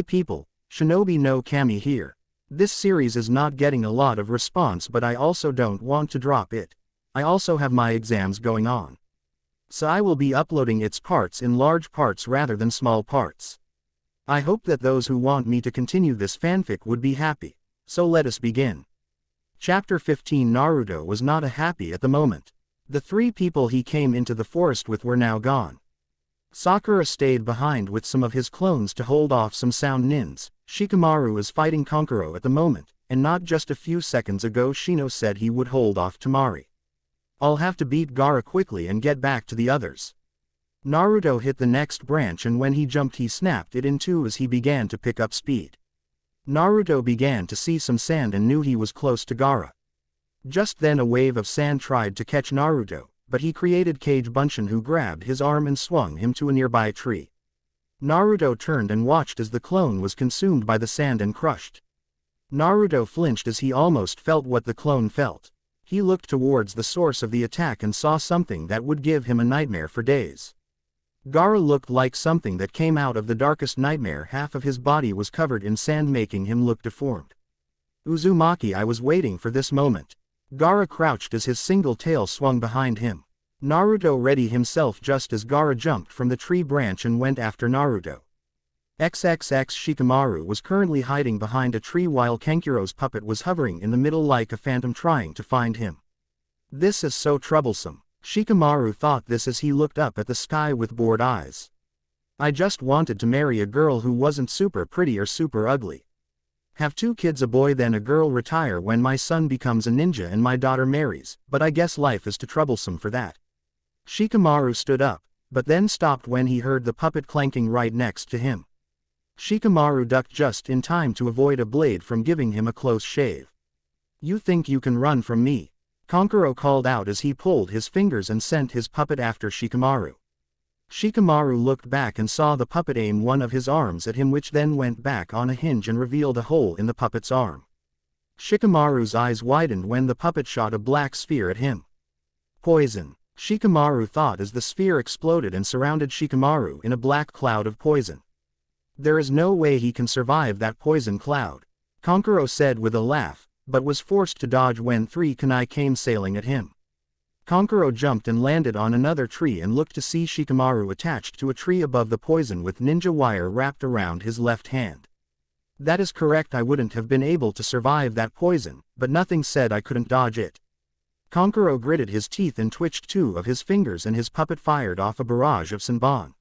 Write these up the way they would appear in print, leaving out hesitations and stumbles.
people, Shinobi no Kami here. This series is not getting a lot of response, but I also don't want to drop it. I also have my exams going on. So I will be uploading its parts in large parts rather than small parts. I hope that those who want me to continue this fanfic would be happy. So let us begin. Chapter 15. Naruto was not happy at the moment. The three people he came into the forest with were now gone. Sakura stayed behind with some of his clones to hold off some sound nins. Shikamaru is fighting Kankuro at the moment, and not just a few seconds ago Shino said he would hold off Tamari. I'll have to beat Gaara quickly and get back to the others. Naruto hit the next branch, and when he jumped he snapped it in two as he began to pick up speed. Naruto began to see some sand and knew he was close to Gaara. Just then a wave of sand tried to catch Naruto, but he created Kage Bunshin, who grabbed his arm and swung him to a nearby tree. Naruto turned and watched as the clone was consumed by the sand and crushed. Naruto flinched as he almost felt what the clone felt. He looked towards the source of the attack and saw something that would give him a nightmare for days. Gaara looked like something that came out of the darkest nightmare. Half of his body was covered in sand, making him look deformed. Uzumaki, I was waiting for this moment. Gaara crouched as his single tail swung behind him. Naruto readied himself just as Gaara jumped from the tree branch and went after Naruto. XXX Shikamaru was currently hiding behind a tree while Kankuro's puppet was hovering in the middle like a phantom trying to find him. This is so troublesome. Shikamaru thought this as he looked up at the sky with bored eyes. I just wanted to marry a girl who wasn't super pretty or super ugly. Have 2 kids, a boy then a girl, retire when my son becomes a ninja and my daughter marries, but I guess life is too troublesome for that. Shikamaru stood up, but then stopped when he heard the puppet clanking right next to him. Shikamaru ducked just in time to avoid a blade from giving him a close shave. You think you can run from me? Kankuro called out as he pulled his fingers and sent his puppet after Shikamaru. Shikamaru looked back and saw the puppet aim one of his arms at him, which then went back on a hinge and revealed a hole in the puppet's arm. Shikamaru's eyes widened when the puppet shot a black sphere at him. Poison, Shikamaru thought as the sphere exploded and surrounded Shikamaru in a black cloud of poison. There is no way he can survive that poison cloud, Kankuro said with a laugh, but was forced to dodge when 3 kunai came sailing at him. Kankuro jumped and landed on another tree and looked to see Shikamaru attached to a tree above the poison with ninja wire wrapped around his left hand. That is correct, I wouldn't have been able to survive that poison, but nothing said I couldn't dodge it. Kankuro gritted his teeth and twitched 2 of his fingers, and his puppet fired off a barrage of Senbon.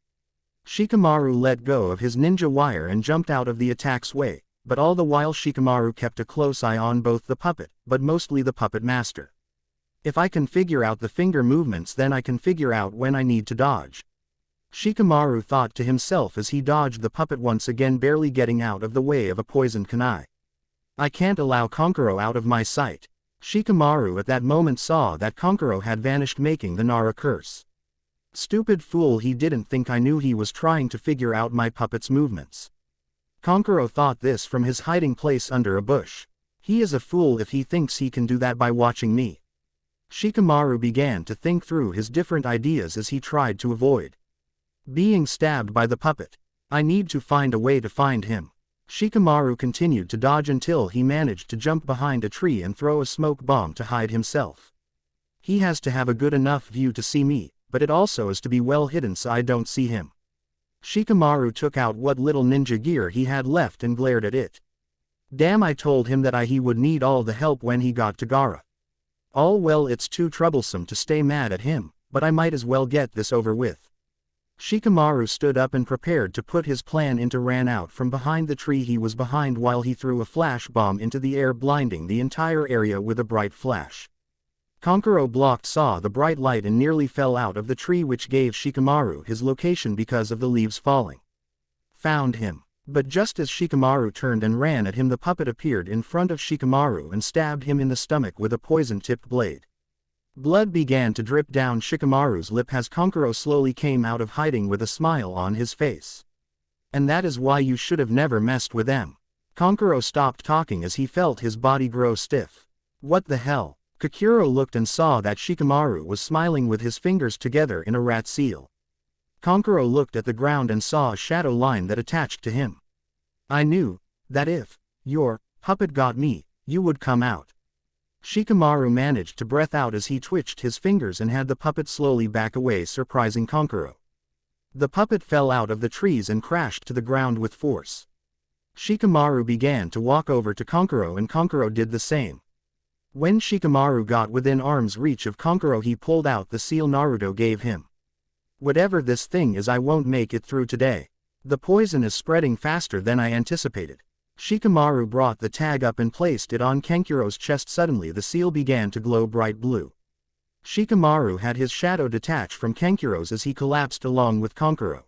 Shikamaru let go of his ninja wire and jumped out of the attack's way, but all the while Shikamaru kept a close eye on both the puppet, but mostly the puppet master. If I can figure out the finger movements, then I can figure out when I need to dodge. Shikamaru thought to himself as he dodged the puppet once again, barely getting out of the way of a poisoned kunai. I can't allow Kankuro out of my sight. Shikamaru at that moment saw that Kankuro had vanished, making the Nara curse. Stupid fool, he didn't think I knew he was trying to figure out my puppet's movements. Kankuro thought this from his hiding place under a bush. He is a fool if he thinks he can do that by watching me. Shikamaru began to think through his different ideas as he tried to avoid being stabbed by the puppet. I need to find a way to find him. Shikamaru continued to dodge until he managed to jump behind a tree and throw a smoke bomb to hide himself. He has to have a good enough view to see me, but it also is to be well hidden so I don't see him. Shikamaru took out what little ninja gear he had left and glared at it. Damn, I told him that he would need all the help when he got to Gaara. All well, it's too troublesome to stay mad at him, but I might as well get this over with. Shikamaru stood up and prepared to put his plan into, ran out from behind the tree he was behind while he threw a flash bomb into the air, blinding the entire area with a bright flash. Kankuro blocked, saw the bright light and nearly fell out of the tree, which gave Shikamaru his location because of the leaves falling. Found him. But just as Shikamaru turned and ran at him, the puppet appeared in front of Shikamaru and stabbed him in the stomach with a poison-tipped blade. Blood began to drip down Shikamaru's lip as Kankuro slowly came out of hiding with a smile on his face. And that is why you should have never messed with them. Kankuro stopped talking as he felt his body grow stiff. What the hell? Kakuro looked and saw that Shikamaru was smiling with his fingers together in a rat seal. Kankuro looked at the ground and saw a shadow line that attached to him. I knew that if your puppet got me, you would come out. Shikamaru managed to breath out as he twitched his fingers and had the puppet slowly back away, surprising Kankuro. The puppet fell out of the trees and crashed to the ground with force. Shikamaru began to walk over to Kankuro and Kankuro did the same. When Shikamaru got within arm's reach of Kankuro, he pulled out the seal Naruto gave him. Whatever this thing is, I won't make it through today. The poison is spreading faster than I anticipated. Shikamaru brought the tag up and placed it on Kankuro's chest. Suddenly the seal began to glow bright blue. Shikamaru had his shadow detach from Kankuro's as he collapsed along with Kankuro.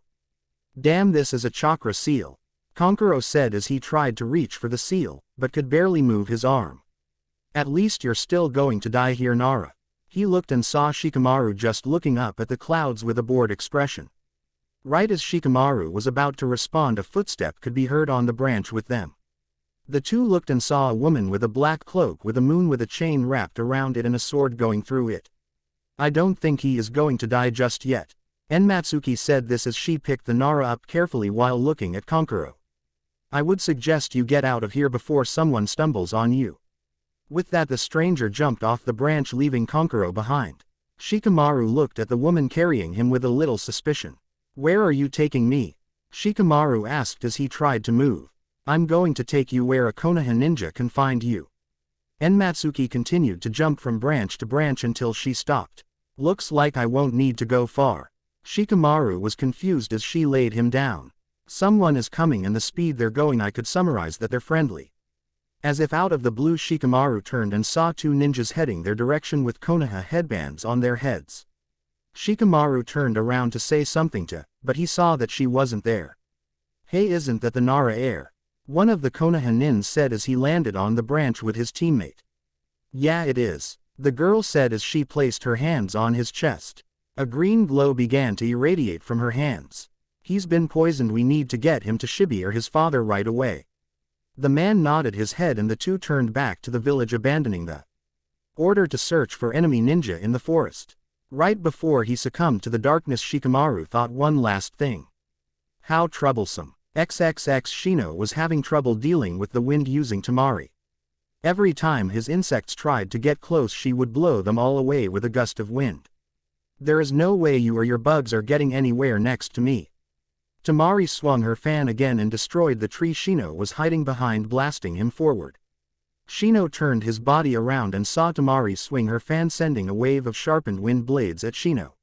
Damn, this is a chakra seal, Kankuro said as he tried to reach for the seal, but could barely move his arm. At least you're still going to die here, Nara. He looked and saw Shikamaru just looking up at the clouds with a bored expression. Right as Shikamaru was about to respond, a footstep could be heard on the branch with them. The two looked and saw a woman with a black cloak with a moon with a chain wrapped around it and a sword going through it. I don't think he is going to die just yet. Enmatsuki said this as she picked the Nara up carefully while looking at Kankuro. I would suggest you get out of here before someone stumbles on you. With that, the stranger jumped off the branch, leaving Kankuro behind. Shikamaru looked at the woman carrying him with a little suspicion. Where are you taking me? Shikamaru asked as he tried to move. I'm going to take you where a Konoha ninja can find you. Enmatsuki continued to jump from branch to branch until she stopped. Looks like I won't need to go far. Shikamaru was confused as she laid him down. Someone is coming, and the speed they're going, I could summarize that they're friendly. As if out of the blue, Shikamaru turned and saw two ninjas heading their direction with Konoha headbands on their heads. Shikamaru turned around to say something to, but he saw that she wasn't there. Hey, isn't that the Nara heir? One of the Konoha nins said as he landed on the branch with his teammate. Yeah, it is, the girl said as she placed her hands on his chest. A green glow began to irradiate from her hands. He's been poisoned. We need to get him to Shibi or his father right away. The man nodded his head and the two turned back to the village, abandoning the order to search for enemy ninja in the forest. Right before he succumbed to the darkness, Shikamaru thought one last thing. How troublesome. XXX Shino was having trouble dealing with the wind using Tamari. Every time his insects tried to get close, she would blow them all away with a gust of wind. There is no way you or your bugs are getting anywhere next to me. Tamari swung her fan again and destroyed the tree Shino was hiding behind, blasting him forward. Shino turned his body around and saw Tamari swing her fan, sending a wave of sharpened wind blades at Shino.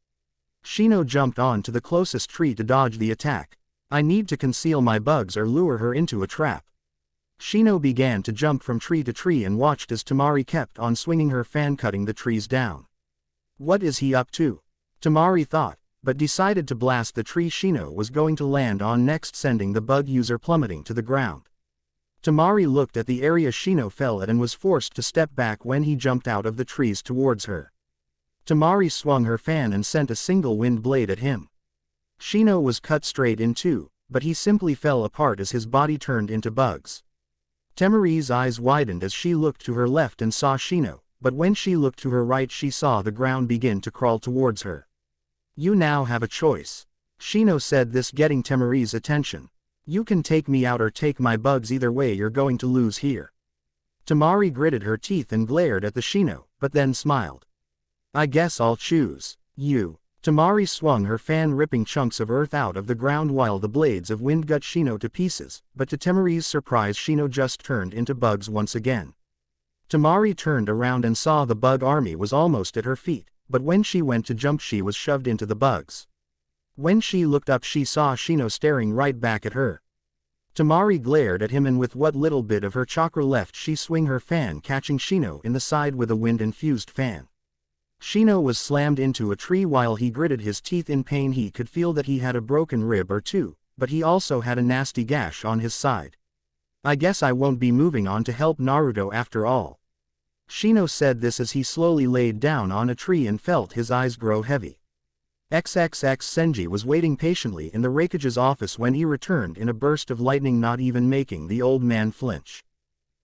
Shino jumped on to the closest tree to dodge the attack. I need to conceal my bugs or lure her into a trap. Shino began to jump from tree to tree and watched as Tamari kept on swinging her fan, cutting the trees down. What is he up to? Tamari thought, but decided to blast the tree Shino was going to land on next, sending the bug user plummeting to the ground. Tamari looked at the area Shino fell at and was forced to step back when he jumped out of the trees towards her. Tamari swung her fan and sent a single wind blade at him. Shino was cut straight in two, but he simply fell apart as his body turned into bugs. Tamari's eyes widened as she looked to her left and saw Shino, but when she looked to her right, she saw the ground begin to crawl towards her. You now have a choice. Shino said this, getting Tamari's attention. You can take me out or take my bugs. Either way you're going to lose here. Tamari gritted her teeth and glared at the Shino, but then smiled. I guess I'll choose you. Tamari swung her fan, ripping chunks of earth out of the ground while the blades of wind gut Shino to pieces, but to Tamari's surprise, Shino just turned into bugs once again. Tamari turned around and saw the bug army was almost at her feet, but when she went to jump, she was shoved into the bugs. When she looked up, she saw Shino staring right back at her. Tamari glared at him, and with what little bit of her chakra left, she swung her fan, catching Shino in the side with a wind-infused fan. Shino was slammed into a tree while he gritted his teeth in pain. He could feel that he had a broken rib or two, but he also had a nasty gash on his side. I guess I won't be moving on to help Naruto after all. Shino said this as he slowly laid down on a tree and felt his eyes grow heavy. XXX Senji was waiting patiently in the Raikage's office when he returned in a burst of lightning, not even making the old man flinch.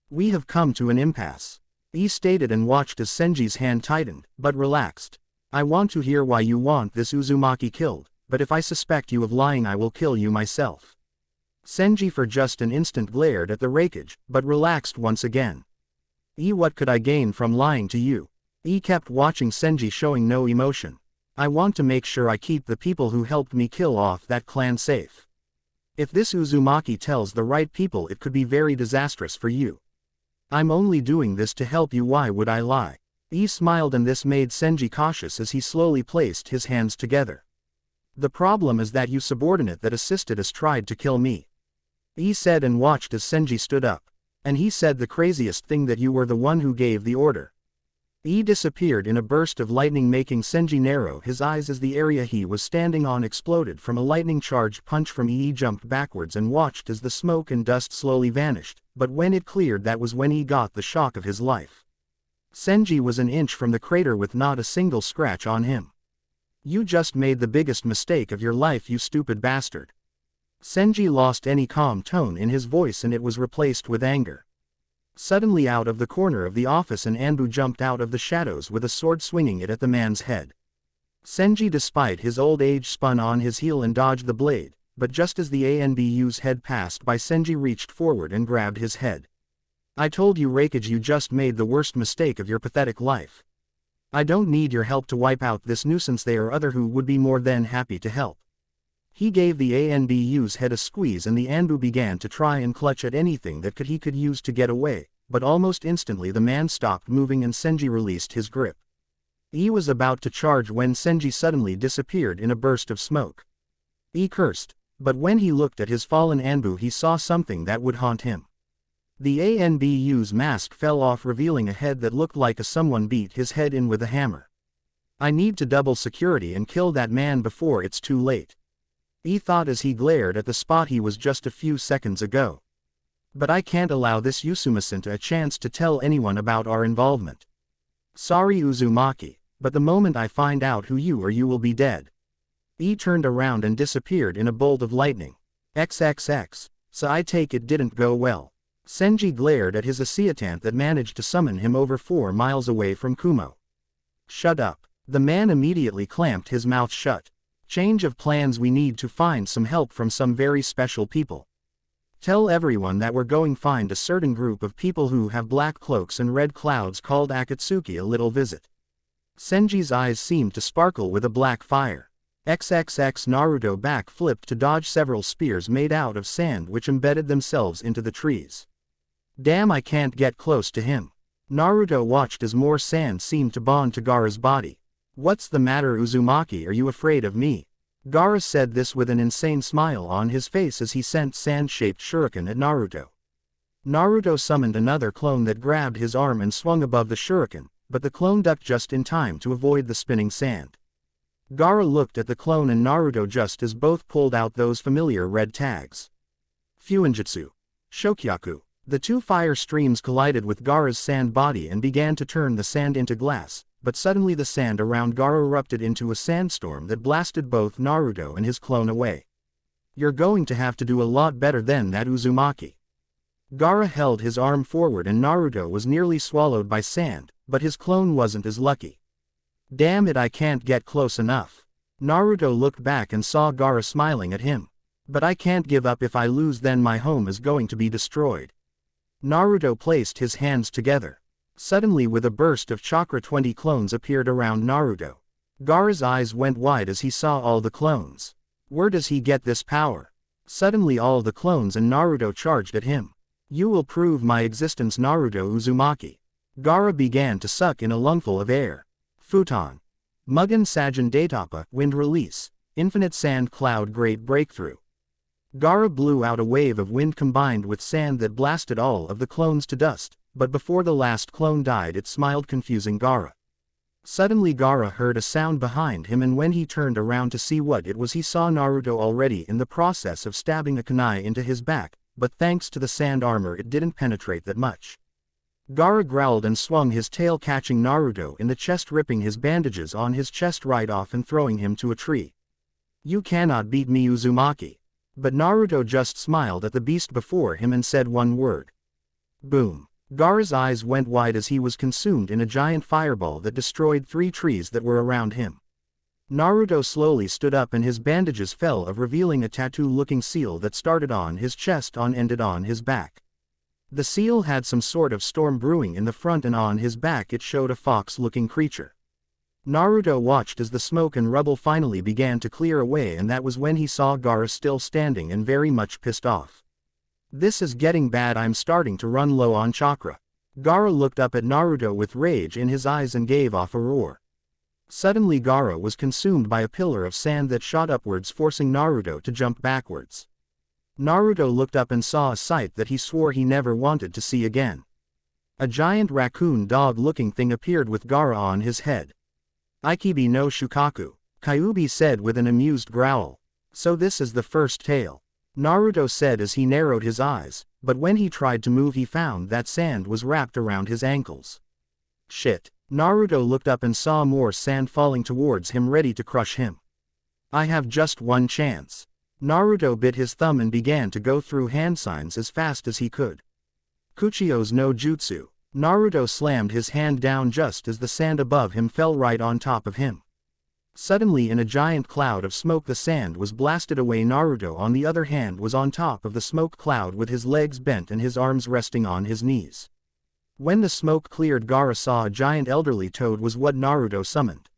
We have come to an impasse, he stated, and watched as Senji's hand tightened, but relaxed. I want to hear why you want this Uzumaki killed, but if I suspect you of lying, I will kill you myself. Senji for just an instant glared at the wreckage, but relaxed once again. What could I gain from lying to you? Kept watching Senji showing no emotion. I want to make sure I keep the people who helped me kill off that clan safe. If this Uzumaki tells the right people, it could be very disastrous for you. I'm only doing this to help you, why would I lie? Smiled, and this made Senji cautious as he slowly placed his hands together. The problem is that you subordinate that assisted us tried to kill me. Said, and watched as Senji stood up. And he said the craziest thing, that you were the one who gave the order. Disappeared in a burst of lightning, making Senji narrow his eyes as the area he was standing on exploded from a lightning-charged punch from jumped backwards and watched as the smoke and dust slowly vanished, but when it cleared, that was when he got the shock of his life. Senji was an inch from the crater with not a single scratch on him. You just made the biggest mistake of your life, you stupid bastard. Senji lost any calm tone in his voice and it was replaced with anger. Suddenly, out of the corner of the office, an Anbu jumped out of the shadows with a sword, swinging it at the man's head. Senji, despite his old age, spun on his heel and dodged the blade, but just as the Anbu's head passed by, Senji reached forward and grabbed his head. I told you, Reikage, you just made the worst mistake of your pathetic life. I don't need your help to wipe out this nuisance. There are other who would be more than happy to help. He gave the Anbu's head a squeeze and the Anbu began to try and clutch at anything that he could use to get away, but almost instantly the man stopped moving and Senji released his grip. He was about to charge when Senji suddenly disappeared in a burst of smoke. He cursed, but when he looked at his fallen Anbu, he saw something that would haunt him. The Anbu's mask fell off, revealing a head that looked like someone beat his head in with a hammer. I need to double security and kill that man before it's too late. He thought as he glared at the spot he was just a few seconds ago. But I can't allow this Uzumaki a chance to tell anyone about our involvement. Sorry, Uzumaki, but the moment I find out who you are, you will be dead. He turned around and disappeared in a bolt of lightning. XXX, so I take it didn't go well. Senji glared at his assistant that managed to summon him over 4 miles away from Kumo. Shut up. The man immediately clamped his mouth shut. Change of plans, we need to find some help from some very special people. Tell everyone that we're going find a certain group of people who have black cloaks and red clouds called Akatsuki a little visit. Senji's eyes seemed to sparkle with a black fire. XXX Naruto back flipped to dodge several spears made out of sand which embedded themselves into the trees. Damn, I can't get close to him. Naruto watched as more sand seemed to bond to Gaara's body. What's the matter, Uzumaki, are you afraid of me? Gaara said this with an insane smile on his face as he sent sand-shaped shuriken at Naruto. Naruto summoned another clone that grabbed his arm and swung above the shuriken, but the clone ducked just in time to avoid the spinning sand. Gaara looked at the clone and Naruto just as both pulled out those familiar red tags. Fuinjutsu. Shokyaku. The 2 fire streams collided with Gaara's sand body and began to turn the sand into glass, but suddenly the sand around Gaara erupted into a sandstorm that blasted both Naruto and his clone away. You're going to have to do a lot better than that, Uzumaki. Gaara held his arm forward and Naruto was nearly swallowed by sand, but his clone wasn't as lucky. Damn it, I can't get close enough. Naruto looked back and saw Gaara smiling at him. But I can't give up. If I lose, then my home is going to be destroyed. Naruto placed his hands together. Suddenly, with a burst of chakra, 20 clones appeared around Naruto. Gaara's eyes went wide as he saw all the clones. Where does he get this power? Suddenly all the clones and Naruto charged at him. You will prove my existence, Naruto Uzumaki. Gaara began to suck in a lungful of air. Futon. Mugen Sajin Daitapa, wind release. Infinite sand cloud, great breakthrough. Gaara blew out a wave of wind combined with sand that blasted all of the clones to dust, but before the last clone died it smiled, confusing Gaara. Suddenly Gaara heard a sound behind him, and when he turned around to see what it was, he saw Naruto already in the process of stabbing a kunai into his back, but thanks to the sand armor it didn't penetrate that much. Gaara growled and swung his tail, catching Naruto in the chest, ripping his bandages on his chest right off and throwing him to a tree. You cannot beat me, Uzumaki. But Naruto just smiled at the beast before him and said one word. Boom. Gaara's eyes went wide as he was consumed in a giant fireball that destroyed 3 trees that were around him. Naruto slowly stood up and his bandages fell off, revealing a tattoo-looking seal that started on his chest and ended on his back. The seal had some sort of storm brewing in the front, and on his back it showed a fox-looking creature. Naruto watched as the smoke and rubble finally began to clear away, and that was when he saw Gaara still standing and very much pissed off. This is getting bad, I'm starting to run low on chakra. Gaara looked up at Naruto with rage in his eyes and gave off a roar. Suddenly Gaara was consumed by a pillar of sand that shot upwards, forcing Naruto to jump backwards. Naruto looked up and saw a sight that he swore he never wanted to see again. A giant raccoon dog-looking thing appeared with Gaara on his head. "Ikibi no Shukaku," Kyuubi said with an amused growl. "So this is the first tail," Naruto said as he narrowed his eyes, but when he tried to move he found that sand was wrapped around his ankles. Shit. Naruto looked up and saw more sand falling towards him, ready to crush him. "I have just one chance." Naruto bit his thumb and began to go through hand signs as fast as he could. Kuchio's no jutsu. Naruto slammed his hand down just as the sand above him fell right on top of him. Suddenly, in a giant cloud of smoke, the sand was blasted away. Naruto, on the other hand, was on top of the smoke cloud with his legs bent and his arms resting on his knees. When the smoke cleared, Gaara saw a giant elderly toad was what Naruto summoned.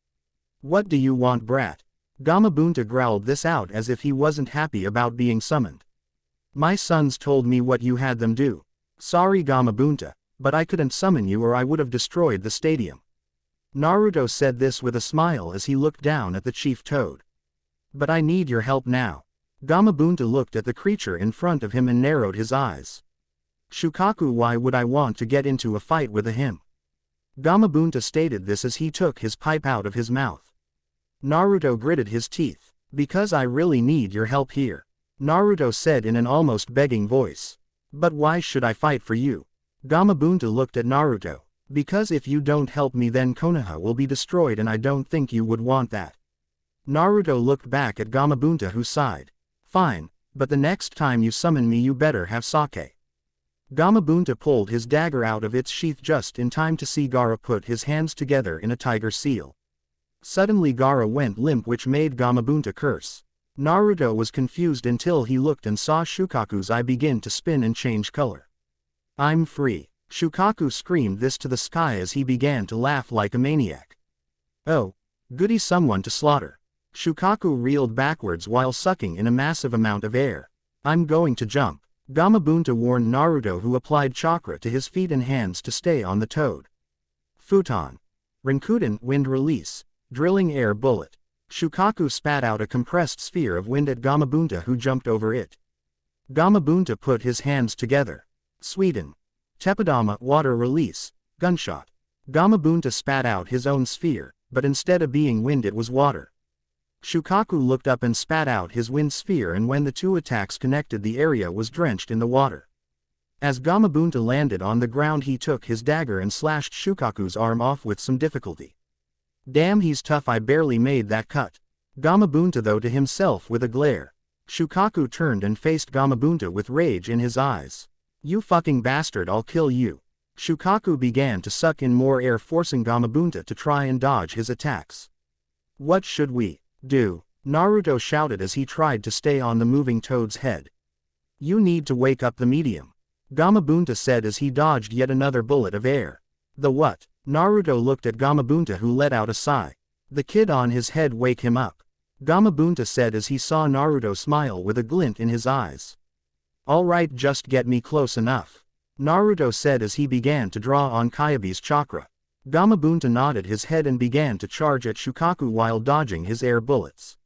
"What do you want, brat?" Gamabunta growled this out as if he wasn't happy about being summoned. "My sons told me what you had them do." "Sorry Gamabunta, but I couldn't summon you or I would have destroyed the stadium." Naruto said this with a smile as he looked down at the chief toad. "But I need your help now." Gamabunta looked at the creature in front of him and narrowed his eyes. "Shukaku, why would I want to get into a fight with him?" Gamabunta stated this as he took his pipe out of his mouth. Naruto gritted his teeth. "Because I really need your help here," Naruto said in an almost begging voice. "But why should I fight for you?" Gamabunta looked at Naruto. "Because if you don't help me then Konoha will be destroyed and I don't think you would want that." Naruto looked back at Gamabunta, who sighed. "Fine, but the next time you summon me you better have sake." Gamabunta pulled his dagger out of its sheath just in time to see Gaara put his hands together in a tiger seal. Suddenly Gaara went limp, which made Gamabunta curse. Naruto was confused until he looked and saw Shukaku's eye begin to spin and change color. "I'm free." Shukaku screamed this to the sky as he began to laugh like a maniac. "Oh, goody, someone to slaughter." Shukaku reeled backwards while sucking in a massive amount of air. "I'm going to jump." Gamabunta warned Naruto, who applied chakra to his feet and hands to stay on the toad. Futon. Rinkuden, wind release. Drilling air bullet. Shukaku spat out a compressed sphere of wind at Gamabunta, who jumped over it. Gamabunta put his hands together. Sweden. Tepidama, water release. Gunshot. Gamabunta spat out his own sphere, but instead of being wind it was water. Shukaku looked up and spat out his wind sphere, and when the two attacks connected the area was drenched in the water. As Gamabunta landed on the ground he took his dagger and slashed Shukaku's arm off with some difficulty. "Damn, he's tough, I barely made that cut." Gamabunta though to himself with a glare. Shukaku turned and faced Gamabunta with rage in his eyes. "You fucking bastard, I'll kill you." Shukaku began to suck in more air, forcing Gamabunta to try and dodge his attacks. "What should we do?" Naruto shouted as he tried to stay on the moving toad's head. "You need to wake up the medium," Gamabunta said as he dodged yet another bullet of air. "The what?" Naruto looked at Gamabunta, who let out a sigh. "The kid on his head, wake him up," Gamabunta said as he saw Naruto smile with a glint in his eyes. "All right, just get me close enough," Naruto said as he began to draw on Kyuubi's chakra. Gamabunta nodded his head and began to charge at Shukaku while dodging his air bullets.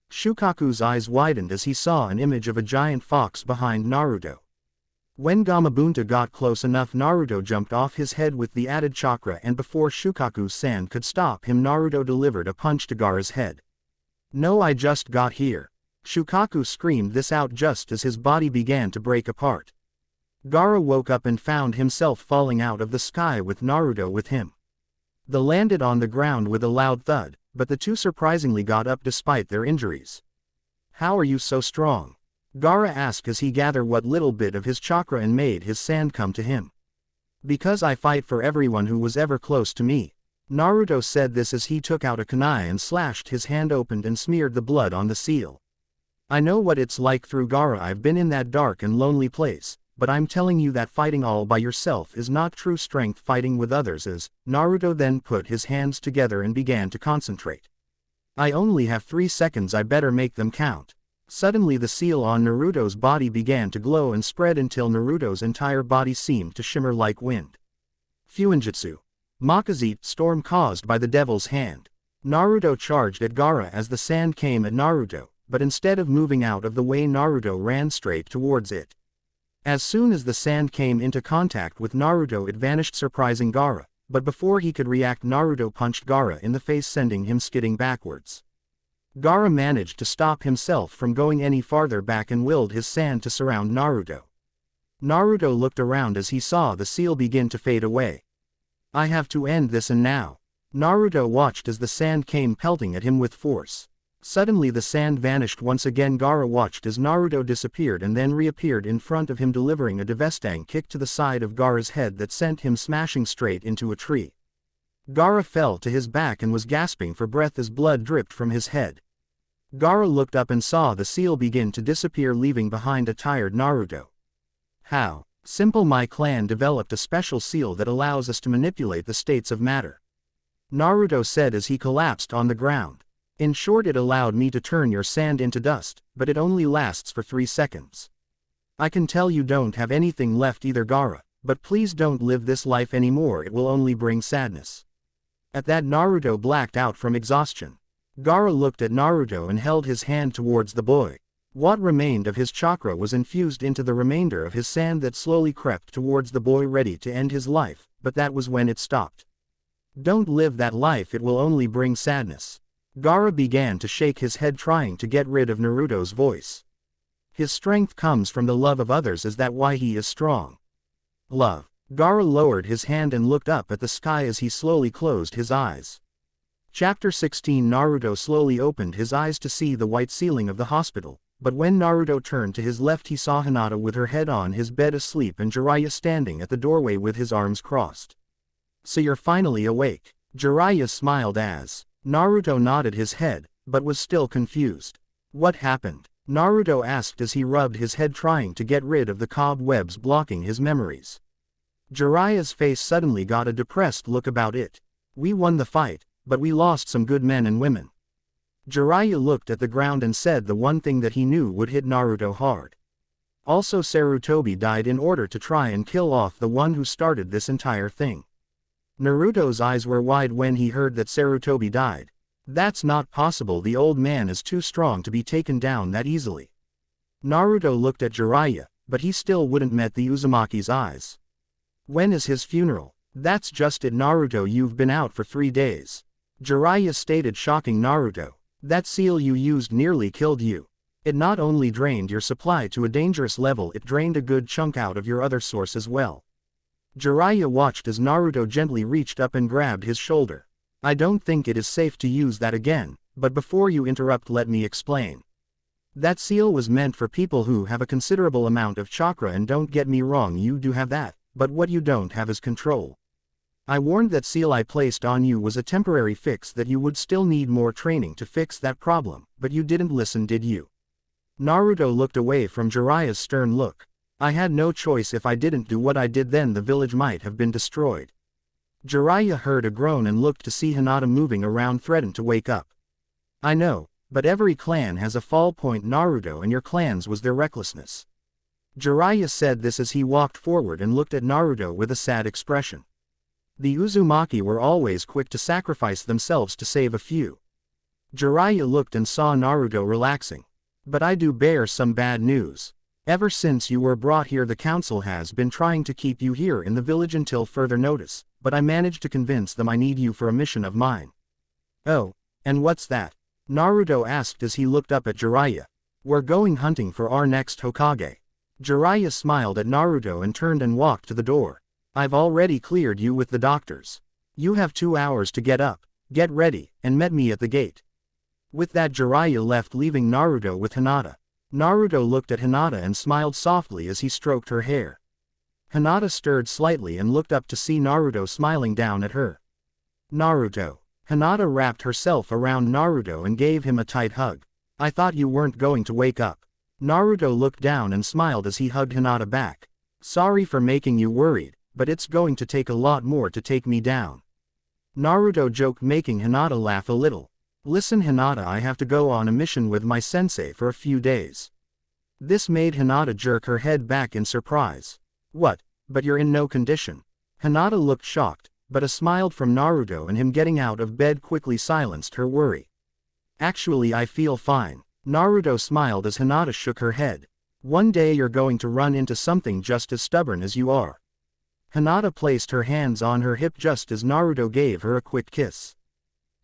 Shukaku's eyes widened as he saw an image of a giant fox behind Naruto. When Gamabunta got close enough, Naruto jumped off his head with the added chakra, and before Shukaku's sand could stop him, Naruto delivered a punch to Gaara's head. "No, I just got here." Shukaku screamed this out just as his body began to break apart. Gaara woke up and found himself falling out of the sky with Naruto with him. They landed on the ground with a loud thud, but the two surprisingly got up despite their injuries. "How are you so strong?" Gaara asked as he gathered what little bit of his chakra and made his sand come to him. "Because I fight for everyone who was ever close to me," Naruto said this as he took out a kunai and slashed his hand open and smeared the blood on the seal. I know what it's like through Gaara. I've been in that dark and lonely place, but I'm telling you that fighting all by yourself is not true strength. Fighting with others is. Naruto then put his hands together and began to concentrate. I only have 3 seconds, I better make them count. Suddenly the seal on Naruto's body began to glow and spread until Naruto's entire body seemed to shimmer like wind. Fuinjutsu. Makaze, storm caused by the devil's hand. Naruto charged at Gaara as the sand came at Naruto, but instead of moving out of the way, Naruto ran straight towards it. As soon as the sand came into contact with Naruto, it vanished, surprising Gaara, but before he could react, Naruto punched Gaara in the face, sending him skidding backwards. Gaara managed to stop himself from going any farther back and willed his sand to surround Naruto. Naruto looked around as he saw the seal begin to fade away. I have to end this, and now. Naruto watched as the sand came pelting at him with force. Suddenly the sand vanished once again. Gaara watched as Naruto disappeared and then reappeared in front of him, delivering a devastating kick to the side of Gaara's head that sent him smashing straight into a tree. Gaara fell to his back and was gasping for breath as blood dripped from his head. Gaara looked up and saw the seal begin to disappear, leaving behind a tired Naruto. How simple! My clan developed a special seal that allows us to manipulate the states of matter. Naruto said as he collapsed on the ground. In short, it allowed me to turn your sand into dust, but it only lasts for 3 seconds. I can tell you don't have anything left either, Gaara, but please don't live this life anymore, it will only bring sadness. At that, Naruto blacked out from exhaustion. Gaara looked at Naruto and held his hand towards the boy. What remained of his chakra was infused into the remainder of his sand that slowly crept towards the boy, ready to end his life, but that was when it stopped. Don't live that life, it will only bring sadness. Gaara began to shake his head, trying to get rid of Naruto's voice. His strength comes from the love of others, is that why he is strong? Love. Gaara lowered his hand and looked up at the sky as he slowly closed his eyes. Chapter 16. Naruto slowly opened his eyes to see the white ceiling of the hospital, but when Naruto turned to his left, he saw Hinata with her head on his bed asleep and Jiraiya standing at the doorway with his arms crossed. So you're finally awake. Jiraiya smiled as Naruto nodded his head, but was still confused. What happened? Naruto asked as he rubbed his head, trying to get rid of the cobwebs blocking his memories. Jiraiya's face suddenly got a depressed look about it. We won the fight, but we lost some good men and women. Jiraiya looked at the ground and said the one thing that he knew would hit Naruto hard. Also, Sarutobi died in order to try and kill off the one who started this entire thing. Naruto's eyes were wide when he heard that Sarutobi died. That's not possible, the old man is too strong to be taken down that easily. Naruto looked at Jiraiya, but he still wouldn't met the Uzumaki's eyes. When is his funeral? That's just it, Naruto, you've been out for 3 days. Jiraiya stated, shocking Naruto. That seal you used nearly killed you. It not only drained your supply to a dangerous level, it drained a good chunk out of your other source as well. Jiraiya watched as Naruto gently reached up and grabbed his shoulder. I don't think it is safe to use that again, but before you interrupt, let me explain. That seal was meant for people who have a considerable amount of chakra, and don't get me wrong, you do have that, but what you don't have is control. I warned that seal I placed on you was a temporary fix, that you would still need more training to fix that problem, but you didn't listen, did you? Naruto looked away from Jiraiya's stern look. I had no choice. If I didn't do what I did, then the village might have been destroyed. Jiraiya heard a groan and looked to see Hinata moving around, threatened to wake up. I know, but every clan has a fall point, Naruto, and your clan's was their recklessness. Jiraiya said this as he walked forward and looked at Naruto with a sad expression. The Uzumaki were always quick to sacrifice themselves to save a few. Jiraiya looked and saw Naruto relaxing. But I do bear some bad news. Ever since you were brought here, the council has been trying to keep you here in the village until further notice, but I managed to convince them I need you for a mission of mine. Oh, and what's that? Naruto asked as he looked up at Jiraiya. We're going hunting for our next Hokage. Jiraiya smiled at Naruto and turned and walked to the door. I've already cleared you with the doctors. You have 2 hours to get up, get ready, and meet me at the gate. With that, Jiraiya left, leaving Naruto with Hinata. Naruto looked at Hinata and smiled softly as he stroked her hair. Hinata stirred slightly and looked up to see Naruto smiling down at her. Naruto. Hinata wrapped herself around Naruto and gave him a tight hug. I thought you weren't going to wake up. Naruto looked down and smiled as he hugged Hinata back. Sorry for making you worried, but it's going to take a lot more to take me down. Naruto joked, making Hinata laugh a little. Listen Hinata, I have to go on a mission with my sensei for a few days. This made Hinata jerk her head back in surprise. What, but you're in no condition. Hinata looked shocked, but a smile from Naruto and him getting out of bed quickly silenced her worry. Actually I feel fine. Naruto smiled as Hinata shook her head. One day you're going to run into something just as stubborn as you are. Hinata placed her hands on her hip just as Naruto gave her a quick kiss.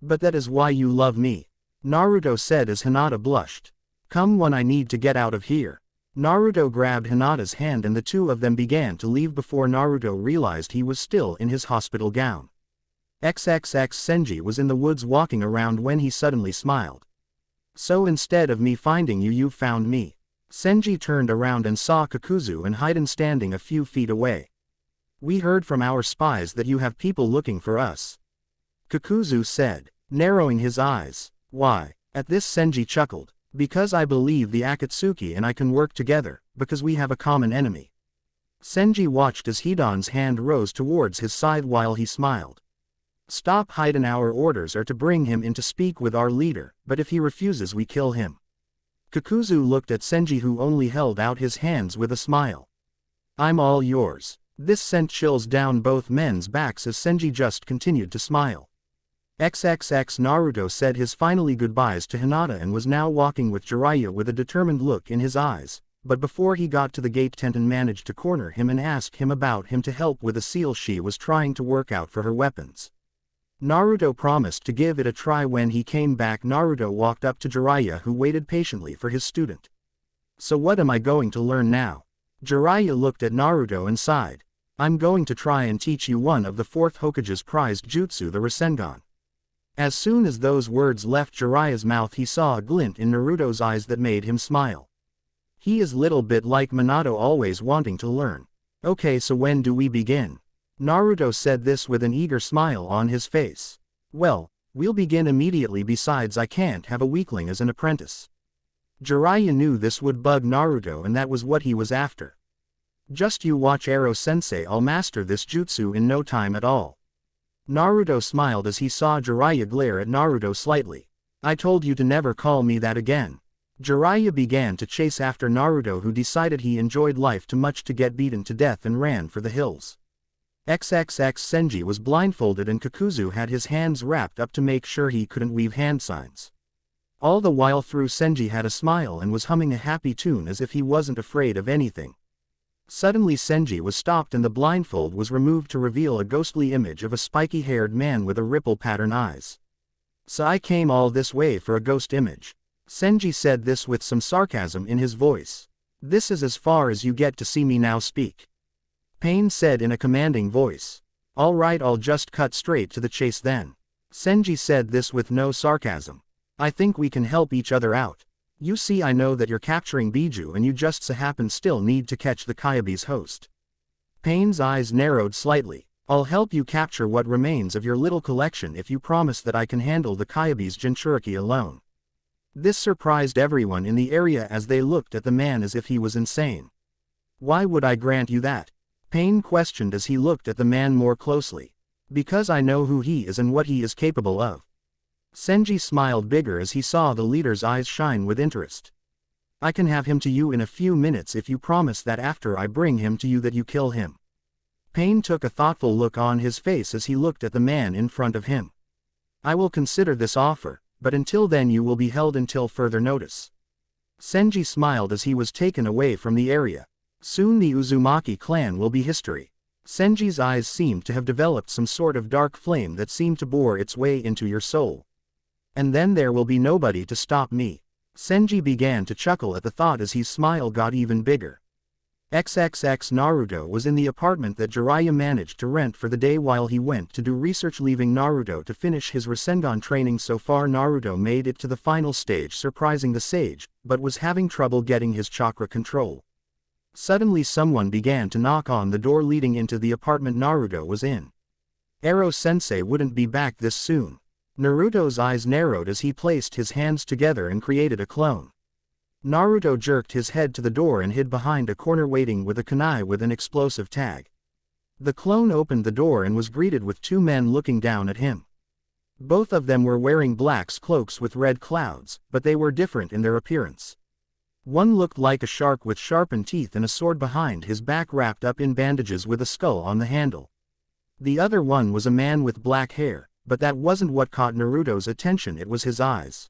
But that is why you love me, Naruto said as Hinata blushed. Come when I need to get out of here. Naruto grabbed Hinata's hand and the two of them began to leave before Naruto realized he was still in his hospital gown. XXX Senji was in the woods walking around when he suddenly smiled. So instead of me finding you, you found me. Senji turned around and saw Kakuzu and Haiden standing a few feet away. We heard from our spies that you have people looking for us, Kakuzu said, narrowing his eyes. Why? At this Senji chuckled. Because I believe the Akatsuki and I can work together, because we have a common enemy. Senji watched as Hidan's hand rose towards his side while he smiled. Stop Haiden, our orders are to bring him in to speak with our leader, but if he refuses we kill him. Kakuzu looked at Senji who only held out his hands with a smile. I'm all yours. This sent chills down both men's backs as Senji just continued to smile. XXX Naruto said his finally goodbyes to Hinata and was now walking with Jiraiya with a determined look in his eyes, but before he got to the gate Tenten managed to corner him and ask him about him to help with a seal she was trying to work out for her weapons. Naruto promised to give it a try. When he came back Naruto walked up to Jiraiya who waited patiently for his student. So what am I going to learn now? Jiraiya looked at Naruto and sighed. I'm going to try and teach you one of the fourth Hokage's prized jutsu, the Rasengan. As soon as those words left Jiraiya's mouth he saw a glint in Naruto's eyes that made him smile. He is little bit like Minato, always wanting to learn. Okay, so when do we begin? Naruto said this with an eager smile on his face. Well, we'll begin immediately, besides I can't have a weakling as an apprentice. Jiraiya knew this would bug Naruto and that was what he was after. Just you watch Ero-sensei, I'll master this jutsu in no time at all. Naruto smiled as he saw Jiraiya glare at Naruto slightly. I told you to never call me that again. Jiraiya began to chase after Naruto who decided he enjoyed life too much to get beaten to death and ran for the hills. XXX Senji was blindfolded and Kakuzu had his hands wrapped up to make sure he couldn't weave hand signs. All the while through Senji had a smile and was humming a happy tune as if he wasn't afraid of anything. Suddenly Senji was stopped and the blindfold was removed to reveal a ghostly image of a spiky-haired man with a ripple pattern eyes. So I came all this way for a ghost image. Senji said this with some sarcasm in his voice. This is as far as you get to see me now. Speak. Pain said in a commanding voice. Alright, I'll just cut straight to the chase then. Senji said this with no sarcasm. I think we can help each other out. You see, I know that you're capturing Biju and you just so happen still need to catch the Kyabe's host. Pain's eyes narrowed slightly. I'll help you capture what remains of your little collection if you promise that I can handle the Kyabe's Jinchuriki alone. This surprised everyone in the area as they looked at the man as if he was insane. Why would I grant you that? Pain questioned as he looked at the man more closely. Because I know who he is and what he is capable of. Senji smiled bigger as he saw the leader's eyes shine with interest. I can have him to you in a few minutes if you promise that after I bring him to you that you kill him. Pain took a thoughtful look on his face as he looked at the man in front of him. I will consider this offer, but until then you will be held until further notice. Senji smiled as he was taken away from the area. Soon the Uzumaki clan will be history. Senji's eyes seemed to have developed some sort of dark flame that seemed to bore its way into your soul. And then there will be nobody to stop me. Senji began to chuckle at the thought as his smile got even bigger. XXX Naruto was in the apartment that Jiraiya managed to rent for the day while he went to do research, leaving Naruto to finish his Rasengan training. So far Naruto made it to the final stage, surprising the sage, but was having trouble getting his chakra control. Suddenly someone began to knock on the door leading into the apartment Naruto was in. Ero-sensei wouldn't be back this soon. Naruto's eyes narrowed as he placed his hands together and created a clone. Naruto jerked his head to the door and hid behind a corner waiting with a kunai with an explosive tag. The clone opened the door and was greeted with two men looking down at him. Both of them were wearing black cloaks with red clouds, but they were different in their appearance. One looked like a shark with sharpened teeth and a sword behind his back wrapped up in bandages with a skull on the handle. The other one was a man with black hair, but that wasn't what caught Naruto's attention, it was his eyes.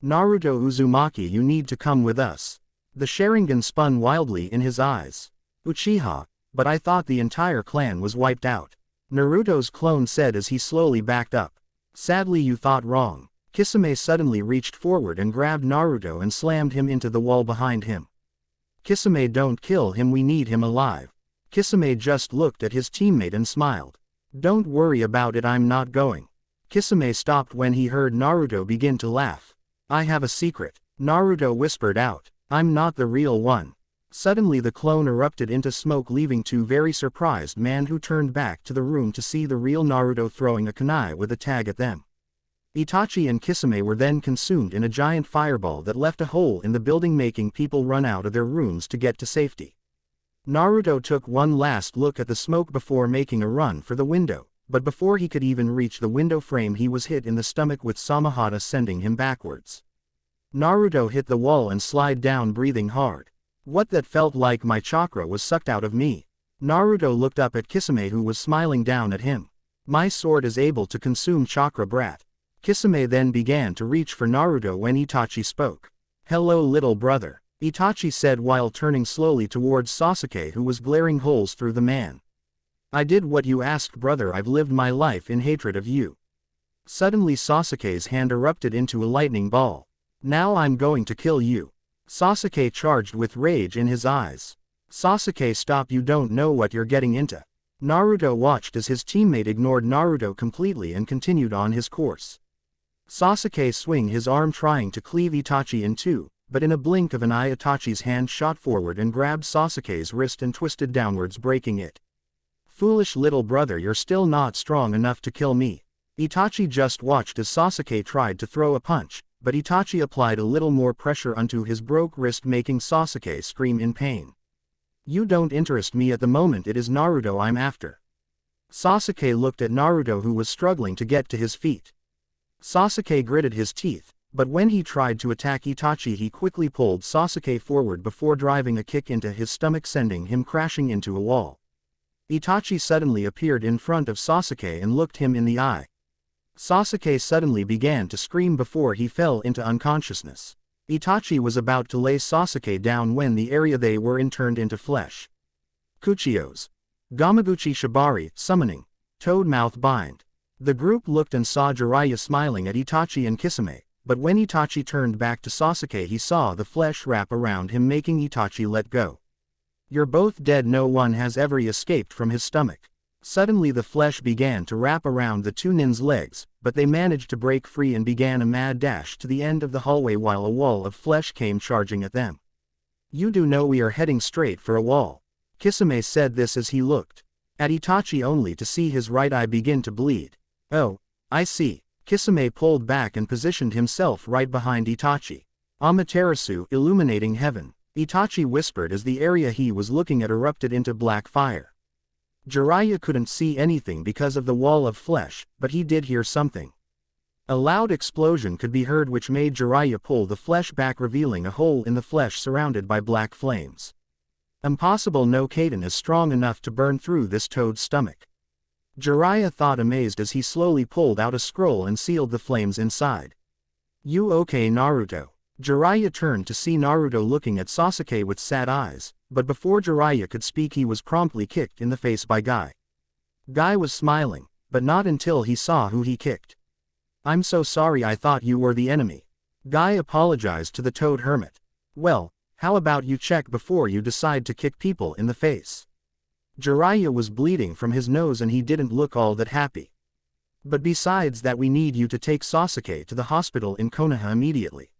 Naruto Uzumaki, you need to come with us. The Sharingan spun wildly in his eyes. Uchiha, but I thought the entire clan was wiped out. Naruto's clone said as he slowly backed up. Sadly, you thought wrong. Kisame suddenly reached forward and grabbed Naruto and slammed him into the wall behind him. Kisame, don't kill him, we need him alive. Kisame just looked at his teammate and smiled. Don't worry about it, I'm not going. Kisame stopped when he heard Naruto begin to laugh. I have a secret. Naruto whispered out. I'm not the real one. Suddenly the clone erupted into smoke, leaving two very surprised men who turned back to the room to see the real Naruto throwing a kunai with a tag at them. Itachi and Kisame were then consumed in a giant fireball that left a hole in the building, making people run out of their rooms to get to safety. Naruto took one last look at the smoke before making a run for the window, but before he could even reach the window frame he was hit in the stomach with Samahata, sending him backwards. Naruto hit the wall and slid down, breathing hard. What, that felt like my chakra was sucked out of me. Naruto looked up at Kisame, who was smiling down at him. My sword is able to consume chakra, brat. Kisame then began to reach for Naruto when Itachi spoke. Hello little brother, Itachi said while turning slowly towards Sasuke, who was glaring holes through the man. I did what you asked, brother, I've lived my life in hatred of you. Suddenly Sasuke's hand erupted into a lightning ball. Now I'm going to kill you. Sasuke charged with rage in his eyes. Sasuke, stop, you don't know what you're getting into. Naruto watched as his teammate ignored Naruto completely and continued on his course. Sasuke swung his arm trying to cleave Itachi in two, but in a blink of an eye Itachi's hand shot forward and grabbed Sasuke's wrist and twisted downwards, breaking it. Foolish little brother, you're still not strong enough to kill me. Itachi just watched as Sasuke tried to throw a punch, but Itachi applied a little more pressure onto his broke wrist, making Sasuke scream in pain. You don't interest me at the moment, it is Naruto I'm after. Sasuke looked at Naruto, who was struggling to get to his feet. Sasuke gritted his teeth, but when he tried to attack Itachi he quickly pulled Sasuke forward before driving a kick into his stomach, sending him crashing into a wall. Itachi suddenly appeared in front of Sasuke and looked him in the eye. Sasuke suddenly began to scream before he fell into unconsciousness. Itachi was about to lay Sasuke down when the area they were in turned into flesh. Kuchios. Gamaguchi Shibari, summoning. Toad Mouth Bind. The group looked and saw Jiraiya smiling at Itachi and Kisame, but when Itachi turned back to Sasuke he saw the flesh wrap around him, making Itachi let go. You're both dead, no one has ever escaped from his stomach. Suddenly the flesh began to wrap around the two nin's legs, but they managed to break free and began a mad dash to the end of the hallway while a wall of flesh came charging at them. You do know we are heading straight for a wall. Kisame said this as he looked at Itachi only to see his right eye begin to bleed. Oh, I see. Kisame pulled back and positioned himself right behind Itachi. Amaterasu, illuminating heaven. Itachi whispered as the area he was looking at erupted into black fire. Jiraiya couldn't see anything because of the wall of flesh, but he did hear something. A loud explosion could be heard which made Jiraiya pull the flesh back, revealing a hole in the flesh surrounded by black flames. Impossible, no Kaden is strong enough to burn through this toad's stomach. Jiraiya thought, amazed as he slowly pulled out a scroll and sealed the flames inside. You okay, Naruto? Jiraiya turned to see Naruto looking at Sasuke with sad eyes, but before Jiraiya could speak he was promptly kicked in the face by Guy. Guy was smiling, but not until he saw who he kicked. I'm so sorry, I thought you were the enemy. Guy apologized to the Toad Hermit. Well, how about you check before you decide to kick people in the face? Jiraiya was bleeding from his nose and he didn't look all that happy. But besides that, we need you to take Sasuke to the hospital in Konoha immediately.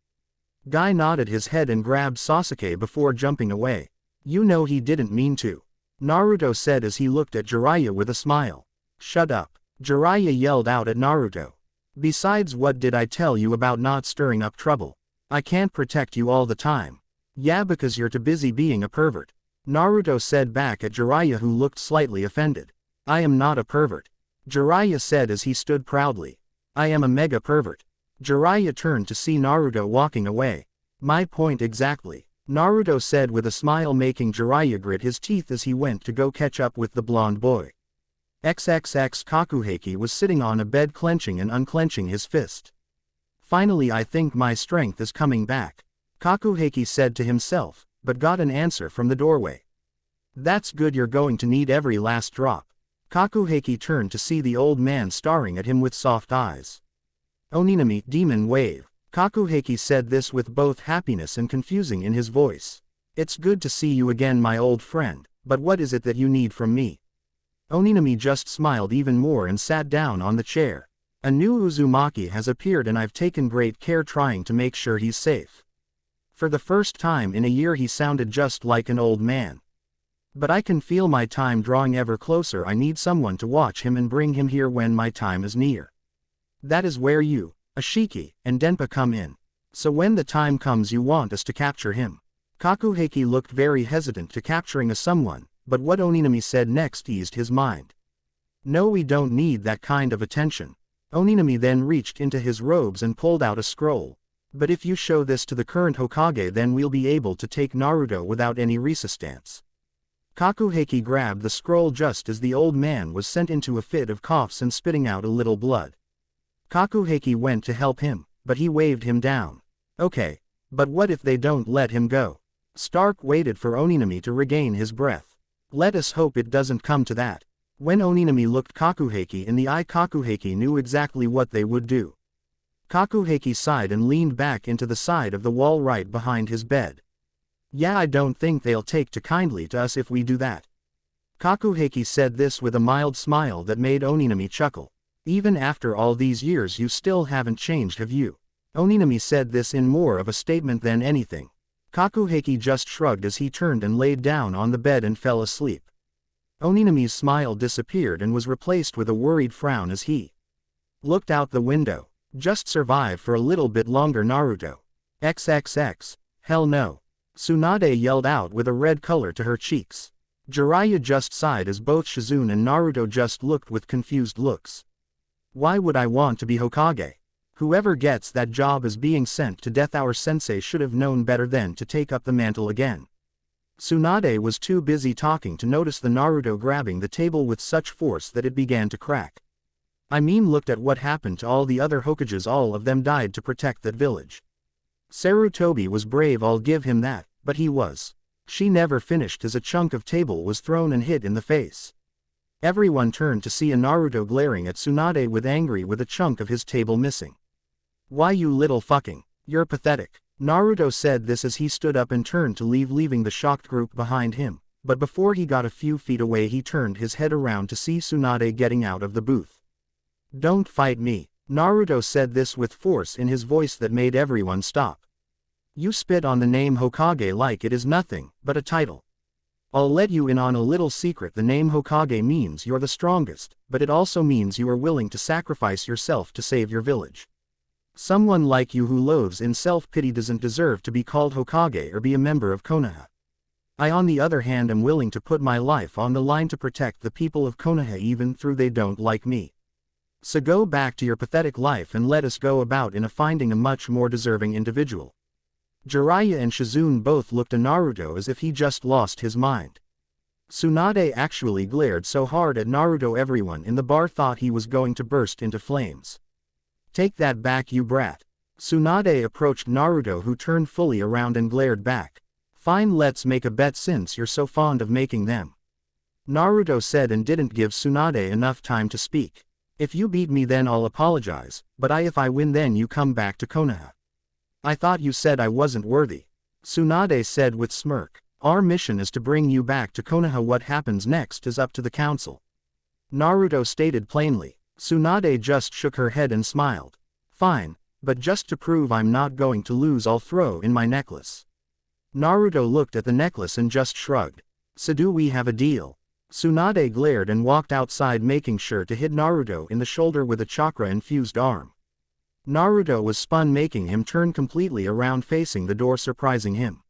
Guy nodded his head and grabbed Sasuke before jumping away. You know he didn't mean to. Naruto said as he looked at Jiraiya with a smile. Shut up. Jiraiya yelled out at Naruto. Besides, what did I tell you about not stirring up trouble? I can't protect you all the time. Yeah, because you're too busy being a pervert. Naruto said back at Jiraiya, who looked slightly offended. I am not a pervert. Jiraiya said as he stood proudly. I am a mega pervert. Jiraiya turned to see Naruto walking away. My point exactly, Naruto said with a smile, making Jiraiya grit his teeth as he went to go catch up with the blonde boy. XXX Kakuheki was sitting on a bed, clenching and unclenching his fist. Finally, I think my strength is coming back, Kakuheki said to himself, but got an answer from the doorway. That's good, you're going to need every last drop. Kakuheki turned to see the old man staring at him with soft eyes. Oninami, demon wave. Kakuheki said this with both happiness and confusing in his voice. It's good to see you again, my old friend, but what is it that you need from me? Oninami just smiled even more and sat down on the chair. A new Uzumaki has appeared and I've taken great care trying to make sure he's safe. For the first time in a year he sounded just like an old man. But I can feel my time drawing ever closer. I need someone to watch him and bring him here when my time is near. That is where you, Ashiki, and Denpa come in. So when the time comes you want us to capture him. Kakuheki looked very hesitant to capturing a someone, but what Oninami said next eased his mind. No, we don't need that kind of attention. Oninami then reached into his robes and pulled out a scroll. But if you show this to the current Hokage, then we'll be able to take Naruto without any resistance. Kakuheki grabbed the scroll just as the old man was sent into a fit of coughs and spitting out a little blood. Kakuheki went to help him, but he waved him down. Okay, but what if they don't let him go? Stark waited for Oninami to regain his breath. Let us hope it doesn't come to that. When Oninami looked Kakuheki in the eye, Kakuheki knew exactly what they would do. Kakuheki sighed and leaned back into the side of the wall right behind his bed. Yeah, I don't think they'll take too kindly to us if we do that. Kakuheki said this with a mild smile that made Oninami chuckle. Even after all these years you still haven't changed, have you? Oninami said this in more of a statement than anything. Kakuheki just shrugged as he turned and laid down on the bed and fell asleep. Oninami's smile disappeared and was replaced with a worried frown as he looked out the window. Just survive for a little bit longer, Naruto. XXX, hell no. Tsunade yelled out with a red color to her cheeks. Jiraiya just sighed as both Shizune and Naruto just looked with confused looks. Why would I want to be Hokage? Whoever gets that job is being sent to death. Our sensei should have known better than to take up the mantle again. Tsunade was too busy talking to notice the Naruto grabbing the table with such force that it began to crack. I mean, looked at what happened to all the other Hokages, all of them died to protect that village. Sarutobi was brave, I'll give him that, but he was. She never finished as a chunk of table was thrown and hit in the face. Everyone turned to see a Naruto glaring at Tsunade with angry with a chunk of his table missing. Why, you little fucking, you're pathetic. Naruto said this as he stood up and turned to leave, leaving the shocked group behind him, but before he got a few feet away he turned his head around to see Tsunade getting out of the booth. Don't fight me. Naruto said this with force in his voice that made everyone stop. You spit on the name Hokage like it is nothing but a title. I'll let you in on a little secret. The name Hokage means you're the strongest, but it also means you are willing to sacrifice yourself to save your village. Someone like you who loathes in self-pity doesn't deserve to be called Hokage or be a member of Konoha. I, on the other hand, am willing to put my life on the line to protect the people of Konoha even though they don't like me. So go back to your pathetic life and let us go about in finding a much more deserving individual. Jiraiya and Shizune both looked at Naruto as if he just lost his mind. Tsunade actually glared so hard at Naruto everyone in the bar thought he was going to burst into flames. Take that back, you brat. Tsunade approached Naruto, who turned fully around and glared back. Fine, let's make a bet since you're so fond of making them. Naruto said and didn't give Tsunade enough time to speak. If you beat me then I'll apologize, but if I win then you come back to Konoha. I thought you said I wasn't worthy. Tsunade said with smirk. Our mission is to bring you back to Konoha. What happens next is up to the council. Naruto stated plainly. Tsunade just shook her head and smiled. Fine, but just to prove I'm not going to lose I'll throw in my necklace. Naruto looked at the necklace and just shrugged. So do we have a deal? Tsunade glared and walked outside, making sure to hit Naruto in the shoulder with a chakra-infused arm. Naruto was spun, making him turn completely around facing the door, surprising him.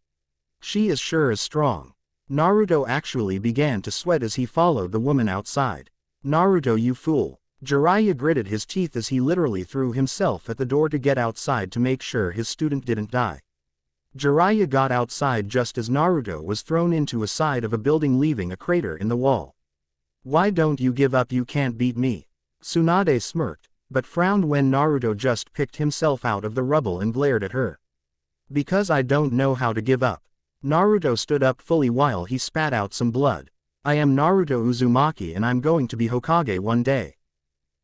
She is sure as strong. Naruto actually began to sweat as he followed the woman outside. Naruto, you fool. Jiraiya gritted his teeth as he literally threw himself at the door to get outside to make sure his student didn't die. Jiraiya got outside just as Naruto was thrown into a side of a building, leaving a crater in the wall. Why don't you give up? You can't beat me. Tsunade smirked, but frowned when Naruto just picked himself out of the rubble and glared at her. Because I don't know how to give up. Naruto stood up fully while he spat out some blood. I am Naruto Uzumaki and I'm going to be Hokage one day.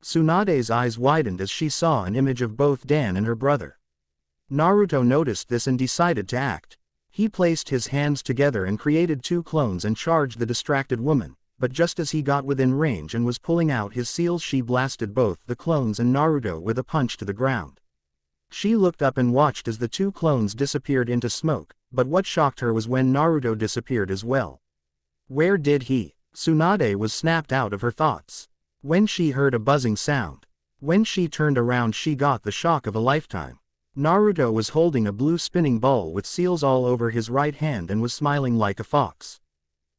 Tsunade's eyes widened as she saw an image of both Dan and her brother. Naruto noticed this and decided to act. He placed his hands together and created 2 clones and charged the distracted woman, but just as he got within range and was pulling out his seals, she blasted both the clones and Naruto with a punch to the ground. She looked up and watched as the 2 clones disappeared into smoke, but what shocked her was when Naruto disappeared as well. Where did he? Tsunade was snapped out of her thoughts when she heard a buzzing sound. When she turned around, she got the shock of a lifetime. Naruto was holding a blue spinning ball with seals all over his right hand and was smiling like a fox.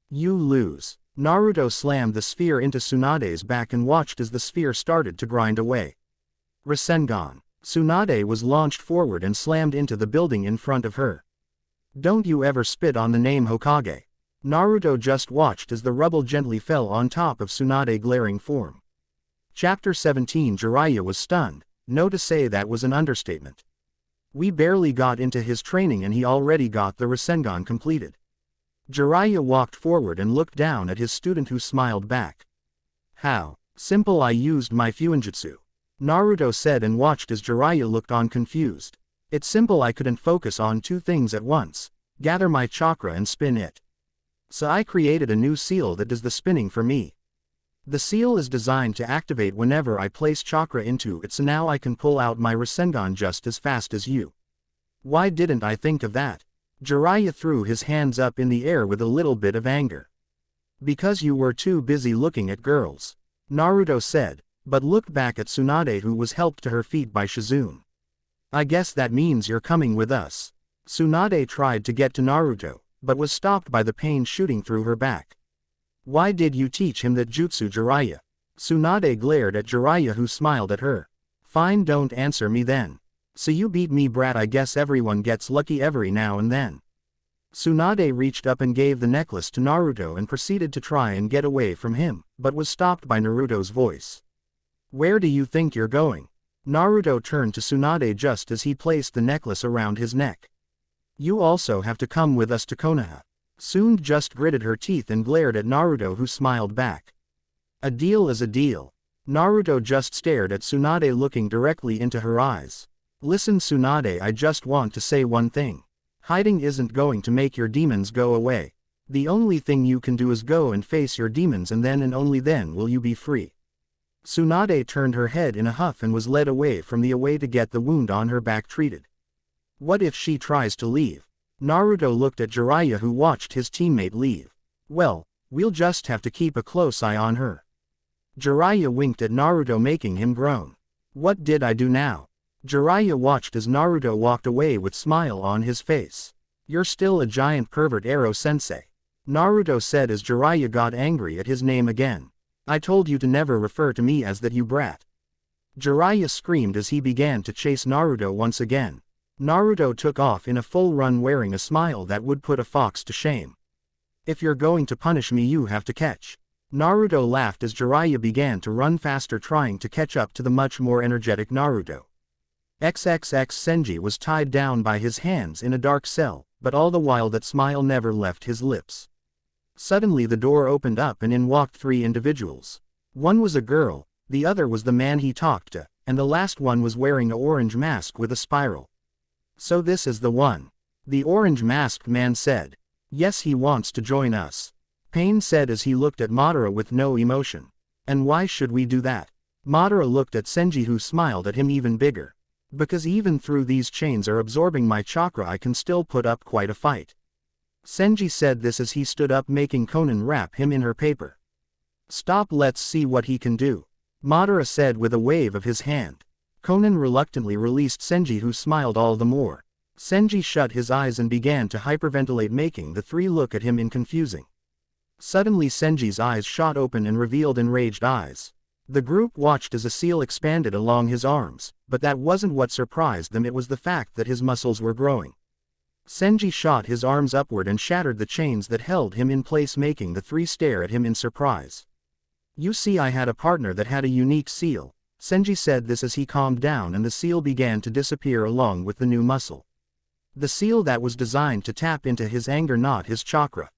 You lose. Naruto slammed the sphere into Tsunade's back and watched as the sphere started to grind away. Rasengan. Tsunade was launched forward and slammed into the building in front of her. Don't you ever spit on the name Hokage. Naruto just watched as the rubble gently fell on top of Tsunade's glaring form. Chapter 17. Jiraiya was stunned. No, to say that was an understatement. We barely got into his training and he already got the Rasengan completed. Jiraiya walked forward and looked down at his student, who smiled back. How simple. I used my fuinjutsu. Naruto said and watched as Jiraiya looked on confused. It's simple. I couldn't focus on 2 things at once. Gather my chakra and spin it. So I created a new seal that does the spinning for me. The seal is designed to activate whenever I place chakra into it, so now I can pull out my Rasengan just as fast as you. Why didn't I think of that? Jiraiya threw his hands up in the air with a little bit of anger. Because you were too busy looking at girls. Naruto said, but looked back at Tsunade, who was helped to her feet by Shizune. I guess that means you're coming with us. Tsunade tried to get to Naruto, but was stopped by the pain shooting through her back. Why did you teach him that jutsu, Jiraiya? Tsunade glared at Jiraiya, who smiled at her. Fine, don't answer me then. So you beat me, brat. I guess everyone gets lucky every now and then. Tsunade reached up and gave the necklace to Naruto and proceeded to try and get away from him, but was stopped by Naruto's voice. Where do you think you're going? Naruto turned to Tsunade just as he placed the necklace around his neck. You also have to come with us to Konoha. Tsunade just gritted her teeth and glared at Naruto, who smiled back. A deal is a deal. Naruto just stared at Tsunade, looking directly into her eyes. Listen, Tsunade, I just want to say one thing. Hiding isn't going to make your demons go away. The only thing you can do is go and face your demons, and then and only then will you be free. Tsunade turned her head in a huff and was led away from the away to get the wound on her back treated. What if she tries to leave? Naruto looked at Jiraiya, who watched his teammate leave. Well, we'll just have to keep a close eye on her. Jiraiya winked at Naruto, making him groan. What did I do now? Jiraiya watched as Naruto walked away with smile on his face. You're still a giant pervert, Ero-sensei. Naruto said as Jiraiya got angry at his name again. I told you to never refer to me as that, you brat. Jiraiya screamed as he began to chase Naruto once again. Naruto took off in a full run, wearing a smile that would put a fox to shame. If you're going to punish me, you have to catch. Naruto laughed as Jiraiya began to run faster, trying to catch up to the much more energetic Naruto. XXX Senji was tied down by his hands in a dark cell, but all the while that smile never left his lips. Suddenly the door opened up and in walked 3 individuals. One was a girl, the other was the man he talked to, and the last one was wearing an orange mask with a spiral. So this is the one. The orange-masked man said. Yes, he wants to join us. Pain said as he looked at Madara with no emotion. And why should we do that? Madara looked at Senji, who smiled at him even bigger. Because even through these chains are absorbing my chakra, I can still put up quite a fight. Senji said this as he stood up, making Konan wrap him in her paper. Stop, let's see what he can do. Madara said with a wave of his hand. Konan reluctantly released Senji, who smiled all the more. Senji shut his eyes and began to hyperventilate, making the three look at him in confusing. Suddenly Senji's eyes shot open and revealed enraged eyes. The group watched as a seal expanded along his arms, but that wasn't what surprised them, it was the fact that his muscles were growing. Senji shot his arms upward and shattered the chains that held him in place, making the three stare at him in surprise. You see, I had a partner that had a unique seal. Senji said this as he calmed down and the seal began to disappear along with the new muscle. The seal that was designed to tap into his anger, not his chakra.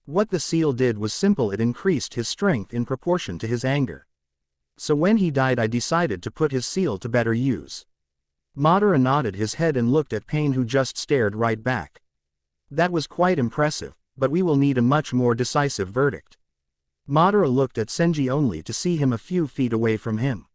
What the seal did was simple, it increased his strength in proportion to his anger. So when he died, I decided to put his seal to better use. Madara nodded his head and looked at Pain, who just stared right back. That was quite impressive, but we will need a much more decisive verdict. Madara looked at Senji only to see him a few feet away from him.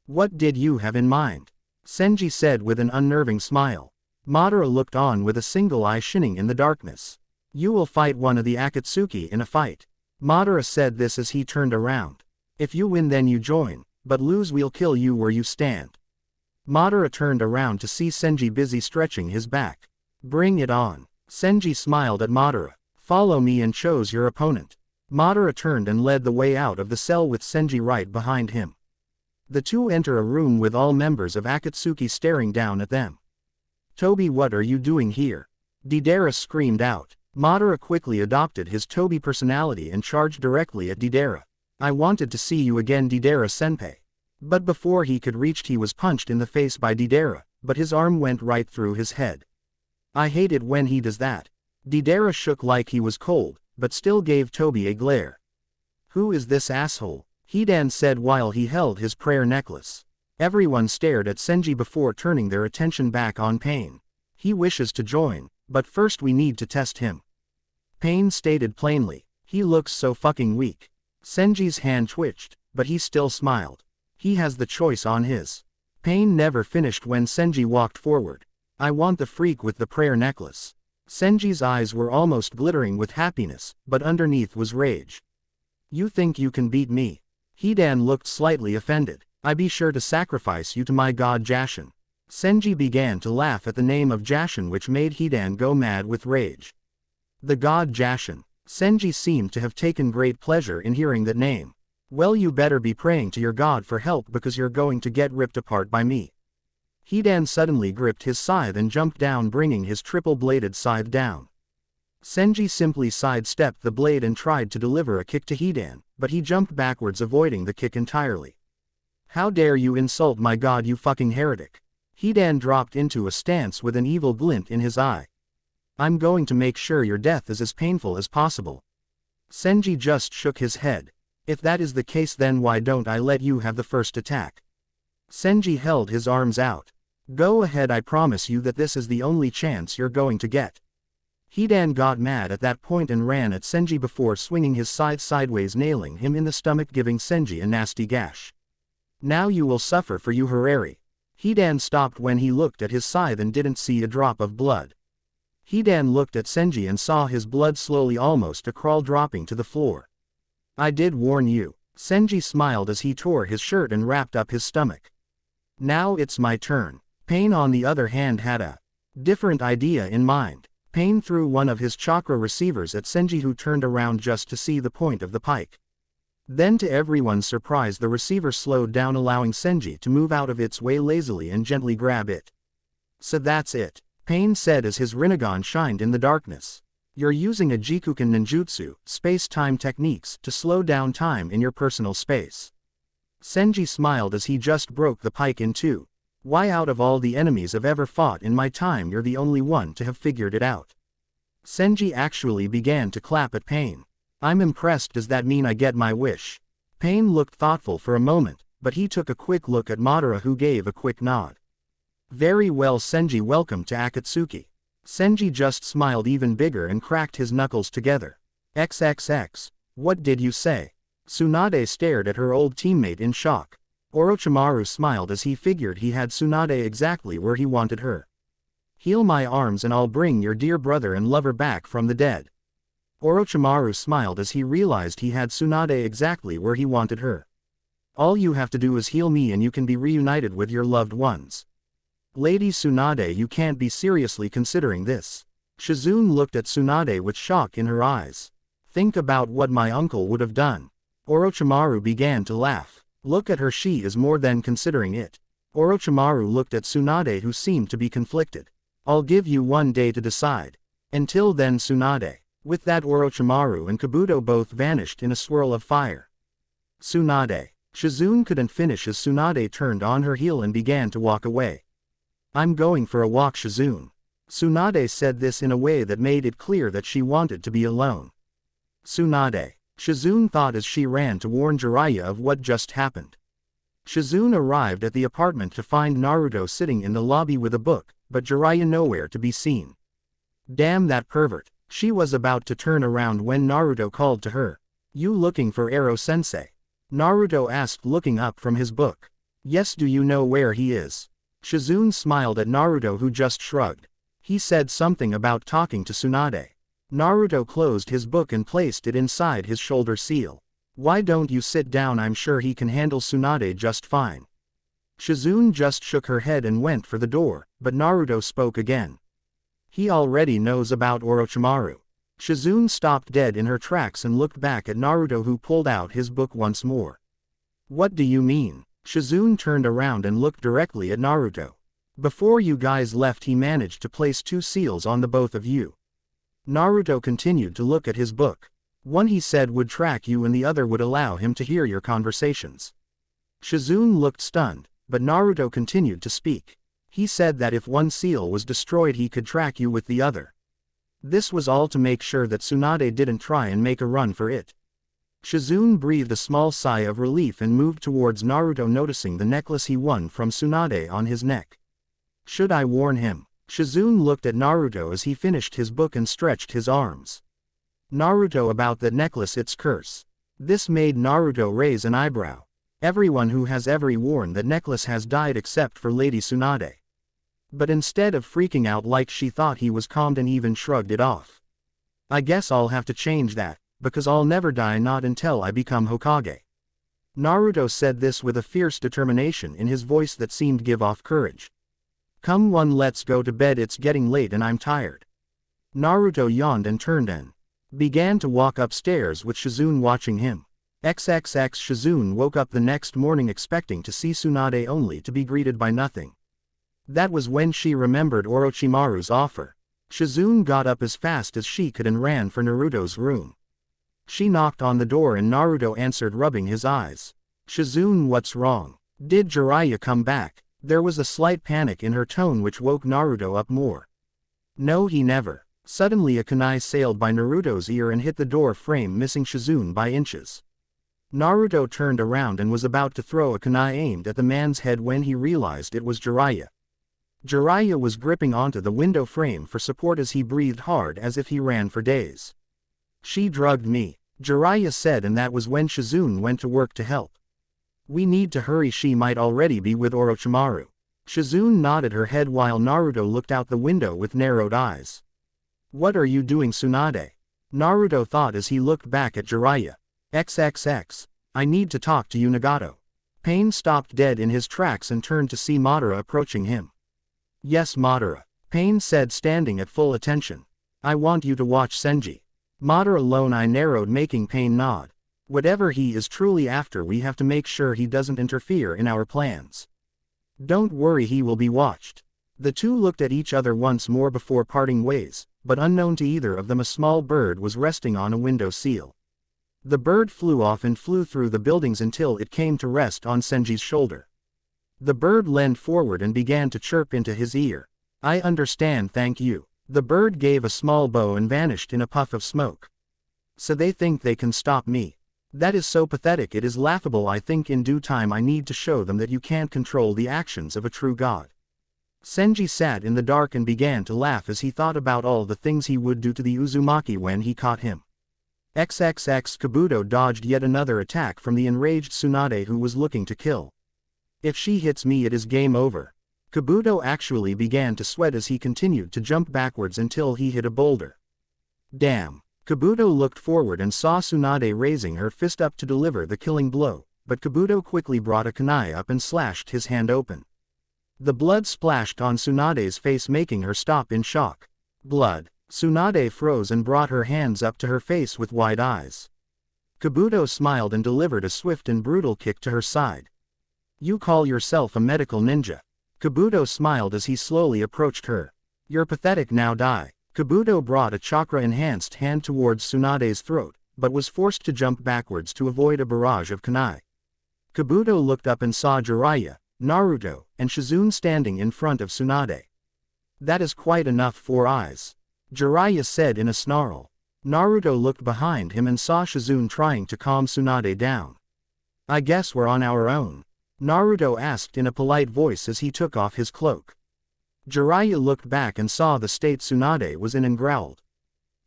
What did you have in mind? Senji said with an unnerving smile. Madara looked on with a single eye shining in the darkness. You will fight one of the Akatsuki in a fight. Madara said this as he turned around. If you win, then you join, but lose, we'll kill you where you stand. Madara turned around to see Senji busy stretching his back. Bring it on. Senji smiled at Madara. Follow me and chose your opponent. Madara turned and led the way out of the cell with Senji right behind him. The two enter a room with all members of Akatsuki staring down at them. Tobi, what are you doing here? Deidara screamed out. Madara quickly adopted his Tobi personality and charged directly at Deidara. I wanted to see you again, Deidara-senpai. But before he could reach, he was punched in the face by Deidara, but his arm went right through his head. I hate it when he does that. Deidara shook like he was cold, but still gave Tobi a glare. Who is this asshole? Hidan said while he held his prayer necklace. Everyone stared at Senji before turning their attention back on Pain. He wishes to join, but first we need to test him. Pain stated plainly. He looks so fucking weak. Senji's hand twitched, but he still smiled. He has the choice on his. Pain never finished when Senji walked forward. I want the freak with the prayer necklace. Senji's eyes were almost glittering with happiness, but underneath was rage. You think you can beat me? Hidan looked slightly offended. I be sure to sacrifice you to my god Jashin. Senji began to laugh at the name of Jashin, which made Hidan go mad with rage. The god Jashin. Senji seemed to have taken great pleasure in hearing that name. Well, you better be praying to your god for help, because you're going to get ripped apart by me. Hidan suddenly gripped his scythe and jumped down, bringing his triple-bladed scythe down. Senji simply sidestepped the blade and tried to deliver a kick to Hidan, but he jumped backwards, avoiding the kick entirely. How dare you insult my god, you fucking heretic! Hidan dropped into a stance with an evil glint in his eye. I'm going to make sure your death is as painful as possible. Senji just shook his head. If that is the case, then why don't I let you have the first attack? Senji held his arms out. Go ahead, I promise you that this is the only chance you're going to get. Hidan got mad at that point and ran at Senji before swinging his scythe sideways, nailing him in the stomach, giving Senji a nasty gash. Now you will suffer for you, Harari. Hidan stopped when he looked at his scythe and didn't see a drop of blood. Hidan looked at Senji and saw his blood slowly, almost a crawl, dropping to the floor. I did warn you. Senji smiled as he tore his shirt and wrapped up his stomach. Now it's my turn. Pain, on the other hand, had a different idea in mind. Pain threw one of his chakra receivers at Senji, who turned around just to see the point of the pike. Then, to everyone's surprise, the receiver slowed down, allowing Senji to move out of its way lazily and gently grab it. So that's it, Pain said as his Rinnegan shined in the darkness. You're using a Jikuken ninjutsu, space-time techniques, to slow down time in your personal space. Senji smiled as he just broke the pike in two. Why, out of all the enemies I've ever fought in my time, you're the only one to have figured it out. Senji actually began to clap at Pain. I'm impressed. Does that mean I get my wish? Pain looked thoughtful for a moment, but he took a quick look at Madara, who gave a quick nod. Very well, Senji, welcome to Akatsuki. Senji just smiled even bigger and cracked his knuckles together. XXX. What did you say? Tsunade stared at her old teammate in shock. Orochimaru smiled as he figured he had Tsunade exactly where he wanted her. Heal my arms and I'll bring your dear brother and lover back from the dead. Orochimaru smiled as he realized he had Tsunade exactly where he wanted her. All you have to do is heal me and you can be reunited with your loved ones. Lady Tsunade, you can't be seriously considering this. Shizune looked at Tsunade with shock in her eyes. Think about what my uncle would have done. Orochimaru began to laugh. Look at her, she is more than considering it. Orochimaru looked at Tsunade, who seemed to be conflicted. I'll give you 1 day to decide. Until then, Tsunade. With that, Orochimaru and Kabuto both vanished in a swirl of fire. Tsunade. Shizune couldn't finish as Tsunade turned on her heel and began to walk away. I'm going for a walk, Shizune. Tsunade said this in a way that made it clear that she wanted to be alone. Tsunade. Shizune thought as she ran to warn Jiraiya of what just happened. Shizune arrived at the apartment to find Naruto sitting in the lobby with a book, but Jiraiya nowhere to be seen. Damn that pervert. She was about to turn around when Naruto called to her. You looking for Ero-sensei? Naruto asked, looking up from his book. Yes, do you know where he is? Shizune smiled at Naruto, who just shrugged. He said something about talking to Tsunade. Naruto closed his book and placed it inside his shoulder seal. Why don't you sit down? I'm sure he can handle Tsunade just fine. Shizune just shook her head and went for the door, but Naruto spoke again. He already knows about Orochimaru. Shizune stopped dead in her tracks and looked back at Naruto, who pulled out his book once more. What do you mean? Shizune turned around and looked directly at Naruto. Before you guys left, he managed to place 2 seals on the both of you. Naruto continued to look at his book. One he said would track you and the other would allow him to hear your conversations. Shizune looked stunned, but Naruto continued to speak. He said that if one seal was destroyed he could track you with the other. This was all to make sure that Tsunade didn't try and make a run for it. Shizune breathed a small sigh of relief and moved towards Naruto, noticing the necklace he won from Tsunade on his neck. Should I warn him? Shizune looked at Naruto as he finished his book and stretched his arms. Naruto, about that necklace, its curse. This made Naruto raise an eyebrow. Everyone who has ever worn that necklace has died except for Lady Tsunade. But instead of freaking out like she thought, he was calmed and even shrugged it off. I guess I'll have to change that, because I'll never die, not until I become Hokage. Naruto said this with a fierce determination in his voice that seemed to give off courage. Come on, let's go to bed, it's getting late and I'm tired. Naruto yawned and turned and began to walk upstairs with Shizune watching him. XXX. Shizune woke up the next morning expecting to see Tsunade, only to be greeted by nothing. That was when she remembered Orochimaru's offer. Shizune got up as fast as she could and ran for Naruto's room. She knocked on the door and Naruto answered, rubbing his eyes. Shizune, what's wrong? Did Jiraiya come back? There was a slight panic in her tone which woke Naruto up more. No, he never. Suddenly a kunai sailed by Naruto's ear and hit the door frame, missing Shizune by inches. Naruto turned around and was about to throw a kunai aimed at the man's head when he realized it was Jiraiya. Jiraiya was gripping onto the window frame for support as he breathed hard as if he ran for days. She drugged me, Jiraiya said, and that was when Shizune went to work to help. We need to hurry, she might already be with Orochimaru. Shizune nodded her head while Naruto looked out the window with narrowed eyes. What are you doing, Tsunade? Naruto thought as he looked back at Jiraiya. XXX. I need to talk to you, Nagato. Pain stopped dead in his tracks and turned to see Madara approaching him. Yes, Madara. Pain said, standing at full attention. I want you to watch Senji. Madara lone eye narrowed, making Pain nod. Whatever he is truly after, we have to make sure he doesn't interfere in our plans. Don't worry, he will be watched. The two looked at each other once more before parting ways, but unknown to either of them a small bird was resting on a window sill. The bird flew off and flew through the buildings until it came to rest on Senji's shoulder. The bird leaned forward and began to chirp into his ear. I understand, thank you. The bird gave a small bow and vanished in a puff of smoke. So they think they can stop me. That is so pathetic, it is laughable. I think in due time I need to show them that you can't control the actions of a true god. Senji sat in the dark and began to laugh as he thought about all the things he would do to the Uzumaki when he caught him. XXX. Kabuto dodged yet another attack from the enraged Tsunade, who was looking to kill. If she hits me, it is game over. Kabuto actually began to sweat as he continued to jump backwards until he hit a boulder. Damn. Kabuto looked forward and saw Tsunade raising her fist up to deliver the killing blow, but Kabuto quickly brought a kunai up and slashed his hand open. The blood splashed on Tsunade's face, making her stop in shock. Blood. Tsunade froze and brought her hands up to her face with wide eyes. Kabuto smiled and delivered a swift and brutal kick to her side. You call yourself a medical ninja? Kabuto smiled as he slowly approached her. You're pathetic, now die. Kabuto brought a chakra-enhanced hand towards Tsunade's throat, but was forced to jump backwards to avoid a barrage of kunai. Kabuto looked up and saw Jiraiya, Naruto, and Shizune standing in front of Tsunade. That is quite enough, 4 eyes. Jiraiya said in a snarl. Naruto looked behind him and saw Shizune trying to calm Tsunade down. I guess we're on our own, Naruto asked in a polite voice as he took off his cloak. Jiraiya looked back and saw the state Tsunade was in and growled.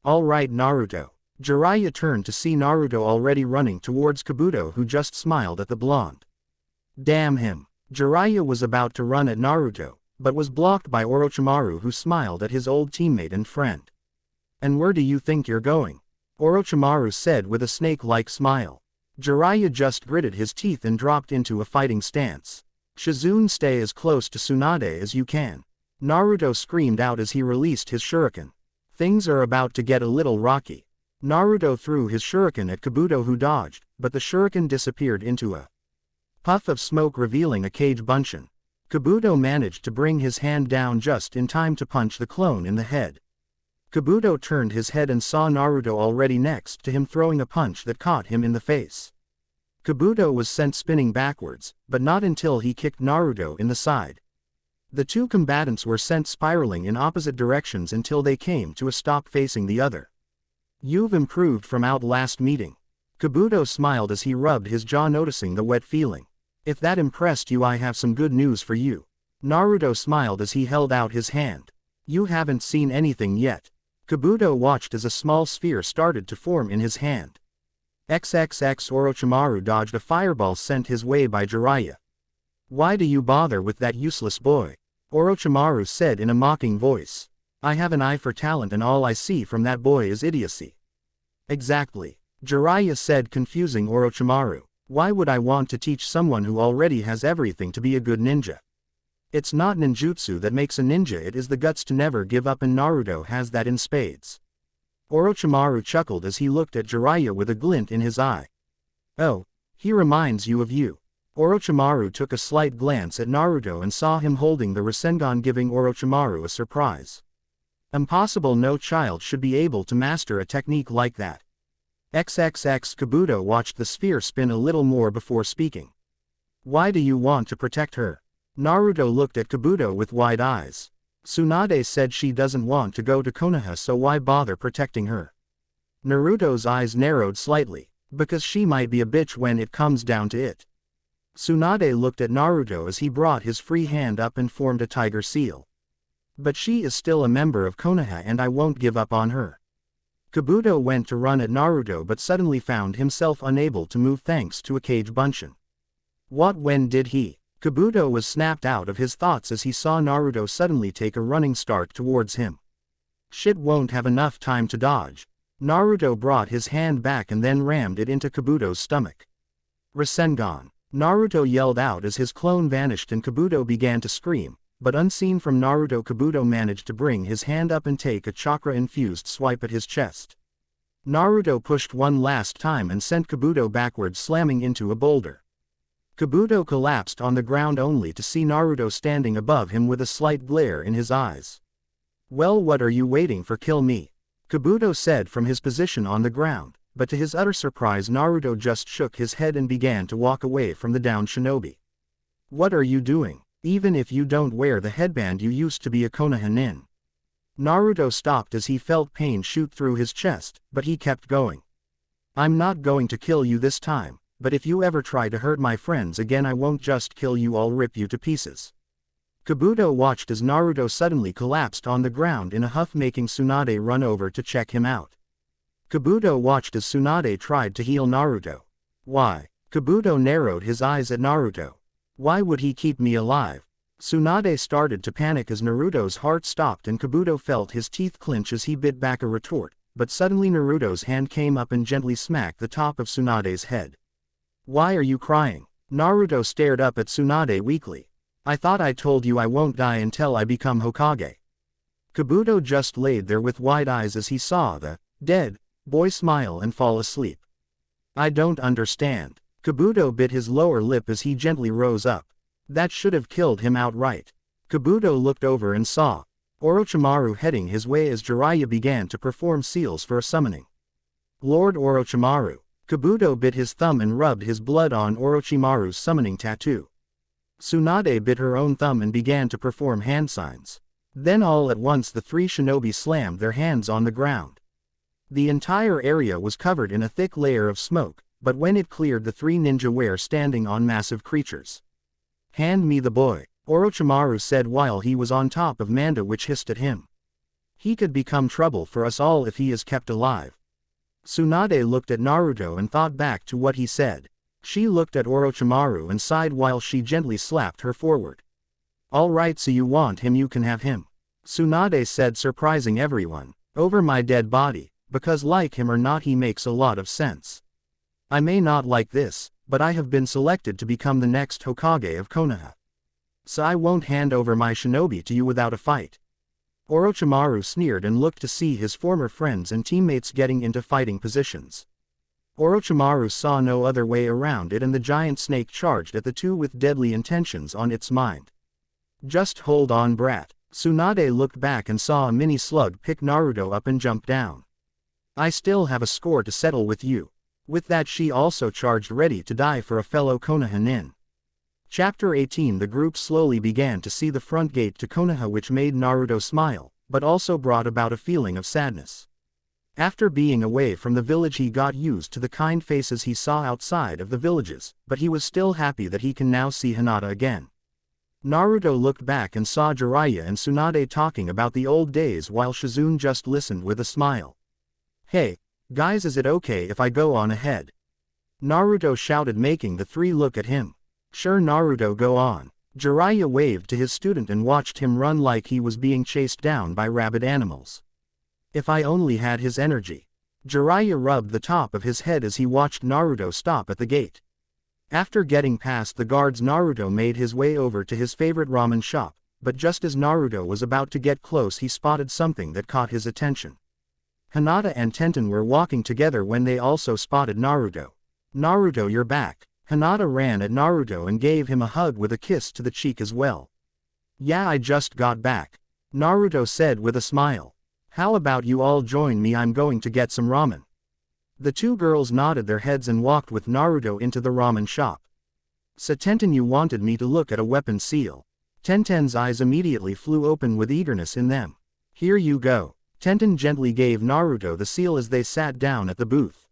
All right, Naruto. Jiraiya turned to see Naruto already running towards Kabuto, who just smiled at the blonde. Damn him. Jiraiya was about to run at Naruto, but was blocked by Orochimaru, who smiled at his old teammate and friend. And where do you think you're going? Orochimaru said with a snake-like smile. Jiraiya just gritted his teeth and dropped into a fighting stance. Shizune, stay as close to Tsunade as you can. Naruto screamed out as he released his shuriken. Things are about to get a little rocky. Naruto threw his shuriken at Kabuto, who dodged, but the shuriken disappeared into a puff of smoke, revealing a Kage Bunshin. Kabuto managed to bring his hand down just in time to punch the clone in the head. Kabuto turned his head and saw Naruto already next to him, throwing a punch that caught him in the face. Kabuto was sent spinning backwards, but not until he kicked Naruto in the side. The two combatants were sent spiraling in opposite directions until they came to a stop facing the other. You've improved from our last meeting. Kabuto smiled as he rubbed his jaw, noticing the wet feeling. If that impressed you, I have some good news for you. Naruto smiled as he held out his hand. You haven't seen anything yet. Kabuto watched as a small sphere started to form in his hand. XXX. Orochimaru dodged a fireball sent his way by Jiraiya. Why do you bother with that useless boy? Orochimaru said in a mocking voice. I have an eye for talent and all I see from that boy is idiocy. Exactly. Jiraiya said, confusing Orochimaru. Why would I want to teach someone who already has everything to be a good ninja? It's not ninjutsu that makes a ninja, it is the guts to never give up, and Naruto has that in spades. Orochimaru chuckled as he looked at Jiraiya with a glint in his eye. Oh, he reminds you of you. Orochimaru took a slight glance at Naruto and saw him holding the Rasengan, giving Orochimaru a surprise. Impossible, no child should be able to master a technique like that. XXX. Kabuto watched the sphere spin a little more before speaking. Why do you want to protect her? Naruto looked at Kabuto with wide eyes. Tsunade said she doesn't want to go to Konoha, so why bother protecting her? Naruto's eyes narrowed slightly. Because she might be a bitch when it comes down to it. Tsunade looked at Naruto as he brought his free hand up and formed a tiger seal. But she is still a member of Konoha and I won't give up on her. Kabuto went to run at Naruto but suddenly found himself unable to move thanks to a Kage Bunshin. What? When did he? Kabuto was snapped out of his thoughts as he saw Naruto suddenly take a running start towards him. Shit, won't have enough time to dodge. Naruto brought his hand back and then rammed it into Kabuto's stomach. Rasengan. Naruto yelled out as his clone vanished and Kabuto began to scream, but unseen from Naruto, Kabuto managed to bring his hand up and take a chakra-infused swipe at his chest. Naruto pushed one last time and sent Kabuto backwards, slamming into a boulder. Kabuto collapsed on the ground only to see Naruto standing above him with a slight glare in his eyes. Well, what are you waiting for? Kill me, Kabuto said from his position on the ground, but to his utter surprise Naruto just shook his head and began to walk away from the downed shinobi. What are you doing? Even if you don't wear the headband, you used to be a Konoha nin. Naruto stopped as he felt pain shoot through his chest, but he kept going. I'm not going to kill you this time, but if you ever try to hurt my friends again, I won't just kill you, I'll rip you to pieces. Kabuto watched as Naruto suddenly collapsed on the ground in a huff, making Tsunade run over to check him out. Kabuto watched as Tsunade tried to heal Naruto. Why? Kabuto narrowed his eyes at Naruto. Why would he keep me alive? Tsunade started to panic as Naruto's heart stopped and Kabuto felt his teeth clench as he bit back a retort, but suddenly Naruto's hand came up and gently smacked the top of Tsunade's head. "Why are you crying?" Naruto stared up at Tsunade weakly. "I thought I told you I won't die until I become Hokage." Kabuto just laid there with wide eyes as he saw the dead boy smile and fall asleep. "I don't understand." Kabuto bit his lower lip as he gently rose up. That should have killed him outright. Kabuto looked over and saw Orochimaru heading his way as Jiraiya began to perform seals for a summoning. "Lord Orochimaru." Kabuto bit his thumb and rubbed his blood on Orochimaru's summoning tattoo. Tsunade bit her own thumb and began to perform hand signs. Then all at once the three shinobi slammed their hands on the ground. The entire area was covered in a thick layer of smoke, but when it cleared the three ninja were standing on massive creatures. "Hand me the boy," Orochimaru said while he was on top of Manda, which hissed at him. "He could become trouble for us all if he is kept alive." Tsunade looked at Naruto and thought back to what he said. She looked at Orochimaru and sighed while she gently slapped her forward. "All right, so you want him, you can have him," Tsunade said, surprising everyone. "Over my dead body, because like him or not he makes a lot of sense. I may not like this, but I have been selected to become the next Hokage of Konoha. So I won't hand over my shinobi to you without a fight." Orochimaru sneered and looked to see his former friends and teammates getting into fighting positions. Orochimaru saw no other way around it, and the giant snake charged at the two with deadly intentions on its mind. "Just hold on, brat." Tsunade looked back and saw a mini slug pick Naruto up and jump down. "I still have a score to settle with you." With that she also charged, ready to die for a fellow Konoha nin. Chapter 18. The group slowly began to see the front gate to Konoha, which made Naruto smile, but also brought about a feeling of sadness. After being away from the village he got used to the kind faces he saw outside of the villages, but he was still happy that he can now see Hinata again. Naruto looked back and saw Jiraiya and Tsunade talking about the old days while Shizune just listened with a smile. "Hey, guys, is it okay if I go on ahead?" Naruto shouted, making the three look at him. "Sure Naruto, go on." Jiraiya waved to his student and watched him run like he was being chased down by rabid animals. "If I only had his energy." Jiraiya rubbed the top of his head as he watched Naruto stop at the gate. After getting past the guards, Naruto made his way over to his favorite ramen shop, but just as Naruto was about to get close he spotted something that caught his attention. Hinata and Tenten were walking together when they also spotted Naruto. "Naruto, you're back." Hinata ran at Naruto and gave him a hug with a kiss to the cheek as well. "Yeah, I just got back," Naruto said with a smile. "How about you all join me? I'm going to get some ramen." The two girls nodded their heads and walked with Naruto into the ramen shop. "So Tenten, you wanted me to look at a weapon seal." Tenten's eyes immediately flew open with eagerness in them. "Here you go." Tenten gently gave Naruto the seal as they sat down at the booth.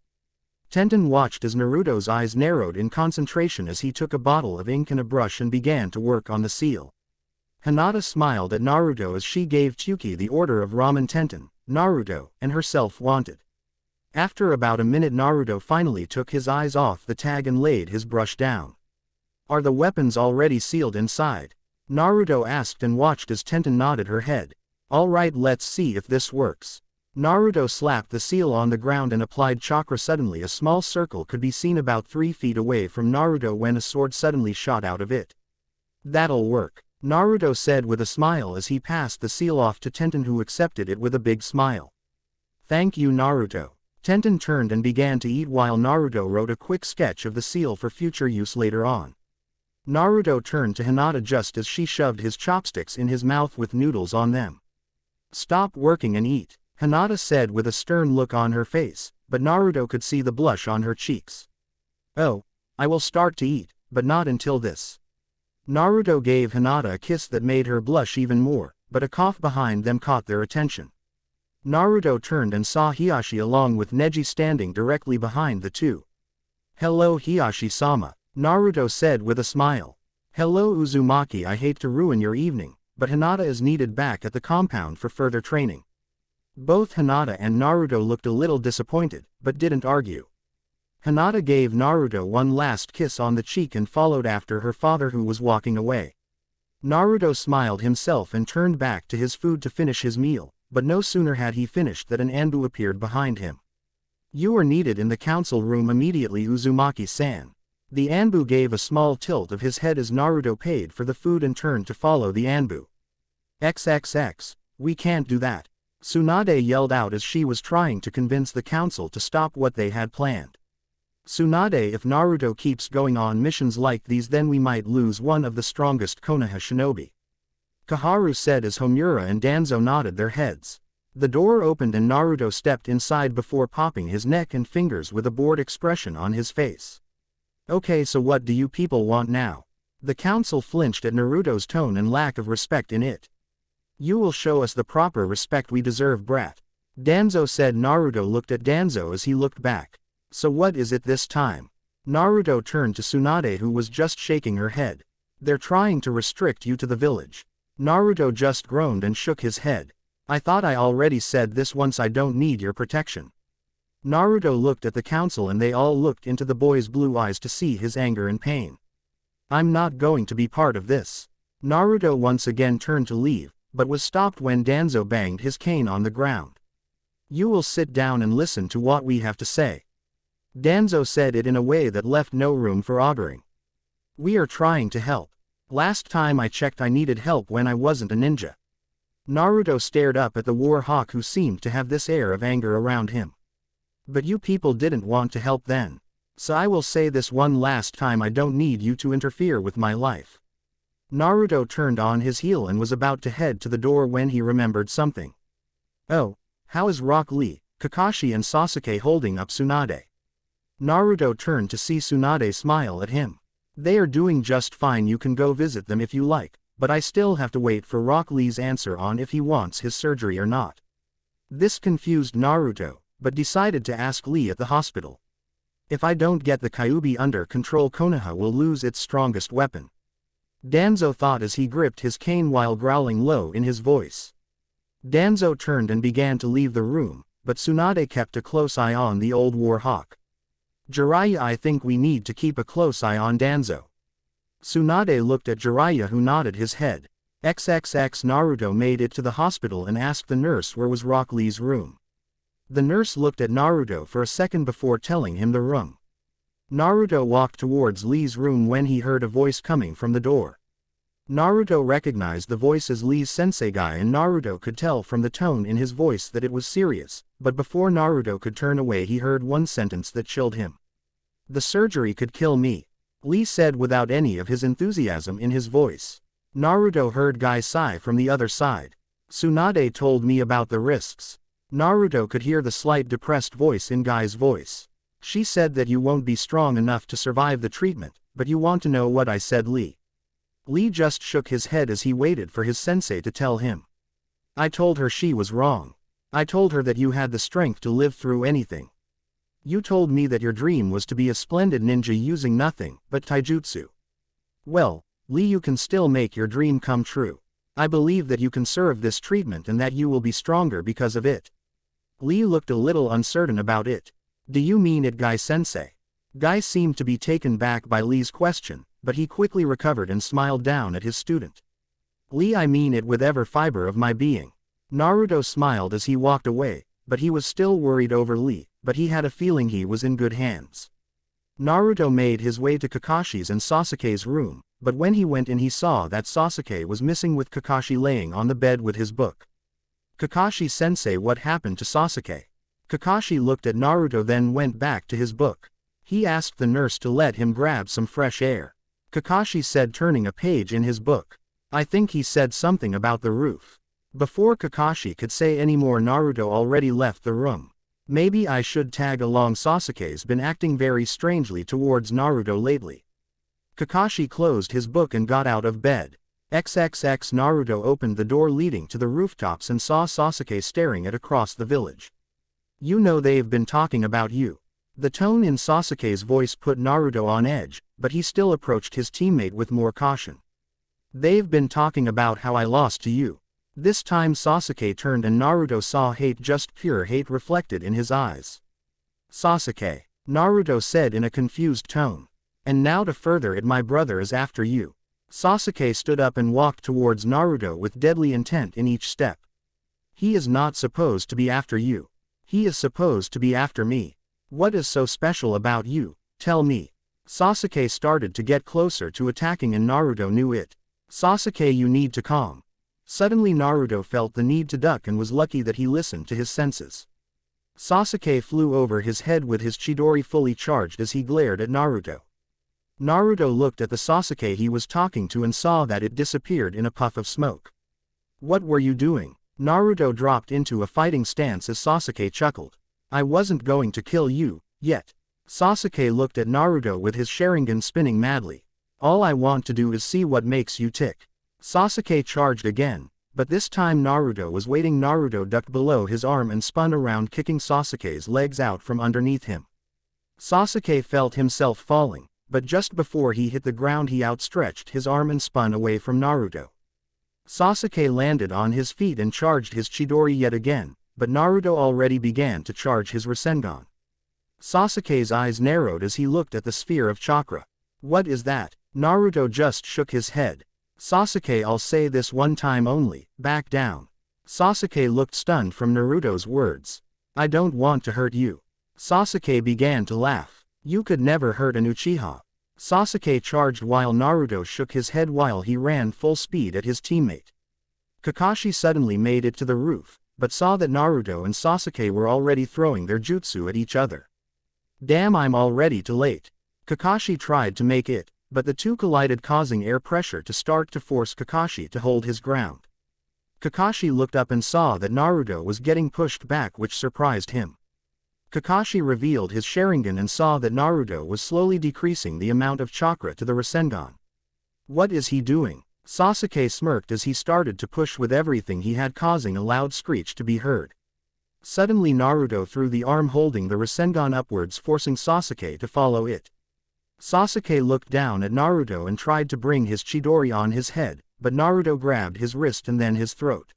Tenten watched as Naruto's eyes narrowed in concentration as he took a bottle of ink and a brush and began to work on the seal. Hinata smiled at Naruto as she gave Tsuki the order of ramen Tenten, Naruto, and herself wanted. After about a minute Naruto finally took his eyes off the tag and laid his brush down. "Are the weapons already sealed inside?" Naruto asked and watched as Tenten nodded her head. "All right, let's see if this works." Naruto slapped the seal on the ground and applied chakra. Suddenly a small circle could be seen about 3 feet away from Naruto when a sword suddenly shot out of it. "That'll work," Naruto said with a smile as he passed the seal off to Tenten, who accepted it with a big smile. "Thank you, Naruto." Tenten turned and began to eat while Naruto wrote a quick sketch of the seal for future use later on. Naruto turned to Hinata just as she shoved his chopsticks in his mouth with noodles on them. "Stop working and eat," Hinata said with a stern look on her face, but Naruto could see the blush on her cheeks. "Oh, I will start to eat, but not until this." Naruto gave Hinata a kiss that made her blush even more, but a cough behind them caught their attention. Naruto turned and saw Hiashi along with Neji standing directly behind the two. "Hello Hiashi-sama," Naruto said with a smile. "Hello Uzumaki, I hate to ruin your evening, but Hinata is needed back at the compound for further training." Both Hinata and Naruto looked a little disappointed, but didn't argue. Hinata gave Naruto one last kiss on the cheek and followed after her father, who was walking away. Naruto smiled himself and turned back to his food to finish his meal, but no sooner had he finished that an Anbu appeared behind him. You are needed in the council room immediately, Uzumaki-san. The Anbu gave a small tilt of his head as Naruto paid for the food and turned to follow the Anbu. XXX, we can't do that. Tsunade yelled out as she was trying to convince the council to stop what they had planned. Tsunade, if Naruto keeps going on missions like these, then we might lose one of the strongest Konoha shinobi. Kaharu said as Homura and Danzo nodded their heads. The door opened and Naruto stepped inside before popping his neck and fingers with a bored expression on his face. Okay, so what do you people want now? The council flinched at Naruto's tone and lack of respect in it. You will show us the proper respect we deserve, brat. Danzo said. Naruto looked at Danzo as he looked back. So what is it this time? Naruto turned to Tsunade, who was just shaking her head. They're trying to restrict you to the village. Naruto just groaned and shook his head. I thought I already said this once, I don't need your protection. Naruto looked at the council and they all looked into the boy's blue eyes to see his anger and pain. I'm not going to be part of this. Naruto once again turned to leave, but was stopped when Danzo banged his cane on the ground. You will sit down and listen to what we have to say. Danzo said it in a way that left no room for arguing. We are trying to help. Last time I checked I needed help when I wasn't a ninja. Naruto stared up at the war hawk, who seemed to have this air of anger around him. But you people didn't want to help then. So I will say this one last time, I don't need you to interfere with my life. Naruto turned on his heel and was about to head to the door when he remembered something. Oh, how is Rock Lee, Kakashi and Sasuke holding up Tsunade? Naruto turned to see Tsunade smile at him. They are doing just fine, you can go visit them if you like, but I still have to wait for Rock Lee's answer on if he wants his surgery or not. This confused Naruto, but decided to ask Lee at the hospital. If I don't get the Kyuubi under control, Konoha will lose its strongest weapon. Danzo thought as he gripped his cane while growling low in his voice. Danzo turned and began to leave the room, but Tsunade kept a close eye on the old war hawk. Jiraiya, I think we need to keep a close eye on Danzo. Tsunade looked at Jiraiya, who nodded his head. XXX. Naruto made it to the hospital and asked the nurse where was Rock Lee's room. The nurse looked at Naruto for a second before telling him the room. Naruto walked towards Lee's room when he heard a voice coming from the door. Naruto recognized the voice as Lee's sensei guy, and Naruto could tell from the tone in his voice that it was serious, but before Naruto could turn away he heard one sentence that chilled him. The surgery could kill me, Lee said without any of his enthusiasm in his voice. Naruto heard Guy sigh from the other side. Tsunade told me about the risks. Naruto could hear the slight depressed voice in Guy's voice. She said that you won't be strong enough to survive the treatment, but you want to know what I said, Lee? Lee just shook his head as he waited for his sensei to tell him. I told her she was wrong. I told her that you had the strength to live through anything. You told me that your dream was to be a splendid ninja using nothing but taijutsu. Well, Lee, you can still make your dream come true. I believe that you can serve this treatment and that you will be stronger because of it. Lee looked a little uncertain about it. Do you mean it, Guy-sensei? Guy seemed to be taken back by Lee's question, but he quickly recovered and smiled down at his student. Lee, I mean it with every fiber of my being. Naruto smiled as he walked away, but he was still worried over Lee, but he had a feeling he was in good hands. Naruto made his way to Kakashi's and Sasuke's room, but when he went in he saw that Sasuke was missing, with Kakashi laying on the bed with his book. Kakashi-sensei, what happened to Sasuke? Kakashi looked at Naruto then went back to his book. He asked the nurse to let him grab some fresh air. Kakashi said, turning a page in his book. I think he said something about the roof. Before Kakashi could say any more, Naruto already left the room. Maybe I should tag along. Sasuke's been acting very strangely towards Naruto lately. Kakashi closed his book and got out of bed. XXX. Naruto opened the door leading to the rooftops and saw Sasuke staring at across the village. You know they've been talking about you. The tone in Sasuke's voice put Naruto on edge, but he still approached his teammate with more caution. They've been talking about how I lost to you. This time Sasuke turned and Naruto saw hate, just pure hate reflected in his eyes. Sasuke, Naruto said in a confused tone. And now to further it, my brother is after you. Sasuke stood up and walked towards Naruto with deadly intent in each step. He is not supposed to be after you. He is supposed to be after me. What is so special about you? Tell me. Sasuke started to get closer to attacking and Naruto knew it. Sasuke, you need to calm. Suddenly Naruto felt the need to duck and was lucky that he listened to his senses. Sasuke flew over his head with his Chidori fully charged as he glared at Naruto. Naruto looked at the Sasuke he was talking to and saw that it disappeared in a puff of smoke. What were you doing? Naruto dropped into a fighting stance as Sasuke chuckled. I wasn't going to kill you, yet. Sasuke looked at Naruto with his Sharingan spinning madly. All I want to do is see what makes you tick. Sasuke charged again, but this time Naruto was waiting. Naruto ducked below his arm and spun around, kicking Sasuke's legs out from underneath him. Sasuke felt himself falling, but just before he hit the ground he outstretched his arm and spun away from Naruto. Sasuke landed on his feet and charged his Chidori yet again, but Naruto already began to charge his Rasengan. Sasuke's eyes narrowed as he looked at the sphere of chakra. What is that? Naruto just shook his head. Sasuke, I'll say this one time only, back down. Sasuke looked stunned from Naruto's words. I don't want to hurt you. Sasuke began to laugh. You could never hurt an Uchiha. Sasuke charged while Naruto shook his head while he ran full speed at his teammate. Kakashi suddenly made it to the roof, but saw that Naruto and Sasuke were already throwing their jutsu at each other. Damn, I'm already too late. Kakashi tried to make it, but the two collided, causing air pressure to start to force Kakashi to hold his ground. Kakashi looked up and saw that Naruto was getting pushed back, which surprised him. Kakashi revealed his Sharingan and saw that Naruto was slowly decreasing the amount of chakra to the Rasengan. What is he doing? Sasuke smirked as he started to push with everything he had, causing a loud screech to be heard. Suddenly Naruto threw the arm holding the Rasengan upwards, forcing Sasuke to follow it. Sasuke looked down at Naruto and tried to bring his Chidori on his head, but Naruto grabbed his wrist and then his throat.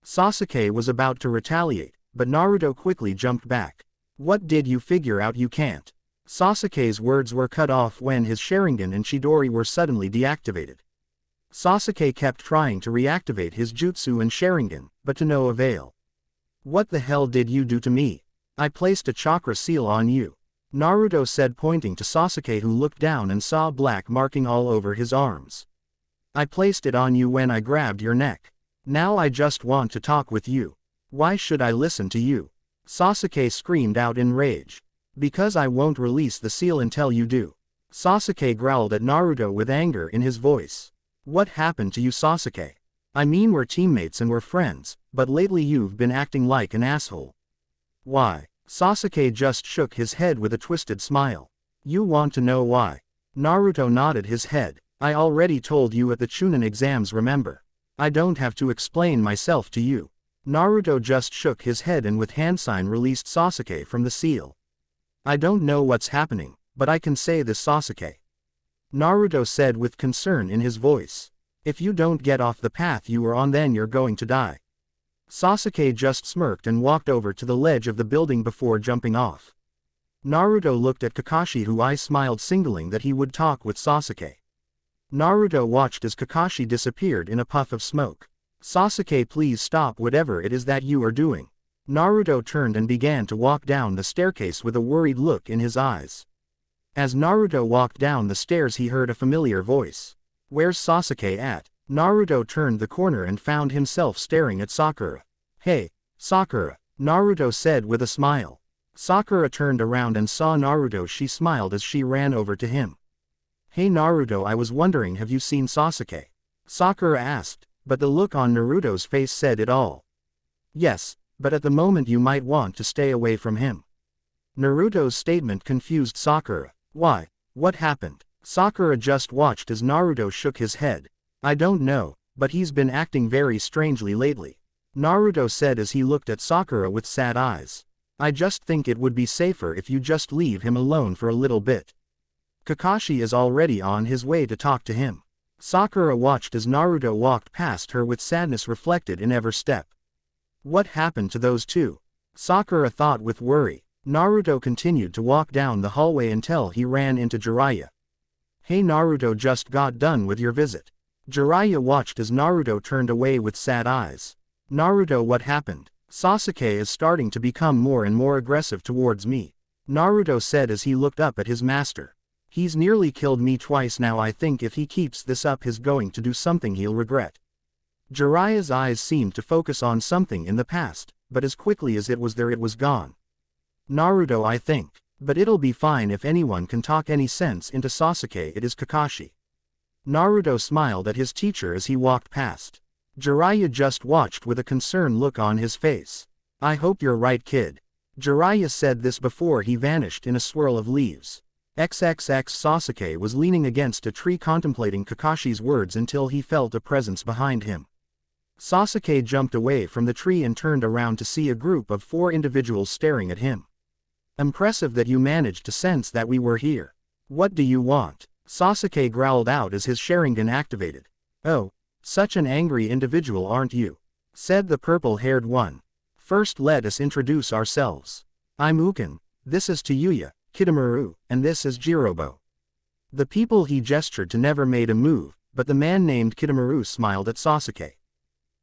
Sasuke was about to retaliate, but Naruto quickly jumped back. What did you figure out you can't? Sasuke's words were cut off when his Sharingan and Chidori were suddenly deactivated. Sasuke kept trying to reactivate his jutsu and Sharingan, but to no avail. What the hell did you do to me? I placed a chakra seal on you. Naruto said, pointing to Sasuke, who looked down and saw black marking all over his arms. I placed it on you when I grabbed your neck. Now I just want to talk with you. Why should I listen to you? Sasuke screamed out in rage. Because I won't release the seal until you do. Sasuke growled at Naruto with anger in his voice. What happened to you, Sasuke? I mean, we're teammates and we're friends, but lately you've been acting like an asshole. Why? Sasuke just shook his head with a twisted smile. You want to know why? Naruto nodded his head. I already told you at the Chunin exams, remember? I don't have to explain myself to you. Naruto just shook his head and with hand sign released Sasuke from the seal. I don't know what's happening, but I can say this, Sasuke. Naruto said with concern in his voice. If you don't get off the path you were on, then you're going to die. Sasuke just smirked and walked over to the ledge of the building before jumping off. Naruto looked at Kakashi, who I smiled, signaling that he would talk with Sasuke. Naruto watched as Kakashi disappeared in a puff of smoke. Sasuke, please stop whatever it is that you are doing. Naruto turned and began to walk down the staircase with a worried look in his eyes. As Naruto walked down the stairs he heard a familiar voice. Where's Sasuke at? Naruto turned the corner and found himself staring at Sakura. Hey, Sakura, Naruto said with a smile. Sakura turned around and saw Naruto. She smiled as she ran over to him. Hey Naruto, I was wondering, have you seen Sasuke? Sakura asked, but the look on Naruto's face said it all. Yes, but at the moment you might want to stay away from him. Naruto's statement confused Sakura. Why? What happened? Sakura just watched as Naruto shook his head. I don't know, but he's been acting very strangely lately. Naruto said as he looked at Sakura with sad eyes. I just think it would be safer if you just leave him alone for a little bit. Kakashi is already on his way to talk to him. Sakura watched as Naruto walked past her with sadness reflected in every step. What happened to those two? Sakura thought with worry. Naruto continued to walk down the hallway until he ran into Jiraiya. Hey Naruto, just got done with your visit. Jiraiya watched as Naruto turned away with sad eyes. Naruto, what happened? Sasuke is starting to become more and more aggressive towards me. Naruto said as he looked up at his master. He's nearly killed me twice now. I think if he keeps this up he's going to do something he'll regret. Jiraiya's eyes seemed to focus on something in the past, but as quickly as it was there it was gone. Naruto, I think. But it'll be fine if anyone can talk any sense into Sasuke it is Kakashi. Naruto smiled at his teacher as he walked past. Jiraiya just watched with a concerned look on his face. I hope you're right, kid. Jiraiya said this before he vanished in a swirl of leaves. XXX Sasuke was leaning against a tree contemplating Kakashi's words until he felt a presence behind him. Sasuke jumped away from the tree and turned around to see a group of 4 individuals staring at him. Impressive that you managed to sense that we were here. What do you want? Sasuke growled out as his Sharingan activated. Oh, such an angry individual aren't you? Said the purple-haired one. First let us introduce ourselves. I'm Uken, this is Tayuya, Kitamaru, and this is Jirobo. The people he gestured to never made a move, but the man named Kitamaru smiled at Sasuke.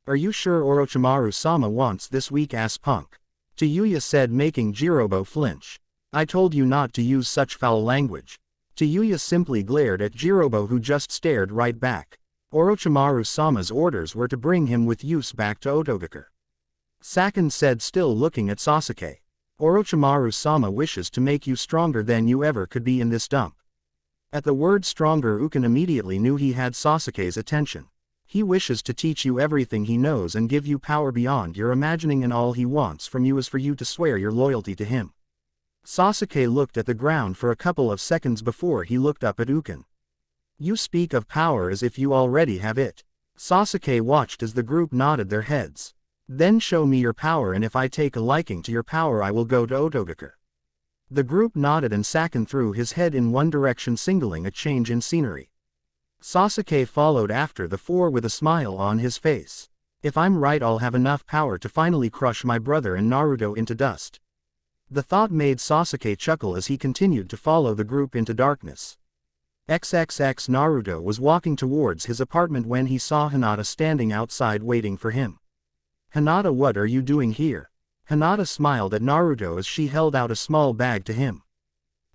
Are you sure Orochimaru-sama wants this weak-ass punk? Tayuya said, making Jirobo flinch. I told you not to use such foul language. Tayuya simply glared at Jirobo, who just stared right back. Orochimaru-sama's orders were to bring him with use back to Otogakure. Saken said, still looking at Sasuke. Orochimaru-sama wishes to make you stronger than you ever could be in this dump. At the word stronger, Uken immediately knew he had Sasuke's attention. He wishes to teach you everything he knows and give you power beyond your imagining, and all he wants from you is for you to swear your loyalty to him. Sasuke looked at the ground for a couple of seconds before he looked up at Uken. You speak of power as if you already have it. Sasuke watched as the group nodded their heads. Then show me your power, and if I take a liking to your power I will go to Otogakure. The group nodded and Saken threw his head in one direction, signaling a change in scenery. Sasuke followed after the 4 with a smile on his face. If I'm right, I'll have enough power to finally crush my brother and Naruto into dust. The thought made Sasuke chuckle as he continued to follow the group into darkness. XXX Naruto was walking towards his apartment when he saw Hinata standing outside waiting for him. Hinata, what are you doing here? Hinata smiled at Naruto as she held out a small bag to him.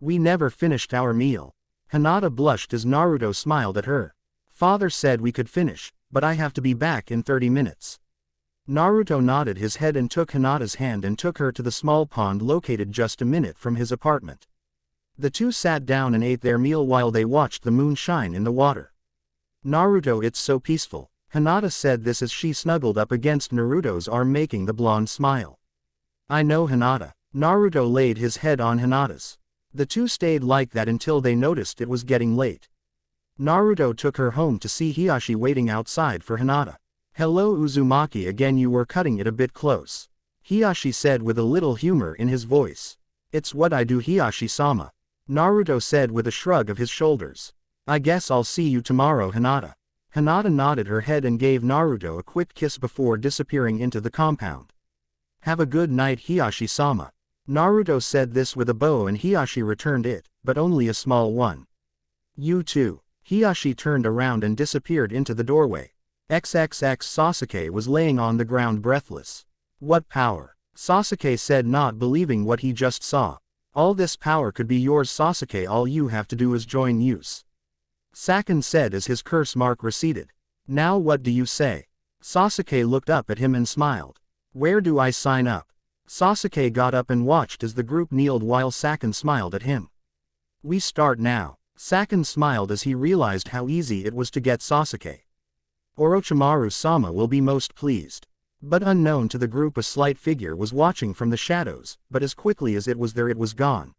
We never finished our meal. Hinata blushed as Naruto smiled at her. Father said we could finish, but I have to be back in 30 minutes. Naruto nodded his head and took Hinata's hand and took her to the small pond located just a minute from his apartment. The two sat down and ate their meal while they watched the moon shine in the water. Naruto, it's so peaceful. Hinata said this as she snuggled up against Naruto's arm, making the blonde smile. I know, Hinata. Naruto laid his head on Hinata's. The two stayed like that until they noticed it was getting late. Naruto took her home to see Hiashi waiting outside for Hinata. Hello Uzumaki, again, you were cutting it a bit close. Hiashi said with a little humor in his voice. It's what I do, Hiashi-sama. Naruto said with a shrug of his shoulders. I guess I'll see you tomorrow, Hinata. Hinata nodded her head and gave Naruto a quick kiss before disappearing into the compound. Have a good night, Hiashi-sama. Naruto said this with a bow and Hiashi returned it, but only a small one. You too. Hiashi turned around and disappeared into the doorway. XXX Sasuke was laying on the ground breathless. What power? Sasuke said, not believing what he just saw. All this power could be yours, Sasuke, all you have to do is join use. Saken said as his curse mark receded. Now what do you say? Sasuke looked up at him and smiled. Where do I sign up? Sasuke got up and watched as the group kneeled while Saken smiled at him. We start now. Saken smiled as he realized how easy it was to get Sasuke. Orochimaru-sama will be most pleased. But unknown to the group, a slight figure was watching from the shadows, but as quickly as it was there it was gone.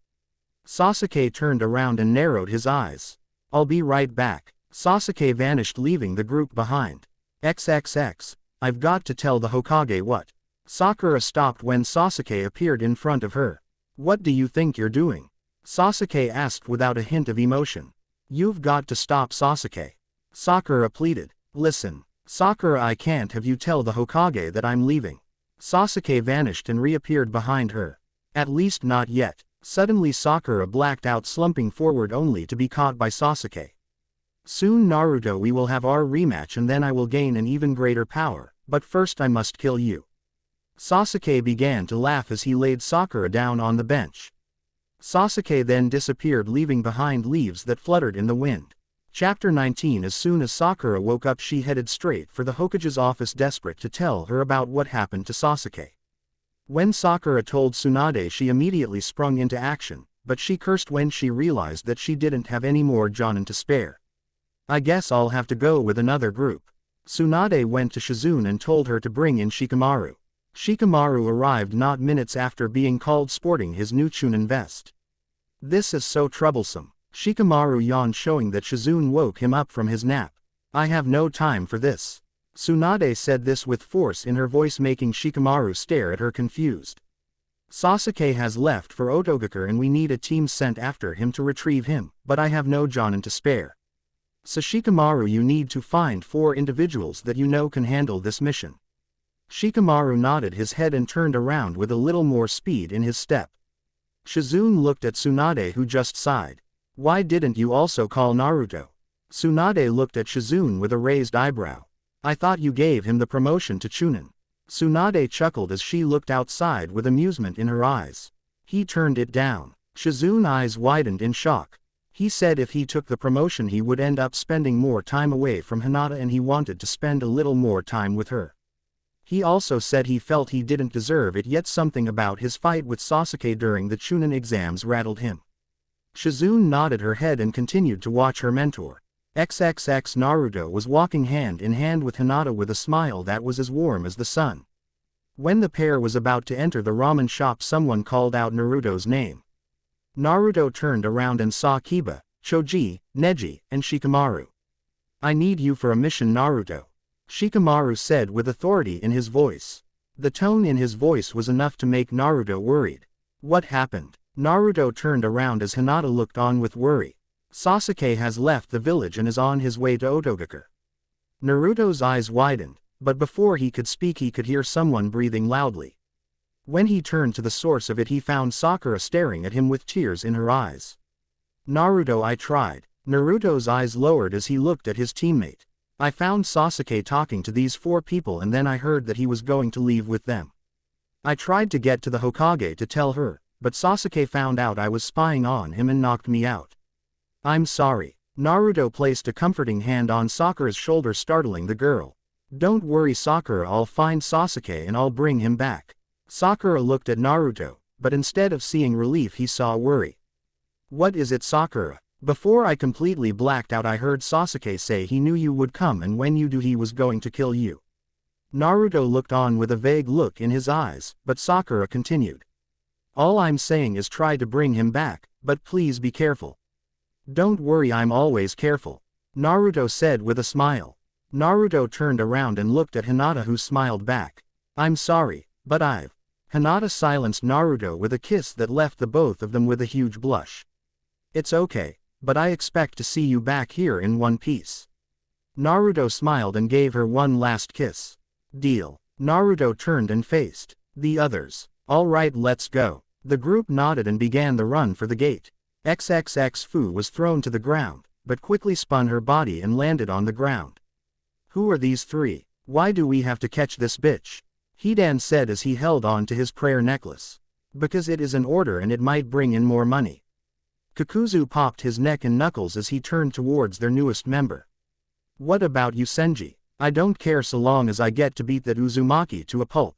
Sasuke turned around and narrowed his eyes. I'll be right back. Sasuke vanished, leaving the group behind. XXX, I've got to tell the Hokage what. Sakura stopped when Sasuke appeared in front of her. What do you think you're doing? Sasuke asked without a hint of emotion. You've got to stop, Sasuke. Sakura pleaded. Listen, Sakura, I can't have you tell the Hokage that I'm leaving. Sasuke vanished and reappeared behind her. At least not yet. Suddenly Sakura blacked out, slumping forward only to be caught by Sasuke. Soon, Naruto, we will have our rematch and then I will gain an even greater power. but first I must kill you. Sasuke began to laugh as he laid Sakura down on the bench. Sasuke then disappeared, leaving behind leaves that fluttered in the wind. Chapter 19. As soon as Sakura woke up, she headed straight for the Hokage's office, desperate to tell her about what happened to Sasuke. When Sakura told Tsunade, she immediately sprung into action, but she cursed when she realized that she didn't have any more Jonin to spare. I guess I'll have to go with another group. Tsunade went to Shizune and told her to bring in Shikamaru. Shikamaru arrived not minutes after being called, sporting his new Chunin vest. This is so troublesome. Shikamaru yawned, showing that Shizune woke him up from his nap. I have no time for this. Tsunade said this with force in her voice, making Shikamaru stare at her confused. Sasuke has left for Otogakure and we need a team sent after him to retrieve him, but I have no Jonin to spare. So Shikamaru, you need to find 4 individuals that you know can handle this mission. Shikamaru nodded his head and turned around with a little more speed in his step. Shizune looked at Tsunade, who just sighed. Why didn't you also call Naruto? Tsunade looked at Shizune with a raised eyebrow. I thought you gave him the promotion to Chunin. Tsunade chuckled as she looked outside with amusement in her eyes. He turned it down. Shizune's eyes widened in shock. He said if he took the promotion he would end up spending more time away from Hinata, and he wanted to spend a little more time with her. He also said he felt he didn't deserve it, yet something about his fight with Sasuke during the Chunin exams rattled him. Shizune nodded her head and continued to watch her mentor. XXX Naruto was walking hand in hand with Hinata with a smile that was as warm as the sun. When the pair was about to enter the ramen shop, someone called out Naruto's name. Naruto turned around and saw Kiba, Choji, Neji, and Shikamaru. I need you for a mission, Naruto. Shikamaru said with authority in his voice. The tone in his voice was enough to make Naruto worried. What happened? Naruto turned around as Hinata looked on with worry. Sasuke has left the village and is on his way to Otogakure. Naruto's eyes widened, but before he could speak he could hear someone breathing loudly. When he turned to the source of it, he found Sakura staring at him with tears in her eyes. Naruto, I tried. Naruto's eyes lowered as he looked at his teammate. I found Sasuke talking to these 4 people and then I heard that he was going to leave with them. I tried to get to the Hokage to tell her, but Sasuke found out I was spying on him and knocked me out. I'm sorry. Naruto placed a comforting hand on Sakura's shoulder, startling the girl. Don't worry, Sakura, I'll find Sasuke and I'll bring him back. Sakura looked at Naruto, but instead of seeing relief he saw worry. What is it, Sakura? Before I completely blacked out I heard Sasuke say he knew you would come and when you do he was going to kill you. Naruto looked on with a vague look in his eyes, but Sakura continued. All I'm saying is try to bring him back, but please be careful. Don't worry, I'm always careful. Naruto said with a smile. Naruto turned around and looked at Hinata, who smiled back. I'm sorry, but Hinata silenced Naruto with a kiss that left the both of them with a huge blush. It's okay, but I expect to see you back here in one piece. Naruto smiled and gave her one last kiss. Deal. Naruto turned and faced the others. All right, let's go. The group nodded and began the run for the gate. XXX Fu was thrown to the ground, but quickly spun her body and landed on the ground. Who are these 3? Why do we have to catch this bitch? Hidan said as he held on to his prayer necklace. Because it is an order and it might bring in more money. Kakuzu popped his neck and knuckles as he turned towards their newest member. What about you, Senji? I don't care so long as I get to beat that Uzumaki to a pulp.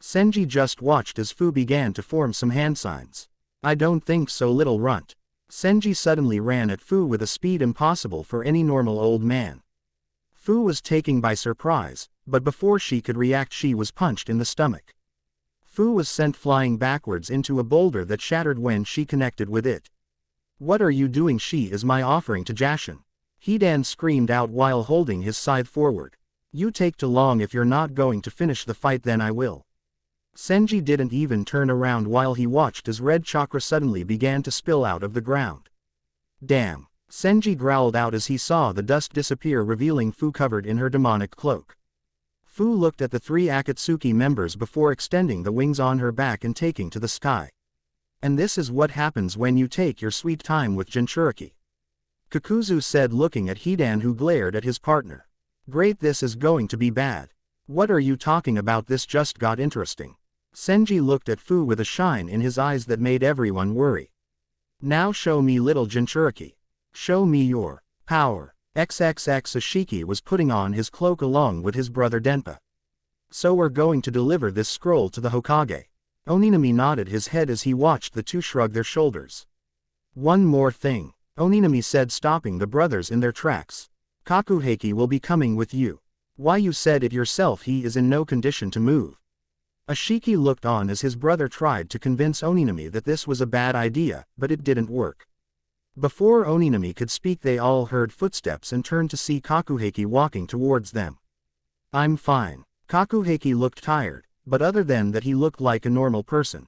Senji just watched as Fu began to form some hand signs. I don't think so, little runt. Senji suddenly ran at Fu with a speed impossible for any normal old man. Fu was taken by surprise, but before she could react she was punched in the stomach. Fu was sent flying backwards into a boulder that shattered when she connected with it. What are you doing? She is my offering to Jashin. Hidan screamed out while holding his scythe forward. You take too long. If you're not going to finish the fight then I will. Senji didn't even turn around while he watched as red chakra suddenly began to spill out of the ground. Damn. Senji growled out as he saw the dust disappear, revealing Fu covered in her demonic cloak. Fu looked at the 3 Akatsuki members before extending the wings on her back and taking to the sky. And this is what happens when you take your sweet time with Jinchuriki. Kakuzu said, looking at Hidan, who glared at his partner. Great, this is going to be bad. What are you talking about? This just got interesting. Senji looked at Fu with a shine in his eyes that made everyone worry. Now show me, little Jinchuriki. Show me your power. XXX Ashiki was putting on his cloak along with his brother Denpa. So we're going to deliver this scroll to the Hokage. Oninami nodded his head as he watched the two shrug their shoulders. One more thing, Oninami said, stopping the brothers in their tracks. Kakuheiki will be coming with you. Why, you said it yourself, he is in no condition to move. Ashiki looked on as his brother tried to convince Oninami that this was a bad idea, but it didn't work. Before Oninami could speak, they all heard footsteps and turned to see Kakuheiki walking towards them. I'm fine. Kakuheiki looked tired, but other than that he looked like a normal person.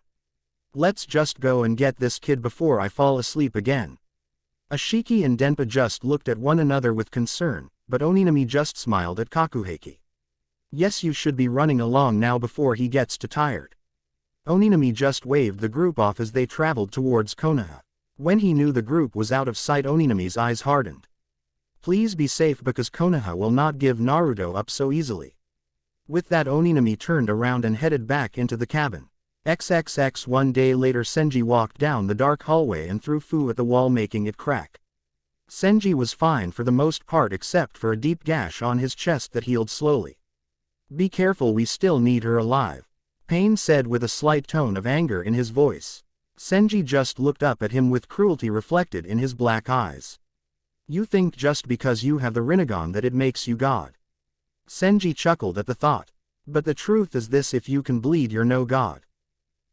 Let's just go and get this kid before I fall asleep again. Ashiki and Denpa just looked at one another with concern, but Oninami just smiled at Kakuheiki. Yes, you should be running along now before he gets too tired. Oninami just waved the group off as they traveled towards Konoha. When he knew the group was out of sight, Oninami's eyes hardened. Please be safe, because Konoha will not give Naruto up so easily. With that, Oninami turned around and headed back into the cabin. XXX. One day later, Senji walked down the dark hallway and threw Fu at the wall, making it crack. Senji was fine for the most part except for a deep gash on his chest that healed slowly. Be careful, we still need her alive, Pain said with a slight tone of anger in his voice. Senji just looked up at him with cruelty reflected in his black eyes. You think just because you have the Rinnegan that it makes you God? Senji chuckled at the thought. But the truth is this: if you can bleed, you're no God.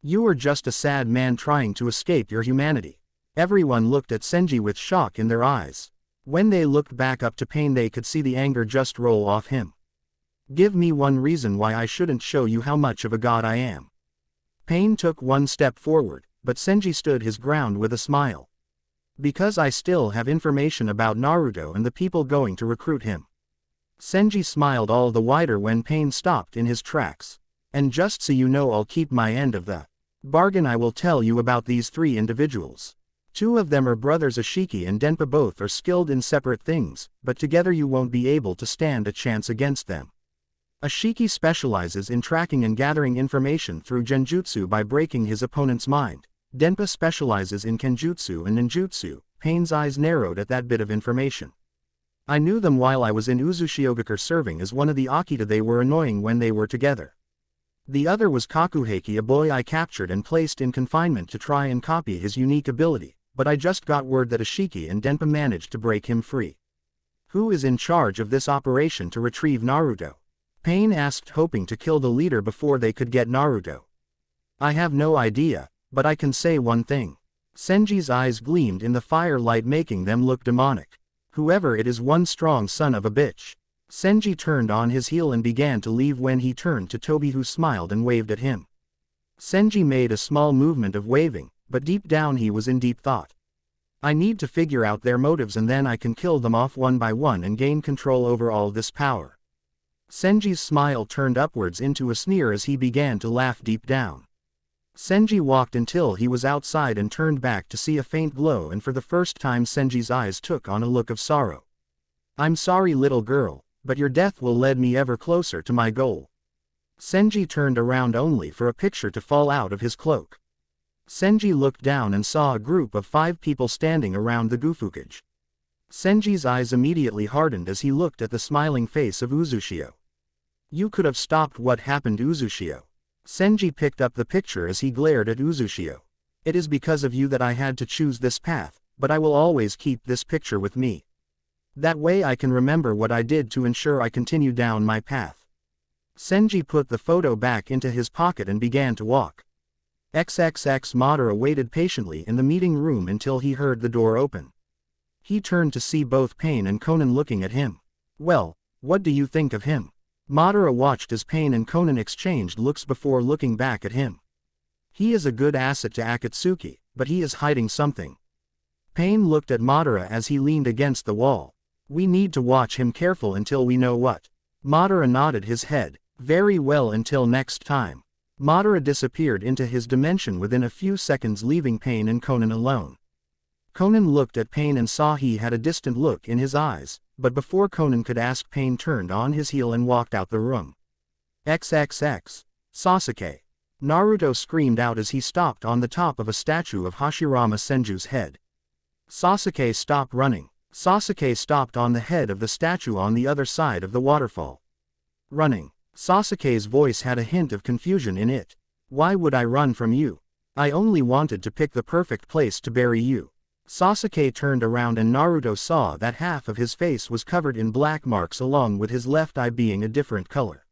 You are just a sad man trying to escape your humanity. Everyone looked at Senji with shock in their eyes. When they looked back up to Pain, they could see the anger just roll off him. Give me one reason why I shouldn't show you how much of a god I am. Pain took one step forward, but Senji stood his ground with a smile. Because I still have information about Naruto and the people going to recruit him. Senji smiled all the wider when Pain stopped in his tracks. And just so you know, I'll keep my end of the bargain. I will tell you about these three individuals. Two of them are brothers Ashiki and Denpa. Both are skilled in separate things, but together you won't be able to stand a chance against them. Ashiki specializes in tracking and gathering information through genjutsu by breaking his opponent's mind. Denpa specializes in kenjutsu and ninjutsu. Pain's eyes narrowed at that bit of information. I knew them while I was in Uzushiogakure serving as one of the Akita. They were annoying when they were together. The other was Kakuheiki, a boy I captured and placed in confinement to try and copy his unique ability, but I just got word that Ashiki and Denpa managed to break him free. Who is in charge of this operation to retrieve Naruto? Pain asked, hoping to kill the leader before they could get Naruto. I have no idea, but I can say one thing. Senji's eyes gleamed in the firelight, making them look demonic. Whoever it is, one strong son of a bitch. Senji turned on his heel and began to leave when he turned to Tobi, who smiled and waved at him. Senji made a small movement of waving, but deep down he was in deep thought. I need to figure out their motives and then I can kill them off one by one and gain control over all this power. Senji's smile turned upwards into a sneer as he began to laugh deep down. Senji walked until he was outside and turned back to see a faint glow, and for the first time Senji's eyes took on a look of sorrow. I'm sorry, little girl, but your death will lead me ever closer to my goal. Senji turned around only for a picture to fall out of his cloak. Senji looked down and saw a group of 5 people standing around the Gufukage. Senji's eyes immediately hardened as he looked at the smiling face of Uzushio. You could have stopped what happened, Uzushio. Senji picked up the picture as he glared at Uzushio. It is because of you that I had to choose this path, but I will always keep this picture with me. That way I can remember what I did to ensure I continue down my path. Senji put the photo back into his pocket and began to walk. XXX Madara waited patiently in the meeting room until he heard the door open. He turned to see both Pain and Konan looking at him. Well, what do you think of him? Madara watched as Pain and Konan exchanged looks before looking back at him. He is a good asset to Akatsuki, but he is hiding something. Pain looked at Madara as he leaned against the wall. We need to watch him careful until we know what. Madara nodded his head. Very well, until next time. Madara disappeared into his dimension within a few seconds, leaving Pain and Konan alone. Konan looked at Pain and saw he had a distant look in his eyes, but before Konan could ask, Pain turned on his heel and walked out the room. XXX. Sasuke. Naruto screamed out as he stopped on the top of a statue of Hashirama Senju's head. Sasuke stopped running. Sasuke stopped on the head of the statue on the other side of the waterfall. Running. Sasuke's voice had a hint of confusion in it. Why would I run from you? I only wanted to pick the perfect place to bury you. Sasuke turned around and Naruto saw that half of his face was covered in black marks along with his left eye being a different color.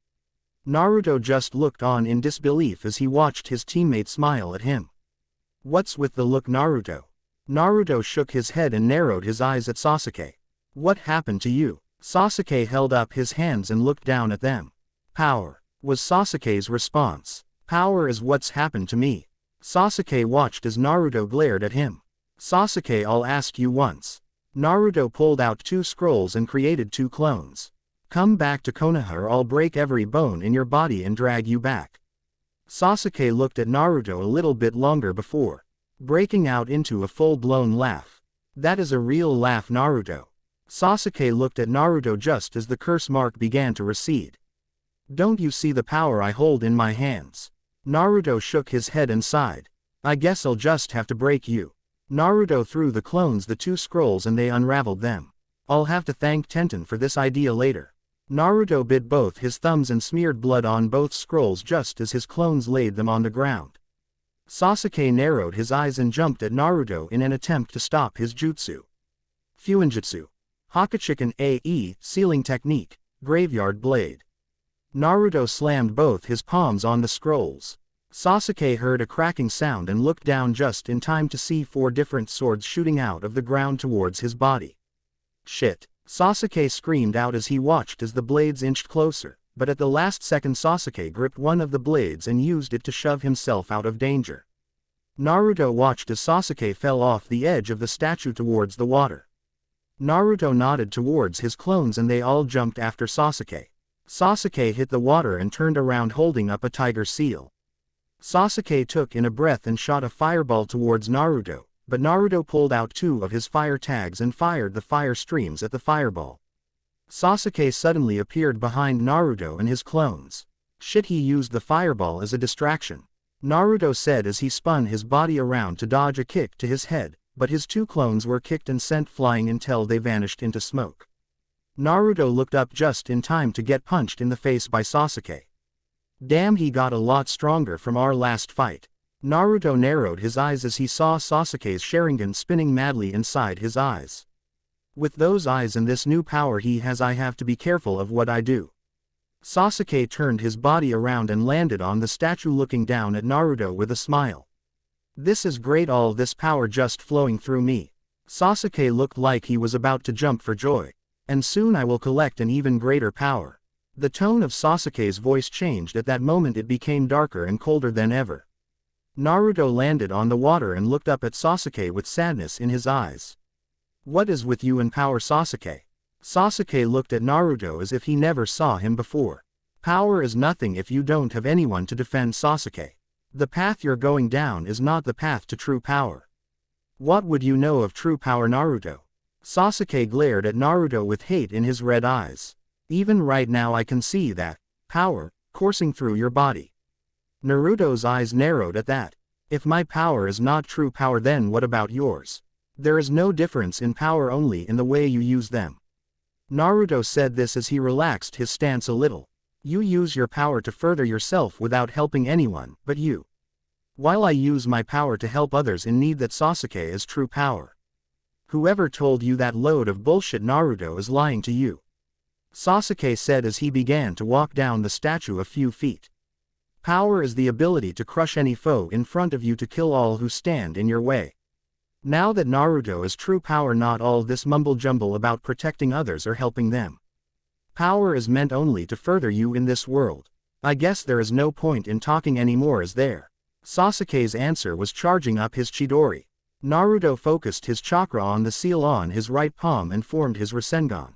Naruto just looked on in disbelief as he watched his teammate smile at him. What's with the look, Naruto? Naruto shook his head and narrowed his eyes at Sasuke. What happened to you? Sasuke held up his hands and looked down at them. Power, was Sasuke's response. Power is what's happened to me. Sasuke watched as Naruto glared at him. Sasuke, I'll ask you once. Naruto pulled out 2 scrolls and created 2 clones. Come back to Konoha or I'll break every bone in your body and drag you back. Sasuke looked at Naruto a little bit longer before breaking out into a full-blown laugh. That is a real laugh, Naruto. Sasuke looked at Naruto just as the curse mark began to recede. Don't you see the power I hold in my hands? Naruto shook his head and sighed. I guess I'll just have to break you. Naruto threw the clones the 2 scrolls and they unraveled them. I'll have to thank Tenten for this idea later. Naruto bit both his thumbs and smeared blood on both scrolls just as his clones laid them on the ground. Sasuke narrowed his eyes and jumped at Naruto in an attempt to stop his jutsu. Fuinjutsu. Hakuchiken AE, Sealing Technique, Graveyard Blade. Naruto slammed both his palms on the scrolls. Sasuke heard a cracking sound and looked down just in time to see 4 different swords shooting out of the ground towards his body. Shit! Sasuke screamed out as he watched as the blades inched closer, but at the last second Sasuke gripped one of the blades and used it to shove himself out of danger. Naruto watched as Sasuke fell off the edge of the statue towards the water. Naruto nodded towards his clones and they all jumped after Sasuke. Sasuke hit the water and turned around holding up a tiger seal. Sasuke took in a breath and shot a fireball towards Naruto, but Naruto pulled out 2 of his fire tags and fired the fire streams at the fireball. Sasuke suddenly appeared behind Naruto and his clones. Shit, he used the fireball as a distraction. Naruto said as he spun his body around to dodge a kick to his head, but his 2 clones were kicked and sent flying until they vanished into smoke. Naruto looked up just in time to get punched in the face by Sasuke. Damn, he got a lot stronger from our last fight. Naruto narrowed his eyes as he saw Sasuke's Sharingan spinning madly inside his eyes. With those eyes and this new power he has, I have to be careful of what I do. Sasuke turned his body around and landed on the statue looking down at Naruto with a smile. This is great, all this power just flowing through me. Sasuke looked like he was about to jump for joy. And soon I will collect an even greater power. The tone of Sasuke's voice changed at that moment. It became darker and colder than ever. Naruto landed on the water and looked up at Sasuke with sadness in his eyes. What is with you and power, Sasuke? Sasuke looked at Naruto as if he never saw him before. Power is nothing if you don't have anyone to defend, Sasuke. The path you're going down is not the path to true power. What would you know of true power, Naruto? Sasuke glared at Naruto with hate in his red eyes. Even right now I can see that power coursing through your body. Naruto's eyes narrowed at that. If my power is not true power, then what about yours? There is no difference in power, only in the way you use them. Naruto said this as he relaxed his stance a little. You use your power to further yourself without helping anyone but you. While I use my power to help others in need, that Sasuke is true power. Whoever told you that load of bullshit, Naruto, is lying to you. Sasuke said as he began to walk down the statue a few feet. Power is the ability to crush any foe in front of you, to kill all who stand in your way. Now that Naruto is true power, not all this mumble jumble about protecting others or helping them. Power is meant only to further you in this world. I guess there is no point in talking anymore, is there? Sasuke's answer was charging up his Chidori. Naruto focused his chakra on the seal on his right palm and formed his Rasengan.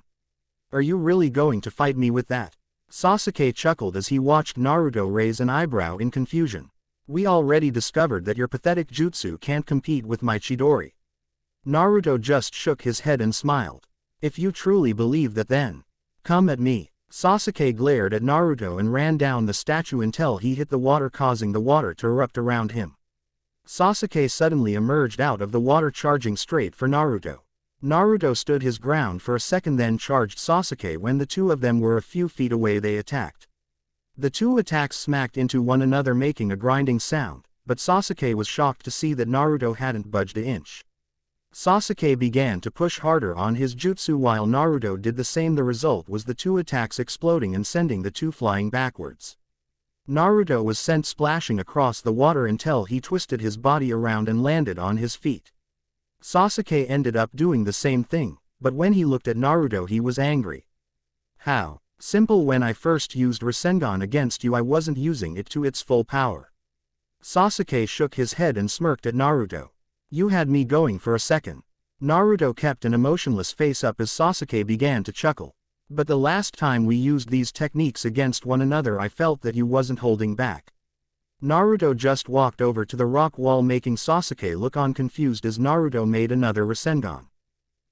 Are you really going to fight me with that? Sasuke chuckled as he watched Naruto raise an eyebrow in confusion. We already discovered that your pathetic jutsu can't compete with my Chidori. Naruto just shook his head and smiled. If you truly believe that, then come at me. Sasuke glared at Naruto and ran down the statue until he hit the water, causing the water to erupt around him. Sasuke suddenly emerged out of the water, charging straight for Naruto. Naruto stood his ground for a second, then charged Sasuke. When the two of them were a few feet away, they attacked. The two attacks smacked into one another, making a grinding sound, but Sasuke was shocked to see that Naruto hadn't budged an inch. Sasuke began to push harder on his jutsu while Naruto did the same. The result was the two attacks exploding and sending the two flying backwards. Naruto was sent splashing across the water until he twisted his body around and landed on his feet. Sasuke ended up doing the same thing, but when he looked at Naruto he was angry. How simple! When I first used Rasengan against you, I wasn't using it to its full power. Sasuke shook his head and smirked at Naruto. You had me going for a second. Naruto kept an emotionless face up as Sasuke began to chuckle. But the last time we used these techniques against one another, I felt that you wasn't holding back. Naruto just walked over to the rock wall, making Sasuke look on confused as Naruto made another Rasengan.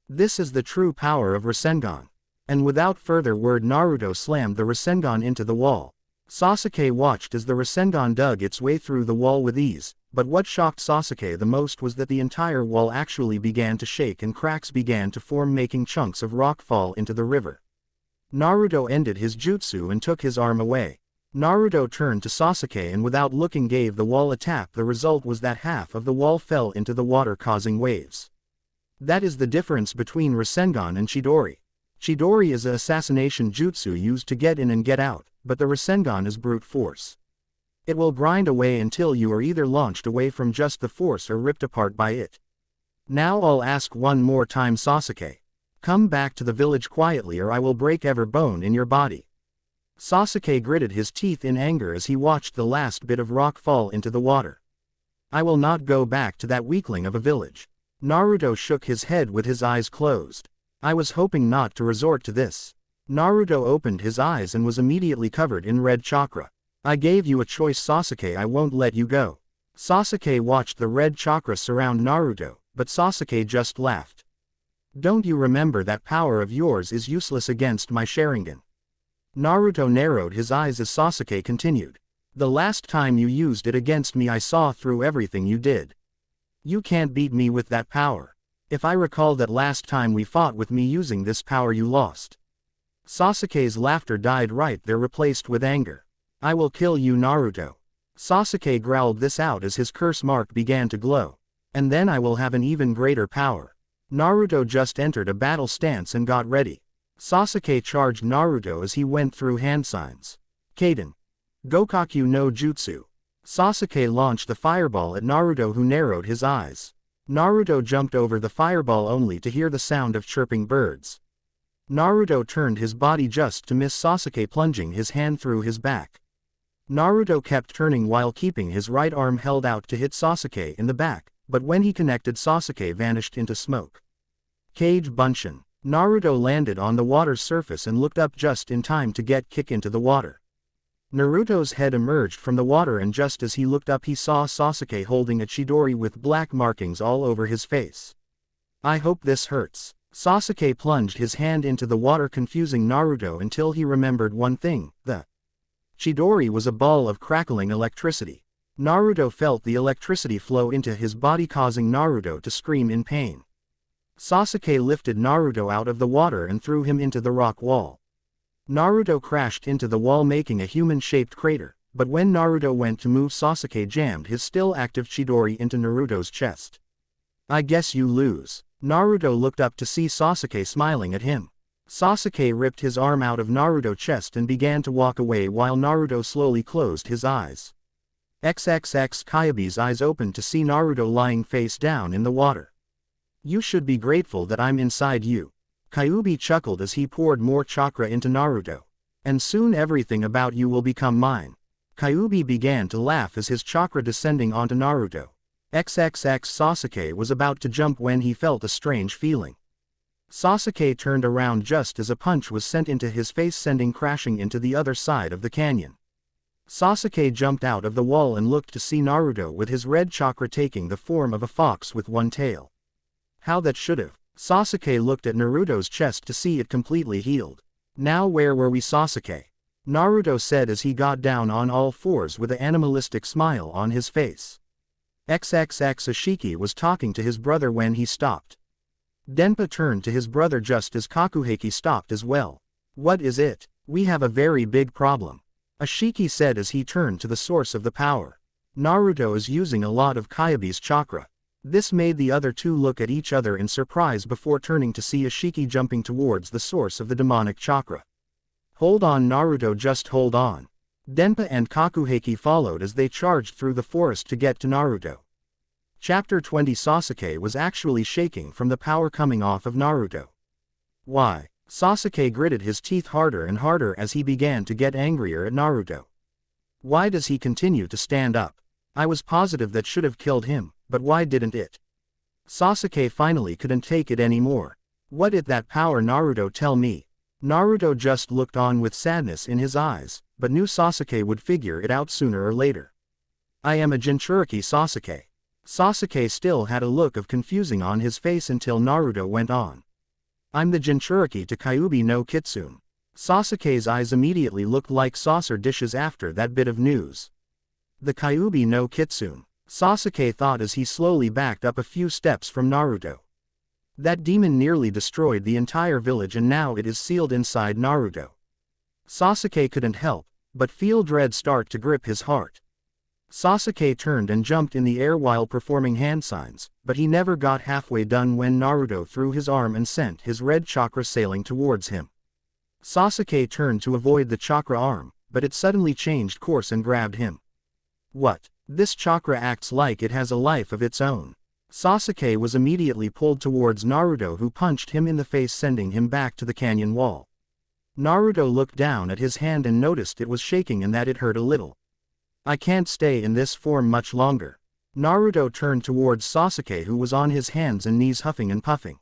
This is the true power of Rasengan. And without further word, Naruto slammed the Rasengan into the wall. Sasuke watched as the Rasengan dug its way through the wall with ease, but what shocked Sasuke the most was that the entire wall actually began to shake and cracks began to form, making chunks of rock fall into the river. Naruto ended his jutsu and took his arm away. Naruto turned to Sasuke and without looking gave the wall a tap. The result was that half of the wall fell into the water, causing waves. That is the difference between Rasengan and Chidori. Chidori is an assassination jutsu used to get in and get out, but the Rasengan is brute force. It will grind away until you are either launched away from just the force or ripped apart by it. Now I'll ask one more time, Sasuke. Come back to the village quietly or I will break every bone in your body. Sasuke gritted his teeth in anger as he watched the last bit of rock fall into the water. I will not go back to that weakling of a village. Naruto shook his head with his eyes closed. I was hoping not to resort to this. Naruto opened his eyes and was immediately covered in red chakra. I gave you a choice, Sasuke. I won't let you go. Sasuke watched the red chakra surround Naruto, but Sasuke just laughed. Don't you remember that power of yours is useless against my Sharingan? Naruto narrowed his eyes as Sasuke continued. The last time you used it against me, I saw through everything you did. You can't beat me with that power. If I recall that last time we fought with me using this power, you lost. Sasuke's laughter died right there, replaced with anger. I will kill you, Naruto. Sasuke growled this out as his curse mark began to glow. And then I will have an even greater power. Naruto just entered a battle stance and got ready. Sasuke charged Naruto as he went through hand signs. Kaden. Gokaku no Jutsu. Sasuke launched the fireball at Naruto, who narrowed his eyes. Naruto jumped over the fireball only to hear the sound of chirping birds. Naruto turned his body just to miss Sasuke plunging his hand through his back. Naruto kept turning while keeping his right arm held out to hit Sasuke in the back, but when he connected, Sasuke vanished into smoke. Cage Bunshin. Naruto landed on the water's surface and looked up just in time to get kicked into the water. Naruto's head emerged from the water, and just as he looked up he saw Sasuke holding a Chidori with black markings all over his face. I hope this hurts. Sasuke plunged his hand into the water, confusing Naruto until he remembered one thing. The Chidori was a ball of crackling electricity. Naruto felt the electricity flow into his body, causing Naruto to scream in pain. Sasuke lifted Naruto out of the water and threw him into the rock wall. Naruto crashed into the wall, making a human-shaped crater, but when Naruto went to move, Sasuke jammed his still-active Chidori into Naruto's chest. I guess you lose. Naruto looked up to see Sasuke smiling at him. Sasuke ripped his arm out of Naruto's chest and began to walk away while Naruto slowly closed his eyes. XXX Kyabe's eyes opened to see Naruto lying face down in the water. You should be grateful that I'm inside you. Kyuubi chuckled as he poured more chakra into Naruto. And soon everything about you will become mine. Kyuubi began to laugh as his chakra descending onto Naruto. XXX Sasuke was about to jump when he felt a strange feeling. Sasuke turned around just as a punch was sent into his face, sending crashing into the other side of the canyon. Sasuke jumped out of the wall and looked to see Naruto with his red chakra taking the form of a fox with one tail. How that should have. Sasuke looked at Naruto's chest to see it completely healed. Now where were we, Sasuke? Naruto said as he got down on all fours with an animalistic smile on his face. XXX Ashiki was talking to his brother when he stopped. Denpa turned to his brother just as Kakuheki stopped as well. What is it? We have a very big problem. Ashiki said as he turned to the source of the power. Naruto is using a lot of Kyabe's chakra. This made the other two look at each other in surprise before turning to see Ashiki jumping towards the source of the demonic chakra. Hold on, Naruto, just hold on. Denpa and Kakuheki followed as they charged through the forest to get to Naruto. Chapter 20. Sasuke was actually shaking from the power coming off of Naruto. Why? Sasuke gritted his teeth harder and harder as he began to get angrier at Naruto. Why does he continue to stand up? I was positive that should have killed him, but why didn't it? Sasuke finally couldn't take it anymore. What did that power, Naruto, tell me? Naruto just looked on with sadness in his eyes, but knew Sasuke would figure it out sooner or later. I am a Jinchuriki, Sasuke. Sasuke still had a look of confusing on his face until Naruto went on. I'm the Jinchuriki to Kyuubi no Kitsune. Sasuke's eyes immediately looked like saucer dishes after that bit of news. The Kyuubi no Kitsune, Sasuke thought as he slowly backed up a few steps from Naruto. That demon nearly destroyed the entire village and now it is sealed inside Naruto. Sasuke couldn't help but feel dread start to grip his heart. Sasuke turned and jumped in the air while performing hand signs, but he never got halfway done when Naruto threw his arm and sent his red chakra sailing towards him. Sasuke turned to avoid the chakra arm, but it suddenly changed course and grabbed him. What? This chakra acts like it has a life of its own. Sasuke was immediately pulled towards Naruto, who punched him in the face, sending him back to the canyon wall. Naruto looked down at his hand and noticed it was shaking and that it hurt a little. I can't stay in this form much longer. Naruto turned towards Sasuke, who was on his hands and knees huffing and puffing.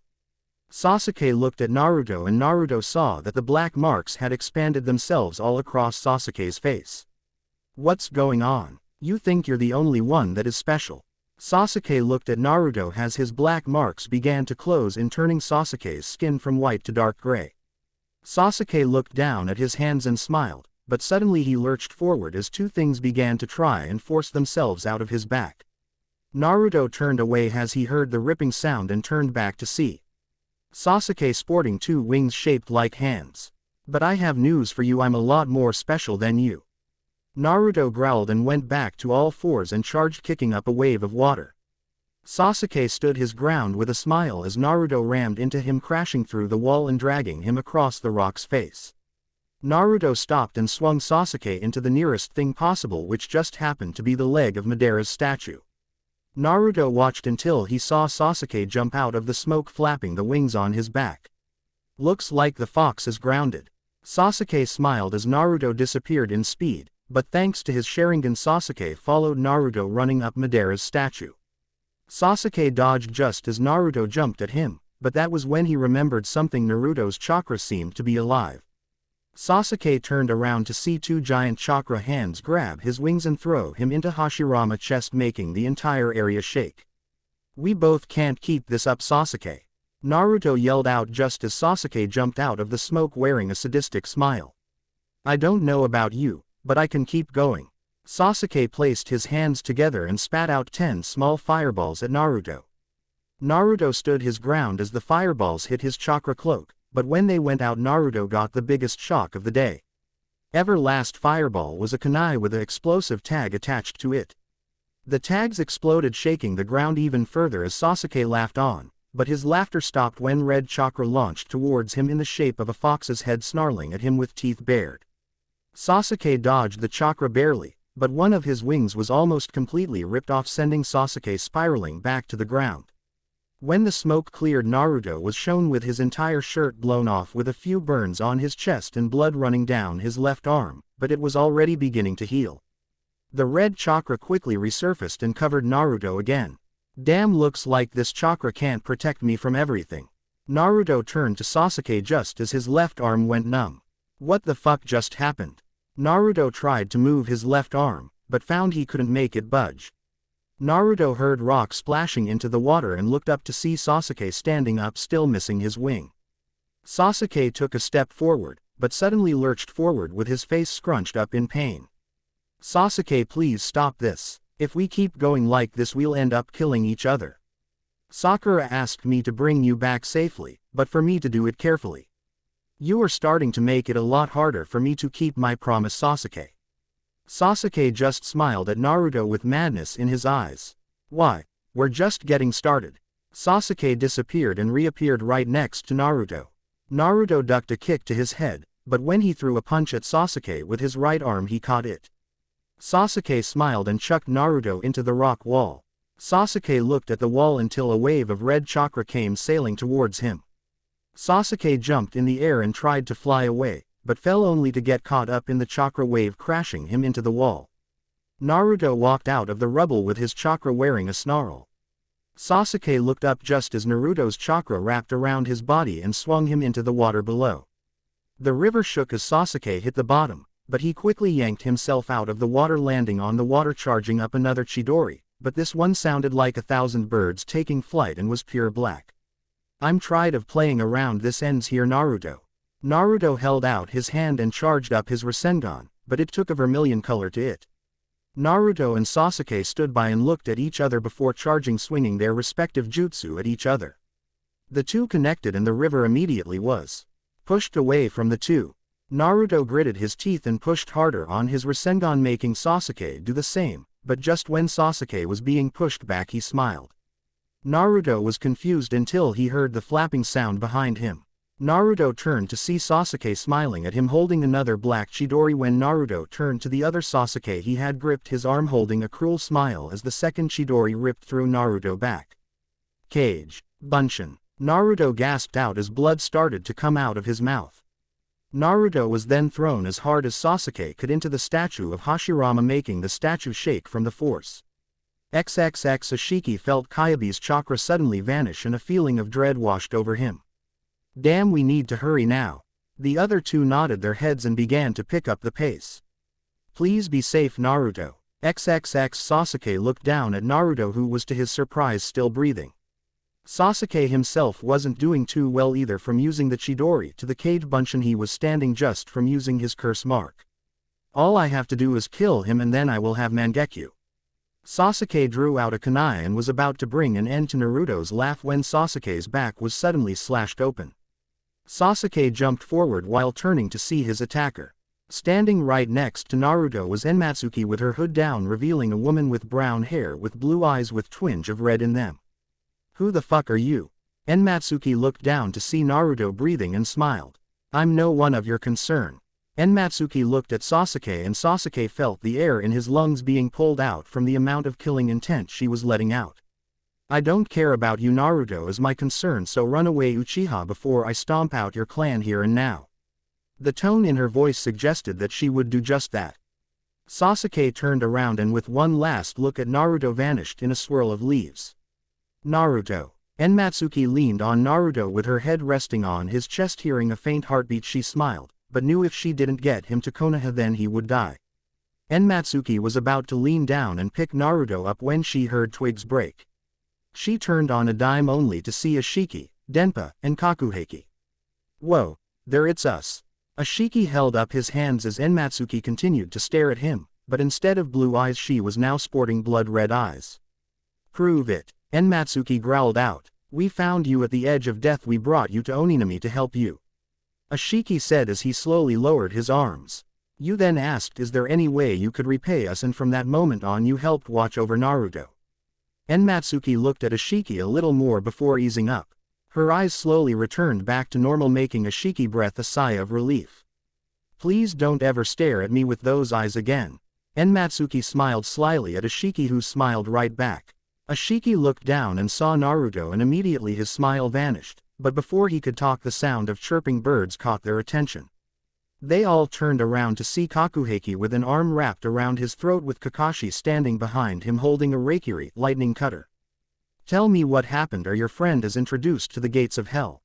Sasuke looked at Naruto and Naruto saw that the black marks had expanded themselves all across Sasuke's face. What's going on? You think you're the only one that is special. Sasuke looked at Naruto as his black marks began to close in, turning Sasuke's skin from white to dark gray. Sasuke looked down at his hands and smiled, but suddenly he lurched forward as two things began to try and force themselves out of his back. Naruto turned away as he heard the ripping sound and turned back to see Sasuke sporting two wings shaped like hands. But I have news for you, I'm a lot more special than you. Naruto growled and went back to all fours and charged, kicking up a wave of water. Sasuke stood his ground with a smile as Naruto rammed into him, crashing through the wall and dragging him across the rock's face. Naruto stopped and swung Sasuke into the nearest thing possible, which just happened to be the leg of Madara's statue. Naruto watched until he saw Sasuke jump out of the smoke, flapping the wings on his back. Looks like the fox is grounded. Sasuke smiled as Naruto disappeared in speed, but thanks to his Sharingan, Sasuke followed Naruto running up Madara's statue. Sasuke dodged just as Naruto jumped at him, but that was when he remembered something. Naruto's chakra seemed to be alive. Sasuke turned around to see two giant chakra hands grab his wings and throw him into Hashirama's chest, making the entire area shake. We both can't keep this up, Sasuke. Naruto yelled out just as Sasuke jumped out of the smoke wearing a sadistic smile. I don't know about you, but I can keep going. Sasuke placed his hands together and spat out 10 small fireballs at Naruto. Naruto stood his ground as the fireballs hit his chakra cloak, but when they went out Naruto got the biggest shock of the day. Last fireball was a kunai with an explosive tag attached to it. The tags exploded, shaking the ground even further as Sasuke laughed on, but his laughter stopped when red chakra launched towards him in the shape of a fox's head, snarling at him with teeth bared. Sasuke dodged the chakra barely, but one of his wings was almost completely ripped off, sending Sasuke spiraling back to the ground. When the smoke cleared, Naruto was shown with his entire shirt blown off, with a few burns on his chest and blood running down his left arm, but it was already beginning to heal. The red chakra quickly resurfaced and covered Naruto again. Damn, looks like this chakra can't protect me from everything. Naruto turned to Sasuke just as his left arm went numb. What the fuck just happened? Naruto tried to move his left arm, but found he couldn't make it budge. Naruto heard rock splashing into the water and looked up to see Sasuke standing up, still missing his wing. Sasuke took a step forward, but suddenly lurched forward with his face scrunched up in pain. Sasuke, please stop this. If we keep going like this we'll end up killing each other. Sakura asked me to bring you back safely, but for me to do it carefully. You are starting to make it a lot harder for me to keep my promise, Sasuke. Sasuke just smiled at Naruto with madness in his eyes. Why? We're just getting started. Sasuke disappeared and reappeared right next to Naruto. Naruto ducked a kick to his head, but when he threw a punch at Sasuke with his right arm he caught it. Sasuke smiled and chucked Naruto into the rock wall. Sasuke looked at the wall until a wave of red chakra came sailing towards him. Sasuke jumped in the air and tried to fly away, but fell only to get caught up in the chakra wave, crashing him into the wall. Naruto walked out of the rubble with his chakra wearing a snarl. Sasuke looked up just as Naruto's chakra wrapped around his body and swung him into the water below. The river shook as Sasuke hit the bottom, but he quickly yanked himself out of the water, landing on the water, charging up another Chidori, but this one sounded like 1,000 birds taking flight and was pure black. I'm tired of playing around, this ends here, Naruto. Naruto held out his hand and charged up his Rasengan, but it took a vermilion color to it. Naruto and Sasuke stood by and looked at each other before charging, swinging their respective jutsu at each other. The two connected and the river immediately was pushed away from the two. Naruto gritted his teeth and pushed harder on his Rasengan, making Sasuke do the same, but just when Sasuke was being pushed back he smiled. Naruto was confused until he heard the flapping sound behind him. Naruto turned to see Sasuke smiling at him holding another black Chidori. When Naruto turned to the other Sasuke, he had gripped his arm, holding a cruel smile as the second Chidori ripped through Naruto back. Cage. Bunshin. Naruto gasped out as blood started to come out of his mouth. Naruto was then thrown as hard as Sasuke could into the statue of Hashirama, making the statue shake from the force. XXX Ashiki felt Kyabe's chakra suddenly vanish and a feeling of dread washed over him. Damn, we need to hurry now. The other two nodded their heads and began to pick up the pace. Please be safe, Naruto. XXX Sasuke looked down at Naruto, who was to his surprise still breathing. Sasuke himself wasn't doing too well either, from using the Chidori to the cage Bunshin he was standing just from using his curse mark. All I have to do is kill him and then I will have Mangekyo. Sasuke drew out a kunai and was about to bring an end to Naruto's laugh when Sasuke's back was suddenly slashed open. Sasuke jumped forward while turning to see his attacker. Standing right next to Naruto was Enmatsuki with her hood down, revealing a woman with brown hair with blue eyes with twinge of red in them. Who the fuck are you? Enmatsuki looked down to see Naruto breathing and smiled. I'm no one of your concern. Enmatsuki looked at Sasuke and Sasuke felt the air in his lungs being pulled out from the amount of killing intent she was letting out. I don't care about you, Naruto is my concern, so run away, Uchiha, before I stomp out your clan here and now. The tone in her voice suggested that she would do just that. Sasuke turned around and with one last look at Naruto vanished in a swirl of leaves. Naruto. Enmatsuki leaned on Naruto with her head resting on his chest. Hearing a faint heartbeat she smiled, but knew if she didn't get him to Konoha then he would die. Enmatsuki was about to lean down and pick Naruto up when she heard twigs break. She turned on a dime only to see Ashiki, Denpa, and Kakuheki. Whoa, there, it's us. Ashiki held up his hands as Enmatsuki continued to stare at him, but instead of blue eyes she was now sporting blood-red eyes. Prove it. Enmatsuki growled out. We found you at the edge of death, we brought you to Oninami to help you. Ashiki said as he slowly lowered his arms. You then asked, is there any way you could repay us, and from that moment on you helped watch over Naruto. Enmatsuki looked at Ashiki a little more before easing up. Her eyes slowly returned back to normal, making Ashiki breathe a sigh of relief. Please don't ever stare at me with those eyes again. Enmatsuki smiled slyly at Ashiki, who smiled right back. Ashiki looked down and saw Naruto and immediately his smile vanished, but before he could talk the sound of chirping birds caught their attention. They all turned around to see Kakuheki with an arm wrapped around his throat, with Kakashi standing behind him holding a Raikiri lightning cutter. Tell me what happened, or your friend is introduced to the gates of hell.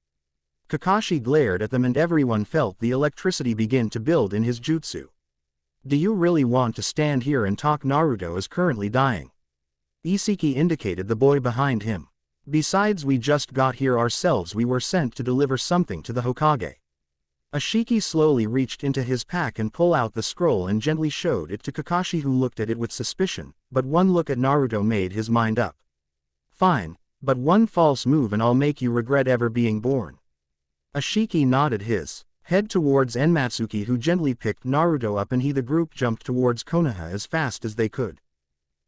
Kakashi glared at them and everyone felt the electricity begin to build in his jutsu. Do you really want to stand here and talk? Naruto is currently dying. Isiki indicated the boy behind him. Besides, we just got here ourselves, we were sent to deliver something to the Hokage. Ashiki slowly reached into his pack and pulled out the scroll and gently showed it to Kakashi, who looked at it with suspicion, but one look at Naruto made his mind up. Fine, but one false move and I'll make you regret ever being born. Ashiki nodded his head towards Enmatsuki, who gently picked Naruto up, and the group jumped towards Konoha as fast as they could.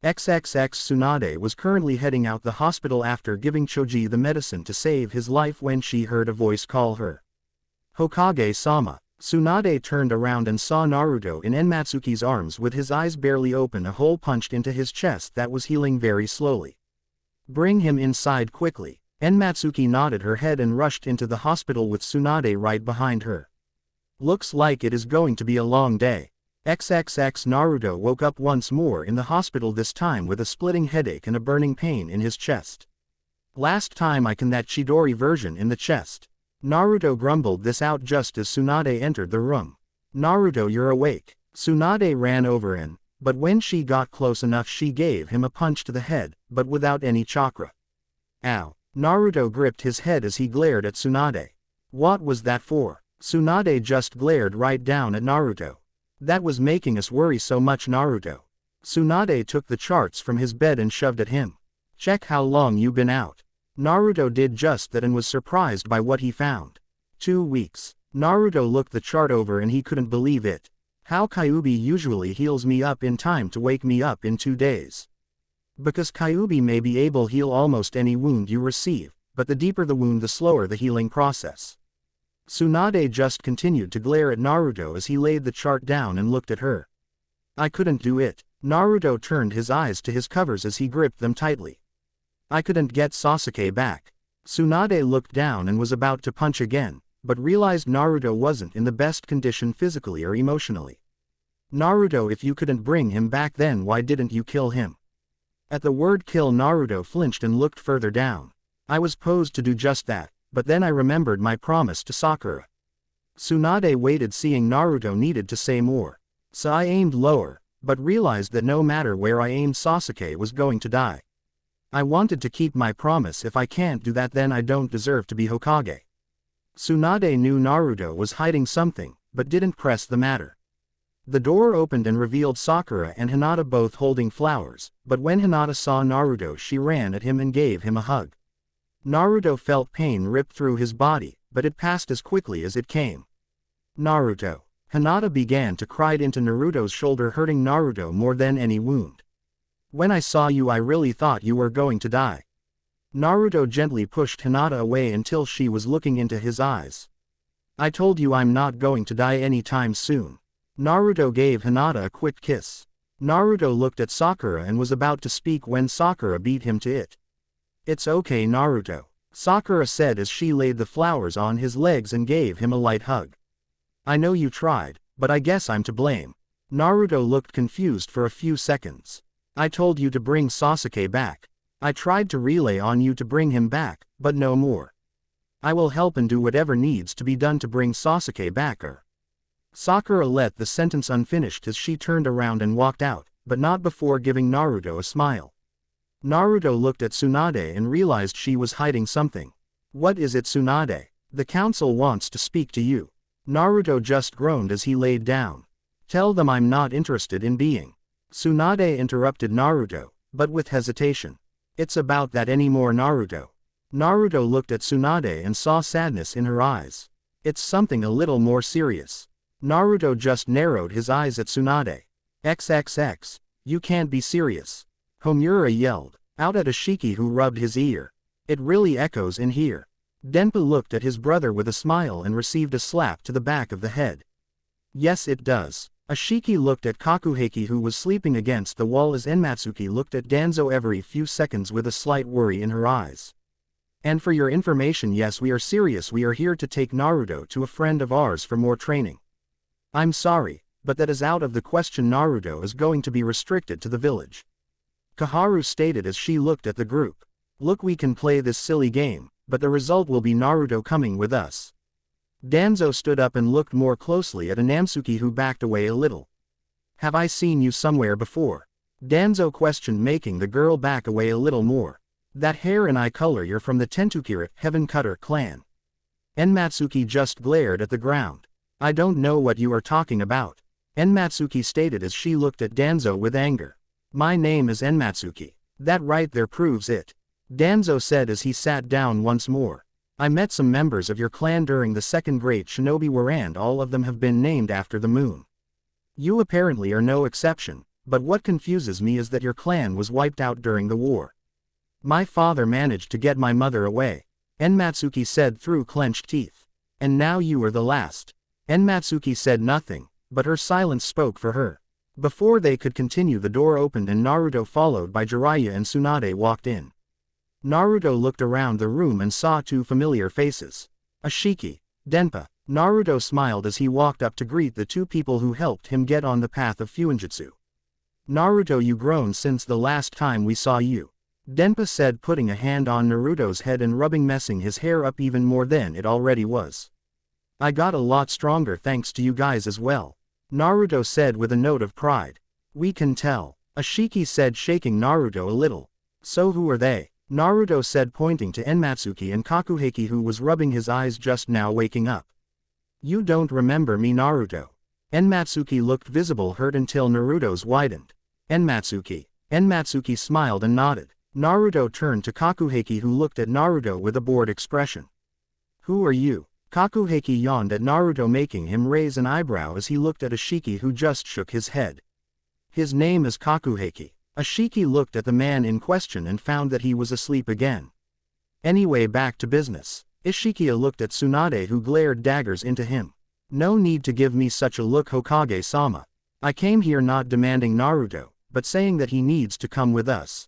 XXX Tsunade was currently heading out the hospital after giving Choji the medicine to save his life when she heard a voice call her. Hokage-sama. Tsunade turned around and saw Naruto in Enmatsuki's arms with his eyes barely open, a hole punched into his chest that was healing very slowly. Bring him inside quickly. Enmatsuki nodded her head and rushed into the hospital with Tsunade right behind her. Looks like it is going to be a long day. XXX Naruto woke up once more in the hospital, this time with a splitting headache and a burning pain in his chest. Last time I can that Chidori version in the chest. Naruto grumbled this out just as Tsunade entered the room. Naruto, you're awake. Tsunade ran over in, but when she got close enough she gave him a punch to the head, but without any chakra. Ow. Naruto gripped his head as he glared at Tsunade. What was that for? Tsunade just glared right down at Naruto. That was making us worry so much, Naruto. Tsunade took the charts from his bed and shoved at him. Check how long you been out. Naruto did just that and was surprised by what he found. 2 weeks. Naruto looked the chart over and he couldn't believe it. How Kyuubi usually heals me up in time to wake me up in 2 days. Because Kyuubi may be able to heal almost any wound you receive, but the deeper the wound the slower the healing process. Tsunade just continued to glare at Naruto as he laid the chart down and looked at her. I couldn't do it. Naruto turned his eyes to his covers as he gripped them tightly. I couldn't get Sasuke back. Tsunade looked down and was about to punch again, but realized Naruto wasn't in the best condition physically or emotionally. Naruto, if you couldn't bring him back, then why didn't you kill him? At the word kill, Naruto flinched and looked further down. I was posed to do just that, but then I remembered my promise to Sakura. Tsunade waited, seeing Naruto needed to say more. So I aimed lower, but realized that no matter where I aimed Sasuke was going to die. I wanted to keep my promise. If I can't do that, then I don't deserve to be Hokage. Tsunade knew Naruto was hiding something, but didn't press the matter. The door opened and revealed Sakura and Hinata both holding flowers, but when Hinata saw Naruto she ran at him and gave him a hug. Naruto felt pain rip through his body, but it passed as quickly as it came. Naruto. Hinata began to cry into Naruto's shoulder, hurting Naruto more than any wound. When I saw you I really thought you were going to die. Naruto gently pushed Hinata away until she was looking into his eyes. I told you I'm not going to die anytime soon. Naruto gave Hinata a quick kiss. Naruto looked at Sakura and was about to speak when Sakura beat him to it. It's okay, Naruto, Sakura said as she laid the flowers on his legs and gave him a light hug. I know you tried, but I guess I'm to blame. Naruto looked confused for a few seconds. I told you to bring Sasuke back. I tried to relay on you to bring him back, but no more. I will help and do whatever needs to be done to bring Sasuke back. Sakura let the sentence unfinished as she turned around and walked out, but not before giving Naruto a smile. Naruto looked at Tsunade and realized she was hiding something. What is it, Tsunade? The council wants to speak to you. Naruto just groaned as he laid down. Tell them I'm not interested in being. Tsunade interrupted Naruto, but with hesitation. It's about that anymore, Naruto. Naruto looked at Tsunade and saw sadness in her eyes. It's something a little more serious. Naruto just narrowed his eyes at Tsunade. XXX. You can't be serious. Homura yelled out at Ashiki, who rubbed his ear. It really echoes in here. Denpa looked at his brother with a smile and received a slap to the back of the head. Yes, it does. Ashiki looked at Kakuheki, who was sleeping against the wall, as Enmatsuki looked at Danzo every few seconds with a slight worry in her eyes. And for your information, yes, we are serious. We are here to take Naruto to a friend of ours for more training. I'm sorry, but that is out of the question. Naruto is going to be restricted to the village. Kaharu stated as she looked at the group. Look, we can play this silly game, but the result will be Naruto coming with us. Danzo stood up and looked more closely at Anamsuki, who backed away a little. Have I seen you somewhere before? Danzo questioned, making the girl back away a little more. That hair and eye color, you're from the Tentukira, Heaven Cutter clan. Enmatsuki just glared at the ground. I don't know what you are talking about, Enmatsuki stated as she looked at Danzo with anger. My name is Enmatsuki. That right there proves it, Danzo said as he sat down once more. I met some members of your clan during the Second Great Shinobi War and all of them have been named after the moon. You apparently are no exception, but what confuses me is that your clan was wiped out during the war. My father managed to get my mother away, Enmatsuki said through clenched teeth. And now you are the last. Enmatsuki said nothing, but her silence spoke for her. Before they could continue, the door opened and Naruto followed by Jiraiya and Tsunade walked in. Naruto looked around the room and saw two familiar faces. Ashiki, Denpa. Naruto smiled as he walked up to greet the two people who helped him get on the path of fuinjutsu. Naruto, you grown since the last time we saw you, Denpa said, putting a hand on Naruto's head and messing his hair up even more than it already was. I got a lot stronger thanks to you guys as well, Naruto said with a note of pride. We can tell, Ashiki said, shaking Naruto a little. So who are they? Naruto said, pointing to Enmatsuki and Kakuheki, who was rubbing his eyes just now waking up. You don't remember me, Naruto? Enmatsuki looked visible hurt until Naruto's widened. Enmatsuki smiled and nodded. Naruto turned to Kakuheki, who looked at Naruto with a bored expression. Who are you? Kakuheki yawned at Naruto, making him raise an eyebrow as he looked at Ashiki, who just shook his head. His name is Kakuheki. Ashiki looked at the man in question and found that he was asleep again. Anyway, back to business. Ishiki looked at Tsunade, who glared daggers into him. No need to give me such a look, Hokage-sama. I came here not demanding Naruto, but saying that he needs to come with us.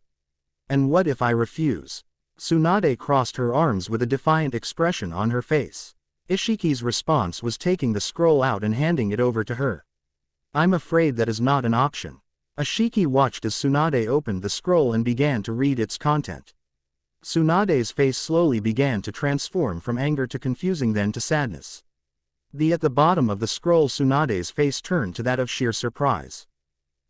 And what if I refuse? Tsunade crossed her arms with a defiant expression on her face. Ishiki's response was taking the scroll out and handing it over to her. I'm afraid that is not an option. Ashiki watched as Tsunade opened the scroll and began to read its content. Tsunade's face slowly began to transform from anger to confusing, then to sadness. At the bottom of the scroll, Tsunade's face turned to that of sheer surprise.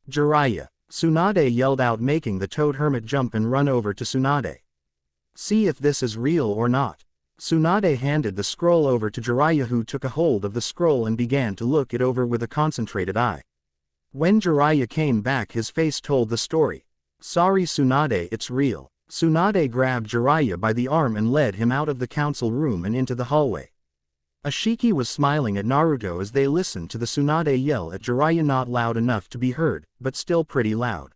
Jiraiya, Tsunade yelled out, making the Toad Hermit jump and run over to Tsunade. See if this is real or not. Tsunade handed the scroll over to Jiraiya, who took a hold of the scroll and began to look it over with a concentrated eye. When Jiraiya came back, his face told the story. Sorry Tsunade, it's real. Tsunade grabbed Jiraiya by the arm and led him out of the council room and into the hallway. Ashiki was smiling at Naruto as they listened to the Tsunade yell at Jiraiya, not loud enough to be heard, but still pretty loud.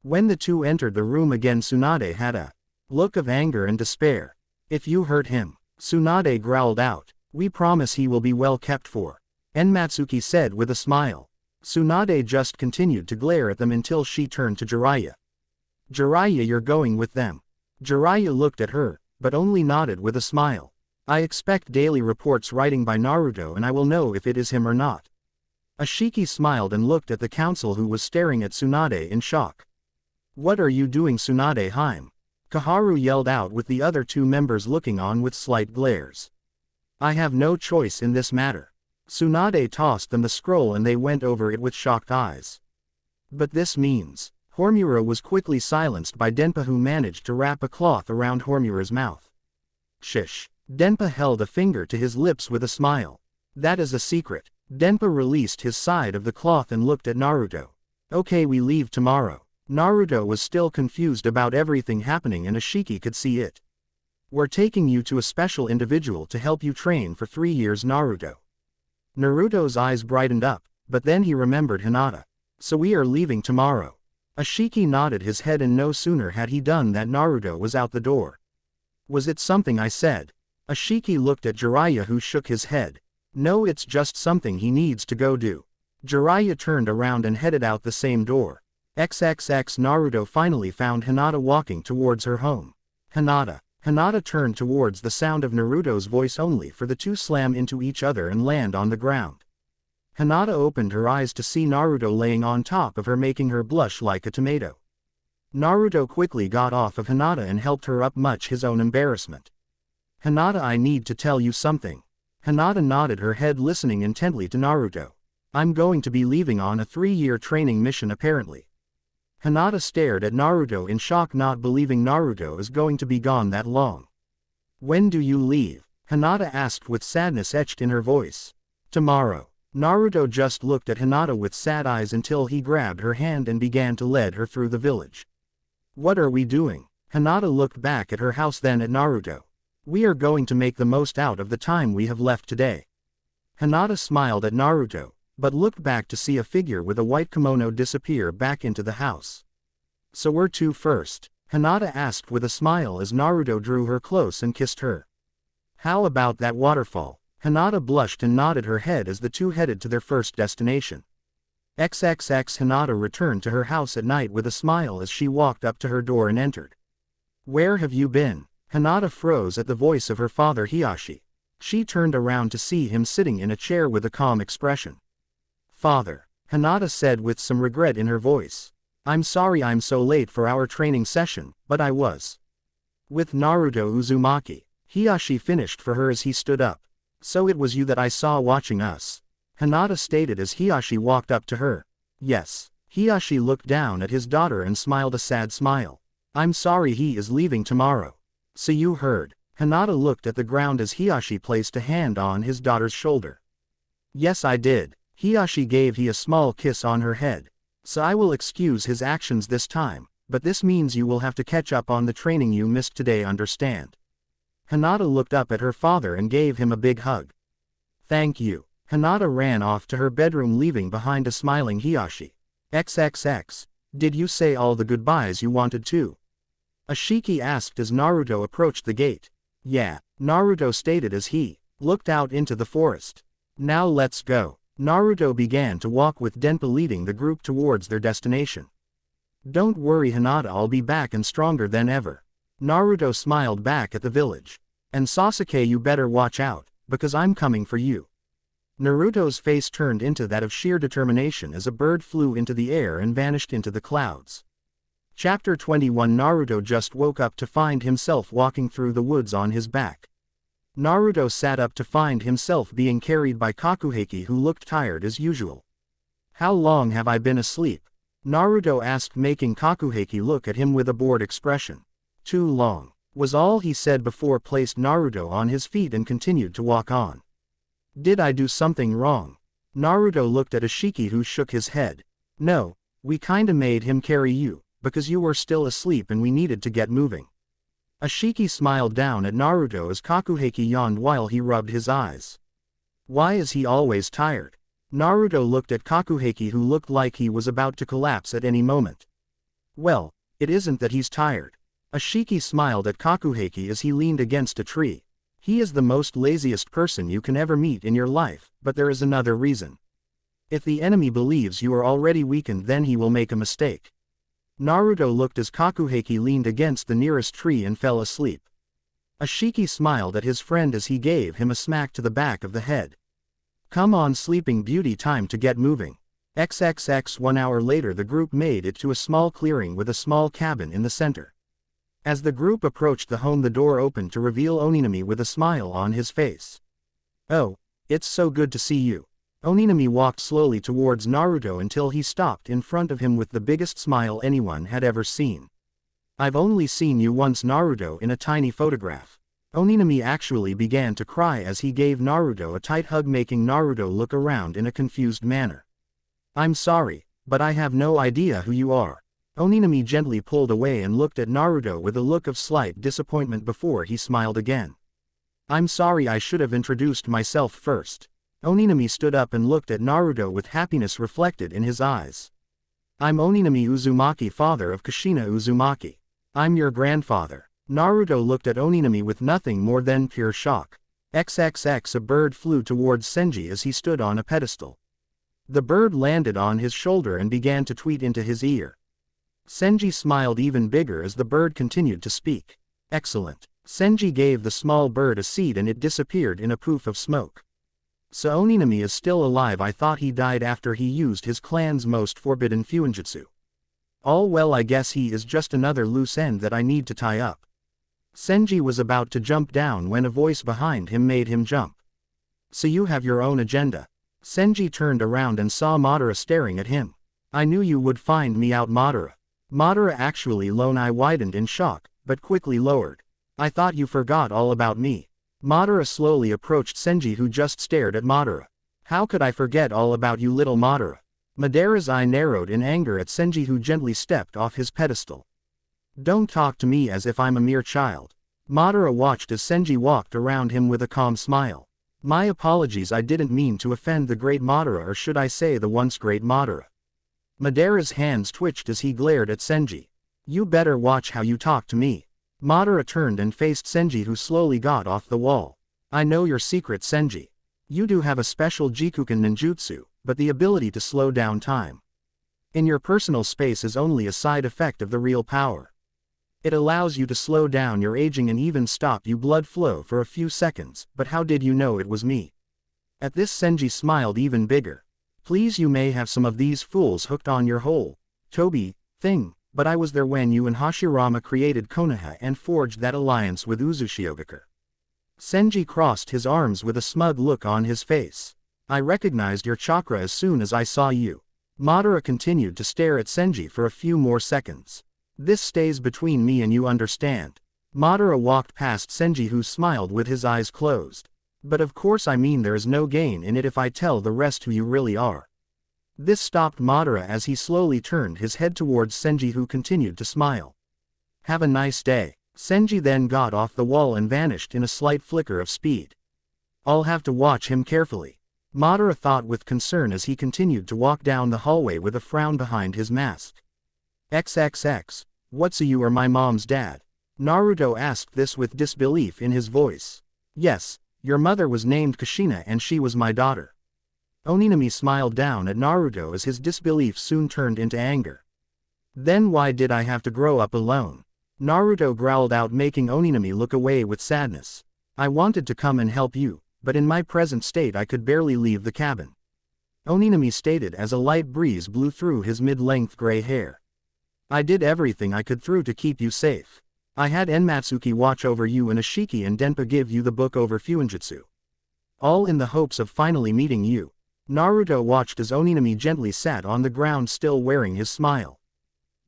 When the two entered the room again, Tsunade had a look of anger and despair. If you hurt him, Tsunade growled out, we promise he will be well kept for, Enmatsuki said with a smile. Tsunade just continued to glare at them until she turned to Jiraiya. Jiraiya, you're going with them? Jiraiya looked at her, but only nodded with a smile. I expect daily reports writing by Naruto and I will know if it is him or not. Ashiki smiled and looked at the council, who was staring at Tsunade in shock. What are you doing, Tsunade-hime? Kaharu yelled out, with the other two members looking on with slight glares. I have no choice in this matter. Tsunade tossed them the scroll and they went over it with shocked eyes. But this means... Homura was quickly silenced by Denpa, who managed to wrap a cloth around Homura's mouth. Shish. Denpa held a finger to his lips with a smile. That is a secret. Denpa released his side of the cloth and looked at Naruto. Okay, we leave tomorrow. Naruto was still confused about everything happening and Ashiki could see it. We're taking you to a special individual to help you train for 3 years, Naruto. Naruto's eyes brightened up, but then he remembered Hinata. So we are leaving tomorrow. Ashiki nodded his head, and no sooner had he done that Naruto was out the door. Was it something I said? Ashiki looked at Jiraiya, who shook his head. No, it's just something he needs to go do. Jiraiya turned around and headed out the same door. XXX. Naruto finally found Hinata walking towards her home. Hinata. Hinata turned towards the sound of Naruto's voice, only for the two slam into each other and land on the ground. Hinata opened her eyes to see Naruto laying on top of her, making her blush like a tomato. Naruto quickly got off of Hinata and helped her up, much his own embarrassment. Hinata, I need to tell you something. Hinata nodded her head, listening intently to Naruto. I'm going to be leaving on a 3-year training mission apparently. Hinata stared at Naruto in shock, not believing Naruto is going to be gone that long. When do you leave? Hinata asked with sadness etched in her voice. Tomorrow. Naruto just looked at Hinata with sad eyes until he grabbed her hand and began to lead her through the village. What are we doing? Hinata looked back at her house, then at Naruto. We are going to make the most out of the time we have left today. Hinata smiled at Naruto, but looked back to see a figure with a white kimono disappear back into the house. So where to first? Hinata asked with a smile as Naruto drew her close and kissed her. How about that waterfall? Hinata blushed and nodded her head as the two headed to their first destination. XXX Hinata returned to her house at night with a smile as she walked up to her door and entered. Where have you been? Hinata froze at the voice of her father Hiyashi. She turned around to see him sitting in a chair with a calm expression. Father, Hinata said with some regret in her voice. I'm sorry I'm so late for our training session, but I was with Naruto Uzumaki. Hiyashi finished for her as he stood up. So it was you that I saw watching us? Hinata stated as Hiyashi walked up to her. Yes. Hiyashi looked down at his daughter and smiled a sad smile. I'm sorry he is leaving tomorrow. So you heard. Hinata looked at the ground as Hiyashi placed a hand on his daughter's shoulder. Yes, I did. Hiyashi gave a small kiss on her head. So I will excuse his actions this time, but this means you will have to catch up on the training you missed today, understand? Hinata looked up at her father and gave him a big hug. Thank you. Hinata ran off to her bedroom, leaving behind a smiling Hiyashi. XXX. Did you say all the goodbyes you wanted to? Ashiki asked as Naruto approached the gate. Yeah, Naruto stated as he looked out into the forest. Now let's go. Naruto began to walk with Denpa leading the group towards their destination. Don't worry Hinata, I'll be back and stronger than ever. Naruto smiled back at the village. And Sasuke, you better watch out, because I'm coming for you. Naruto's face turned into that of sheer determination as a bird flew into the air and vanished into the clouds. Chapter 21 Naruto just woke up to find himself walking through the woods on his back. Naruto sat up to find himself being carried by Kakuheki, who looked tired as usual. How long have I been asleep? Naruto asked, making Kakuheki look at him with a bored expression. Too long, was all he said before placed Naruto on his feet and continued to walk on. Did I do something wrong? Naruto looked at Ashiki, who shook his head. No, we kinda made him carry you, because you were still asleep and we needed to get moving. Ashiki smiled down at Naruto as Kakuheki yawned while he rubbed his eyes. Why is he always tired? Naruto looked at Kakuheki, who looked like he was about to collapse at any moment. Well, it isn't that he's tired. Ashiki smiled at Kakuheki as he leaned against a tree. He is the most laziest person you can ever meet in your life, but there is another reason. If the enemy believes you are already weakened, then he will make a mistake. Naruto looked as Kakuheki leaned against the nearest tree and fell asleep. Ashiki smiled at his friend as he gave him a smack to the back of the head. Come on, Sleeping Beauty, time to get moving. XXX 1 hour later, the group made it to a small clearing with a small cabin in the center. As the group approached the home, the door opened to reveal Oninami with a smile on his face. Oh, it's so good to see you. Oninami walked slowly towards Naruto until he stopped in front of him with the biggest smile anyone had ever seen. I've only seen you once, Naruto, in a tiny photograph. Oninami actually began to cry as he gave Naruto a tight hug, making Naruto look around in a confused manner. I'm sorry, but I have no idea who you are. Oninami gently pulled away and looked at Naruto with a look of slight disappointment before he smiled again. I'm sorry, I should have introduced myself first. Oninami stood up and looked at Naruto with happiness reflected in his eyes. I'm Oninami Uzumaki, father of Kushina Uzumaki. I'm your grandfather. Naruto looked at Oninami with nothing more than pure shock. XXX a bird flew towards Senji as he stood on a pedestal. The bird landed on his shoulder and began to tweet into his ear. Senji smiled even bigger as the bird continued to speak. Excellent. Senji gave the small bird a seed and it disappeared in a poof of smoke. So Oninami is still alive. I thought he died after he used his clan's most forbidden fuinjutsu. All well, I guess he is just another loose end that I need to tie up. Senji was about to jump down when a voice behind him made him jump. So you have your own agenda. Senji turned around and saw Madara staring at him. I knew you would find me out, Madara. Madara actually lone eye widened in shock, but quickly lowered. I thought you forgot all about me. Madara slowly approached Senji, who just stared at Madara. How could I forget all about you, little Madara? Madara's eye narrowed in anger at Senji, who gently stepped off his pedestal. Don't talk to me as if I'm a mere child. Madara watched as Senji walked around him with a calm smile. My apologies, I didn't mean to offend the great Madara, or should I say the once great Madara. Madara's hands twitched as he glared at Senji. You better watch how you talk to me. Madara turned and faced Senji, who slowly got off the wall. I know your secret, Senji. You do have a special Jikuken ninjutsu, but the ability to slow down time in your personal space is only a side effect of the real power. It allows you to slow down your aging and even stop your blood flow for a few seconds, but how did you know it was me? At this, Senji smiled even bigger. Please, you may have some of these fools hooked on your whole Toby thing, but I was there when you and Hashirama created Konoha and forged that alliance with Uzushiogakure. Senji crossed his arms with a smug look on his face. I recognized your chakra as soon as I saw you. Madara continued to stare at Senji for a few more seconds. This stays between me and you, understand? Madara walked past Senji, who smiled with his eyes closed. But of course, I mean, there is no gain in it if I tell the rest who you really are. This stopped Madara as he slowly turned his head towards Senji, who continued to smile. Have a nice day. Senji then got off the wall and vanished in a slight flicker of speed. I'll have to watch him carefully, Madara thought with concern as he continued to walk down the hallway with a frown behind his mask. XXX. What's you or my mom's dad? Naruto asked this with disbelief in his voice. Yes, your mother was named Kushina and she was my daughter. Oninami smiled down at Naruto as his disbelief soon turned into anger. Then why did I have to grow up alone? Naruto growled out, making Oninami look away with sadness. I wanted to come and help you, but in my present state I could barely leave the cabin. Oninami stated as a light breeze blew through his mid-length gray hair. I did everything I could to keep you safe. I had Enmatsuki watch over you and Ashiki and Denpa give you the book over fuinjutsu. All in the hopes of finally meeting you. Naruto watched as Oninami gently sat on the ground, still wearing his smile.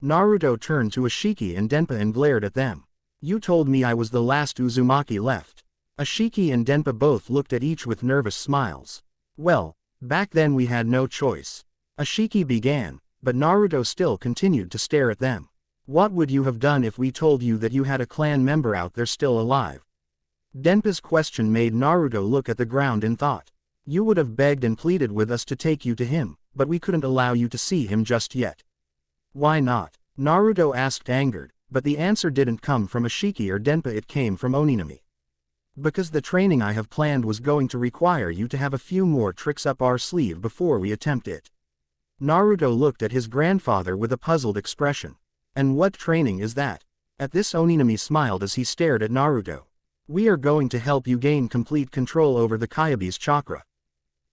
Naruto turned to Ashiki and Denpa and glared at them. You told me I was the last Uzumaki left. Ashiki and Denpa both looked at each with nervous smiles. Well, back then we had no choice. Ashiki began, but Naruto still continued to stare at them. What would you have done if we told you that you had a clan member out there still alive? Denpa's question made Naruto look at the ground in thought. You would have begged and pleaded with us to take you to him, but we couldn't allow you to see him just yet. Why not? Naruto asked, angered, but the answer didn't come from Ashiki or Denpa, it came from Oninami. Because the training I have planned was going to require you to have a few more tricks up our sleeve before we attempt it. Naruto looked at his grandfather with a puzzled expression. And what training is that? At this, Oninami smiled as he stared at Naruto. We are going to help you gain complete control over the Kyabe's chakra.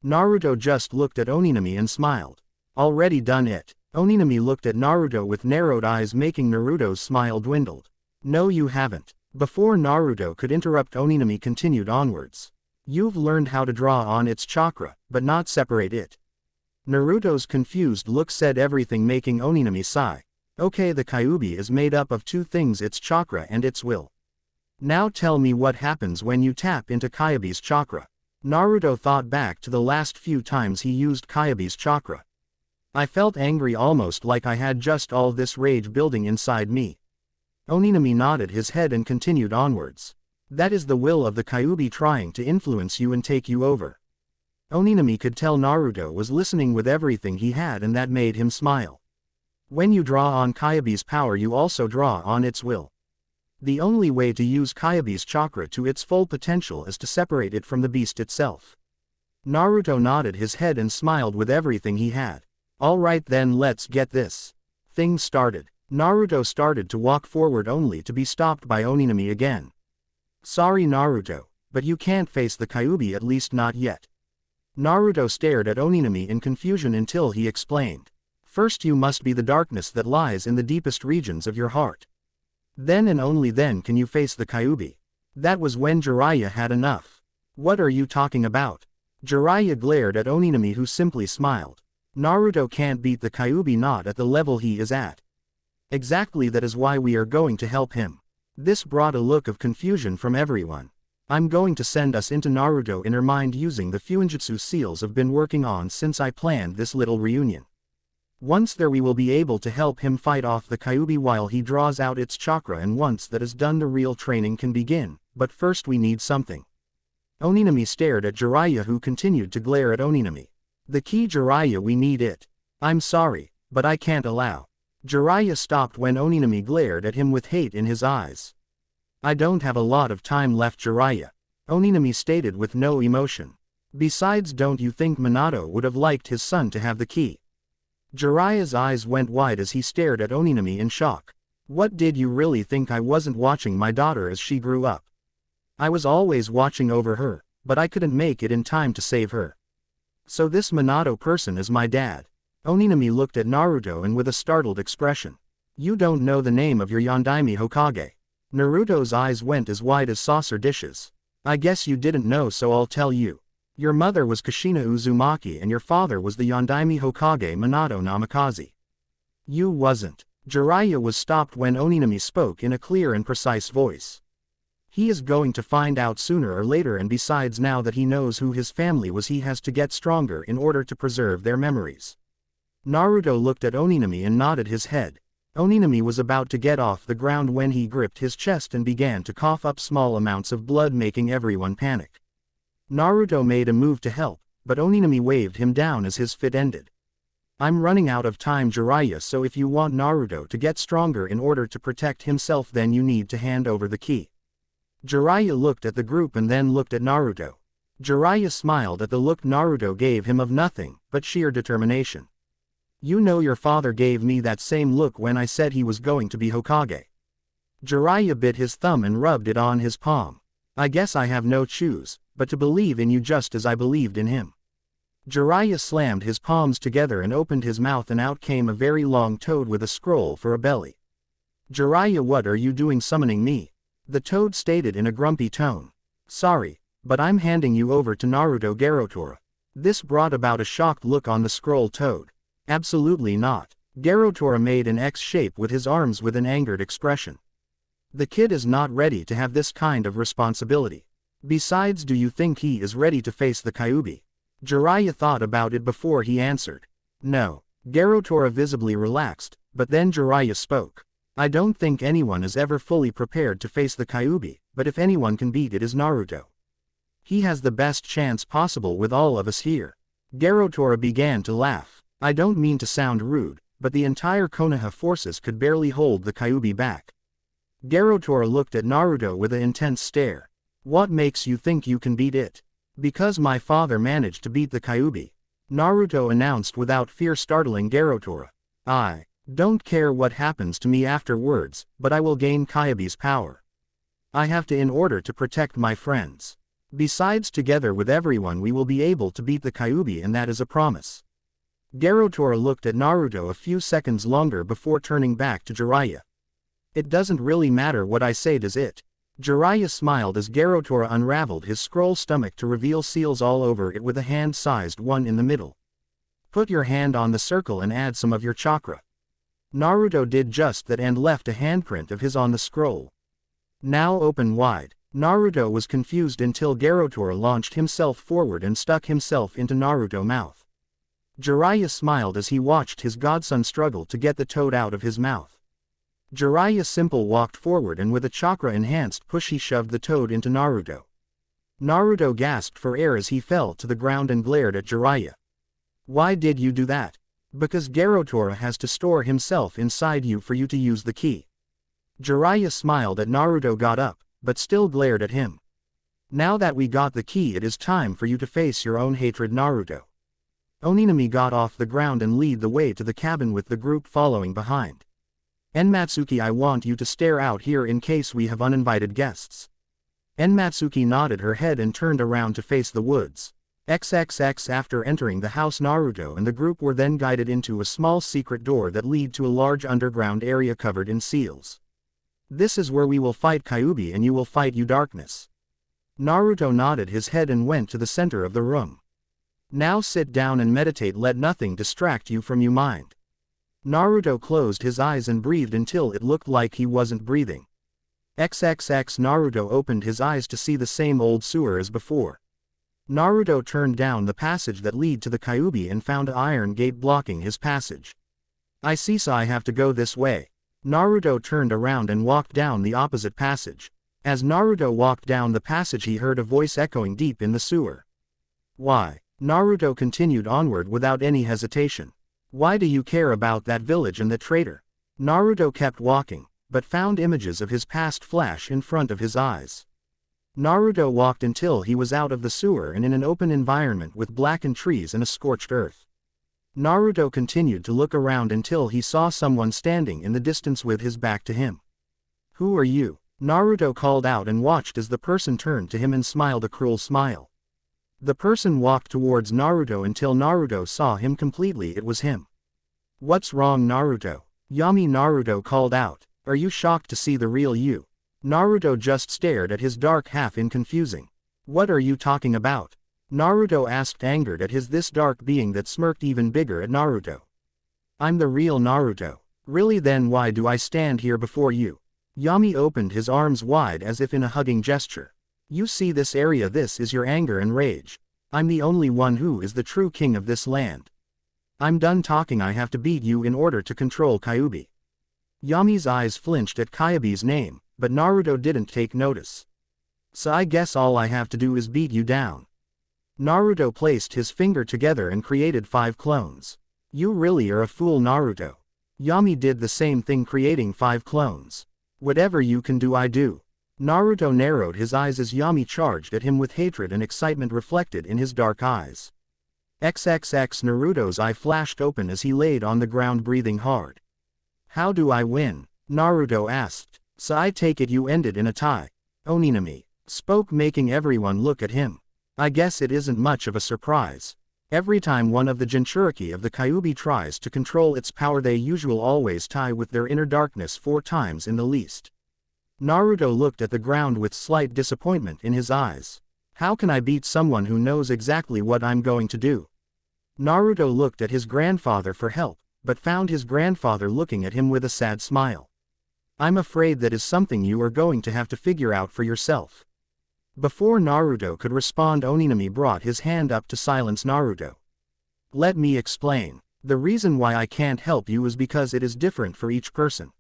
Naruto just looked at Oninami and smiled. Already done it. Oninami looked at Naruto with narrowed eyes, making Naruto's smile dwindled. No, you haven't. Before Naruto could interrupt, Oninami continued onwards. You've learned how to draw on its chakra, but not separate it. Naruto's confused look said everything, making Oninami sigh. Okay, the Kyuubi is made up of two things, its chakra and its will. Now tell me what happens when you tap into Kyabe's chakra. Naruto thought back to the last few times he used Kyabe's chakra. I felt angry, almost like I had just all this rage building inside me. Oninami nodded his head and continued onwards. That is the will of the Kyuubi trying to influence you and take you over. Oninami could tell Naruto was listening with everything he had, and that made him smile. When you draw on Kyabe's power, you also draw on its will. The only way to use Kyabe's chakra to its full potential is to separate it from the beast itself. Naruto nodded his head and smiled with everything he had. Alright then, let's get this thing started. Naruto started to walk forward only to be stopped by Oninami again. Sorry Naruto, but you can't face the Kyuubi, at least not yet. Naruto stared at Oninami in confusion until he explained. First you must be the darkness that lies in the deepest regions of your heart. Then and only then can you face the Kyuubi. That was when Jiraiya had enough. What are you talking about? Jiraiya glared at Oninami, who simply smiled. Naruto can't beat the Kyuubi, not at the level he is at. Exactly, that is why we are going to help him. This brought a look of confusion from everyone. I'm going to send us into Naruto inner mind using the fuinjutsu seals I've been working on since I planned this little reunion. Once there we will be able to help him fight off the Kyuubi while he draws out its chakra, and once that is done the real training can begin, but first we need something. Oninami stared at Jiraiya, who continued to glare at Oninami. The key, Jiraiya, we need it. I'm sorry, but I can't allow. Jiraiya stopped when Oninami glared at him with hate in his eyes. I don't have a lot of time left, Jiraiya, Oninami stated with no emotion. Besides, don't you think Minato would have liked his son to have the key? Jiraiya's eyes went wide as he stared at Oninami in shock. What, did you really think I wasn't watching my daughter as she grew up? I was always watching over her, but I couldn't make it in time to save her. So this Minato person is my dad. Oninami looked at Naruto and with a startled expression. You don't know the name of your Yondaime Hokage. Naruto's eyes went as wide as saucer dishes. I guess you didn't know, so I'll tell you. Your mother was Kushina Uzumaki and your father was the Yondaime Hokage Minato Namikaze. You wasn't. Jiraiya was stopped when Oninami spoke in a clear and precise voice. He is going to find out sooner or later, and besides, now that he knows who his family was, he has to get stronger in order to preserve their memories. Naruto looked at Oninami and nodded his head. Oninami was about to get off the ground when he gripped his chest and began to cough up small amounts of blood, making everyone panic. Naruto made a move to help, but Oninami waved him down as his fit ended. I'm running out of time, Jiraiya, so if you want Naruto to get stronger in order to protect himself, then you need to hand over the key. Jiraiya looked at the group and then looked at Naruto. Jiraiya smiled at the look Naruto gave him of nothing but sheer determination. You know, your father gave me that same look when I said he was going to be Hokage. Jiraiya bit his thumb and rubbed it on his palm. I guess I have no choice but to believe in you just as I believed in him. Jiraiya slammed his palms together and opened his mouth, and out came a very long toad with a scroll for a belly. Jiraiya, what are you doing summoning me? The toad stated in a grumpy tone. Sorry, but I'm handing you over to Naruto Garotora. This brought about a shocked look on the scroll toad. Absolutely not. Garotora made an X shape with his arms with an angered expression. The kid is not ready to have this kind of responsibility. Besides, do you think he is ready to face the Kyuubi? Jiraiya thought about it before he answered. No. Garotora visibly relaxed, but then Jiraiya spoke. I don't think anyone is ever fully prepared to face the Kyuubi, but if anyone can beat it is Naruto. He has the best chance possible with all of us here. Garotora began to laugh. I don't mean to sound rude, but the entire Konoha forces could barely hold the Kyuubi back. Garotora looked at Naruto with an intense stare. What makes you think you can beat it? Because my father managed to beat the Kyuubi, Naruto announced without fear, startling Garotora. I don't care what happens to me afterwards, but I will gain Kyuubi's power. I have to, in order to protect my friends. Besides, together with everyone we will be able to beat the Kyuubi, and that is a promise. Garotora looked at Naruto a few seconds longer before turning back to Jiraiya. It doesn't really matter what I say, does it? Jiraiya smiled as Garotora unraveled his scroll stomach to reveal seals all over it with a hand-sized one in the middle. Put your hand on the circle and add some of your chakra. Naruto did just that and left a handprint of his on the scroll. Now open wide. Naruto was confused until Garotora launched himself forward and stuck himself into Naruto's mouth. Jiraiya smiled as he watched his godson struggle to get the toad out of his mouth. Jiraiya simply walked forward and with a chakra-enhanced push he shoved the toad into Naruto. Naruto gasped for air as he fell to the ground and glared at Jiraiya. Why did you do that? Because Garotora has to store himself inside you for you to use the key. Jiraiya smiled at Naruto, got up, but still glared at him. Now that we got the key, it is time for you to face your own hatred, Naruto. Oninami got off the ground and led the way to the cabin with the group following behind. Enmatsuki, I want you to stare out here in case we have uninvited guests. Enmatsuki nodded her head and turned around to face the woods. XXX. After entering the house, Naruto and the group were then guided into a small secret door that led to a large underground area covered in seals. This is where we will fight Kyuubi and you will fight you, darkness. Naruto nodded his head and went to the center of the room. Now sit down and meditate, let nothing distract you from your mind. Naruto closed his eyes and breathed until it looked like he wasn't breathing. XXX Naruto opened his eyes to see the same old sewer as before. Naruto turned down the passage that lead to the Kyuubi and found an iron gate blocking his passage. I see, so I have to go this way. Naruto turned around and walked down the opposite passage. As Naruto walked down the passage, he heard a voice echoing deep in the sewer. Why? Naruto continued onward without any hesitation. Why do you care about that village and the traitor? Naruto kept walking, but found images of his past flash in front of his eyes. Naruto walked until he was out of the sewer and in an open environment with blackened trees and a scorched earth. Naruto continued to look around until he saw someone standing in the distance with his back to him. Who are you? Naruto called out and watched as the person turned to him and smiled a cruel smile. The person walked towards Naruto until Naruto saw him completely. It was him. What's wrong, Naruto? Yami, Naruto called out. Are you shocked to see the real you? Naruto just stared at his dark half in confusing. What are you talking about? Naruto asked, angered at this dark being that smirked even bigger at Naruto. I'm the real Naruto. Really? Then why do I stand here before you? Yami opened his arms wide as if in a hugging gesture. You see this area? This is your anger and rage. I'm the only one who is the true king of this land. I'm done talking. I have to beat you in order to control Kyuubi. Yami's eyes flinched at Kyuubi's name, but Naruto didn't take notice. So I guess all I have to do is beat you down. Naruto placed his finger together and created 5 clones. You really are a fool, Naruto. Yami did the same thing, creating 5 clones. Whatever you can do, I do. Naruto narrowed his eyes as Yami charged at him with hatred and excitement reflected in his dark eyes. XXX Naruto's eye flashed open as he laid on the ground breathing hard. How do I win? Naruto asked. So I take it you ended in a tie. Oninami spoke, making everyone look at him. I guess it isn't much of a surprise. Every time one of the Jinchuriki of the Kyuubi tries to control its power, they usually always tie with their inner darkness 4 times in the least. Naruto looked at the ground with slight disappointment in his eyes. How can I beat someone who knows exactly what I'm going to do? Naruto looked at his grandfather for help, but found his grandfather looking at him with a sad smile. I'm afraid that is something you are going to have to figure out for yourself. Before Naruto could respond, Oninami brought his hand up to silence Naruto. Let me explain. The reason why I can't help you is because it is different for each person.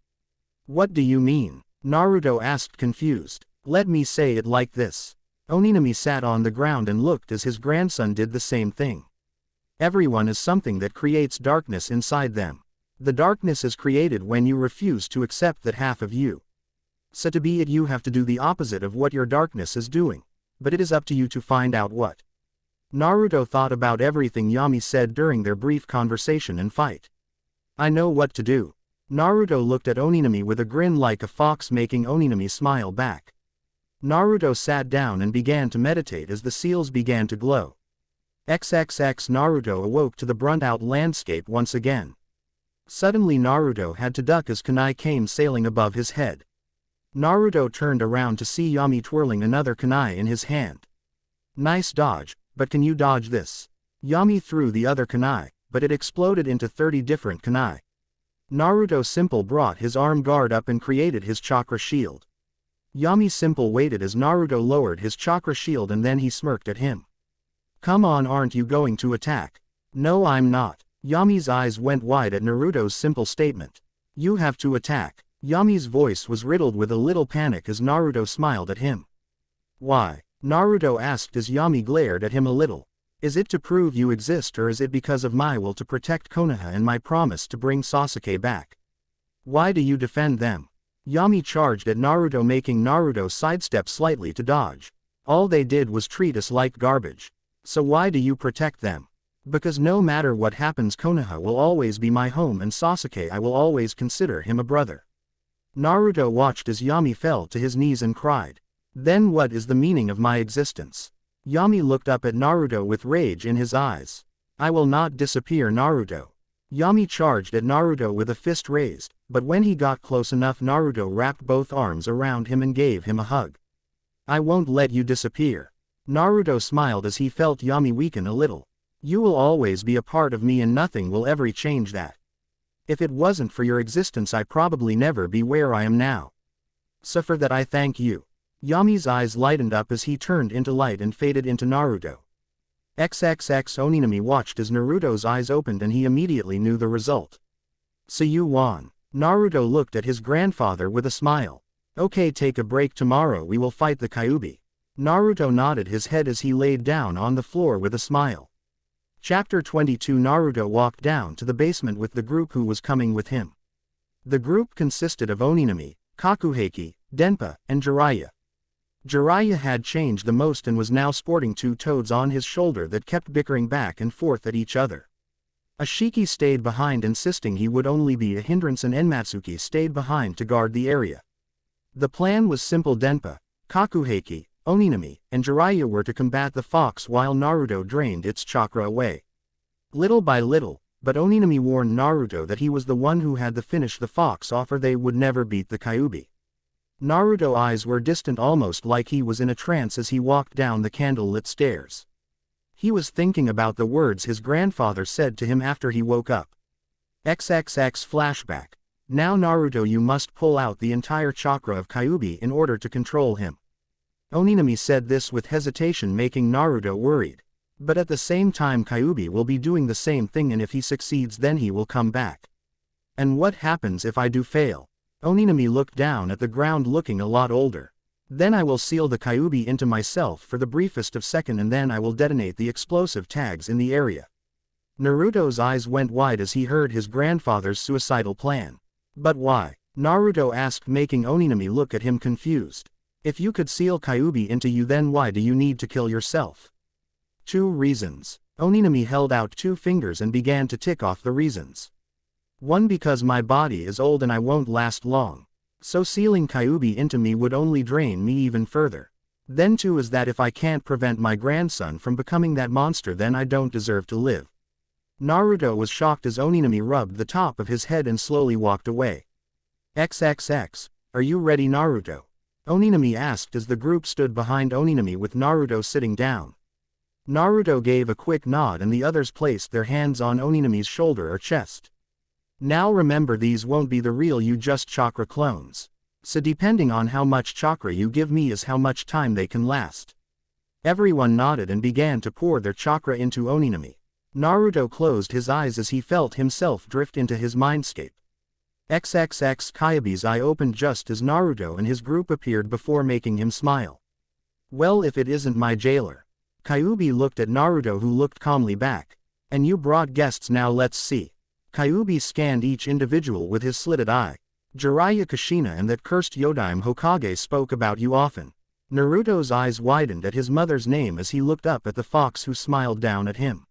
What do you mean? Naruto asked, confused. Let me say it like this. Oninami sat on the ground and looked as his grandson did the same thing. Everyone is something that creates darkness inside them. The darkness is created when you refuse to accept that half of you. So to be it, you have to do the opposite of what your darkness is doing. But it is up to you to find out what. Naruto thought about everything Yami said during their brief conversation and fight. I know what to do. Naruto looked at Oninami with a grin like a fox, making Oninami smile back. Naruto sat down and began to meditate as the seals began to glow. XXX Naruto awoke to the burnt-out landscape once again. Suddenly Naruto had to duck as kunai came sailing above his head. Naruto turned around to see Yami twirling another kunai in his hand. Nice dodge, but can you dodge this? Yami threw the other kunai, but it exploded into 30 different kunai. Naruto Simple brought his arm guard up and created his chakra shield. Yami Simple waited as Naruto lowered his chakra shield and then he smirked at him. Come on, aren't you going to attack? No, I'm not. Yami's eyes went wide at Naruto's simple statement. You have to attack. Yami's voice was riddled with a little panic as Naruto smiled at him. Why? Naruto asked as Yami glared at him a little. Is it to prove you exist, or is it because of my will to protect Konoha and my promise to bring Sasuke back? Why do you defend them? Yami charged at Naruto, making Naruto sidestep slightly to dodge. All they did was treat us like garbage. So why do you protect them? Because no matter what happens, Konoha will always be my home and Sasuke, I will always consider him a brother. Naruto watched as Yami fell to his knees and cried. Then what is the meaning of my existence? Yami looked up at Naruto with rage in his eyes. I will not disappear, Naruto. Yami charged at Naruto with a fist raised, but when he got close enough, Naruto wrapped both arms around him and gave him a hug. I won't let you disappear. Naruto smiled as he felt Yami weaken a little. You will always be a part of me and nothing will ever change that. If it wasn't for your existence, I probably never be where I am now. So for that I thank you. Yami's eyes lightened up as he turned into light and faded into Naruto. XXX Oninami watched as Naruto's eyes opened and he immediately knew the result. So you won. Naruto looked at his grandfather with a smile. Okay, take a break, tomorrow we will fight the Kyuubi. Naruto nodded his head as he laid down on the floor with a smile. Chapter 22 Naruto walked down to the basement with the group who was coming with him. The group consisted of Oninami, Kakuheiki, Denpa, and Jiraiya. Jiraiya had changed the most and was now sporting two toads on his shoulder that kept bickering back and forth at each other. Ashiki stayed behind insisting he would only be a hindrance and Enmatsuki stayed behind to guard the area. The plan was simple. Denpa, Kakuheiki, Oninami, and Jiraiya were to combat the fox while Naruto drained its chakra away. Little by little, but Oninami warned Naruto that he was the one who had to finish the fox off or they would never beat the Kyuubi. Naruto's eyes were distant, almost like he was in a trance as he walked down the candle-lit stairs. He was thinking about the words his grandfather said to him after he woke up. XXX flashback. Now Naruto, you must pull out the entire chakra of Kyuubi in order to control him. Oninami said this with hesitation, making Naruto worried. But at the same time Kyuubi will be doing the same thing, and if he succeeds then he will come back. And what happens if I do fail? Oninami looked down at the ground looking a lot older. Then I will seal the Kyuubi into myself for the briefest of second and then I will detonate the explosive tags in the area. Naruto's eyes went wide as he heard his grandfather's suicidal plan. But why? Naruto asked, making Oninami look at him confused. If you could seal Kyuubi into you, then why do you need to kill yourself? 2 reasons. Oninami held out 2 fingers and began to tick off the reasons. 1, because my body is old and I won't last long. So sealing Kyuubi into me would only drain me even further. Then 2 is that if I can't prevent my grandson from becoming that monster, then I don't deserve to live. Naruto was shocked as Oninami rubbed the top of his head and slowly walked away. XXX, are you ready, Naruto? Oninami asked as the group stood behind Oninami with Naruto sitting down. Naruto gave a quick nod and the others placed their hands on Oninami's shoulder or chest. Now remember, these won't be the real you, just chakra clones. So depending on how much chakra you give me is how much time they can last. Everyone nodded and began to pour their chakra into Oninami. Naruto closed his eyes as he felt himself drift into his mindscape. XXX Kyuubi's eye opened just as Naruto and his group appeared before making him smile. Well, if it isn't my jailer. Kyuubi looked at Naruto, who looked calmly back. And you brought guests, now let's see. Kyuubi scanned each individual with his slitted eye. Jiraiya, Kushina and that cursed Yodime Hokage spoke about you often. Naruto's eyes widened at his mother's name as he looked up at the fox who smiled down at him.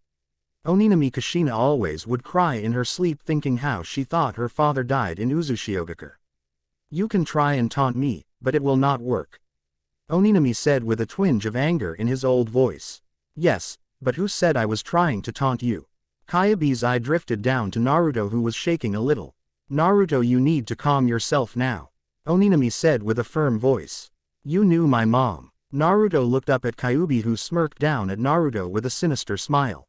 Oninami Kushina always would cry in her sleep thinking how she thought her father died in Uzushiogakure. You can try and taunt me, but it will not work. Oninami said with a twinge of anger in his old voice. Yes, but who said I was trying to taunt you? Kyuubi's eye drifted down to Naruto, who was shaking a little. Naruto, you need to calm yourself now. Oninami said with a firm voice. You knew my mom. Naruto looked up at Kyuubi, who smirked down at Naruto with a sinister smile.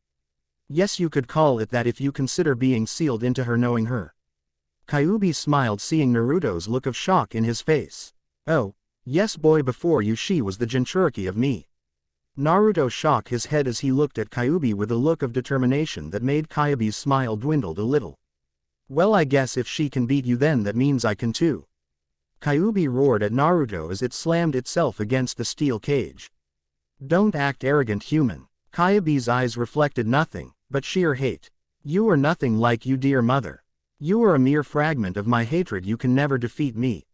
Yes, you could call it that if you consider being sealed into her, knowing her. Kyuubi smiled, seeing Naruto's look of shock in his face. Oh, yes boy, before you she was the Jinchuriki of me. Naruto shook his head as he looked at Kyuubi with a look of determination that made Kyuubi's smile dwindled a little. Well, I guess if she can beat you then that means I can too. Kyuubi roared at Naruto as it slammed itself against the steel cage. Don't act arrogant, human. Kyuubi's eyes reflected nothing but sheer hate. You are nothing like you, dear mother. You are a mere fragment of my hatred, you can never defeat me.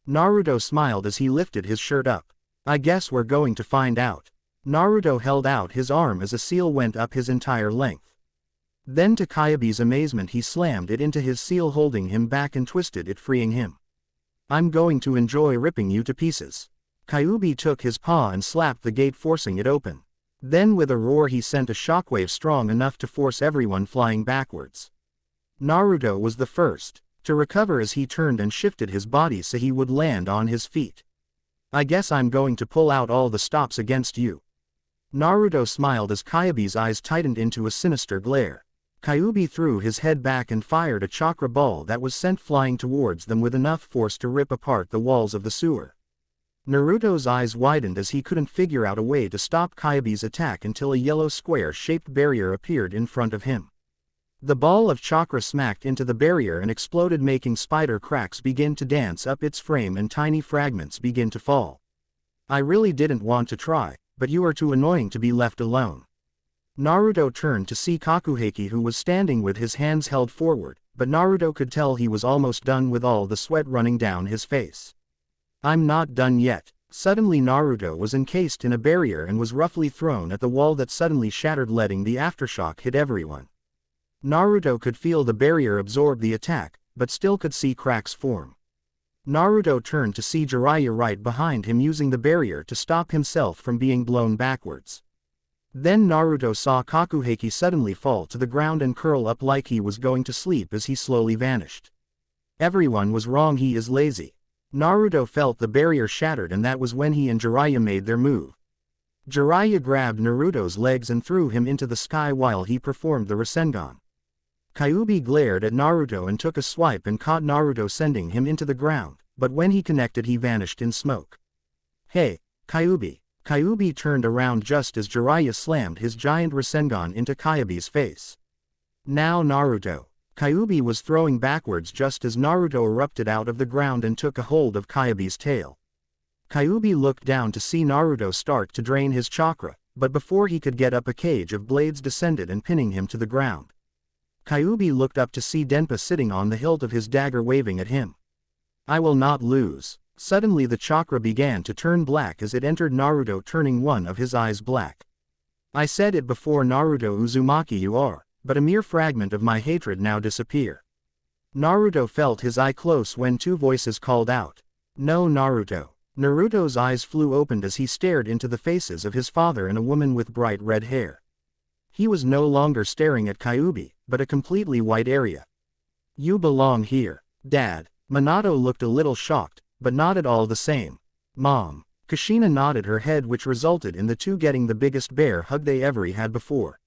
Naruto smiled as he lifted his shirt up. I guess we're going to find out. Naruto held out his arm as a seal went up his entire length. Then to Kyuubi's amazement he slammed it into his seal, holding him back and twisted it, freeing him. I'm going to enjoy ripping you to pieces. Kyuubi took his paw and slapped the gate, forcing it open. Then with a roar he sent a shockwave strong enough to force everyone flying backwards. Naruto was the first to recover as he turned and shifted his body so he would land on his feet. I guess I'm going to pull out all the stops against you. Naruto smiled as Kyuubi's eyes tightened into a sinister glare. Kyuubi threw his head back and fired a chakra ball that was sent flying towards them with enough force to rip apart the walls of the sewer. Naruto's eyes widened as he couldn't figure out a way to stop Kyuubi's attack until a yellow square-shaped barrier appeared in front of him. The ball of chakra smacked into the barrier and exploded, making spider cracks begin to dance up its frame and tiny fragments begin to fall. I really didn't want to try, but you are too annoying to be left alone. Naruto turned to see Kakuheki, who was standing with his hands held forward, but Naruto could tell he was almost done with all the sweat running down his face. I'm not done yet. Suddenly Naruto was encased in a barrier and was roughly thrown at the wall that suddenly shattered, letting the aftershock hit everyone. Naruto could feel the barrier absorb the attack, but still could see cracks form. Naruto turned to see Jiraiya right behind him, using the barrier to stop himself from being blown backwards. Then Naruto saw Kakuheki suddenly fall to the ground and curl up like he was going to sleep as he slowly vanished. Everyone was wrong, he is lazy. Naruto felt the barrier shattered, and that was when he and Jiraiya made their move. Jiraiya grabbed Naruto's legs and threw him into the sky while he performed the Rasengan. Kyuubi glared at Naruto and took a swipe and caught Naruto, sending him into the ground, but when he connected he vanished in smoke. Hey, Kyuubi. Kyuubi turned around just as Jiraiya slammed his giant Rasengan into Kyuubi's face. Now Naruto. Kyuubi was throwing backwards just as Naruto erupted out of the ground and took a hold of Kyuubi's tail. Kyuubi looked down to see Naruto start to drain his chakra, but before he could get up, a cage of blades descended and pinning him to the ground. Kyuubi looked up to see Denpa sitting on the hilt of his dagger waving at him. I will not lose. Suddenly the chakra began to turn black as it entered Naruto, turning one of his eyes black. I said it before, Naruto Uzumaki, you are but a mere fragment of my hatred, now disappear. Naruto felt his eye close when two voices called out. No, Naruto. Naruto's eyes flew open as he stared into the faces of his father and a woman with bright red hair. He was no longer staring at Kyuubi, but a completely white area. You belong here, Dad. Minato looked a little shocked, but not at all the same. Mom. Kushina nodded her head, which resulted in the two getting the biggest bear hug they ever had before.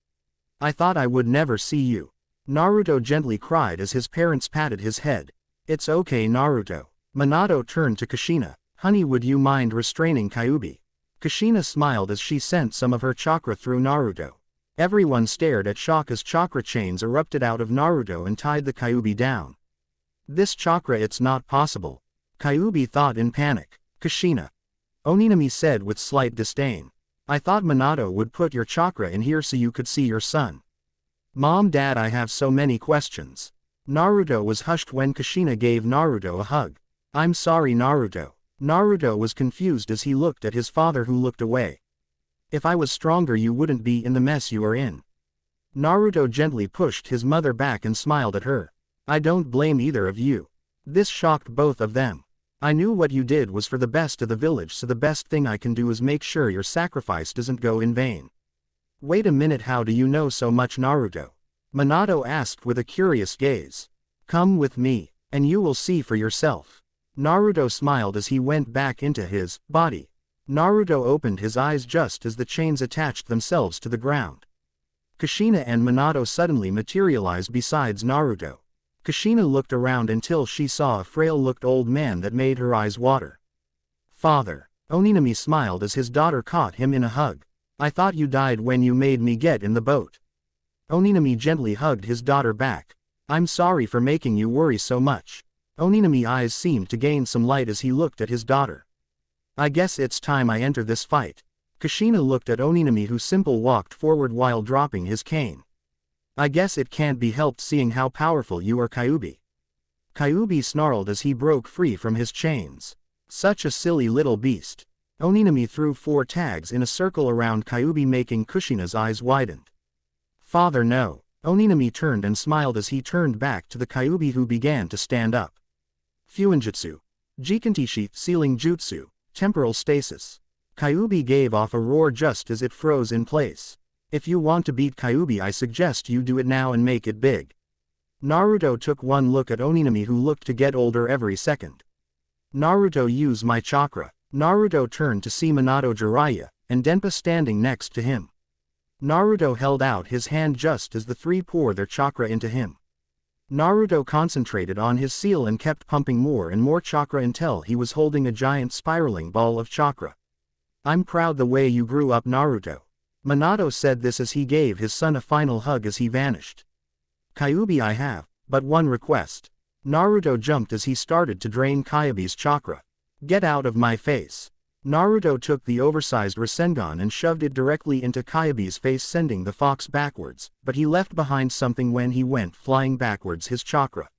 I thought I would never see you. Naruto gently cried as his parents patted his head. It's okay, Naruto. Minato turned to Kushina. Honey, would you mind restraining Kyuubi? Kushina smiled as she sent some of her chakra through Naruto. Everyone stared at shock as chakra chains erupted out of Naruto and tied the Kyuubi down. This chakra, it's not possible. Kyuubi thought in panic. Kushina. Oninami said with slight disdain. I thought Minato would put your chakra in here so you could see your son. Mom, Dad, I have so many questions. Naruto was hushed when Kushina gave Naruto a hug. I'm sorry, Naruto. Naruto was confused as he looked at his father, who looked away. If I was stronger, you wouldn't be in the mess you are in. Naruto gently pushed his mother back and smiled at her. I don't blame either of you. This shocked both of them. I knew what you did was for the best of the village, so the best thing I can do is make sure your sacrifice doesn't go in vain. Wait a minute, how do you know so much, Naruto? Minato asked with a curious gaze. Come with me, and you will see for yourself. Naruto smiled as he went back into his body. Naruto opened his eyes just as the chains attached themselves to the ground. Kushina and Minato suddenly materialized besides Naruto. Kushina looked around until she saw a frail-looked old man that made her eyes water. Father. Oninami smiled as his daughter caught him in a hug. I thought you died when you made me get in the boat. Oninami gently hugged his daughter back. I'm sorry for making you worry so much. Oninami's eyes seemed to gain some light as he looked at his daughter. I guess it's time I enter this fight. Kushina looked at Oninami, who simply walked forward while dropping his cane. I guess it can't be helped seeing how powerful you are, Kyuubi. Kyuubi snarled as he broke free from his chains. Such a silly little beast. Oninami threw 4 tags in a circle around Kyuubi, making Kushina's eyes widened. Father, no. Oninami turned and smiled as he turned back to the Kyuubi, who began to stand up. Fuinjutsu. Jikantishi, Sealing Jutsu. Temporal Stasis. Kyuubi gave off a roar just as it froze in place. If you want to beat Kyuubi, I suggest you do it now and make it big. Naruto took one look at Oninami, who looked to get older every second. Naruto, use my chakra. Naruto turned to see Minato, Jiraiya, and Denpa standing next to him. Naruto held out his hand just as the three poured their chakra into him. Naruto concentrated on his seal and kept pumping more and more chakra until he was holding a giant spiraling ball of chakra. I'm proud the way you grew up, Naruto. Minato said this as he gave his son a final hug as he vanished. Kyuubi, I have but one request. Naruto jumped as he started to drain Kyuubi's chakra. Get out of my face. Naruto took the oversized Rasengan and shoved it directly into Kyuubi's face, sending the fox backwards, but he left behind something when he went flying backwards, his chakra.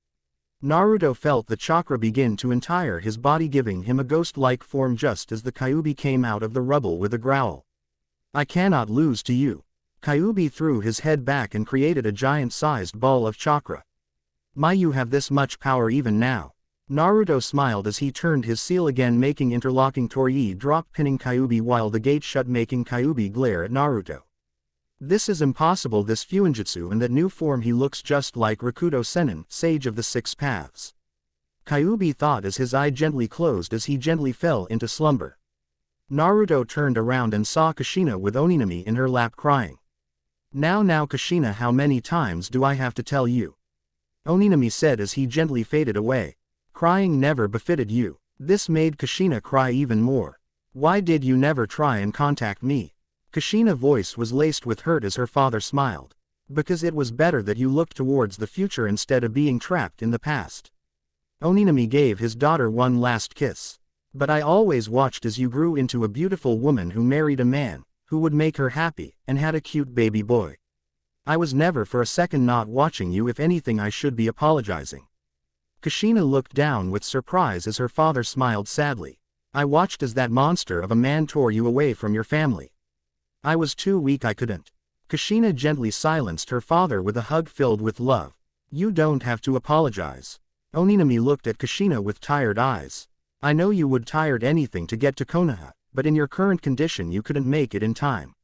Naruto felt the chakra begin to entire his body, giving him a ghost-like form just as the Kyuubi came out of the rubble with a growl. I cannot lose to you. Kyuubi threw his head back and created a giant-sized ball of chakra. You have this much power even now. Naruto smiled as he turned his seal again, making interlocking Torii drop, pinning Kyuubi while the gate shut, making Kyuubi glare at Naruto. This is impossible, this fuinjutsu and that new form, he looks just like Rakuto Sennin, Sage of the Six Paths. Kyuubi thought as his eye gently closed as he gently fell into slumber. Naruto turned around and saw Kushina with Oninami in her lap crying. Now Kushina, how many times do I have to tell you? Oninami said as he gently faded away. Crying never befitted you. This made Kushina cry even more. Why did you never try and contact me? Kushina's voice was laced with hurt as her father smiled. Because it was better that you looked towards the future instead of being trapped in the past. Oninami gave his daughter one last kiss. But I always watched as you grew into a beautiful woman who married a man who would make her happy and had a cute baby boy. I was never for a second not watching you. If anything, I should be apologizing. Kushina looked down with surprise as her father smiled sadly. I watched as that monster of a man tore you away from your family. I was too weak, I couldn't. Kushina gently silenced her father with a hug filled with love. You don't have to apologize. Oninami looked at Kushina with tired eyes. I know you would tired anything to get to Konoha, but in your current condition you couldn't make it in time.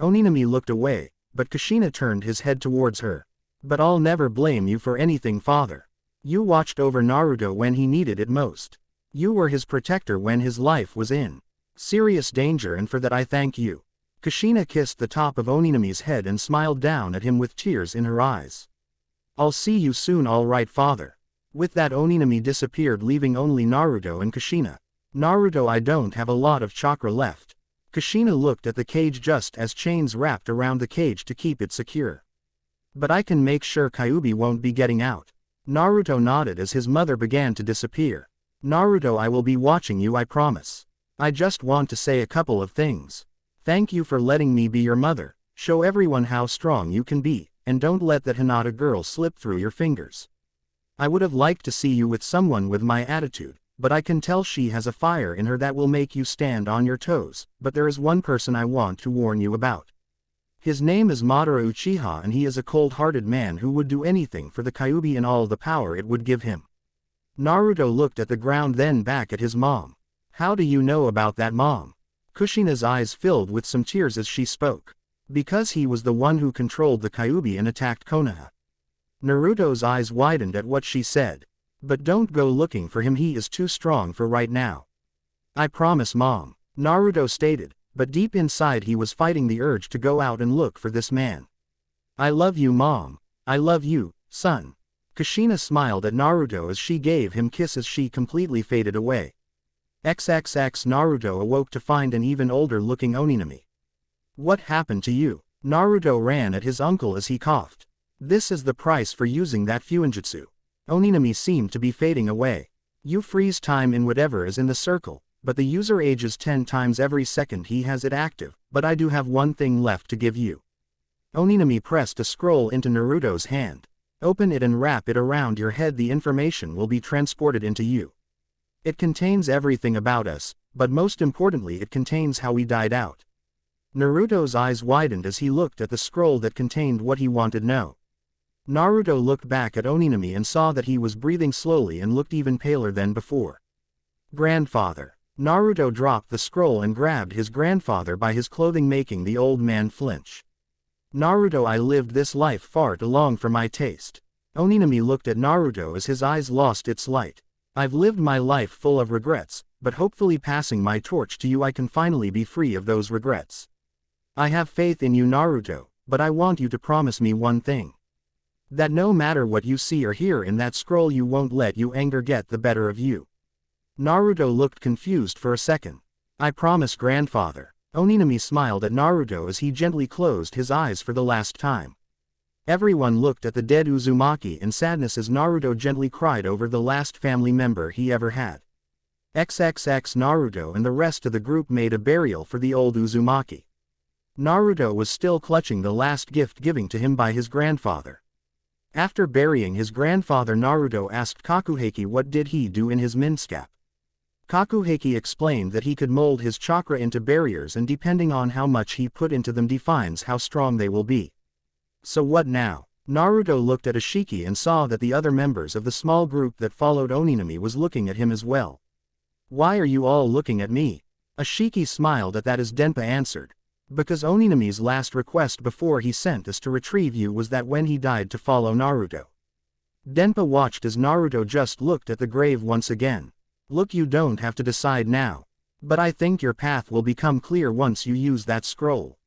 Oninami looked away, but Kushina turned his head towards her. But I'll never blame you for anything, father. You watched over Naruto when he needed it most. You were his protector when his life was in serious danger, and for that I thank you. Kushina kissed the top of Oninami's head and smiled down at him with tears in her eyes. I'll see you soon, all right, father. With that, Oninami disappeared, leaving only Naruto and Kushina. Naruto, I don't have a lot of chakra left. Kushina looked at the cage just as chains wrapped around the cage to keep it secure. But I can make sure Kyuubi won't be getting out. Naruto nodded as his mother began to disappear. Naruto, I will be watching you, I promise. I just want to say a couple of things. Thank you for letting me be your mother. Show everyone how strong you can be, and don't let that Hinata girl slip through your fingers. I would have liked to see you with someone with my attitude, but I can tell she has a fire in her that will make you stand on your toes. But there is one person I want to warn you about. His name is Madara Uchiha, and he is a cold-hearted man who would do anything for the Kyuubi and all the power it would give him. Naruto looked at the ground, then back at his mom. How do you know about that, mom? Kushina's eyes filled with some tears as she spoke. Because he was the one who controlled the Kyuubi and attacked Konoha. Naruto's eyes widened at what she said. But don't go looking for him, he is too strong for right now. I promise, mom, Naruto stated. But deep inside he was fighting the urge to go out and look for this man. I love you, mom. I love you, son. Kushina smiled at Naruto as she gave him kiss as she completely faded away. XXX. Naruto awoke to find an even older looking Oninami. What happened to you? Naruto ran at his uncle as he coughed. This is the price for using that fuinjutsu. Oninami seemed to be fading away. You freeze time in whatever is in the circle. But the user ages 10 times every second he has it active, but I do have one thing left to give you. Oninami pressed a scroll into Naruto's hand. Open it and wrap it around your head, the information will be transported into you. It contains everything about us, but most importantly it contains how we died out. Naruto's eyes widened as he looked at the scroll that contained what he wanted to know. Naruto looked back at Oninami and saw that he was breathing slowly and looked even paler than before. Grandfather. Naruto dropped the scroll and grabbed his grandfather by his clothing, making the old man flinch. Naruto, I lived this life far too long for my taste. Oninami looked at Naruto as his eyes lost its light. I've lived my life full of regrets, but hopefully passing my torch to you I can finally be free of those regrets. I have faith in you, Naruto, but I want you to promise me one thing. That no matter what you see or hear in that scroll, you won't let your anger get the better of you. Naruto looked confused for a second. I promise, grandfather. Oninami smiled at Naruto as he gently closed his eyes for the last time. Everyone looked at the dead Uzumaki in sadness as Naruto gently cried over the last family member he ever had. XXX Naruto and the rest of the group made a burial for the old Uzumaki. Naruto was still clutching the last gift given to him by his grandfather. After burying his grandfather, Naruto asked Kakuheki what did he do in his Minscap. Kakuheki explained that he could mold his chakra into barriers, and depending on how much he put into them defines how strong they will be. So what now? Naruto looked at Ashiki and saw that the other members of the small group that followed Oninami was looking at him as well. Why are you all looking at me? Ashiki smiled at that as Denpa answered. Because Oninami's last request before he sent us to retrieve you was that when he died to follow Naruto. Denpa watched as Naruto just looked at the grave once again. Look, you don't have to decide now. But I think your path will become clear once you use that scroll.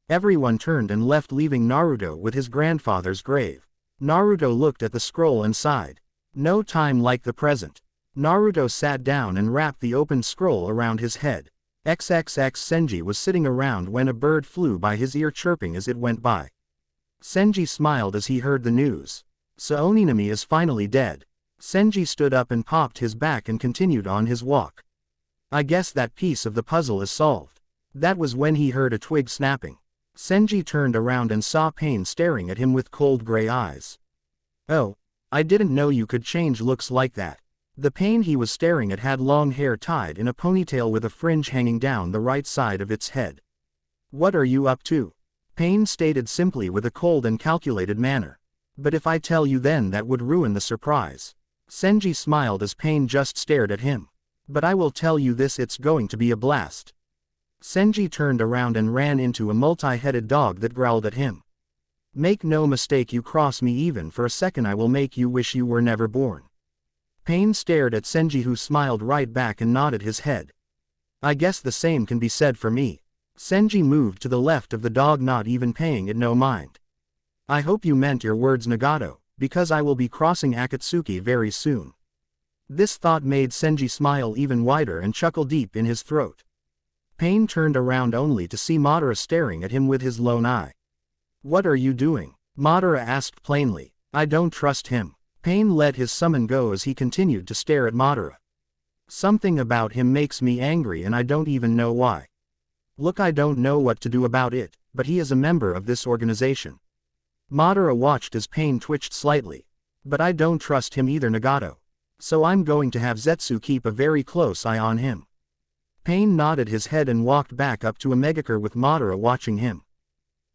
Everyone turned and left, leaving Naruto with his grandfather's grave. Naruto looked at the scroll and sighed. No time like the present. Naruto sat down and wrapped the open scroll around his head. XXX Senji was sitting around when a bird flew by his ear, chirping as it went by. Senji smiled as he heard the news. So Oninami is finally dead. Senji stood up and popped his back and continued on his walk. I guess that piece of the puzzle is solved. That was when he heard a twig snapping. Senji turned around and saw Pain staring at him with cold gray eyes. Oh, I didn't know you could change looks like that. The Pain he was staring at had long hair tied in a ponytail with a fringe hanging down the right side of its head. What are you up to? Pain stated simply with a cold and calculated manner. But if I tell you, then that would ruin the surprise. Senji smiled as Pain just stared at him. But I will tell you this, it's going to be a blast. Senji turned around and ran into a multi-headed dog that growled at him. Make no mistake, you cross me even for a second, I will make you wish you were never born. Pain stared at Senji, who smiled right back and nodded his head. I guess the same can be said for me. Senji moved to the left of the dog, not even paying it no mind. I hope you meant your words, Nagato, because I will be crossing Akatsuki very soon. This thought made Senji smile even wider and chuckle deep in his throat. Pain turned around only to see Madara staring at him with his lone eye. What are you doing? Madara asked plainly. I don't trust him. Pain let his summon go as he continued to stare at Madara. Something about him makes me angry and I don't even know why. Look, I don't know what to do about it, but he is a member of this organization. Madara watched as Pain twitched slightly. But I don't trust him either, Nagato. So I'm going to have Zetsu keep a very close eye on him. Pain nodded his head and walked back up to a Megakure with Madara watching him.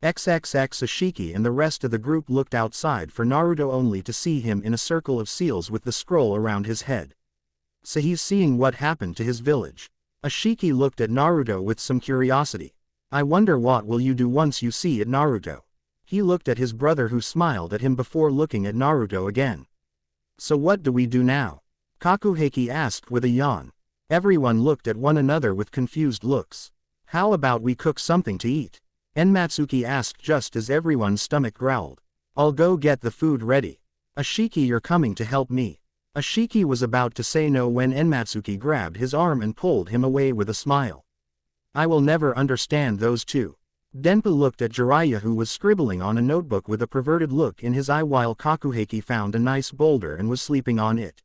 XXX Ashiki and the rest of the group looked outside for Naruto only to see him in a circle of seals with the scroll around his head. So he's seeing what happened to his village. Ashiki looked at Naruto with some curiosity. I wonder what will you do once you see it, Naruto. He looked at his brother, who smiled at him before looking at Naruto again. So what do we do now? Kakuheki asked with a yawn. Everyone looked at one another with confused looks. How about we cook something to eat? Enmatsuki asked just as everyone's stomach growled. I'll go get the food ready. Ashiki, you're coming to help me. Ashiki was about to say no when Enmatsuki grabbed his arm and pulled him away with a smile. I will never understand those two. Denpa looked at Jiraiya, who was scribbling on a notebook with a perverted look in his eye, while Kakuheki found a nice boulder and was sleeping on it.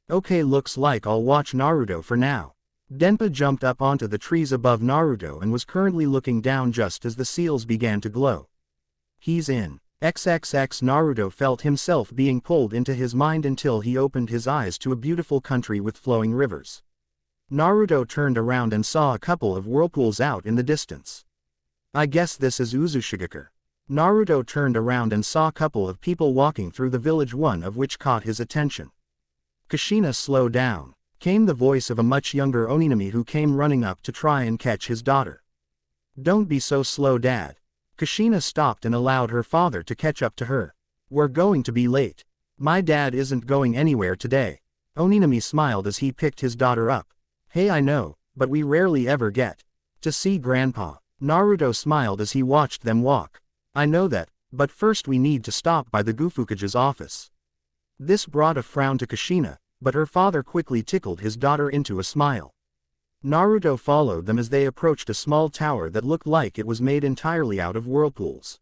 Okay, looks like I'll watch Naruto for now. Denpa jumped up onto the trees above Naruto and was currently looking down just as the seals began to glow. He's in. XXX Naruto felt himself being pulled into his mind until he opened his eyes to a beautiful country with flowing rivers. Naruto turned around and saw a couple of whirlpools out in the distance. I guess this is Uzushigakure. Naruto turned around and saw a couple of people walking through the village, one of which caught his attention. Kushina, slow down, came the voice of a much younger Oninami who came running up to try and catch his daughter. Don't be so slow, Dad. Kushina stopped and allowed her father to catch up to her. We're going to be late. My dad isn't going anywhere today. Oninami smiled as he picked his daughter up. Hey, I know, but we rarely ever get to see Grandpa. Naruto smiled as he watched them walk. I know that, but first we need to stop by the Gufukage's office. This brought a frown to Kushina, but her father quickly tickled his daughter into a smile. Naruto followed them as they approached a small tower that looked like it was made entirely out of whirlpools.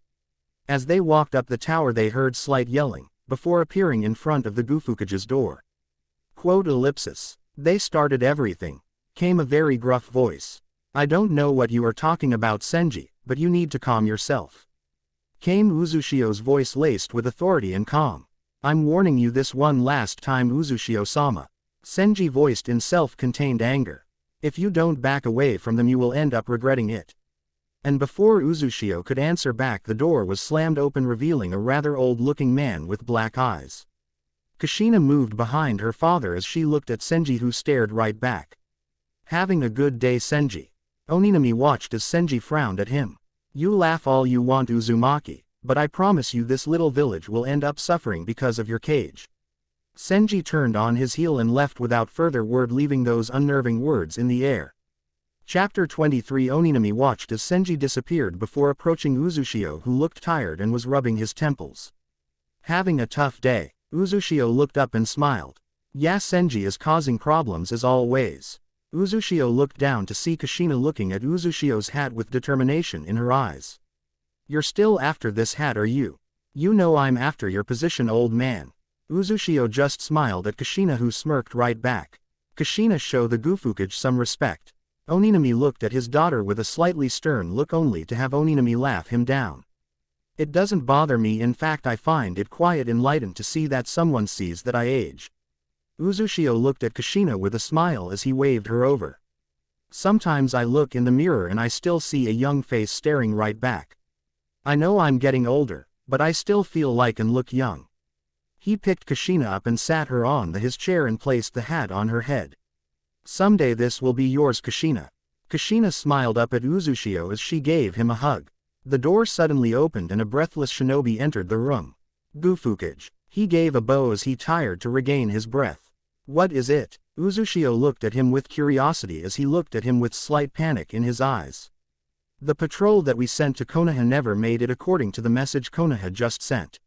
As they walked up the tower they heard slight yelling, before appearing in front of the Gufukage's door. Quote ellipsis. They started everything. Came a very gruff voice. I don't know what you are talking about, Senji, but you need to calm yourself. Came Uzushio's voice laced with authority and calm. I'm warning you this one last time, Uzushio-sama. Senji voiced in self-contained anger. If you don't back away from them you will end up regretting it. And before Uzushio could answer back the door was slammed open revealing a rather old-looking man with black eyes. Kushina moved behind her father as she looked at Senji who stared right back. Having a good day, Senji. Oninami watched as Senji frowned at him. You laugh all you want, Uzumaki, but I promise you this little village will end up suffering because of your cage. Senji turned on his heel and left without further word, leaving those unnerving words in the air. Chapter 23. Oninami watched as Senji disappeared before approaching Uzushio, who looked tired and was rubbing his temples. Having a tough day, Uzushio looked up and smiled. Yeah, Senji is causing problems as always. Uzushio looked down to see Kushina looking at Uzushio's hat with determination in her eyes. You're still after this hat, are you? You know I'm after your position, old man. Uzushio just smiled at Kushina, who smirked right back. Kushina, show the Gufukage some respect. Oninami looked at his daughter with a slightly stern look, only to have Oninami laugh him down. It doesn't bother me, in fact I find it quite enlightened to see that someone sees that I age. Uzushio looked at Kushina with a smile as he waved her over. Sometimes I look in the mirror and I still see a young face staring right back. I know I'm getting older, but I still feel like and look young. He picked Kushina up and sat her on his chair and placed the hat on her head. Someday this will be yours, Kushina. Kushina smiled up at Uzushio as she gave him a hug. The door suddenly opened and a breathless shinobi entered the room. Gufukage. He gave a bow as he tired to regain his breath. What is it? Uzushio looked at him with curiosity as he looked at him with slight panic in his eyes. The patrol that we sent to Konoha never made it according to the message Konoha just sent.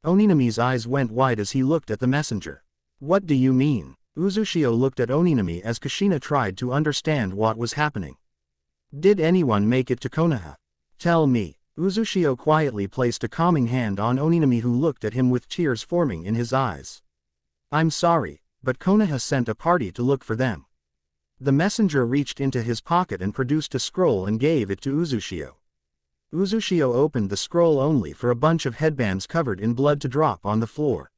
Oninami's eyes went wide as he looked at the messenger. What do you mean? Uzushio looked at Oninami as Kushina tried to understand what was happening. Did anyone make it to Konoha? Tell me. Uzushio quietly placed a calming hand on Oninami, who looked at him with tears forming in his eyes. I'm sorry, but Konoha sent a party to look for them. The messenger reached into his pocket and produced a scroll and gave it to Uzushio. Uzushio opened the scroll only for a bunch of headbands covered in blood to drop on the floor.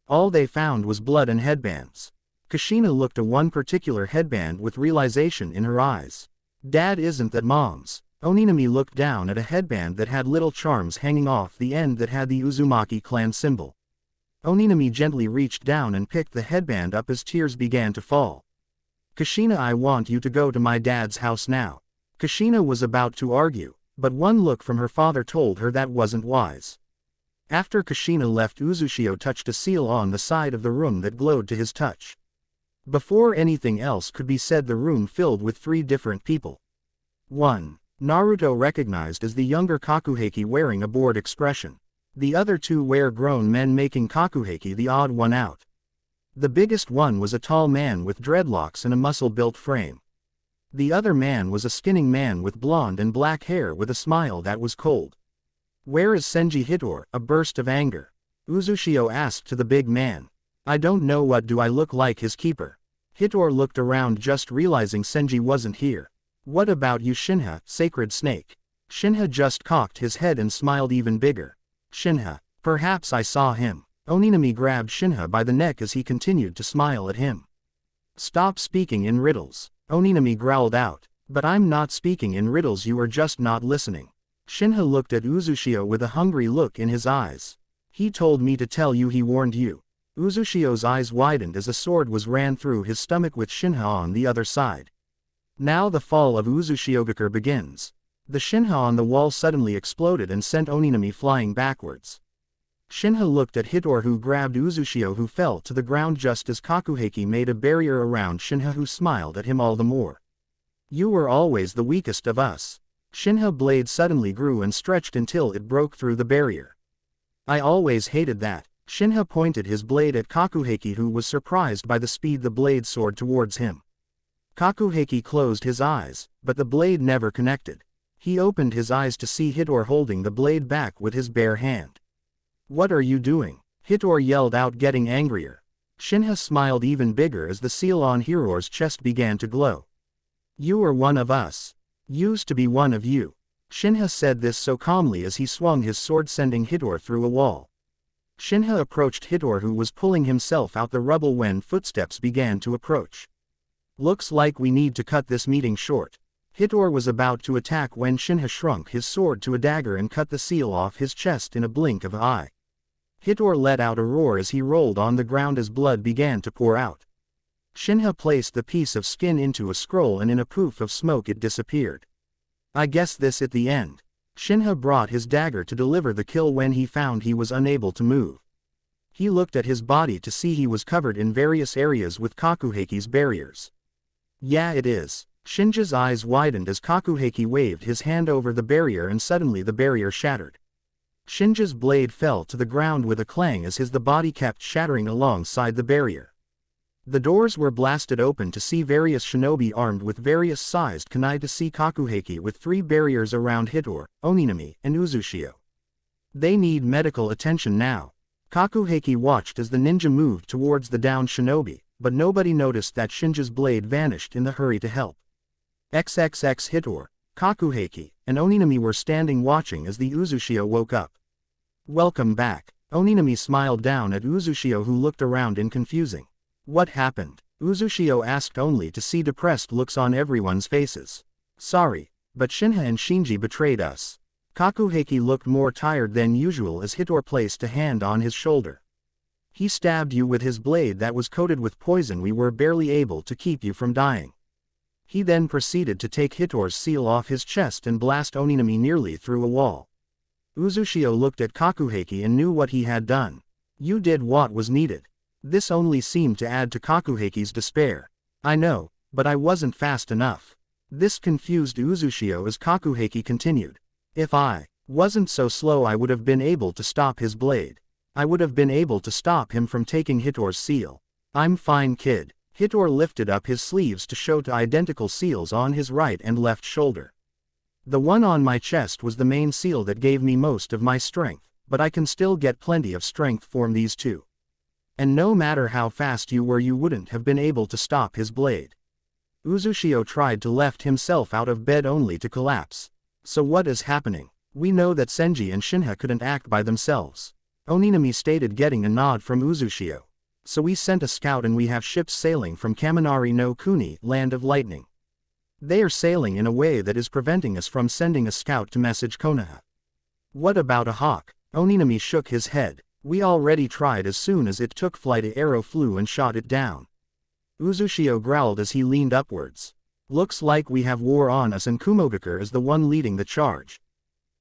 All they found was blood and headbands. Kushina looked at one particular headband with realization in her eyes. Dad, isn't that Mom's? Oninami looked down at a headband that had little charms hanging off the end that had the Uzumaki clan symbol. Oninami gently reached down and picked the headband up as tears began to fall. Kushina, I want you to go to my dad's house now. Kushina was about to argue, but one look from her father told her that wasn't wise. After Kushina left, Uzushio touched a seal on the side of the room that glowed to his touch. Before anything else could be said, the room filled with 3 different people. 1. Naruto recognized as the younger Kakuheki wearing a bored expression. The other 2 were grown men, making Kakuheki the odd one out. The biggest one was a tall man with dreadlocks and a muscle-built frame. The other man was a skinny man with blonde and black hair with a smile that was cold. Where is Senji Hitor? A burst of anger. Uzushio asked to the big man. I don't know, what do I look like, his keeper? Hitor looked around, just realizing Senji wasn't here. What about you, Shinha, sacred snake? Shinha just cocked his head and smiled even bigger. Shinha, perhaps I saw him. Oninami grabbed Shinha by the neck as he continued to smile at him. Stop speaking in riddles. Oninami growled out. But I'm not speaking in riddles, you are just not listening. Shinha looked at Uzushio with a hungry look in his eyes. He told me to tell you, he warned you. Uzushio's eyes widened as a sword ran through his stomach with Shinha on the other side. Now the fall of Uzushiogakure begins. The Shinha on the wall suddenly exploded and sent Oninami flying backwards. Shinha looked at Hitor, who grabbed Uzushio, who fell to the ground just as Kakuheki made a barrier around Shinha, who smiled at him all the more. You were always the weakest of us. Shinha's blade suddenly grew and stretched until it broke through the barrier. I always hated that. Shinha pointed his blade at Kakuheki, who was surprised by the speed the blade soared towards him. Kakuheki closed his eyes, but the blade never connected. He opened his eyes to see Hitor holding the blade back with his bare hand. "What are you doing?" Hitor yelled out, getting angrier. Shinha smiled even bigger as the seal on Hitor's chest began to glow. "You are one of us. Used to be one of you." Shinha said this so calmly as he swung his sword, sending Hitor through a wall. Shinha approached Hitor, who was pulling himself out the rubble when footsteps began to approach. "Looks like we need to cut this meeting short." Hitor was about to attack when Shinha shrunk his sword to a dagger and cut the seal off his chest in a blink of an eye. Hitor let out a roar as he rolled on the ground as blood began to pour out. Shinha placed the piece of skin into a scroll and in a poof of smoke it disappeared. "I guess this at the end." Shinha brought his dagger to deliver the kill when he found he was unable to move. He looked at his body to see he was covered in various areas with Kakuheki's barriers. "Yeah, it is." Shinja's eyes widened as Kakuheki waved his hand over the barrier and suddenly the barrier shattered. Shinja's blade fell to the ground with a clang as the body kept shattering alongside the barrier. The doors were blasted open to see various shinobi armed with various sized kunai to see Kakuheki with 3 barriers around Hitor, Oninami, and Uzushio. "They need medical attention now." Kakuheki watched as the ninja moved towards the downed shinobi, but nobody noticed that Shinja's blade vanished in the hurry to help. XXX Hitor, Kakuheki, and Oninami were standing watching as the Uzushio woke up. "Welcome back." Oninami smiled down at Uzushio, who looked around in confusing. "What happened?" Uzushio asked, only to see depressed looks on everyone's faces. "Sorry, but Shinha and Shinji betrayed us." Kakuheki looked more tired than usual as Hitor placed a hand on his shoulder. "He stabbed you with his blade that was coated with poison. We were barely able to keep you from dying." He then proceeded to take Hitor's seal off his chest and blast Oninami nearly through a wall. Uzushio looked at Kakuheki and knew what he had done. "You did what was needed." This only seemed to add to Kakuheki's despair. "I know, but I wasn't fast enough." This confused Uzushio as Kakuheki continued. "If I wasn't so slow, I would have been able to stop his blade. I would have been able to stop him from taking Hitor's seal." "I'm fine, kid." Hitor lifted up his sleeves to show 2 identical seals on his right and left shoulder. "The one on my chest was the main seal that gave me most of my strength, but I can still get plenty of strength from these 2. And no matter how fast you were, you wouldn't have been able to stop his blade." Uzushio tried to lift himself out of bed only to collapse. "So what is happening? We know that Senji and Shinha couldn't act by themselves." Oninami stated, getting a nod from Uzushio. "So we sent a scout and we have ships sailing from Kaminari no Kuni, Land of Lightning. They are sailing in a way that is preventing us from sending a scout to message Konoha." "What about a hawk?" Oninami shook his head. "We already tried. As soon as it took flight, an arrow flew and shot it down." Uzushio growled as he leaned upwards. "Looks like we have war on us and Kumogakure is the one leading the charge.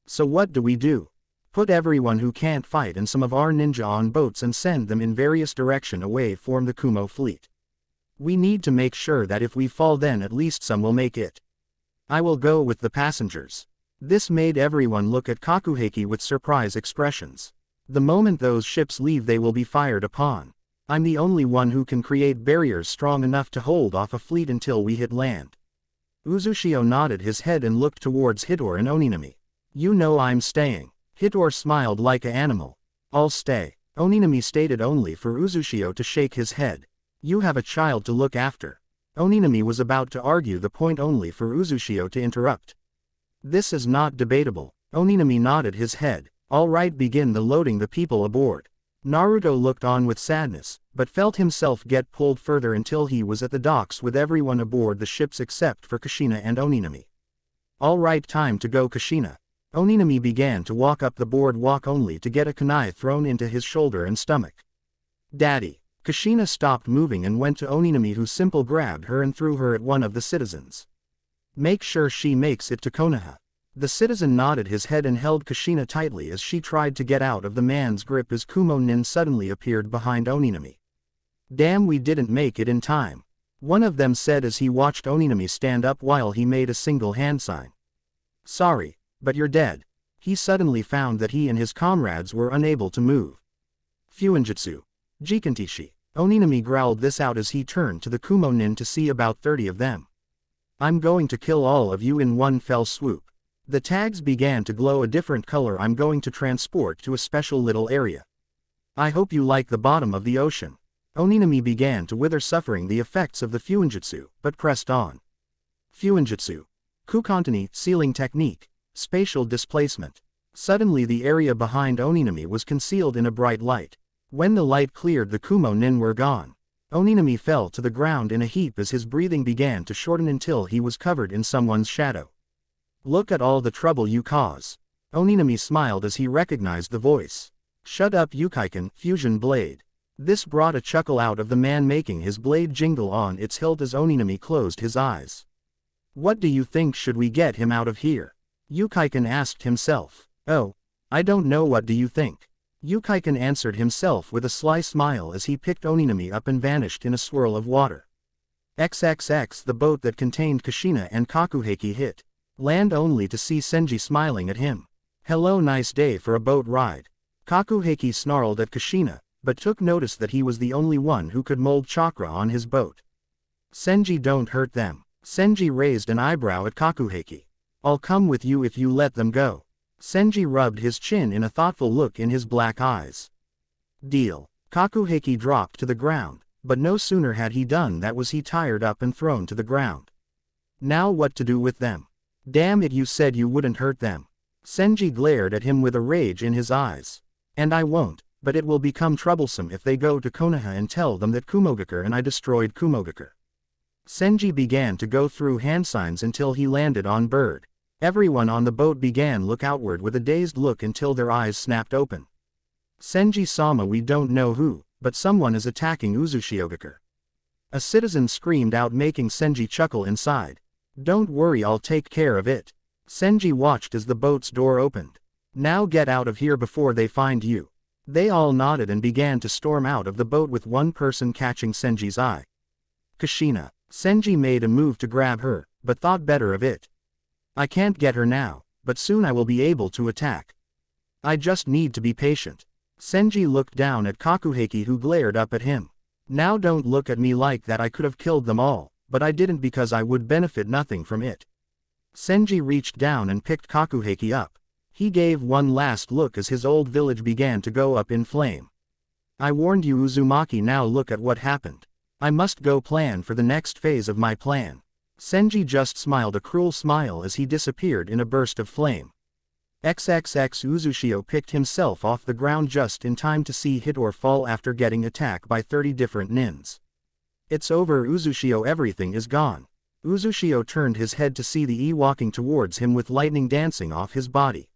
So what do we do? Put everyone who can't fight and some of our ninja on boats and send them in various directions away from the Kumo fleet. We need to make sure that if we fall, then at least some will make it. I will go with the passengers." This made everyone look at Kakuheki with surprise expressions. "The moment those ships leave, they will be fired upon. I'm the only one who can create barriers strong enough to hold off a fleet until we hit land." Uzushio nodded his head and looked towards Hitor and Oninami. "You know I'm staying." Hitor smiled like an animal. "I'll stay." Oninami stated, only for Uzushio to shake his head. "You have a child to look after." Oninami was about to argue the point, only for Uzushio to interrupt. "This is not debatable." Oninami nodded his head. "All right, begin the loading the people aboard." Naruto looked on with sadness, but felt himself get pulled further until he was at the docks with everyone aboard the ships except for Kushina and Oninami. "All right, time to go, Kushina." Oninami began to walk up the boardwalk only to get a kunai thrown into his shoulder and stomach. "Daddy." Kushina stopped moving and went to Oninami, who simply grabbed her and threw her at one of the citizens. "Make sure she makes it to Konoha." The citizen nodded his head and held Kushina tightly as she tried to get out of the man's grip as Kumo Nin suddenly appeared behind Oninami. "Damn, we didn't make it in time," one of them said as he watched Oninami stand up while he made a single hand sign. Sorry, but you're dead. He suddenly found that he and his comrades were unable to move. Fuinjutsu. Jikantishi. Oninami growled this out as he turned to the Kumo nin to see about 30 of them. I'm going to kill all of you in one fell swoop. The tags began to glow a different color. I'm going to transport to a special little area. I hope you like the bottom of the ocean. Oninami began to wither, suffering the effects of the fuinjutsu, but pressed on. Fuinjutsu. Kukontani, sealing technique. Spatial displacement. Suddenly the area behind Oninami was concealed in a bright light. When the light cleared, the Kumo nin were gone. Oninami fell to the ground in a heap as his breathing began to shorten until he was covered in someone's shadow. Look at all the trouble you cause. Oninami smiled as he recognized the voice. Shut up, Yukaiken, fusion blade. This brought a chuckle out of the man, making his blade jingle on its hilt as Oninami closed his eyes. What do you think? Should we get him out of here? Yukaiken asked himself. Oh, I don't know. What do you think? Yukaiken answered himself with a sly smile as he picked Oninami up and vanished in a swirl of water. XXX. The boat that contained Kushina and Kakuheki hit land only to see Senji smiling at him. Hello, nice day for a boat ride. Kakuheki snarled at Kushina, but took notice that he was the only one who could mold chakra on his boat. Senji, don't hurt them. Senji raised an eyebrow at Kakuheki. I'll come with you if you let them go. Senji rubbed his chin in a thoughtful look in his black eyes. Deal. Kakuheki dropped to the ground, but no sooner had he done that was he tired up and thrown to the ground. Now what to do with them? Damn it, you said you wouldn't hurt them. Senji glared at him with a rage in his eyes. And I won't, but it will become troublesome if they go to Konoha and tell them that Kumogakure and I destroyed Kumogakure. Senji began to go through hand signs until he landed on bird. Everyone on the boat began look outward with a dazed look until their eyes snapped open. Senji-sama, we don't know who, but someone is attacking Uzushiogakure. A citizen screamed out, making Senji chuckle inside. Don't worry, I'll take care of it. Senji watched as the boat's door opened. Now get out of here before they find you. They all nodded and began to storm out of the boat with one person catching Senji's eye. Kushina. Senji made a move to grab her, but thought better of it. I can't get her now, but soon I will be able to attack. I just need to be patient. Senji looked down at Kakuheki, who glared up at him. Now don't look at me like that. I could have killed them all, but I didn't because I would benefit nothing from it. Senji reached down and picked Kakuheki up. He gave one last look as his old village began to go up in flame. I warned you, Uzumaki, now look at what happened. I must go plan for the next phase of my plan. Senji just smiled a cruel smile as he disappeared in a burst of flame. XXX. Uzushio picked himself off the ground just in time to see Hitor fall after getting attacked by 30 different nins. It's over, Uzushio, everything is gone. Uzushio turned his head to see the E walking towards him with lightning dancing off his body.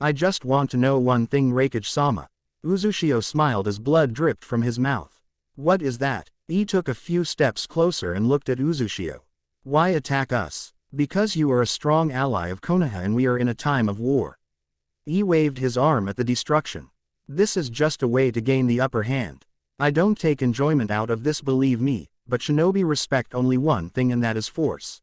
I just want to know one thing, Reikage-sama. Uzushio smiled as blood dripped from his mouth. What is that? E took a few steps closer and looked at Uzushio. Why attack us? Because you are a strong ally of Konoha and we are in a time of war. E waved his arm at the destruction. This is just a way to gain the upper hand. I don't take enjoyment out of this, believe me, but shinobi respect only one thing, and that is force.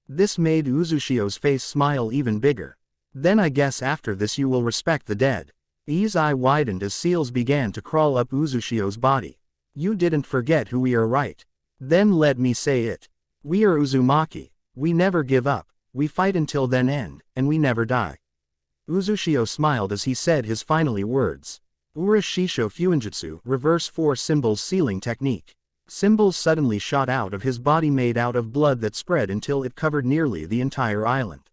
This made Uzushio's face smile even bigger. Then I guess after this you will respect the dead. E's eye widened as seals began to crawl up Uzushio's body. You didn't forget who we are, right? Then let me say it. We are Uzumaki. We never give up, we fight until then end, and we never die. Uzushio smiled as he said his finally words. Ura Shisho Fuinjutsu, reverse 4 symbols sealing technique. Symbols suddenly shot out of his body made out of blood that spread until it covered nearly the entire island.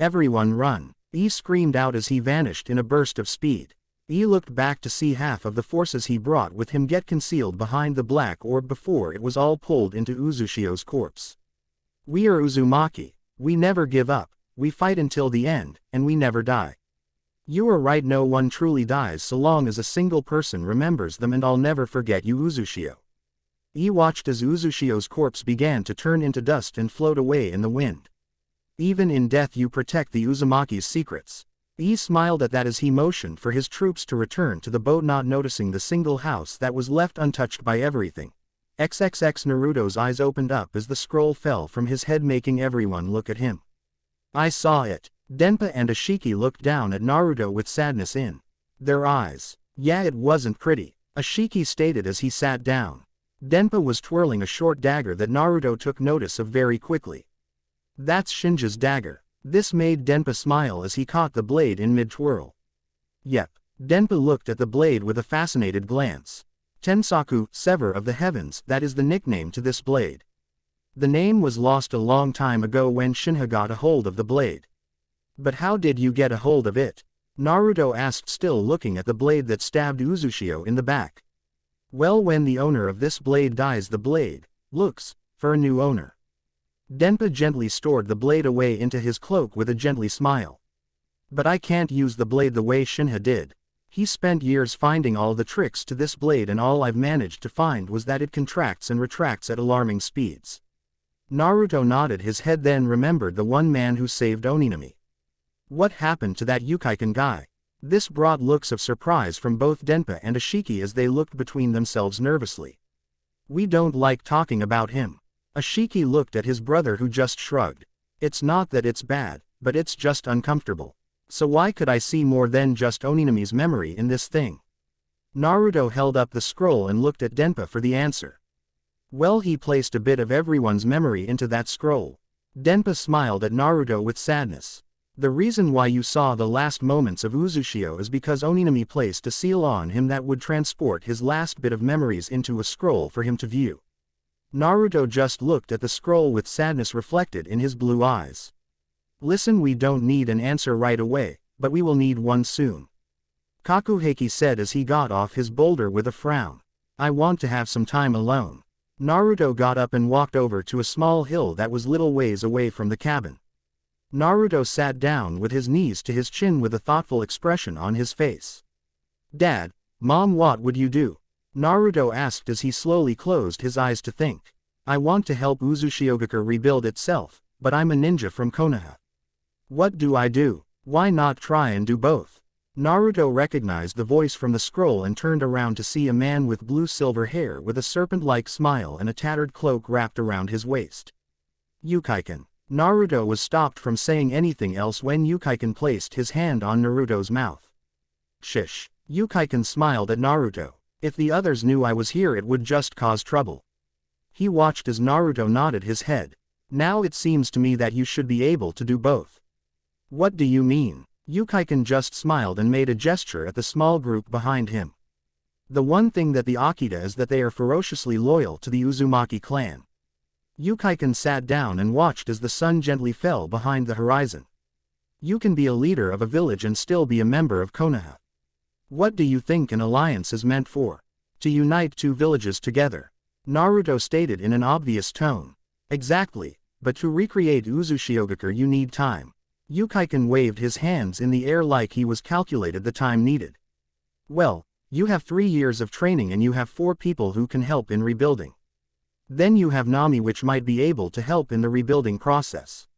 Everyone run! E screamed out as he vanished in a burst of speed. E looked back to see half of the forces he brought with him get concealed behind the black orb before it was all pulled into Uzushio's corpse. We are Uzumaki. We never give up, we fight until the end, and we never die. You are right, no one truly dies so long as a single person remembers them, and I'll never forget you, Uzushio. E watched as Uzushio's corpse began to turn into dust and float away in the wind. Even in death you protect the Uzumaki's secrets. E smiled at that as he motioned for his troops to return to the boat, not noticing the single house that was left untouched by everything. XXX. Naruto's eyes opened up as the scroll fell from his head, making everyone look at him. I saw it. Denpa and Ashiki looked down at Naruto with sadness in their eyes. Yeah, it wasn't pretty, Ashiki stated as he sat down. Denpa was twirling a short dagger that Naruto took notice of very quickly. That's Shinja's dagger. This made Denpa smile as he caught the blade in mid-twirl. Yep. Denpa looked at the blade with a fascinated glance. Tensaku, Sever of the Heavens, that is the nickname to this blade. The name was lost a long time ago when Shinja got a hold of the blade. But how did you get a hold of it? Naruto asked, still looking at the blade that stabbed Uzushio in the back. Well, when the owner of this blade dies, the blade looks for a new owner. Denpa gently stored the blade away into his cloak with a gently smile. But I can't use the blade the way Shinja did. He spent years finding all the tricks to this blade, and all I've managed to find was that it contracts and retracts at alarming speeds. Naruto nodded his head, then remembered the one man who saved Oninami. What happened to that Yukaikan guy? This brought looks of surprise from both Denpa and Ashiki as they looked between themselves nervously. We don't like talking about him. Ashiki looked at his brother, who just shrugged. It's not that it's bad, but it's just uncomfortable. So why could I see more than just Oninami's memory in this thing? Naruto held up the scroll and looked at Denpa for the answer. Well, he placed a bit of everyone's memory into that scroll. Denpa smiled at Naruto with sadness. The reason why you saw the last moments of Uzushio is because Oninami placed a seal on him that would transport his last bit of memories into a scroll for him to view. Naruto just looked at the scroll with sadness reflected in his blue eyes. Listen, we don't need an answer right away, but we will need one soon. Kakuheki said as he got off his boulder with a frown. I want to have some time alone. Naruto got up and walked over to a small hill that was little ways away from the cabin. Naruto sat down with his knees to his chin with a thoughtful expression on his face. Dad, Mom, what would you do? Naruto asked as he slowly closed his eyes to think. I want to help Uzushiogakure rebuild itself, but I'm a ninja from Konoha. What do I do? Why not try and do both? Naruto recognized the voice from the scroll and turned around to see a man with blue-silver hair with a serpent-like smile and a tattered cloak wrapped around his waist. Yukaikan. Naruto was stopped from saying anything else when Yukaikan placed his hand on Naruto's mouth. Shish. Yukaikan smiled at Naruto. If the others knew I was here, it would just cause trouble. He watched as Naruto nodded his head. Now it seems to me that you should be able to do both. What do you mean? Yukaikan just smiled and made a gesture at the small group behind him. The one thing that the Akita is that they are ferociously loyal to the Uzumaki clan. Yukaikan sat down and watched as the sun gently fell behind the horizon. You can be a leader of a village and still be a member of Konoha. What do you think an alliance is meant for? To unite two villages together. Naruto stated in an obvious tone. Exactly, but to recreate Uzushiogakure you need time. Yukaikan waved his hands in the air like he was calculated the time needed. Well, you have 3 years of training and you have 4 people who can help in rebuilding. Then you have Nami, which might be able to help in the rebuilding process.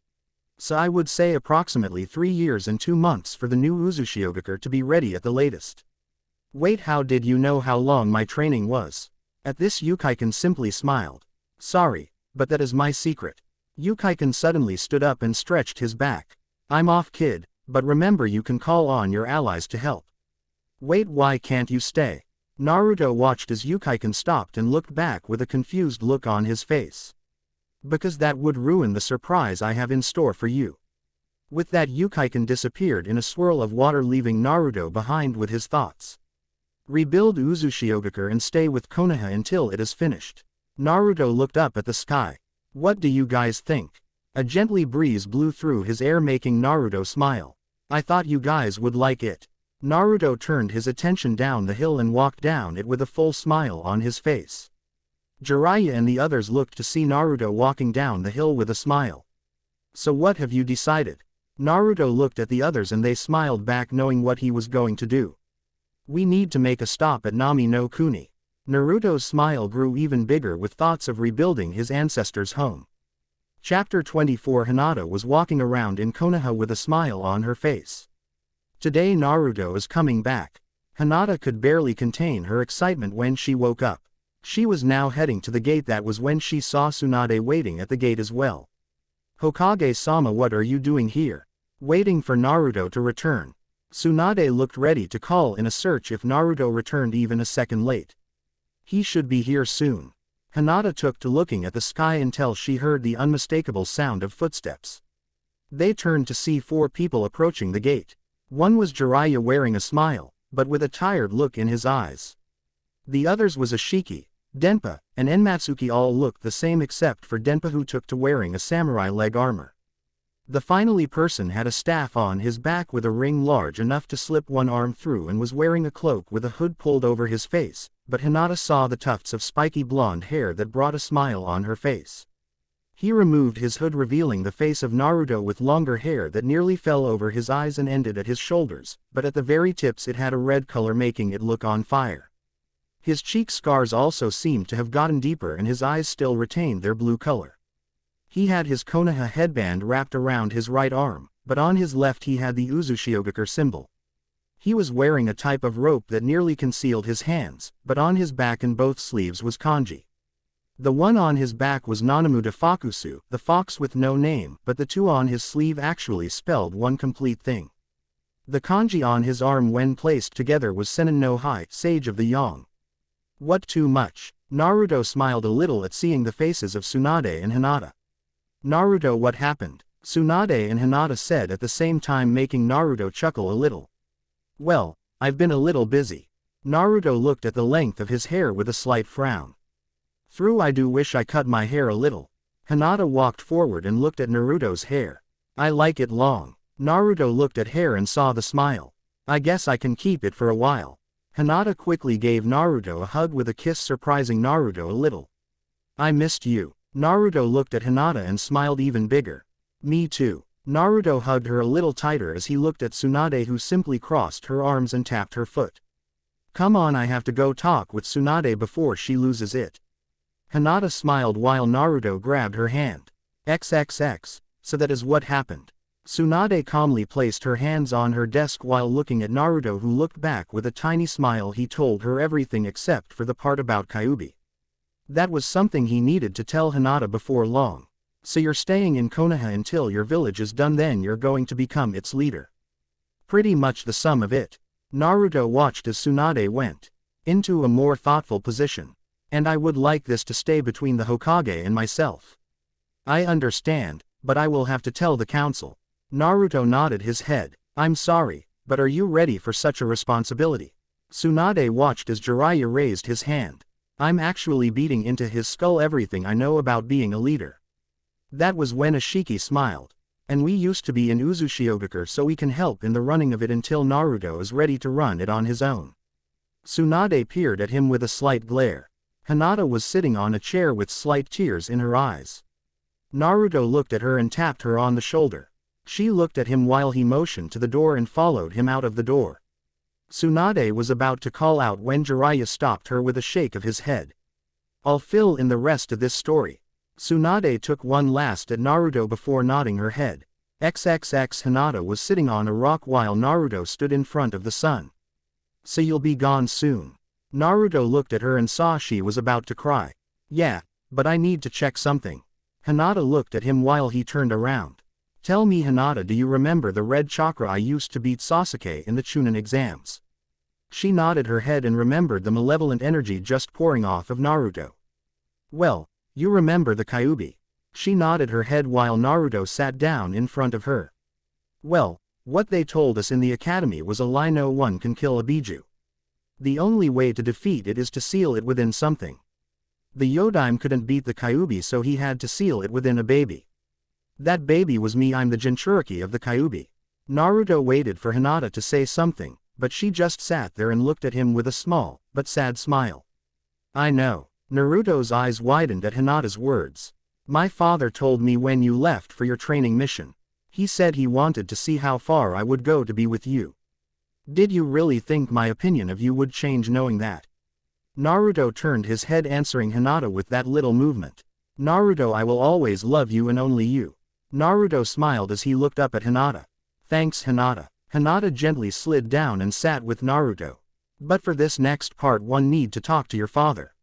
So I would say approximately 3 years and 2 months for the new Uzushiogakure to be ready at the latest. Wait, how did you know how long my training was? At this Yukaikan simply smiled. Sorry, but that is my secret. Yukaikan suddenly stood up and stretched his back. I'm off, kid, but remember you can call on your allies to help. Wait, why can't you stay? Naruto watched as Yukaikan stopped and looked back with a confused look on his face. Because that would ruin the surprise I have in store for you. With that, Yukaikan disappeared in a swirl of water, leaving Naruto behind with his thoughts. Rebuild Uzushiogakure and stay with Konoha until it is finished. Naruto looked up at the sky. What do you guys think? A gently breeze blew through his air, making Naruto smile. I thought you guys would like it. Naruto turned his attention down the hill and walked down it with a full smile on his face. Jiraiya and the others looked to see Naruto walking down the hill with a smile. So what have you decided? Naruto looked at the others and they smiled back, knowing what he was going to do. We need to make a stop at Nami no Kuni. Naruto's smile grew even bigger with thoughts of rebuilding his ancestors' home. Chapter 24. Hinata was walking around in Konoha with a smile on her face. Today Naruto is coming back. Hinata could barely contain her excitement when she woke up. She was now heading to the gate. That was when she saw Tsunade waiting at the gate as well. Hokage-sama, what are you doing here? Waiting for Naruto to return. Tsunade looked ready to call in a search if Naruto returned even a second late. He should be here soon. Hinata took to looking at the sky until she heard the unmistakable sound of footsteps. They turned to see 4 people approaching the gate. One was Jiraiya wearing a smile, but with a tired look in his eyes. The others was Ashiki, Denpa, and Enmatsuki. All looked the same except for Denpa, who took to wearing a samurai leg armor. The finally person had a staff on his back with a ring large enough to slip one arm through and was wearing a cloak with a hood pulled over his face, but Hinata saw the tufts of spiky blonde hair that brought a smile on her face. He removed his hood, revealing the face of Naruto with longer hair that nearly fell over his eyes and ended at his shoulders, but at the very tips it had a red color, making it look on fire. His cheek scars also seemed to have gotten deeper and his eyes still retained their blue color. He had his Konoha headband wrapped around his right arm, but on his left he had the Uzushiogakure symbol. He was wearing a type of rope that nearly concealed his hands, but on his back and both sleeves was kanji. The one on his back was Nanamu de Fakusu, the fox with no name, but the 2 on his sleeve actually spelled one complete thing. The kanji on his arm when placed together was Senin no Hai, Sage of the Yang. What too much? Naruto smiled a little at seeing the faces of Tsunade and Hinata. Naruto, what happened? Tsunade and Hinata said at the same time, making Naruto chuckle a little. Well, I've been a little busy. Naruto looked at the length of his hair with a slight frown. I do wish I cut my hair a little. Hinata walked forward and looked at Naruto's hair. I like it long. Naruto looked at hair and saw the smile. I guess I can keep it for a while. Hinata quickly gave Naruto a hug with a kiss, surprising Naruto a little. I missed you. Naruto looked at Hinata and smiled even bigger. Me too. Naruto hugged her a little tighter as he looked at Tsunade, who simply crossed her arms and tapped her foot. Come on, I have to go talk with Tsunade before she loses it. Hinata smiled while Naruto grabbed her hand. XXX, so that is what happened. Tsunade calmly placed her hands on her desk while looking at Naruto, who looked back with a tiny smile. He told her everything except for the part about Kyuubi. That was something he needed to tell Hinata before long. So you're staying in Konoha until your village is done, then you're going to become its leader. Pretty much the sum of it. Naruto watched as Tsunade went into a more thoughtful position. And I would like this to stay between the Hokage and myself. I understand, but I will have to tell the council. Naruto nodded his head. I'm sorry, but are you ready for such a responsibility? Tsunade watched as Jiraiya raised his hand. I'm actually beating into his skull everything I know about being a leader. That was when Ashiki smiled. And we used to be in Uzushiogakure, so we can help in the running of it until Naruto is ready to run it on his own. Tsunade peered at him with a slight glare. Hinata was sitting on a chair with slight tears in her eyes. Naruto looked at her and tapped her on the shoulder. She looked at him while he motioned to the door and followed him out of the door. Tsunade was about to call out when Jiraiya stopped her with a shake of his head. I'll fill in the rest of this story. Tsunade took one last at Naruto before nodding her head. XXX. Hinata was sitting on a rock while Naruto stood in front of the sun. So you'll be gone soon. Naruto looked at her and saw she was about to cry. Yeah, but I need to check something. Hinata looked at him while he turned around. Tell me, Hinata, do you remember the red chakra I used to beat Sasuke in the Chunin exams? She nodded her head and remembered the malevolent energy just pouring off of Naruto. Well, you remember the Kyuubi? She nodded her head while Naruto sat down in front of her. Well, what they told us in the academy was a lie: no one can kill a Biju. The only way to defeat it is to seal it within something. The Yodime couldn't beat the Kyuubi, so he had to seal it within a baby. That baby was me. I'm the Jinchuriki of the Kyuubi. Naruto waited for Hinata to say something, but she just sat there and looked at him with a small, but sad smile. I know. Naruto's eyes widened at Hinata's words. My father told me when you left for your training mission. He said he wanted to see how far I would go to be with you. Did you really think my opinion of you would change knowing that? Naruto turned his head, answering Hinata with that little movement. Naruto, I will always love you and only you. Naruto smiled as he looked up at Hinata. Thanks, Hinata. Hinata gently slid down and sat with Naruto. But for this next part one need to talk to your father.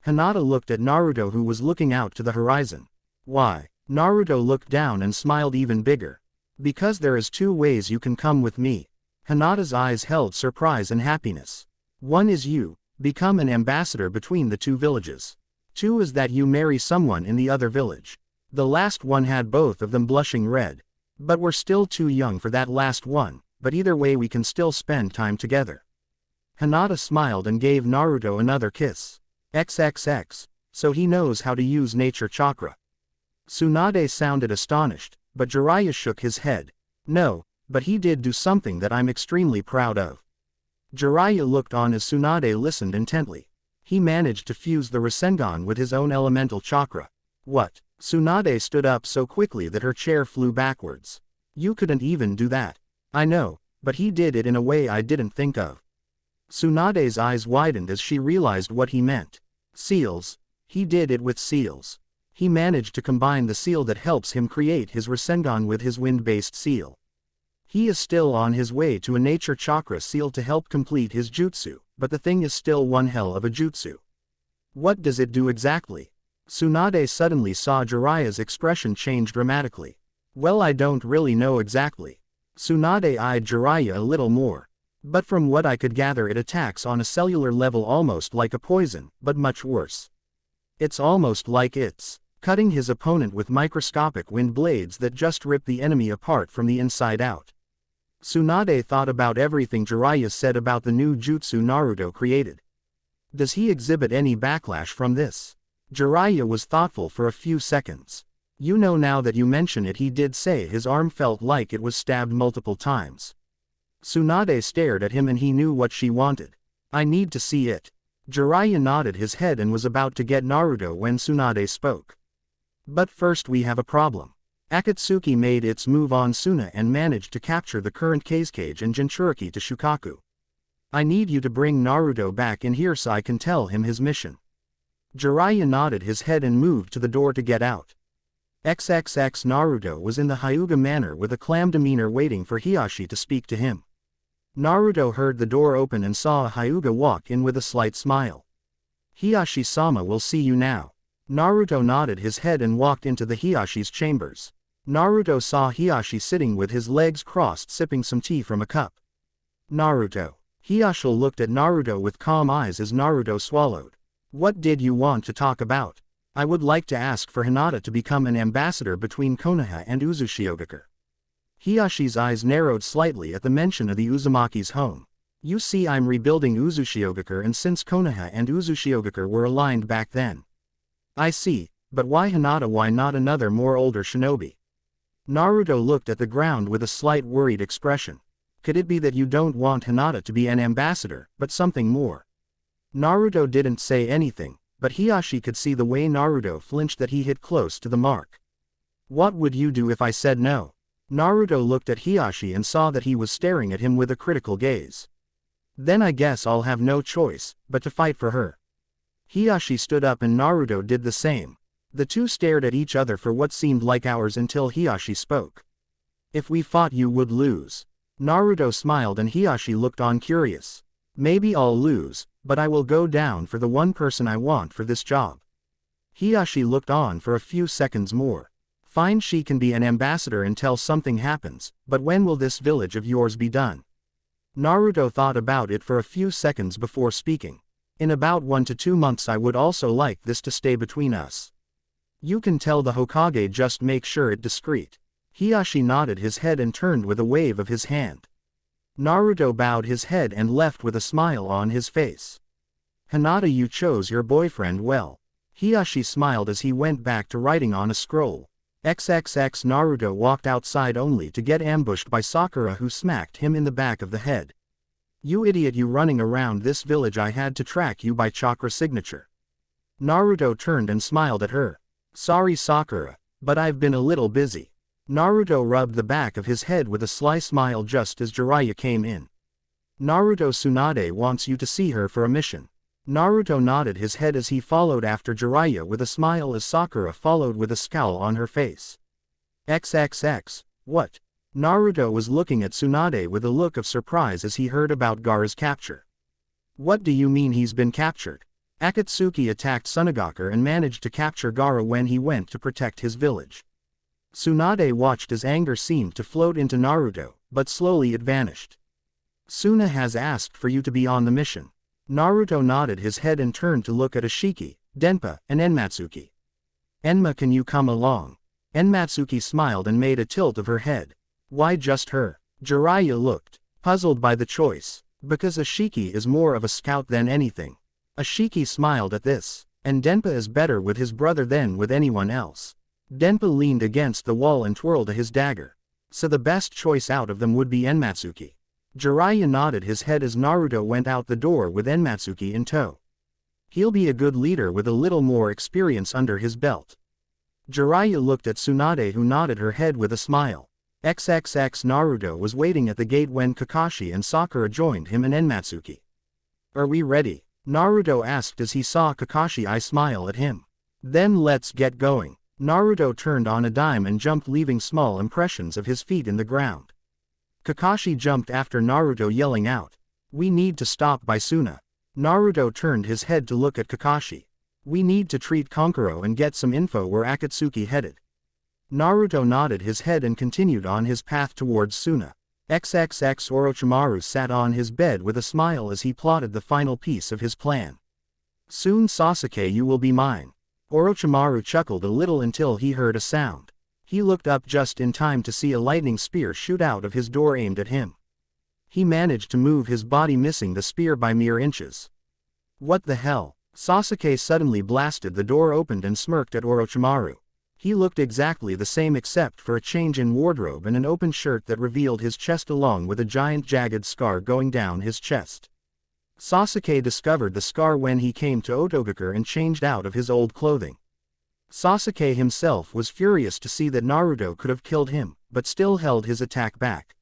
Hinata looked at Naruto, who was looking out to the horizon. Why? Naruto looked down and smiled even bigger. Because there is 2 ways you can come with me. Hinata's eyes held surprise and happiness. 1 is you become an ambassador between the 2 villages. 2 is that you marry someone in the other village. The last one had both of them blushing red. But we're still too young for that last one, but either way we can still spend time together. Hinata smiled and gave Naruto another kiss. XXX, so he knows how to use nature chakra. Tsunade sounded astonished, but Jiraiya shook his head. No, but he did do something that I'm extremely proud of. Jiraiya looked on as Tsunade listened intently. He managed to fuse the Rasengan with his own elemental chakra. What? Tsunade stood up so quickly that her chair flew backwards. You couldn't even do that. I know, but he did it in a way I didn't think of. Tsunade's eyes widened as she realized what he meant. Seals. He did it with seals. He managed to combine the seal that helps him create his Rasengan with his wind-based seal. He is still on his way to a nature chakra seal to help complete his jutsu, but the thing is still one hell of a jutsu. What does it do exactly? Tsunade suddenly saw Jiraiya's expression change dramatically. Well, I don't really know exactly. Tsunade eyed Jiraiya a little more. But from what I could gather, it attacks on a cellular level almost like a poison, but much worse. It's almost like it's cutting his opponent with microscopic wind blades that just rip the enemy apart from the inside out. Tsunade thought about everything Jiraiya said about the new jutsu Naruto created. Does he exhibit any backlash from this? Jiraiya was thoughtful for a few seconds. You know, now that you mention it, he did say his arm felt like it was stabbed multiple times. Tsunade stared at him and he knew what she wanted. I need to see it. Jiraiya nodded his head and was about to get Naruto when Tsunade spoke. But first we have a problem. Akatsuki made its move on Suna and managed to capture the current Kazekage and Jinchuriki to Shukaku. I need you to bring Naruto back in here so I can tell him his mission. Jiraiya nodded his head and moved to the door to get out. XXX Naruto was in the Hyuga manor with a calm demeanor waiting for Hiashi to speak to him. Naruto heard the door open and saw a Hyuga walk in with a slight smile. Hiashi-sama will see you now. Naruto nodded his head and walked into the Hiyashi's chambers. Naruto saw Hiashi sitting with his legs crossed sipping some tea from a cup. Naruto. Hiashi looked at Naruto with calm eyes as Naruto swallowed. What did you want to talk about? I would like to ask for Hinata to become an ambassador between Konoha and Uzushiogakure. Hiyashi's eyes narrowed slightly at the mention of the Uzumaki's home. You see, I'm rebuilding Uzushiogakure, and since Konoha and Uzushiogakure were aligned back then. I see, but why Hinata? Why not another more older shinobi? Naruto looked at the ground with a slight worried expression. Could it be that you don't want Hinata to be an ambassador, but something more? Naruto didn't say anything, but Hiashi could see the way Naruto flinched that he hit close to the mark. What would you do if I said no? Naruto looked at Hiashi and saw that he was staring at him with a critical gaze. Then I guess I'll have no choice, but to fight for her. Hiashi stood up and Naruto did the same. The two stared at each other for what seemed like hours until Hiashi spoke. If we fought, you would lose. Naruto smiled and Hiashi looked on curious. Maybe I'll lose, but I will go down for the one person I want for this job. Hiashi looked on for a few seconds more. Fine, she can be an ambassador until something happens, but when will this village of yours be done? Naruto thought about it for a few seconds before speaking. In about 1 to 2 months. I would also like this to stay between us. You can tell the Hokage, just make sure it discreet. Hiashi nodded his head and turned with a wave of his hand. Naruto bowed his head and left with a smile on his face. Hinata, you chose your boyfriend well. Hiashi smiled as he went back to writing on a scroll. XXX Naruto walked outside only to get ambushed by Sakura, who smacked him in the back of the head. You idiot, you running around this village, I had to track you by chakra signature. Naruto turned and smiled at her. Sorry Sakura, but I've been a little busy. Naruto rubbed the back of his head with a sly smile just as Jiraiya came in. Naruto, Tsunade wants you to see her for a mission. Naruto nodded his head as he followed after Jiraiya with a smile as Sakura followed with a scowl on her face. XXX, what? Naruto was looking at Tsunade with a look of surprise as he heard about Gaara's capture. What do you mean he's been captured? Akatsuki attacked Sunagakure and managed to capture Gaara when he went to protect his village. Tsunade watched as anger seemed to float into Naruto, but slowly it vanished. Suna has asked for you to be on the mission. Naruto nodded his head and turned to look at Ashiki, Denpa, and Enmatsuki. Enma, can you come along? Enmatsuki smiled and made a tilt of her head. Why just her? Jiraiya looked puzzled by the choice. Because Ashiki is more of a scout than anything. Ashiki smiled at this. And Denpa is better with his brother than with anyone else. Denpa leaned against the wall and twirled his dagger. So the best choice out of them would be Enmatsuki. Jiraiya nodded his head as Naruto went out the door with Enmatsuki in tow. He'll be a good leader with a little more experience under his belt. Jiraiya looked at Tsunade, who nodded her head with a smile. XXX Naruto was waiting at the gate when Kakashi and Sakura joined him and Enmatsuki. Are we ready? Naruto asked as he saw Kakashi smile at him. Then let's get going. Naruto turned on a dime and jumped, leaving small impressions of his feet in the ground. Kakashi jumped after Naruto, yelling out, "We need to stop by Suna." Naruto turned his head to look at Kakashi. "We need to treat Kankuro and get some info where Akatsuki headed." Naruto nodded his head and continued on his path towards Suna. XXX Orochimaru sat on his bed with a smile as he plotted the final piece of his plan. "Soon, Sasuke, you will be mine." Orochimaru chuckled a little until he heard a sound. He looked up just in time to see a lightning spear shoot out of his door aimed at him. He managed to move his body, missing the spear by mere inches. What the hell? Sasuke suddenly blasted. The door opened and smirked at Orochimaru. He looked exactly the same except for a change in wardrobe and an open shirt that revealed his chest along with a giant jagged scar going down his chest. Sasuke discovered the scar when he came to Otogakure and changed out of his old clothing. Sasuke himself was furious to see that Naruto could have killed him, but still held his attack back.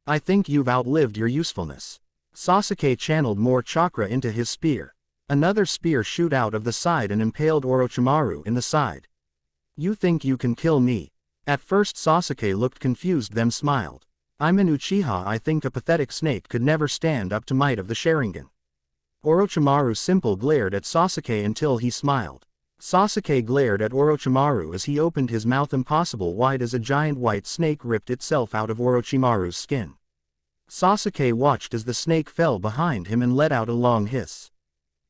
"I think you've outlived your usefulness." Sasuke channeled more chakra into his spear. Another spear shoot out of the side and impaled Orochimaru in the side. "You think you can kill me?" At first Sasuke looked confused, then smiled. "I'm an Uchiha. I think a pathetic snake could never stand up to might of the Sharingan." Orochimaru simple glared at Sasuke until he smiled. Sasuke glared at Orochimaru as he opened his mouth impossible wide as a giant white snake ripped itself out of Orochimaru's skin. Sasuke watched as the snake fell behind him and let out a long hiss.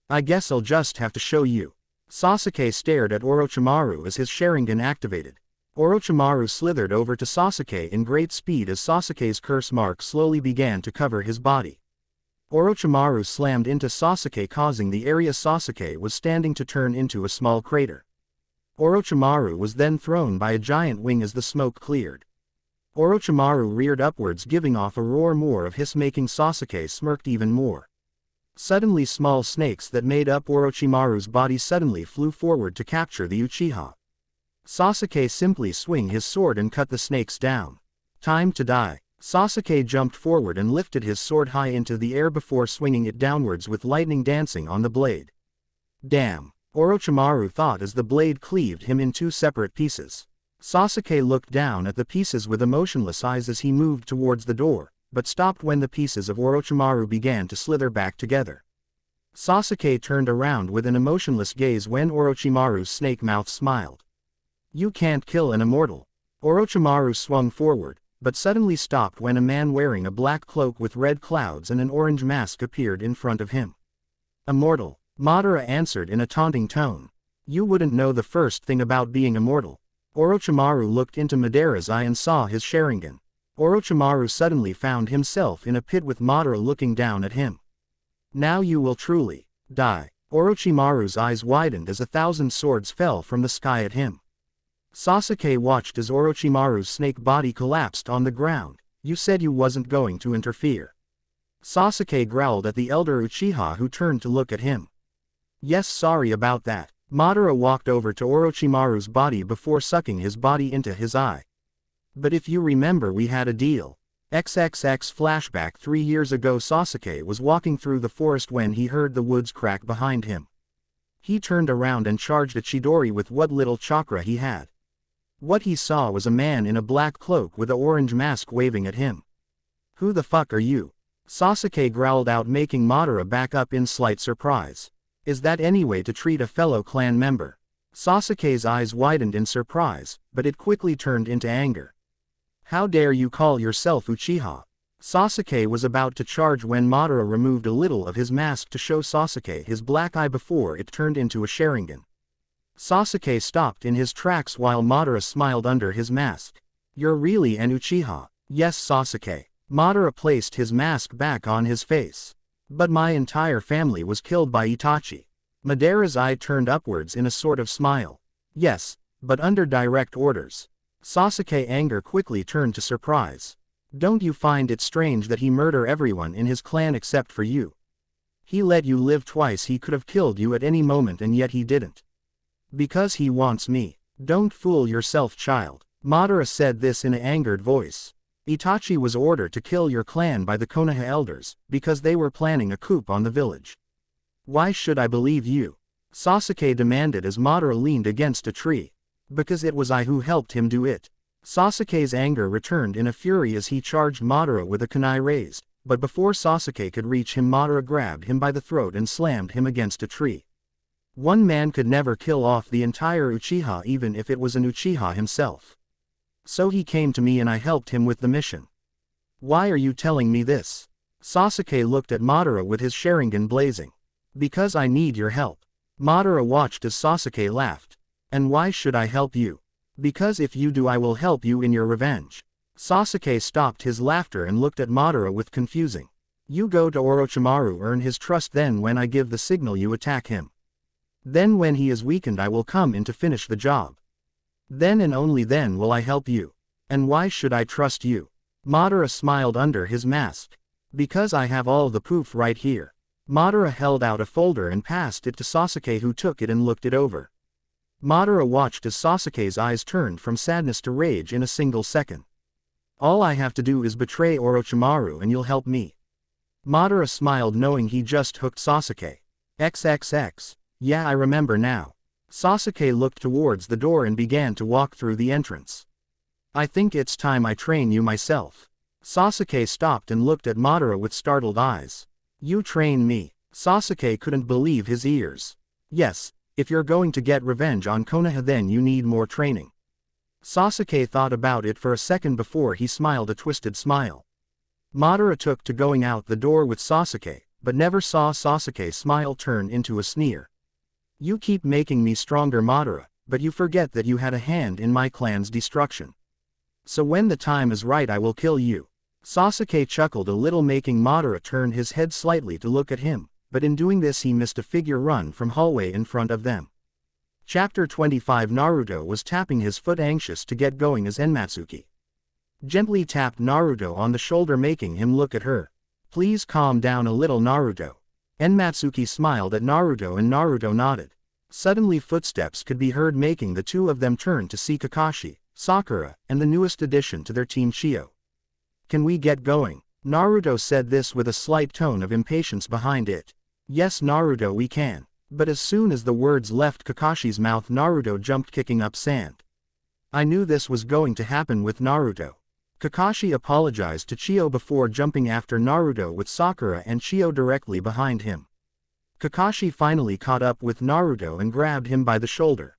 "I guess I'll just have to show you." Sasuke stared at Orochimaru as his Sharingan activated. Orochimaru slithered over to Sasuke in great speed as Sasuke's curse mark slowly began to cover his body. Orochimaru slammed into Sasuke, causing the area Sasuke was standing to turn into a small crater. Orochimaru was then thrown by a giant wing as the smoke cleared. Orochimaru reared upwards, giving off a roar more of hiss, making Sasuke smirked even more. Suddenly small snakes that made up Orochimaru's body suddenly flew forward to capture the Uchiha. Sasuke simply swung his sword and cut the snakes down. "Time to die." Sasuke jumped forward and lifted his sword high into the air before swinging it downwards with lightning dancing on the blade. "Damn," Orochimaru thought as the blade cleaved him in two separate pieces. Sasuke looked down at the pieces with emotionless eyes as he moved towards the door, but stopped when the pieces of Orochimaru began to slither back together. Sasuke turned around with an emotionless gaze when Orochimaru's snake mouth smiled. "You can't kill an immortal." Orochimaru swung forward, but suddenly stopped when a man wearing a black cloak with red clouds and an orange mask appeared in front of him. "Immortal," Madara answered in a taunting tone. "You wouldn't know the first thing about being immortal." Orochimaru looked into Madara's eye and saw his Sharingan. Orochimaru suddenly found himself in a pit with Madara looking down at him. "Now you will truly die." Orochimaru's eyes widened as 1,000 swords fell from the sky at him. Sasuke watched as Orochimaru's snake body collapsed on the ground. "You said you wasn't going to interfere." Sasuke growled at the elder Uchiha, who turned to look at him. "Yes, sorry about that." Madara walked over to Orochimaru's body before sucking his body into his eye. "But if you remember, we had a deal." XXX flashback. 3 years ago, Sasuke was walking through the forest when he heard the woods crack behind him. He turned around and charged at Chidori with what little chakra he had. What he saw was a man in a black cloak with an orange mask waving at him. "Who the fuck are you?" Sasuke growled out, making Madara back up in slight surprise. "Is that any way to treat a fellow clan member?" Sasuke's eyes widened in surprise, but it quickly turned into anger. How dare you call yourself Uchiha? Sasuke was about to charge when Madara removed a little of his mask to show Sasuke his black eye before it turned into a Sharingan. Sasuke stopped in his tracks while Madara smiled under his mask. You're really an Uchiha? Yes, Sasuke. Madara placed his mask back on his face. But my entire family was killed by Itachi. Madara's eye turned upwards in a sort of smile. Yes, but under direct orders. Sasuke's anger quickly turned to surprise. Don't you find it strange that he murdered everyone in his clan except for you? He let you live twice. He could have killed you at any moment and yet he didn't. Because he wants me. Don't fool yourself, child. Madara said this in an angered voice. Itachi was ordered to kill your clan by the Konoha elders, because they were planning a coup on the village. Why should I believe you? Sasuke demanded as Madara leaned against a tree. Because it was I who helped him do it. Sasuke's anger returned in a fury as he charged Madara with a kunai raised, but before Sasuke could reach him, Madara grabbed him by the throat and slammed him against a tree. One man could never kill off the entire Uchiha even if it was an Uchiha himself. So he came to me and I helped him with the mission. Why are you telling me this? Sasuke looked at Madara with his Sharingan blazing. Because I need your help. Madara watched as Sasuke laughed. And why should I help you? Because if you do I will help you in your revenge. Sasuke stopped his laughter and looked at Madara with confusing. You go to Orochimaru, earn his trust, then when I give the signal you attack him. Then when he is weakened I will come in to finish the job. Then and only then will I help you. And why should I trust you? Madara smiled under his mask. Because I have all the proof right here. Madara held out a folder and passed it to Sasuke, who took it and looked it over. Madara watched as Sasuke's eyes turned from sadness to rage in a single second. All I have to do is betray Orochimaru and you'll help me. Madara smiled knowing he just hooked Sasuke. XXX. Yeah, I remember now. Sasuke looked towards the door and began to walk through the entrance. I think it's time I train you myself. Sasuke stopped and looked at Madara with startled eyes. You train me? Sasuke couldn't believe his ears. Yes, if you're going to get revenge on Konoha then you need more training. Sasuke thought about it for a second before he smiled a twisted smile. Madara took to going out the door with Sasuke, but never saw Sasuke's smile turn into a sneer. You keep making me stronger, Madara, but you forget that you had a hand in my clan's destruction. So when the time is right I will kill you. Sasuke chuckled a little, making Madara turn his head slightly to look at him, but in doing this he missed a figure run from hallway in front of them. Chapter 25. Naruto was tapping his foot, anxious to get going as Enmatsuki gently tapped Naruto on the shoulder, making him look at her. Please calm down a little, Naruto. Enmatsuki smiled at Naruto and Naruto nodded. Suddenly footsteps could be heard, making the two of them turn to see Kakashi, Sakura, and the newest addition to their team, Chio. Can we get going? Naruto said this with a slight tone of impatience behind it. Yes, Naruto, we can. But as soon as the words left Kakashi's mouth, Naruto jumped, kicking up sand. I knew this was going to happen with Naruto. Kakashi apologized to Chio before jumping after Naruto with Sakura and Chio directly behind him. Kakashi finally caught up with Naruto and grabbed him by the shoulder.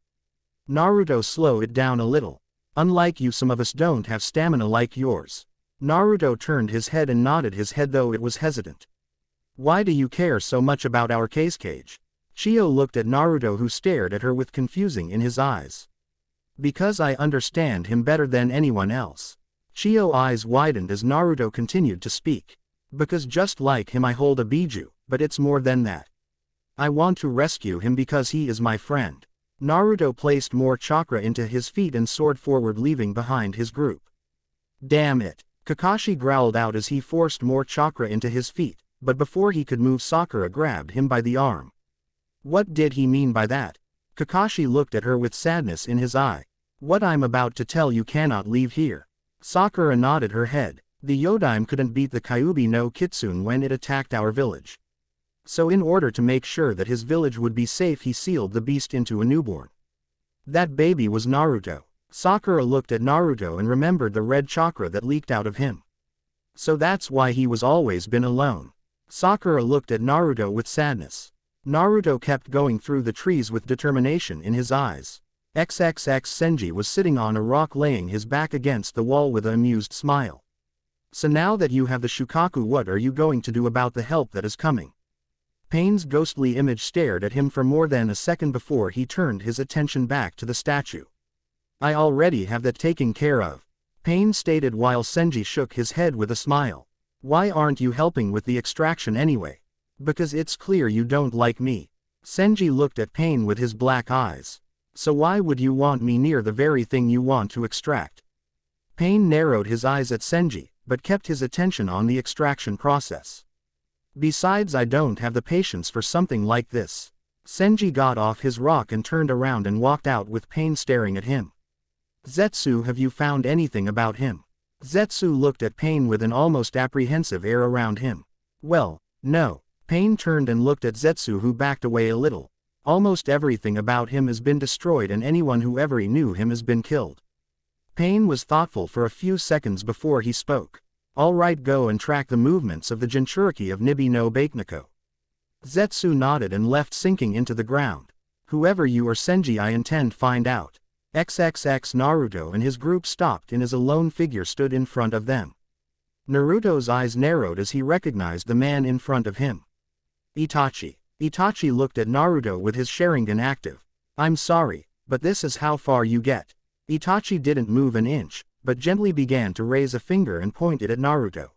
Naruto, slow it down a little. Unlike you, some of us don't have stamina like yours. Naruto turned his head and nodded his head, though it was hesitant. Why do you care so much about our cage? Chio looked at Naruto, who stared at her with confusing in his eyes. Because I understand him better than anyone else. Chio's eyes widened as Naruto continued to speak. Because just like him I hold a Biju, but it's more than that. I want to rescue him because he is my friend. Naruto placed more chakra into his feet and soared forward, leaving behind his group. Damn it! Kakashi growled out as he forced more chakra into his feet, but before he could move, Sakura grabbed him by the arm. What did he mean by that? Kakashi looked at her with sadness in his eye. What I'm about to tell you cannot leave here. Sakura nodded her head. The Yodime couldn't beat the Kyuubi no Kitsune when it attacked our village. So in order to make sure that his village would be safe, he sealed the beast into a newborn. That baby was Naruto. Sakura looked at Naruto and remembered the red chakra that leaked out of him. So that's why he was always been alone. Sakura looked at Naruto with sadness. Naruto kept going through the trees with determination in his eyes. XXX Senji was sitting on a rock laying his back against the wall with an amused smile. So now that you have the Shukaku, what are you going to do about the help that is coming? Pain's ghostly image stared at him for more than a second before he turned his attention back to the statue. I already have that taken care of, Pain stated while Senji shook his head with a smile. Why aren't you helping with the extraction anyway? Because it's clear you don't like me. Senji looked at Pain with his black eyes. So why would you want me near the very thing you want to extract? Pain narrowed his eyes at Senji, but kept his attention on the extraction process. Besides, I don't have the patience for something like this. Senji got off his rock and turned around and walked out with Pain staring at him. Zetsu, have you found anything about him? Zetsu looked at Pain with an almost apprehensive air around him. Well, no. Pain turned and looked at Zetsu, who backed away a little. Almost everything about him has been destroyed and anyone who ever knew him has been killed. Pain was thoughtful for a few seconds before he spoke. All right, go and track the movements of the Jinchuriki of Nibi no Bakeneko. Zetsu nodded and left, sinking into the ground. Whoever you are, Senji, I intend find out. XXX Naruto and his group stopped and as a lone figure stood in front of them. Naruto's eyes narrowed as he recognized the man in front of him. Itachi. Itachi looked at Naruto with his Sharingan active. I'm sorry, but this is how far you get. Itachi didn't move an inch, but gently began to raise a finger and point it at Naruto.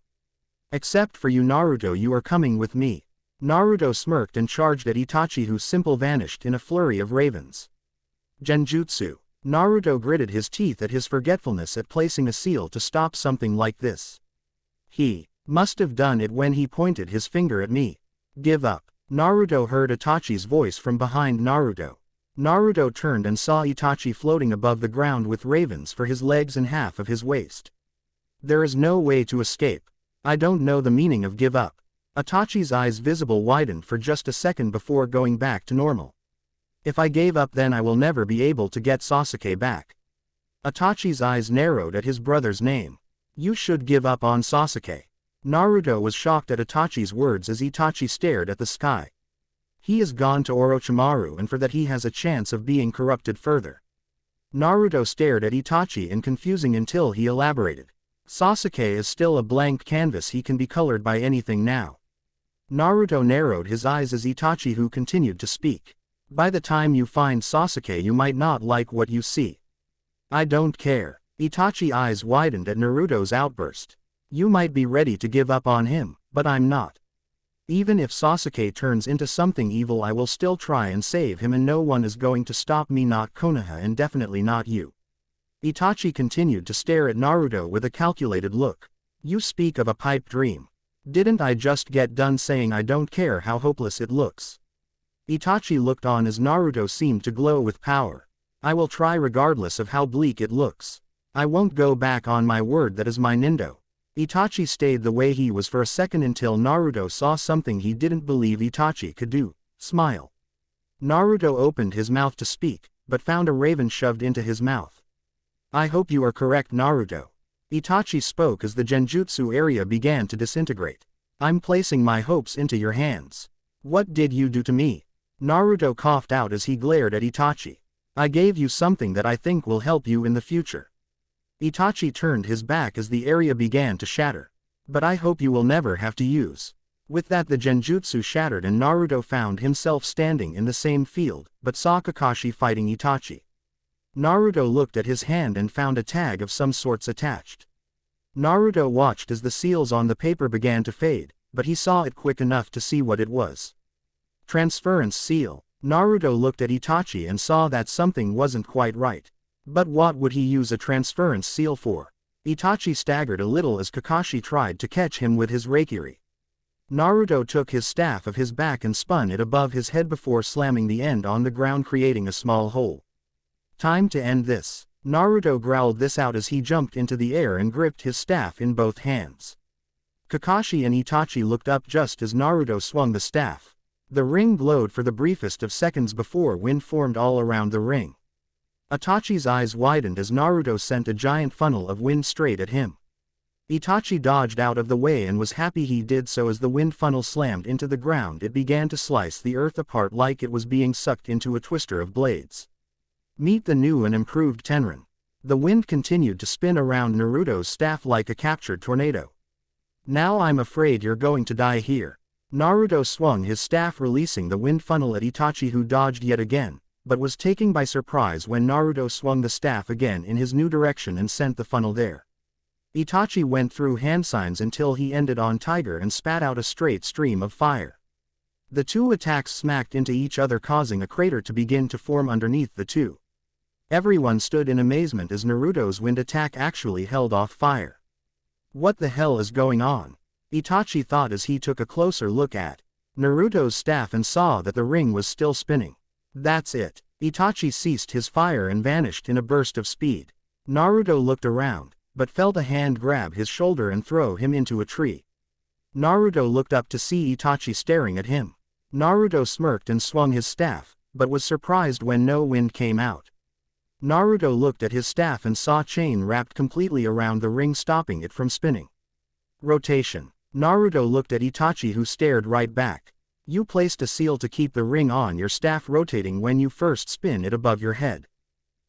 Except for you, Naruto, you are coming with me. Naruto smirked and charged at Itachi, who simply vanished in a flurry of ravens. Genjutsu. Naruto gritted his teeth at his forgetfulness at placing a seal to stop something like this. He must have done it when he pointed his finger at me. Give up. Naruto heard Itachi's voice from behind Naruto. Naruto turned and saw Itachi floating above the ground with ravens for his legs and half of his waist. There is no way to escape. I don't know the meaning of give up. Itachi's eyes visible widened for just a second before going back to normal. If I gave up, then I will never be able to get Sasuke back. Itachi's eyes narrowed at his brother's name. You should give up on Sasuke. Naruto was shocked at Itachi's words as Itachi stared at the sky. He is gone to Orochimaru, and for that he has a chance of being corrupted further. Naruto stared at Itachi in confusing until he elaborated. Sasuke is still a blank canvas, he can be colored by anything now. Naruto narrowed his eyes as Itachi, who continued to speak. By the time you find Sasuke, you might not like what you see. I don't care. Itachi's eyes widened at Naruto's outburst. You might be ready to give up on him, but I'm not. Even if Sasuke turns into something evil, I will still try and save him, and no one is going to stop me, not Konoha and definitely not you. Itachi continued to stare at Naruto with a calculated look. You speak of a pipe dream. Didn't I just get done saying I don't care how hopeless it looks? Itachi looked on as Naruto seemed to glow with power. I will try regardless of how bleak it looks. I won't go back on my word, that is my Nindo. Itachi stayed the way he was for a second until Naruto saw something he didn't believe Itachi could do: smile. Naruto opened his mouth to speak, but found a raven shoved into his mouth. I hope you are correct, Naruto. Itachi spoke as the Genjutsu area began to disintegrate. I'm placing my hopes into your hands. What did you do to me? Naruto coughed out as he glared at Itachi. I gave you something that I think will help you in the future. Itachi turned his back as the area began to shatter. But I hope you will never have to use. With that, the Genjutsu shattered and Naruto found himself standing in the same field, but saw Kakashi fighting Itachi. Naruto looked at his hand and found a tag of some sorts attached. Naruto watched as the seals on the paper began to fade, but he saw it quick enough to see what it was. Transference seal. Naruto looked at Itachi and saw that something wasn't quite right. But what would he use a transference seal for? Itachi staggered a little as Kakashi tried to catch him with his Raikiri. Naruto took his staff of his back and spun it above his head before slamming the end on the ground, creating a small hole. Time to end this. Naruto growled this out as he jumped into the air and gripped his staff in both hands. Kakashi and Itachi looked up just as Naruto swung the staff. The ring glowed for the briefest of seconds before wind formed all around the ring. Itachi's eyes widened as Naruto sent a giant funnel of wind straight at him. Itachi dodged out of the way and was happy he did so. As the wind funnel slammed into the ground, it began to slice the earth apart like it was being sucked into a twister of blades. Meet the new and improved Tenrin. The wind continued to spin around Naruto's staff like a captured tornado. Now I'm afraid you're going to die here. Naruto swung his staff, releasing the wind funnel at Itachi, who dodged yet again, but was taken by surprise when Naruto swung the staff again in his new direction and sent the funnel there. Itachi went through hand signs until he ended on Tiger and spat out a straight stream of fire. The two attacks smacked into each other, causing a crater to begin to form underneath the two. Everyone stood in amazement as Naruto's wind attack actually held off fire. What the hell is going on? Itachi thought as he took a closer look at Naruto's staff and saw that the ring was still spinning. That's it. Itachi ceased his fire and vanished in a burst of speed. Naruto looked around, but felt a hand grab his shoulder and throw him into a tree. Naruto looked up to see Itachi staring at him. Naruto smirked and swung his staff, but was surprised when no wind came out. Naruto looked at his staff and saw chain wrapped completely around the ring, stopping it from spinning. Rotation. Naruto looked at Itachi, who stared right back. You placed a seal to keep the ring on your staff rotating when you first spin it above your head.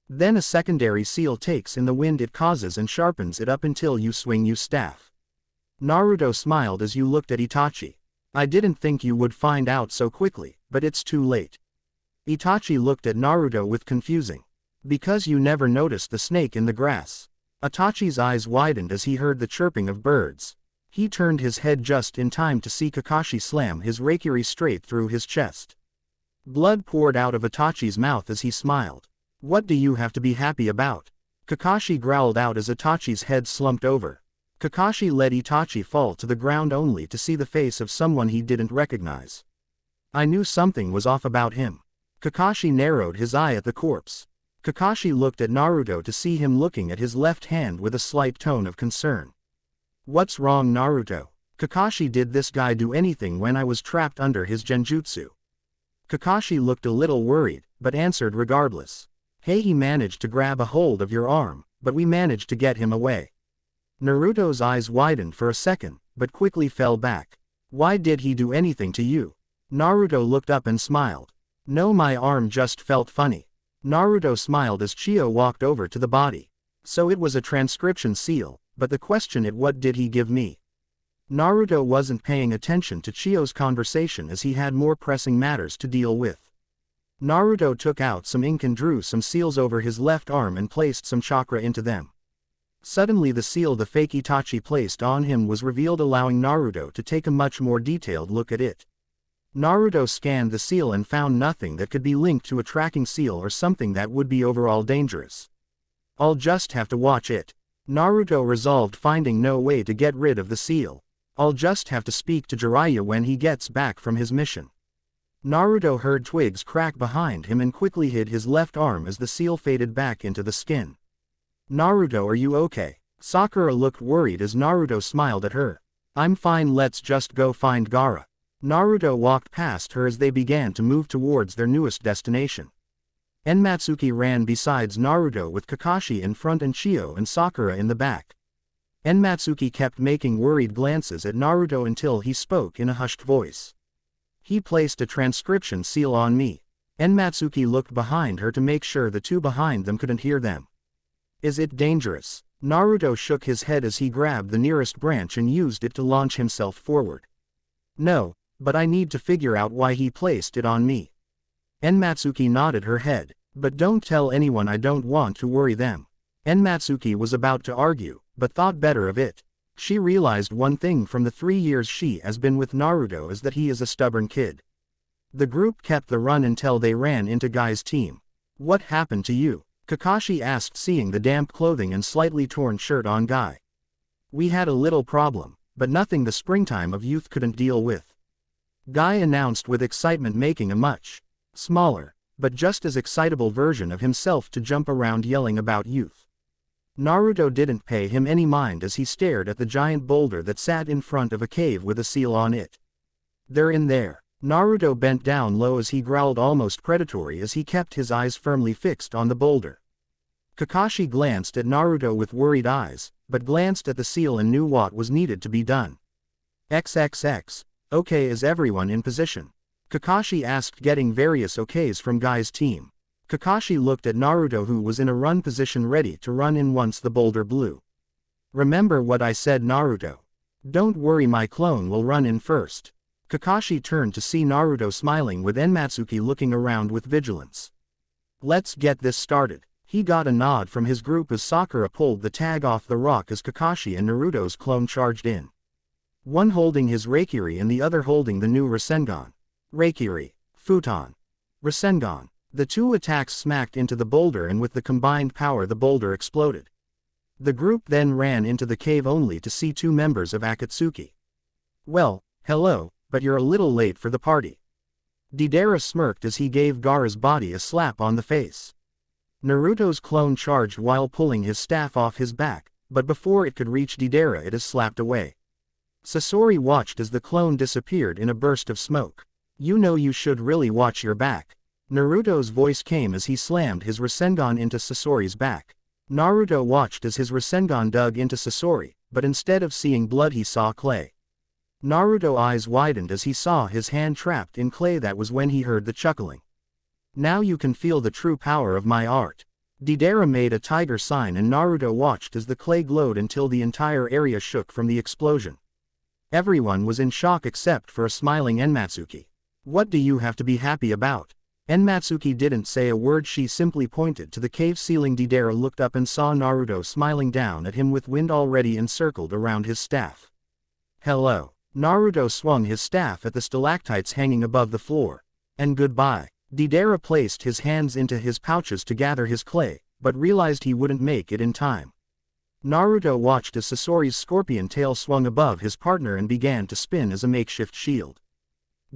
Then a secondary seal takes in the wind it causes and sharpens it up until you swing your staff. Naruto smiled as you looked at Itachi. I didn't think you would find out so quickly, but it's too late. Itachi looked at Naruto with confusing. Because you never noticed the snake in the grass. Itachi's eyes widened as he heard the chirping of birds. He turned his head just in time to see Kakashi slam his rapier straight through his chest. Blood poured out of Itachi's mouth as he smiled. What do you have to be happy about? Kakashi growled out as Itachi's head slumped over. Kakashi let Itachi fall to the ground only to see the face of someone he didn't recognize. I knew something was off about him. Kakashi narrowed his eye at the corpse. Kakashi looked at Naruto to see him looking at his left hand with a slight tone of concern. What's wrong, Naruto? Kakashi, did this guy do anything when I was trapped under his genjutsu? Kakashi looked a little worried, but answered regardless. Hey, he managed to grab a hold of your arm, but we managed to get him away. Naruto's eyes widened for a second, but quickly fell back. Why did he do anything to you? Naruto looked up and smiled. No, my arm just felt funny. Naruto smiled as Chio walked over to the body. So it was a transcription seal, but the question is, what did he give me? Naruto wasn't paying attention to Chio's conversation as he had more pressing matters to deal with. Naruto took out some ink and drew some seals over his left arm and placed some chakra into them. Suddenly the seal the fake Itachi placed on him was revealed, allowing Naruto to take a much more detailed look at it. Naruto scanned the seal and found nothing that could be linked to a tracking seal or something that would be overall dangerous. I'll just have to watch it. Naruto resolved, finding no way to get rid of the seal. I'll just have to speak to Jiraiya when he gets back from his mission. Naruto heard twigs crack behind him and quickly hid his left arm as the seal faded back into the skin. Naruto, are you okay? Sakura looked worried as Naruto smiled at her. I'm fine, let's just go find Gaara. Naruto walked past her as they began to move towards their newest destination. Enmatsuki ran besides Naruto with Kakashi in front and Chio and Sakura in the back. Enmatsuki kept making worried glances at Naruto until he spoke in a hushed voice. He placed a transcription seal on me. Enmatsuki looked behind her to make sure the two behind them couldn't hear them. Is it dangerous? Naruto shook his head as he grabbed the nearest branch and used it to launch himself forward. No, but I need to figure out why he placed it on me. Enmatsuki nodded her head. But don't tell anyone, I don't want to worry them. Enmatsuki was about to argue, but thought better of it. She realized one thing from the 3 years she has been with Naruto is that he is a stubborn kid. The group kept the run until they ran into Guy's team. What happened to you? Kakashi asked, seeing the damp clothing and slightly torn shirt on Guy. We had a little problem, but nothing the springtime of youth couldn't deal with. Guy announced with excitement, making a much smaller, but just as excitable version of himself to jump around yelling about youth. Naruto didn't pay him any mind as he stared at the giant boulder that sat in front of a cave with a seal on it. They're in there. Naruto bent down low as he growled, almost predatory, as he kept his eyes firmly fixed on the boulder. Kakashi glanced at Naruto with worried eyes, but glanced at the seal and knew what was needed to be done. XXX. Okay, is everyone in position? Kakashi asked, getting various okays from Guy's team. Kakashi looked at Naruto, who was in a run position ready to run in once the boulder blew. Remember what I said, Naruto. Don't worry, my clone will run in first. Kakashi turned to see Naruto smiling with Enmatsuki looking around with vigilance. Let's get this started. He got a nod from his group as Sakura pulled the tag off the rock as Kakashi and Naruto's clone charged in. One holding his Raikiri and the other holding the new Rasengan. Raikiri, Futon, Rasengan. The two attacks smacked into the boulder, and with the combined power the boulder exploded. The group then ran into the cave only to see two members of Akatsuki. Well, hello, but you're a little late for the party. Deidara smirked as he gave Gaara's body a slap on the face. Naruto's clone charged while pulling his staff off his back, but before it could reach Deidara it is slapped away. Sasori watched as the clone disappeared in a burst of smoke. You know, you should really watch your back. Naruto's voice came as he slammed his Rasengan into Sasori's back. Naruto watched as his Rasengan dug into Sasori, but instead of seeing blood he saw clay. Naruto's eyes widened as he saw his hand trapped in clay. That was when he heard the chuckling. Now you can feel the true power of my art. Deidara made a tiger sign and Naruto watched as the clay glowed until the entire area shook from the explosion. Everyone was in shock except for a smiling Enmatsuki. What do you have to be happy about? Enmatsuki didn't say a word, she simply pointed to the cave ceiling. Deidara looked up and saw Naruto smiling down at him with wind already encircled around his staff. Hello. Naruto swung his staff at the stalactites hanging above the floor. And goodbye. Deidara placed his hands into his pouches to gather his clay, but realized he wouldn't make it in time. Naruto watched as Sasori's scorpion tail swung above his partner and began to spin as a makeshift shield.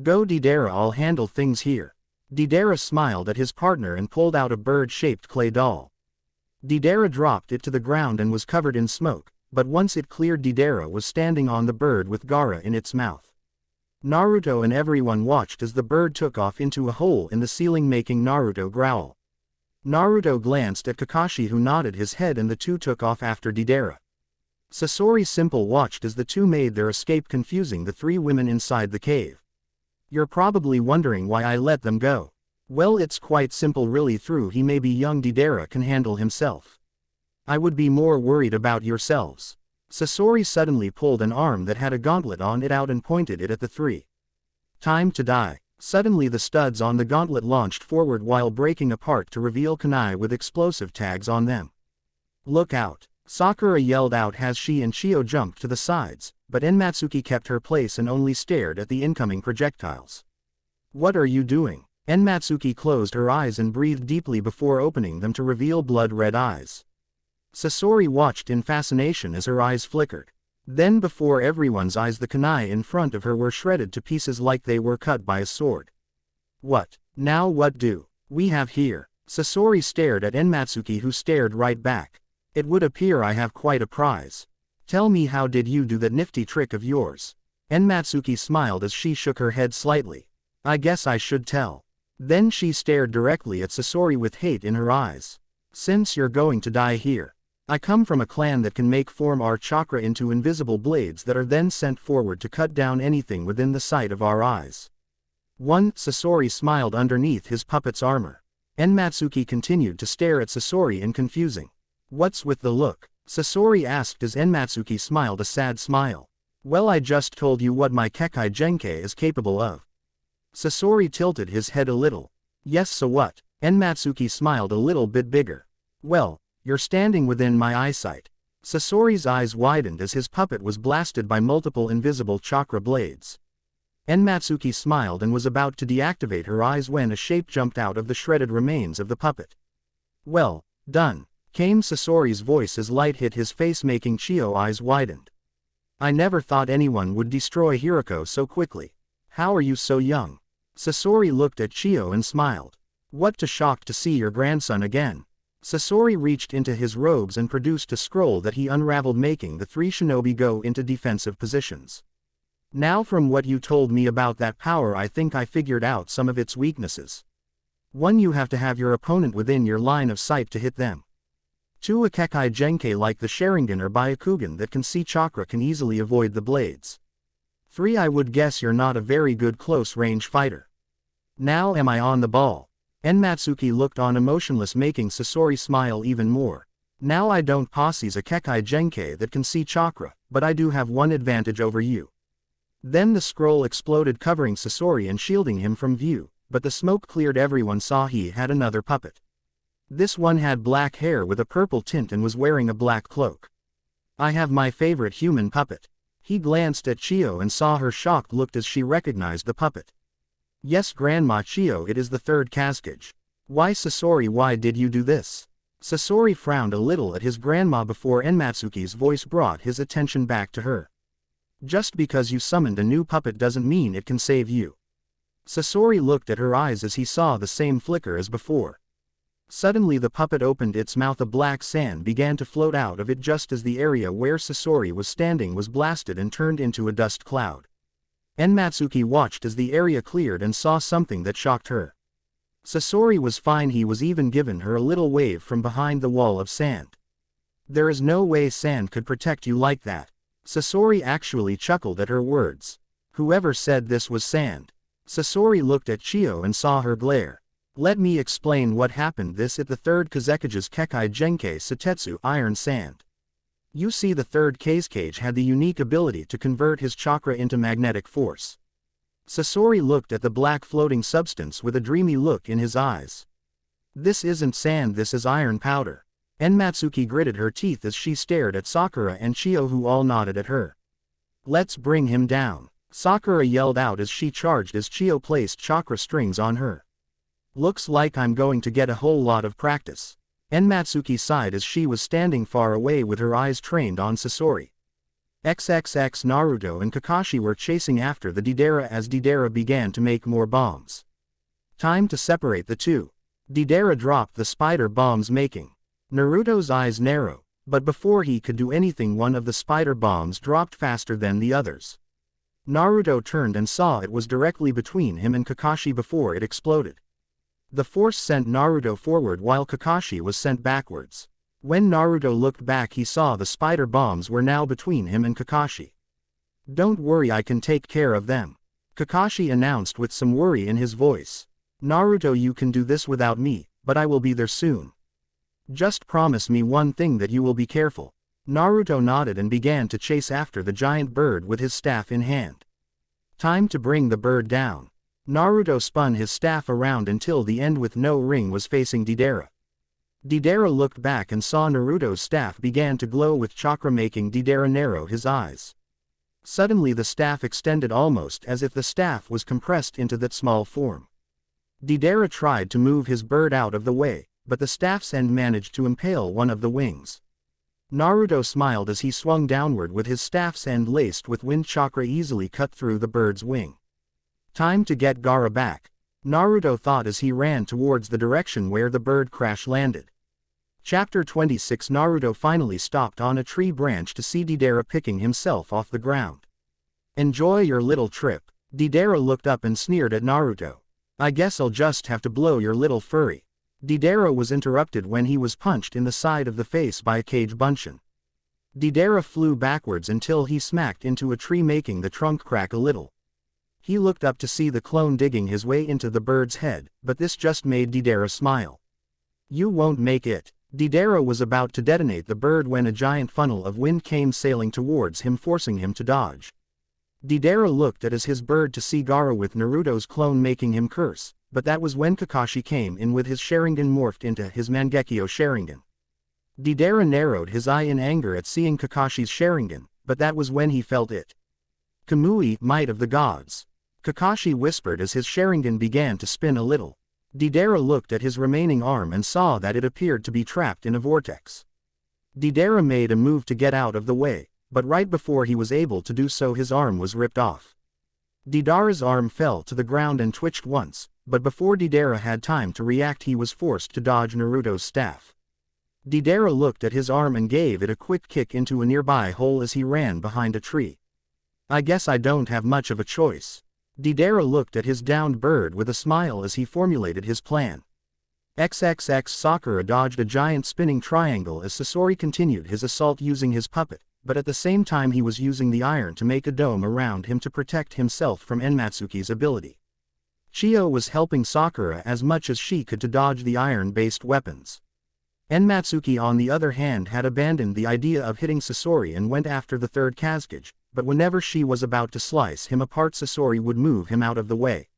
Go Deidara, I'll handle things here. Deidara smiled at his partner and pulled out a bird-shaped clay doll. Deidara dropped it to the ground and was covered in smoke, but once it cleared Deidara was standing on the bird with Gaara in its mouth. Naruto and everyone watched as the bird took off into a hole in the ceiling, making Naruto growl. Naruto glanced at Kakashi, who nodded his head, and the two took off after Deidara. Sasori Simple watched as the two made their escape, confusing the three women inside the cave. You're probably wondering why I let them go. Well, it's quite simple really. Through he may be young, Deidara can handle himself. I would be more worried about yourselves. Sasori suddenly pulled an arm that had a gauntlet on it out and pointed it at the three. Time to die. Suddenly the studs on the gauntlet launched forward while breaking apart to reveal kunai with explosive tags on them. Look out. Sakura yelled out as she and Chio jumped to the sides, but Enmatsuki kept her place and only stared at the incoming projectiles. What are you doing? Enmatsuki closed her eyes and breathed deeply before opening them to reveal blood-red eyes. Sasori watched in fascination as her eyes flickered. Then before everyone's eyes the kunai in front of her were shredded to pieces like they were cut by a sword. What? Now what do we have here? Sasori stared at Enmatsuki, who stared right back. It would appear I have quite a prize. Tell me, how did you do that nifty trick of yours? Enmatsuki smiled as she shook her head slightly. I guess I should tell. Then she stared directly at Sasori with hate in her eyes. Since you're going to die here. I come from a clan that can make form our chakra into invisible blades that are then sent forward to cut down anything within the sight of our eyes. One, Sasori smiled underneath his puppet's armor. Enmatsuki continued to stare at Sasori in confusing. What's with the look? Sasori asked as Enmatsuki smiled a sad smile. Well, I just told you what my Kekkei Genkei is capable of. Sasori tilted his head a little. Yes, so what? Enmatsuki smiled a little bit bigger. Well, you're standing within my eyesight. Sasori's eyes widened as his puppet was blasted by multiple invisible chakra blades. Enmatsuki smiled and was about to deactivate her eyes when a shape jumped out of the shredded remains of the puppet. Well, done, came Sasori's voice as light hit his face, making Chio's eyes widened. I never thought anyone would destroy Hirako so quickly. How are you so young? Sasori looked at Chio and smiled. What a shock to see your grandson again. Sasori reached into his robes and produced a scroll that he unraveled, making the three shinobi go into defensive positions. Now, from what you told me about that power, I think I figured out some of its weaknesses. One, you have to have your opponent within your line of sight to hit them. 2. A Kekai Genkai like the Sharingan or Byakugan that can see chakra can easily avoid the blades. 3. I would guess you're not a very good close-range fighter. Now am I on the ball? Enmatsuki looked on emotionless, making Sasori smile even more. Now I don't possess a Kekai Genkai that can see chakra, but I do have one advantage over you. Then the scroll exploded, covering Sasori and shielding him from view, but the smoke cleared. Everyone saw he had another puppet. This one had black hair with a purple tint and was wearing a black cloak. I have my favorite human puppet. He glanced at Chio and saw her shocked look as she recognized the puppet. Yes, Grandma Chio, it is the third Kazekage. Why Sasori, why did you do this? Sasori frowned a little at his grandma before Enmatsuki's voice brought his attention back to her. Just because you summoned a new puppet doesn't mean it can save you. Sasori looked at her eyes as he saw the same flicker as before. Suddenly the puppet opened its mouth. A black sand began to float out of it just as the area where Sasori was standing was blasted and turned into a dust cloud. Enmatsuki watched as the area cleared and saw something that shocked her. Sasori was fine. He was even given her a little wave from behind the wall of sand. There is no way sand could protect you like that. Sasori actually chuckled at her words. Whoever said this was sand? Sasori looked at Chio and saw her glare. Let me explain what happened. This at the third Kazekage's Kekai Genkai Satetsu Iron Sand. You see, the third Kazekage had the unique ability to convert his chakra into magnetic force. Sasori looked at the black floating substance with a dreamy look in his eyes. This isn't sand, this is iron powder. Enmatsuki gritted her teeth as she stared at Sakura and Chio, who all nodded at her. Let's bring him down. Sakura yelled out as she charged as Chio placed chakra strings on her. Looks like I'm going to get a whole lot of practice. Enmatsuki sighed as she was standing far away with her eyes trained on Sasori. XXX Naruto and Kakashi were chasing after the Deidara as Deidara began to make more bombs. Time to separate the two. Deidara dropped the spider bombs, making Naruto's eyes narrow, but before he could do anything, one of the spider bombs dropped faster than the others. Naruto turned and saw it was directly between him and Kakashi before it exploded. The force sent Naruto forward while Kakashi was sent backwards. When Naruto looked back, he saw the spider bombs were now between him and Kakashi. Don't worry, I can take care of them, Kakashi announced with some worry in his voice. Naruto, you can do this without me, but I will be there soon. Just promise me one thing, that you will be careful. Naruto nodded and began to chase after the giant bird with his staff in hand. Time to bring the bird down. Naruto spun his staff around until the end with no ring was facing Deidara. Deidara looked back and saw Naruto's staff began to glow with chakra, making Deidara narrow his eyes. Suddenly the staff extended almost as if the staff was compressed into that small form. Deidara tried to move his bird out of the way, but the staff's end managed to impale one of the wings. Naruto smiled as he swung downward with his staff's end laced with wind chakra easily cut through the bird's wing. Time to get Gaara back, Naruto thought as he ran towards the direction where the bird crash landed. Chapter 26. Naruto finally stopped on a tree branch to see Deidara picking himself off the ground. Enjoy your little trip. Deidara looked up and sneered at Naruto. I guess I'll just have to blow your little furry. Deidara was interrupted when he was punched in the side of the face by a Kage Bunshin. Deidara flew backwards until he smacked into a tree, making the trunk crack a little. He looked up to see the clone digging his way into the bird's head, but this just made Deidara smile. You won't make it. Deidara was about to detonate the bird when a giant funnel of wind came sailing towards him, forcing him to dodge. Deidara looked at his bird to see Gaara with Naruto's clone, making him curse, but that was when Kakashi came in with his Sharingan morphed into his Mangekyo Sharingan. Deidara narrowed his eye in anger at seeing Kakashi's Sharingan, but that was when he felt it. Kamui, might of the gods. Kakashi whispered as his Sharingan began to spin a little. Deidara looked at his remaining arm and saw that it appeared to be trapped in a vortex. Deidara made a move to get out of the way, but right before he was able to do so, his arm was ripped off. Deidara's arm fell to the ground and twitched once, but before Deidara had time to react, he was forced to dodge Naruto's staff. Deidara looked at his arm and gave it a quick kick into a nearby hole as he ran behind a tree. I guess I don't have much of a choice. Deidara looked at his downed bird with a smile as he formulated his plan. XXX Sakura dodged a giant spinning triangle as Sasori continued his assault using his puppet, but at the same time he was using the iron to make a dome around him to protect himself from Enmatsuki's ability. Chiyo was helping Sakura as much as she could to dodge the iron-based weapons. Enmatsuki on the other hand had abandoned the idea of hitting Sasori and went after the third Kazekage, but whenever she was about to slice him apart Sasori would move him out of the way.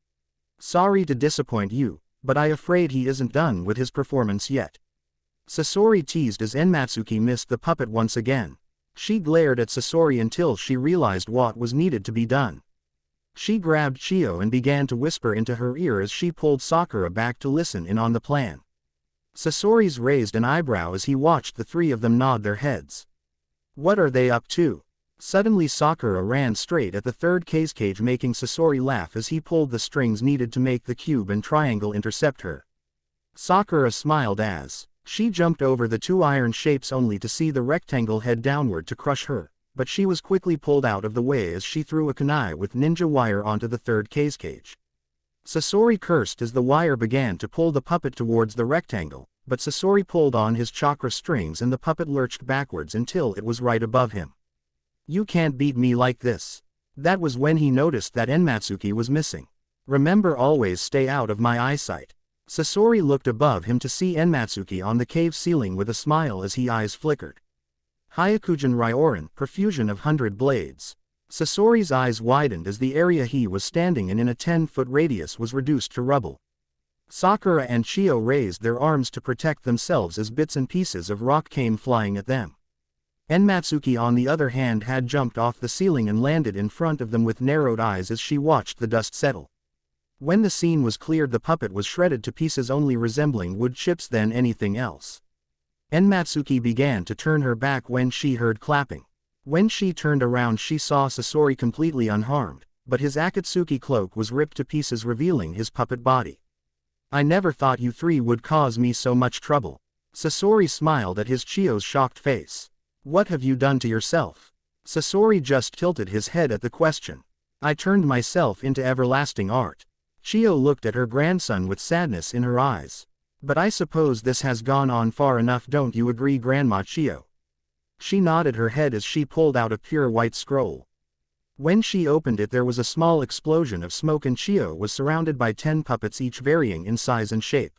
"Sorry to disappoint you, but I'm afraid he isn't done with his performance yet." Sasori teased as Enmatsuki missed the puppet once again. She glared at Sasori until she realized what was needed to be done. She grabbed Chiyo and began to whisper into her ear as she pulled Sakura back to listen in on the plan. Sasori's raised an eyebrow as he watched the three of them nod their heads. What are they up to? Suddenly Sakura ran straight at the third Kazekage making Sasori laugh as he pulled the strings needed to make the cube and triangle intercept her. Sakura smiled as she jumped over the two iron shapes only to see the rectangle head downward to crush her, but she was quickly pulled out of the way as she threw a kunai with ninja wire onto the third Kazekage. Sasori cursed as the wire began to pull the puppet towards the rectangle, but Sasori pulled on his chakra strings and the puppet lurched backwards until it was right above him. "You can't beat me like this." That was when he noticed that Enmatsuki was missing. "Remember, always stay out of my eyesight." Sasori looked above him to see Enmatsuki on the cave ceiling with a smile as his eyes flickered. Hyakujin Ryoran, profusion of 100 blades. Sasori's eyes widened as the area he was standing in a 10-foot radius was reduced to rubble. Sakura and Chiyo raised their arms to protect themselves as bits and pieces of rock came flying at them. Enmatsuki on the other hand had jumped off the ceiling and landed in front of them with narrowed eyes as she watched the dust settle. When the scene was cleared the puppet was shredded to pieces only resembling wood chips than anything else. Enmatsuki began to turn her back when she heard clapping. When she turned around she saw Sasori completely unharmed, but his Akatsuki cloak was ripped to pieces revealing his puppet body. "I never thought you three would cause me so much trouble." Sasori smiled at his Chiyo's shocked face. "What have you done to yourself?" Sasori just tilted his head at the question. "I turned myself into everlasting art." Chiyo looked at her grandson with sadness in her eyes. "But I suppose this has gone on far enough, don't you agree, Grandma Chiyo?" She nodded her head as she pulled out a pure white scroll. When she opened it there was a small explosion of smoke and Chiyo was surrounded by 10 puppets each varying in size and shape.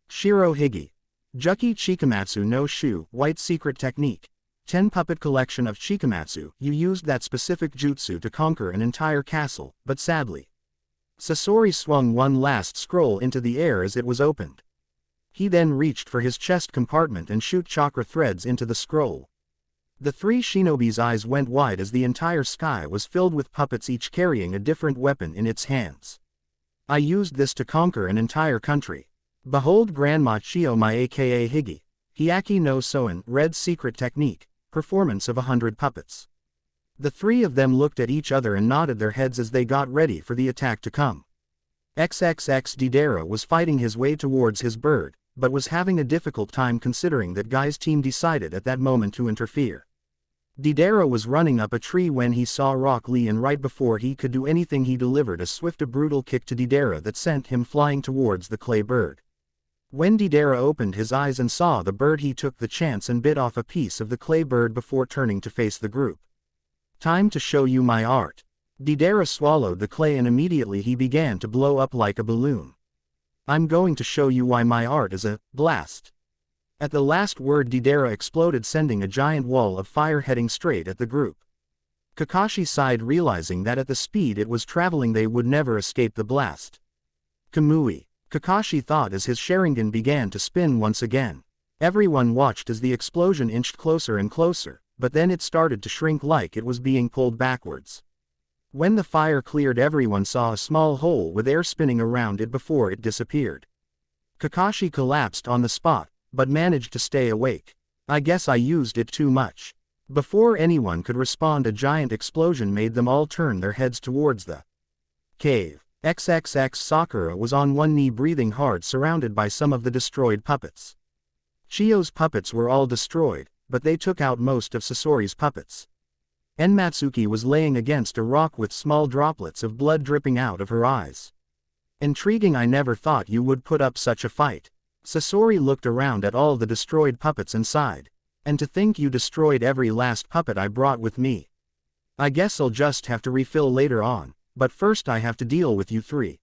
Shiro Higi. Juki Chikamatsu no Shu, White Secret Technique. 10 puppet collection of Chikamatsu. You used that specific jutsu to conquer an entire castle, but sadly. Sasori swung one last scroll into the air as it was opened. He then reached for his chest compartment and shoot chakra threads into the scroll. The three shinobi's eyes went wide as the entire sky was filled with puppets each carrying a different weapon in its hands. "I used this to conquer an entire country. Behold Grandma Chiyo my aka Higi. Hyaki no Soin, Red Secret Technique, performance of 100 puppets." The three of them looked at each other and nodded their heads as they got ready for the attack to come. XXX Deidara was fighting his way towards his bird, but was having a difficult time considering that Guy's team decided at that moment to interfere. Deidara was running up a tree when he saw Rock Lee and right before he could do anything he delivered a swift brutal kick to Deidara that sent him flying towards the clay bird. When Deidara opened his eyes and saw the bird he took the chance and bit off a piece of the clay bird before turning to face the group. "Time to show you my art." Deidara swallowed the clay and immediately he began to blow up like a balloon. "I'm going to show you why my art is a blast." At the last word Deidara exploded sending a giant wall of fire heading straight at the group. Kakashi sighed realizing that at the speed it was traveling they would never escape the blast. "Kamui," Kakashi thought as his Sharingan began to spin once again. Everyone watched as the explosion inched closer and closer, but then it started to shrink like it was being pulled backwards. When the fire cleared everyone saw a small hole with air spinning around it before it disappeared. Kakashi collapsed on the spot, but managed to stay awake. "I guess I used it too much." Before anyone could respond a giant explosion made them all turn their heads towards the cave. XXX Sakura was on one knee breathing hard surrounded by some of the destroyed puppets. Chiyo's puppets were all destroyed, but they took out most of Sasori's puppets. Enmatsuki was laying against a rock with small droplets of blood dripping out of her eyes. "Intriguing, I never thought you would put up such a fight." Sasori looked around at all the destroyed puppets and sighed. And to think you destroyed every last puppet I brought with me. I guess I'll just have to refill later on, but first I have to deal with you three.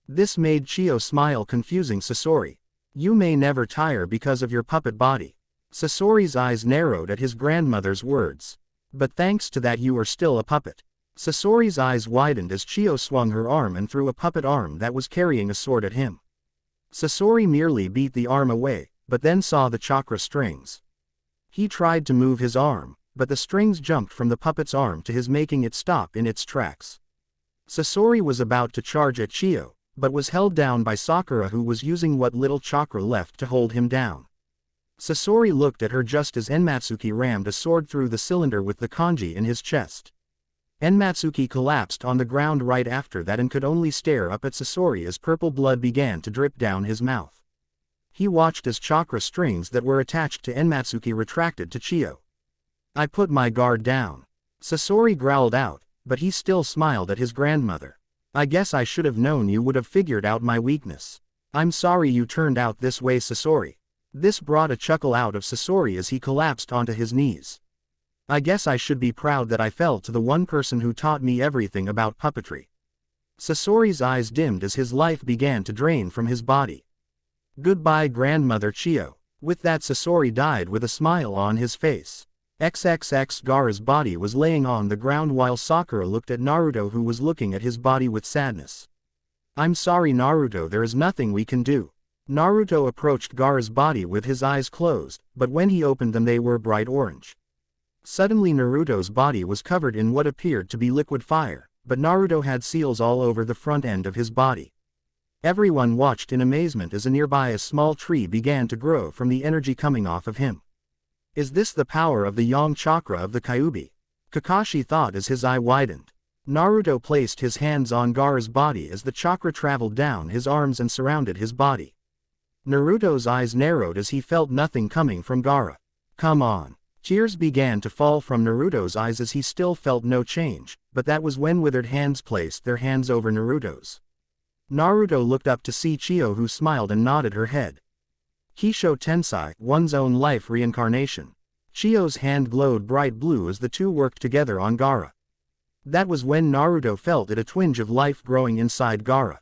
This made Chiyo smile, confusing Sasori. You may never tire because of your puppet body. Sasori's eyes narrowed at his grandmother's words. But thanks to that you are still a puppet. Sasori's eyes widened as Chiyo swung her arm and threw a puppet arm that was carrying a sword at him. Sasori merely beat the arm away, but then saw the chakra strings. He tried to move his arm, but the strings jumped from the puppet's arm to his, making it stop in its tracks. Sasori was about to charge at Chiyo, but was held down by Sakura, who was using what little chakra left to hold him down. Sasori looked at her just as Enmatsuki rammed a sword through the cylinder with the kanji in his chest. Enmatsuki collapsed on the ground right after that and could only stare up at Sasori as purple blood began to drip down his mouth. He watched as chakra strings that were attached to Enmatsuki retracted to Chiyo. I put my guard down. Sasori growled out, but he still smiled at his grandmother. I guess I should have known you would have figured out my weakness. I'm sorry you turned out this way, Sasori. This brought a chuckle out of Sasori as he collapsed onto his knees. I guess I should be proud that I fell to the one person who taught me everything about puppetry. Sasori's eyes dimmed as his life began to drain from his body. Goodbye, Grandmother Chiyo. With that, Sasori died with a smile on his face. XXX Gaara's body was laying on the ground while Sakura looked at Naruto, who was looking at his body with sadness. I'm sorry, Naruto, there is nothing we can do. Naruto approached Gaara's body with his eyes closed, but when he opened them they were bright orange. Suddenly Naruto's body was covered in what appeared to be liquid fire, but Naruto had seals all over the front end of his body. Everyone watched in amazement as nearby a small tree began to grow from the energy coming off of him. Is this the power of the Yang chakra of the Kyuubi? Kakashi thought as his eye widened. Naruto placed his hands on Gaara's body as the chakra traveled down his arms and surrounded his body. Naruto's eyes narrowed as he felt nothing coming from Gaara. Come on. Tears began to fall from Naruto's eyes as he still felt no change, but that was when withered hands placed their hands over Naruto's. Naruto looked up to see Chiyo, who smiled and nodded her head. Kisho Tensei, one's own life reincarnation. Chiyo's hand glowed bright blue as the two worked together on Gaara. That was when Naruto felt it, a twinge of life growing inside Gaara.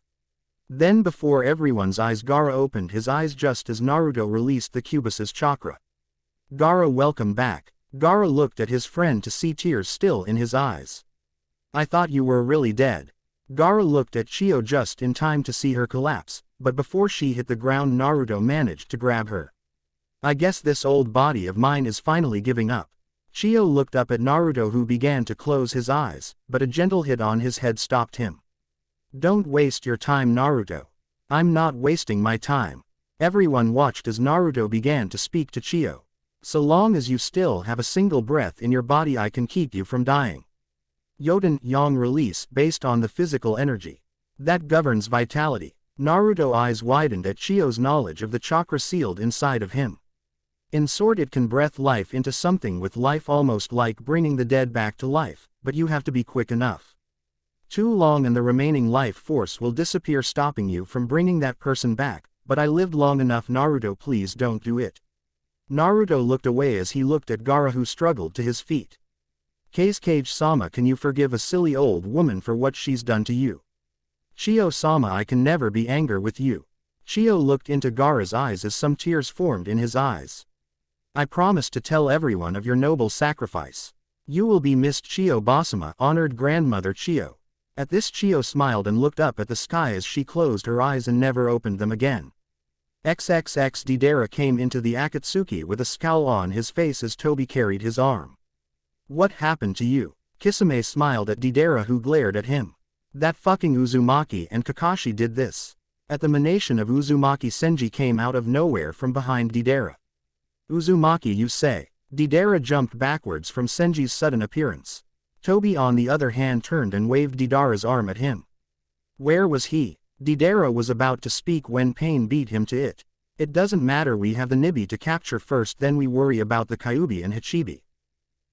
Then before everyone's eyes Gaara opened his eyes just as Naruto released the Cubus's chakra. Gaara, welcome back. Gaara looked at his friend to see tears still in his eyes. I thought you were really dead. Gaara looked at Chiyo just in time to see her collapse, but before she hit the ground Naruto managed to grab her. I guess this old body of mine is finally giving up. Chiyo looked up at Naruto, who began to close his eyes, but a gentle hit on his head stopped him. Don't waste your time, Naruto. I'm not wasting my time. Everyone watched as Naruto began to speak to Chiyo. So long as you still have a single breath in your body I can keep you from dying. Yoden Yang release based on the physical energy. That governs vitality. Naruto's eyes widened at Chiyo's knowledge of the chakra sealed inside of him. In sort, it can breathe life into something with life, almost like bringing the dead back to life, but you have to be quick enough. Too long and the remaining life force will disappear, stopping you from bringing that person back, but I lived long enough. Naruto, please don't do it. Naruto looked away as he looked at Gaara, who struggled to his feet. Kage-sama, can you forgive a silly old woman for what she's done to you? Chiyo-sama, I can never be angry with you. Chiyo looked into Gaara's eyes as some tears formed in his eyes. I promise to tell everyone of your noble sacrifice. You will be missed, Chiyo-sama, honored grandmother Chiyo. At this Chiyo smiled and looked up at the sky as she closed her eyes and never opened them again. XXX Deidara came into the Akatsuki with a scowl on his face as Toby carried his arm. What happened to you? Kisame smiled at Deidara, who glared at him. That fucking Uzumaki and Kakashi did this. At the mention of Uzumaki, Senji came out of nowhere from behind Deidara. Uzumaki, you say? Deidara jumped backwards from Senji's sudden appearance. Toby on the other hand turned and waved Deidara's arm at him. Where was he? Deidara was about to speak when pain beat him to it. It doesn't matter, we have the Nibi to capture first, then we worry about the Kyuubi and Hachibi.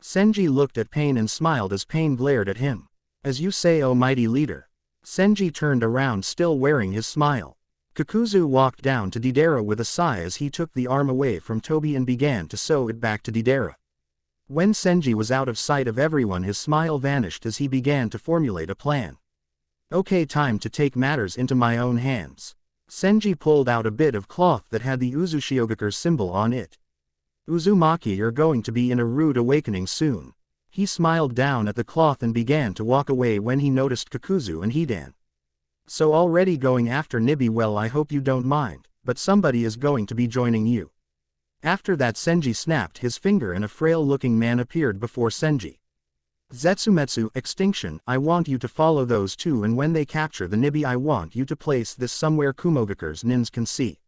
Senji looked at Pain and smiled as Pain glared at him. As you say, oh mighty leader. Senji turned around, still wearing his smile. Kakuzu walked down to Deidara with a sigh as he took the arm away from Toby and began to sew it back to Deidara. When Senji was out of sight of everyone, his smile vanished as he began to formulate a plan. Okay, time to take matters into my own hands. Senji pulled out a bit of cloth that had the Uzushiogakure symbol on it. Uzumaki, you're going to be in a rude awakening soon. He smiled down at the cloth and began to walk away when he noticed Kakuzu and Hidan. So already going after Nibi? Well, I hope you don't mind, but somebody is going to be joining you. After that, Senji snapped his finger and a frail-looking man appeared before Senji. Zetsumetsu, Extinction, I want you to follow those two, and when they capture the Nibi I want you to place this somewhere Kumogakure's nins can see.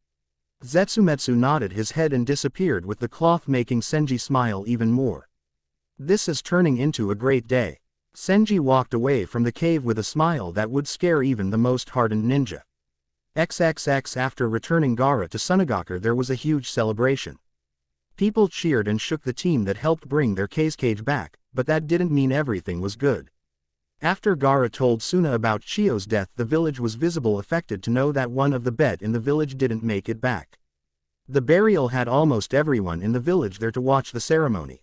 Zetsumetsu nodded his head and disappeared with the cloth, making Senji smile even more. This is turning into a great day. Senji walked away from the cave with a smile that would scare even the most hardened ninja. XXX. After returning Gaara to Sunagakure, there was a huge celebration. People cheered and shook the team that helped bring their cage back, but that didn't mean everything was good. After Gaara told Suna about Chio's death, the village was visibly affected to know that one of the bet in the village didn't make it back. The burial had almost everyone in the village there to watch the ceremony.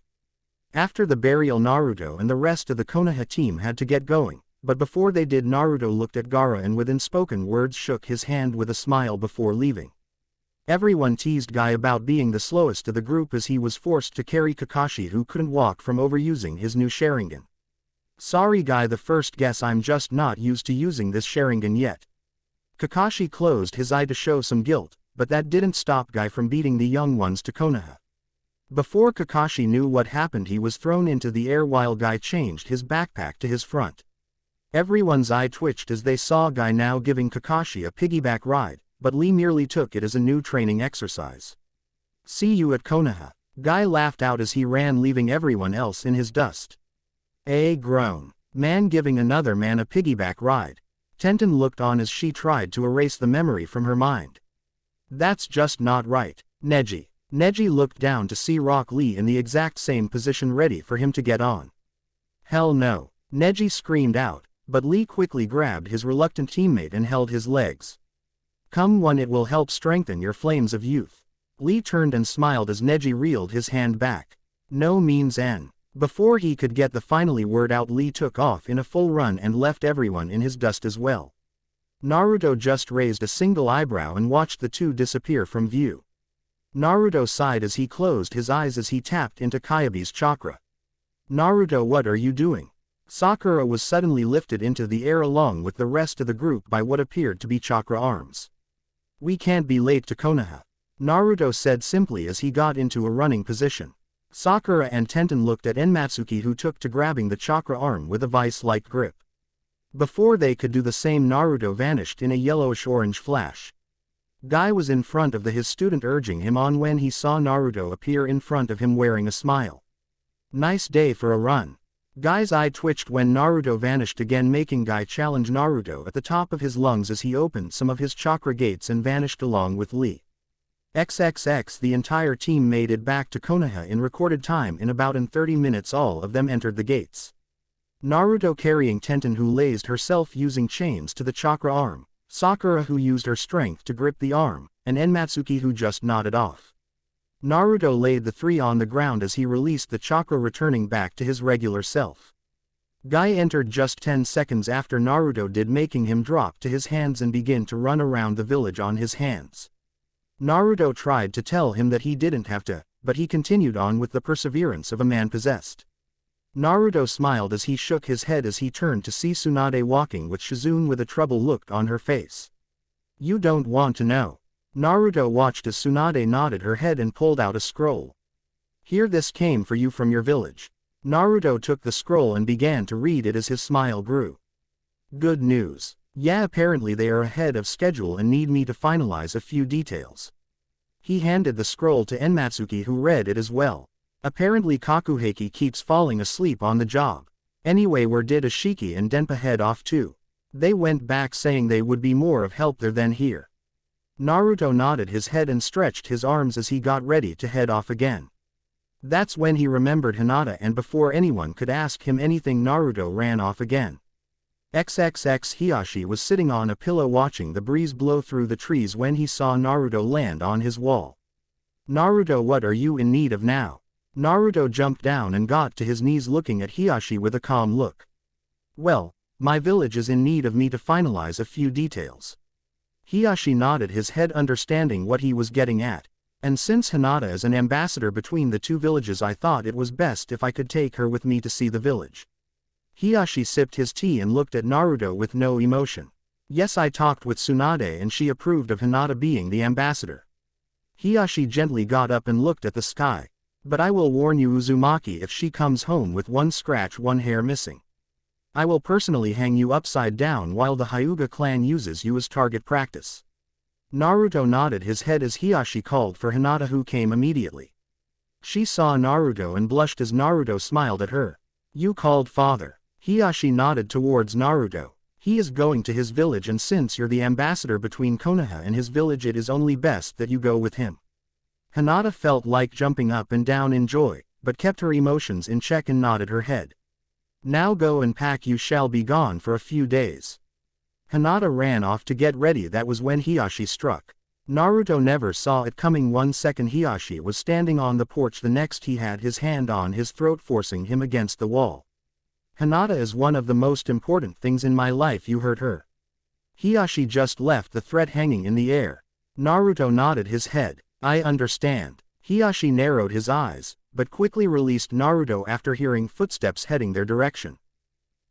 After the burial, Naruto and the rest of the Konoha team had to get going, but before they did, Naruto looked at Gaara and with unspoken words shook his hand with a smile before leaving. Everyone teased Guy about being the slowest of the group as he was forced to carry Kakashi, who couldn't walk from overusing his new Sharingan. Sorry Guy, the first guess, I'm just not used to using this Sharingan yet. Kakashi closed his eye to show some guilt, but that didn't stop Guy from beating the young ones to Konoha. Before Kakashi knew what happened, he was thrown into the air while Guy changed his backpack to his front. Everyone's eye twitched as they saw Guy now giving Kakashi a piggyback ride, but Lee merely took it as a new training exercise. See you at Konoha. Guy laughed out as he ran, leaving everyone else in his dust. A groan. Man giving another man a piggyback ride. Tenten looked on as she tried to erase the memory from her mind. That's just not right. Neji. Neji looked down to see Rock Lee in the exact same position, ready for him to get on. Hell no. Neji screamed out, but Lee quickly grabbed his reluctant teammate and held his legs. Come one, it will help strengthen your flames of youth. Lee turned and smiled as Neji reeled his hand back. No means N. Before he could get the finally word out, Lee took off in a full run and left everyone in his dust as well. Naruto just raised a single eyebrow and watched the two disappear from view. Naruto sighed as he closed his eyes as he tapped into Kyabe's chakra. Naruto, what are you doing? Sakura was suddenly lifted into the air along with the rest of the group by what appeared to be chakra arms. We can't be late to Konoha, Naruto said simply as he got into a running position. Sakura and Tenten looked at Enmatsuki, who took to grabbing the chakra arm with a vice-like grip. Before they could do the same, Naruto vanished in a yellowish-orange flash. Guy was in front of his student, urging him on when he saw Naruto appear in front of him wearing a smile. Nice day for a run. Guy's eye twitched when Naruto vanished again, making Guy challenge Naruto at the top of his lungs as he opened some of his chakra gates and vanished along with Lee. XXX. The entire team made it back to Konoha in recorded time. In about 30 minutes all of them entered the gates. Naruto carrying Tenten, who lazed herself using chains to the chakra arm, Sakura, who used her strength to grip the arm, and Enmatsuki, who just nodded off. Naruto laid the three on the ground as he released the chakra, returning back to his regular self. Guy entered just 10 seconds after Naruto did, making him drop to his hands and begin to run around the village on his hands. Naruto tried to tell him that he didn't have to, but he continued on with the perseverance of a man possessed. Naruto smiled as he shook his head as he turned to see Tsunade walking with Shizune with a troubled look on her face. You don't want to know. Naruto watched as Tsunade nodded her head and pulled out a scroll. Here, this came for you from your village. Naruto took the scroll and began to read it as his smile grew. Good news. Yeah, apparently they are ahead of schedule and need me to finalize a few details. He handed the scroll to Enmatsuki, who read it as well. Apparently Kakuheki keeps falling asleep on the job. Anyway, where did Ashiki and Denpa head off to? They went back saying they would be more of help there than here. Naruto nodded his head and stretched his arms as he got ready to head off again. That's when he remembered Hinata, and before anyone could ask him anything, Naruto ran off again. XXX Hiyashi was sitting on a pillow watching the breeze blow through the trees when he saw Naruto land on his wall. Naruto, what are you in need of now? Naruto jumped down and got to his knees looking at Hiyashi with a calm look. Well, my village is in need of me to finalize a few details. Hiyashi nodded his head understanding what he was getting at, and since Hinata is an ambassador between the two villages I thought it was best if I could take her with me to see the village. Hiyashi sipped his tea and looked at Naruto with no emotion. Yes, I talked with Tsunade and she approved of Hinata being the ambassador. Hiyashi gently got up and looked at the sky. But I will warn you, Uzumaki, if she comes home with one scratch, one hair missing, I will personally hang you upside down while the Hyuga clan uses you as target practice. Naruto nodded his head as Hiyashi called for Hinata, who came immediately. She saw Naruto and blushed as Naruto smiled at her. You called father. Hiyashi nodded towards Naruto. He is going to his village, and since you're the ambassador between Konoha and his village, it is only best that you go with him. Hinata felt like jumping up and down in joy, but kept her emotions in check and nodded her head. Now go and pack, you shall be gone for a few days. Hinata ran off to get ready. That was when Hiyashi struck. Naruto never saw it coming. 1 second Hiyashi was standing on the porch, the next he had his hand on his throat, forcing him against the wall. Hinata is one of the most important things in my life, you heard her. Hiyashi just left the threat hanging in the air. Naruto nodded his head. I understand. Hiyashi narrowed his eyes, but quickly released Naruto after hearing footsteps heading their direction.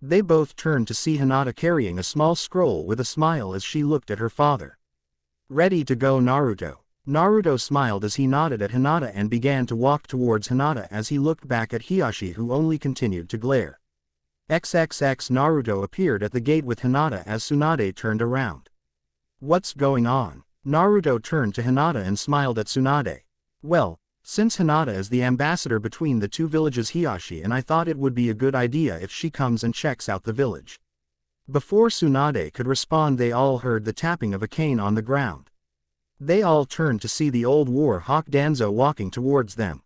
They both turned to see Hinata carrying a small scroll with a smile as she looked at her father. Ready to go, Naruto? Naruto smiled as he nodded at Hinata and began to walk towards Hinata as he looked back at Hiyashi, who only continued to glare. XXX Naruto appeared at the gate with Hinata as Tsunade turned around. What's going on? Naruto turned to Hinata and smiled at Tsunade. Well, since Hinata is the ambassador between the two villages, Hiyashi, and I thought it would be a good idea if she comes and checks out the village. Before Tsunade could respond, they all heard the tapping of a cane on the ground. They all turned to see the old war hawk Danzo walking towards them.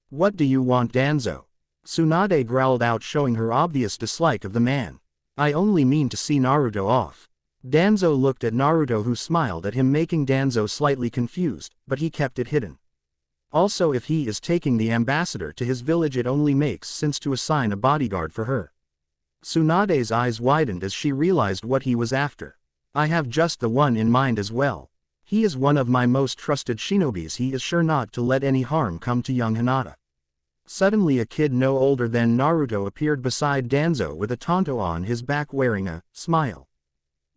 What do you want, Danzo? Tsunade growled out, showing her obvious dislike of the man. I only mean to see Naruto off. Danzo looked at Naruto, who smiled at him, making Danzo slightly confused, but he kept it hidden. Also, if he is taking the ambassador to his village, it only makes sense to assign a bodyguard for her. Tsunade's eyes widened as she realized what he was after. I have just the one in mind as well. He is one of my most trusted shinobis. He is sure not to let any harm come to young Hinata. Suddenly a kid no older than Naruto appeared beside Danzo with a tanto on his back, wearing a smile.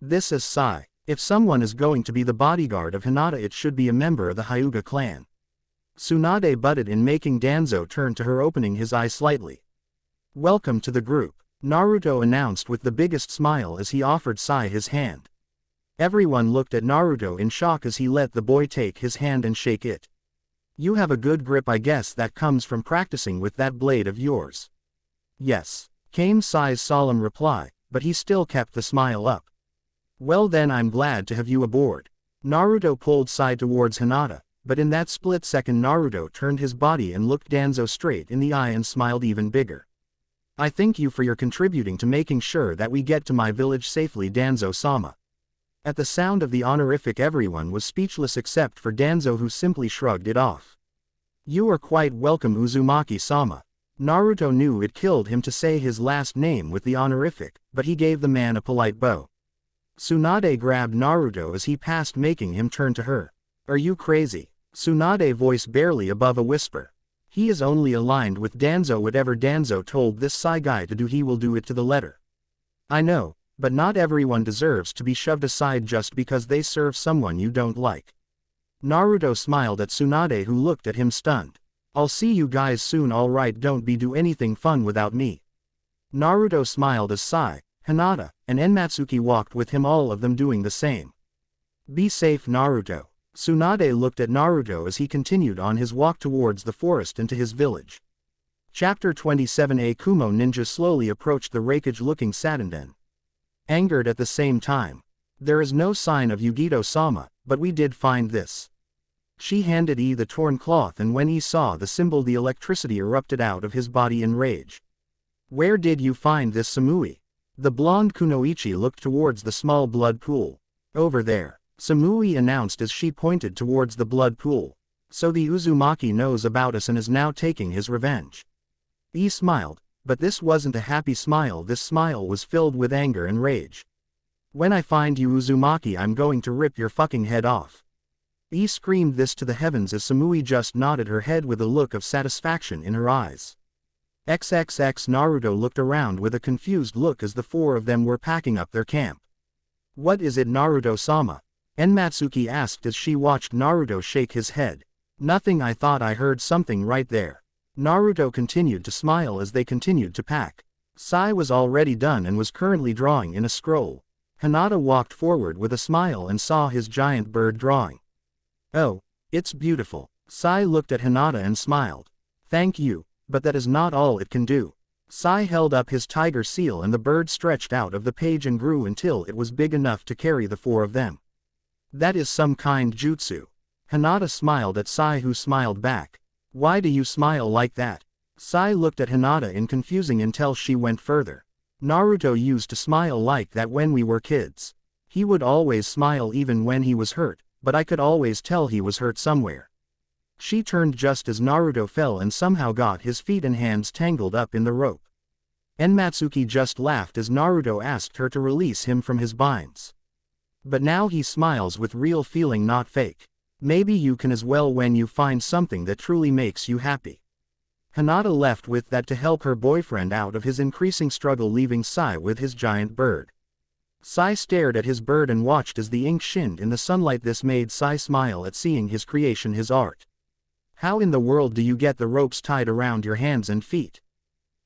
This is Sai. If someone is going to be the bodyguard of Hinata, it should be a member of the Hyuga clan. Tsunade butted in, making Danzo turn to her, opening his eyes slightly. Welcome to the group, Naruto announced with the biggest smile as he offered Sai his hand. Everyone looked at Naruto in shock as he let the boy take his hand and shake it. You have a good grip. I guess that comes from practicing with that blade of yours. Yes, came Sai's solemn reply, but he still kept the smile up. Well then, I'm glad to have you aboard. Naruto pulled Sai towards Hinata, but in that split second Naruto turned his body and looked Danzo straight in the eye and smiled even bigger. I thank you for your contributing to making sure that we get to my village safely, Danzo-sama. At the sound of the honorific, everyone was speechless except for Danzo, who simply shrugged it off. You are quite welcome, Uzumaki-sama. Naruto knew it killed him to say his last name with the honorific, but he gave the man a polite bow. Tsunade grabbed Naruto as he passed, making him turn to her. Are you crazy? Tsunade voice barely above a whisper. He is only aligned with Danzo. Whatever Danzo told this Sai guy to do, he will do it to the letter. I know, but not everyone deserves to be shoved aside just because they serve someone you don't like. Naruto smiled at Tsunade, who looked at him stunned. I'll see you guys soon. Alright, don't do anything fun without me. Naruto smiled as Sai, Hinata, and Enmatsuki walked with him, all of them doing the same. Be safe, Naruto. Tsunade looked at Naruto as he continued on his walk towards the forest and to his village. Chapter 27. A Kumo ninja slowly approached the Raikage-looking Satinden. Angered at the same time. There is no sign of Yugito-sama, but we did find this. She handed the torn cloth, and when he saw the symbol, the electricity erupted out of his body in rage. Where did you find this, Samui? The blonde kunoichi looked towards the small blood pool. Over there, Samui announced as she pointed towards the blood pool. So the Uzumaki knows about us and is now taking his revenge. He smiled, but this wasn't a happy smile. This smile was filled with anger and rage. When I find you Uzumaki, I'm going to rip your fucking head off. He screamed this to the heavens as Samui just nodded her head with a look of satisfaction in her eyes. XXX Naruto looked around with a confused look as the four of them were packing up their camp. What is it, Naruto-sama? Enmatsuki asked as she watched Naruto shake his head. Nothing, I thought I heard something right there. Naruto continued to smile as they continued to pack. Sai was already done and was currently drawing in a scroll. Hinata walked forward with a smile and saw his giant bird drawing. Oh, it's beautiful. Sai looked at Hinata and smiled. Thank you, but that is not all it can do. Sai held up his tiger seal and the bird stretched out of the page and grew until it was big enough to carry the four of them. That is some kind jutsu. Hinata smiled at Sai, who smiled back. Why do you smile like that? Sai looked at Hinata in confusing until she went further. Naruto used to smile like that when we were kids. He would always smile even when he was hurt, but I could always tell he was hurt somewhere. She turned just as Naruto fell and somehow got his feet and hands tangled up in the rope. Enmatsuki just laughed as Naruto asked her to release him from his binds. But now he smiles with real feeling, not fake. Maybe you can as well when you find something that truly makes you happy. Hinata left with that to help her boyfriend out of his increasing struggle, leaving Sai with his giant bird. Sai stared at his bird and watched as the ink shinned in the sunlight. This made Sai smile at seeing his creation, his art. How in the world do you get the ropes tied around your hands and feet?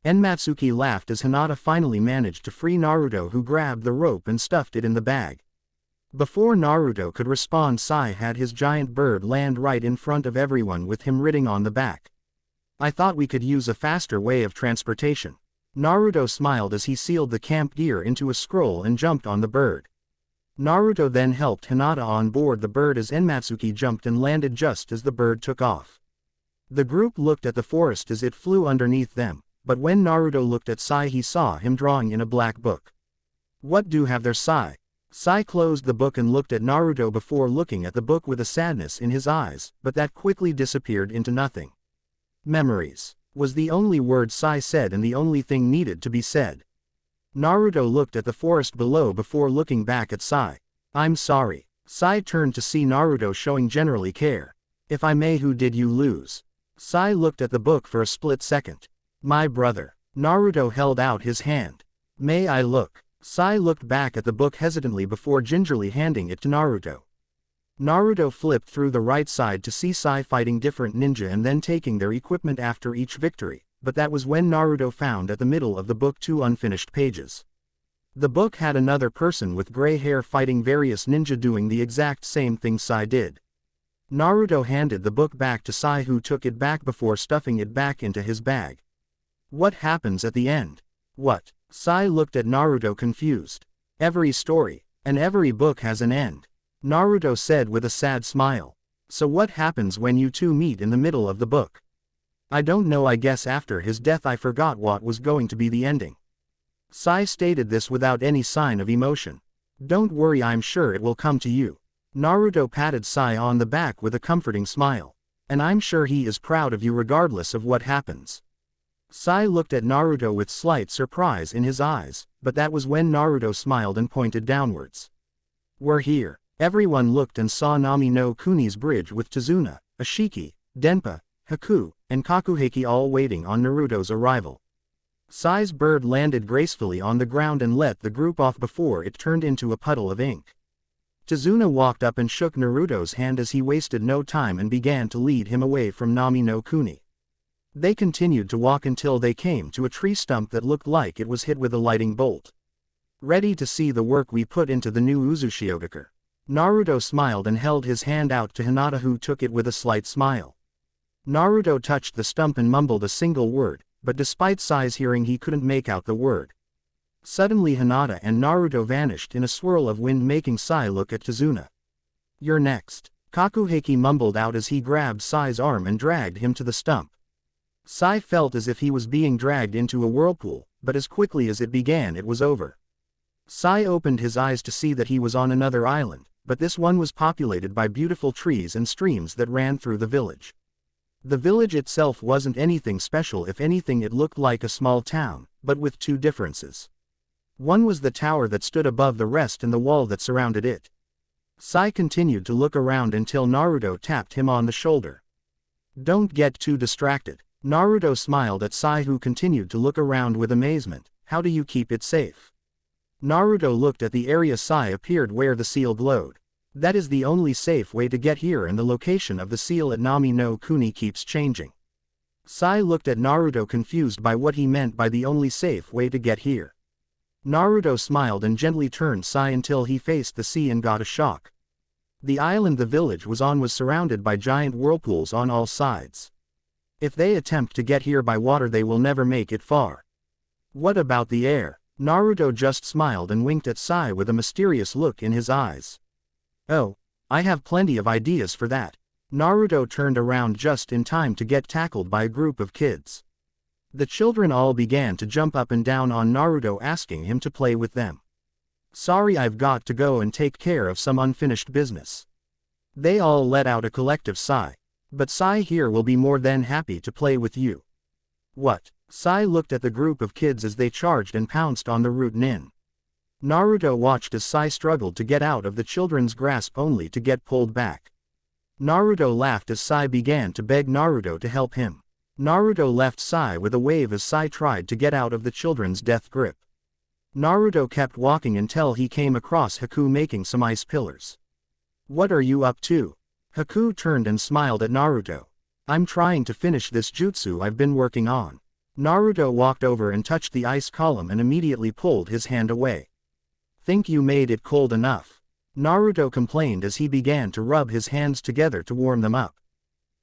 Enmatsuki laughed as Hinata finally managed to free Naruto, who grabbed the rope and stuffed it in the bag. Before Naruto could respond, Sai had his giant bird land right in front of everyone with him riding on the back. I thought we could use a faster way of transportation. Naruto smiled as he sealed the camp gear into a scroll and jumped on the bird. Naruto then helped Hinata on board the bird as Enmatsuki jumped and landed just as the bird took off. The group looked at the forest as it flew underneath them, but when Naruto looked at Sai, he saw him drawing in a black book. What do you have there, Sai? Sai closed the book and looked at Naruto before looking at the book with a sadness in his eyes, but that quickly disappeared into nothing. Memories was the only word Sai said, and the only thing needed to be said. Naruto looked at the forest below before looking back at Sai. I'm sorry. Sai turned to see Naruto showing generally care. If I may, who did you lose? Sai looked at the book for a split second. My brother. Naruto held out his hand. May I look? Sai looked back at the book hesitantly before gingerly handing it to Naruto. Naruto flipped through the right side to see Sai fighting different ninja and then taking their equipment after each victory, but that was when Naruto found at the middle of the book 2 unfinished pages. The book had another person with gray hair fighting various ninja doing the exact same thing Sai did. Naruto handed the book back to Sai, who took it back before stuffing it back into his bag. What happens at the end? What? Sai looked at Naruto confused. Every story, and every book has an end. Naruto said with a sad smile. So what happens when you two meet in the middle of the book? I don't know, I guess after his death I forgot what was going to be the ending. Sai stated this without any sign of emotion. Don't worry, I'm sure it will come to you. Naruto patted Sai on the back with a comforting smile. And I'm sure he is proud of you regardless of what happens. Sai looked at Naruto with slight surprise in his eyes, but that was when Naruto smiled and pointed downwards. We're here. Everyone looked and saw Nami no Kuni's bridge with Tazuna, Ashiki, Denpa, Haku, and Kakuheki all waiting on Naruto's arrival. Sai's bird landed gracefully on the ground and let the group off before it turned into a puddle of ink. Tazuna walked up and shook Naruto's hand as he wasted no time and began to lead him away from Nami no Kuni. They continued to walk until they came to a tree stump that looked like it was hit with a lightning bolt. Ready to see the work we put into the new Uzushiogakure? Naruto smiled and held his hand out to Hinata, who took it with a slight smile. Naruto touched the stump and mumbled a single word, but despite Sai's hearing he couldn't make out the word. Suddenly Hinata and Naruto vanished in a swirl of wind, making Sai look at Tazuna. You're next. Kakuheki mumbled out as he grabbed Sai's arm and dragged him to the stump. Sai felt as if he was being dragged into a whirlpool, but as quickly as it began it was over. Sai opened his eyes to see that he was on another island, but this one was populated by beautiful trees and streams that ran through the village. The village itself wasn't anything special, if anything it looked like a small town, but with two differences. One was the tower that stood above the rest and the wall that surrounded it. Sai continued to look around until Naruto tapped him on the shoulder. "Don't get too distracted." Naruto smiled at Sai, who continued to look around with amazement. "How do you keep it safe?" Naruto looked at the area Sai appeared where the seal glowed. "That is the only safe way to get here, and the location of the seal at Nami no Kuni keeps changing." Sai looked at Naruto, confused by what he meant by the only safe way to get here. Naruto smiled and gently turned Sai until he faced the sea and got a shock. The island the village was on was surrounded by giant whirlpools on all sides. If they attempt to get here by water, they will never make it far. "What about the air?" Naruto just smiled and winked at Sai with a mysterious look in his eyes. "Oh, I have plenty of ideas for that." Naruto turned around just in time to get tackled by a group of kids. The children all began to jump up and down on Naruto, asking him to play with them. "Sorry, I've got to go and take care of some unfinished business." They all let out a collective sigh. "But Sai here will be more than happy to play with you." "What?" Sai looked at the group of kids as they charged and pounced on the root nin. Naruto watched as Sai struggled to get out of the children's grasp only to get pulled back. Naruto laughed as Sai began to beg Naruto to help him. Naruto left Sai with a wave as Sai tried to get out of the children's death grip. Naruto kept walking until he came across Haku making some ice pillars. "What are you up to?" Haku turned and smiled at Naruto. "I'm trying to finish this jutsu I've been working on." Naruto walked over and touched the ice column and immediately pulled his hand away. "Think you made it cold enough?" Naruto complained as he began to rub his hands together to warm them up.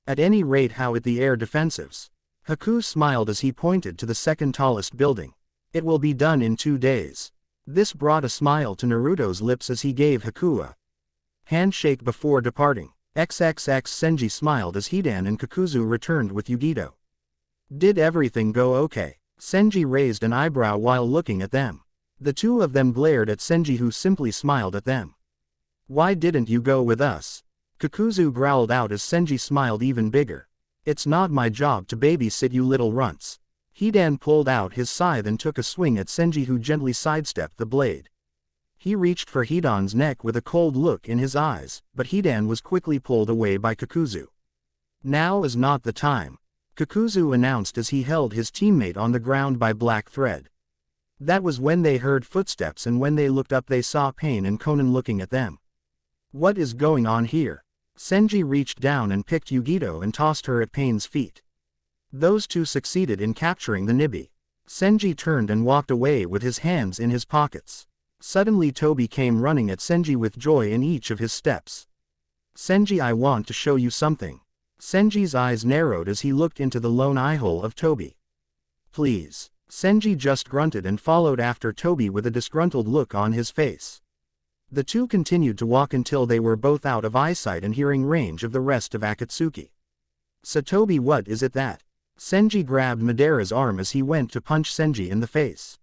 "At any rate, how it the air defensives?" Haku smiled as he pointed to the second tallest building. "It will be done in 2 days." This brought a smile to Naruto's lips as he gave Haku a handshake before departing. XXX Senji smiled as Hidan and Kakuzu returned with Yugito. "Did everything go okay?" Senji raised an eyebrow while looking at them. The two of them glared at Senji, who simply smiled at them. "Why didn't you go with us?" Kakuzu growled out as Senji smiled even bigger. "It's not my job to babysit you little runts." Hidan pulled out his scythe and took a swing at Senji, who gently sidestepped the blade. He reached for Hidan's neck with a cold look in his eyes, but Hidan was quickly pulled away by Kakuzu. "Now is not the time," Kakuzu announced as he held his teammate on the ground by black thread. That was when they heard footsteps, and when they looked up they saw Pain and Konan looking at them. "What is going on here?" Senji reached down and picked Yugito and tossed her at Pain's feet. Those two succeeded in capturing the Nibi. Senji turned and walked away with his hands in his pockets. Suddenly Tobi came running at Senji with joy in each of his steps. "Senji, I want to show you something." Senji's eyes narrowed as he looked into the lone eyehole of Tobi. "Please." Senji just grunted and followed after Tobi with a disgruntled look on his face. The two continued to walk until they were both out of eyesight and hearing range of the rest of Akatsuki. "Tobi, what is it that?" Senji grabbed Madara's arm as he went to punch Senji in the face.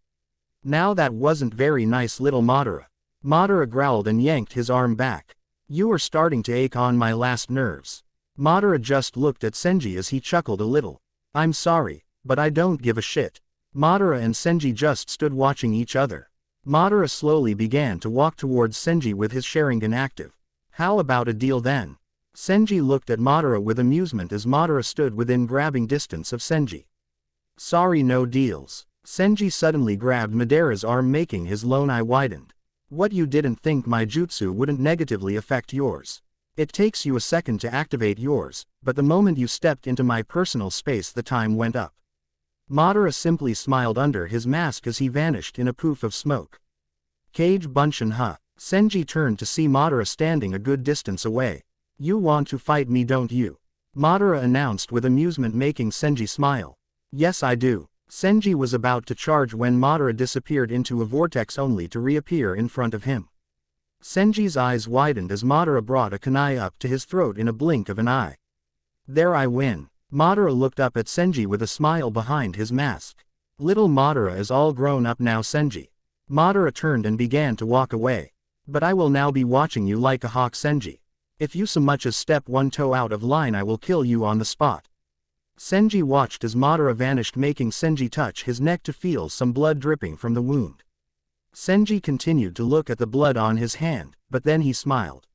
"Now that wasn't very nice, little Madara." Madara growled and yanked his arm back. "You are starting to ache on my last nerves." Madara just looked at Senji as he chuckled a little. "I'm sorry, but I don't give a shit." Madara and Senji just stood watching each other. Madara slowly began to walk towards Senji with his Sharingan active. "How about a deal then?" Senji looked at Madara with amusement as Madara stood within grabbing distance of Senji. "Sorry, no deals." Senji suddenly grabbed Madara's arm, making his lone eye widened. "What, you didn't think my jutsu wouldn't negatively affect yours? It takes you a second to activate yours, but the moment you stepped into my personal space the time went up." Madara simply smiled under his mask as he vanished in a poof of smoke. "Kage Bunshin, huh?" Senji turned to see Madara standing a good distance away. "You want to fight me, don't you?" Madara announced with amusement, making Senji smile. "Yes, I do." Senji was about to charge when Madara disappeared into a vortex only to reappear in front of him. Senji's eyes widened as Madara brought a kunai up to his throat in a blink of an eye. "There, I win." Madara looked up at Senji with a smile behind his mask. "Little Madara is all grown up now, Senji." Madara turned and began to walk away. But I will now be watching you like a hawk, Senji. If you so much as step one toe out of line, I will kill you on the spot. Senji watched as Madara vanished, making Senji touch his neck to feel some blood dripping from the wound. Senji continued to look at the blood on his hand, but then he smiled.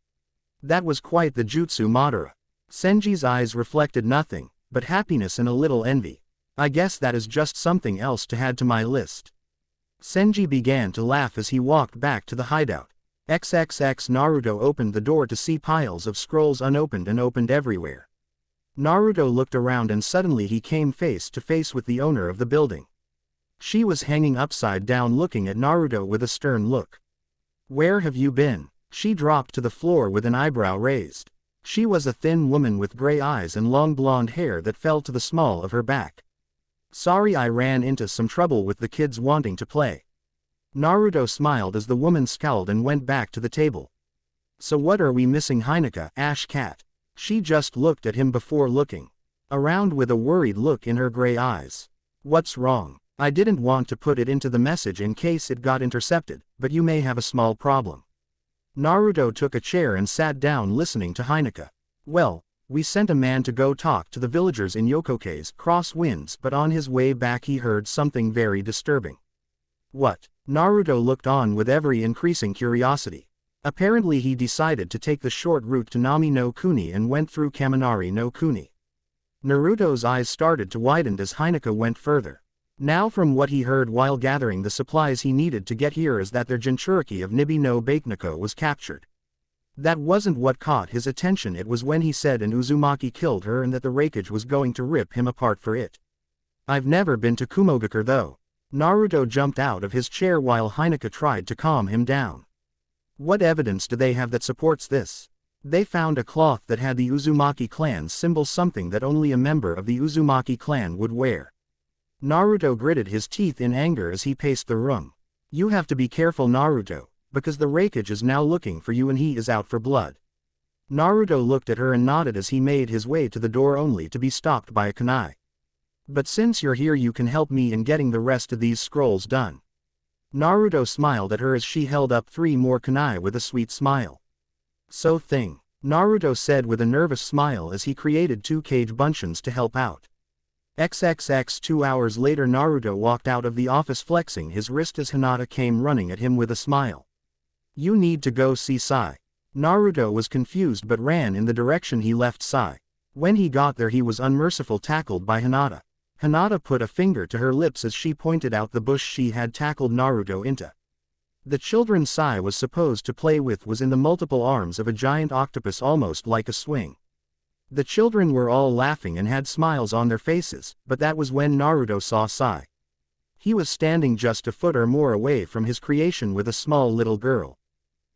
That was quite the jutsu, Madara. Senji's eyes reflected nothing but happiness and a little envy. I guess that is just something else to add to my list. Senji began to laugh as he walked back to the hideout. XXX Naruto opened the door to see piles of scrolls unopened and opened everywhere. Naruto looked around and suddenly he came face to face with the owner of the building. She was hanging upside down looking at Naruto with a stern look. Where have you been? She dropped to the floor with an eyebrow raised. She was a thin woman with gray eyes and long blonde hair that fell to the small of her back. Sorry, I ran into some trouble with the kids wanting to play. Naruto smiled as the woman scowled and went back to the table. So what are we missing, Hinata? Ash Cat. She just looked at him before looking around with a worried look in her gray eyes. What's wrong? I didn't want to put it into the message in case it got intercepted, but you may have a small problem. Naruto took a chair and sat down listening to Hinata. Well, we sent a man to go talk to the villagers in Yokoke's cross winds, but on his way back he heard something very disturbing. What? Naruto looked on with every increasing curiosity. Apparently he decided to take the short route to Nami no Kuni and went through Kaminari no Kuni. Naruto's eyes started to widen as Hinata went further. Now from what he heard while gathering the supplies he needed to get here is that their Jinchuriki of Nibi no Bakeneko was captured. That wasn't what caught his attention, it was when he said an Uzumaki killed her and that the Raikage was going to rip him apart for it. I've never been to Kumogakure though. Naruto jumped out of his chair while Hinata tried to calm him down. What evidence do they have that supports this? They found a cloth that had the Uzumaki clan's symbol, something that only a member of the Uzumaki clan would wear. Naruto gritted his teeth in anger as he paced the room. You have to be careful, Naruto, because the Raikage is now looking for you and he is out for blood. Naruto looked at her and nodded as he made his way to the door only to be stopped by a kunai. But since you're here, you can help me in getting the rest of these scrolls done. Naruto smiled at her as she held up 3 more kunai with a sweet smile. So thing, Naruto said with a nervous smile as he created 2 kage bunchins to help out. XXX 2 hours later, Naruto walked out of the office flexing his wrist as Hinata came running at him with a smile. You need to go see Sai. Naruto was confused but ran in the direction he left Sai. When he got there he was unmerciful tackled by Hinata. Hinata put a finger to her lips as she pointed out the bush she had tackled Naruto into. The children Sai was supposed to play with was in the multiple arms of a giant octopus, almost like a swing. The children were all laughing and had smiles on their faces, but that was when Naruto saw Sai. He was standing just a foot or more away from his creation with a small little girl.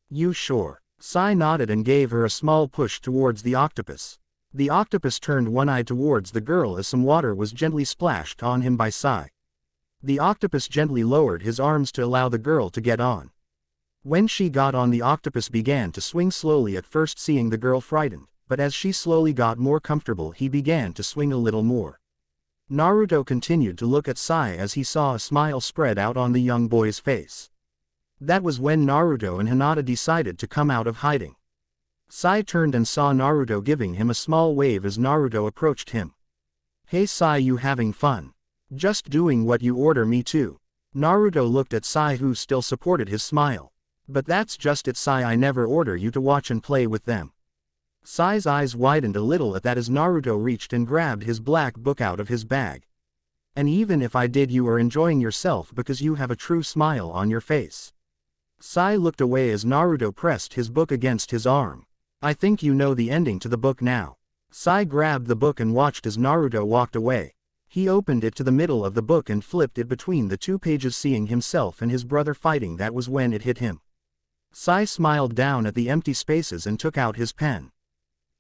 You sure? Sai nodded and gave her a small push towards the octopus. The octopus turned one eye towards the girl as some water was gently splashed on him by Sai. The octopus gently lowered his arms to allow the girl to get on. When she got on, the octopus began to swing slowly, at first seeing the girl frightened, but as she slowly got more comfortable he began to swing a little more. Naruto continued to look at Sai as he saw a smile spread out on the young boy's face. That was when Naruto and Hinata decided to come out of hiding. Sai turned and saw Naruto giving him a small wave as Naruto approached him. Hey Sai, you having fun? Just doing what you order me to. Naruto looked at Sai, who still supported his smile. But that's just it, Sai, I never order you to watch and play with them. Sai's eyes widened a little at that as Naruto reached and grabbed his black book out of his bag. And even if I did, you are enjoying yourself because you have a true smile on your face. Sai looked away as Naruto pressed his book against his arm. I think you know the ending to the book now. Sai grabbed the book and watched as Naruto walked away. He opened it to the middle of the book and flipped it between the 2 pages, seeing himself and his brother fighting. That was when it hit him. Sai smiled down at the empty spaces and took out his pen.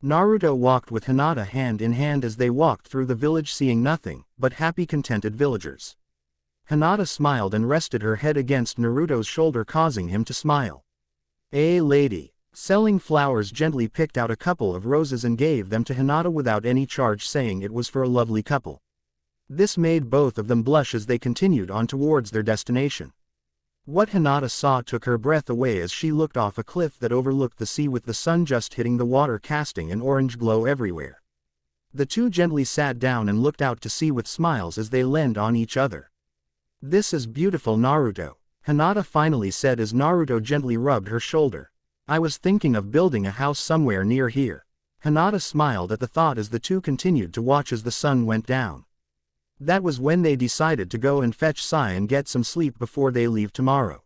Naruto walked with Hinata hand in hand as they walked through the village, seeing nothing but happy, contented villagers. Hinata smiled and rested her head against Naruto's shoulder, causing him to smile. A lady selling flowers gently picked out a couple of roses and gave them to Hinata without any charge, saying it was for a lovely couple. This made both of them blush as they continued on towards their destination. What Hinata saw took her breath away as she looked off a cliff that overlooked the sea with the sun just hitting the water, casting an orange glow everywhere. The two gently sat down and looked out to sea with smiles as they leaned on each other. "This is beautiful, Naruto," Hinata finally said as Naruto gently rubbed her shoulder. "I was thinking of building a house somewhere near here." Hinata smiled at the thought as the two continued to watch as the sun went down. That was when they decided to go and fetch Sai and get some sleep before they leave tomorrow.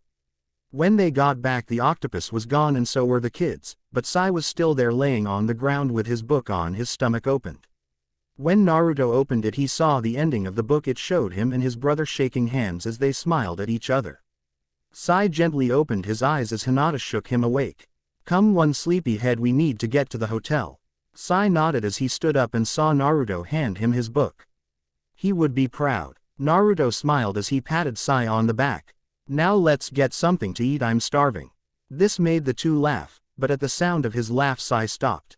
When they got back, the octopus was gone and so were the kids, but Sai was still there laying on the ground with his book on his stomach opened. When Naruto opened it, he saw the ending of the book. It showed him and his brother shaking hands as they smiled at each other. Sai gently opened his eyes as Hinata shook him awake. "Come one sleepyhead, we need to get to the hotel." Sai nodded as he stood up and saw Naruto hand him his book. He would be proud. Naruto smiled as he patted Sai on the back. "Now let's get something to eat, I'm starving." This made the two laugh, but at the sound of his laugh Sai stopped.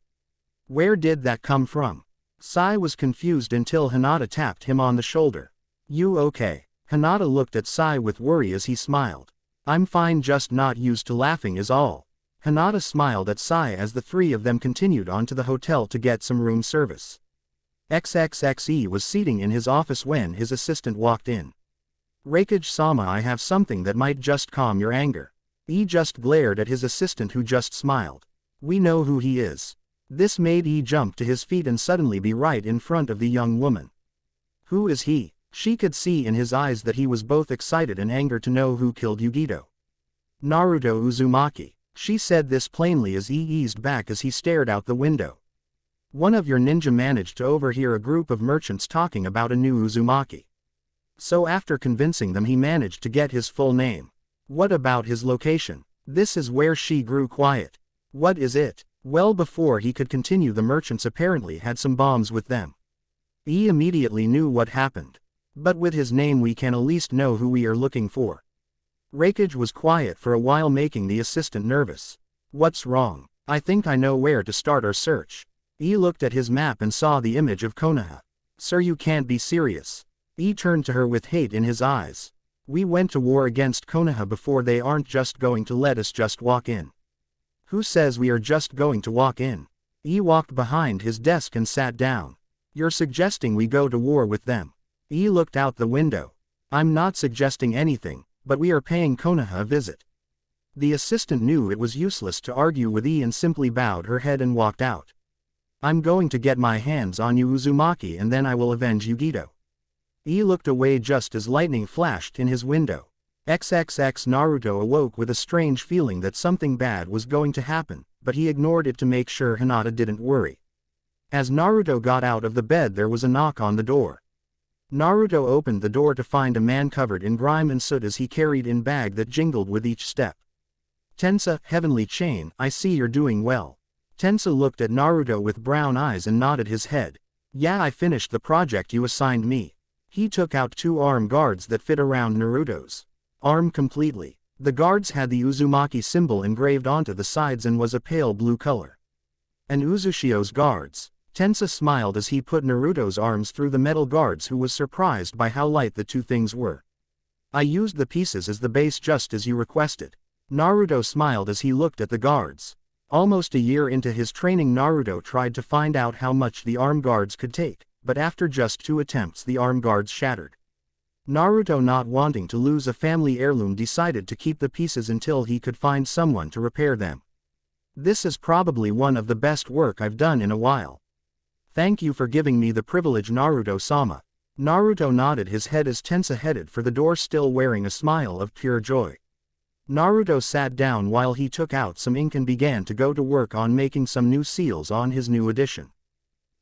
Where did that come from? Sai was confused until Hinata tapped him on the shoulder. "You okay?" Hinata looked at Sai with worry as he smiled. "I'm fine, just not used to laughing is all." Hinata smiled at Sai as the three of them continued on to the hotel to get some room service. XXXE was seating in his office when his assistant walked in. "Raikage-sama, I have something that might just calm your anger." E just glared at his assistant, who just smiled. "We know who he is." This made E jump to his feet and suddenly be right in front of the young woman. "Who is he?" She could see in his eyes that he was both excited and angered to know who killed Yugito. "Naruto Uzumaki." She said this plainly as E eased back as he stared out the window. "One of your ninja managed to overhear a group of merchants talking about a new Uzumaki. So after convincing them, he managed to get his full name. What about his location?" This is where she grew quiet. "What is it?" Well, before he could continue, the merchants apparently had some bombs with them. E immediately knew what happened. "But with his name we can at least know who we are looking for." Raikage was quiet for a while, making the assistant nervous. "What's wrong?" "I think I know where to start our search." E looked at his map and saw the image of Konoha. "Sir, you can't be serious." E turned to her with hate in his eyes. "We went to war against Konoha before. They aren't just going to let us just walk in." "Who says we are just going to walk in?" E walked behind his desk and sat down. "You're suggesting we go to war with them?" E looked out the window. "I'm not suggesting anything, but we are paying Konoha a visit." The assistant knew it was useless to argue with E and simply bowed her head and walked out. "I'm going to get my hands on you, Uzumaki, and then I will avenge Yugito." E looked away just as lightning flashed in his window. XXX Naruto awoke with a strange feeling that something bad was going to happen, but he ignored it to make sure Hinata didn't worry. As Naruto got out of the bed, there was a knock on the door. Naruto opened the door to find a man covered in grime and soot as he carried in bag that jingled with each step. "Tensa, Heavenly Chain, I see you're doing well." Tensa looked at Naruto with brown eyes and nodded his head. "Yeah, I finished the project you assigned me." He took out two arm guards that fit around Naruto's arm completely. The guards had the Uzumaki symbol engraved onto the sides and was a pale blue color. "And Uzushio's guards." Tensa smiled as he put Naruto's arms through the metal guards, who was surprised by how light the two things were. "I used the pieces as the base just as you requested." Naruto smiled as he looked at the guards. Almost a year into his training, Naruto tried to find out how much the arm guards could take, but after just 2 attempts the arm guards shattered. Naruto, not wanting to lose a family heirloom, decided to keep the pieces until he could find someone to repair them. "This is probably one of the best work I've done in a while. Thank you for giving me the privilege, Naruto-sama." Naruto nodded his head as Tensa headed for the door, still wearing a smile of pure joy. Naruto sat down while he took out some ink and began to go to work on making some new seals on his new edition.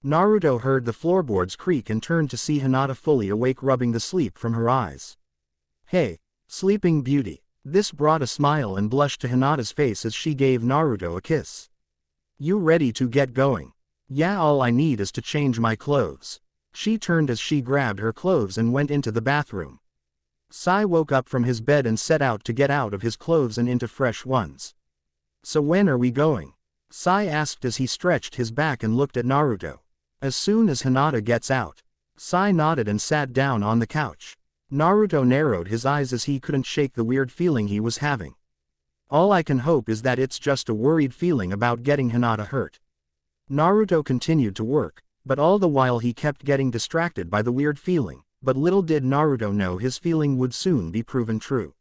Naruto heard the floorboards creak and turned to see Hinata fully awake, rubbing the sleep from her eyes. "Hey, sleeping beauty." This brought a smile and blush to Hinata's face as she gave Naruto a kiss. "You ready to get going?" "Yeah, all I need is to change my clothes." She turned as she grabbed her clothes and went into the bathroom. Sai woke up from his bed and set out to get out of his clothes and into fresh ones. "So when are we going?" Sai asked as he stretched his back and looked at Naruto. "As soon as Hinata gets out." Sai nodded and sat down on the couch. Naruto narrowed his eyes as he couldn't shake the weird feeling he was having. All I can hope is that it's just a worried feeling about getting Hinata hurt. Naruto continued to work, but all the while he kept getting distracted by the weird feeling, but little did Naruto know his feeling would soon be proven true.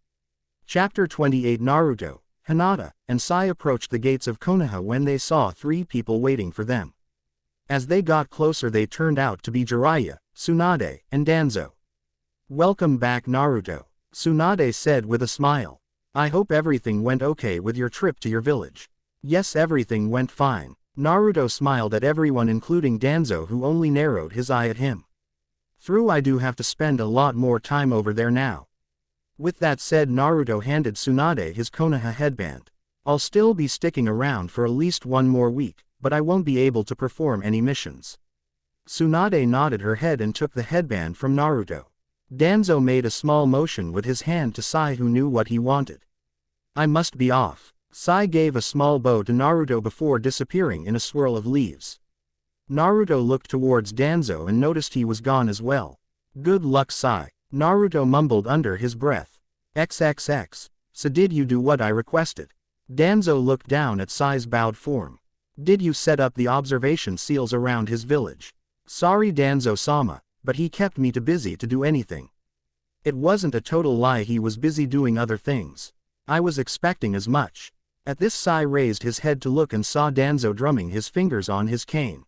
Chapter 28 Naruto, Hinata, and Sai approached the gates of Konoha when they saw 3 people waiting for them. As they got closer they turned out to be Jiraiya, Tsunade, and Danzo. "Welcome back Naruto," Tsunade said with a smile. "I hope everything went okay with your trip to your village." "Yes, everything went fine." Naruto smiled at everyone including Danzo, who only narrowed his eye at him. I do have to spend a lot more time over there now." With that said, Naruto handed Tsunade his Konoha headband. "I'll still be sticking around for at least 1 more week, but I won't be able to perform any missions." Tsunade nodded her head and took the headband from Naruto. Danzo made a small motion with his hand to Sai, who knew what he wanted. "I must be off." Sai gave a small bow to Naruto before disappearing in a swirl of leaves. Naruto looked towards Danzo and noticed he was gone as well. "Good luck Sai," Naruto mumbled under his breath. "XXX. So did you do what I requested?" Danzo looked down at Sai's bowed form. "Did you set up the observation seals around his village?" "Sorry Danzo-sama, but he kept me too busy to do anything." It wasn't a total lie, he was busy doing other things. "I was expecting as much." At this, Sai raised his head to look and saw Danzo drumming his fingers on his cane.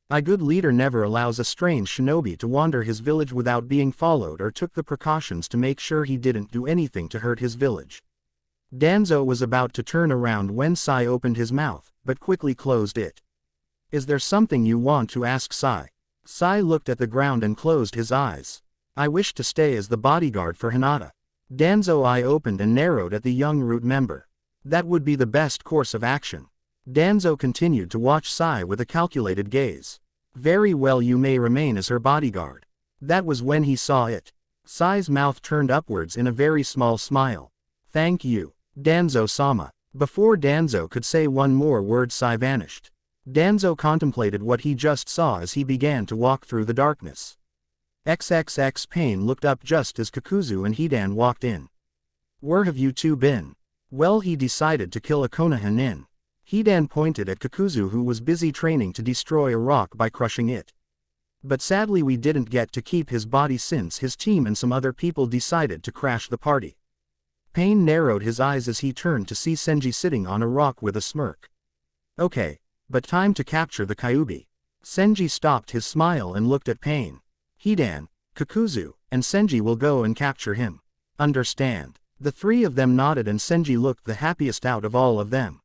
A good leader never allows a strange shinobi to wander his village without being followed, or took the precautions to make sure he didn't do anything to hurt his village. Danzo was about to turn around when Sai opened his mouth, but quickly closed it. "Is there something you want to ask Sai?" Sai looked at the ground and closed his eyes. "I wish to stay as the bodyguard for Hinata." Danzo's eye opened and narrowed at the young root member. "That would be the best course of action." Danzo continued to watch Sai with a calculated gaze. "Very well, you may remain as her bodyguard." That was when he saw it. Sai's mouth turned upwards in a very small smile. "Thank you, Danzo-sama." Before Danzo could say one more word, Sai vanished. Danzo contemplated what he just saw as he began to walk through the darkness. XXX Pain looked up just as Kakuzu and Hidan walked in. "Where have you two been?" "Well, he decided to kill a Konoha nin." Hidan pointed at Kakuzu, who was busy training to destroy a rock by crushing it. "But sadly we didn't get to keep his body since his team and some other people decided to crash the party." Pain narrowed his eyes as he turned to see Senji sitting on a rock with a smirk. "Okay, but time to capture the Kyuubi." Senji stopped his smile and looked at Pain. "Hidan, Kakuzu, and Senji will go and capture him." "Understand." The 3 of them nodded and Senji looked the happiest out of all of them.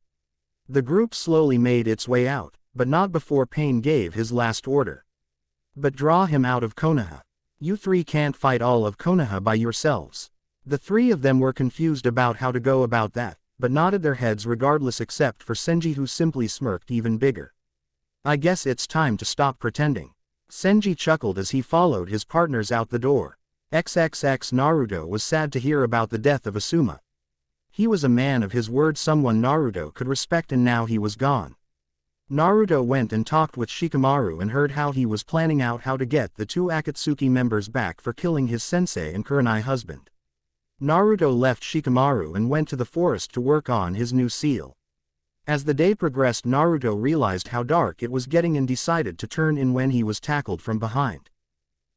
The group slowly made its way out, but not before Pain gave his last order. "But draw him out of Konoha. You 3 can't fight all of Konoha by yourselves." The 3 of them were confused about how to go about that, but nodded their heads regardless, except for Senji, who simply smirked even bigger. "I guess it's time to stop pretending." Senji chuckled as he followed his partners out the door. XXX Naruto was sad to hear about the death of Asuma. He was a man of his word, someone Naruto could respect, and now he was gone. Naruto went and talked with Shikamaru and heard how he was planning out how to get the 2 Akatsuki members back for killing his sensei and Kurenai husband. Naruto left Shikamaru and went to the forest to work on his new seal. As the day progressed, Naruto realized how dark it was getting and decided to turn in when he was tackled from behind.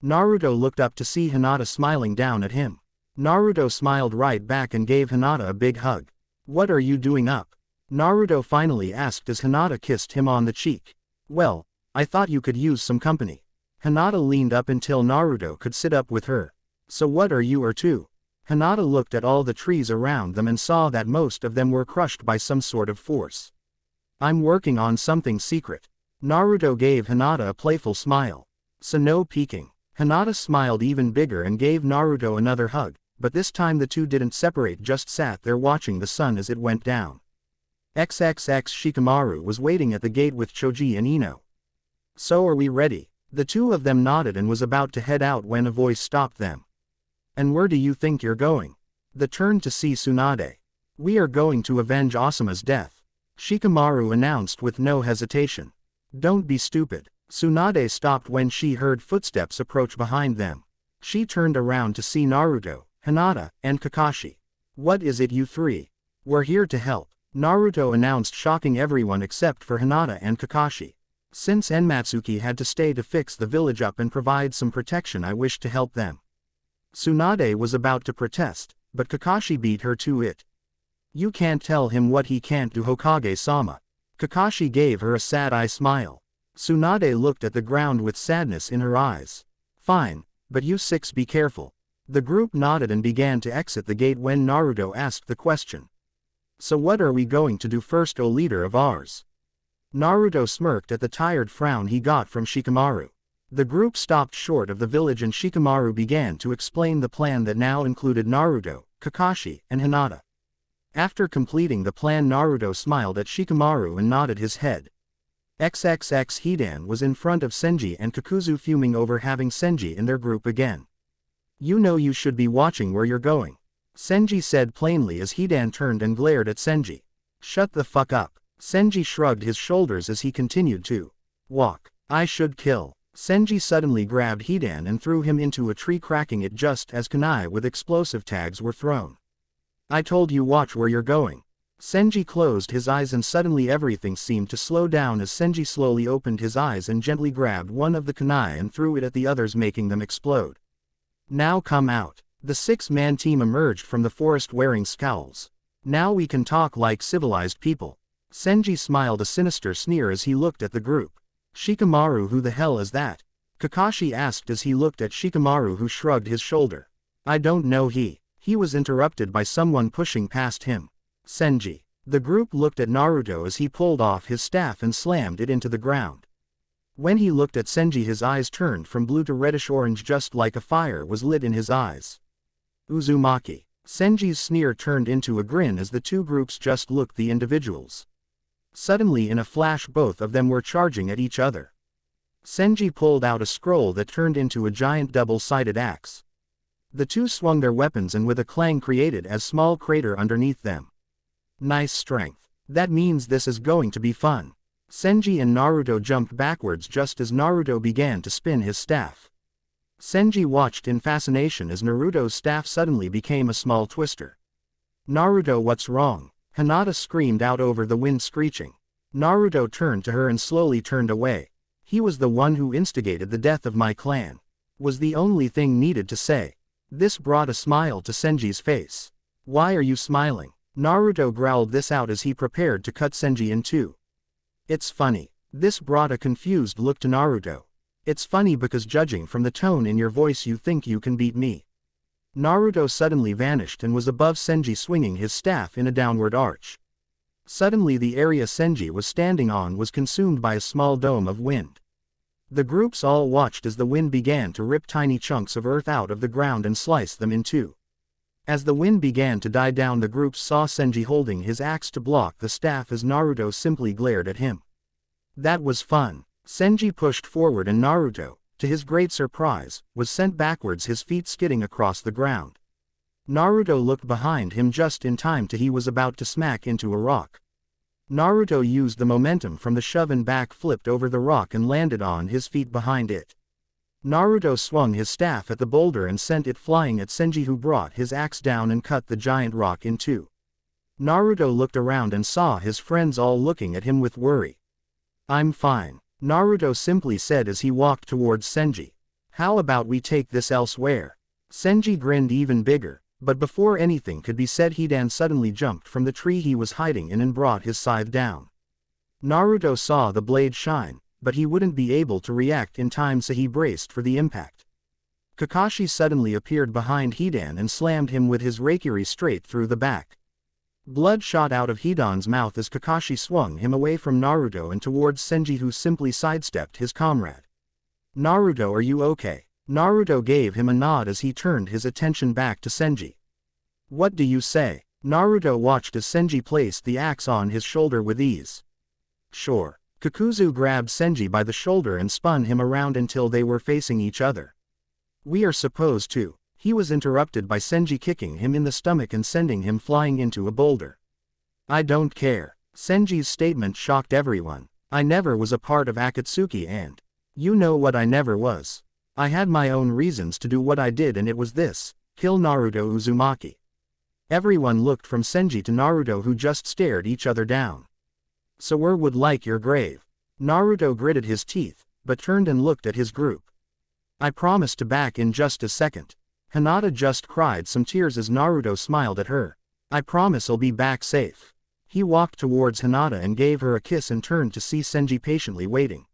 Naruto looked up to see Hinata smiling down at him. Naruto smiled right back and gave Hinata a big hug. "What are you doing up?" Naruto finally asked as Hinata kissed him on the cheek. "Well, I thought you could use some company." Hinata leaned up until Naruto could sit up with her. "So what are you or two?" Hinata looked at all the trees around them and saw that most of them were crushed by some sort of force. "I'm working on something secret." Naruto gave Hinata a playful smile. "So no peeking." Hinata smiled even bigger and gave Naruto another hug, but this time the 2 didn't separate, just sat there watching the sun as it went down. XXX Shikamaru was waiting at the gate with Choji and Ino. "So are we ready?" The 2 of them nodded and was about to head out when a voice stopped them. "And where do you think you're going?" They turned to see Tsunade. "We are going to avenge Asuma's death," Shikamaru announced with no hesitation. "Don't be stupid." Tsunade stopped when she heard footsteps approach behind them. She turned around to see Naruto, Hinata, and Kakashi. What is it you three? We're here to help, Naruto announced, shocking everyone except for Hinata and Kakashi. Since Enmatsuki had to stay to fix the village up and provide some protection, I wished to help them. Tsunade was about to protest, but Kakashi beat her to it. You can't tell him what he can't do, Hokage-sama. Kakashi gave her a sad-eye smile. Tsunade looked at the ground with sadness in her eyes. Fine, but you six be careful. The group nodded and began to exit the gate when Naruto asked the question. So what are we going to do first, O leader of ours? Naruto smirked at the tired frown he got from Shikamaru. The group stopped short of the village and Shikamaru began to explain the plan that now included Naruto, Kakashi, and Hinata. After completing the plan, Naruto smiled at Shikamaru and nodded his head. XXX Hidan was in front of Senji and Kakuzu, fuming over having Senji in their group again. You know you should be watching where you're going, Senji said plainly as Hidan turned and glared at Senji. Shut the fuck up. Senji shrugged his shoulders as he continued to walk. I should kill. Senji suddenly grabbed Hidan and threw him into a tree, cracking it just as kunai with explosive tags were thrown. I told you, watch where you're going. Senji closed his eyes and suddenly everything seemed to slow down as Senji slowly opened his eyes and gently grabbed one of the kunai and threw it at the others, making them explode. Now come out. The six-man team emerged from the forest wearing scowls. Now we can talk like civilized people. Senji smiled a sinister sneer as he looked at the group. Shikamaru, who the hell is that? Kakashi asked as he looked at Shikamaru, who shrugged his shoulder. I don't know. He was interrupted by someone pushing past him. Senji. The group looked at Naruto as he pulled off his staff and slammed it into the ground. When he looked at Senji, his eyes turned from blue to reddish-orange, just like a fire was lit in his eyes. Uzumaki. Senji's sneer turned into a grin as the two groups just looked the individuals. Suddenly, in a flash, both of them were charging at each other. Senji pulled out a scroll that turned into a giant double-sided axe. The two swung their weapons and with a clang created a small crater underneath them. Nice strength. That means this is going to be fun. Senji and Naruto jumped backwards just as Naruto began to spin his staff. Senji watched in fascination as Naruto's staff suddenly became a small twister. Naruto, what's wrong? Hinata screamed out over the wind, screeching. Naruto turned to her and slowly turned away. He was the one who instigated the death of my clan, was the only thing needed to say. This brought a smile to Senji's face. Why are you smiling? Naruto growled this out as he prepared to cut Senji in two. It's funny. This brought a confused look to Naruto. It's funny because judging from the tone in your voice you think you can beat me. Naruto suddenly vanished and was above Senji, swinging his staff in a downward arch. Suddenly the area Senji was standing on was consumed by a small dome of wind. The groups all watched as the wind began to rip tiny chunks of earth out of the ground and slice them in two. As the wind began to die down, the groups saw Senji holding his axe to block the staff as Naruto simply glared at him. That was fun. Senji pushed forward and Naruto, to his great surprise, was sent backwards, his feet skidding across the ground. Naruto looked behind him just in time to he was about to smack into a rock. Naruto used the momentum from the shove and back flipped over the rock and landed on his feet behind it. Naruto swung his staff at the boulder and sent it flying at Senji, who brought his axe down and cut the giant rock in two. Naruto looked around and saw his friends all looking at him with worry. I'm fine, Naruto simply said as he walked towards Senji. How about we take this elsewhere? Senji grinned even bigger, but before anything could be said, Hidan suddenly jumped from the tree he was hiding in and brought his scythe down. Naruto saw the blade shine, but he wouldn't be able to react in time, so he braced for the impact. Kakashi suddenly appeared behind Hidan and slammed him with his raikiri straight through the back. Blood shot out of Hidan's mouth as Kakashi swung him away from Naruto and towards Senji, who simply sidestepped his comrade. Naruto, are you okay? Naruto gave him a nod as he turned his attention back to Senji. What do you say? Naruto watched as Senji placed the axe on his shoulder with ease. Sure. Kakuzu grabbed Senji by the shoulder and spun him around until they were facing each other. We are supposed to. He was interrupted by Senji kicking him in the stomach and sending him flying into a boulder. I don't care. Senji's statement shocked everyone. I never was a part of Akatsuki, and you know what I never was. I had my own reasons to do what I did, and it was this: kill Naruto Uzumaki. Everyone looked from Senji to Naruto, who just stared each other down. Sawur would like your grave. Naruto gritted his teeth, but turned and looked at his group. I promise to back in just a second. Hinata just cried some tears as Naruto smiled at her. I promise I'll be back safe. He walked towards Hinata and gave her a kiss and turned to see Senji patiently waiting.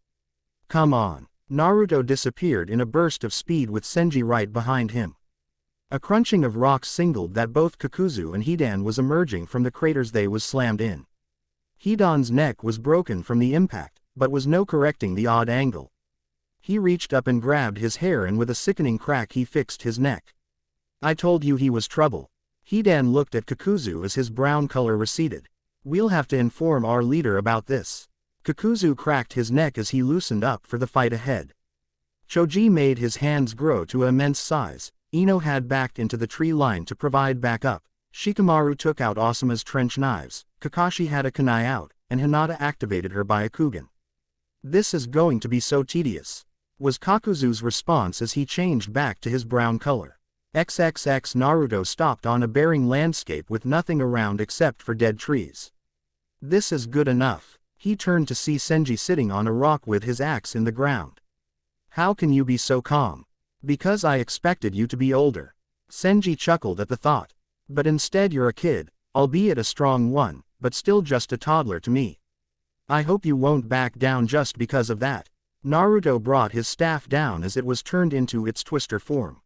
Come on. Naruto disappeared in a burst of speed with Senji right behind him. A crunching of rocks signaled that both Kakuzu and Hidan was emerging from the craters they was slammed in. Hidan's neck was broken from the impact, but was no correcting the odd angle. He reached up and grabbed his hair, and with a sickening crack he fixed his neck. I told you he was trouble. Hidan looked at Kakuzu as his brown color receded. We'll have to inform our leader about this. Kakuzu cracked his neck as he loosened up for the fight ahead. Choji made his hands grow to an immense size. Ino had backed into the tree line to provide backup. Shikamaru took out Asuma's trench knives. Kakashi had a kunai out, and Hinata activated her Byakugan. This is going to be so tedious, was Kakuzu's response as he changed back to his brown color. XXX. Naruto stopped on a barren landscape with nothing around except for dead trees. This is good enough. He turned to see Senji sitting on a rock with his axe in the ground. How can you be so calm? Because I expected you to be older. Senji chuckled at the thought. But instead you're a kid, albeit a strong one, but still just a toddler to me. I hope you won't back down just because of that. Naruto brought his staff down as it was turned into its twister form.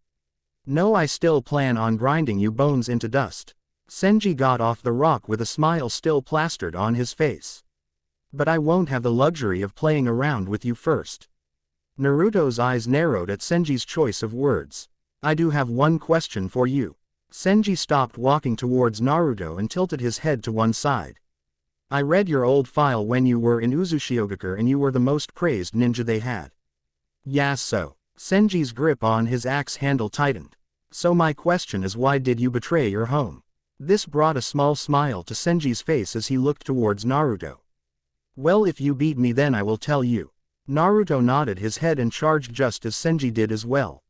No, I still plan on grinding you bones into dust. Senji got off the rock with a smile still plastered on his face. But I won't have the luxury of playing around with you first. Naruto's eyes narrowed at Senji's choice of words. I do have one question for you. Senji stopped walking towards Naruto and tilted his head to one side. I read your old file when you were in Uzushiogakure and you were the most praised ninja they had. Yeah, so. Senji's grip on his axe handle tightened. So my question is, why did you betray your home? This brought a small smile to Senji's face as he looked towards Naruto. Well, if you beat me then I will tell you. Naruto nodded his head and charged just as Senji did as well.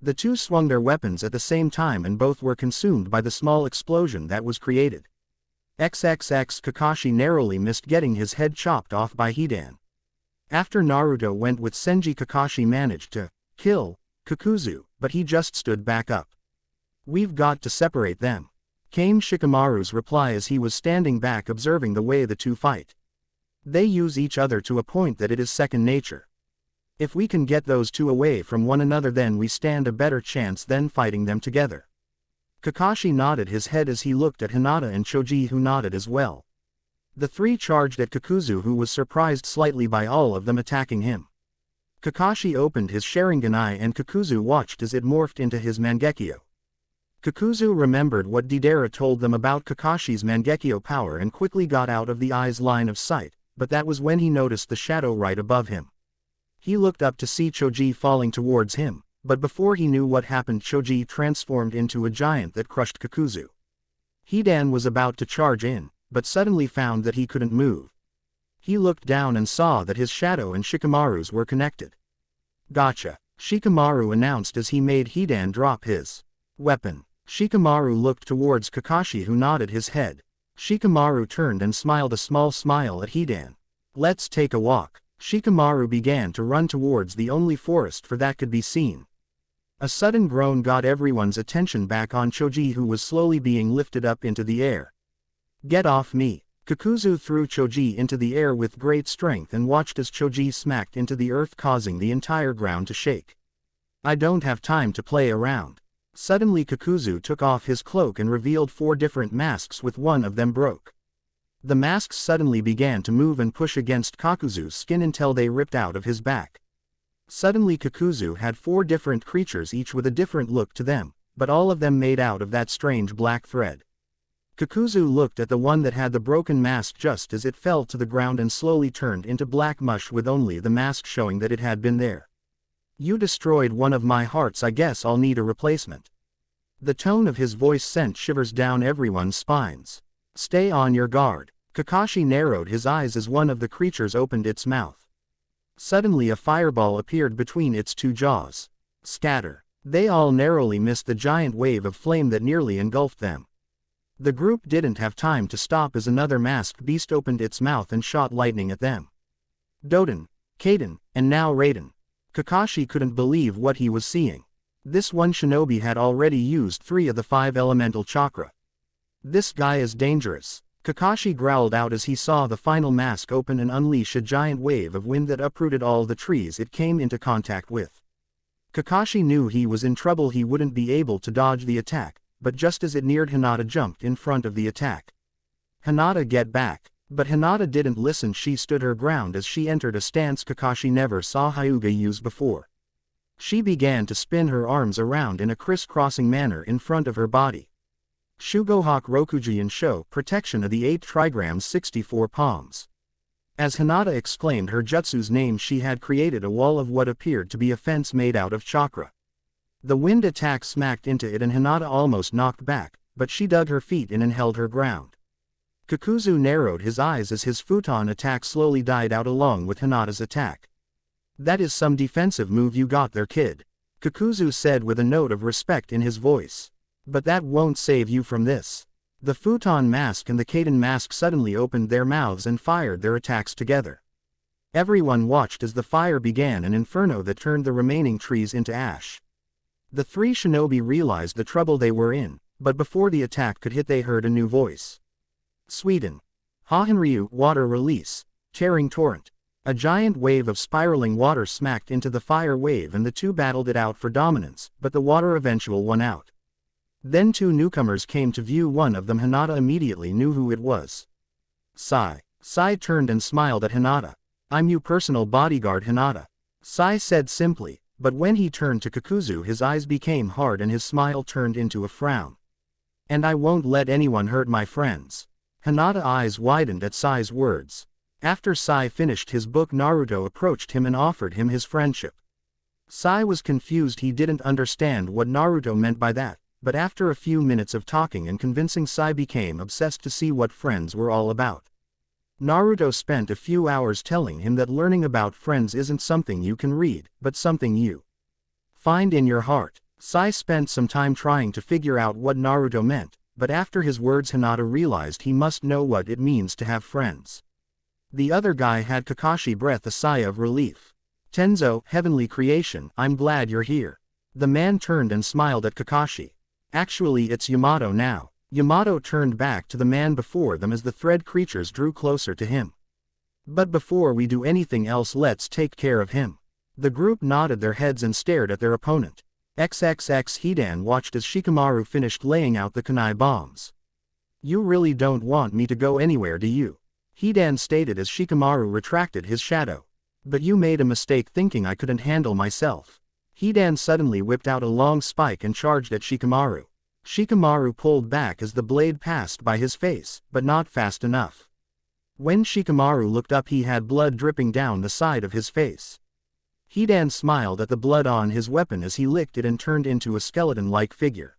The two swung their weapons at the same time and both were consumed by the small explosion that was created. XXX. Kakashi narrowly missed getting his head chopped off by Hidan. After Naruto went with Senji, Kakashi managed to kill Kakuzu, but he just stood back up. We've got to separate them, came Shikamaru's reply as he was standing back observing the way the two fight. They use each other to a point that it is second nature. If we can get those two away from one another then we stand a better chance than fighting them together. Kakashi nodded his head as he looked at Hinata and Choji, who nodded as well. The three charged at Kakuzu, who was surprised slightly by all of them attacking him. Kakashi opened his Sharinganai and Kakuzu watched as it morphed into his Mangekyo. Kakuzu remembered what Deidara told them about Kakashi's Mangekyo power and quickly got out of the eye's line of sight, but that was when he noticed the shadow right above him. He looked up to see Choji falling towards him, but before he knew what happened, Choji transformed into a giant that crushed Kakuzu. Hidan was about to charge in, but suddenly found that he couldn't move. He looked down and saw that his shadow and Shikamaru's were connected. Gotcha, Shikamaru announced as he made Hidan drop his weapon. Shikamaru looked towards Kakashi, who nodded his head. Shikamaru turned and smiled a small smile at Hidan. Let's take a walk. Shikamaru began to run towards the only forest for that could be seen. A sudden groan got everyone's attention back on Choji, who was slowly being lifted up into the air. Get off me! Kakuzu threw Choji into the air with great strength and watched as Choji smacked into the earth, causing the entire ground to shake. I don't have time to play around. Suddenly Kakuzu took off his cloak and revealed 4 different masks, with one of them broke. The masks suddenly began to move and push against Kakuzu's skin until they ripped out of his back. Suddenly Kakuzu had 4 different creatures, each with a different look to them, but all of them made out of that strange black thread. Kakuzu looked at the one that had the broken mask just as it fell to the ground and slowly turned into black mush, with only the mask showing that it had been there. You destroyed one of my hearts, I guess I'll need a replacement. The tone of his voice sent shivers down everyone's spines. Stay on your guard. Kakashi narrowed his eyes as one of the creatures opened its mouth. Suddenly a fireball appeared between its 2 jaws. Scatter. They all narrowly missed the giant wave of flame that nearly engulfed them. The group didn't have time to stop as another masked beast opened its mouth and shot lightning at them. Doden, Kaden, and now Raiden. Kakashi couldn't believe what he was seeing. This one shinobi had already used 3 of the 5 elemental chakra. This guy is dangerous. Kakashi growled out as he saw the final mask open and unleash a giant wave of wind that uprooted all the trees it came into contact with. Kakashi knew he was in trouble. He wouldn't be able to dodge the attack, but just as it neared, Hinata jumped in front of the attack. Hinata, get back. But Hinata didn't listen. She stood her ground as she entered a stance Kakashi never saw Hyuga use before. She began to spin her arms around in a criss-crossing manner in front of her body. Shugohak Rokujian Sho, protection of the 8 trigrams 64 palms. As Hinata exclaimed her jutsu's name, she had created a wall of what appeared to be a fence made out of chakra. The wind attack smacked into it and Hinata almost knocked back, but she dug her feet in and held her ground. Kakuzu narrowed his eyes as his futon attack slowly died out along with Hinata's attack. That is some defensive move you got there, kid. Kakuzu said with a note of respect in his voice. But that won't save you from this. The futon mask and the Kaden mask suddenly opened their mouths and fired their attacks together. Everyone watched as the fire began an inferno that turned the remaining trees into ash. The 3 shinobi realized the trouble they were in, but before the attack could hit they heard a new voice. Sweden. Hahenryu, water release. Tearing torrent. A giant wave of spiraling water smacked into the fire wave and the 2 battled it out for dominance, but the water eventual won out. Then 2 newcomers came to view. One of them Hinata immediately knew who it was. Sai. Sai turned and smiled at Hinata. I'm your personal bodyguard, Hinata. Sai said simply, but when he turned to Kakuzu his eyes became hard and his smile turned into a frown. And I won't let anyone hurt my friends. Hinata's eyes widened at Sai's words. After Sai finished his book, Naruto approached him and offered him his friendship. Sai was confused. He didn't understand what Naruto meant by that, but after a few minutes of talking and convincing, Sai became obsessed to see what friends were all about. Naruto spent a few hours telling him that learning about friends isn't something you can read, but something you find in your heart. Sai spent some time trying to figure out what Naruto meant, but after his words Hinata realized he must know what it means to have friends. The other guy had Kakashi breathe a sigh of relief. Tenzo, heavenly creation, I'm glad you're here. The man turned and smiled at Kakashi. Actually it's Yamato now. Yamato turned back to the man before them as the thread creatures drew closer to him. But before we do anything else, let's take care of him. The group nodded their heads and stared at their opponent. XXX Hidan watched as Shikamaru finished laying out the kunai bombs. You really don't want me to go anywhere, do you? Hidan stated as Shikamaru retracted his shadow. But you made a mistake thinking I couldn't handle myself. Hidan suddenly whipped out a long spike and charged at Shikamaru. Shikamaru pulled back as the blade passed by his face, but not fast enough. When Shikamaru looked up he had blood dripping down the side of his face. Hidan smiled at the blood on his weapon as he licked it and turned into a skeleton-like figure.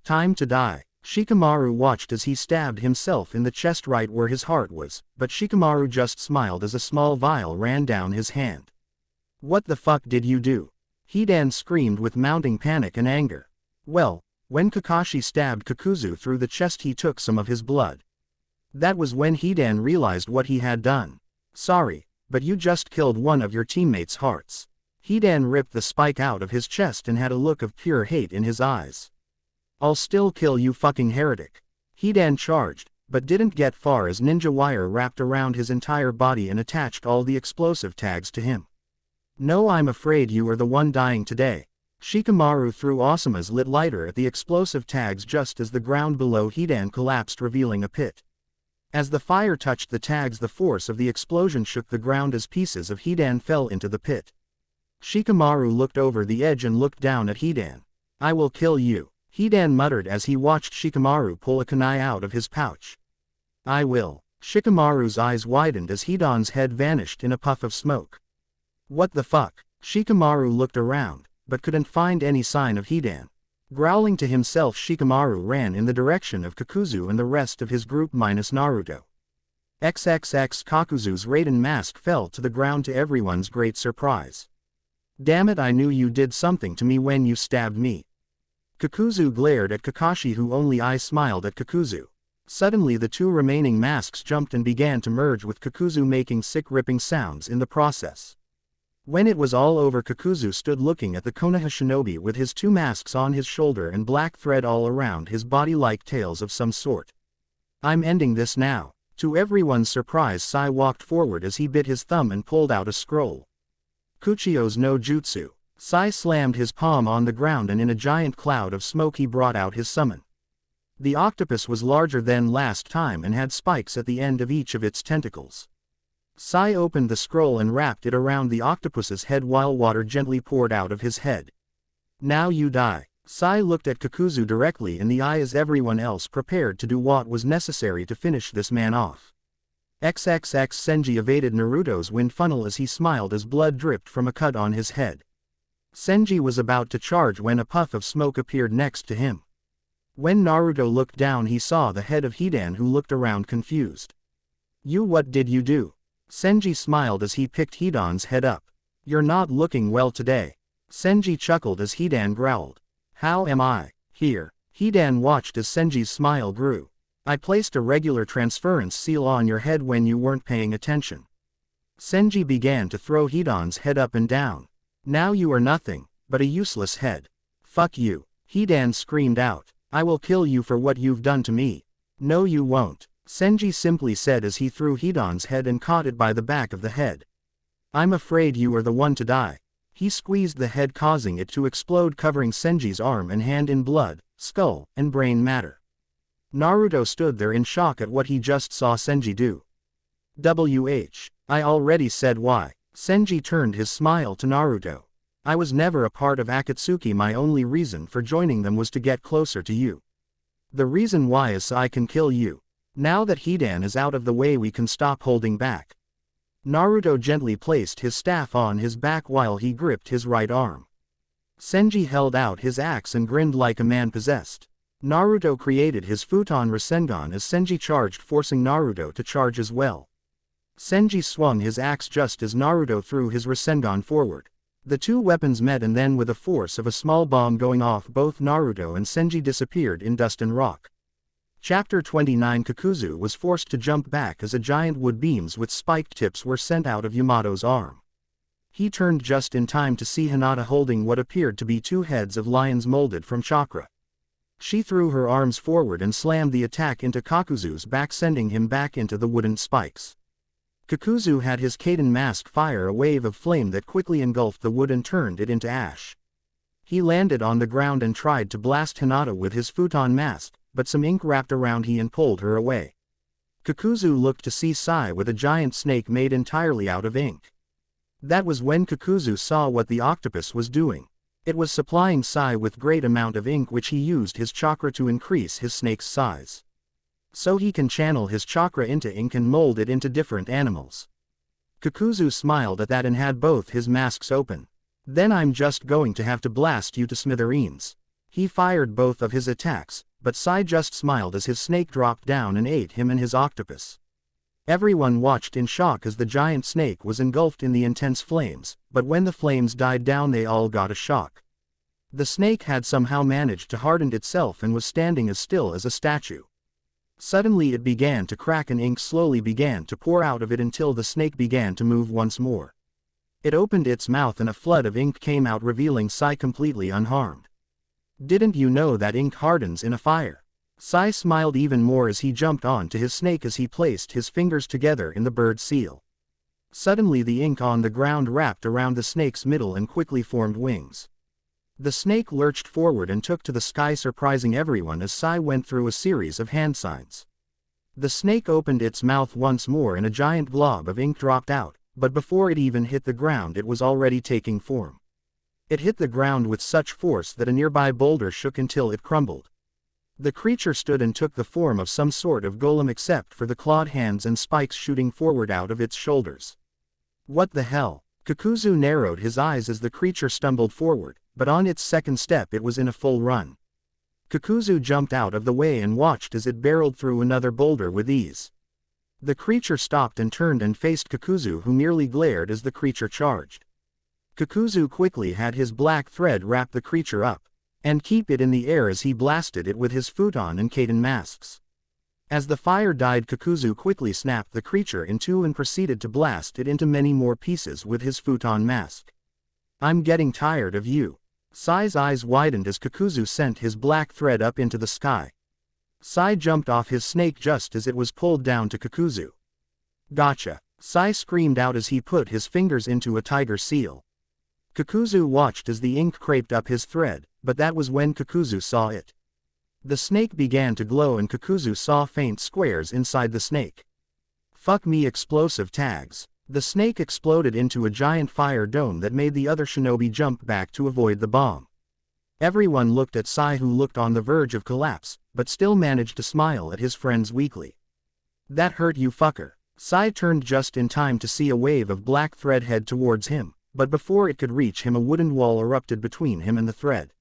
Time to die. Shikamaru watched as he stabbed himself in the chest right where his heart was, but Shikamaru just smiled as a small vial ran down his hand. What the fuck did you do? Hidan screamed with mounting panic and anger. Well, when Kakashi stabbed Kakuzu through the chest he took some of his blood. That was when Hidan realized what he had done. Sorry, but you just killed one of your teammates' hearts. Hidan ripped the spike out of his chest and had a look of pure hate in his eyes. I'll still kill you, fucking heretic. Hidan charged, but didn't get far as ninja wire wrapped around his entire body and attached all the explosive tags to him. No, I'm afraid you are the one dying today. Shikamaru threw Osamu's lit lighter at the explosive tags just as the ground below Hidan collapsed, revealing a pit. As the fire touched the tags, the force of the explosion shook the ground as pieces of Hidan fell into the pit. Shikamaru looked over the edge and looked down at Hidan. I will kill you. Hidan muttered as he watched Shikamaru pull a kunai out of his pouch. I will. Shikamaru's eyes widened as Hidan's head vanished in a puff of smoke. What the fuck? Shikamaru looked around, but couldn't find any sign of Hidan. Growling to himself, Shikamaru ran in the direction of Kakuzu and the rest of his group minus Naruto. XXX Kakuzu's Raiden mask fell to the ground to everyone's great surprise. Damn it, I knew you did something to me when you stabbed me. Kakuzu glared at Kakashi, who only smiled at Kakuzu. Suddenly the two remaining masks jumped and began to merge with Kakuzu, making sick ripping sounds in the process. When it was all over, Kakuzu stood looking at the Konoha shinobi with his two masks on his shoulder and black thread all around his body like tails of some sort. I'm ending this now. To everyone's surprise, Sai walked forward as he bit his thumb and pulled out a scroll. Kuchio's no jutsu. Sai slammed his palm on the ground and in a giant cloud of smoke he brought out his summon. The octopus was larger than last time and had spikes at the end of each of its tentacles. Sai opened the scroll and wrapped it around the octopus's head while water gently poured out of his head. Now you die. Sai looked at Kakuzu directly in the eye as everyone else prepared to do what was necessary to finish this man off. XXX Senji evaded Naruto's wind funnel as he smiled as blood dripped from a cut on his head. Senji was about to charge when a puff of smoke appeared next to him. When Naruto looked down, he saw the head of Hidan, who looked around confused. What did you do? Senji smiled as he picked Hidan's head up. You're not looking well today. Senji chuckled as Hidan growled. How am I? Here. Hidan watched as Senji's smile grew. I placed a regular transference seal on your head when you weren't paying attention. Senji began to throw Hidan's head up and down. Now you are nothing but a useless head. Fuck you. Hidan screamed out. I will kill you for what you've done to me. No you won't. Senji simply said as he threw Hidan's head and caught it by the back of the head. I'm afraid you are the one to die. He squeezed the head, causing it to explode, covering Senji's arm and hand in blood, skull, and brain matter. Naruto stood there in shock at what he just saw Senji do. I already said why. Senji turned his smile to Naruto. I was never a part of Akatsuki. My only reason for joining them was to get closer to you. The reason why is so I can kill you. Now that Hidan is out of the way, we can stop holding back. Naruto gently placed his staff on his back while he gripped his right arm. Senji held out his axe and grinned like a man possessed. Naruto created his futon Rasengan as Senji charged, forcing Naruto to charge as well. Senji swung his axe just as Naruto threw his Rasengan forward. The two weapons met, and then with the force of a small bomb going off, both Naruto and Senji disappeared in dust and rock. Chapter 29. Kakuzu was forced to jump back as a giant wood beams with spiked tips were sent out of Yamato's arm. He turned just in time to see Hinata holding what appeared to be two heads of lions molded from chakra. She threw her arms forward and slammed the attack into Kakuzu's back, sending him back into the wooden spikes. Kakuzu had his Kaden mask fire a wave of flame that quickly engulfed the wood and turned it into ash. He landed on the ground and tried to blast Hinata with his futon mask, but some ink wrapped around he and pulled her away. Kakuzu looked to see Sai with a giant snake made entirely out of ink. That was when Kakuzu saw what the octopus was doing. It was supplying Sai with great amount of ink, which he used his chakra to increase his snake's size. So he can channel his chakra into ink and mold it into different animals. Kakuzu smiled at that and had both his masks open. Then I'm just going to have to blast you to smithereens. He fired both of his attacks, but Sai just smiled as his snake dropped down and ate him and his octopus. Everyone watched in shock as the giant snake was engulfed in the intense flames, but when the flames died down they all got a shock. The snake had somehow managed to harden itself and was standing as still as a statue. Suddenly it began to crack and ink slowly began to pour out of it until the snake began to move once more. It opened its mouth and a flood of ink came out, revealing Sai completely unharmed. Didn't you know that ink hardens in a fire? Sai smiled even more as he jumped on to his snake as he placed his fingers together in the bird seal. Suddenly the ink on the ground wrapped around the snake's middle and quickly formed wings. The snake lurched forward and took to the sky, surprising everyone as Sai went through a series of hand signs. The snake opened its mouth once more and a giant blob of ink dropped out, but before it even hit the ground it was already taking form. It hit the ground with such force that a nearby boulder shook until it crumbled. The creature stood and took the form of some sort of golem except for the clawed hands and spikes shooting forward out of its shoulders. What the hell? Kakuzu narrowed his eyes as the creature stumbled forward, but on its second step it was in a full run. Kakuzu jumped out of the way and watched as it barreled through another boulder with ease. The creature stopped and turned and faced Kakuzu, who merely glared as the creature charged. Kakuzu quickly had his black thread wrap the creature up, and keep it in the air as he blasted it with his futon and Kaiden masks. As the fire died, Kakuzu quickly snapped the creature in two and proceeded to blast it into many more pieces with his futon mask. I'm getting tired of you. Sai's eyes widened as Kakuzu sent his black thread up into the sky. Sai jumped off his snake just as it was pulled down to Kakuzu. Gotcha! Sai screamed out as he put his fingers into a tiger seal. Kakuzu watched as the ink creped up his thread, but that was when Kakuzu saw it. The snake began to glow and Kakuzu saw faint squares inside the snake. Fuck me, explosive tags. The snake exploded into a giant fire dome that made the other shinobi jump back to avoid the bomb. Everyone looked at Sai, who looked on the verge of collapse, but still managed to smile at his friends weakly. That hurt you, fucker. Sai turned just in time to see a wave of black thread head towards him, but before it could reach him a wooden wall erupted between him and the thread.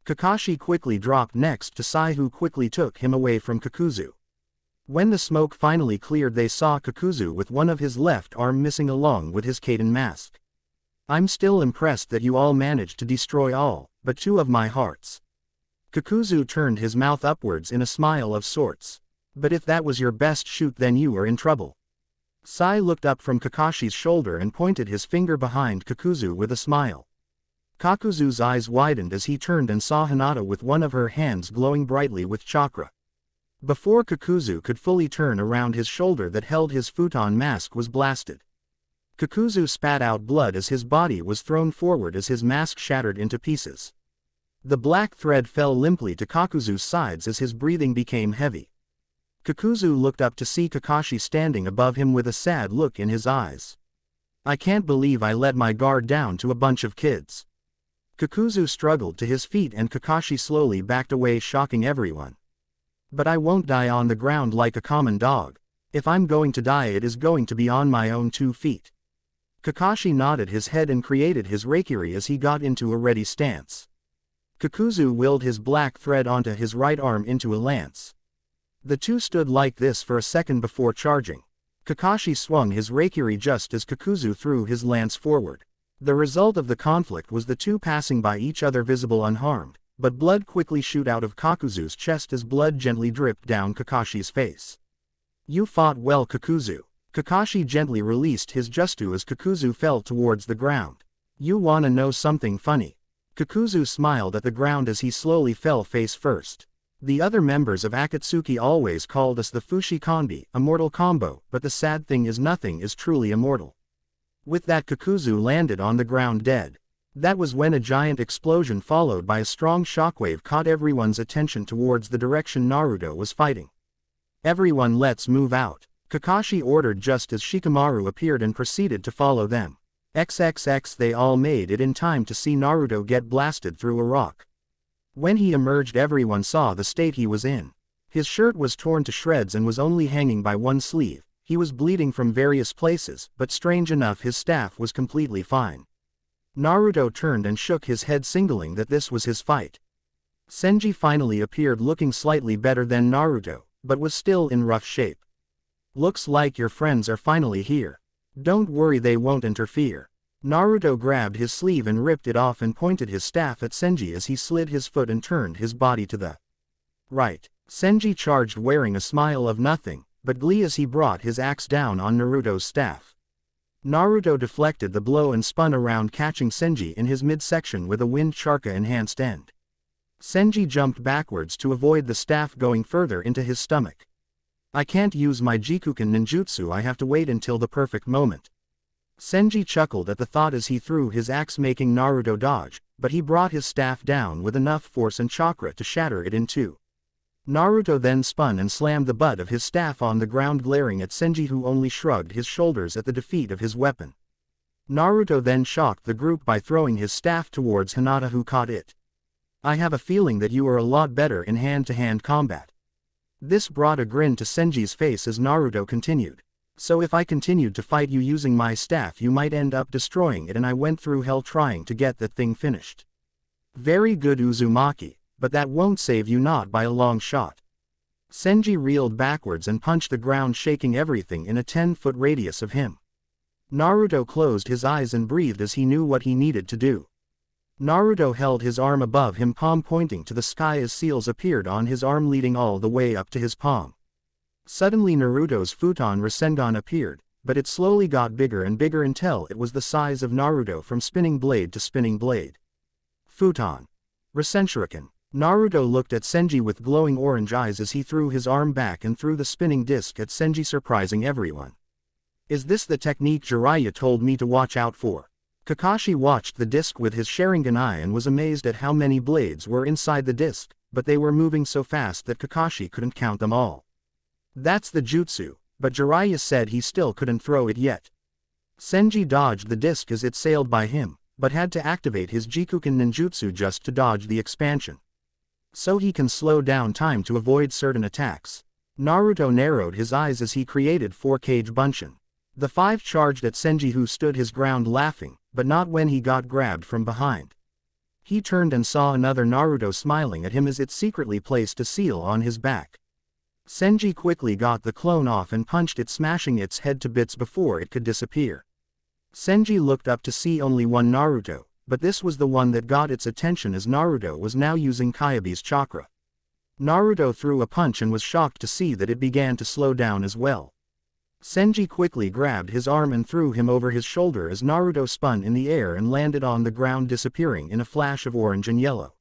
Kakashi quickly dropped next to Sai, who quickly took him away from Kakuzu. When the smoke finally cleared, they saw Kakuzu with one of his left arm missing along with his Kaiden mask. I'm still impressed that you all managed to destroy all but two of my hearts. Kakuzu turned his mouth upwards in a smile of sorts. But if that was your best shoot, then you are in trouble. Sai looked up from Kakashi's shoulder and pointed his finger behind Kakuzu with a smile. Kakuzu's eyes widened as he turned and saw Hinata with one of her hands glowing brightly with chakra. Before Kakuzu could fully turn around, his shoulder that held his futon mask was blasted. Kakuzu spat out blood as his body was thrown forward as his mask shattered into pieces. The black thread fell limply to Kakuzu's sides as his breathing became heavy. Kakuzu looked up to see Kakashi standing above him with a sad look in his eyes. I can't believe I let my guard down to a bunch of kids. Kakuzu struggled to his feet and Kakashi slowly backed away, shocking everyone. But I won't die on the ground like a common dog. If I'm going to die, it is going to be on my own 2 feet. Kakashi nodded his head and created his Reikiri as he got into a ready stance. Kakuzu willed his black thread onto his right arm into a lance. The two stood like this for a second before charging. Kakashi swung his Reikiri just as Kakuzu threw his lance forward. The result of the conflict was the two passing by each other visible unharmed, but blood quickly shoot out of Kakuzu's chest as blood gently dripped down Kakashi's face. You fought well, Kakuzu. Kakashi gently released his jutsu as Kakuzu fell towards the ground. You wanna know something funny? Kakuzu smiled at the ground as he slowly fell face first. The other members of Akatsuki always called us the Fushi Konbi, immortal combo, but the sad thing is nothing is truly immortal. With that, Kakuzu landed on the ground dead. That was when a giant explosion followed by a strong shockwave caught everyone's attention towards the direction Naruto was fighting. Everyone, let's move out, Kakashi ordered just as Shikamaru appeared and proceeded to follow them. XXX, they all made it in time to see Naruto get blasted through a rock. When he emerged, everyone saw the state he was in. His shirt was torn to shreds and was only hanging by one sleeve. He was bleeding from various places, but strange enough his staff was completely fine. Naruto turned and shook his head, signaling that this was his fight. Senji finally appeared looking slightly better than Naruto, but was still in rough shape. Looks like your friends are finally here. Don't worry, they won't interfere. Naruto grabbed his sleeve and ripped it off and pointed his staff at Senji as he slid his foot and turned his body to the right. Senji charged wearing a smile of nothing but glee as he brought his axe down on Naruto's staff. Naruto deflected the blow and spun around, catching Senji in his midsection with a wind chakra enhanced end. Senji jumped backwards to avoid the staff going further into his stomach. I can't use my Jikuken ninjutsu, I have to wait until the perfect moment. Senji chuckled at the thought as he threw his axe, making Naruto dodge, but he brought his staff down with enough force and chakra to shatter it in two. Naruto then spun and slammed the butt of his staff on the ground, glaring at Senji, who only shrugged his shoulders at the defeat of his weapon. Naruto then shocked the group by throwing his staff towards Hinata, who caught it. I have a feeling that you are a lot better in hand-to-hand combat. This brought a grin to Senji's face as Naruto continued. So if I continued to fight you using my staff, you might end up destroying it, and I went through hell trying to get that thing finished. Very good, Uzumaki, but that won't save you, not by a long shot. Senji reeled backwards and punched the ground, shaking everything in a 10-foot radius of him. Naruto closed his eyes and breathed as he knew what he needed to do. Naruto held his arm above him, palm pointing to the sky as seals appeared on his arm leading all the way up to his palm. Suddenly Naruto's futon Rasengan appeared, but it slowly got bigger and bigger until it was the size of Naruto from spinning blade to spinning blade. Futon. Rasenshuriken. Naruto looked at Senji with glowing orange eyes as he threw his arm back and threw the spinning disc at Senji, surprising everyone. Is this the technique Jiraiya told me to watch out for? Kakashi watched the disc with his Sharingan eye and was amazed at how many blades were inside the disc, but they were moving so fast that Kakashi couldn't count them all. That's the jutsu, but Jiraiya said he still couldn't throw it yet. Senji dodged the disc as it sailed by him, but had to activate his Jikuken ninjutsu just to dodge the expansion. So he can slow down time to avoid certain attacks. Naruto narrowed his eyes as he created 4-Kage Bunshin. The 5 charged at Senji, who stood his ground laughing, but not when he got grabbed from behind. He turned and saw another Naruto smiling at him as it secretly placed a seal on his back. Senji quickly got the clone off and punched it, smashing its head to bits before it could disappear. Senji looked up to see only one Naruto, but this was the one that got its attention as Naruto was now using Kyabe's chakra. Naruto threw a punch and was shocked to see that it began to slow down as well. Senji quickly grabbed his arm and threw him over his shoulder as Naruto spun in the air and landed on the ground, disappearing in a flash of orange and yellow.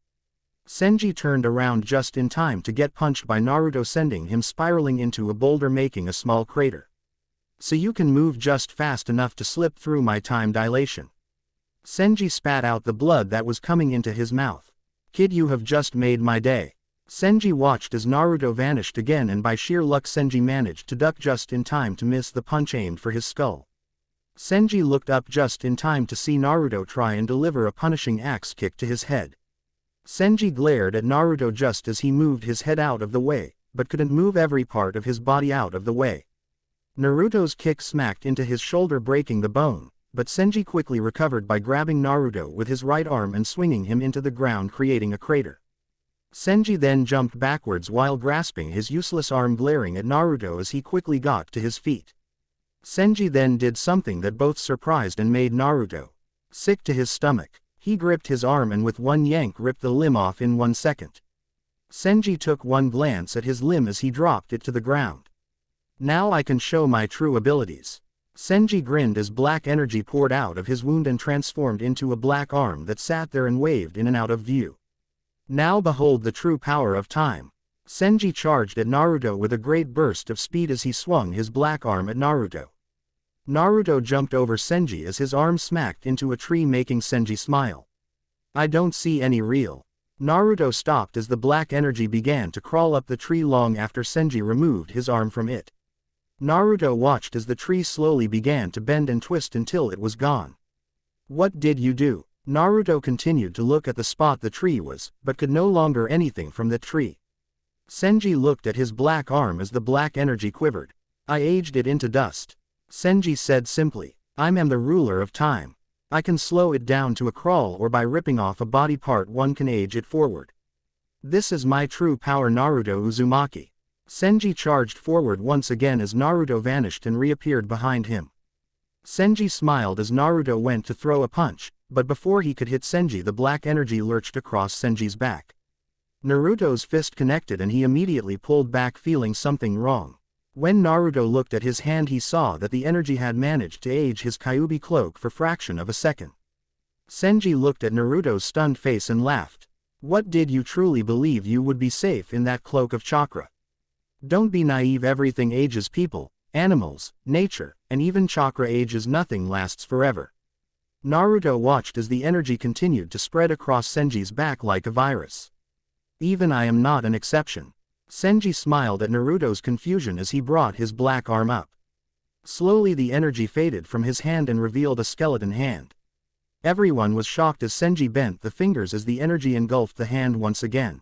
Senji turned around just in time to get punched by Naruto, sending him spiraling into a boulder, making a small crater. So you can move just fast enough to slip through my time dilation. Senji spat out the blood that was coming into his mouth. Kid, you have just made my day. Senji watched as Naruto vanished again, and by sheer luck Senji managed to duck just in time to miss the punch aimed for his skull. Senji looked up just in time to see Naruto try and deliver a punishing axe kick to his head. Senji glared at Naruto just as he moved his head out of the way, but couldn't move every part of his body out of the way. Naruto's kick smacked into his shoulder, breaking the bone, but Senji quickly recovered by grabbing Naruto with his right arm and swinging him into the ground, creating a crater. Senji then jumped backwards while grasping his useless arm, glaring at Naruto as he quickly got to his feet. Senji then did something that both surprised and made Naruto sick to his stomach. He gripped his arm and with one yank ripped the limb off in 1 second. Senji took one glance at his limb as he dropped it to the ground. Now I can show my true abilities. Senji grinned as black energy poured out of his wound and transformed into a black arm that sat there and waved in and out of view. Now behold the true power of time. Senji charged at Naruto with a great burst of speed as he swung his black arm at Naruto. Naruto jumped over Senji as his arm smacked into a tree, making Senji smile. I don't see any real. Naruto stopped as the black energy began to crawl up the tree long after Senji removed his arm from it. Naruto watched as the tree slowly began to bend and twist until it was gone. What did you do? Naruto continued to look at the spot the tree was, but could no longer anything from that tree. Senji looked at his black arm as the black energy quivered. I aged it into dust. Senji said simply, I am the ruler of time. I can slow it down to a crawl, or by ripping off a body part one can age it forward. This is my true power, Naruto Uzumaki. Senji charged forward once again as Naruto vanished and reappeared behind him. Senji smiled as Naruto went to throw a punch, but before he could hit Senji, the black energy lurched across Senji's back. Naruto's fist connected and he immediately pulled back, feeling something wrong. When Naruto looked at his hand, he saw that the energy had managed to age his Kyuubi cloak for fraction of a second. Senji looked at Naruto's stunned face and laughed. What, did you truly believe you would be safe in that cloak of chakra? Don't be naive, everything ages, people, animals, nature, and even chakra ages. Nothing lasts forever. Naruto watched as the energy continued to spread across Senji's back like a virus. Even I am not an exception. Senji smiled at Naruto's confusion as he brought his black arm up. Slowly the energy faded from his hand and revealed a skeleton hand. Everyone was shocked as Senji bent the fingers as the energy engulfed the hand once again.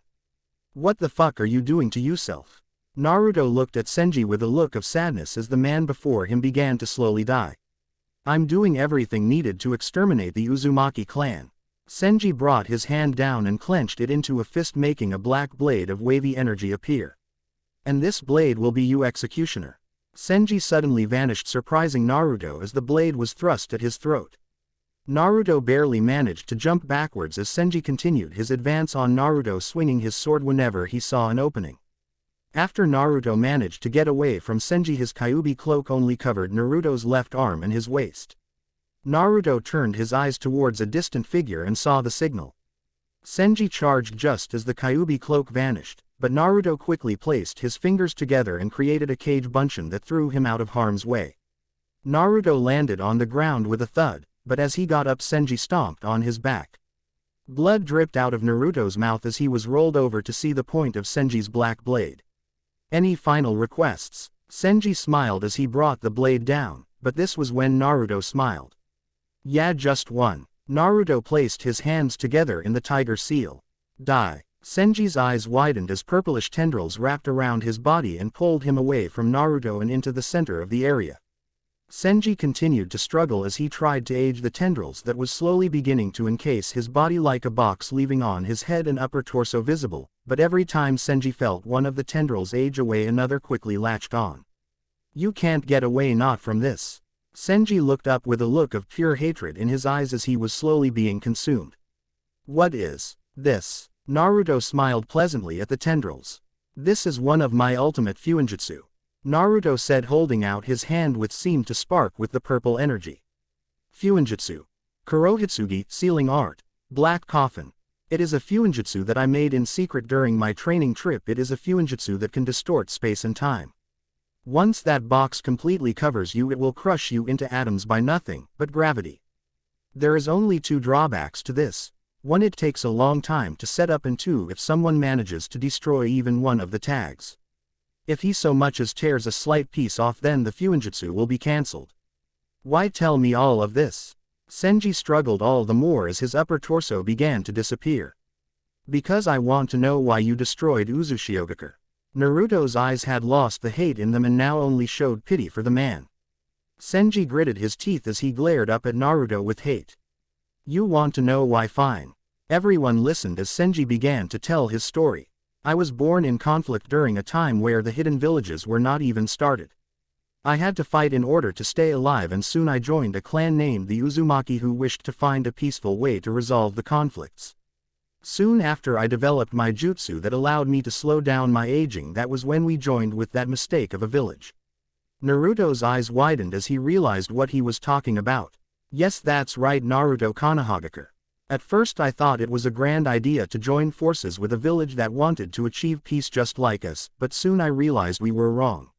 What the fuck are you doing to yourself? Naruto looked at Senji with a look of sadness as the man before him began to slowly die. I'm doing everything needed to exterminate the Uzumaki clan. Senji brought his hand down and clenched it into a fist, making a black blade of wavy energy appear. And this blade will be you, executioner. Senji suddenly vanished, surprising Naruto as the blade was thrust at his throat. Naruto barely managed to jump backwards as Senji continued his advance on Naruto, swinging his sword whenever he saw an opening. After Naruto managed to get away from Senji, his Kyuubi cloak only covered Naruto's left arm and his waist. Naruto turned his eyes towards a distant figure and saw the signal. Senji charged just as the Kyuubi cloak vanished, but Naruto quickly placed his fingers together and created a cage bunshin that threw him out of harm's way. Naruto landed on the ground with a thud, but as he got up, Senji stomped on his back. Blood dripped out of Naruto's mouth as he was rolled over to see the point of Senji's black blade. Any final requests? Senji smiled as he brought the blade down, but this was when Naruto smiled. Yeah, just one. Naruto placed his hands together in the tiger seal. Die. Senji's eyes widened as purplish tendrils wrapped around his body and pulled him away from Naruto and into the center of the area. Senji continued to struggle as he tried to age the tendrils that was slowly beginning to encase his body like a box, leaving on his head and upper torso visible, but every time Senji felt one of the tendrils age away, another quickly latched on. You can't get away, not from this. Senji looked up with a look of pure hatred in his eyes as he was slowly being consumed. What is this? Naruto smiled pleasantly at the tendrils. This is one of my ultimate fuinjutsu, Naruto said, holding out his hand which seemed to spark with the purple energy. Fuinjutsu. Kurohitsugi, sealing art. Black coffin. It is a fuinjutsu that I made in secret during my training trip. It is a fuinjutsu that can distort space and time. Once that box completely covers you, it will crush you into atoms by nothing but gravity. There is only two drawbacks to this. One, it takes a long time to set up, and two, if someone manages to destroy even one of the tags. If he so much as tears a slight piece off, then the fuinjutsu will be cancelled. Why tell me all of this? Senji struggled all the more as his upper torso began to disappear. Because I want to know why you destroyed Uzushiogakure. Naruto's eyes had lost the hate in them and now only showed pity for the man. Senji gritted his teeth as he glared up at Naruto with hate. You want to know why? Fine. Everyone listened as Senji began to tell his story. I was born in conflict during a time where the hidden villages were not even started. I had to fight in order to stay alive, and soon I joined a clan named the Uzumaki who wished to find a peaceful way to resolve the conflicts. Soon after, I developed my jutsu that allowed me to slow down my aging. That was when we joined with that mistake of a village. Naruto's eyes widened as he realized what he was talking about. Yes, that's right, Naruto Konohagakure. At first I thought it was a grand idea to join forces with a village that wanted to achieve peace just like us, but soon I realized we were wrong.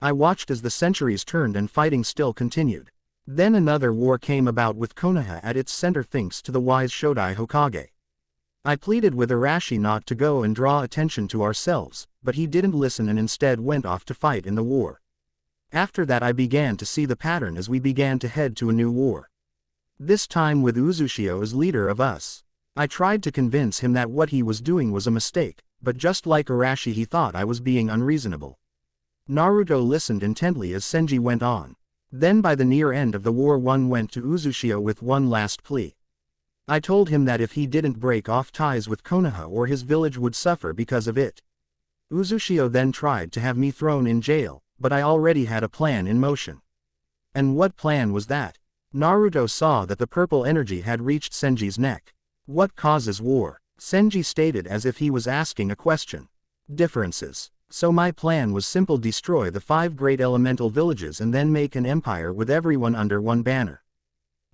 I watched as the centuries turned and fighting still continued. Then another war came about with Konoha at its center thanks to the wise Shodai Hokage. I pleaded with Arashi not to go and draw attention to ourselves, but he didn't listen and instead went off to fight in the war. After that I began to see the pattern as we began to head to a new war. This time with Uzushio as leader of us. I tried to convince him that what he was doing was a mistake, but just like Arashi, he thought I was being unreasonable. Naruto listened intently as Senji went on. Then by the near end of the war, one went to Uzushio with one last plea. I told him that if he didn't break off ties with Konoha or his village would suffer because of it. Uzushio then tried to have me thrown in jail, but I already had a plan in motion. And what plan was that? Naruto saw that the purple energy had reached Senji's neck. What causes war? Senji stated as if he was asking a question. Differences. So my plan was simple: destroy the 5 great elemental villages and then make an empire with everyone under one banner.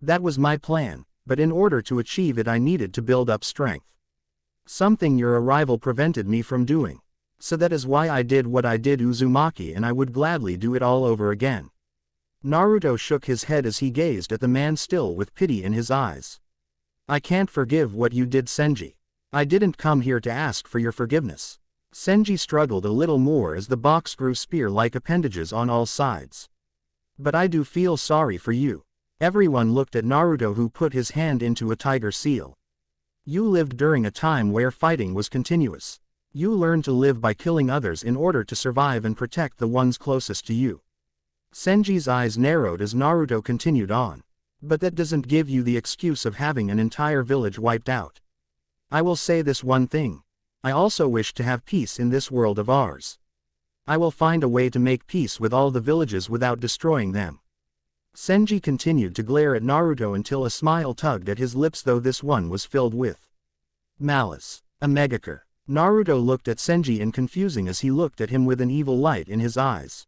That was my plan, but in order to achieve it I needed to build up strength. Something your arrival prevented me from doing. So that is why I did what I did, Uzumaki, and I would gladly do it all over again. Naruto shook his head as he gazed at the man still with pity in his eyes. I can't forgive what you did, Senji. I didn't come here to ask for your forgiveness. Senji struggled a little more as the box grew spear-like appendages on all sides. But I do feel sorry for you. Everyone looked at Naruto, who put his hand into a tiger seal. You lived during a time where fighting was continuous. You learned to live by killing others in order to survive and protect the ones closest to you. Senji's eyes narrowed as Naruto continued on. But that doesn't give you the excuse of having an entire village wiped out. I will say this one thing. I also wish to have peace in this world of ours. I will find a way to make peace with all the villages without destroying them. Senji continued to glare at Naruto until a smile tugged at his lips, though this one was filled with malice. A Megakure. Naruto looked at Senji in confusing as he looked at him with an evil light in his eyes.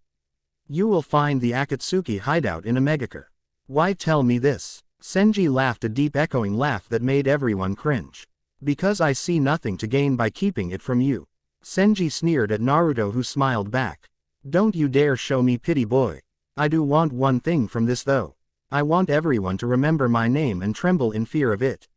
You will find the Akatsuki hideout in a Megakure. Why tell me this? Senji laughed, a deep echoing laugh that made everyone cringe. Because I see nothing to gain by keeping it from you. Senji sneered at Naruto, who smiled back. Don't you dare show me pity, boy. I do want one thing from this though. I want everyone to remember my name and tremble in fear of it.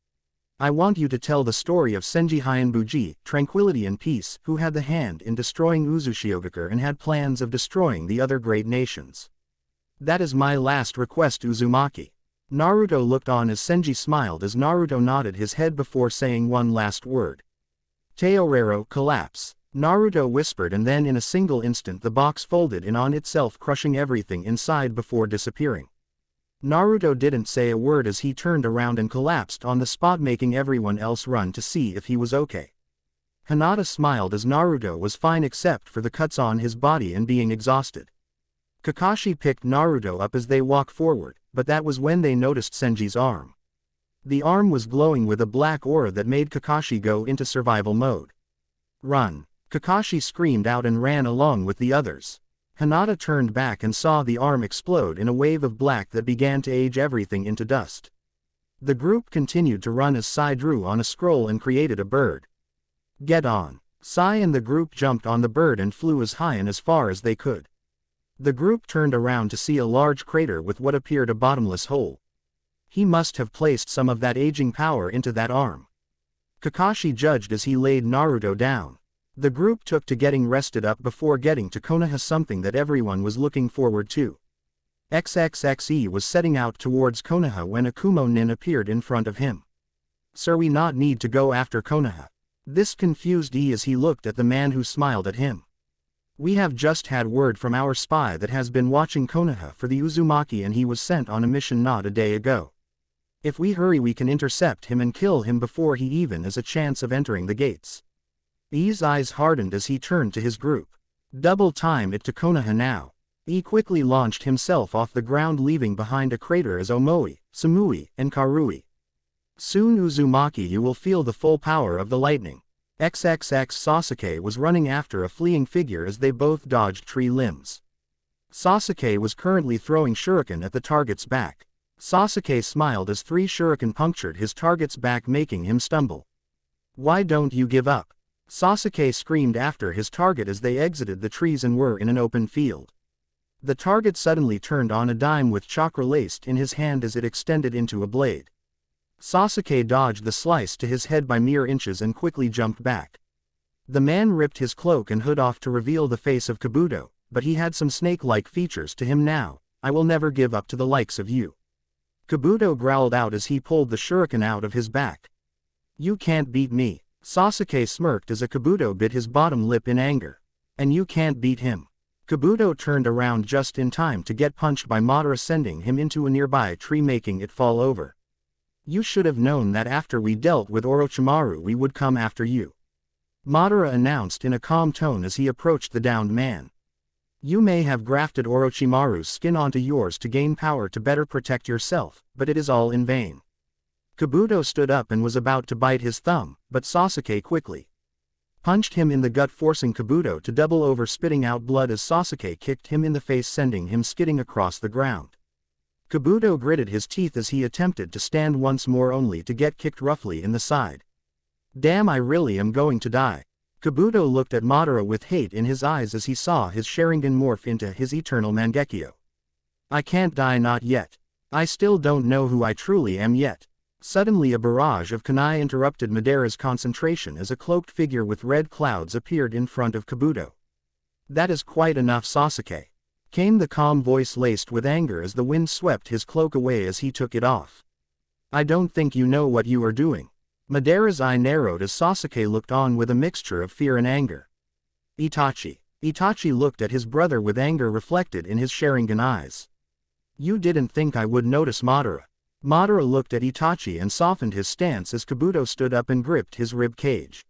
I want you to tell the story of Senji Hyonbuji, Tranquility and Peace, who had the hand in destroying Uzushiogakure and had plans of destroying the other great nations. That is my last request, Uzumaki. Naruto looked on as Senji smiled as Naruto nodded his head before saying one last word. Teorero, collapse. Naruto whispered, and then in a single instant the box folded in on itself, crushing everything inside before disappearing. Naruto didn't say a word as he turned around and collapsed on the spot, making everyone else run to see if he was okay. Hinata smiled as Naruto was fine except for the cuts on his body and being exhausted. Kakashi picked Naruto up as they walked forward, but that was when they noticed Senji's arm. The arm was glowing with a black aura that made Kakashi go into survival mode. Run! Kakashi screamed out and ran along with the others. Hinata turned back and saw the arm explode in a wave of black that began to age everything into dust. The group continued to run as Sai drew on a scroll and created a bird. Get on! Sai and the group jumped on the bird and flew as high and as far as they could. The group turned around to see a large crater with what appeared a bottomless hole. He must have placed some of that aging power into that arm. Kakashi judged as he laid Naruto down. The group took to getting rested up before getting to Konoha, something that everyone was looking forward to. XXXE was setting out towards Konoha when a Kumo nin appeared in front of him. Sir, we not need to go after Konoha. This confused E as he looked at the man who smiled at him. We have just had word from our spy that has been watching Konoha for the Uzumaki, and he was sent on a mission not a day ago. If we hurry we can intercept him and kill him before he even has a chance of entering the gates. E's eyes hardened as he turned to his group. Double time it to Konoha now. E quickly launched himself off the ground, leaving behind a crater as Omoi, Samui, and Karui. Soon, Uzumaki, you will feel the full power of the lightning. XXX Sasuke was running after a fleeing figure as they both dodged tree limbs. Sasuke was currently throwing shuriken at the target's back. Sasuke smiled as 3 shuriken punctured his target's back, making him stumble. Why don't you give up? Sasuke screamed after his target as they exited the trees and were in an open field. The target suddenly turned on a dime with chakra laced in his hand as it extended into a blade. Sasuke dodged the slice to his head by mere inches and quickly jumped back. The man ripped his cloak and hood off to reveal the face of Kabuto, but he had some snake-like features to him now. I will never give up to the likes of you. Kabuto growled out as he pulled the shuriken out of his back. You can't beat me. Sasuke smirked as a Kabuto bit his bottom lip in anger. And you can't beat him. Kabuto turned around just in time to get punched by Madara, sending him into a nearby tree, making it fall over. You should have known that after we dealt with Orochimaru we would come after you. Madara announced in a calm tone as he approached the downed man. You may have grafted Orochimaru's skin onto yours to gain power to better protect yourself, but it is all in vain. Kabuto stood up and was about to bite his thumb, but Sasuke quickly punched him in the gut, forcing Kabuto to double over, spitting out blood as Sasuke kicked him in the face, sending him skidding across the ground. Kabuto gritted his teeth as he attempted to stand once more, only to get kicked roughly in the side. Damn, I really am going to die. Kabuto looked at Madara with hate in his eyes as he saw his Sharingan morph into his eternal Mangekyo. I can't die, not yet. I still don't know who I truly am yet. Suddenly a barrage of kunai interrupted Madara's concentration as a cloaked figure with red clouds appeared in front of Kabuto. That is quite enough, Sasuke. Came the calm voice laced with anger as the wind swept his cloak away as he took it off. I don't think you know what you are doing. Madara's eye narrowed as Sasuke looked on with a mixture of fear and anger. Itachi. Itachi looked at his brother with anger reflected in his Sharingan eyes. You didn't think I would notice, Madara. Madara looked at Itachi and softened his stance as Kabuto stood up and gripped his rib cage.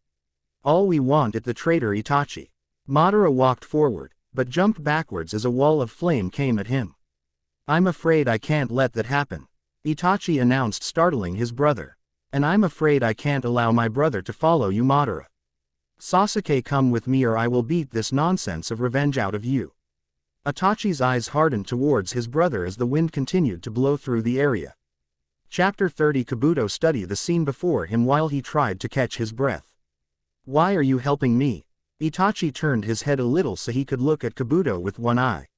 All we want is the traitor Itachi. Madara walked forward. but jumped backwards as a wall of flame came at him. "I'm afraid I can't let that happen," Itachi announced, startling his brother. "And I'm afraid I can't allow my brother to follow you, Madara. Sasuke, come with me or I will beat this nonsense of revenge out of you." Itachi's eyes hardened towards his brother as the wind continued to blow through the area. Chapter 30. Kabuto studied the scene before him while he tried to catch his breath. "Why are you helping me?" Itachi turned his head a little so he could look at Kabuto with one eye.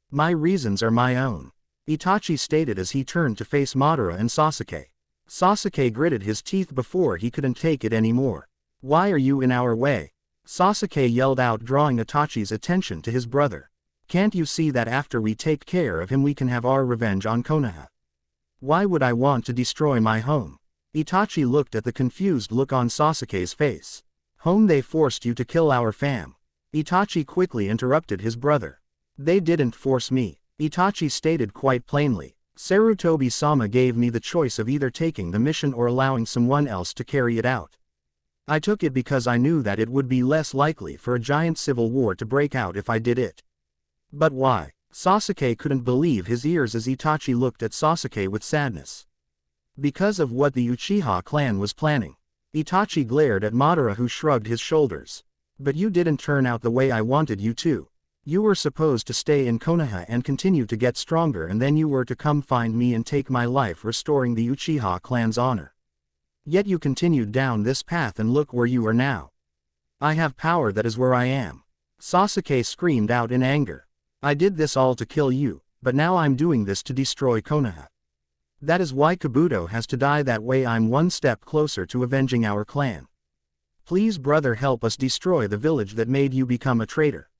"My reasons are my own," Itachi stated as he turned to face Madara and Sasuke. Sasuke gritted his teeth before he couldn't take it anymore. "Why are you in our way?" Sasuke yelled out, drawing Itachi's attention to his brother. "Can't you see that after we take care of him we can have our revenge on Konoha? Why would I want to destroy my home?" Itachi looked at the confused look on Sasuke's face. "Home? They forced you to kill our fam." Itachi quickly interrupted his brother. "They didn't force me," Itachi stated quite plainly. "Sarutobi-sama gave me the choice of either taking the mission or allowing someone else to carry it out. I took it because I knew that it would be less likely for a giant civil war to break out if I did it." "But why?" Sasuke couldn't believe his ears as Itachi looked at Sasuke with sadness. "Because of what the Uchiha clan was planning." Itachi glared at Madara, who shrugged his shoulders. "But you didn't turn out the way I wanted you to. You were supposed to stay in Konoha and continue to get stronger, and then you were to come find me and take my life, restoring the Uchiha clan's honor. Yet you continued down this path and look where you are now. I have power, that is where I am." Sasuke screamed out in anger. "I did this all to kill you, but now I'm doing this to destroy Konoha. That is why Kabuto has to die. That way I'm one step closer to avenging our clan. Please, brother, help us destroy the village that made you become a traitor."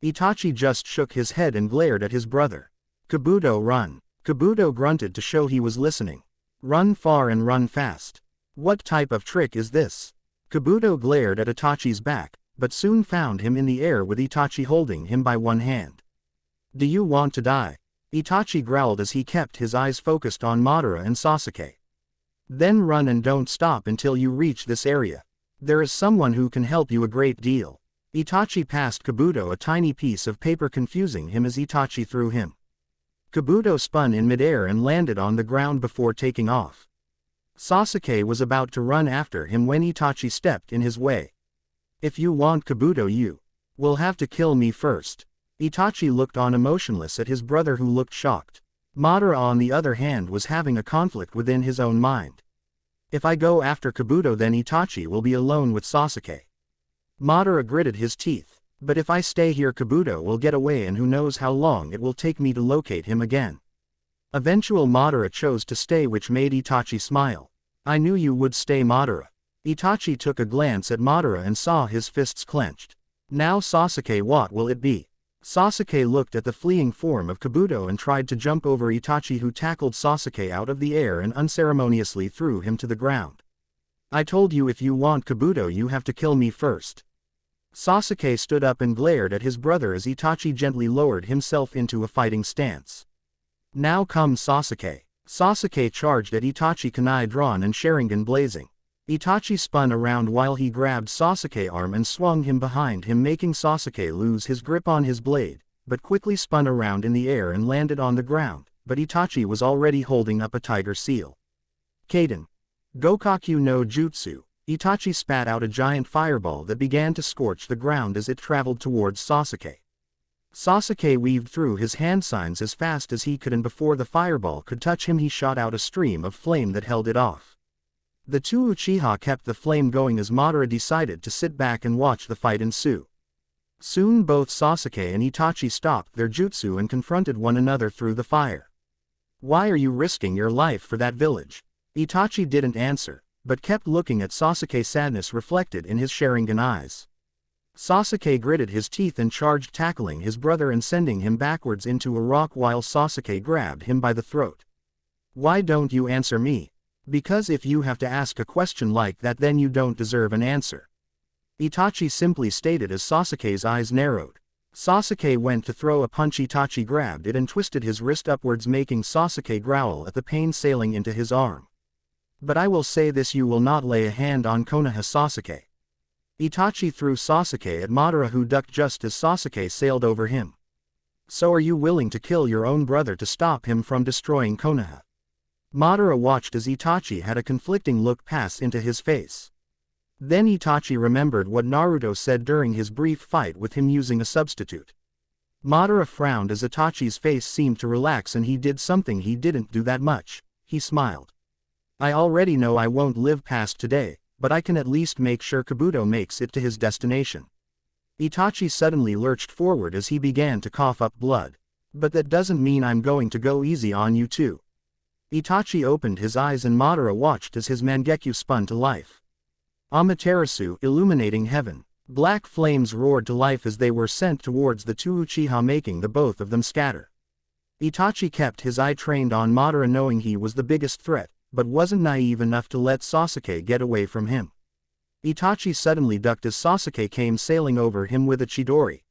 Itachi just shook his head and glared at his brother. "Kabuto, run." Kabuto grunted to show he was listening. "Run far and run fast." "What type of trick is this?" Kabuto glared at Itachi's back, but soon found him in the air with Itachi holding him by one hand. "Do you want to die?" Itachi growled as he kept his eyes focused on Madara and Sasuke. "Then run and don't stop until you reach this area. There is someone who can help you a great deal." Itachi passed Kabuto a tiny piece of paper, confusing him as Itachi threw him. Kabuto spun in midair and landed on the ground before taking off. Sasuke was about to run after him when Itachi stepped in his way. "If you want Kabuto, you will have to kill me first." Itachi looked on emotionless at his brother, who looked shocked. Madara, on the other hand, was having a conflict within his own mind. "If I go after Kabuto, then Itachi will be alone with Sasuke." Madara gritted his teeth. "But if I stay here, Kabuto will get away, and who knows how long it will take me to locate him again." Eventually Madara chose to stay, which made Itachi smile. "I knew you would stay, Madara." Itachi took a glance at Madara and saw his fists clenched. "Now Sasuke, what will it be?" Sasuke looked at the fleeing form of Kabuto and tried to jump over Itachi, who tackled Sasuke out of the air and unceremoniously threw him to the ground. "I told you, if you want Kabuto, you have to kill me first." Sasuke stood up and glared at his brother as Itachi gently lowered himself into a fighting stance. "Now come, Sasuke." Sasuke charged at Itachi, kunai drawn and Sharingan blazing. Itachi spun around while he grabbed Sasuke's arm and swung him behind him, making Sasuke lose his grip on his blade, but quickly spun around in the air and landed on the ground, but Itachi was already holding up a tiger seal. "Kaden. Gokakyu no Jutsu." Itachi spat out a giant fireball that began to scorch the ground as it traveled towards Sasuke. Sasuke weaved through his hand signs as fast as he could, and before the fireball could touch him he shot out a stream of flame that held it off. The two Uchiha kept the flame going as Madara decided to sit back and watch the fight ensue. Soon both Sasuke and Itachi stopped their jutsu and confronted one another through the fire. "Why are you risking your life for that village?" Itachi didn't answer, but kept looking at Sasuke, sadness reflected in his Sharingan eyes. Sasuke gritted his teeth and charged, tackling his brother and sending him backwards into a rock while Sasuke grabbed him by the throat. "Why don't you answer me?" "Because if you have to ask a question like that, then you don't deserve an answer," Itachi simply stated as Sasuke's eyes narrowed. Sasuke went to throw a punch. Itachi grabbed it and twisted his wrist upwards, making Sasuke growl at the pain sailing into his arm. "But I will say this, you will not lay a hand on Konoha, Sasuke." Itachi threw Sasuke at Madara, who ducked just as Sasuke sailed over him. So are you willing to kill your own brother to stop him from destroying Konoha? Madara watched as Itachi had a conflicting look pass into his face. Then Itachi remembered what Naruto said during his brief fight with him using a substitute. Madara frowned as Itachi's face seemed to relax, and he did something he didn't do that much. He smiled. I already know I won't live past today, but I can at least make sure Kabuto makes it to his destination. Itachi suddenly lurched forward as he began to cough up blood. But that doesn't mean I'm going to go easy on you too. Itachi opened his eyes and Madara watched as his Mangekyo spun to life. Amaterasu, illuminating heaven. Black flames roared to life as they were sent towards the two Uchiha, making the both of them scatter. Itachi kept his eye trained on Madara, knowing he was the biggest threat, but wasn't naive enough to let Sasuke get away from him. Itachi suddenly ducked as Sasuke came sailing over him with a Chidori.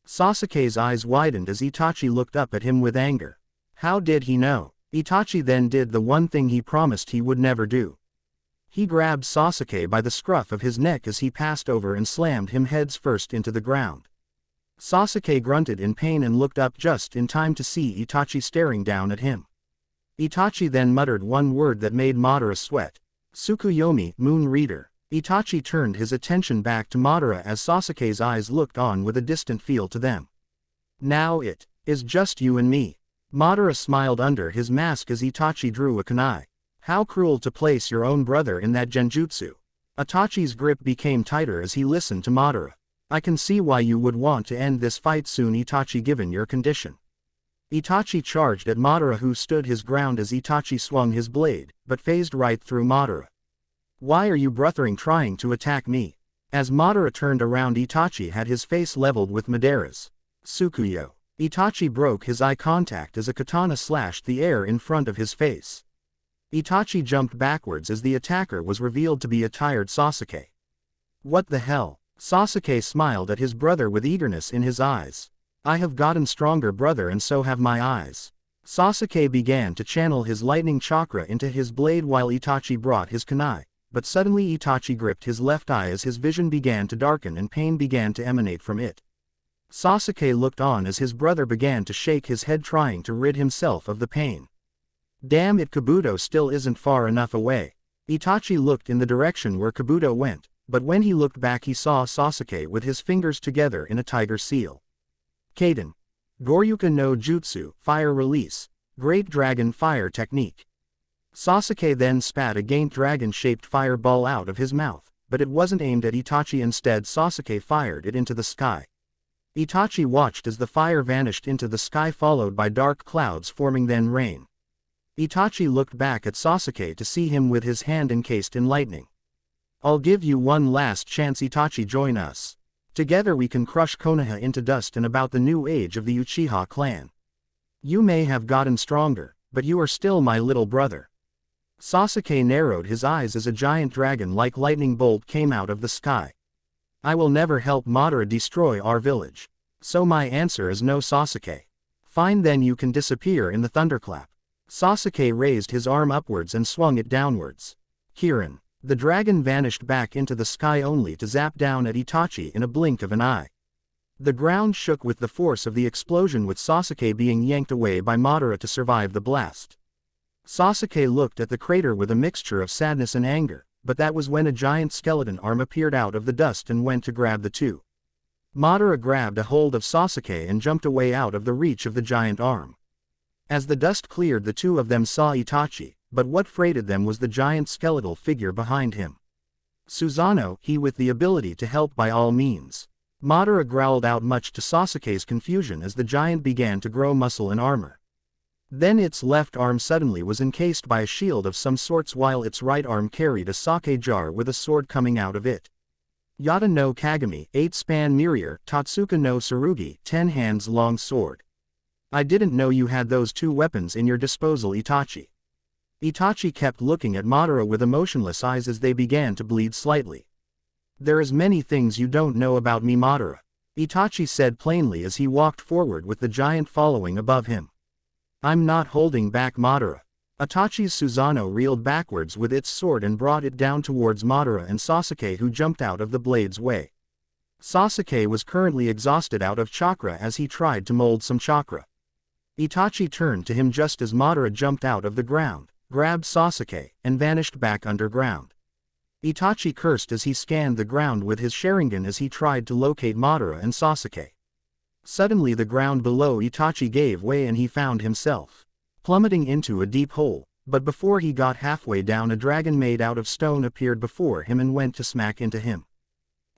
Sasuke's eyes widened as Itachi looked up at him with anger. How did he know? Itachi then did the one thing he promised he would never do. He grabbed Sasuke by the scruff of his neck as he passed over and slammed him heads first into the ground. Sasuke grunted in pain and looked up just in time to see Itachi staring down at him. Itachi then muttered one word that made Madara sweat. Tsukuyomi, Moon Reader. Itachi turned his attention back to Madara as Sasuke's eyes looked on with a distant feel to them. Now it is just you and me. Madara smiled under his mask as Itachi drew a kunai. How cruel to place your own brother in that genjutsu. Itachi's grip became tighter as he listened to Madara. I can see why you would want to end this fight soon, Itachi, given your condition. Itachi charged at Madara, who stood his ground as Itachi swung his blade, but phased right through Madara. Why are you brothering trying to attack me? As Madara turned around, Itachi had his face leveled with Madara's. Tsukuyo. Itachi broke his eye contact as a katana slashed the air in front of his face. Itachi jumped backwards as the attacker was revealed to be a tired Sasuke. What the hell? Sasuke smiled at his brother with eagerness in his eyes. I have gotten stronger, brother, and so have my eyes. Sasuke began to channel his lightning chakra into his blade while Itachi brought his kunai, but suddenly Itachi gripped his left eye as his vision began to darken and pain began to emanate from it. Sasuke looked on as his brother began to shake his head, trying to rid himself of the pain. Damn it, Kabuto still isn't far enough away. Itachi looked in the direction where Kabuto went, but when he looked back he saw Sasuke with his fingers together in a tiger seal. Kaden. Goryuka no Jutsu, Fire Release. Great Dragon Fire Technique. Sasuke then spat a giant dragon-shaped fireball out of his mouth, but it wasn't aimed at Itachi. Instead, Sasuke fired it into the sky. Itachi watched as the fire vanished into the sky, followed by dark clouds forming, then rain. Itachi looked back at Sasuke to see him with his hand encased in lightning. I'll give you one last chance, Itachi, join us. Together we can crush Konoha into dust and about the new age of the Uchiha clan. You may have gotten stronger, but you are still my little brother. Sasuke narrowed his eyes as a giant dragon-like lightning bolt came out of the sky. I will never help Madara destroy our village. So my answer is no, Sasuke. Fine, then you can disappear in the thunderclap. Sasuke raised his arm upwards and swung it downwards. Kirin. The dragon vanished back into the sky only to zap down at Itachi in a blink of an eye. The ground shook with the force of the explosion, with Sasuke being yanked away by Madara to survive the blast. Sasuke looked at the crater with a mixture of sadness and anger, but that was when a giant skeleton arm appeared out of the dust and went to grab the two. Madara grabbed a hold of Sasuke and jumped away out of the reach of the giant arm. As the dust cleared, the two of them saw Itachi, but what freighted them was the giant skeletal figure behind him. Susanoo, he with the ability to help by all means. Madara growled out, much to Sasuke's confusion, as the giant began to grow muscle and armor. Then its left arm suddenly was encased by a shield of some sorts, while its right arm carried a sake jar with a sword coming out of it. Yata no Kagami, 8-span mirror, Tatsuka no Tsurugi, 10 hands long sword. I didn't know you had those two weapons in your disposal, Itachi. Itachi kept looking at Madara with emotionless eyes as they began to bleed slightly. There is many things you don't know about me, Madara, Itachi said plainly as he walked forward with the giant following above him. I'm not holding back, Madara. Itachi's Susanoo reeled backwards with its sword and brought it down towards Madara and Sasuke, who jumped out of the blade's way. Sasuke was currently exhausted out of chakra as he tried to mold some chakra. Itachi turned to him just as Madara jumped out of the ground, grabbed Sasuke, and vanished back underground. Itachi cursed as he scanned the ground with his Sharingan as he tried to locate Madara and Sasuke. Suddenly the ground below Itachi gave way and he found himself plummeting into a deep hole, but before he got halfway down, a dragon made out of stone appeared before him and went to smack into him.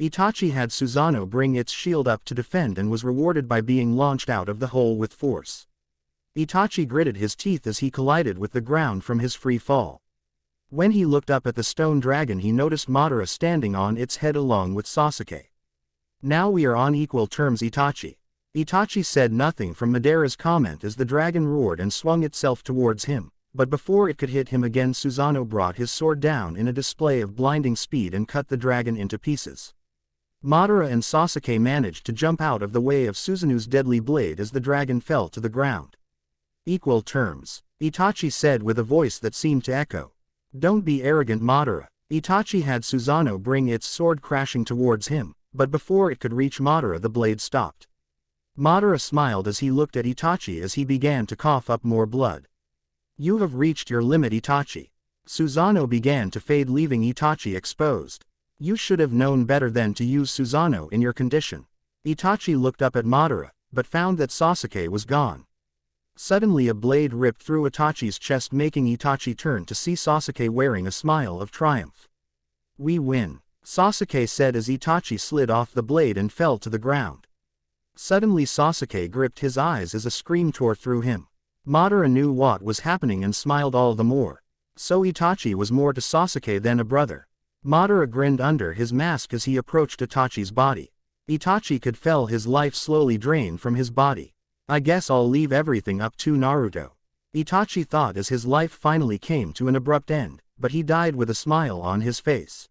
Itachi had Susanoo bring its shield up to defend and was rewarded by being launched out of the hole with force. Itachi gritted his teeth as he collided with the ground from his free fall. When he looked up at the stone dragon, he noticed Madara standing on its head along with Sasuke. "Now we are on equal terms, Itachi." Itachi said nothing from Madara's comment as the dragon roared and swung itself towards him, but before it could hit him again, Susanoo brought his sword down in a display of blinding speed and cut the dragon into pieces. Madara and Sasuke managed to jump out of the way of Susanoo's deadly blade as the dragon fell to the ground. "Equal terms," Itachi said with a voice that seemed to echo. "Don't be arrogant, Madara." Itachi had Susanoo bring its sword crashing towards him, but before it could reach Madara, the blade stopped. Madara smiled as he looked at Itachi as he began to cough up more blood. "You have reached your limit, Itachi." Susanoo began to fade, leaving Itachi exposed. "You should have known better than to use Susanoo in your condition." Itachi looked up at Madara, but found that Sasuke was gone. Suddenly a blade ripped through Itachi's chest, making Itachi turn to see Sasuke wearing a smile of triumph. "We win," Sasuke said as Itachi slid off the blade and fell to the ground. Suddenly Sasuke gripped his eyes as a scream tore through him. Madara knew what was happening and smiled all the more. So Itachi was more to Sasuke than a brother. Madara grinned under his mask as he approached Itachi's body. Itachi could feel his life slowly drain from his body. "I guess I'll leave everything up to Naruto," Itachi thought as his life finally came to an abrupt end, but he died with a smile on his face.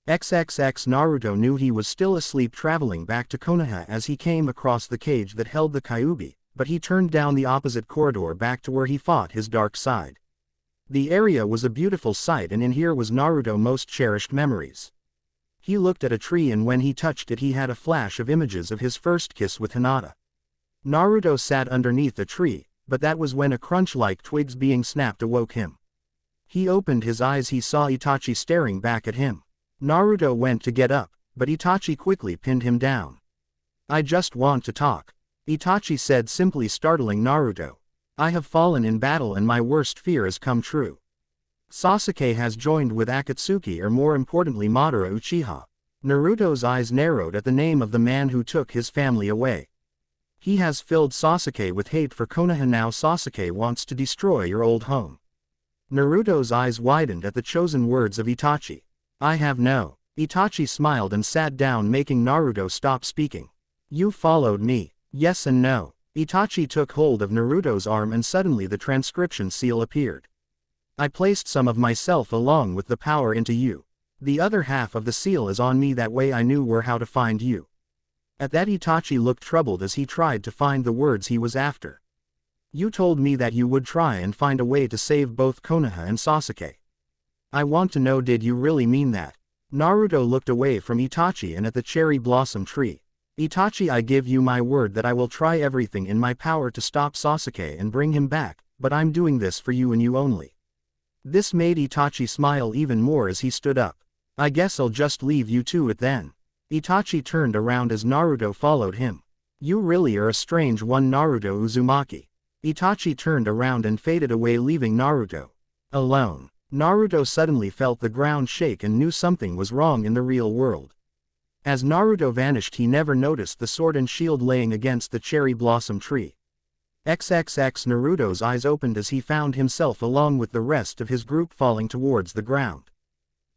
Naruto knew he was still asleep, traveling back to Konoha as he came across the cage that held the Kyuubi, but he turned down the opposite corridor back to where he fought his dark side. The area was a beautiful sight, and in here was Naruto's most cherished memories. He looked at a tree, and when he touched it he had a flash of images of his first kiss with Hinata. Naruto sat underneath a tree, but that was when a crunch like twigs being snapped awoke him. He opened his eyes. He saw Itachi staring back at him. Naruto went to get up, but Itachi quickly pinned him down. "I just want to talk," Itachi said, simply, startling Naruto. "I have fallen in battle and my worst fear has come true. Sasuke has joined with Akatsuki, or more importantly Madara Uchiha." Naruto's eyes narrowed at the name of the man who took his family away. "He has filled Sasuke with hate for Konoha. Now Sasuke wants to destroy your old home." Naruto's eyes widened at the chosen words of Itachi. "I have no." Itachi smiled and sat down, making Naruto stop speaking. "You followed me." "Yes and no." Itachi took hold of Naruto's arm and suddenly the transcription seal appeared. "I placed some of myself along with the power into you. The other half of the seal is on me, that way I knew where how to find you." At that Itachi looked troubled as he tried to find the words he was after. "You told me that you would try and find a way to save both Konoha and Sasuke. I want to know, did you really mean that?" Naruto looked away from Itachi and at the cherry blossom tree. "Itachi, I give you my word that I will try everything in my power to stop Sasuke and bring him back, but I'm doing this for you and you only." This made Itachi smile even more as he stood up. "I guess I'll just leave you to it then." Itachi turned around as Naruto followed him. "You really are a strange one, Naruto Uzumaki." Itachi turned around and faded away, leaving Naruto alone. Naruto suddenly felt the ground shake and knew something was wrong in the real world. As Naruto vanished, he never noticed the sword and shield laying against the cherry blossom tree. Naruto's eyes opened as he found himself along with the rest of his group falling towards the ground.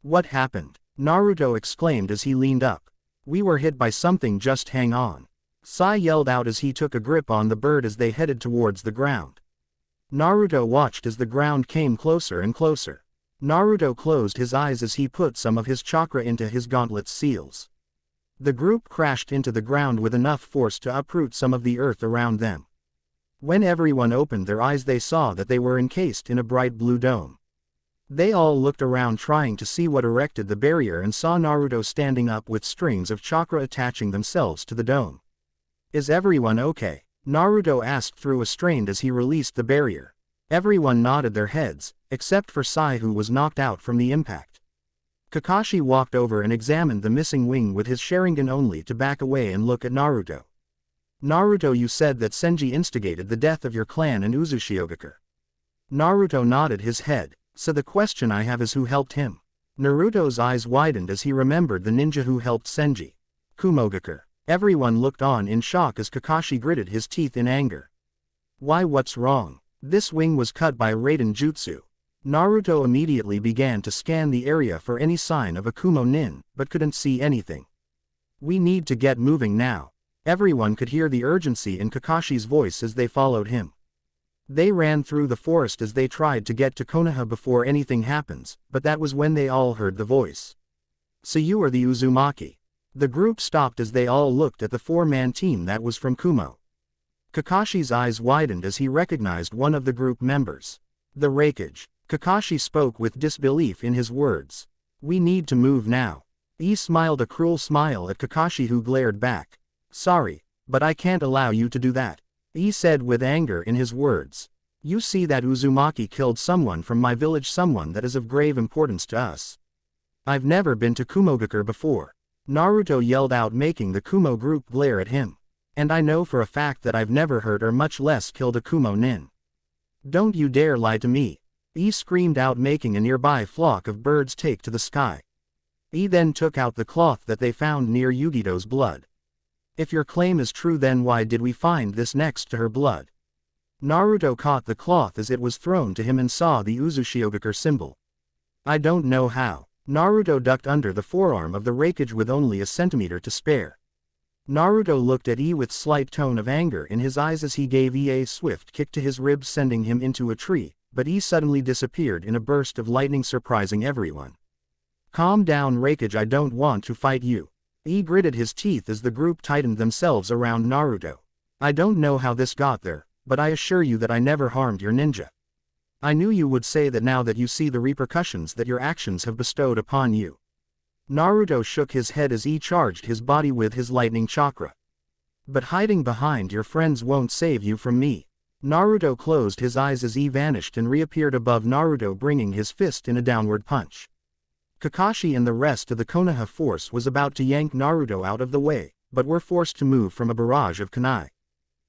"What happened?" Naruto exclaimed as he leaned up. "We were hit by something, just hang on," Sai yelled out as he took a grip on the bird as they headed towards the ground. Naruto watched as the ground came closer and closer. Naruto closed his eyes as he put some of his chakra into his gauntlet's seals. The group crashed into the ground with enough force to uproot some of the earth around them. When everyone opened their eyes they saw that they were encased in a bright blue dome. They all looked around trying to see what erected the barrier and saw Naruto standing up with strings of chakra attaching themselves to the dome. Is everyone okay? Naruto asked through a strain as he released the barrier. Everyone nodded their heads, except for Sai who was knocked out from the impact. Kakashi walked over and examined the missing wing with his Sharingan only to back away and look at Naruto. Naruto, you said that Senji instigated the death of your clan and Uzushiogakure. Naruto nodded his head. So the question I have is who helped him? Naruto's eyes widened as he remembered the ninja who helped Senji. Kumogakure. Everyone looked on in shock as Kakashi gritted his teeth in anger. Why, what's wrong? This wing was cut by Raiden Jutsu. Naruto immediately began to scan the area for any sign of a Kumo nin, but couldn't see anything. We need to get moving now. Everyone could hear the urgency in Kakashi's voice as they followed him. They ran through the forest as they tried to get to Konoha before anything happens, but that was when they all heard the voice. So you are the Uzumaki. The group stopped as they all looked at the four-man team that was from Kumo. Kakashi's eyes widened as he recognized one of the group members. The Raikage. Kakashi spoke with disbelief in his words. We need to move now. He smiled a cruel smile at Kakashi who glared back. Sorry, but I can't allow you to do that. He said with anger in his words. You see that Uzumaki killed someone from my village, someone that is of grave importance to us. I've never been to Kumogakure before. Naruto yelled out, making the Kumo group glare at him. And I know for a fact that I've never hurt or much less killed a Kumo nin. Don't you dare lie to me. He screamed out, making a nearby flock of birds take to the sky. He then took out the cloth that they found near Yugito's blood. If your claim is true, then why did we find this next to her blood? Naruto caught the cloth as it was thrown to him and saw the Uzushiogakure symbol. I don't know how. Naruto ducked under the forearm of the Raikage with only a centimeter to spare. Naruto looked at E with slight tone of anger in his eyes as he gave E a swift kick to his ribs, sending him into a tree, but E suddenly disappeared in a burst of lightning, surprising everyone. Calm down, Raikage, I don't want to fight you. E gritted his teeth as the group tightened themselves around Naruto. I don't know how this got there, but I assure you that I never harmed your ninja. I knew you would say that now that you see the repercussions that your actions have bestowed upon you. Naruto shook his head as E charged his body with his lightning chakra. But hiding behind your friends won't save you from me. Naruto closed his eyes as E vanished and reappeared above Naruto, bringing his fist in a downward punch. Kakashi and the rest of the Konoha force was about to yank Naruto out of the way, but were forced to move from a barrage of kunai.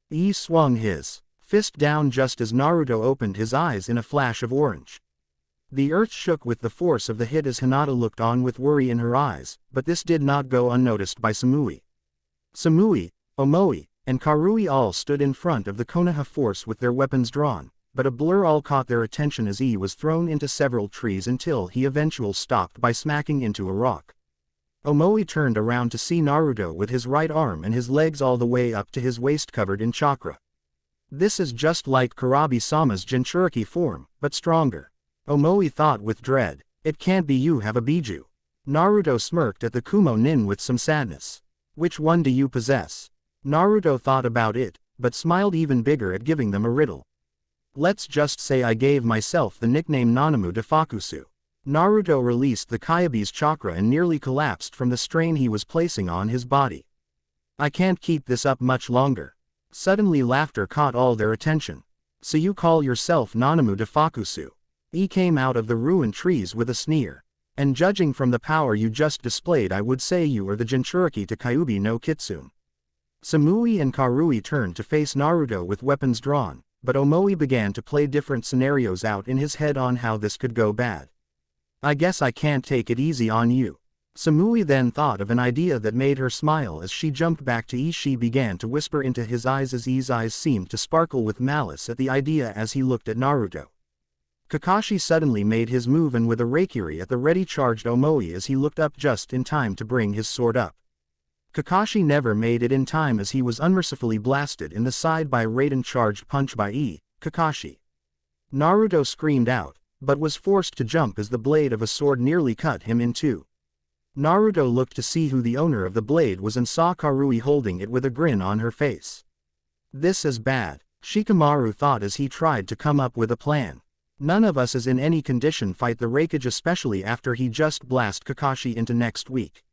E swung his fist down just as Naruto opened his eyes in a flash of orange. The earth shook with the force of the hit as Hinata looked on with worry in her eyes, but this did not go unnoticed by Samui. Samui, Omoi, and Karui all stood in front of the Konoha force with their weapons drawn, but a blur all caught their attention as E was thrown into several trees until he eventually stopped by smacking into a rock. Omoi turned around to see Naruto with his right arm and his legs all the way up to his waist covered in chakra. This is just like Kurabi-sama's Jinchuriki form, but stronger. Omoi thought with dread. It can't be you have a Biju. Naruto smirked at the Kumo nin with some sadness. Which one do you possess? Naruto thought about it, but smiled even bigger at giving them a riddle. Let's just say I gave myself the nickname Nanamu Defakusu. Naruto released the Kyabe's chakra and nearly collapsed from the strain he was placing on his body. I can't keep this up much longer. Suddenly laughter caught all their attention. So you call yourself Nanamu Defakusu? He came out of the ruined trees with a sneer. And judging from the power you just displayed, I would say you are the Jinchuriki to Kyuubi no Kitsune. Samui and Karui turned to face Naruto with weapons drawn, but Omoi began to play different scenarios out in his head on how this could go bad. I guess I can't take it easy on you. Samui then thought of an idea that made her smile as she jumped back to E. She began to whisper into his eyes as E's eyes seemed to sparkle with malice at the idea as he looked at Naruto. Kakashi suddenly made his move and with a Raikiri at the ready charged Omoi as he looked up just in time to bring his sword up. Kakashi never made it in time as he was unmercifully blasted in the side by Raiden charged punch by E. Kakashi. Naruto screamed out, but was forced to jump as the blade of a sword nearly cut him in two. Naruto looked to see who the owner of the blade was and saw Karui holding it with a grin on her face. This is bad. Shikamaru thought as he tried to come up with a plan. None of us is in any condition fight the Raikage, especially after he just blast Kakashi into next week.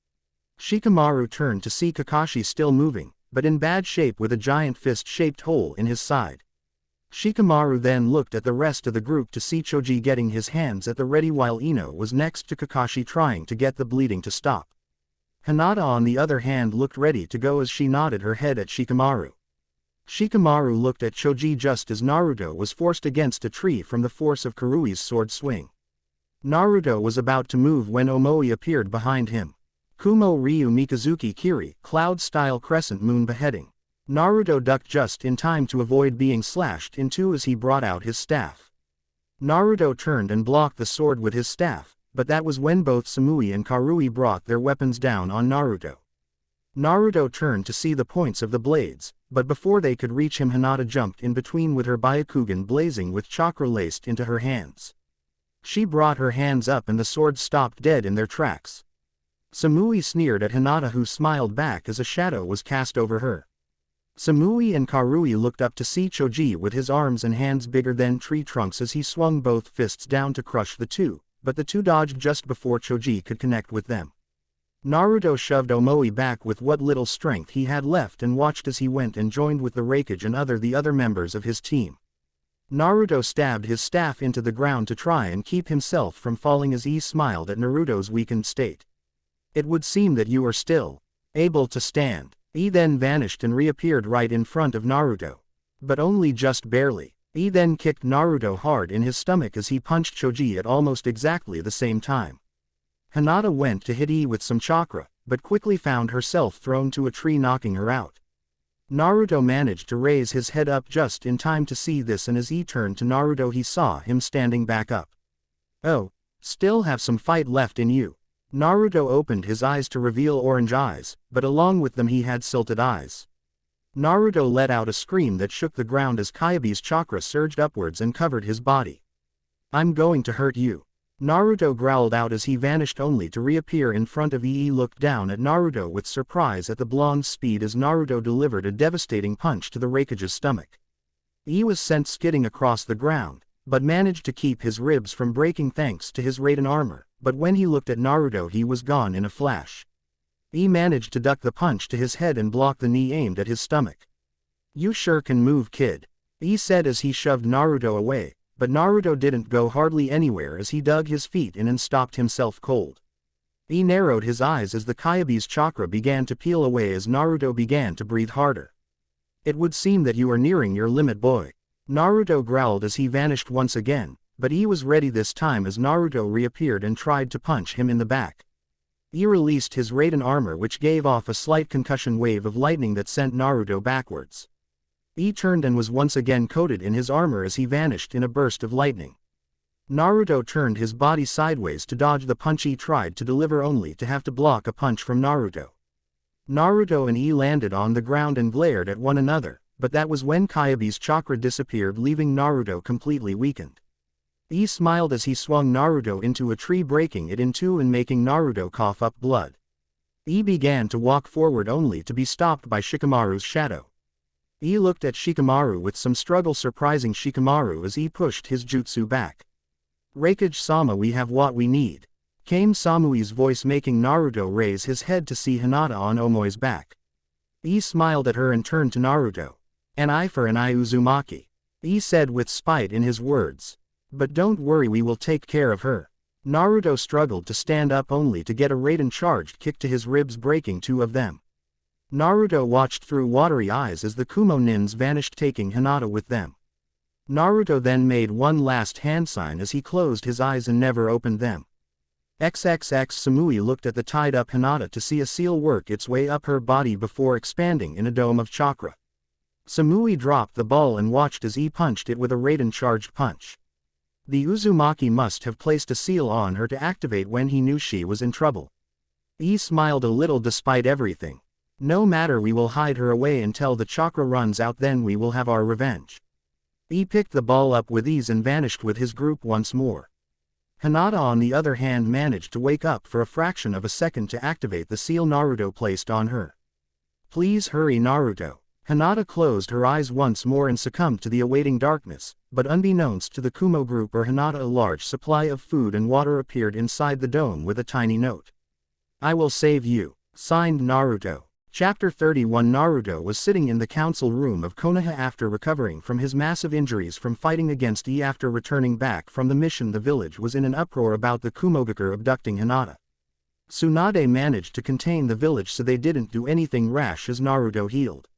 Shikamaru turned to see Kakashi still moving, but in bad shape with a giant fist-shaped hole in his side. Shikamaru then looked at the rest of the group to see Choji getting his hands at the ready while Ino was next to Kakashi trying to get the bleeding to stop. Hinata on the other hand looked ready to go as she nodded her head at Shikamaru. Shikamaru looked at Choji just as Naruto was forced against a tree from the force of Kurui's sword swing. Naruto was about to move when Omoi appeared behind him. Kumo Ryu Mikazuki Kiri, cloud-style crescent moon beheading. Naruto ducked just in time to avoid being slashed in two as he brought out his staff. Naruto turned and blocked the sword with his staff, but that was when both Samui and Karui brought their weapons down on Naruto. Naruto turned to see the points of the blades, but before they could reach him, Hinata jumped in between with her Byakugan blazing with chakra laced into her hands. She brought her hands up and the swords stopped dead in their tracks. Samui sneered at Hinata, who smiled back as a shadow was cast over her. Samui and Karui looked up to see Choji with his arms and hands bigger than tree trunks as he swung both fists down to crush the two, but the two dodged just before Choji could connect with them. Naruto shoved Omoi back with what little strength he had left and watched as he went and joined with the Raikage and the other members of his team. Naruto stabbed his staff into the ground to try and keep himself from falling as he smiled at Naruto's weakened state. "It would seem that you are still able to stand." He then vanished and reappeared right in front of Naruto. But only just barely. He then kicked Naruto hard in his stomach as he punched Choji at almost exactly the same time. Hinata went to hit with some chakra, but quickly found herself thrown to a tree, knocking her out. Naruto managed to raise his head up just in time to see this, and as he turned to Naruto he saw him standing back up. "Oh, still have some fight left in you." Naruto opened his eyes to reveal orange eyes, but along with them he had silted eyes. Naruto let out a scream that shook the ground as Kyabe's chakra surged upwards and covered his body. "I'm going to hurt you." Naruto growled out as he vanished only to reappear in front of Ii. Looked down at Naruto with surprise at the blonde's speed as Naruto delivered a devastating punch to the Raikage's stomach. Ii was sent skidding across the ground, but managed to keep his ribs from breaking thanks to his Raiden armor, but when he looked at Naruto he was gone in a flash. He managed to duck the punch to his head and block the knee aimed at his stomach. "You sure can move, kid," he said as he shoved Naruto away, but Naruto didn't go hardly anywhere as he dug his feet in and stopped himself cold. He narrowed his eyes as the Kyabe's chakra began to peel away as Naruto began to breathe harder. "It would seem that you are nearing your limit, boy." Naruto growled as he vanished once again, but he was ready this time as Naruto reappeared and tried to punch him in the back. He released his Raiden armor, which gave off a slight concussion wave of lightning that sent Naruto backwards. He turned and was once again coated in his armor as he vanished in a burst of lightning. Naruto turned his body sideways to dodge the punch he tried to deliver, only to have to block a punch from Naruto. Naruto and Ii landed on the ground and glared at one another, but that was when Kyabe's chakra disappeared, leaving Naruto completely weakened. Ii smiled as he swung Naruto into a tree, breaking it in two and making Naruto cough up blood. Ii began to walk forward only to be stopped by Shikamaru's shadow. Ii looked at Shikamaru with some struggle, surprising Shikamaru as he pushed his jutsu back. "Raikage-sama, we have what we need," came Samui's voice, making Naruto raise his head to see Hinata on Omoi's back. Ii smiled at her and turned to Naruto. "An eye for an eye, Uzumaki," Ii said with spite in his words. "But don't worry, we will take care of her." Naruto struggled to stand up only to get a Raiden charged kick to his ribs, breaking two of them. Naruto watched through watery eyes as the Kumo nins vanished, taking Hinata with them. Naruto then made one last hand sign as he closed his eyes and never opened them. XXX Samui looked at the tied-up Hinata to see a seal work its way up her body before expanding in a dome of chakra. Samui dropped the ball and watched as he punched it with a Raiden-charged punch. The Uzumaki must have placed a seal on her to activate when he knew she was in trouble. He smiled a little despite everything. "No matter, we will hide her away until the chakra runs out, then we will have our revenge." He picked the ball up with ease and vanished with his group once more. Hinata on the other hand managed to wake up for a fraction of a second to activate the seal Naruto placed on her. "Please hurry, Naruto." Hinata closed her eyes once more and succumbed to the awaiting darkness, but unbeknownst to the Kumo group or Hinata, a large supply of food and water appeared inside the dome with a tiny note. I will save you. Signed, Naruto. Chapter 31. Naruto was sitting in the council room of Konoha after recovering from his massive injuries from fighting against E. After returning back from the mission, the village was in an uproar about the Kumogakur abducting Hinata. Tsunade managed to contain the village so they didn't do anything rash as Naruto healed.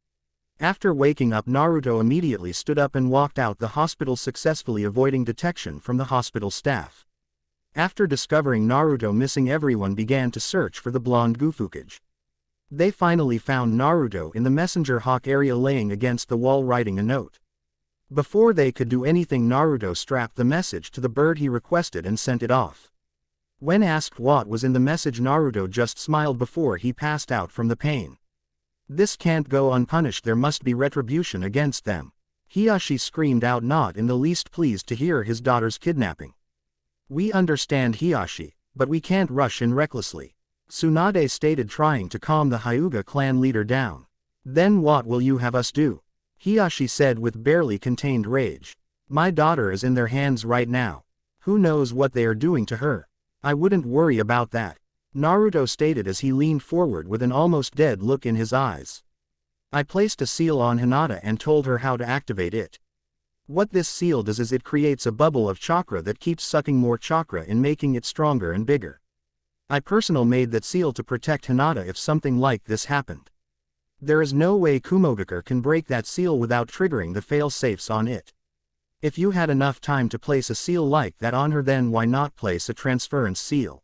After waking up, Naruto immediately stood up and walked out the hospital, successfully avoiding detection from the hospital staff. After discovering Naruto missing, everyone began to search for the blonde Gufukage. They finally found Naruto in the messenger hawk area laying against the wall writing a note. Before they could do anything, Naruto strapped the message to the bird he requested and sent it off. When asked what was in the message, Naruto just smiled before he passed out from the pain. This can't go unpunished, there must be retribution against them. Hiyashi screamed out, not in the least pleased to hear his daughter's kidnapping. We understand, Hiyashi, but we can't rush in recklessly, Tsunade stated, trying to calm the Hyuga clan leader down. Then what will you have us do? Hiyashi said with barely contained rage. My daughter is in their hands right now. Who knows what they are doing to her? I wouldn't worry about that, Naruto stated as he leaned forward with an almost dead look in his eyes. I placed a seal on Hinata and told her how to activate it. What this seal does is it creates a bubble of chakra that keeps sucking more chakra and making it stronger and bigger. I personally made that seal to protect Hinata if something like this happened. There is no way Kumogakur can break that seal without triggering the fail-safes on it. If you had enough time to place a seal like that on her, then why not place a transference seal?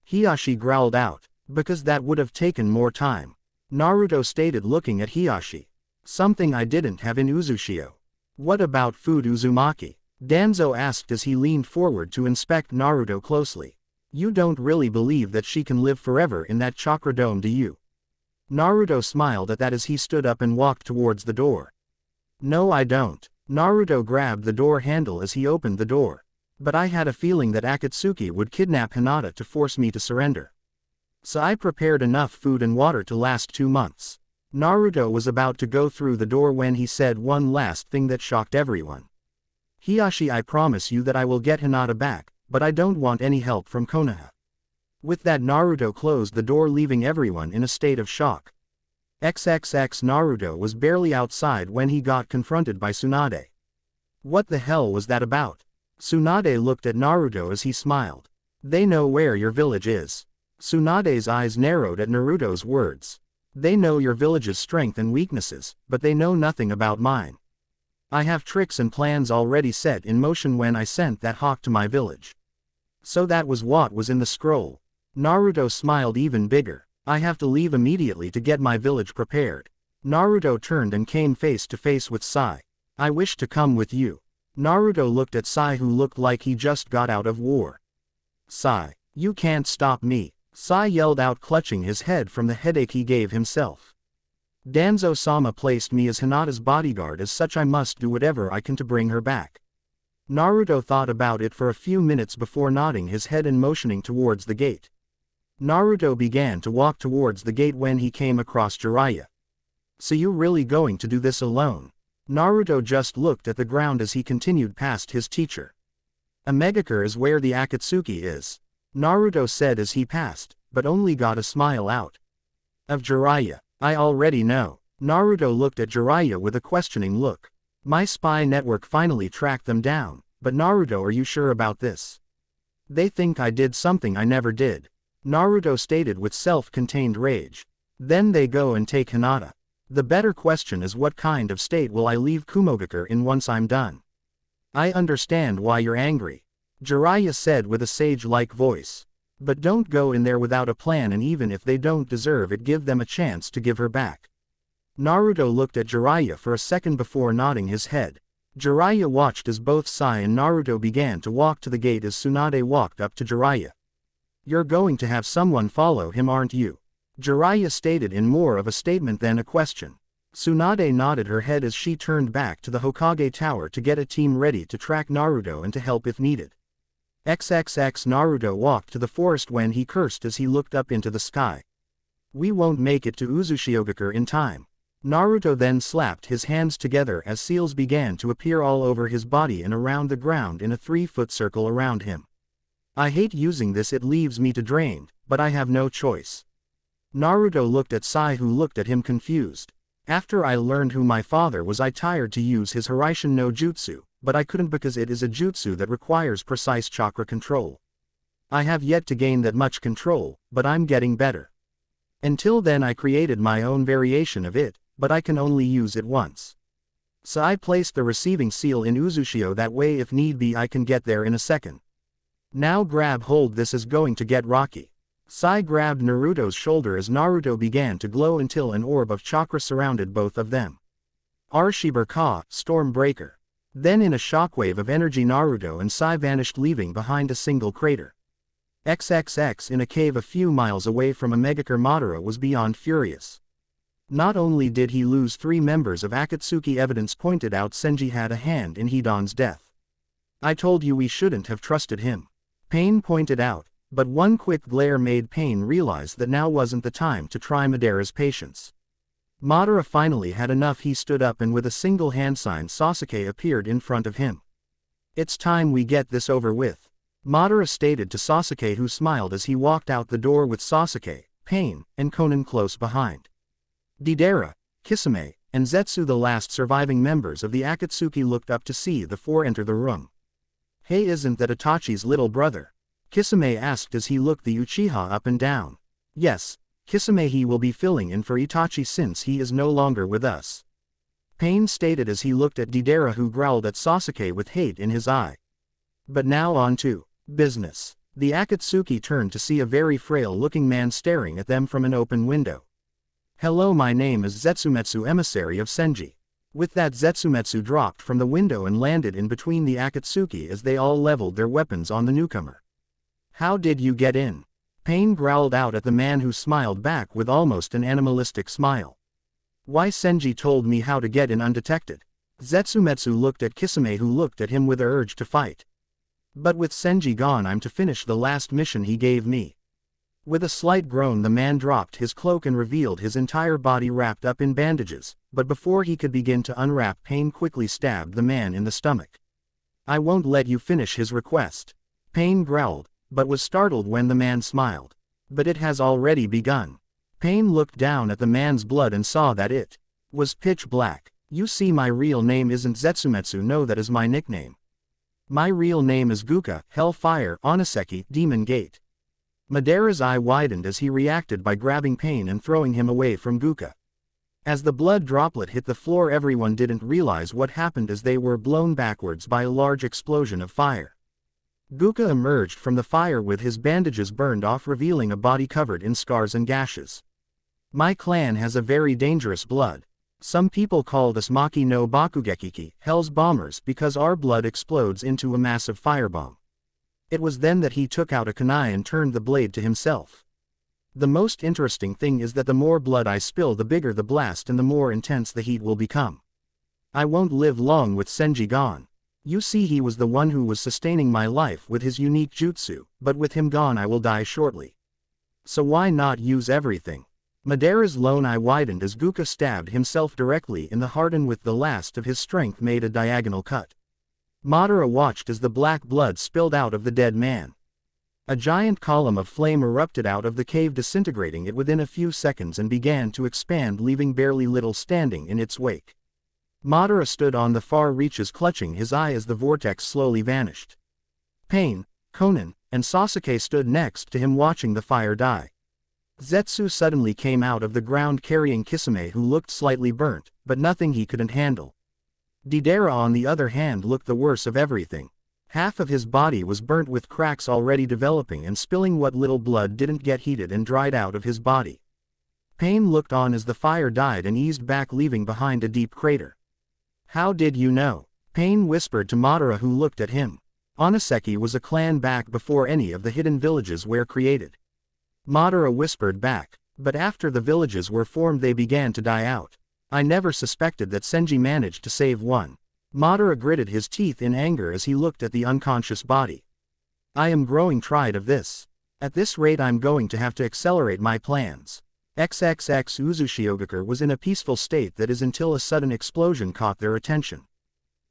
Hiyashi growled out. Because that would have taken more time, Naruto stated, looking at Hiyashi. Something I didn't have in Uzushio. What about food, Uzumaki? Danzo asked as he leaned forward to inspect Naruto closely. You don't really believe that she can live forever in that chakra dome, do you? Naruto smiled at that as he stood up and walked towards the door. No, I don't. Naruto grabbed the door handle as he opened the door. But I had a feeling that Akatsuki would kidnap Hinata to force me to surrender. So I prepared enough food and water to last 2 months. Naruto was about to go through the door when he said one last thing that shocked everyone. Hiyashi, I promise you that I will get Hinata back, but I don't want any help from Konoha. With that, Naruto closed the door, leaving everyone in a state of shock. XXX Naruto was barely outside when he got confronted by Tsunade. What the hell was that about? Tsunade looked at Naruto as he smiled. They know where your village is. Tsunade's eyes narrowed at Naruto's words. They know your village's strength and weaknesses, but they know nothing about mine. I have tricks and plans already set in motion when I sent that hawk to my village. So that was what was in the scroll. Naruto smiled even bigger. I have to leave immediately to get my village prepared. Naruto turned and came face to face with Sai. I wish to come with you. Naruto looked at Sai, who looked like he just got out of war. Sai, you can't stop me, Sai yelled out, clutching his head from the headache he gave himself. Danzo-sama placed me as Hinata's bodyguard, as such I must do whatever I can to bring her back. Naruto thought about it for a few minutes before nodding his head and motioning towards the gate. Naruto began to walk towards the gate when he came across Jiraiya. So you really going to do this alone? Naruto just looked at the ground as he continued past his teacher. Amegakur is where the Akatsuki is, Naruto said as he passed, but only got a smile out of Jiraiya. I already know. Naruto looked at Jiraiya with a questioning look. My spy network finally tracked them down, but Naruto, are you sure about this? They think I did something I never did, Naruto stated with self-contained rage. Then they go and take Hinata. The better question is, what kind of state will I leave Kumogakur in once I'm done? I understand why you're angry, Jiraiya said with a sage-like voice. But don't go in there without a plan, and even if they don't deserve it, give them a chance to give her back. Naruto looked at Jiraiya for a second before nodding his head. Jiraiya watched as both Sai and Naruto began to walk to the gate as Tsunade walked up to Jiraiya. You're going to have someone follow him, aren't you? Jiraiya stated in more of a statement than a question. Tsunade nodded her head as she turned back to the Hokage Tower to get a team ready to track Naruto and to help if needed. XXX Naruto walked to the forest when he cursed as he looked up into the sky. We won't make it to Uzushiogakure in time. Naruto then slapped his hands together as seals began to appear all over his body and around the ground in a 3-foot circle around him. I hate using this, it leaves me to drained, but I have no choice. Naruto looked at Sai, who looked at him confused. After I learned who my father was, I tried to use his Hiraishin no jutsu, but I couldn't because it is a jutsu that requires precise chakra control. I have yet to gain that much control, but I'm getting better. Until then I created my own variation of it, but I can only use it once. So I placed the receiving seal in Uzushio, that way if need be I can get there in a second. Now grab hold, this is going to get rocky. Sai grabbed Naruto's shoulder as Naruto began to glow until an orb of chakra surrounded both of them. Arshibar Ka, Stormbreaker. Then in a shockwave of energy Naruto and Sai vanished, leaving behind a single crater. XXX. In a cave a few miles away from Omegakure, Madara was beyond furious. Not only did he lose 3 members of Akatsuki, evidence pointed out Senji had a hand in Hidan's death. I told you we shouldn't have trusted him. Pain pointed out, but one quick glare made Pain realize that now wasn't the time to try Madara's patience. Madara finally had enough. He stood up and with a single hand sign Sasuke appeared in front of him. It's time we get this over with, Madara stated to Sasuke, who smiled as he walked out the door with Sasuke, Pain, and Konan close behind. Deidara, Kisame, and Zetsu, the last surviving members of the Akatsuki, looked up to see the 4 enter the room. Hey, isn't that Itachi's little brother? Kisame asked as he looked the Uchiha up and down. Yes, Kisame, he will be filling in for Itachi since he is no longer with us. Pain stated as he looked at Deidara, who growled at Sasuke with hate in his eye. But now on to business. The Akatsuki turned to see a very frail-looking man staring at them from an open window. Hello, my name is Zetsumetsu, emissary of Senji. With that, Zetsumetsu dropped from the window and landed in between the Akatsuki as they all leveled their weapons on the newcomer. How did you get in? Pain growled out at the man, who smiled back with almost an animalistic smile. Why, Senji told me how to get in undetected. Zetsumetsu looked at Kisame, who looked at him with an urge to fight. But with Senji gone, I'm to finish the last mission he gave me. With a slight groan, the man dropped his cloak and revealed his entire body wrapped up in bandages, but before he could begin to unwrap, Pain quickly stabbed the man in the stomach. I won't let you finish his request. Pain growled, but was startled when the man smiled. But it has already begun. Pain looked down at the man's blood and saw that it was pitch black. You see, my real name isn't Zetsumetsu, no, that is my nickname. My real name is Guka, Hellfire, Oniseki, Demon Gate. Madara's eye widened as he reacted by grabbing Pain and throwing him away from Guka. As the blood droplet hit the floor, everyone didn't realize what happened as they were blown backwards by a large explosion of fire. Guka emerged from the fire with his bandages burned off, revealing a body covered in scars and gashes. My clan has a very dangerous blood. Some people called us Maki no Bakugekiki, Hell's Bombers, because our blood explodes into a massive firebomb. It was then that he took out a kunai and turned the blade to himself. The most interesting thing is that the more blood I spill, the bigger the blast and the more intense the heat will become. I won't live long with Senji gone. You see, he was the one who was sustaining my life with his unique jutsu, but with him gone I will die shortly. So why not use everything? Madara's lone eye widened as Guka stabbed himself directly in the heart and with the last of his strength made a diagonal cut. Madara watched as the black blood spilled out of the dead man. A giant column of flame erupted out of the cave, disintegrating it within a few seconds and began to expand, leaving barely little standing in its wake. Madara stood on the far reaches, clutching his eye as the vortex slowly vanished. Pain, Konan, and Sasuke stood next to him watching the fire die. Zetsu suddenly came out of the ground carrying Kisame, who looked slightly burnt, but nothing he couldn't handle. Deidara, on the other hand, looked the worst of everything. Half of his body was burnt with cracks already developing and spilling what little blood didn't get heated and dried out of his body. Pain looked on as the fire died and eased back, leaving behind a deep crater. How did you know? Pain whispered to Madara, who looked at him. Oniseki was a clan back before any of the hidden villages were created. Madara whispered back, but after the villages were formed they began to die out. I never suspected that Senji managed to save one. Madara gritted his teeth in anger as he looked at the unconscious body. I am growing tired of this. At this rate I'm going to have to accelerate my plans. XXX Uzushiogakure was in a peaceful state that is until a sudden explosion caught their attention.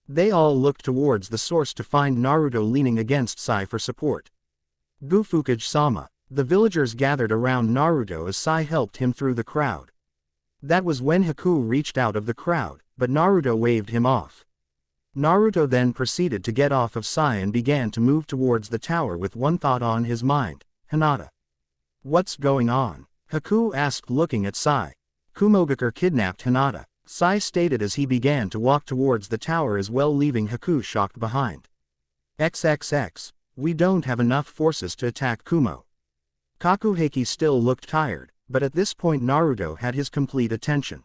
They all looked towards the source to find Naruto leaning against Sai for support. Gufukage-sama. The villagers gathered around Naruto as Sai helped him through the crowd. That was when Haku reached out of the crowd, but Naruto waved him off. Naruto then proceeded to get off of Sai and began to move towards the tower with one thought on his mind, Hinata. What's going on? Haku asked looking at Sai. Kumogakure kidnapped Hinata, Sai stated as he began to walk towards the tower as well, leaving Haku shocked behind. XXX. We don't have enough forces to attack Kumo. Kakuheki still looked tired, but at this point Naruto had his complete attention.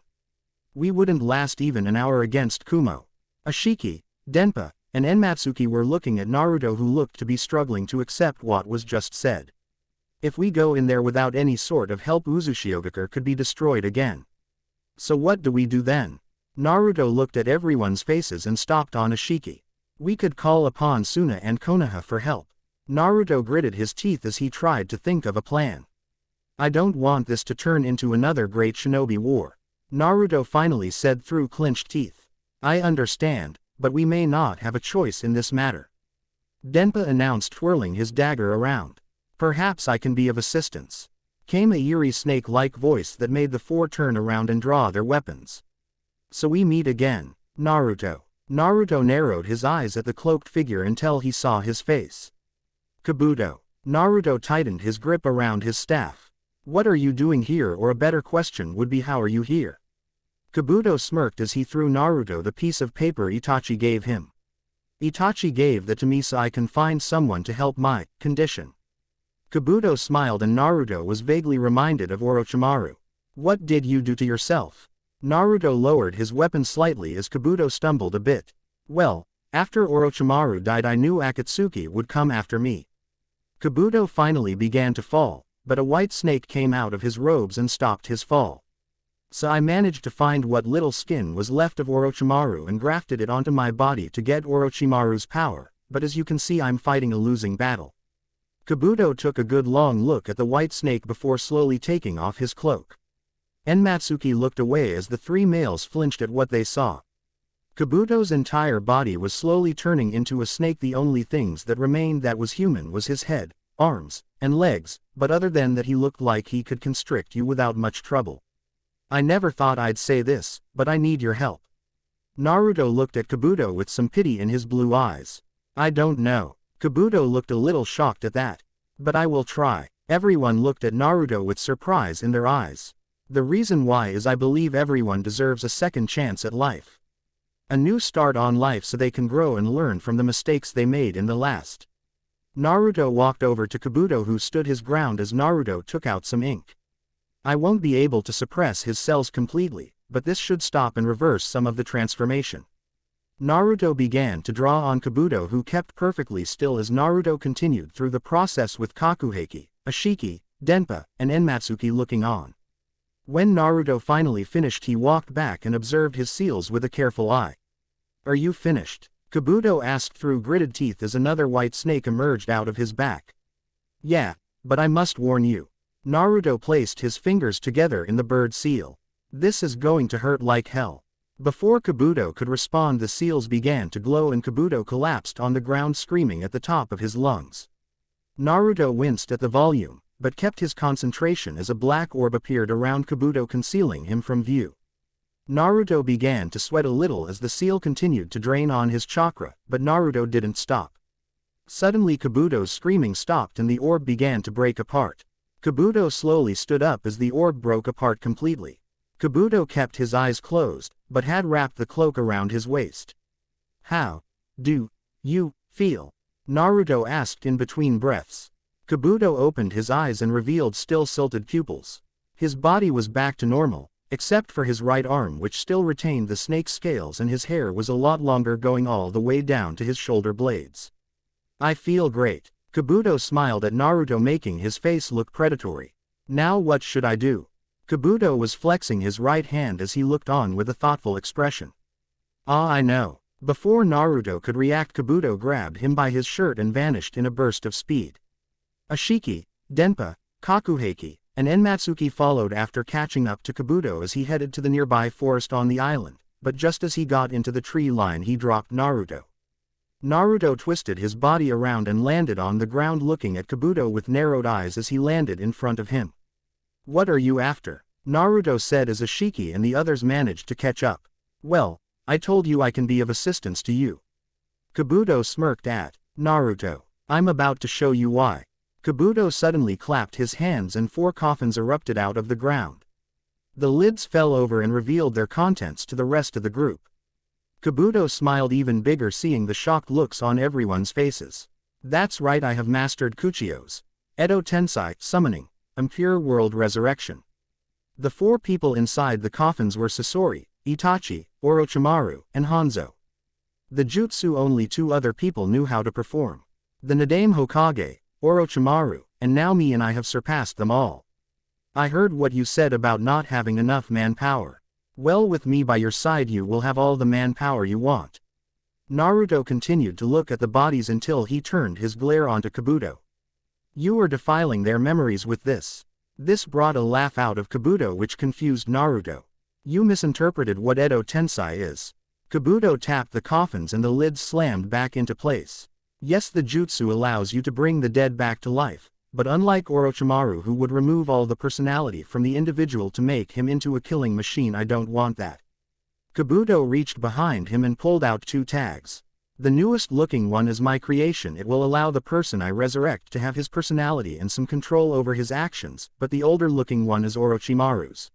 We wouldn't last even an hour against Kumo. Ashiki, Denpa, and Enmatsuki were looking at Naruto, who looked to be struggling to accept what was just said. If we go in there without any sort of help, Uzushiogakure could be destroyed again. So what do we do then? Naruto looked at everyone's faces and stopped on Ashiki. We could call upon Suna and Konoha for help. Naruto gritted his teeth as he tried to think of a plan. I don't want this to turn into another great shinobi war. Naruto finally said through clenched teeth. I understand, but we may not have a choice in this matter. Denpa announced, twirling his dagger around. Perhaps I can be of assistance. Came a eerie snake-like voice that made the four turn around and draw their weapons. So we meet again, Naruto. Naruto narrowed his eyes at the cloaked figure until he saw his face. Kabuto. Naruto tightened his grip around his staff. What are you doing here, or a better question would be how are you here? Kabuto smirked as he threw Naruto the piece of paper Itachi gave him. Itachi gave that to me so I can find someone to help my condition. Kabuto smiled and Naruto was vaguely reminded of Orochimaru. What did you do to yourself? Naruto lowered his weapon slightly as Kabuto stumbled a bit. Well, after Orochimaru died I knew Akatsuki would come after me. Kabuto finally began to fall, but a white snake came out of his robes and stopped his fall. So I managed to find what little skin was left of Orochimaru and grafted it onto my body to get Orochimaru's power, but as you can see I'm fighting a losing battle. Kabuto took a good long look at the white snake before slowly taking off his cloak. Enmatsuki looked away as the three males flinched at what they saw. Kabuto's entire body was slowly turning into a snake. The only things that remained that was human was his head, arms, and legs, but other than that he looked like he could constrict you without much trouble. I never thought I'd say this, but I need your help. Naruto looked at Kabuto with some pity in his blue eyes. I don't know. Kabuto looked a little shocked at that. But I will try. Everyone looked at Naruto with surprise in their eyes. The reason why is I believe everyone deserves a second chance at life. A new start on life so they can grow and learn from the mistakes they made in the last. Naruto walked over to Kabuto, who stood his ground as Naruto took out some ink. I won't be able to suppress his cells completely, but this should stop and reverse some of the transformation. Naruto began to draw on Kabuto, who kept perfectly still as Naruto continued through the process with Kakuheki, Ashiki, Denpa, and Enmatsuki looking on. When Naruto finally finished he walked back and observed his seals with a careful eye. Are you finished? Kabuto asked through gritted teeth as another white snake emerged out of his back. Yeah, but I must warn you. Naruto placed his fingers together in the bird seal. This is going to hurt like hell. Before Kabuto could respond the seals began to glow and Kabuto collapsed on the ground screaming at the top of his lungs. Naruto winced at the volume, but kept his concentration as a black orb appeared around Kabuto, concealing him from view. Naruto began to sweat a little as the seal continued to drain on his chakra, but Naruto didn't stop. Suddenly Kabuto's screaming stopped and the orb began to break apart. Kabuto slowly stood up as the orb broke apart completely. Kabuto kept his eyes closed, but had wrapped the cloak around his waist. How do you feel? Naruto asked in between breaths. Kabuto opened his eyes and revealed still silted pupils. His body was back to normal, except for his right arm, which still retained the snake scales, and his hair was a lot longer, going all the way down to his shoulder blades. I feel great. Kabuto smiled at Naruto, making his face look predatory. Now what should I do? Kabuto was flexing his right hand as he looked on with a thoughtful expression. Ah, I know. Before Naruto could react, Kabuto grabbed him by his shirt and vanished in a burst of speed. Ashiki, Denpa, Kakuheki, and Enmatsuki followed after catching up to Kabuto as he headed to the nearby forest on the island, but just as he got into the tree line he dropped Naruto. Naruto twisted his body around and landed on the ground looking at Kabuto with narrowed eyes as he landed in front of him. "What are you after?" Naruto said as Ashiki and the others managed to catch up. "Well, I told you I can be of assistance to you." Kabuto smirked at Naruto. "I'm about to show you why." Kabuto suddenly clapped his hands and 4 coffins erupted out of the ground. The lids fell over and revealed their contents to the rest of the group. Kabuto smiled even bigger seeing the shocked looks on everyone's faces. "That's right, I have mastered Kuchiyos. Edo Tensai, Summoning, and Pure World Resurrection." The 4 people inside the coffins were Sasori, Itachi, Orochimaru, and Hanzo. The jutsu only 2 other people knew how to perform. The Nadame Hokage, Orochimaru, and now me, and I have surpassed them all. "I heard what you said about not having enough manpower. Well, with me by your side you will have all the manpower you want." Naruto continued to look at the bodies until he turned his glare onto Kabuto. "You are defiling their memories with this." This brought a laugh out of Kabuto which confused Naruto. "You misinterpreted what Edo Tensai is." Kabuto tapped the coffins and the lids slammed back into place. "Yes, the jutsu allows you to bring the dead back to life, but unlike Orochimaru who would remove all the personality from the individual to make him into a killing machine, I don't want that." Kabuto reached behind him and pulled out 2 tags. "The newest looking one is my creation. It will allow the person I resurrect to have his personality and some control over his actions, but the older looking one is Orochimaru's.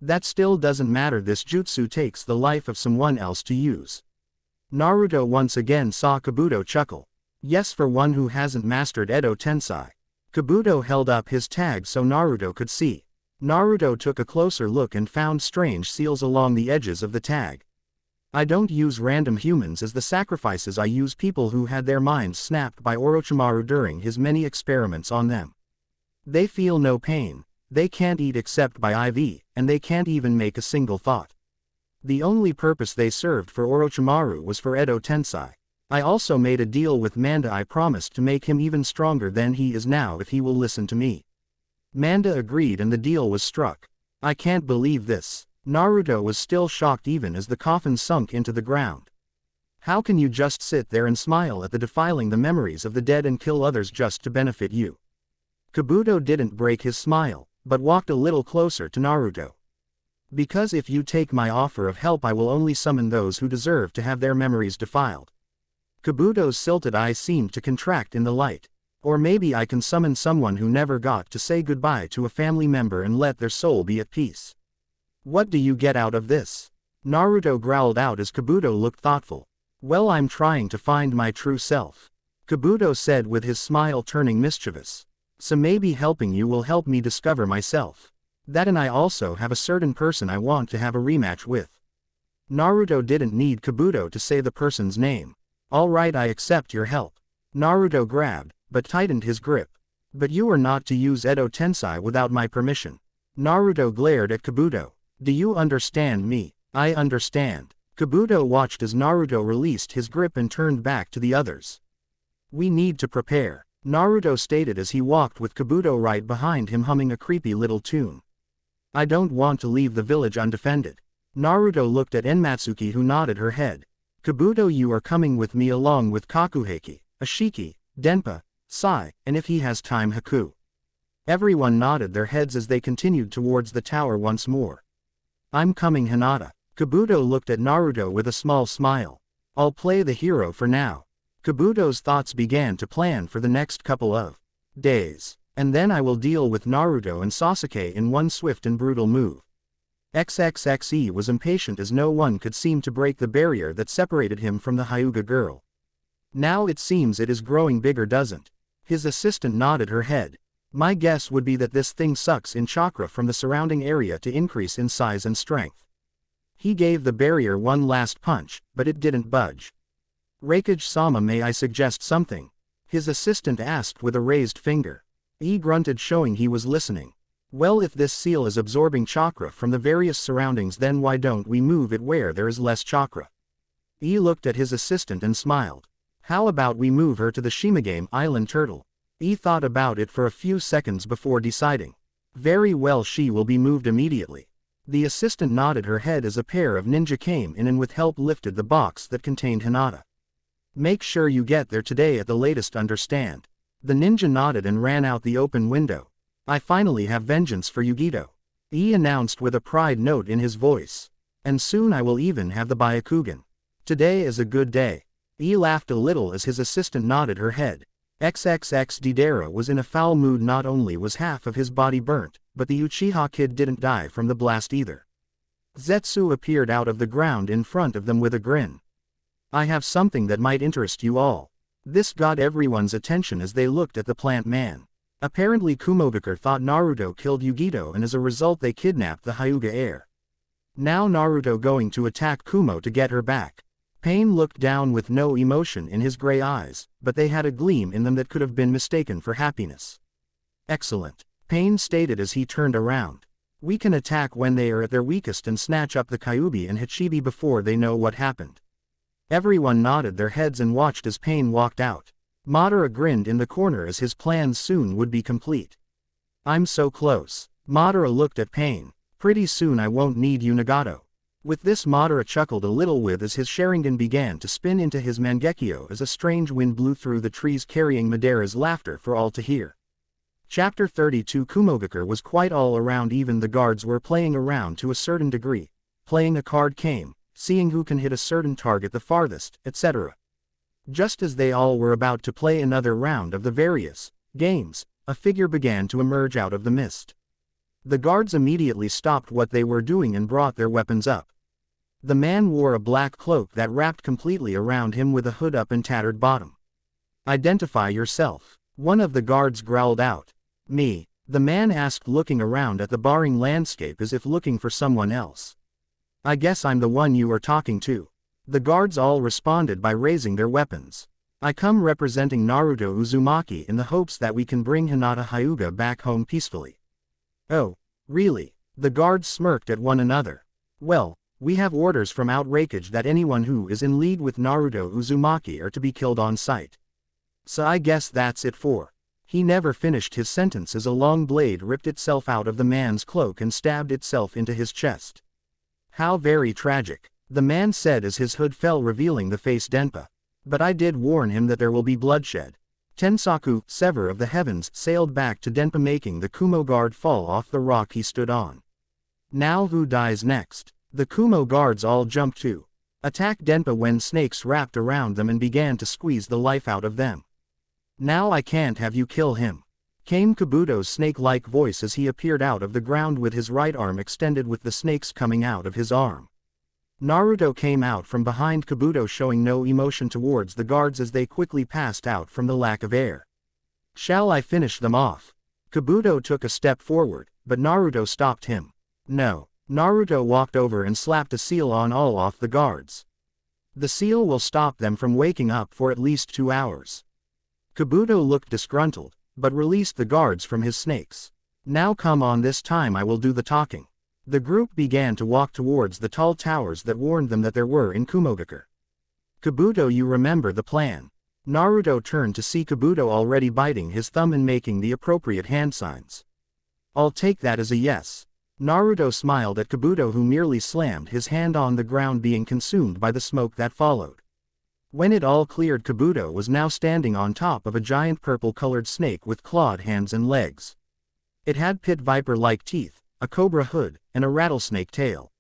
That still doesn't matter. This jutsu takes the life of someone else to use." Naruto once again saw Kabuto chuckle. "Yes, for one who hasn't mastered Edo Tensai." Kabuto held up his tag so Naruto could see. Naruto took a closer look and found strange seals along the edges of the tag. "I don't use random humans as the sacrifices. I use people who had their minds snapped by Orochimaru during his many experiments on them. They feel no pain, they can't eat except by IV, and they can't even make a single thought. The only purpose they served for Orochimaru was for Edo Tensai. I also made a deal with Manda. I promised to make him even stronger than he is now if he will listen to me." Manda agreed and the deal was struck. "I can't believe this." Naruto was still shocked even as the coffin sunk into the ground. "How can you just sit there and smile at the defiling the memories of the dead and kill others just to benefit you?" Kabuto didn't break his smile, but walked a little closer to Naruto. "Because if you take my offer of help I will only summon those who deserve to have their memories defiled." Kabuto's silted eyes seemed to contract in the light. "Or maybe I can summon someone who never got to say goodbye to a family member and let their soul be at peace. What do you get out of this?" Naruto growled out as Kabuto looked thoughtful. "Well, I'm trying to find my true self," Kabuto said with his smile turning mischievous. "So maybe helping you will help me discover myself. That, and I also have a certain person I want to have a rematch with." Naruto didn't need Kabuto to say the person's name. "All right, I accept your help." Naruto grabbed, but tightened his grip. "But you are not to use Edo Tensai without my permission." Naruto glared at Kabuto. "Do you understand me?" "I understand." Kabuto watched as Naruto released his grip and turned back to the others. "We need to prepare," Naruto stated as he walked with Kabuto right behind him humming a creepy little tune. "I don't want to leave the village undefended." Naruto looked at Enmatsuki who nodded her head. "Kabuto, you are coming with me along with Kakuheki, Ashiki, Denpa, Sai, and if he has time Haku." Everyone nodded their heads as they continued towards the tower once more. "I'm coming, Hinata." Kabuto looked at Naruto with a small smile. "I'll play the hero for now." Kabuto's thoughts began to plan for the next couple of days. "And then I will deal with Naruto and Sasuke in one swift and brutal move." XXXE was impatient as no one could seem to break the barrier that separated him from the Hyuga girl. "Now it seems it is growing bigger, doesn't?" His assistant nodded her head. "My guess would be that this thing sucks in chakra from the surrounding area to increase in size and strength." He gave the barrier one last punch, but it didn't budge. "Raikage-sama, may I suggest something?" His assistant asked with a raised finger. He grunted, showing he was listening. "Well, if this seal is absorbing chakra from the various surroundings, then why don't we move it where there is less chakra?" He looked at his assistant and smiled. "How about we move her to the Shimagame Island turtle?" He thought about it for a few seconds before deciding. Very well, she will be moved immediately. The assistant nodded her head as a pair of ninja came in and with help lifted the box that contained Hinata. Make sure you get there today at the latest, understand? The ninja nodded and ran out the open window. I finally have vengeance for Yugito. He announced with a pride note in his voice. And soon I will even have the Byakugan. Today is a good day. He laughed a little as his assistant nodded her head. XXX Deidara was in a foul mood. Not only was half of his body burnt, but the Uchiha kid didn't die from the blast either. Zetsu appeared out of the ground in front of them with a grin. I have something that might interest you all. This got everyone's attention as they looked at the plant man. Apparently Kumogakure thought Naruto killed Yugito and as a result they kidnapped the Hyuga heir. Now Naruto going to attack Kumo to get her back. Pain looked down with no emotion in his gray eyes, but they had a gleam in them that could have been mistaken for happiness. Excellent, Pain stated as he turned around. We can attack when they are at their weakest and snatch up the Kyuubi and Hachibi before they know what happened. Everyone nodded their heads and watched as Pain walked out. Madara grinned in the corner as his plans soon would be complete. I'm so close. Madara looked at Pain. Pretty soon I won't need you, Nagato. With this Madara chuckled a little with as his Sharingan began to spin into his Mangekyo as a strange wind blew through the trees carrying Madara's laughter for all to hear. Chapter 32 Kumogakure was quite all around. Even the guards were playing around to a certain degree. Playing a card game, seeing who can hit a certain target the farthest, etc. Just as they all were about to play another round of the various games, a figure began to emerge out of the mist. The guards immediately stopped what they were doing and brought their weapons up. The man wore a black cloak that wrapped completely around him with a hood up and tattered bottom. Identify yourself. One of the guards growled out. Me, the man asked, looking around at the barring landscape as if looking for someone else. I guess I'm the one you are talking to. The guards all responded by raising their weapons. I come representing Naruto Uzumaki in the hopes that we can bring Hinata Hyuga back home peacefully. Oh, really? The guards smirked at one another. Well, we have orders from Outrageage that anyone who is in league with Naruto Uzumaki are to be killed on sight. So I guess that's it for. He never finished his sentence as a long blade ripped itself out of the man's cloak and stabbed itself into his chest. How very tragic, the man said as his hood fell revealing the face Denpa. But I did warn him that there will be bloodshed. Tensaku, Sever of the Heavens, sailed back to Denpa making the Kumo guard fall off the rock he stood on. Now who dies next? The Kumo guards all jumped to attack Denpa when snakes wrapped around them and began to squeeze the life out of them. Now I can't have you kill him, came Kabuto's snake-like voice as he appeared out of the ground with his right arm extended with the snakes coming out of his arm. Naruto came out from behind Kabuto showing no emotion towards the guards as they quickly passed out from the lack of air. Shall I finish them off? Kabuto took a step forward, but Naruto stopped him. No. Naruto walked over and slapped a seal on all off the guards. The seal will stop them from waking up for at least 2 hours. Kabuto looked disgruntled, but released the guards from his snakes. Now come on, this time I will do the talking. The group began to walk towards the tall towers that warned them that there were in Kumogakure. Kabuto, you remember the plan. Naruto turned to see Kabuto already biting his thumb and making the appropriate hand signs. I'll take that as a yes. Naruto smiled at Kabuto, who merely slammed his hand on the ground, being consumed by the smoke that followed. When it all cleared, Kabuto was now standing on top of a giant purple-colored snake with clawed hands and legs. It had pit viper-like teeth, a cobra hood, and a rattlesnake tail.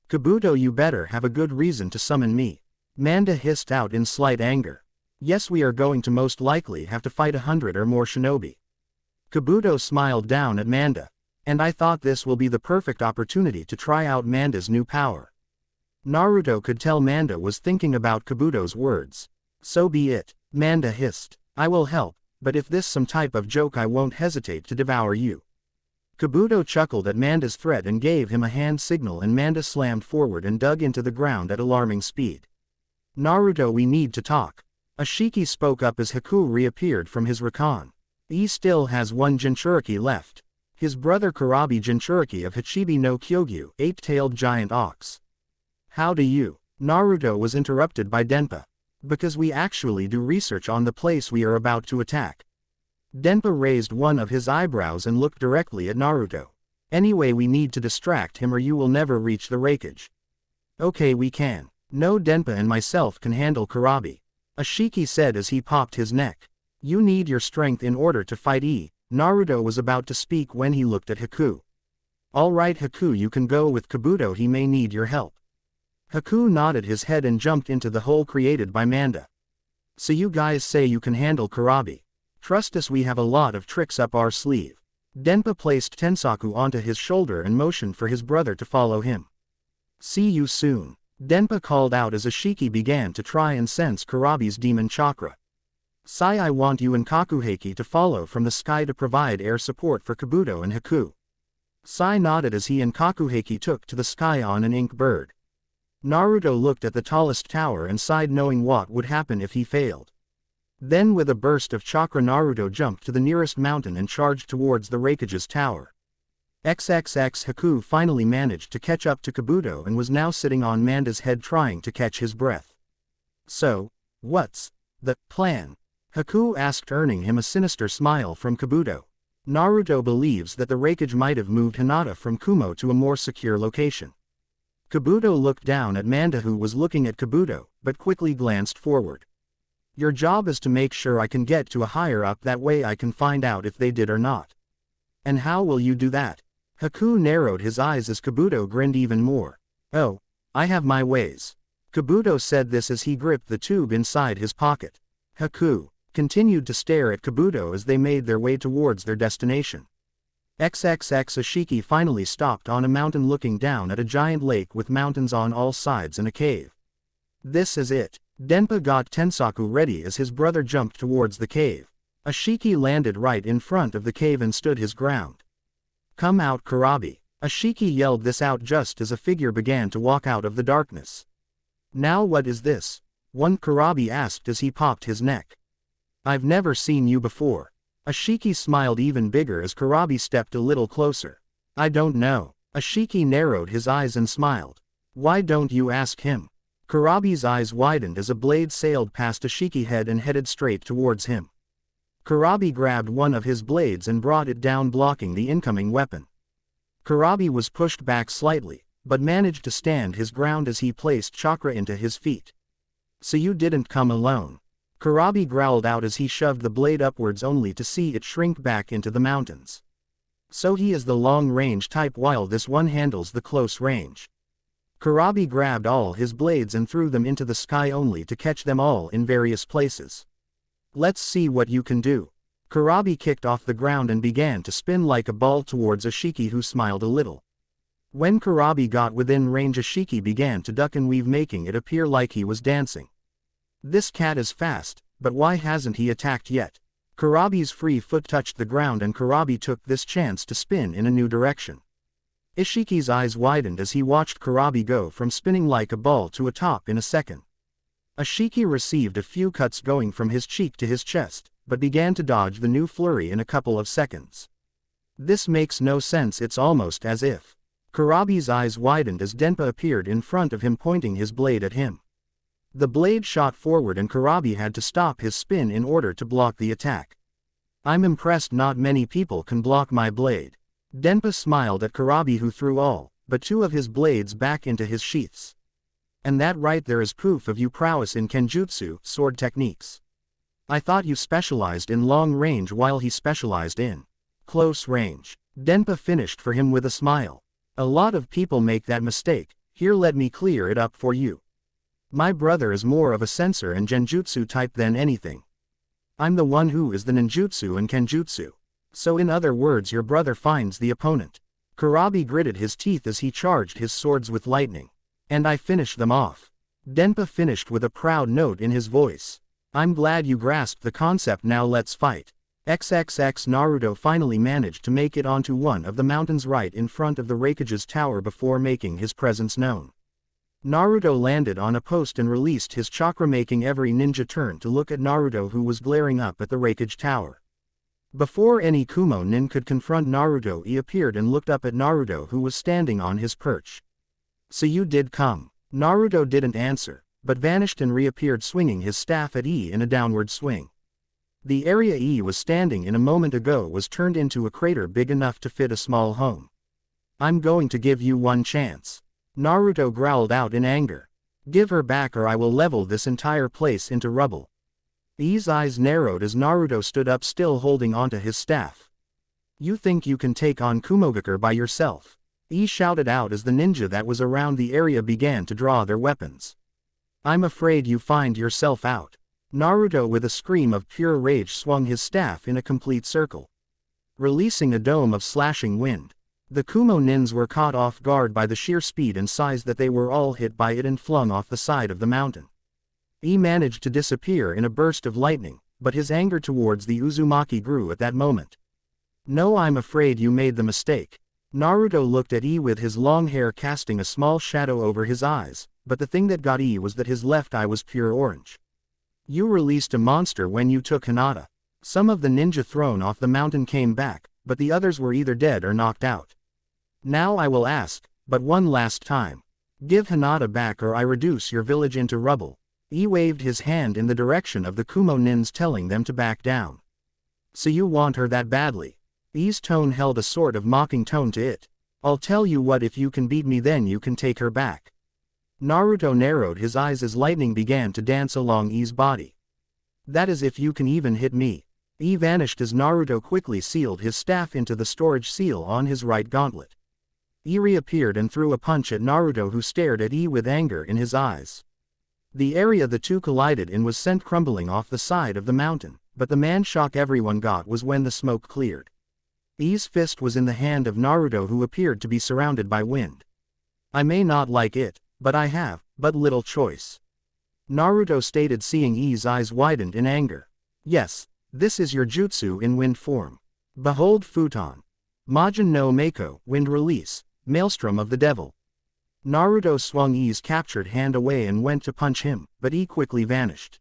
Kabuto, you better have a good reason to summon me. Manda hissed out in slight anger. Yes, we are going to most likely have to fight 100 or more shinobi. Kabuto smiled down at Manda. And I thought this will be the perfect opportunity to try out Manda's new power. Naruto could tell Manda was thinking about Kabuto's words. So be it, Manda hissed. I will help, but if this some type of joke, I won't hesitate to devour you. Kabuto chuckled at Manda's threat and gave him a hand signal, and Manda slammed forward and dug into the ground at alarming speed. Naruto, we need to talk. Ashiki spoke up as Haku reappeared from his recon. He still has one Jinchuriki left. His brother Kurabi Jinchuriki of Hachibi no Kyogyu, 8-tailed giant ox. How do you? Naruto was interrupted by Denpa. Because we actually do research on the place we are about to attack. Denpa raised one of his eyebrows and looked directly at Naruto. Anyway, we need to distract him or you will never reach the Raikage. Okay, we can. No, Denpa and myself can handle Kurabi. Ashiki said as he popped his neck. You need your strength in order to fight Naruto was about to speak when he looked at Haku. Alright Haku, you can go with Kabuto, he may need your help. Haku nodded his head and jumped into the hole created by Manda. So you guys say you can handle Kurabi. Trust us, we have a lot of tricks up our sleeve. Denpa placed Tensaku onto his shoulder and motioned for his brother to follow him. See you soon. Denpa called out as Ashiki began to try and sense Kurabi's demon chakra. Sai, I want you and Kakuheki to follow from the sky to provide air support for Kabuto and Haku. Sai nodded as he and Kakuheki took to the sky on an ink bird. Naruto looked at the tallest tower and sighed, knowing what would happen if he failed. Then with a burst of chakra, Naruto jumped to the nearest mountain and charged towards the Raikage's tower. XXX Haku finally managed to catch up to Kabuto and was now sitting on Manda's head trying to catch his breath. So, what's the plan? Haku asked, earning him a sinister smile from Kabuto. Naruto believes that the Raikage might have moved Hinata from Kumo to a more secure location. Kabuto looked down at Manda, who was looking at Kabuto, but quickly glanced forward. Your job is to make sure I can get to a higher up, that way I can find out if they did or not. And how will you do that? Haku narrowed his eyes as Kabuto grinned even more. Oh, I have my ways. Kabuto said this as he gripped the tube inside his pocket. Haku continued to stare at Kabuto as they made their way towards their destination. XXX Ashiki finally stopped on a mountain, looking down at a giant lake with mountains on all sides and a cave. This is it. Denpa got Tensaku ready as his brother jumped towards the cave. Ashiki landed right in front of the cave and stood his ground. Come out, Kurabi. Ashiki yelled this out just as a figure began to walk out of the darkness. Now what is this? One Kurabi asked as he popped his neck. I've never seen you before. Ashiki smiled even bigger as Kurabi stepped a little closer. I don't know. Ashiki narrowed his eyes and smiled. Why don't you ask him? Kurabi's eyes widened as a blade sailed past Ashiki's head and headed straight towards him. Kurabi grabbed one of his blades and brought it down, blocking the incoming weapon. Kurabi was pushed back slightly, but managed to stand his ground as he placed chakra into his feet. So you didn't come alone. Kurabi growled out as he shoved the blade upwards only to see it shrink back into the mountains. So he is the long-range type while this one handles the close range. Kurabi grabbed all his blades and threw them into the sky only to catch them all in various places. Let's see what you can do. Kurabi kicked off the ground and began to spin like a ball towards Ashiki, who smiled a little. When Kurabi got within range, Ashiki began to duck and weave, making it appear like he was dancing. This cat is fast, but why hasn't he attacked yet? Kurabi's free foot touched the ground and Kurabi took this chance to spin in a new direction. Ashiki's eyes widened as he watched Kurabi go from spinning like a ball to a top in a second. Ashiki received a few cuts going from his cheek to his chest, but began to dodge the new flurry in a couple of seconds. This makes no sense, it's almost as if. Kurabi's eyes widened as Denpa appeared in front of him, pointing his blade at him. The blade shot forward and Kurabi had to stop his spin in order to block the attack. I'm impressed, not many people can block my blade. Denpa smiled at Kurabi, who threw all but two of his blades back into his sheaths. And that right there is proof of your prowess in Kenjutsu, sword techniques. I thought you specialized in long range while he specialized in close range. Denpa finished for him with a smile. A lot of people make that mistake, here let me clear it up for you. My brother is more of a sensor and genjutsu type than anything. I'm the one who is the ninjutsu and kenjutsu. So in other words, your brother finds the opponent. Kurabi gritted his teeth as he charged his swords with lightning. And I finished them off. Denpa finished with a proud note in his voice. I'm glad you grasped the concept, now let's fight. XXX Naruto finally managed to make it onto one of the mountains right in front of the Raikage's tower before making his presence known. Naruto landed on a post and released his chakra, making every ninja turn to look at Naruto, who was glaring up at the Raikage tower. Before any Kumo nin could confront Naruto, he appeared and looked up at Naruto, who was standing on his perch. So you did come. Naruto didn't answer, but vanished and reappeared swinging his staff at E in a downward swing. The area E was standing in a moment ago was turned into a crater big enough to fit a small home. I'm going to give you one chance. Naruto growled out in anger. Give her back or I will level this entire place into rubble. E's eyes narrowed as Naruto stood up still holding onto his staff. You think you can take on Kumogakure by yourself? E shouted out as the ninja that was around the area began to draw their weapons. I'm afraid you find yourself out. Naruto with a scream of pure rage swung his staff in a complete circle, releasing a dome of slashing wind. The Kumo nins were caught off guard by the sheer speed and size that they were all hit by it and flung off the side of the mountain. E managed to disappear in a burst of lightning, but his anger towards the Uzumaki grew at that moment. No, I'm afraid you made the mistake. Naruto looked at E with his long hair casting a small shadow over his eyes, but the thing that got E was that his left eye was pure orange. You released a monster when you took Hinata. Some of the ninja thrown off the mountain came back, but the others were either dead or knocked out. Now I will ask, but one last time. Give Hinata back or I reduce your village into rubble. E waved his hand in the direction of the Kumo nins telling them to back down. So you want her that badly? E's tone held a sort of mocking tone to it. I'll tell you what, if you can beat me then you can take her back. Naruto narrowed his eyes as lightning began to dance along E's body. That is if you can even hit me. E vanished as Naruto quickly sealed his staff into the storage seal on his right gauntlet. E reappeared and threw a punch at Naruto, who stared at E with anger in his eyes. The area the two collided in was sent crumbling off the side of the mountain, but the man shock everyone got was when the smoke cleared. E's fist was in the hand of Naruto, who appeared to be surrounded by wind. I may not like it, but I have but little choice. Naruto stated, seeing E's eyes widened in anger. Yes, this is your jutsu in wind form. Behold Futon. Majin no Mako, wind release, maelstrom of the devil. Naruto swung E's captured hand away and went to punch him, but E quickly vanished.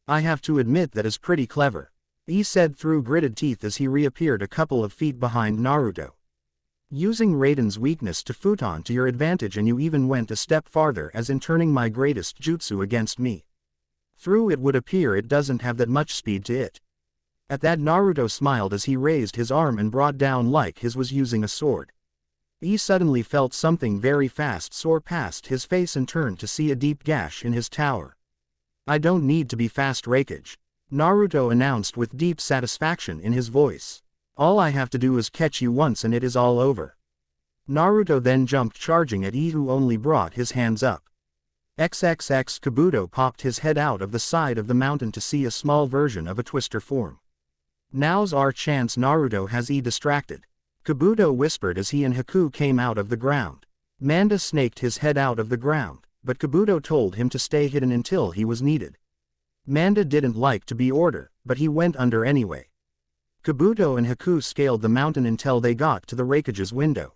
I have to admit that is pretty clever, E said through gritted teeth as he reappeared a couple of feet behind Naruto. Using Raiden's weakness to Futon to your advantage, and you even went a step farther as in turning my greatest jutsu against me. Through it would appear it doesn't have that much speed to it. At that Naruto smiled as he raised his arm and brought down like his was using a sword. E suddenly felt something very fast soar past his face and turned to see a deep gash in his tower. I don't need to be fast, Raikage, Naruto announced with deep satisfaction in his voice. All I have to do is catch you once and it is all over. Naruto then jumped, charging at E, who only brought his hands up. XXX Kabuto popped his head out of the side of the mountain to see a small version of a twister form. Now's our chance. Naruto has E distracted, Kabuto whispered as he and Haku came out of the ground. Manda snaked his head out of the ground, but Kabuto told him to stay hidden until he was needed. Manda didn't like to be ordered, but he went under anyway. Kabuto and Haku scaled the mountain until they got to the Raikage's window.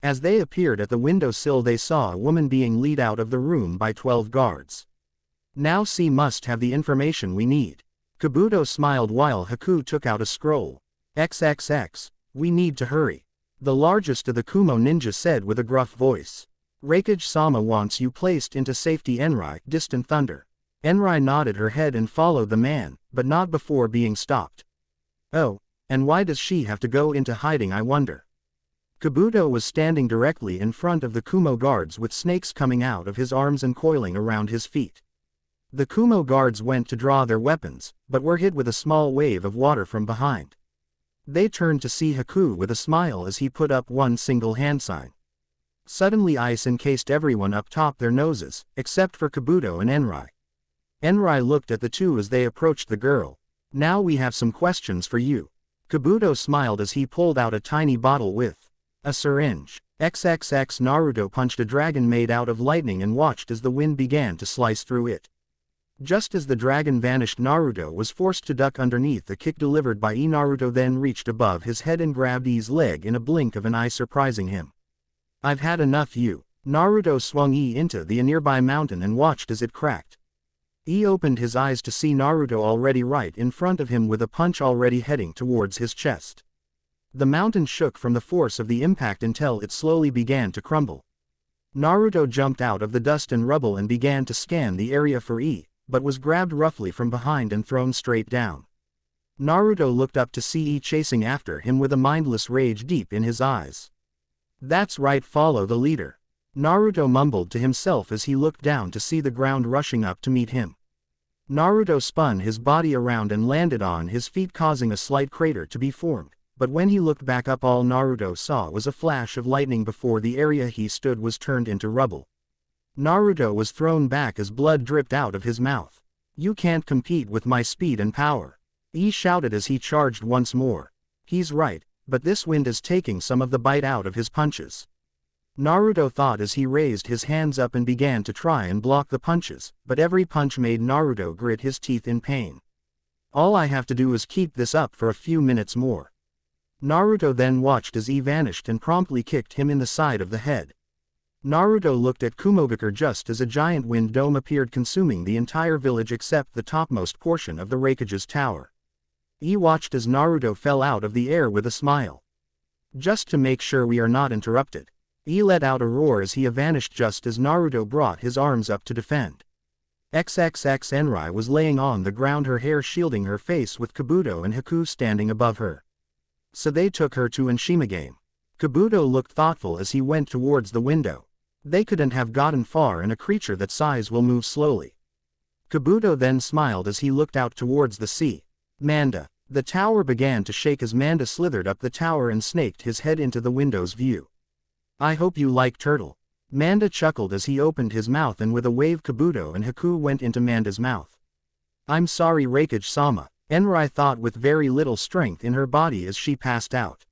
As they appeared at the windowsill, they saw a woman being led out of the room by 12 guards. Now C must have the information we need. Kabuto smiled while Haku took out a scroll. XXX, we need to hurry, the largest of the Kumo ninja said with a gruff voice. Raikage-sama wants you placed into safety. Enrai, distant thunder. Enrai nodded her head and followed the man, but not before being stopped. Oh, and why does she have to go into hiding, I wonder? Kabuto was standing directly in front of the Kumo guards with snakes coming out of his arms and coiling around his feet. The Kumo guards went to draw their weapons, but were hit with a small wave of water from behind. They turned to see Haku with a smile as he put up one single hand sign. Suddenly ice encased everyone up top their noses, except for Kabuto and Enrai. Enrai looked at the two as they approached the girl. Now we have some questions for you. Kabuto smiled as he pulled out a tiny bottle with a syringe. XXX Naruto punched a dragon made out of lightning and watched as the wind began to slice through it. Just as the dragon vanished, Naruto was forced to duck underneath a kick delivered by E. Naruto then reached above his head and grabbed E's leg in a blink of an eye, surprising him. I've had enough, you. Naruto swung E into the nearby mountain and watched as it cracked. E opened his eyes to see Naruto already right in front of him with a punch already heading towards his chest. The mountain shook from the force of the impact until it slowly began to crumble. Naruto jumped out of the dust and rubble and began to scan the area for E, but was grabbed roughly from behind and thrown straight down. Naruto looked up to see Ii chasing after him with a mindless rage deep in his eyes. That's right, follow the leader. Naruto mumbled to himself as he looked down to see the ground rushing up to meet him. Naruto spun his body around and landed on his feet, causing a slight crater to be formed, but when he looked back up, all Naruto saw was a flash of lightning before the area he stood was turned into rubble. Naruto was thrown back as blood dripped out of his mouth. You can't compete with my speed and power. Ii shouted as he charged once more. He's right, but this wind is taking some of the bite out of his punches. Naruto thought as he raised his hands up and began to try and block the punches, but every punch made Naruto grit his teeth in pain. All I have to do is keep this up for a few minutes more. Naruto then watched as Ii vanished and promptly kicked him in the side of the head. Naruto looked at Kumogakur just as a giant wind dome appeared, consuming the entire village except the topmost portion of the Raikage's tower. Ii watched as Naruto fell out of the air with a smile. Just to make sure we are not interrupted. Ii let out a roar as he vanished just as Naruto brought his arms up to defend. XXX Enrai was laying on the ground, her hair shielding her face, with Kabuto and Haku standing above her. So they took her to Shimigame. Kabuto looked thoughtful as he went towards the window. They couldn't have gotten far, and a creature that size will move slowly. Kabuto then smiled as he looked out towards the sea. Manda. The tower began to shake as Manda slithered up the tower and snaked his head into the window's view. I hope you like turtle. Manda chuckled as he opened his mouth, and with a wave Kabuto and Haku went into Manda's mouth. I'm sorry, Raikage-sama, Enrai thought with very little strength in her body as she passed out.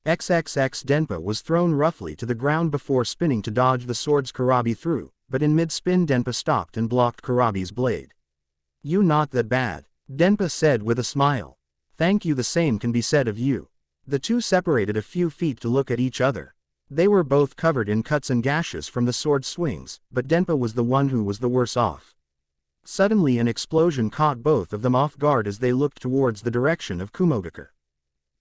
XXX Denpa was thrown roughly to the ground before spinning to dodge the swords Kurabi threw, but in mid-spin Denpa stopped and blocked Kurabi's blade. You not that bad, Denpa said with a smile. Thank you, the same can be said of you. The two separated a few feet to look at each other. They were both covered in cuts and gashes from the sword swings, but Denpa was the one who was the worse off. Suddenly an explosion caught both of them off guard as they looked towards the direction of Kumogakur.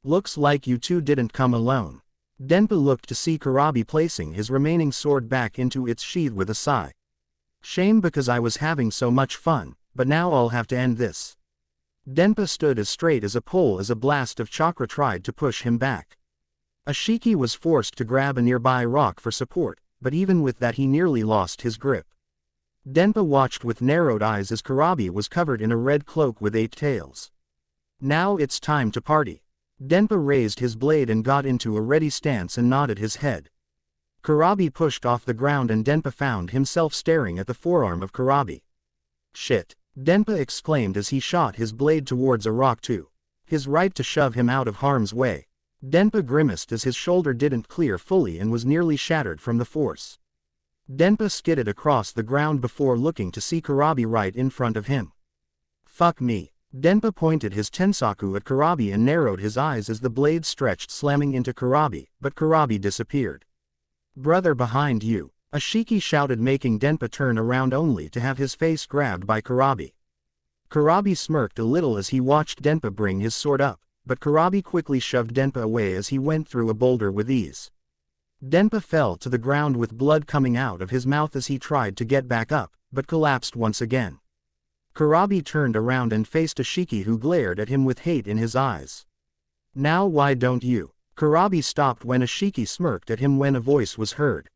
Looks like you two didn't come alone. Denpa looked to see Kurabi placing his remaining sword back into its sheath with a sigh. Shame, because I was having so much fun, but now I'll have to end this. Denpa stood as straight as a pole as a blast of chakra tried to push him back. Ashiki was forced to grab a nearby rock for support, but even with that he nearly lost his grip. Denpa watched with narrowed eyes as Kurabi was covered in a red cloak with 8 tails. Now it's time to party. Denpa raised his blade and got into a ready stance and nodded his head. Kurabi pushed off the ground and Denpa found himself staring at the forearm of Kurabi. Shit, Denpa exclaimed as he shot his blade towards a rock to his right to shove him out of harm's way. Denpa grimaced as his shoulder didn't clear fully and was nearly shattered from the force. Denpa skidded across the ground before looking to see Kurabi right in front of him. Fuck me. Denpa pointed his tensaku at Kurabi and narrowed his eyes as the blade stretched, slamming into Kurabi, but Kurabi disappeared. Brother, behind you, Ashiki shouted, making Denpa turn around only to have his face grabbed by Kurabi. Kurabi smirked a little as he watched Denpa bring his sword up, but Kurabi quickly shoved Denpa away as he went through a boulder with ease. Denpa fell to the ground with blood coming out of his mouth as he tried to get back up, but collapsed once again. Kurabi turned around and faced Ashiki, who glared at him with hate in his eyes. Now why don't you? Kurabi stopped when Ashiki smirked at him when a voice was heard.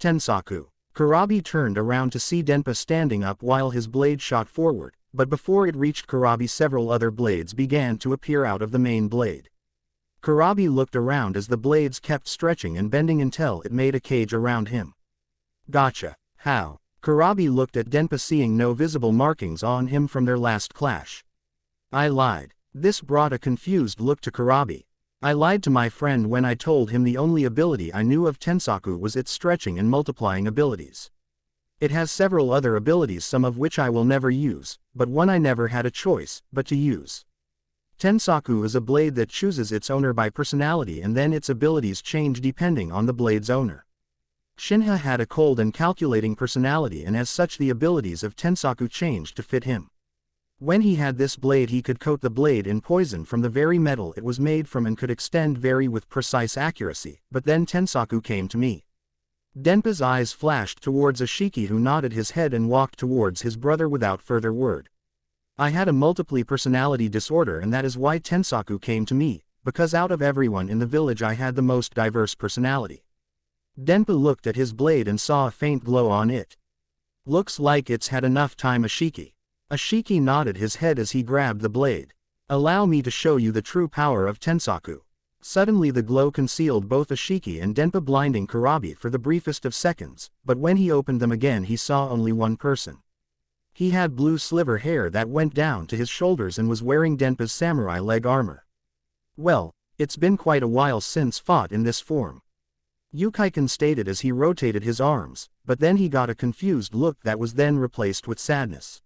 Tensaku. Kurabi turned around to see Denpa standing up while his blade shot forward, but before it reached Kurabi several other blades began to appear out of the main blade. Kurabi looked around as the blades kept stretching and bending until it made a cage around him. Gotcha. How? Kurabi looked at Denpa, seeing no visible markings on him from their last clash. I lied. This brought a confused look to Kurabi. I lied to my friend when I told him the only ability I knew of Tensaku was its stretching and multiplying abilities. It has several other abilities, some of which I will never use, but one I never had a choice but to use. Tensaku is a blade that chooses its owner by personality, and then its abilities change depending on the blade's owner. Shinha had a cold and calculating personality, and as such the abilities of Tensaku changed to fit him. When he had this blade he could coat the blade in poison from the very metal it was made from and could extend very with precise accuracy, but then Tensaku came to me. Denpa's eyes flashed towards Ashiki, who nodded his head and walked towards his brother without further word. I had a multiple personality disorder, and that is why Tensaku came to me, because out of everyone in the village I had the most diverse personality. Denpa looked at his blade and saw a faint glow on it. Looks like it's had enough time, Ashiki. Ashiki nodded his head as he grabbed the blade. Allow me to show you the true power of Tensaku. Suddenly the glow concealed both Ashiki and Denpa, blinding Kurabi for the briefest of seconds, but when he opened them again he saw only one person. He had blue sliver hair that went down to his shoulders and was wearing Denpa's samurai leg armor. Well, it's been quite a while since fought in this form. Yukiken stated as he rotated his arms, but then he got a confused look that was then replaced with sadness.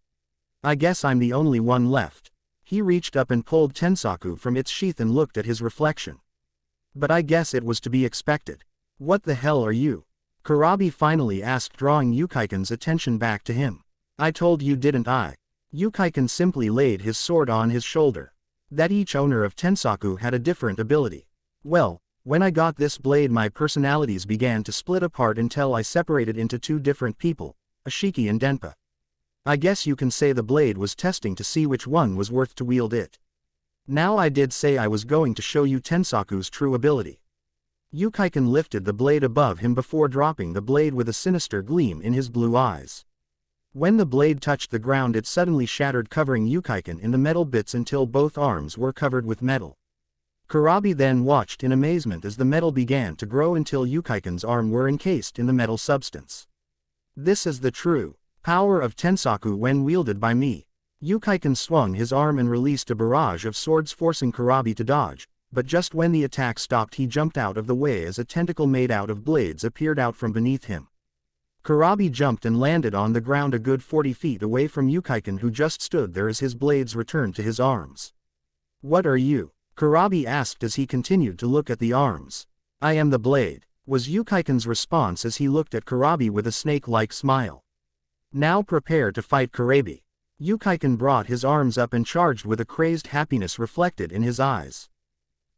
I guess I'm the only one left. He reached up and pulled Tensaku from its sheath and looked at his reflection. But I guess it was to be expected. What the hell are you? Kurabi finally asked, drawing Yukiken's attention back to him. I told you, didn't I? Yukiken simply laid his sword on his shoulder. That each owner of Tensaku had a different ability. Well, when I got this blade my personalities began to split apart until I separated into two different people, Ashiki and Denpa. I guess you can say the blade was testing to see which one was worth to wield it. Now I did say I was going to show you Tensaku's true ability. Yukiken lifted the blade above him before dropping the blade with a sinister gleam in his blue eyes. When the blade touched the ground it suddenly shattered, covering Yukiken in the metal bits until both arms were covered with metal. Kurabi then watched in amazement as the metal began to grow until Yukiken's arms were encased in the metal substance. This is the true power of Tensaku when wielded by me. Yukiken swung his arm and released a barrage of swords, forcing Kurabi to dodge, but just when the attack stopped he jumped out of the way as a tentacle made out of blades appeared out from beneath him. Kurabi jumped and landed on the ground a good 40 feet away from Yukiken, who just stood there as his blades returned to his arms. What are you? Kurabi asked as he continued to look at the arms. I am the blade, was Yukiken's response as he looked at Kurabi with a snake-like smile. Now prepare to fight, Kurabi. Yukiken brought his arms up and charged with a crazed happiness reflected in his eyes.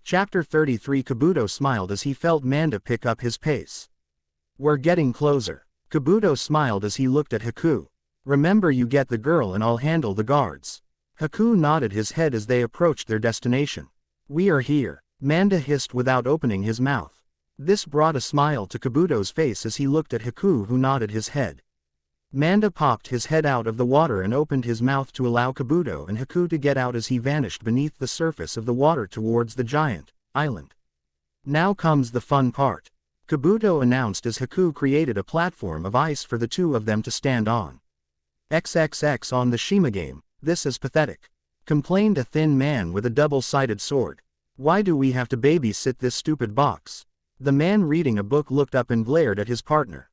Chapter 33. Kabuto smiled as he felt Manda pick up his pace. We're getting closer. Kabuto smiled as he looked at Haku. Remember, you get the girl and I'll handle the guards. Haku nodded his head as they approached their destination. We are here, Manda hissed without opening his mouth. This brought a smile to Kabuto's face as he looked at Haku, who nodded his head. Manda popped his head out of the water and opened his mouth to allow Kabuto and Haku to get out as he vanished beneath the surface of the water towards the giant island. Now comes the fun part, Kabuto announced as Haku created a platform of ice for the two of them to stand on. XXX on the Shima game, this is pathetic, complained a thin man with a double-sided sword. Why do we have to babysit this stupid box? The man reading a book looked up and glared at his partner.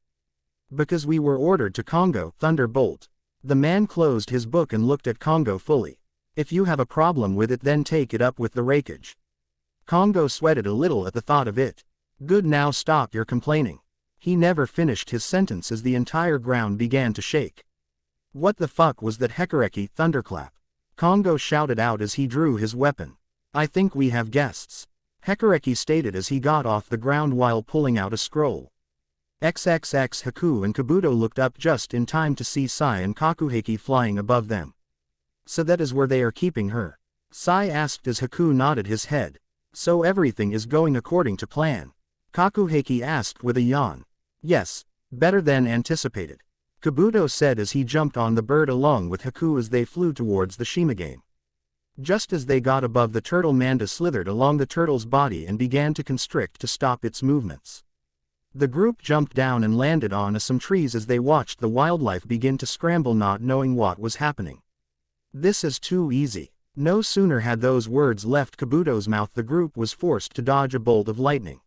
Because we were ordered to Congo, Thunderbolt. The man closed his book and looked at Congo fully. If you have a problem with it, then take it up with the rakeage. Congo sweated a little at the thought of it. Good, now stop your complaining. He never finished his sentence as the entire ground began to shake. What the fuck was that Hekareki thunderclap? Congo shouted out as he drew his weapon. I think we have guests, Hekareki stated as he got off the ground while pulling out a scroll. XXX. Haku and Kabuto looked up just in time to see Sai and Kakuheki flying above them. So that is where they are keeping her? Sai asked as Haku nodded his head. So everything is going according to plan? Kakuheki asked with a yawn. Yes, better than anticipated, Kabuto said as he jumped on the bird along with Haku as they flew towards the Shima game. Just as they got above the turtle, Manda slithered along the turtle's body and began to constrict to stop its movements. The group jumped down and landed on some trees as they watched the wildlife begin to scramble, not knowing what was happening. This is too easy. No sooner had those words left Kabuto's mouth, the group was forced to dodge a bolt of lightning.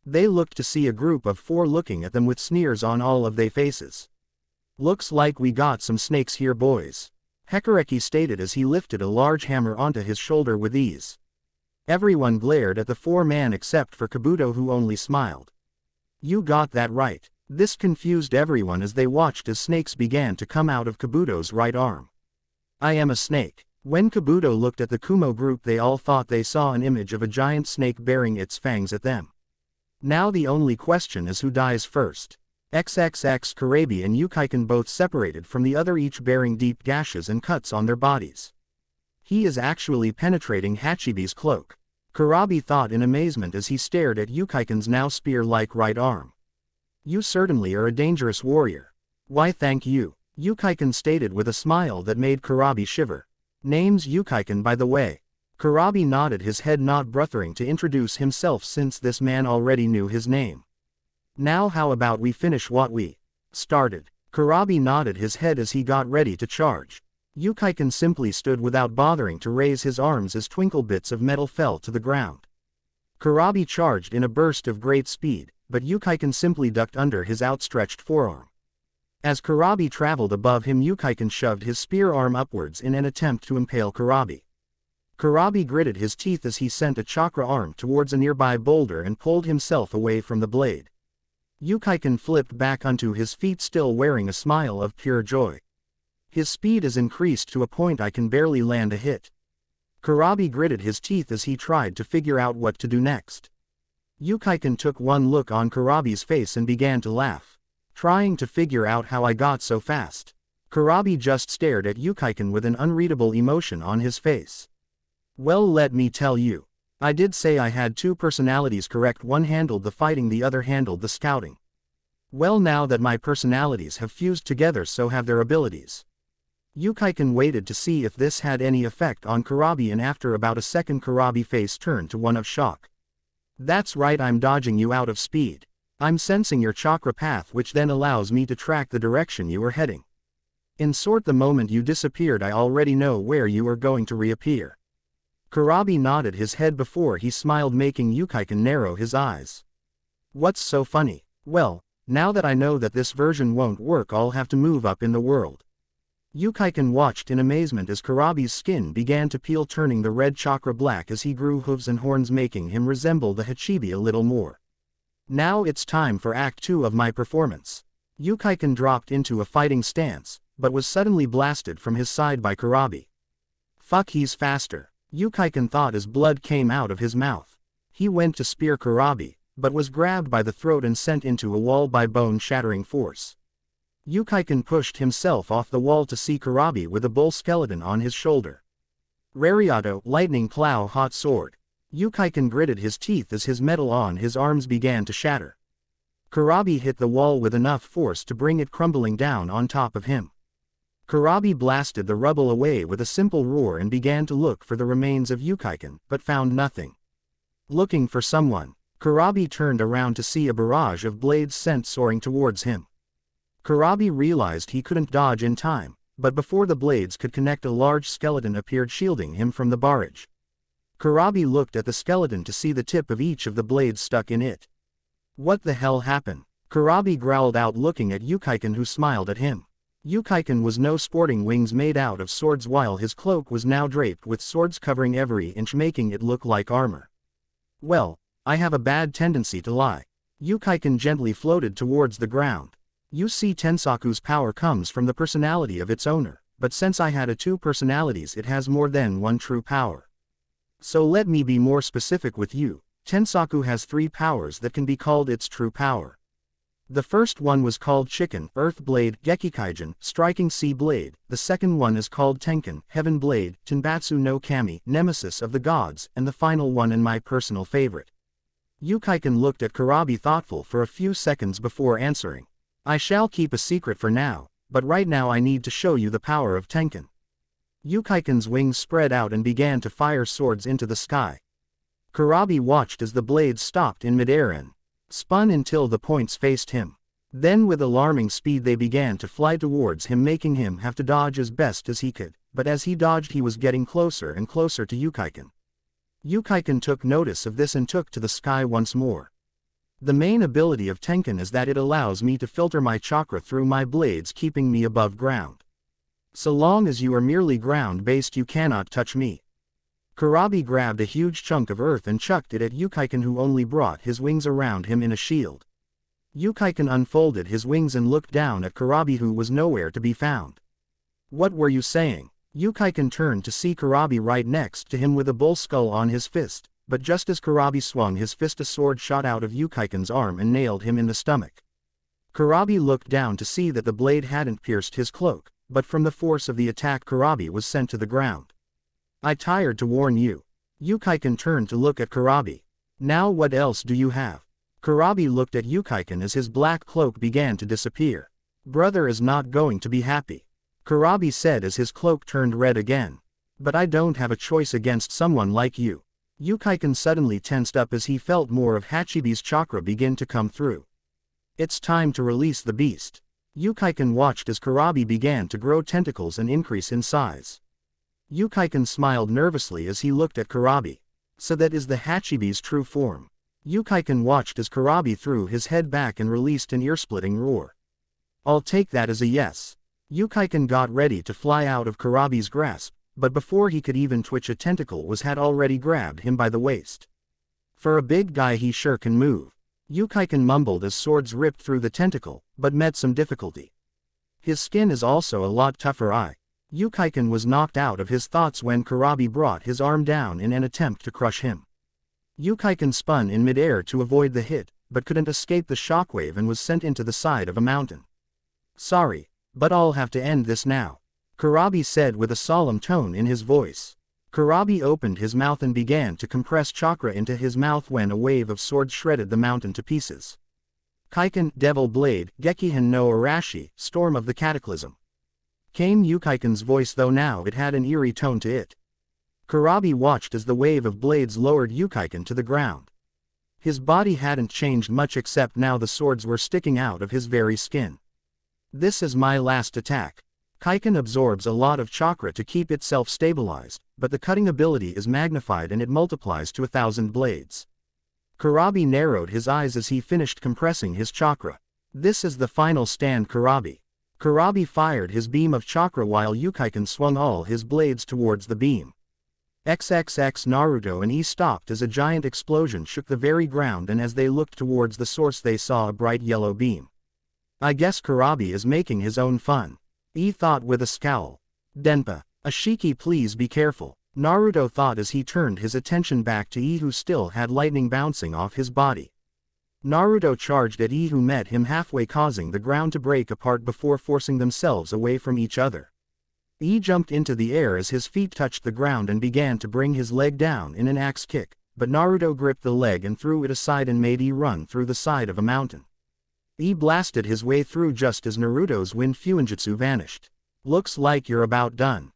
They looked to see a group of 4 looking at them with sneers on all of their faces. Looks like we got some snakes here, boys, Hekareki stated as he lifted a large hammer onto his shoulder with ease. Everyone glared at the 4-man except for Kabuto, who only smiled. You got that right. This confused everyone as they watched as snakes began to come out of Kabuto's right arm. I am a snake. When Kabuto looked at the Kumo group, they all thought they saw an image of a giant snake bearing its fangs at them. Now the only question is who dies first. XXX Kurabi and Yukaikan both separated from the other, each bearing deep gashes and cuts on their bodies. He is actually penetrating Hachibi's cloak. Kurabi thought in amazement as he stared at Yukaikan's now spear-like right arm. You certainly are a dangerous warrior. Why thank you, Yukaikan stated with a smile that made Kurabi shiver. Name's Yukaikan by the way. Kurabi nodded his head, not bothering to introduce himself since this man already knew his name. Now how about we finish what we started? Kurabi nodded his head as he got ready to charge. Yukaikan simply stood without bothering to raise his arms as twinkle bits of metal fell to the ground. Kurabi charged in a burst of great speed, but Yukaikan simply ducked under his outstretched forearm. As Kurabi traveled above him, Yukaikan shoved his spear arm upwards in an attempt to impale Kurabi. Kurabi gritted his teeth as he sent a chakra arm towards a nearby boulder and pulled himself away from the blade. Yukaikan flipped back onto his feet, still wearing a smile of pure joy. His speed is increased to a point I can barely land a hit. Kurabi gritted his teeth as he tried to figure out what to do next. Yukaikan took one look on Kurabi's face and began to laugh. Trying to figure out how I got so fast. Kurabi just stared at Yukaikan with an unreadable emotion on his face. Well, let me tell you. I did say I had two personalities, correct? One handled the fighting, the other handled the scouting. Well, now that my personalities have fused together, so have their abilities. Yukaikan waited to see if this had any effect on Kurabi, and after about a second Kurabi face turned to one of shock. That's right, I'm dodging you out of speed. I'm sensing your chakra path, which then allows me to track the direction you are heading. In short, the moment you disappeared I already know where you are going to reappear. Kurabi nodded his head before he smiled, making Yukaikan narrow his eyes. What's so funny? Well, now that I know that this version won't work, I'll have to move up in the world. Yukaikan watched in amazement as Kurabi's skin began to peel, turning the red chakra black as he grew hooves and horns, making him resemble the Hachibi a little more. Now it's time for Act 2 of my performance. Yukaikan dropped into a fighting stance, but was suddenly blasted from his side by Kurabi. Fuck, he's faster, Yukaikan thought as blood came out of his mouth. He went to spear Kurabi, but was grabbed by the throat and sent into a wall by bone-shattering force. Yukaikan pushed himself off the wall to see Kurabi with a bull skeleton on his shoulder. Rariato, lightning plow, hot sword. Yukaikan gritted his teeth as his metal on his arms began to shatter. Kurabi hit the wall with enough force to bring it crumbling down on top of him. Kurabi blasted the rubble away with a simple roar and began to look for the remains of Yukaikan, but found nothing. Looking for someone, Kurabi turned around to see a barrage of blades sent soaring towards him. Kurabi realized he couldn't dodge in time, but before the blades could connect, a large skeleton appeared, shielding him from the barrage. Kurabi looked at the skeleton to see the tip of each of the blades stuck in it. What the hell happened? Kurabi growled out, looking at Yukaikan, who smiled at him. Yukaikan was no sporting wings made out of swords, while his cloak was now draped with swords covering every inch, making it look like armor. Well, I have a bad tendency to lie. Yukaikan gently floated towards the ground. You see, Tensaku's power comes from the personality of its owner, but since I had two personalities, it has more than one true power. So let me be more specific with you. Tensaku has 3 powers that can be called its true power. The first one was called Chicken, Earth Blade, Gekikaijin, Striking Sea Blade. The second one is called Tenkan, Heaven Blade, Tenbatsu no Kami, Nemesis of the Gods, and the final one, and my personal favorite. Yukaikan looked at Kurabi thoughtful for a few seconds before answering. I shall keep a secret for now, but right now I need to show you the power of Tenkan. Yukaikan's wings spread out and began to fire swords into the sky. Kurabi watched as the blades stopped in midair and spun until the points faced him. Then with alarming speed they began to fly towards him, making him have to dodge as best as he could, but as he dodged he was getting closer and closer to Yukaikan. Yukaikan took notice of this and took to the sky once more. The main ability of Tenkan is that it allows me to filter my chakra through my blades, keeping me above ground. So long as you are merely ground-based, you cannot touch me. Kurabi grabbed a huge chunk of earth and chucked it at Yukaikan, who only brought his wings around him in a shield. Yukaikan unfolded his wings and looked down at Kurabi, who was nowhere to be found. What were you saying? Yukaikan turned to see Kurabi right next to him with a bull skull on his fist, but just as Kurabi swung his fist, a sword shot out of Yukaikan's arm and nailed him in the stomach. Kurabi looked down to see that the blade hadn't pierced his cloak, but from the force of the attack Kurabi was sent to the ground. I tired to warn you. Yukaikan turned to look at Kurabi. Now what else do you have? Kurabi looked at Yukaikan as his black cloak began to disappear. Brother is not going to be happy. Kurabi said as his cloak turned red again. But I don't have a choice against someone like you. Yukaikan suddenly tensed up as he felt more of Hachibi's chakra begin to come through. It's time to release the beast. Yukaikan watched as Kurabi began to grow tentacles and increase in size. Yukaikan smiled nervously as he looked at Kurabi. So that is the Hachibi's true form. Yukaikan watched as Kurabi threw his head back and released an ear-splitting roar. I'll take that as a yes. Yukaikan got ready to fly out of Kurabi's grasp, but before he could even twitch a tentacle had already grabbed him by the waist. For a big guy he sure can move. Yukaikan mumbled as swords ripped through the tentacle, but met some difficulty. His skin is also a lot tougher. Yukaikan was knocked out of his thoughts when Kurabi brought his arm down in an attempt to crush him. Yukaikan spun in midair to avoid the hit, but couldn't escape the shockwave and was sent into the side of a mountain. Sorry, but I'll have to end this now, Kurabi said with a solemn tone in his voice. Kurabi opened his mouth and began to compress chakra into his mouth when a wave of swords shredded the mountain to pieces. Kaikan, Devil Blade, Gekihan no Arashi, Storm of the Cataclysm. Came Yukaikan's voice, though now it had an eerie tone to it. Kurabi watched as the wave of blades lowered Yukaikan to the ground. His body hadn't changed much except now the swords were sticking out of his very skin. This is my last attack. Kaikan absorbs a lot of chakra to keep itself stabilized, but the cutting ability is magnified and it multiplies to 1,000 blades. Kurabi narrowed his eyes as he finished compressing his chakra. This is the final stand, Kurabi. Kurabi fired his beam of chakra while Yukaikan swung all his blades towards the beam. XXX Naruto and he stopped as a giant explosion shook the very ground, and as they looked towards the source they saw a bright yellow beam. I guess Kurabi is making his own fun. Thought with a scowl. Denpa, Ashiki, please be careful, Naruto thought as he turned his attention back to who still had lightning bouncing off his body. Naruto charged at who met him halfway, causing the ground to break apart before forcing themselves away from each other. Jumped into the air as his feet touched the ground and began to bring his leg down in an axe kick, but Naruto gripped the leg and threw it aside and made run through the side of a mountain. Blasted his way through just as Naruto's wind fuinjutsu vanished. Looks like you're about done.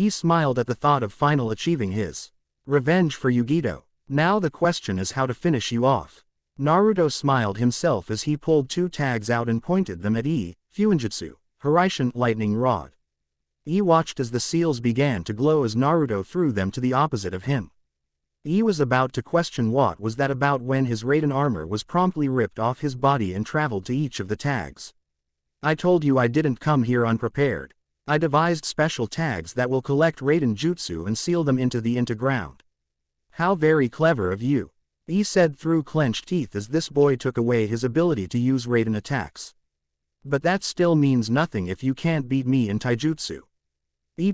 Smiled at the thought of finally achieving his revenge for Yugito. Now the question is how to finish you off. Naruto smiled himself as he pulled 2 tags out and pointed them at fuinjutsu, Hiraishin, lightning rod. Watched as the seals began to glow as Naruto threw them to the opposite of him. Was about to question what was that about when his Raiden armor was promptly ripped off his body and traveled to each of the tags. I told you I didn't come here unprepared. I devised special tags that will collect Raiden jutsu and seal them into the ground. How very clever of you, said through clenched teeth as this boy took away his ability to use Raiden attacks. But that still means nothing if you can't beat me in taijutsu.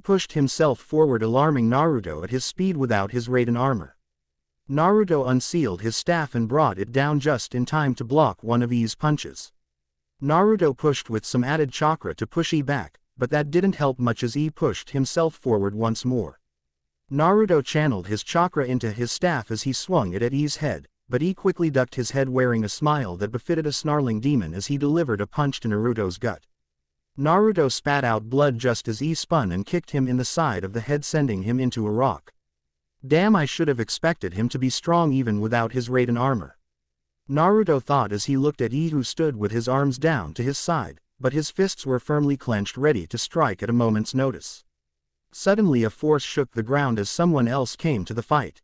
Pushed himself forward, alarming Naruto at his speed without his Raiden armor. Naruto unsealed his staff and brought it down just in time to block one of punches. Naruto pushed with some added chakra to push back, but that didn't help much as pushed himself forward once more. Naruto channeled his chakra into his staff as he swung it at head, but quickly ducked his head wearing a smile that befitted a snarling demon as he delivered a punch to Naruto's gut. Naruto spat out blood just as spun and kicked him in the side of the head, sending him into a rock. Damn, I should have expected him to be strong even without his Raiden armor. Naruto thought as he looked at who stood with his arms down to his side, but his fists were firmly clenched, ready to strike at a moment's notice. Suddenly a force shook the ground as someone else came to the fight.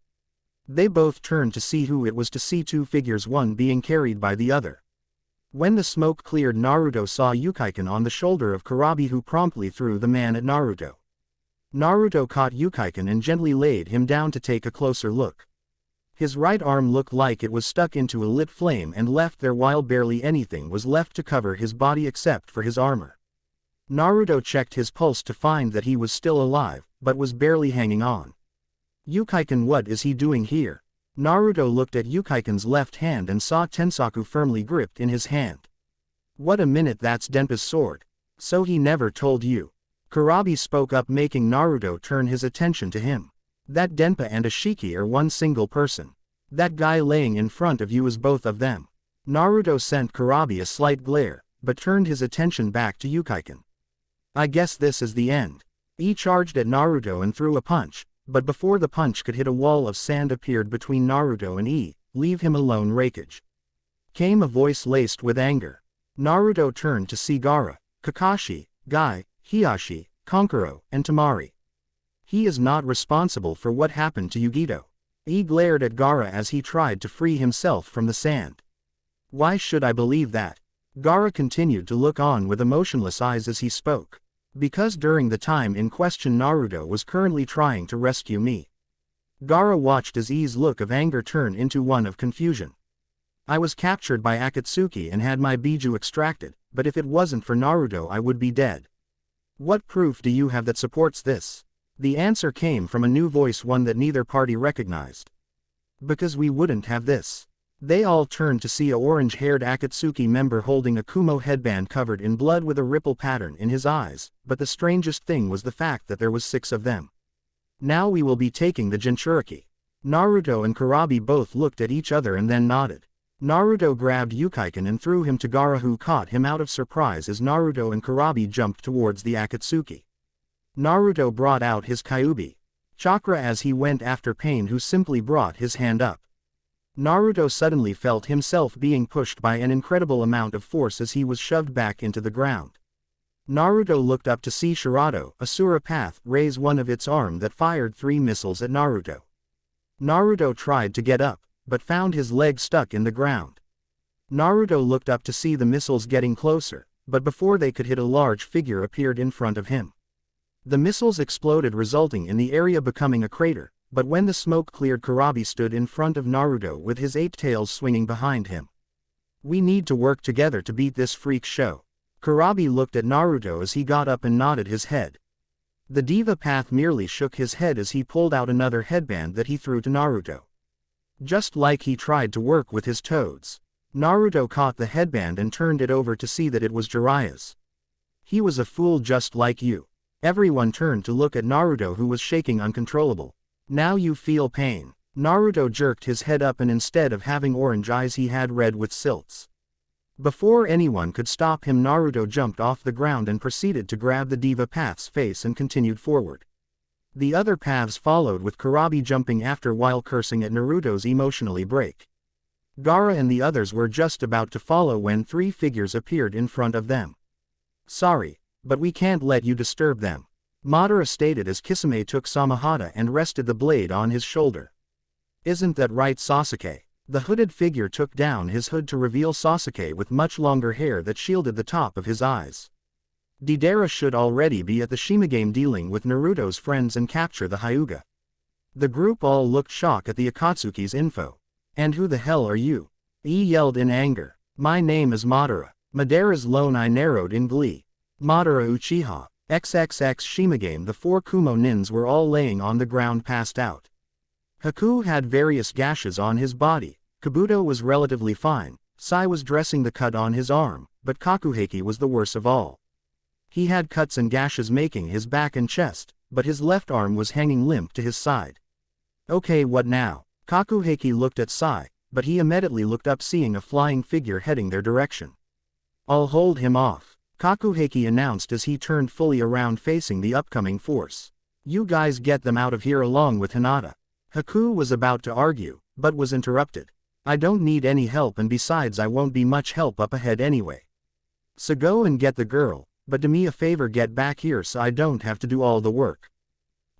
They both turned to see who it was, to see 2 figures, one being carried by the other. When the smoke cleared, Naruto saw Yukaikan on the shoulder of Kurabi, who promptly threw the man at Naruto. Naruto caught Yukaikan and gently laid him down to take a closer look. His right arm looked like it was stuck into a lit flame and left there while barely anything was left to cover his body except for his armor. Naruto checked his pulse to find that he was still alive, but was barely hanging on. Yukaikan, what is he doing here? Naruto looked at Yukaikan's left hand and saw Tensaku firmly gripped in his hand. What a minute, that's Denpa's sword. So he never told you. Kurabi spoke up, making Naruto turn his attention to him. That Denpa and Ashiki are one single person. That guy laying in front of you is both of them. Naruto sent Kurabi a slight glare, but turned his attention back to Yukiken. I guess this is the end. He charged at Naruto and threw a punch, but before the punch could hit, a wall of sand appeared between Naruto and E. Leave him alone, Raikage. Came a voice laced with anger. Naruto turned to see Gaara, Kakashi, Guy, Hiashi, Kankuro, and Temari. He is not responsible for what happened to Yugito. He glared at Gaara as he tried to free himself from the sand. Why should I believe that? Gaara continued to look on with emotionless eyes as he spoke. Because during the time in question Naruto was currently trying to rescue me. Gaara watched as E's look of anger turn into one of confusion. I was captured by Akatsuki and had my Biju extracted, but if it wasn't for Naruto I would be dead. What proof do you have that supports this? The answer came from a new voice, one that neither party recognized. Because we wouldn't have this. They all turned to see a orange-haired Akatsuki member holding a Kumo headband covered in blood with a ripple pattern in his eyes, but the strangest thing was the fact that there was 6 of them. Now we will be taking the Jinchuriki. Naruto and Kurabi both looked at each other and then nodded. Naruto grabbed Yukiken and threw him to Gaara, who caught him out of surprise as Naruto and Kurabi jumped towards the Akatsuki. Naruto brought out his Kyuubi chakra as he went after Pain, who simply brought his hand up. Naruto suddenly felt himself being pushed by an incredible amount of force as he was shoved back into the ground. Naruto looked up to see Shirato, Asura Path, raise one of its arm that fired 3 missiles at Naruto. Naruto tried to get up, but found his leg stuck in the ground. Naruto looked up to see the missiles getting closer, but before they could hit, a large figure appeared in front of him. The missiles exploded, resulting in the area becoming a crater, but when the smoke cleared, Kurabi stood in front of Naruto with his 8 tails swinging behind him. We need to work together to beat this freak show. Kurabi looked at Naruto as he got up and nodded his head. The Diva Path merely shook his head as he pulled out another headband that he threw to Naruto. Just like he tried to work with his toads. Naruto caught the headband and turned it over to see that it was Jiraiya's. He was a fool just like you. Everyone turned to look at Naruto, who was shaking uncontrollable. Now you feel pain. Naruto jerked his head up and instead of having orange eyes he had red with silts. Before anyone could stop him, Naruto jumped off the ground and proceeded to grab the Diva Path's face and continued forward. The other paths followed, with Kurabi jumping after while cursing at Naruto's emotionally break. Gaara and the others were just about to follow when 3 figures appeared in front of them. Sorry, but we can't let you disturb them, Madara stated as Kisame took Samahata and rested the blade on his shoulder. Isn't that right, Sasuke? The hooded figure took down his hood to reveal Sasuke with much longer hair that shielded the top of his eyes. Deidara should already be at the Shimigame dealing with Naruto's friends and capture the Hyuga. The group all looked shocked at the Akatsuki's info. And who the hell are you? He yelled in anger. My name is Madara. Madara's lone eye narrowed in glee. Madara Uchiha. XXX Shimigame. The 4 Kumo nins were all laying on the ground, passed out. Haku had various gashes on his body. Kabuto was relatively fine. Sai was dressing the cut on his arm, but Kakuheki was the worst of all. He had cuts and gashes making his back and chest, but his left arm was hanging limp to his side. Okay, what now? Kakuheki looked at Sai, but he immediately looked up, seeing a flying figure heading their direction. I'll hold him off, Kakuheki announced as he turned fully around facing the upcoming force. You guys get them out of here along with Hinata. Haku was about to argue, but was interrupted. I don't need any help, and besides I won't be much help up ahead anyway. So go and get the girl, but do me a favor, get back here so I don't have to do all the work.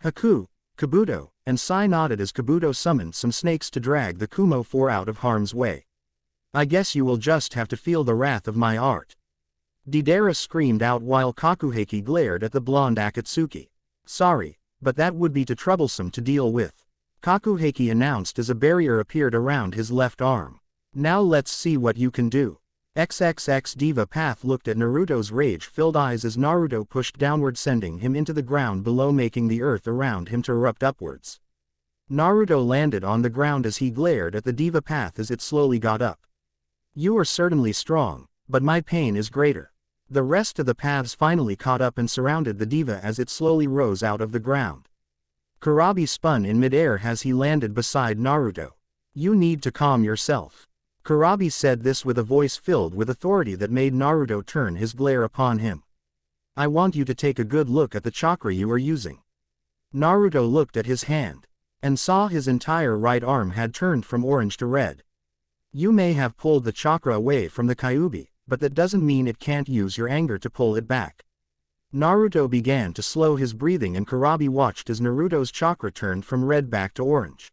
Haku, Kabuto, and Sai nodded as Kabuto summoned some snakes to drag the Kumo 4 out of harm's way. I guess you will just have to feel the wrath of my art. Deidara screamed out while Kakuheki glared at the blonde Akatsuki. Sorry, but that would be too troublesome to deal with, Kakuheki announced as a barrier appeared around his left arm. Now let's see what you can do. XXX Diva Path looked at Naruto's rage-filled eyes as Naruto pushed downward, sending him into the ground below, making the earth around him to erupt upwards. Naruto landed on the ground as he glared at the Diva Path as it slowly got up. You are certainly strong, but my pain is greater. The rest of the paths finally caught up and surrounded the diva as it slowly rose out of the ground. Kurabi spun in midair as he landed beside Naruto. You need to calm yourself. Kurabi said this with a voice filled with authority that made Naruto turn his glare upon him. I want you to take a good look at the chakra you are using. Naruto looked at his hand, and saw his entire right arm had turned from orange to red. You may have pulled the chakra away from the Kyuubi, but that doesn't mean it can't use your anger to pull it back. Naruto began to slow his breathing and Kurabi watched as Naruto's chakra turned from red back to orange.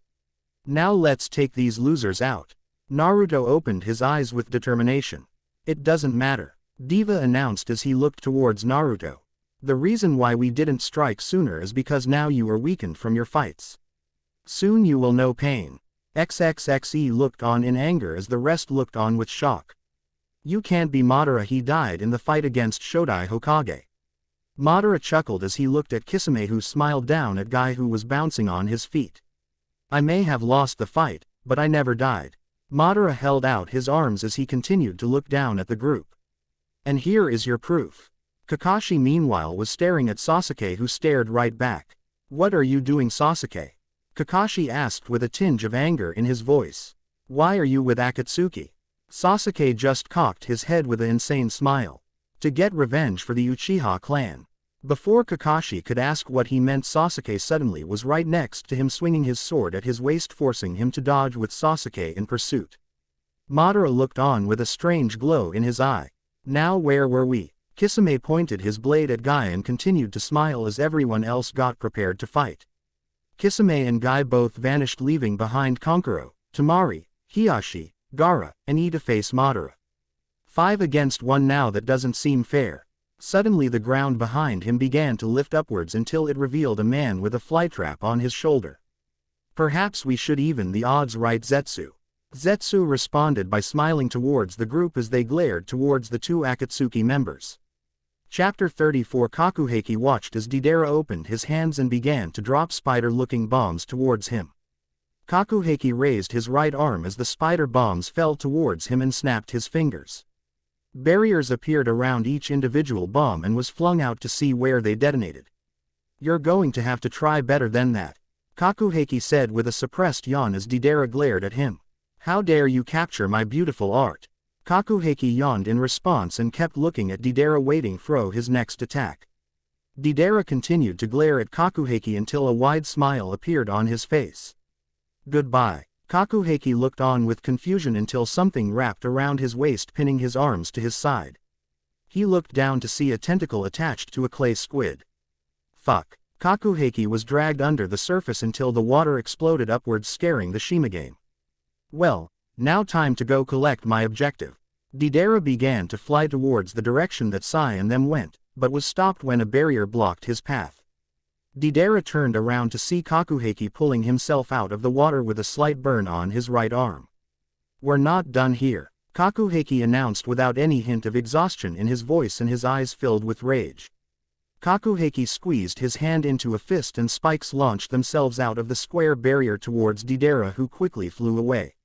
Now let's take these losers out. Naruto opened his eyes with determination. It doesn't matter, Diva announced as he looked towards Naruto. The reason why we didn't strike sooner is because now you are weakened from your fights. Soon you will know pain. XXXE looked on in anger as the rest looked on with shock. You can't be Madara, he died in the fight against Shodai Hokage. Madara chuckled as he looked at Kisame who smiled down at Guy who was bouncing on his feet. I may have lost the fight, but I never died. Madara held out his arms as he continued to look down at the group. And here is your proof. Kakashi meanwhile was staring at Sasuke who stared right back. What are you doing, Sasuke? Kakashi asked with a tinge of anger in his voice. Why are you with Akatsuki? Sasuke just cocked his head with an insane smile. To get revenge for the Uchiha clan. Before Kakashi could ask what he meant, Sasuke suddenly was right next to him swinging his sword at his waist, forcing him to dodge with Sasuke in pursuit. Madara looked on with a strange glow in his eye. Now where were we? Kisame pointed his blade at Guy and continued to smile as everyone else got prepared to fight. Kisame and Guy both vanished, leaving behind Kankuro, Temari, Hiashi, Gaara, and Ii to face Madara. 5 against 1 now, that doesn't seem fair. Suddenly the ground behind him began to lift upwards until it revealed a man with a flytrap on his shoulder. Perhaps we should even the odds, right, Zetsu? Zetsu responded by smiling towards the group as they glared towards the 2 Akatsuki members. Chapter 34. Kakuheki watched as Deidara opened his hands and began to drop spider-looking bombs towards him. Kakuheki raised his right arm as the spider bombs fell towards him and snapped his fingers. Barriers appeared around each individual bomb and was flung out to see where they detonated. You're going to have to try better than that, Kakuheki said with a suppressed yawn as Deidara glared at him. How dare you capture my beautiful art? Kakuheki yawned in response and kept looking at Deidara, waiting for his next attack. Deidara continued to glare at Kakuheki until a wide smile appeared on his face. Goodbye. Kakuheki looked on with confusion until something wrapped around his waist, pinning his arms to his side. He looked down to see a tentacle attached to a clay squid. Fuck. Kakuheki was dragged under the surface until the water exploded upwards, scaring the Shimigame. Well, now time to go collect my objective. Deidara began to fly towards the direction that Sai and them went, but was stopped when a barrier blocked his path. Deidara turned around to see Kakuheki pulling himself out of the water with a slight burn on his right arm. We're not done here, Kakuheki announced without any hint of exhaustion in his voice and his eyes filled with rage. Kakuheki squeezed his hand into a fist and spikes launched themselves out of the square barrier towards Deidara, who quickly flew away.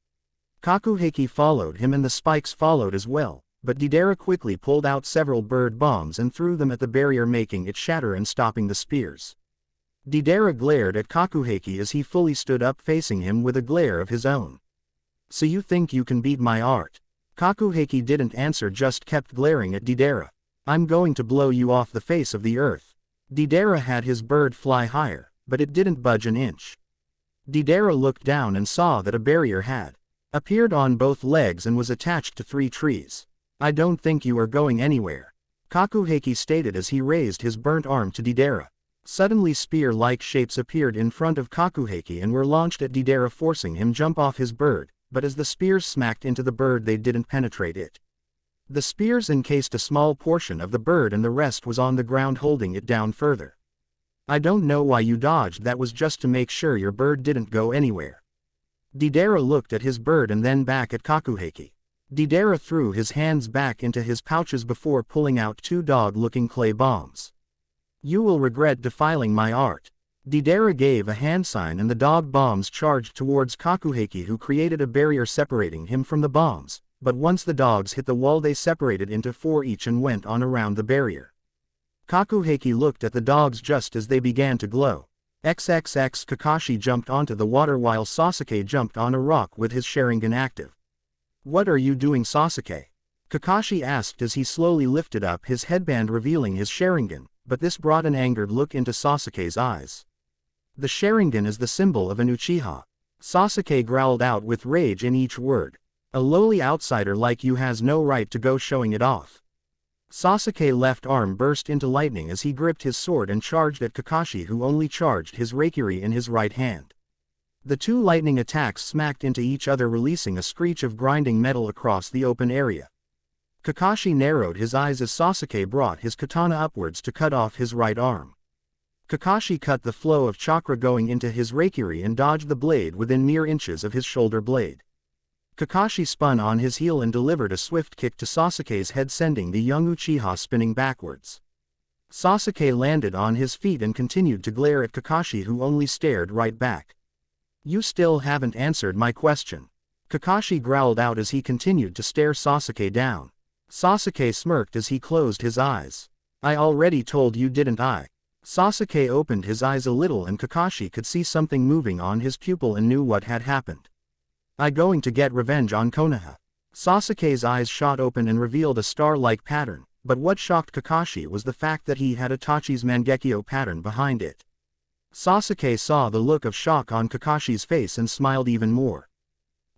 Kakuheki followed him and the spikes followed as well, but Deidara quickly pulled out several bird bombs and threw them at the barrier, making it shatter and stopping the spears. Deidara glared at Kakuheki as he fully stood up, facing him with a glare of his own. So you think you can beat my art? Kakuheki didn't answer, just kept glaring at Deidara. I'm going to blow you off the face of the earth. Deidara had his bird fly higher, but it didn't budge an inch. Deidara looked down and saw that a barrier had appeared on both legs and was attached to 3 trees. I don't think you are going anywhere, Kakuheki stated as he raised his burnt arm to Deidara. Suddenly spear-like shapes appeared in front of Kakuheki and were launched at Deidara, forcing him jump off his bird, but as the spears smacked into the bird they didn't penetrate it. The spears encased a small portion of the bird and the rest was on the ground, holding it down further. I don't know why you dodged, that was just to make sure your bird didn't go anywhere. Deidara looked at his bird and then back at Kakuheki. Deidara threw his hands back into his pouches before pulling out 2 dog-looking clay bombs. You will regret defiling my art. Deidara gave a hand sign and the dog bombs charged towards Kakuheki, who created a barrier separating him from the bombs, but once the dogs hit the wall they separated into 4 each and went on around the barrier. Kakuheki looked at the dogs just as they began to glow. XXX Kakashi jumped onto the water while Sasuke jumped on a rock with his Sharingan active. "What are you doing, Sasuke?" Kakashi asked as he slowly lifted up his headband revealing his Sharingan, but this brought an angered look into Sasuke's eyes. The Sharingan is the symbol of an Uchiha. Sasuke growled out with rage in each word. "A lowly outsider like you has no right to go showing it off." Sasuke's left arm burst into lightning as he gripped his sword and charged at Kakashi, who only charged his Raikiri in his right hand. The 2 lightning attacks smacked into each other, releasing a screech of grinding metal across the open area. Kakashi narrowed his eyes as Sasuke brought his katana upwards to cut off his right arm. Kakashi cut the flow of chakra going into his Raikiri and dodged the blade within mere inches of his shoulder blade. Kakashi spun on his heel and delivered a swift kick to Sasuke's head, sending the young Uchiha spinning backwards. Sasuke landed on his feet and continued to glare at Kakashi, who only stared right back. "You still haven't answered my question." Kakashi growled out as he continued to stare Sasuke down. Sasuke smirked as he closed his eyes. "I already told you, didn't I?" Sasuke opened his eyes a little and Kakashi could see something moving on his pupil and knew what had happened. "I going to get revenge on Konoha." Sasuke's eyes shot open and revealed a star-like pattern, but what shocked Kakashi was the fact that he had Itachi's Mangekyo pattern behind it. Sasuke saw the look of shock on Kakashi's face and smiled even more.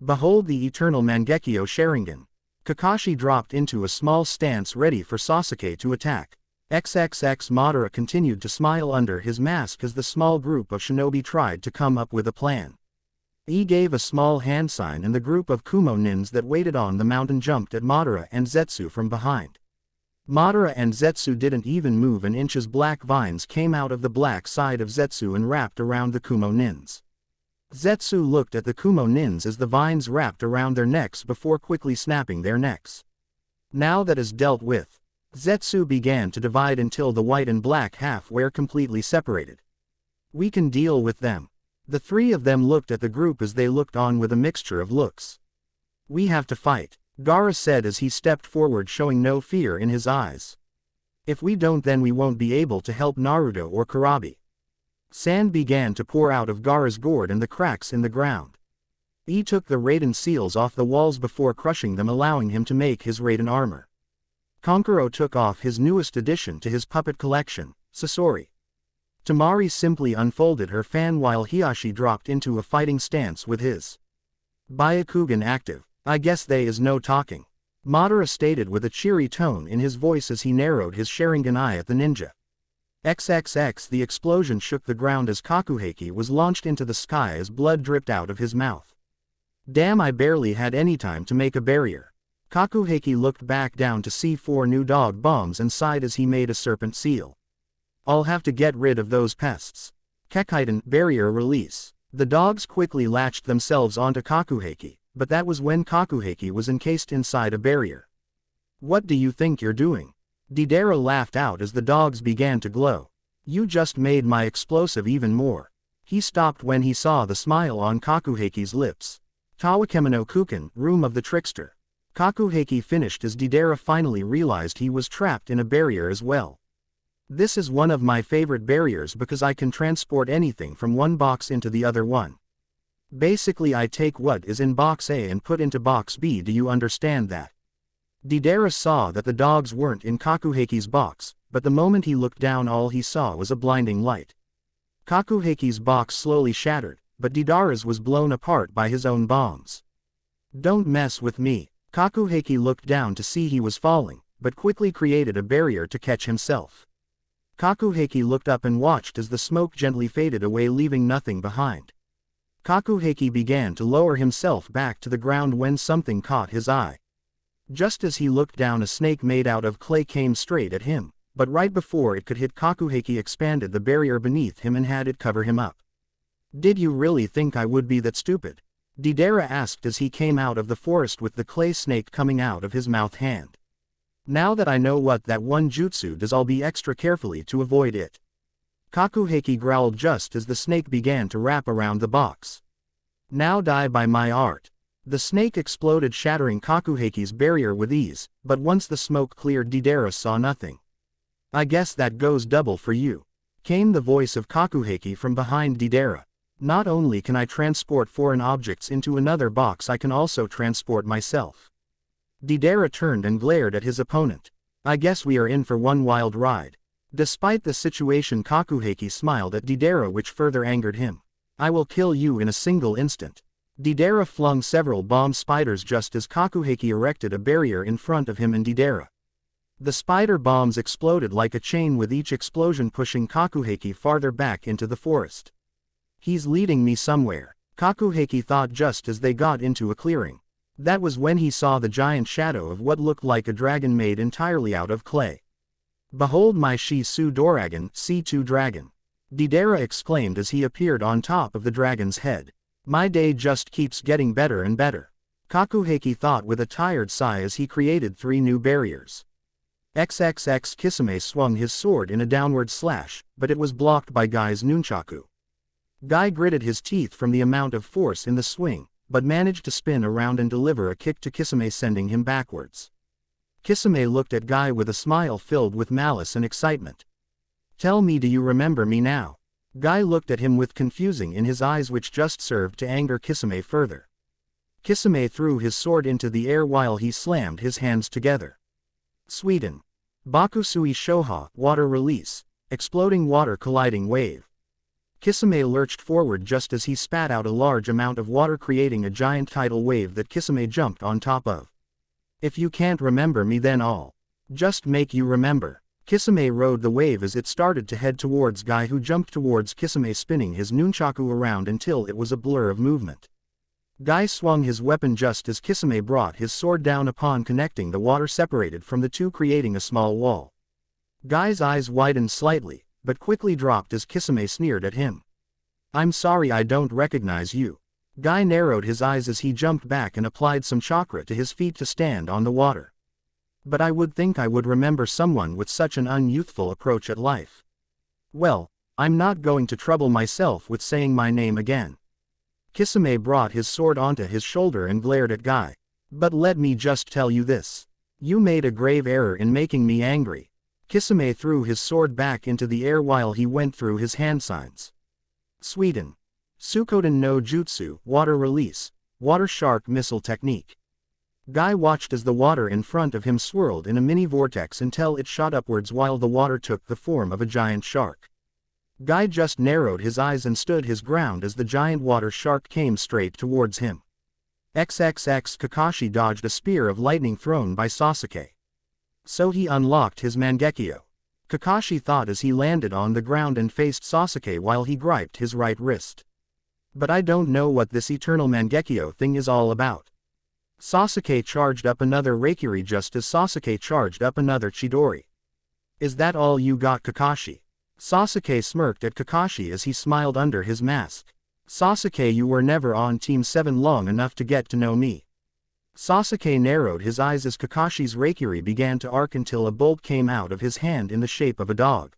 "Behold the eternal Mangekyo Sharingan." Kakashi dropped into a small stance ready for Sasuke to attack. XXX Madara continued to smile under his mask as the small group of shinobi tried to come up with a plan. He gave a small hand sign and the group of Kumo nins that waited on the mountain jumped at Madara and Zetsu from behind. Madara and Zetsu didn't even move an inch as black vines came out of the black side of Zetsu and wrapped around the Kumo nins. Zetsu looked at the Kumo nins as the vines wrapped around their necks before quickly snapping their necks. Now that is dealt with. Zetsu began to divide until the white and black half were completely separated. "We can deal with them." The 3 of them looked at the group as they looked on with a mixture of looks. "We have to fight," Gaara said as he stepped forward, showing no fear in his eyes. "If we don't, then we won't be able to help Naruto or Kurabi." Sand began to pour out of Gaara's gourd and the cracks in the ground. He took the Raiden seals off the walls before crushing them, allowing him to make his Raiden armor. Kankuro took off his newest addition to his puppet collection, Sasori. Temari simply unfolded her fan while Hiashi dropped into a fighting stance with his Byakugan active. "I guess they is no talking," Madara stated with a cheery tone in his voice as he narrowed his Sharingan eye at the ninja. XXX The explosion shook the ground as Kakuheki was launched into the sky as blood dripped out of his mouth. "Damn, I barely had any time to make a barrier." Kakuheki looked back down to see 4 new dog bombs and sighed as he made a serpent seal. "I'll have to get rid of those pests." Kekaiden, barrier release. The dogs quickly latched themselves onto Kakuheki, but that was when Kakuheki was encased inside a barrier. "What do you think you're doing?" Deidara laughed out as the dogs began to glow. "You just made my explosive even more." He stopped when he saw the smile on Kakuheki's lips. Tawakema no Kuken, room of the trickster. Kakuheki finished as Deidara finally realized he was trapped in a barrier as well. "This is one of my favorite barriers because I can transport anything from one box into the other one. Basically I take what is in box A and put into box B, do you understand that?" Deidara saw that the dogs weren't in Kakuheki's box, but the moment he looked down all he saw was a blinding light. Kakuheki's box slowly shattered, but Deidara's was blown apart by his own bombs. "Don't mess with me." Kakuheki looked down to see he was falling, but quickly created a barrier to catch himself. Kakuheki looked up and watched as the smoke gently faded away, leaving nothing behind. Kakuheki began to lower himself back to the ground when something caught his eye. Just as he looked down, a snake made out of clay came straight at him, but right before it could hit Kakuheki expanded the barrier beneath him and had it cover him up. "Did you really think I would be that stupid?" Deidara asked as he came out of the forest with the clay snake coming out of his mouth hand. "Now that I know what that one jutsu does, I'll be extra carefully to avoid it." Kakuheki growled just as the snake began to wrap around the box. "Now die by my art." The snake exploded, shattering Kakuheki's barrier with ease, but once the smoke cleared, Deidara saw nothing. "I guess that goes double for you," came the voice of Kakuheki from behind Deidara. "Not only can I transport foreign objects into another box, I can also transport myself." Deidara turned and glared at his opponent. "I guess we are in for one wild ride." Despite the situation, Kakuheki smiled at Deidara, which further angered him. "I will kill you in a single instant." Deidara flung several bomb spiders just as Kakuheki erected a barrier in front of him and Deidara. The spider bombs exploded like a chain, with each explosion pushing Kakuheki farther back into the forest. "He's leading me somewhere," Kakuheki thought just as they got into a clearing. That was when he saw the giant shadow of what looked like a dragon made entirely out of clay. "Behold my Shi-Su Doragon, C2 Dragon," Deidara exclaimed as he appeared on top of the dragon's head. "My day just keeps getting better and better," Kakuheki thought with a tired sigh as he created 3 new barriers. XXX Kisame swung his sword in a downward slash, but it was blocked by Guy's nunchaku. Guy gritted his teeth from the amount of force in the swing, but managed to spin around and deliver a kick to Kisame, sending him backwards. Kisame looked at Guy with a smile filled with malice and excitement. "Tell me, do you remember me now?" Guy looked at him with confusing in his eyes, which just served to anger Kisame further. Kisame threw his sword into the air while he slammed his hands together. Sweden. Bakusui Shoha, water release, exploding water colliding wave. Kisame lurched forward just as he spat out a large amount of water, creating a giant tidal wave that Kisame jumped on top of. "If you can't remember me, then I'll just make you remember." Kisame rode the wave as it started to head towards Guy, who jumped towards Kisame, spinning his nunchaku around until it was a blur of movement. Guy swung his weapon just as Kisame brought his sword down. Upon connecting, the water separated from the two, creating a small wall. Guy's eyes widened slightly, but quickly dropped as Kisame sneered at him. "I'm sorry, I don't recognize you." Guy narrowed his eyes as he jumped back and applied some chakra to his feet to stand on the water. "But I would think I would remember someone with such an unyouthful approach at life." "Well, I'm not going to trouble myself with saying my name again." Kisame brought his sword onto his shoulder and glared at Guy. "But let me just tell you this. You made a grave error in making me angry." Kisame threw his sword back into the air while he went through his hand signs. Sweden. Sukoden no Jutsu, water release, water shark missile technique. Guy watched as the water in front of him swirled in a mini vortex until it shot upwards while the water took the form of a giant shark. Guy just narrowed his eyes and stood his ground as the giant water shark came straight towards him. XXX Kakashi dodged a spear of lightning thrown by Sasuke. So he unlocked his Mangekyo. Kakashi thought as he landed on the ground and faced Sasuke while he griped his right wrist. "But I don't know what this eternal Mangekyo thing is all about." Sasuke charged up another Reikiri just as Sasuke charged up another Chidori. "Is that all you got, Kakashi?" Sasuke smirked at Kakashi as he smiled under his mask. "Sasuke, you were never on Team 7 long enough to get to know me." Sasuke narrowed his eyes as Kakashi's Reikiri began to arc until a bolt came out of his hand in the shape of a dog.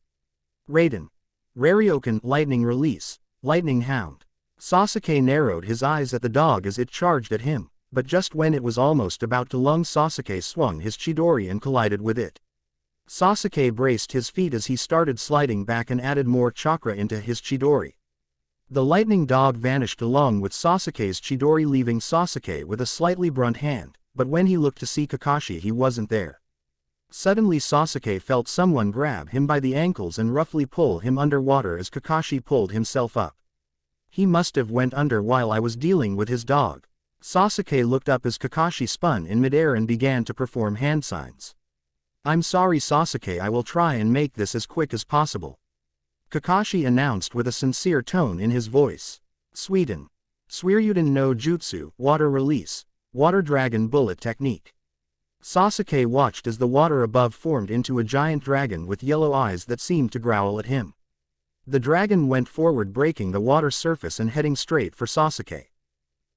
Raiden. Rarioken, lightning release, lightning hound. Sasuke narrowed his eyes at the dog as it charged at him, but just when it was almost about to lunge, Sasuke swung his Chidori and collided with it. Sasuke braced his feet as he started sliding back and added more chakra into his Chidori. The lightning dog vanished along with Sasuke's Chidori, leaving Sasuke with a slightly burnt hand, but when he looked to see Kakashi, he wasn't there. Suddenly Sasuke felt someone grab him by the ankles and roughly pull him underwater as Kakashi pulled himself up. "He must have went under while I was dealing with his dog." Sasuke looked up as Kakashi spun in midair and began to perform hand signs. "I'm sorry, Sasuke, I will try and make this as quick as possible," Kakashi announced with a sincere tone in his voice. Sweden. Suiryuden no Jutsu, water release, water dragon bullet technique. Sasuke watched as the water above formed into a giant dragon with yellow eyes that seemed to growl at him. The dragon went forward, breaking the water surface and heading straight for Sasuke.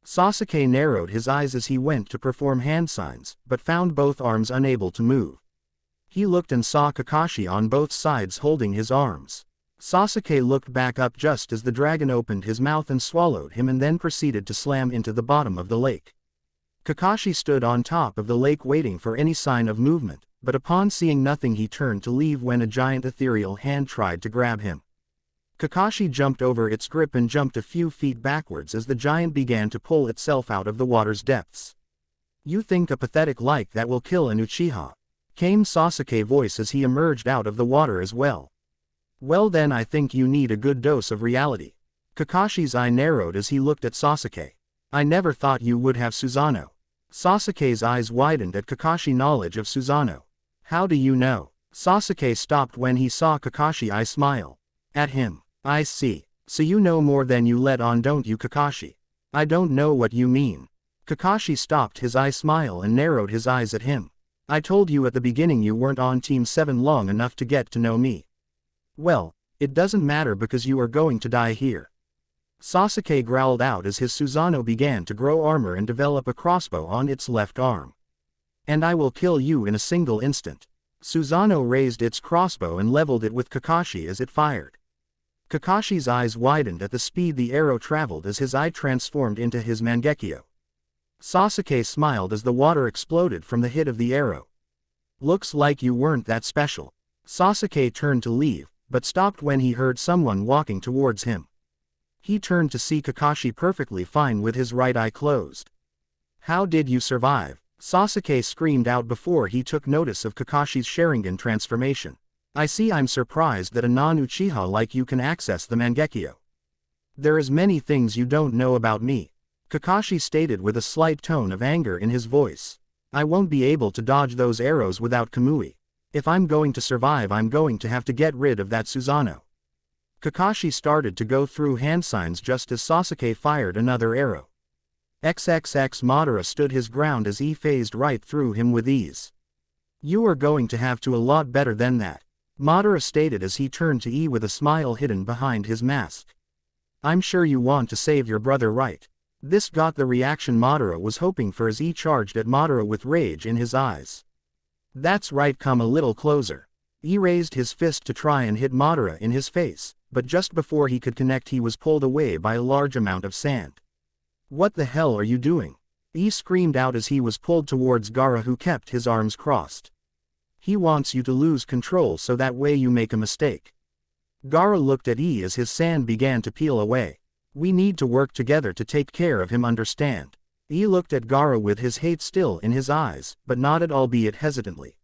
Sasuke narrowed his eyes as he went to perform hand signs, but found both arms unable to move. He looked and saw Kakashi on both sides holding his arms. Sasuke looked back up just as the dragon opened his mouth and swallowed him and then proceeded to slam into the bottom of the lake. Kakashi stood on top of the lake waiting for any sign of movement, but upon seeing nothing he turned to leave when a giant ethereal hand tried to grab him. Kakashi jumped over its grip and jumped a few feet backwards as the giant began to pull itself out of the water's depths. "You think a pathetic like that will kill an Uchiha?" came Sasuke's voice as he emerged out of the water as well. "Well then I think you need a good dose of reality." Kakashi's eye narrowed as he looked at Sasuke. "I never thought you would have Susanoo." Sasuke's eyes widened at Kakashi's knowledge of Susanoo. "How do you know?" Sasuke stopped when he saw Kakashi's eye smile at him. "I see. So you know more than you let on, don't you, Kakashi?" "I don't know what you mean." Kakashi stopped his eye smile and narrowed his eyes at him. "I told you at the beginning you weren't on Team 7 long enough to get to know me." "Well, it doesn't matter because you are going to die here." Sasuke growled out as his Susanoo began to grow armor and develop a crossbow on its left arm. "And I will kill you in a single instant." Susanoo raised its crossbow and leveled it with Kakashi as it fired. Kakashi's eyes widened at the speed the arrow traveled as his eye transformed into his Mangekyo. Sasuke smiled as the water exploded from the hit of the arrow. "Looks like you weren't that special." Sasuke turned to leave, but stopped when he heard someone walking towards him. He turned to see Kakashi perfectly fine with his right eye closed. "How did you survive?" Sasuke screamed out before he took notice of Kakashi's Sharingan transformation. "I see. I'm surprised that a non-Uchiha like you can access the Mangekyo. There is many things you don't know about me," Kakashi stated with a slight tone of anger in his voice. "I won't be able to dodge those arrows without Kamui. If I'm going to survive I'm going to have to get rid of that Susanoo." Kakashi started to go through hand signs just as Sasuke fired another arrow. XXX Madara stood his ground as he phased right through him with ease. "You are going to have to a lot better than that," Madara stated as he turned to E with a smile hidden behind his mask. "I'm sure you want to save your brother, right?" This got the reaction Madara was hoping for as E charged at Madara with rage in his eyes. "That's right, come a little closer." E raised his fist to try and hit Madara in his face, but just before he could connect he was pulled away by a large amount of sand. "What the hell are you doing?" E screamed out as he was pulled towards Gaara, who kept his arms crossed. "He wants you to lose control so that way you make a mistake." Gaara looked at E as his sand began to peel away. "We need to work together to take care of him, understand?" E looked at Gaara with his hate still in his eyes, but nodded, albeit hesitantly.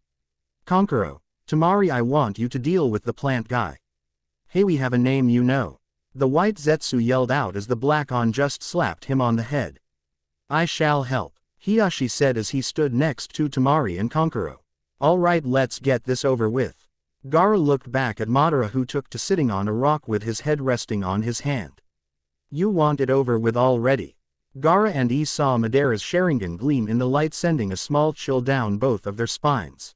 "Kankuro, Tamari, I want you to deal with the plant guy." "Hey, we have a name, you know." The white Zetsu yelled out as the black on just slapped him on the head. "I shall help," Hiyashi said as he stood next to Tamari and Kankuro. "All right, let's get this over with." Gaara looked back at Madara, who took to sitting on a rock with his head resting on his hand. "You want it over with already?" Gaara and E saw Madara's Sharingan gleam in the light, sending a small chill down both of their spines.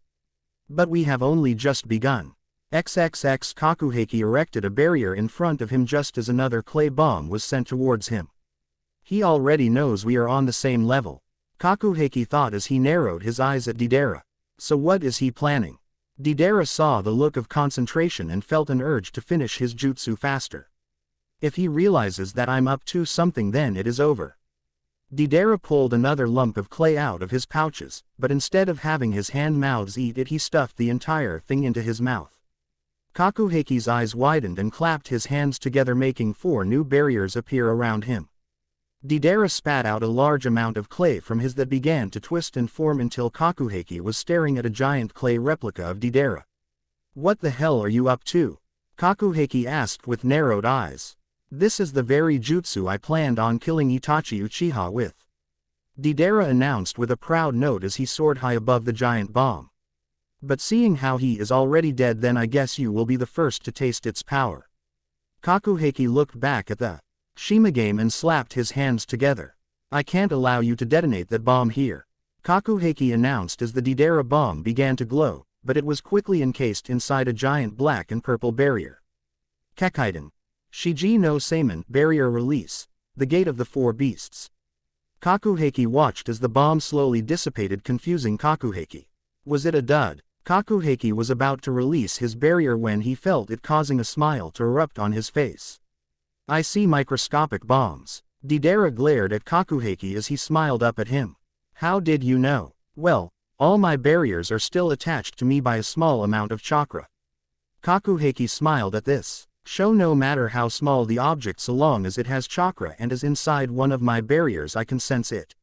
"But we have only just begun." XXX Kakuheki erected a barrier in front of him just as another clay bomb was sent towards him. "He already knows we are on the same level," Kakuheki thought as he narrowed his eyes at Deidara. "So what is he planning?" Deidara saw the look of concentration and felt an urge to finish his jutsu faster. "If he realizes that I'm up to something, then it is over." Deidara pulled another lump of clay out of his pouches, but instead of having his hand mouths eat it, he stuffed the entire thing into his mouth. Kakuheki's eyes widened and clapped his hands together, making 4 new barriers appear around him. Deidara spat out a large amount of clay from his that began to twist and form until Kakuheki was staring at a giant clay replica of Deidara. "What the hell are you up to?" Kakuheki asked with narrowed eyes. "This is the very jutsu I planned on killing Itachi Uchiha with," Deidara announced with a proud note as he soared high above the giant bomb. "But seeing how he is already dead, then I guess you will be the first to taste its power." Kakuheki looked back at the Shimagame and slapped his hands together. "I can't allow you to detonate that bomb here," Kakuheki announced as the Deidara bomb began to glow, but it was quickly encased inside a giant black and purple barrier. Kekaiden. Shiji no Seiman, barrier release. The gate of the 4 beasts. Kakuheki watched as the bomb slowly dissipated, confusing Kakuheki. Was it a dud? Kakuheki was about to release his barrier when he felt it, causing a smile to erupt on his face. "I see microscopic bombs." Deidara glared at Kakuheki as he smiled up at him. How did you know? Well, all my barriers are still attached to me by a small amount of chakra. Kakuheki smiled at this. Show no matter how small the object so long as it has chakra and is inside one of my barriers I can sense it.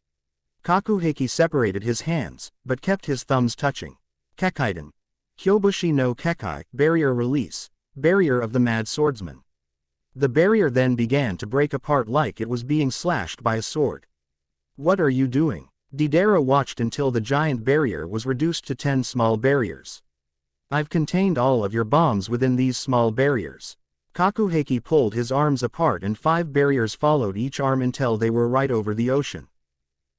Kakuheki separated his hands, but kept his thumbs touching. Kekaiden. Hyobushi no Kekai, barrier release, barrier of the mad swordsman. The barrier then began to break apart like it was being slashed by a sword. What are you doing? Deidara watched until the giant barrier was reduced to 10 small barriers. I've contained all of your bombs within these small barriers. Kakuheki pulled his arms apart and 5 barriers followed each arm until they were right over the ocean.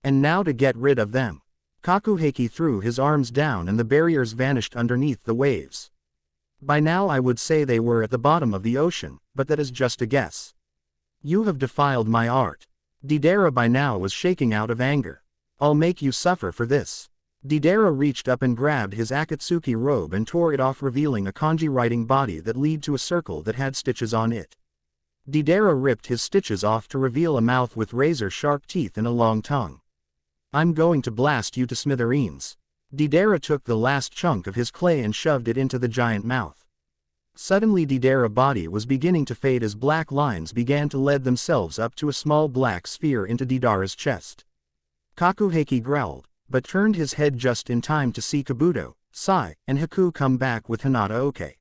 And now to get rid of them. Kakuheki threw his arms down and the barriers vanished underneath the waves. By now I would say they were at the bottom of the ocean, but that is just a guess. You have defiled my art. Deidara by now was shaking out of anger. I'll make you suffer for this. Deidara reached up and grabbed his Akatsuki robe and tore it off, revealing a kanji writing body that led to a circle that had stitches on it. Deidara ripped his stitches off to reveal a mouth with razor-sharp teeth and a long tongue. I'm going to blast you to smithereens. Deidara took the last chunk of his clay and shoved it into the giant mouth. Suddenly Deidara's body was beginning to fade as black lines began to lead themselves up to a small black sphere into Deidara's chest. Kakuheki growled, but turned his head just in time to see Kabuto, Sai, and Haku come back with Hinata Oke.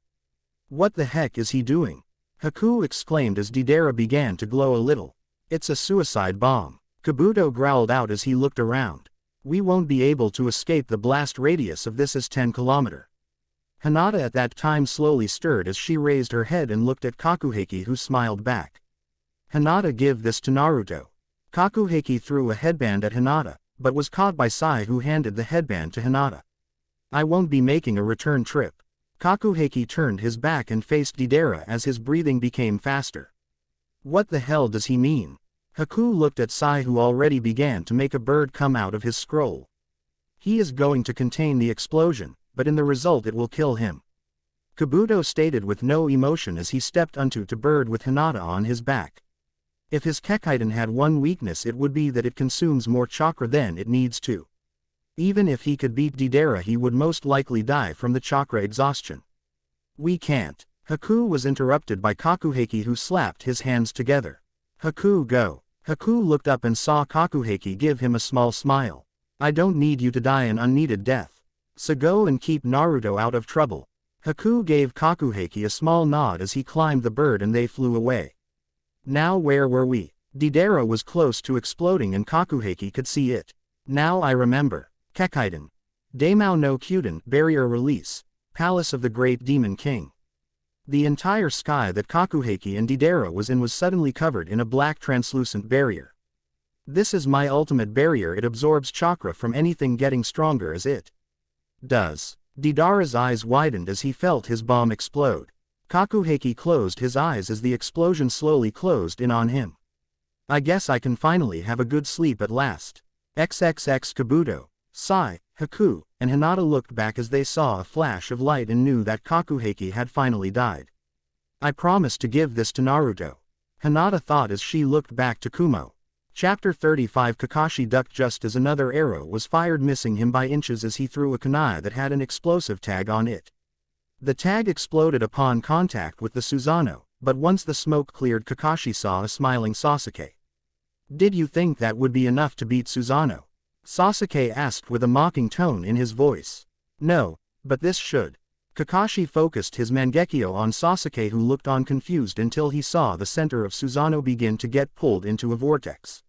What the heck is he doing? Haku exclaimed as Deidara began to glow a little. It's a suicide bomb. Kabuto growled out as he looked around. We won't be able to escape. The blast radius of this is 10 km. Hinata at that time slowly stirred as she raised her head and looked at Kakuheki, who smiled back. Hinata, give this to Naruto. Kakuheki threw a headband at Hinata, but was caught by Sai, who handed the headband to Hinata. I won't be making a return trip. Kakuheki turned his back and faced Deidara as his breathing became faster. What the hell does he mean? Haku looked at Sai, who already began to make a bird come out of his scroll. He is going to contain the explosion, but in the result it will kill him. Kabuto stated with no emotion as he stepped onto the bird with Hinata on his back. If his Kekaiden had one weakness, it would be that it consumes more chakra than it needs to. Even if he could beat Deidara, he would most likely die from the chakra exhaustion. We can't. Haku was interrupted by Kakuheki, who slapped his hands together. Haku, go. Haku looked up and saw Kakuheki give him a small smile. I don't need you to die an unneeded death. So go and keep Naruto out of trouble. Haku gave Kakuheki a small nod as he climbed the bird and they flew away. Now where were we? Deidara was close to exploding and Kakuheki could see it. Now I remember. Kekaiden. Daimao no Kyuden, barrier release. Palace of the Great Demon King. The entire sky that Kakuheki and Deidara was in was suddenly covered in a black translucent barrier. This is my ultimate barrier. It absorbs chakra from anything getting stronger as it does. Deidara's eyes widened as he felt his bomb explode. Kakuheki closed his eyes as the explosion slowly closed in on him. I guess I can finally have a good sleep at last. XXX Kabuto, Sai, Haku, and Hinata looked back as they saw a flash of light and knew that Kakuheki had finally died. I promised to give this to Naruto. Hinata thought as she looked back to Kumo. Chapter 35. Kakashi ducked just as another arrow was fired, missing him by inches as he threw a kunai that had an explosive tag on it. The tag exploded upon contact with the Susanoo, but once the smoke cleared, Kakashi saw a smiling Sasuke. Did you think that would be enough to beat Susanoo? Sasuke asked with a mocking tone in his voice. No, but this should. Kakashi focused his Mangekyo on Sasuke, who looked on confused until he saw the center of Susanoo begin to get pulled into a vortex.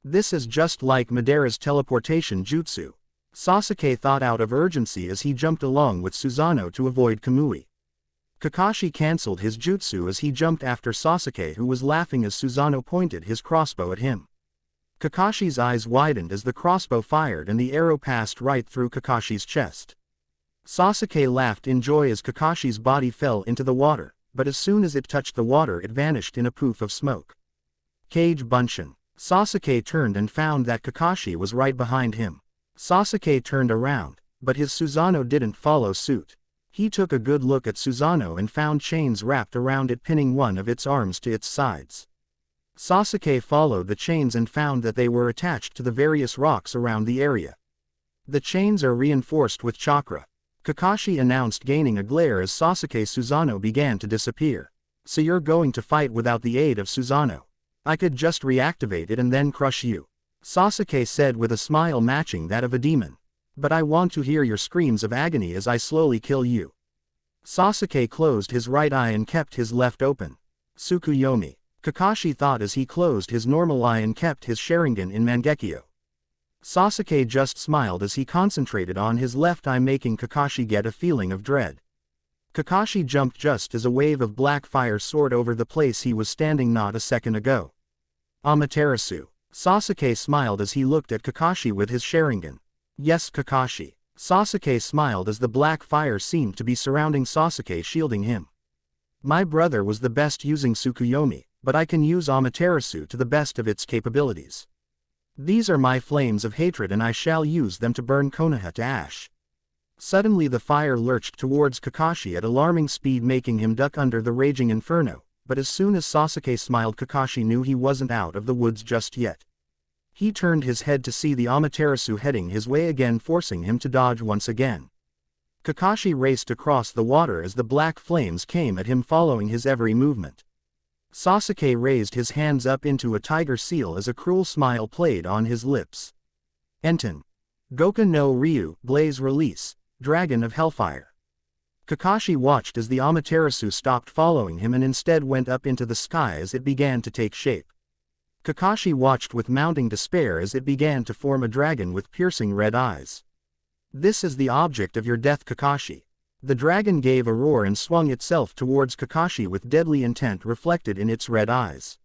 This is just like Madara's teleportation jutsu. Sasuke thought out of urgency as he jumped along with Susanoo to avoid Kamui. Kakashi cancelled his jutsu as he jumped after Sasuke, who was laughing as Susanoo pointed his crossbow at him. Kakashi's eyes widened as the crossbow fired and the arrow passed right through Kakashi's chest. Sasuke laughed in joy as Kakashi's body fell into the water, but as soon as it touched the water it vanished in a poof of smoke. Kage Bunshin. Sasuke turned and found that Kakashi was right behind him. Sasuke turned around, but his Susanoo didn't follow suit. He took a good look at Susanoo and found chains wrapped around it, pinning one of its arms to its sides. Sasuke followed the chains and found that they were attached to the various rocks around the area. The chains are reinforced with chakra. Kakashi announced, gaining a glare as Sasuke Susanoo began to disappear. So you're going to fight without the aid of Susanoo? I could just reactivate it and then crush you. Sasuke said with a smile matching that of a demon. But I want to hear your screams of agony as I slowly kill you. Sasuke closed his right eye and kept his left open. Tsukuyomi. Kakashi thought as he closed his normal eye and kept his Sharingan in Mangekyo. Sasuke just smiled as he concentrated on his left eye, making Kakashi get a feeling of dread. Kakashi jumped just as a wave of black fire soared over the place he was standing not a second ago. Amaterasu. Sasuke smiled as he looked at Kakashi with his Sharingan. Yes, Kakashi. Sasuke smiled as the black fire seemed to be surrounding Sasuke, shielding him. My brother was the best using Tsukuyomi, but I can use Amaterasu to the best of its capabilities. These are my flames of hatred and I shall use them to burn Konoha to ash. Suddenly the fire lurched towards Kakashi at alarming speed, making him duck under the raging inferno, but as soon as Sasuke smiled, Kakashi knew he wasn't out of the woods just yet. He turned his head to see the Amaterasu heading his way again, forcing him to dodge once again. Kakashi raced across the water as the black flames came at him, following his every movement. Sasuke raised his hands up into a tiger seal as a cruel smile played on his lips. Enten. Goku no Ryu, Blaze Release, Dragon of Hellfire. Kakashi watched as the Amaterasu stopped following him and instead went up into the sky as it began to take shape. Kakashi watched with mounting despair as it began to form a dragon with piercing red eyes. This is the object of your death, Kakashi. The dragon gave a roar and swung itself towards Kakashi with deadly intent reflected in its red eyes.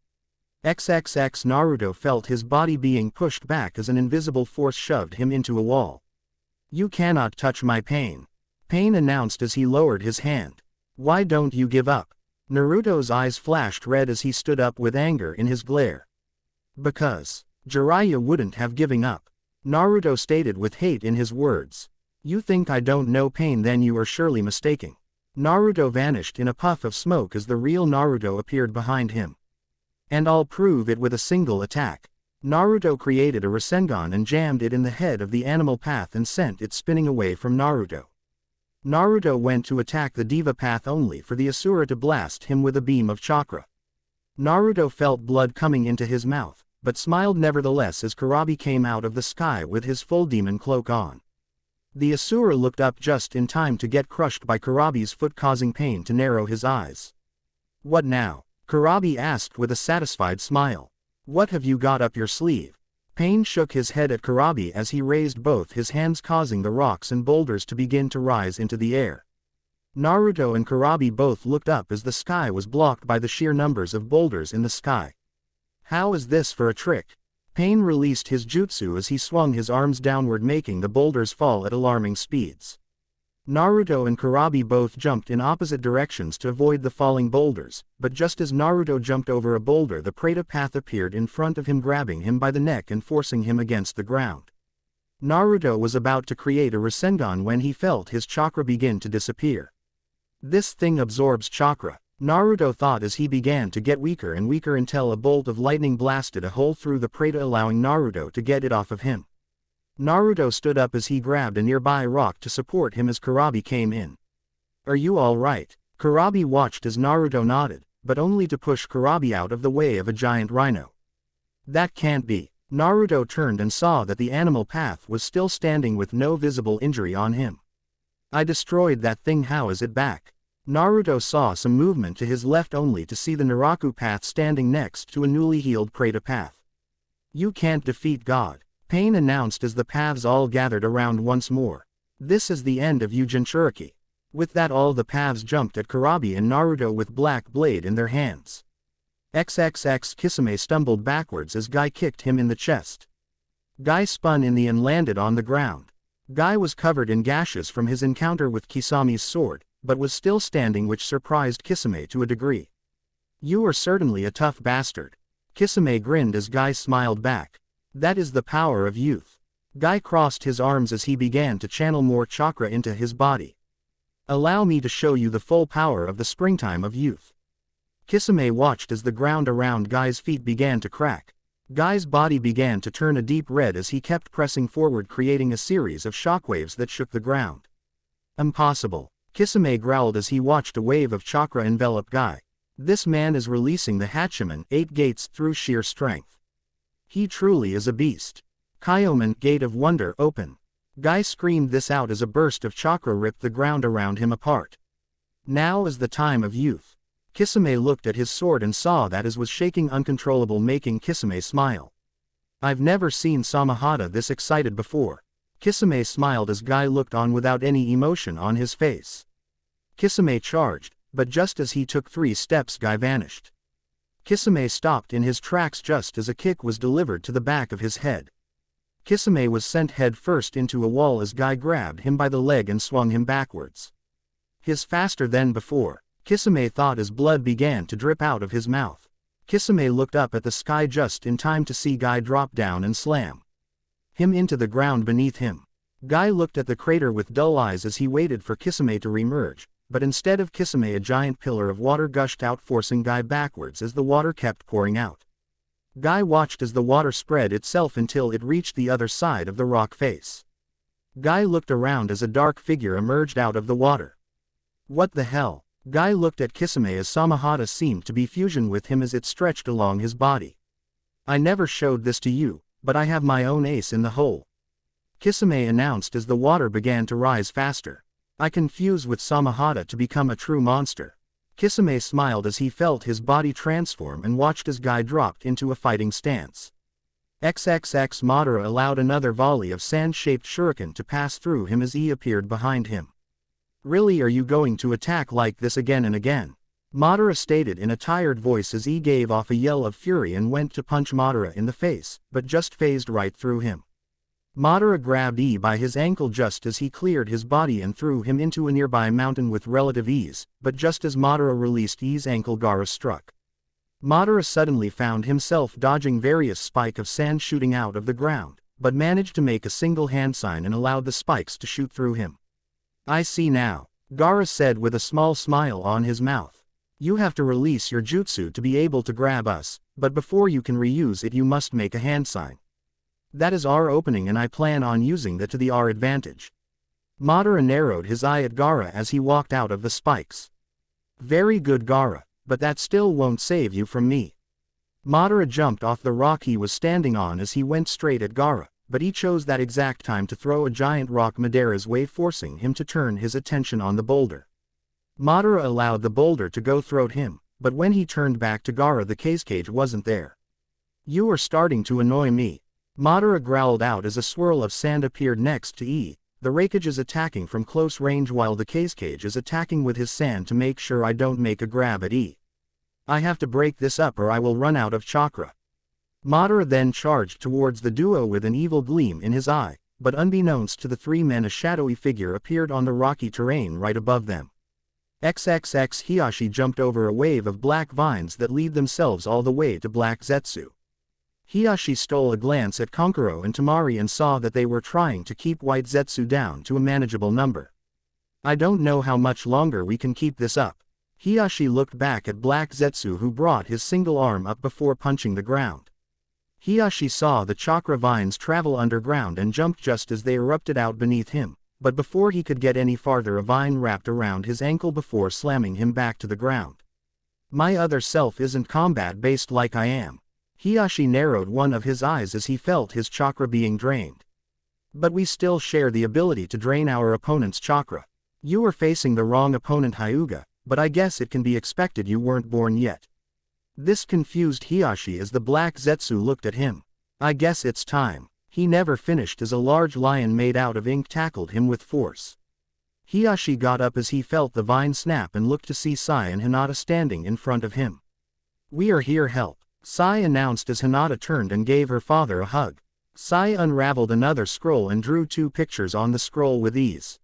XXX Naruto felt his body being pushed back as an invisible force shoved him into a wall. You cannot touch my pain. Pain announced as he lowered his hand. Why don't you give up? Naruto's eyes flashed red as he stood up with anger in his glare. Because Jiraiya wouldn't have given up. Naruto stated with hate in his words. You think I don't know pain? Then you are surely mistaken. Naruto vanished in a puff of smoke as the real Naruto appeared behind him. And I'll prove it with a single attack. Naruto created a Rasengan and jammed it in the head of the animal path and sent it spinning away from Naruto. Naruto went to attack the Diva path only for the Asura to blast him with a beam of chakra. Naruto felt blood coming into his mouth, but smiled nevertheless as Kurabi came out of the sky with his full demon cloak on. The Asura looked up just in time to get crushed by Kurabi's foot, causing pain to narrow his eyes. What now? Kurabi asked with a satisfied smile. What have you got up your sleeve? Pain shook his head at Kurabi as he raised both his hands, causing the rocks and boulders to begin to rise into the air. Naruto and Kurabi both looked up as the sky was blocked by the sheer numbers of boulders in the sky. How is this for a trick? Pain released his jutsu as he swung his arms downward, making the boulders fall at alarming speeds. Naruto and Kurabi both jumped in opposite directions to avoid the falling boulders, but just as Naruto jumped over a boulder, the Preta path appeared in front of him, grabbing him by the neck and forcing him against the ground. Naruto was about to create a Rasengan when he felt his chakra begin to disappear. This thing absorbs chakra, Naruto thought as he began to get weaker and weaker until a bolt of lightning blasted a hole through the Preta, allowing Naruto to get it off of him. Naruto stood up as he grabbed a nearby rock to support him as Kurabi came in. Are you alright? Kurabi watched as Naruto nodded, but only to push Kurabi out of the way of a giant rhino. That can't be. Naruto turned and saw that the animal path was still standing with no visible injury on him. I destroyed that thing, how is it back? Naruto saw some movement to his left only to see the Naraku path standing next to a newly healed Preta path. You can't defeat God, Pain announced as the paths all gathered around once more. This is the end of you, Jinchuriki. With that, all the paths jumped at Kurabi and Naruto with Black Blade in their hands. XXX Kisame stumbled backwards as Guy kicked him in the chest. Guy spun in the and landed on the ground. Guy was covered in gashes from his encounter with Kisami's sword, but was still standing, which surprised Kisame to a degree. You are certainly a tough bastard. Kisame grinned as Guy smiled back. That is the power of youth. Guy crossed his arms as he began to channel more chakra into his body. Allow me to show you the full power of the springtime of youth. Kisame watched as the ground around Guy's feet began to crack. Guy's body began to turn a deep red as he kept pressing forward, creating a series of shockwaves that shook the ground. Impossible. Kisame growled as he watched a wave of chakra envelop Guy. This man is releasing the Hachiman 8 gates through sheer strength. He truly is a beast. Kyomen Gate of Wonder open. Guy screamed this out as a burst of chakra ripped the ground around him apart. Now is the time of youth. Kisame looked at his sword and saw that it was shaking uncontrollable, making Kisame smile. I've never seen Samahata this excited before. Kisame smiled as Guy looked on without any emotion on his face. Kisame charged, but just as he took 3 steps, Guy vanished. Kisame stopped in his tracks just as a kick was delivered to the back of his head. Kisame was sent head first into a wall as Guy grabbed him by the leg and swung him backwards. His faster than before. Kisame thought as blood began to drip out of his mouth. Kisame looked up at the sky just in time to see Guy drop down and slam him into the ground beneath him. Guy looked at the crater with dull eyes as he waited for Kisame to remerge, but instead of Kisame a giant pillar of water gushed out, forcing Guy backwards as the water kept pouring out. Guy watched as the water spread itself until it reached the other side of the rock face. Guy looked around as a dark figure emerged out of the water. What the hell? Guy looked at Kisame as Samahata seemed to be fusion with him as it stretched along his body. I never showed this to you, but I have my own ace in the hole. Kisame announced as the water began to rise faster. I confused with Samahata to become a true monster. Kisame smiled as he felt his body transform and watched as Guy dropped into a fighting stance. XXX Madara allowed another volley of sand-shaped shuriken to pass through him as he appeared behind him. Really, are you going to attack like this again and again? Madara stated in a tired voice as he gave off a yell of fury and went to punch Madara in the face, but just phased right through him. Madara grabbed E by his ankle just as he cleared his body and threw him into a nearby mountain with relative ease, but just as Madara released E's ankle, Gaara struck. Madara suddenly found himself dodging various spikes of sand shooting out of the ground, but managed to make a single hand sign and allowed the spikes to shoot through him. I see now, Gaara said with a small smile on his mouth. You have to release your jutsu to be able to grab us, but before you can reuse it you must make a hand sign. That is our opening and I plan on using that to our advantage. Madara narrowed his eye at Gaara as he walked out of the spikes. Very good, Gaara, but that still won't save you from me. Madara jumped off the rock he was standing on as he went straight at Gaara, but he chose that exact time to throw a giant rock Madara's way, forcing him to turn his attention on the boulder. Madara allowed the boulder to go through him, but when he turned back to Gaara the cage wasn't there. You are starting to annoy me. Madara growled out as a swirl of sand appeared next to E. The Raikage is attacking from close range while the cage is attacking with his sand to make sure I don't make a grab at E. I have to break this up or I will run out of chakra. Madara then charged towards the duo with an evil gleam in his eye, but unbeknownst to the 3 men a shadowy figure appeared on the rocky terrain right above them. XXX Hiashi jumped over a wave of black vines that lead themselves all the way to Black Zetsu. Hiashi stole a glance at Konkuro and Tamari and saw that they were trying to keep White Zetsu down to a manageable number. I don't know how much longer we can keep this up. Hiashi looked back at Black Zetsu, who brought his single arm up before punching the ground. Hiashi saw the chakra vines travel underground and jumped just as they erupted out beneath him, but before he could get any farther a vine wrapped around his ankle before slamming him back to the ground. My other self isn't combat-based like I am. Hiashi narrowed one of his eyes as he felt his chakra being drained. But we still share the ability to drain our opponent's chakra. You are facing the wrong opponent, Hyuga, but I guess it can be expected, you weren't born yet. This confused Hiashi as the Black Zetsu looked at him. I guess it's time. He never finished as a large lion made out of ink tackled him with force. Hiashi got up as he felt the vine snap and looked to see Sai and Hinata standing in front of him. We are here, help, Sai announced as Hinata turned and gave her father a hug. Sai unraveled another scroll and drew 2 pictures on the scroll with ease.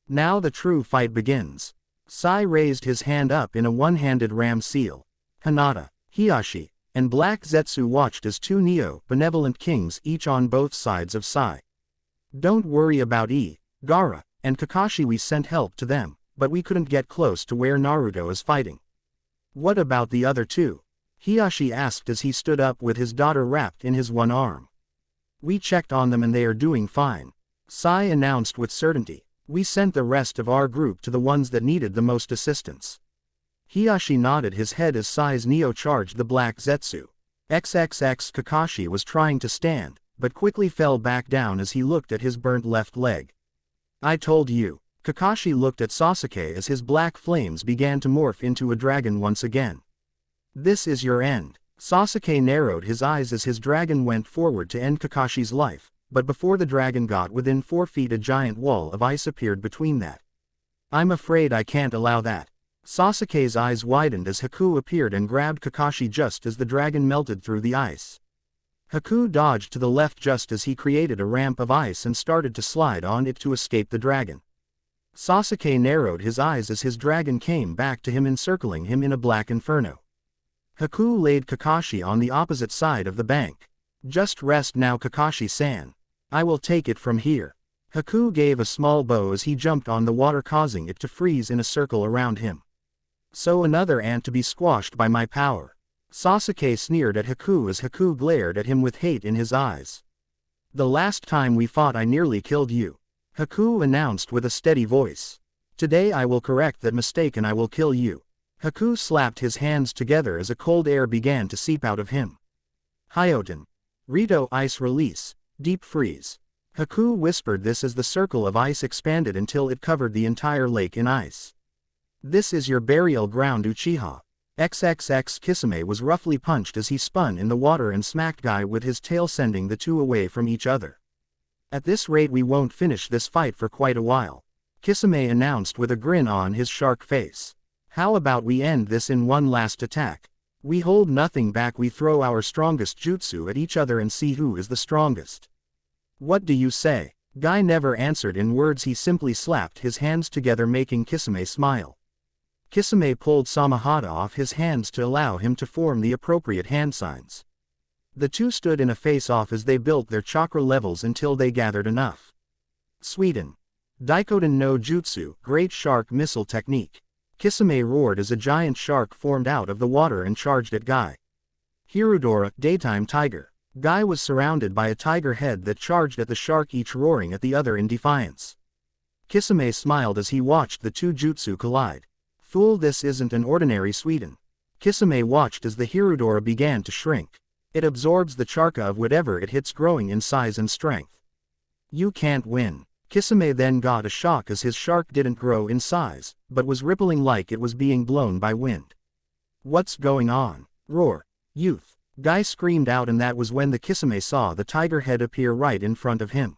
Now the true fight begins. Sai raised his hand up in a one-handed ram seal. Hinata, Hiashi, and Black Zetsu watched as 2 benevolent kings each on both sides of Sai. Don't worry about E, Gaara, and Kakashi, we sent help to them, but we couldn't get close to where Naruto is fighting. What about the other two? Hiyashi asked as he stood up with his daughter wrapped in his one arm. We checked on them and they are doing fine. Sai announced with certainty. We sent the rest of our group to the ones that needed the most assistance. Hiyashi nodded his head as Sai's Neo charged the black Zetsu. XXX Kakashi was trying to stand, but quickly fell back down as he looked at his burnt left leg. I told you. Kakashi looked at Sasuke as his black flames began to morph into a dragon once again. This is your end. Sasuke narrowed his eyes as his dragon went forward to end Kakashi's life, but before the dragon got within 4 feet a giant wall of ice appeared between that. I'm afraid I can't allow that. Sasuke's eyes widened as Haku appeared and grabbed Kakashi just as the dragon melted through the ice. Haku dodged to the left just as he created a ramp of ice and started to slide on it to escape the dragon. Sasuke narrowed his eyes as his dragon came back to him encircling him in a black inferno. Haku laid Kakashi on the opposite side of the bank. Just rest now Kakashi-san. I will take it from here. Haku gave a small bow as he jumped on the water causing it to freeze in a circle around him. So another ant to be squashed by my power. Sasuke sneered at Haku as Haku glared at him with hate in his eyes. The last time we fought I nearly killed you. Haku announced with a steady voice. Today I will correct that mistake and I will kill you. Haku slapped his hands together as a cold air began to seep out of him. Hyoten. Rito ice release. Deep freeze. Haku whispered this as the circle of ice expanded until it covered the entire lake in ice. This is your burial ground Uchiha. XXX Kisame was roughly punched as he spun in the water and smacked Guy with his tail sending the two away from each other. At this rate we won't finish this fight for quite a while. Kisame announced with a grin on his shark face. How about we end this in one last attack? We hold nothing back, we throw our strongest jutsu at each other and see who is the strongest. What do you say? Guy never answered in words, he simply slapped his hands together making Kisame smile. Kisame pulled Samahata off his hands to allow him to form the appropriate hand signs. The two stood in a face-off as they built their chakra levels until they gathered enough. Sweden. Daikoden no Jutsu, Great Shark Missile Technique. Kisame roared as a giant shark formed out of the water and charged at Guy. Hirudora, Daytime Tiger. Guy was surrounded by a tiger head that charged at the shark, each roaring at the other in defiance. Kisame smiled as he watched the two jutsu collide. Fool, this isn't an ordinary Sweden. Kisame watched as the Hirudora began to shrink. It absorbs the chakra of whatever it hits, growing in size and strength. You can't win. Kisame then got a shock as his shark didn't grow in size, but was rippling like it was being blown by wind. What's going on? Roar. Youth. Guy screamed out, and that was when the Kisame saw the tiger head appear right in front of him.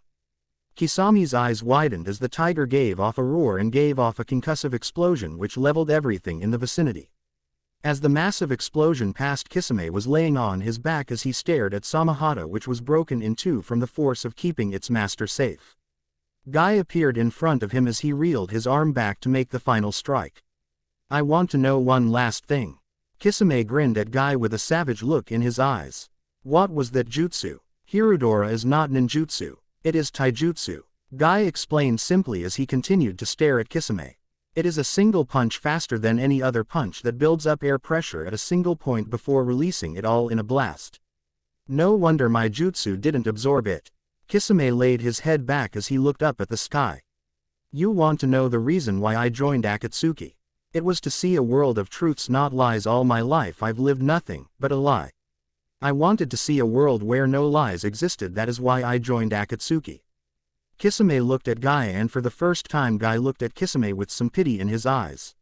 Kisame's eyes widened as the tiger gave off a roar and gave off a concussive explosion which leveled everything in the vicinity. As the massive explosion passed, Kisame was laying on his back as he stared at Samahata, which was broken in two from the force of keeping its master safe. Guy appeared in front of him as he reeled his arm back to make the final strike. I want to know one last thing. Kisame grinned at Guy with a savage look in his eyes. What was that jutsu? Hirudora is not ninjutsu. It is taijutsu. Guy explained simply as he continued to stare at Kisame. It is a single punch faster than any other punch that builds up air pressure at a single point before releasing it all in a blast. No wonder my jutsu didn't absorb it. Kisame laid his head back as he looked up at the sky. You want to know the reason why I joined Akatsuki? It was to see a world of truths, not lies. All my life I've lived nothing but a lie. I wanted to see a world where no lies existed. That is why I joined Akatsuki. Kisame looked at Guy, and for the first time Guy looked at Kisame with some pity in his eyes.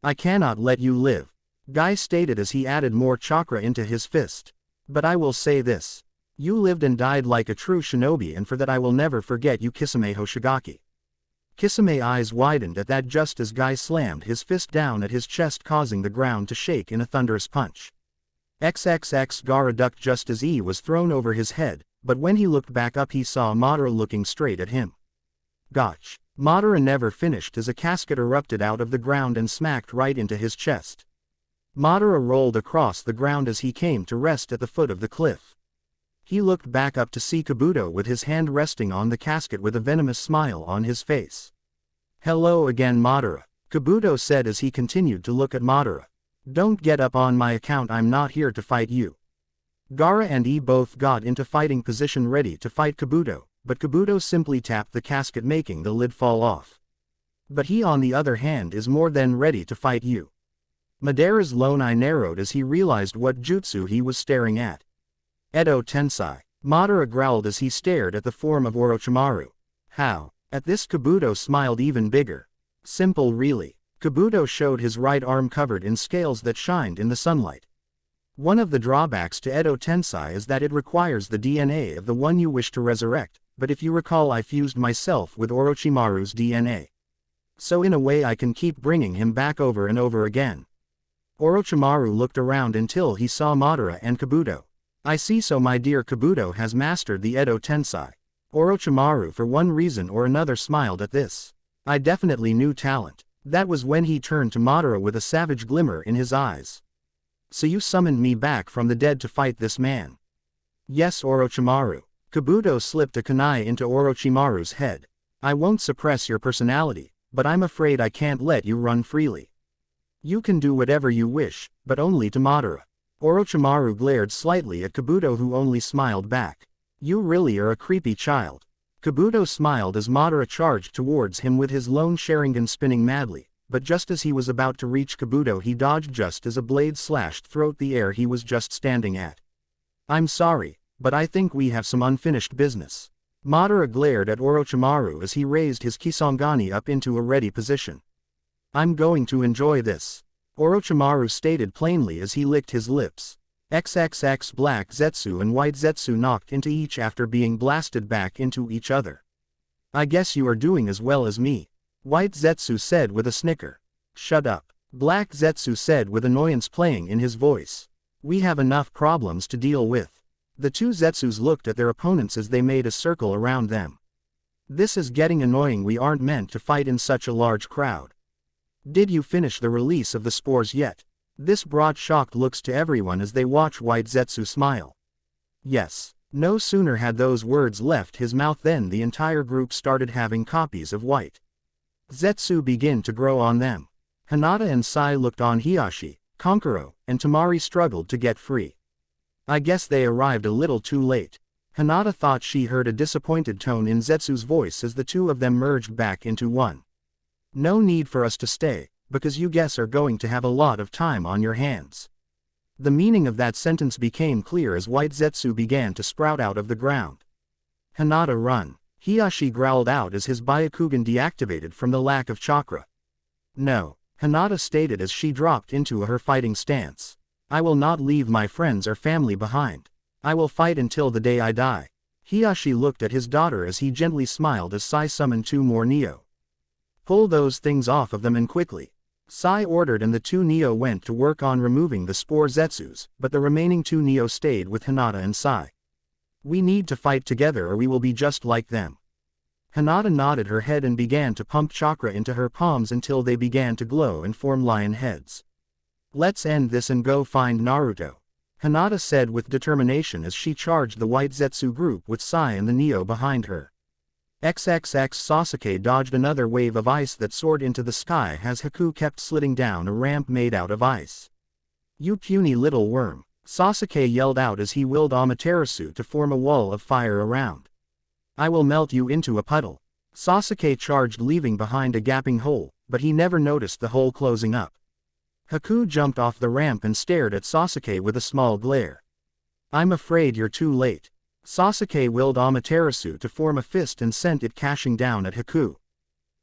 I cannot let you live, Guy stated as he added more chakra into his fist. But I will say this. You lived and died like a true shinobi, and for that I will never forget you, Kisame Hoshigaki. Kisame eyes widened at that just as Guy slammed his fist down at his chest, causing the ground to shake in a thunderous punch. XXX Gaara ducked just as E was thrown over his head, but when he looked back up he saw Madara looking straight at him. Gotch. Madara never finished as a casket erupted out of the ground and smacked right into his chest. Madara rolled across the ground as he came to rest at the foot of the cliff. He looked back up to see Kabuto with his hand resting on the casket with a venomous smile on his face. Hello again, Madara, Kabuto said as he continued to look at Madara. Don't get up on my account, I'm not here to fight you. Gaara and E both got into fighting position ready to fight Kabuto, but Kabuto simply tapped the casket making the lid fall off. But he on the other hand is more than ready to fight you. Madara's lone eye narrowed as he realized what jutsu he was staring at. Edo Tensai. Madara growled as he stared at the form of Orochimaru. How? At this Kabuto smiled even bigger. Simple really. Kabuto showed his right arm covered in scales that shined in the sunlight. One of the drawbacks to Edo Tensai is that it requires the DNA of the one you wish to resurrect, but if you recall I fused myself with Orochimaru's DNA. So in a way I can keep bringing him back over and over again. Orochimaru looked around until he saw Madara and Kabuto. I see, so my dear Kabuto has mastered the Edo Tensai. Orochimaru for one reason or another smiled at this. I definitely knew talent. That was when he turned to Madara with a savage glimmer in his eyes. So you summoned me back from the dead to fight this man? Yes, Orochimaru. Kabuto slipped a kunai into Orochimaru's head. I won't suppress your personality, but I'm afraid I can't let you run freely. You can do whatever you wish, but only to Madara. Orochimaru glared slightly at Kabuto, who only smiled back. You really are a creepy child. Kabuto smiled as Madara charged towards him with his lone Sharingan spinning madly, but just as he was about to reach Kabuto he dodged just as a blade slashed through the air he was just standing at. I'm sorry, but I think we have some unfinished business. Madara glared at Orochimaru as he raised his Kisangani up into a ready position. I'm going to enjoy this. Orochimaru stated plainly as he licked his lips. XXX Black Zetsu and White Zetsu knocked into each after being blasted back into each other. I guess you are doing as well as me. White Zetsu said with a snicker. Shut up. Black Zetsu said with annoyance playing in his voice. We have enough problems to deal with. The two Zetsus looked at their opponents as they made a circle around them. This is getting annoying, we aren't meant to fight in such a large crowd. Did you finish the release of the spores yet? This brought shocked looks to everyone as they watched White Zetsu smile. Yes. No sooner had those words left his mouth than the entire group started having copies of White Zetsu begin to grow on them. Hinata and Sai looked on. Hiashi, Kankuro, and Temari struggled to get free. I guess they arrived a little too late. Hinata thought she heard a disappointed tone in Zetsu's voice as the two of them merged back into one. No need for us to stay, because you guys are going to have a lot of time on your hands. The meaning of that sentence became clear as White Zetsu began to sprout out of the ground. Hinata, run. Hiashi growled out as his Byakugan deactivated from the lack of chakra. No, Hinata stated as she dropped into her fighting stance. I will not leave my friends or family behind. I will fight until the day I die. Hiashi looked at his daughter as he gently smiled as Sai summoned two more Neo. Pull those things off of them and quickly. Sai ordered, and the two Neo went to work on removing the spore Zetsus, but the remaining two Neo stayed with Hinata and Sai. We need to fight together or we will be just like them. Hinata nodded her head and began to pump chakra into her palms until they began to glow and form lion heads. Let's end this and go find Naruto. Hinata said with determination as she charged the White Zetsu group with Sai and the Neo behind her. XXX Sasuke dodged another wave of ice that soared into the sky as Haku kept sliding down a ramp made out of ice. You puny little worm, Sasuke yelled out as he willed Amaterasu to form a wall of fire around. I will melt you into a puddle. Sasuke charged, leaving behind a gaping hole, but he never noticed the hole closing up. Haku jumped off the ramp and stared at Sasuke with a small glare. I'm afraid you're too late. Sasuke willed Amaterasu to form a fist and sent it crashing down at Haku.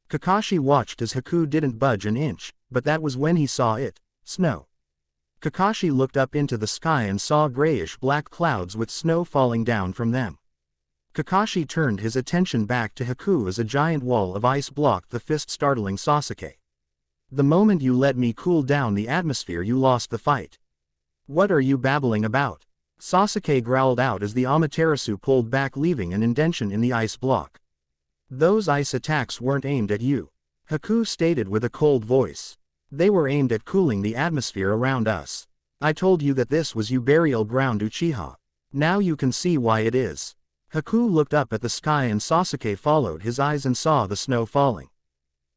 Kakashi watched as Haku didn't budge an inch, but that was when he saw it, snow. Kakashi looked up into the sky and saw grayish-black clouds with snow falling down from them. Kakashi turned his attention back to Haku as a giant wall of ice blocked the fist, startling Sasuke. The moment you let me cool down the atmosphere, you lost the fight. What are you babbling about? Sasuke growled out as the Amaterasu pulled back, leaving an indentation in the ice block. Those ice attacks weren't aimed at you, Haku stated with a cold voice. They were aimed at cooling the atmosphere around us. I told you that this was your burial ground, Uchiha. Now you can see why it is. Haku looked up at the sky and Sasuke followed his eyes and saw the snow falling.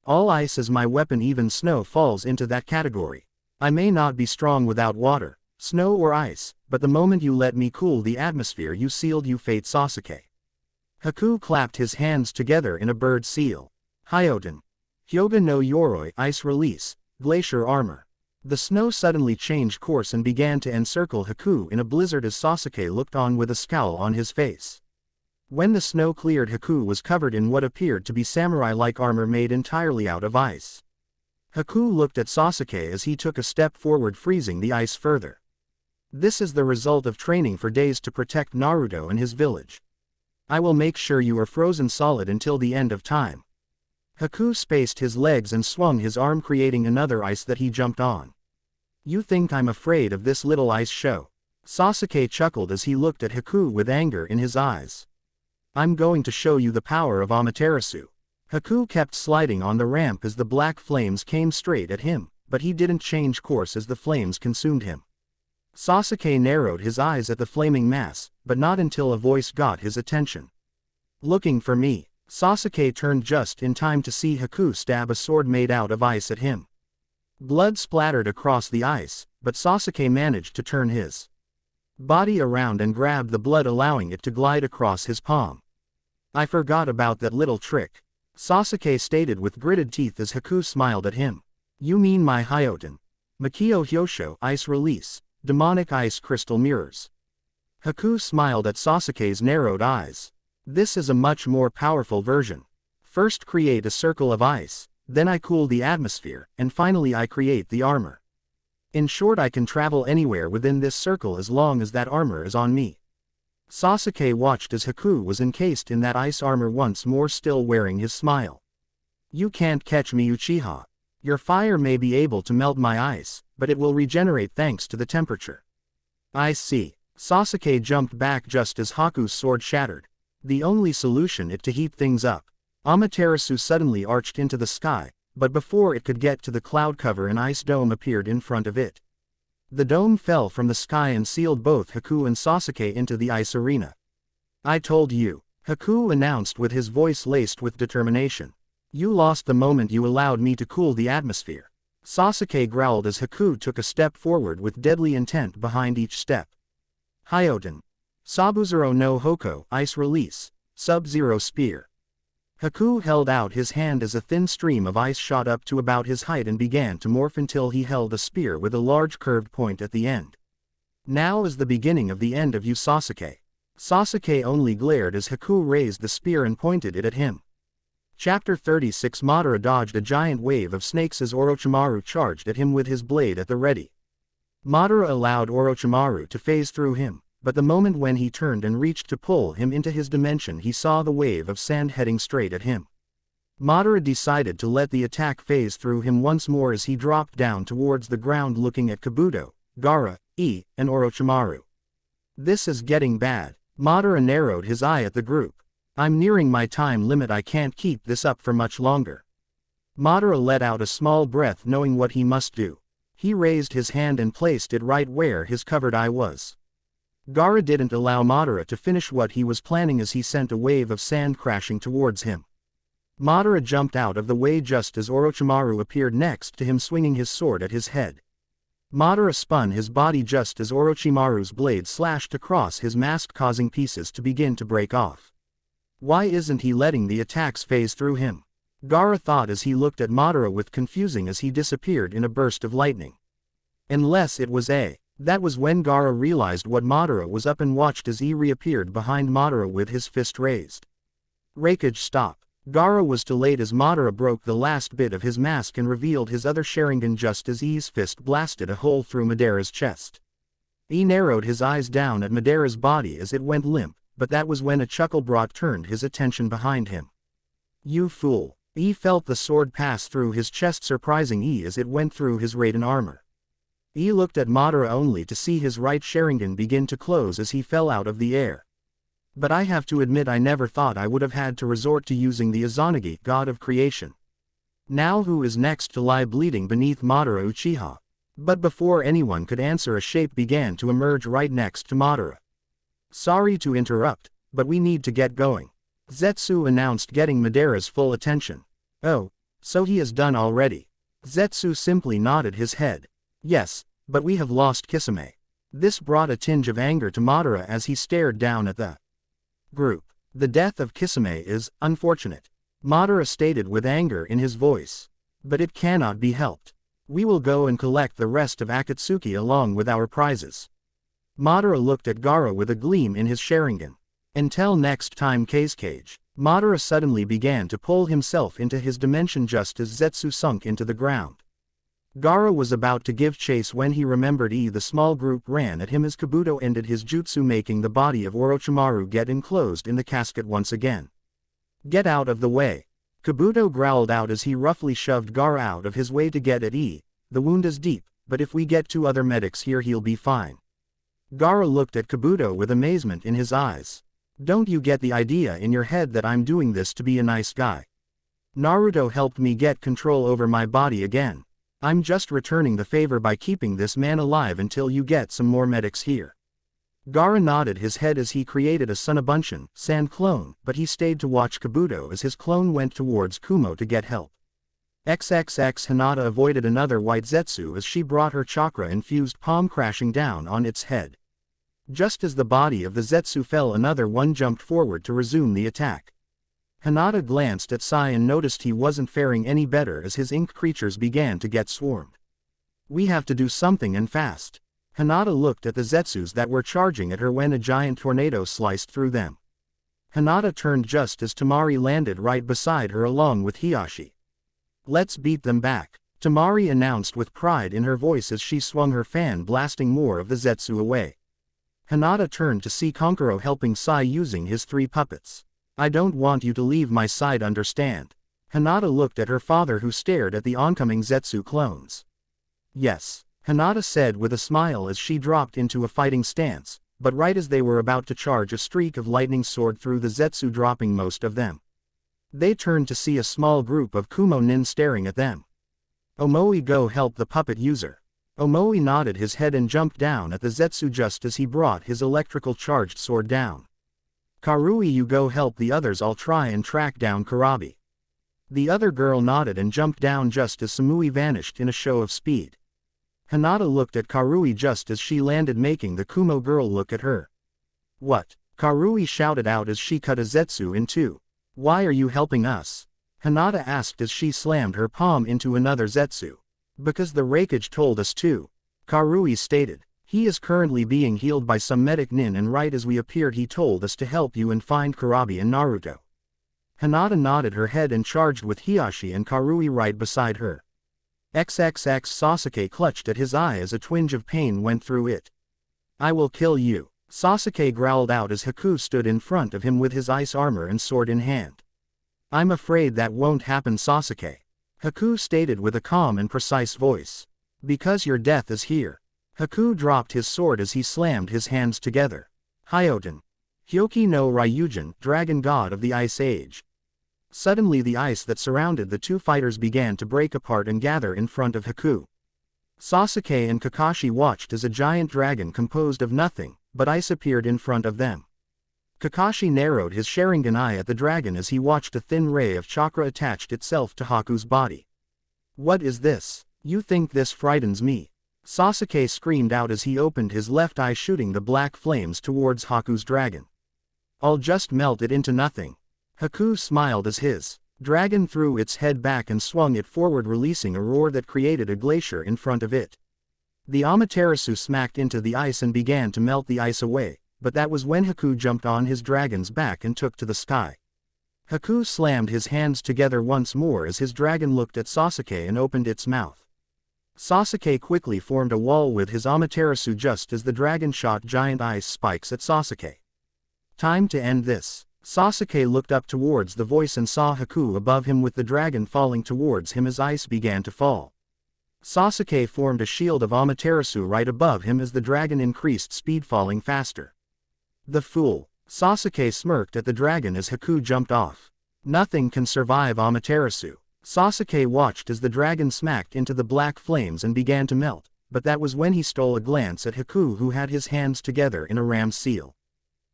All ice is my weapon, even snow falls into that category. I may not be strong without water, snow or ice, but the moment you let me cool the atmosphere you sealed you fate Sasuke. Haku clapped his hands together in a bird seal. Hyoten. Hyoga no Yoroi ice release, glacier armor. The snow suddenly changed course and began to encircle Haku in a blizzard as Sasuke looked on with a scowl on his face. When the snow cleared, Haku was covered in what appeared to be samurai-like armor made entirely out of ice. Haku looked at Sasuke as he took a step forward, freezing the ice further. This is the result of training for days to protect Naruto and his village. I will make sure you are frozen solid until the end of time. Haku spaced his legs and swung his arm, creating another ice that he jumped on. You think I'm afraid of this little ice show? Sasuke chuckled as he looked at Haku with anger in his eyes. I'm going to show you the power of Amaterasu. Haku kept sliding on the ramp as the black flames came straight at him, but he didn't change course as the flames consumed him. Sasuke narrowed his eyes at the flaming mass, but not until a voice got his attention. Looking for me? Sasuke turned just in time to see Haku stab a sword made out of ice at him. Blood splattered across the ice, but Sasuke managed to turn his body around and grabbed the blood, allowing it to glide across his palm. I forgot about that little trick, Sasuke stated with gritted teeth as Haku smiled at him. You mean my Hyoten? Makio Hyosho ice release, demonic ice crystal mirrors. Haku smiled at Sasuke's narrowed eyes. This is a much more powerful version. First create a circle of ice, then I cool the atmosphere, and finally I create the armor. In short, I can travel anywhere within this circle as long as that armor is on me. Sasuke watched as Haku was encased in that ice armor once more, still wearing his smile. You can't catch me, Uchiha. Your fire may be able to melt my ice, but it will regenerate thanks to the temperature. I see. Sasuke jumped back just as Haku's sword shattered. The only solution is to heat things up. Amaterasu suddenly arched into the sky, but before it could get to the cloud cover, an ice dome appeared in front of it. The dome fell from the sky and sealed both Haku and Sasuke into the ice arena. I told you, Haku announced with his voice laced with determination. You lost the moment you allowed me to cool the atmosphere. Sasuke growled as Haku took a step forward with deadly intent behind each step. Hyoten. Sabuzero no Hoko ice release, Sub-Zero spear. Haku held out his hand as a thin stream of ice shot up to about his height and began to morph until he held a spear with a large curved point at the end. Now is the beginning of the end of you, Sasuke. Sasuke only glared as Haku raised the spear and pointed it at him. Chapter 36. Madara dodged a giant wave of snakes as Orochimaru charged at him with his blade at the ready. Madara allowed Orochimaru to phase through him, but the moment when he turned and reached to pull him into his dimension, he saw the wave of sand heading straight at him. Madara decided to let the attack phase through him once more as he dropped down towards the ground, looking at Kabuto, Gaara, and Orochimaru. This is getting bad. Madara narrowed his eye at the group. I'm nearing my time limit, I can't keep this up for much longer. Madara let out a small breath, knowing what he must do. He raised his hand and placed it right where his covered eye was. Gaara didn't allow Madara to finish what he was planning as he sent a wave of sand crashing towards him. Madara jumped out of the way just as Orochimaru appeared next to him, swinging his sword at his head. Madara spun his body just as Orochimaru's blade slashed across his mask, causing pieces to begin to break off. Why isn't he letting the attacks phase through him? Gaara thought as he looked at Madara with confusing as he disappeared in a burst of lightning. Unless it was A. That was when Gaara realized what Madara was up and watched as he reappeared behind Madara with his fist raised. Raikage, stop. Gaara was too late as Madara broke the last bit of his mask and revealed his other Sharingan just as I's fist blasted a hole through Madara's chest. He narrowed his eyes down at Madara's body as it went limp, but that was when a chuckle brought turned his attention behind him. You fool. He felt the sword pass through his chest, surprising he as it went through his Raiden armor. He looked at Madara only to see his right Sharingan begin to close as he fell out of the air. But I have to admit, I never thought I would have had to resort to using the Izanagi, god of creation. Now who is next to lie bleeding beneath Madara? Uchiha. But before anyone could answer, a shape began to emerge right next to Madara. Sorry to interrupt, but we need to get going. Zetsu announced, getting Madara's full attention. Oh, so he is done already. Zetsu simply nodded his head. Yes, but we have lost Kisame. This brought a tinge of anger to Madara as he stared down at the group. The death of Kisame is unfortunate, Madara stated with anger in his voice. But it cannot be helped. We will go and collect the rest of Akatsuki along with our prizes. Madara looked at Gaara with a gleam in his Sharingan. Until next time, Cage. Madara suddenly began to pull himself into his dimension just as Zetsu sunk into the ground. Gaara was about to give chase when he remembered the small group ran at him as Kabuto ended his jutsu, making the body of Orochimaru get enclosed in the casket once again. Get out of the way. Kabuto growled out as he roughly shoved Gaara out of his way to get at the wound is deep, but if we get 2 other medics here he'll be fine. Gaara looked at Kabuto with amazement in his eyes. Don't you get the idea in your head that I'm doing this to be a nice guy? Naruto helped me get control over my body again. I'm just returning the favor by keeping this man alive until you get some more medics here. Gaara nodded his head as he created a Sunabunchen sand clone, but he stayed to watch Kabuto as his clone went towards Kumo to get help. XXX Hinata avoided another white Zetsu as she brought her chakra-infused palm crashing down on its head. Just as the body of the Zetsu fell, another one jumped forward to resume the attack. Hinata glanced at Sai and noticed he wasn't faring any better as his ink creatures began to get swarmed. We have to do something and fast. Hinata looked at the Zetsus that were charging at her when a giant tornado sliced through them. Hinata turned just as Tamari landed right beside her along with Hiyashi. Let's beat them back, Tamari announced with pride in her voice as she swung her fan, blasting more of the Zetsu away. Hinata turned to see Konkuro helping Sai using his 3 puppets. I don't want you to leave my side, understand? Hinata looked at her father who stared at the oncoming Zetsu clones. Yes, Hinata said with a smile as she dropped into a fighting stance, but right as they were about to charge, a streak of lightning soared through the Zetsu, dropping most of them. They turned to see a small group of Kumo nin staring at them. Omoi, go help the puppet user. Omoi nodded his head and jumped down at the Zetsu just as he brought his electrical charged sword down. Karui, you go help the others, I'll try and track down Kurabi. The other girl nodded and jumped down just as Samui vanished in a show of speed. Hinata looked at Karui just as she landed, making the Kumo girl look at her. What? Karui shouted out as she cut a Zetsu in 2. Why are you helping us? Hinata asked as she slammed her palm into another Zetsu. Because the Raikage told us to. Karui stated. He is currently being healed by some medic nin, and right as we appeared he told us to help you and find Kurabi and Naruto. Hinata nodded her head and charged with Hiyashi and Karui right beside her. XXX Sasuke clutched at his eye as a twinge of pain went through it. I will kill you, Sasuke growled out as Haku stood in front of him with his ice armor and sword in hand. I'm afraid that won't happen, Sasuke, Haku stated with a calm and precise voice. Because your death is here. Haku dropped his sword as he slammed his hands together. Hyoten. Hyoki no Ryujin, dragon god of the Ice Age. Suddenly the ice that surrounded the 2 fighters began to break apart and gather in front of Haku. Sasuke and Kakashi watched as a giant dragon composed of nothing but ice appeared in front of them. Kakashi narrowed his Sharingan eye at the dragon as he watched a thin ray of chakra attached itself to Haku's body. What is this? You think this frightens me? Sasuke screamed out as he opened his left eye, shooting the black flames towards Haku's dragon. I'll just melt it into nothing. Haku smiled as his dragon threw its head back and swung it forward, releasing a roar that created a glacier in front of it. The Amaterasu smacked into the ice and began to melt the ice away, but that was when Haku jumped on his dragon's back and took to the sky. Haku slammed his hands together once more as his dragon looked at Sasuke and opened its mouth. Sasuke quickly formed a wall with his Amaterasu just as the dragon shot giant ice spikes at Sasuke. Time to end this. Sasuke looked up towards the voice and saw Haku above him with the dragon falling towards him as ice began to fall. Sasuke formed a shield of Amaterasu right above him as the dragon increased speed, falling faster. The fool. Sasuke smirked at the dragon as Haku jumped off. Nothing can survive Amaterasu. Sasuke watched as the dragon smacked into the black flames and began to melt, but that was when he stole a glance at Haku, who had his hands together in a ram's seal.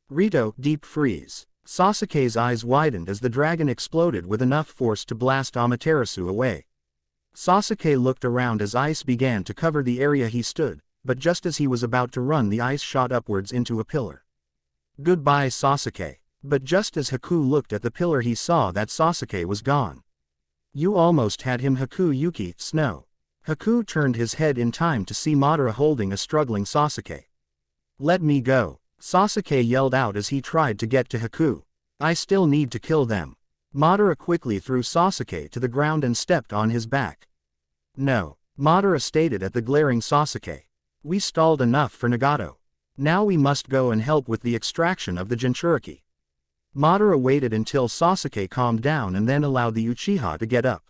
Rito, deep freeze. Sasuke's eyes widened as the dragon exploded with enough force to blast Amaterasu away. Sasuke looked around as ice began to cover the area he stood, but just as he was about to run, the ice shot upwards into a pillar. Goodbye, Sasuke. But just as Haku looked at the pillar, he saw that Sasuke was gone. You almost had him, Haku Yuki, Snow. Haku turned his head in time to see Madara holding a struggling Sasuke. Let me go, Sasuke yelled out as he tried to get to Haku. I still need to kill them. Madara quickly threw Sasuke to the ground and stepped on his back. No, Madara stated at the glaring Sasuke. We stalled enough for Nagato. Now we must go and help with the extraction of the Jinchuriki. Madara waited until Sasuke calmed down and then allowed the Uchiha to get up.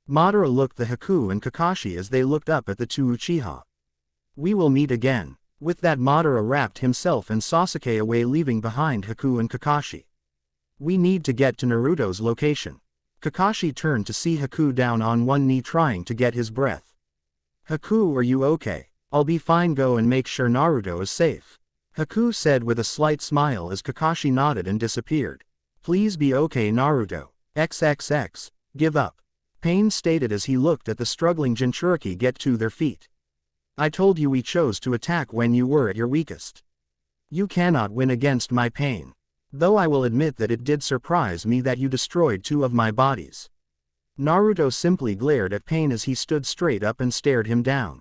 Madara looked at Haku and Kakashi as they looked up at the two Uchiha. We will meet again. With that, Madara wrapped himself and Sasuke away, leaving behind Haku and Kakashi. We need to get to Naruto's location. Kakashi turned to see Haku down on one knee trying to get his breath. Haku, are you okay? I'll be fine, go and make sure Naruto is safe. Haku said with a slight smile as Kakashi nodded and disappeared. Please be okay, Naruto. XXX. Give up. Pain stated as he looked at the struggling Jinchuriki get to their feet. I told you we chose to attack when you were at your weakest. You cannot win against my pain. Though I will admit that it did surprise me that you destroyed two of my bodies. Naruto simply glared at Pain as he stood straight up and stared him down.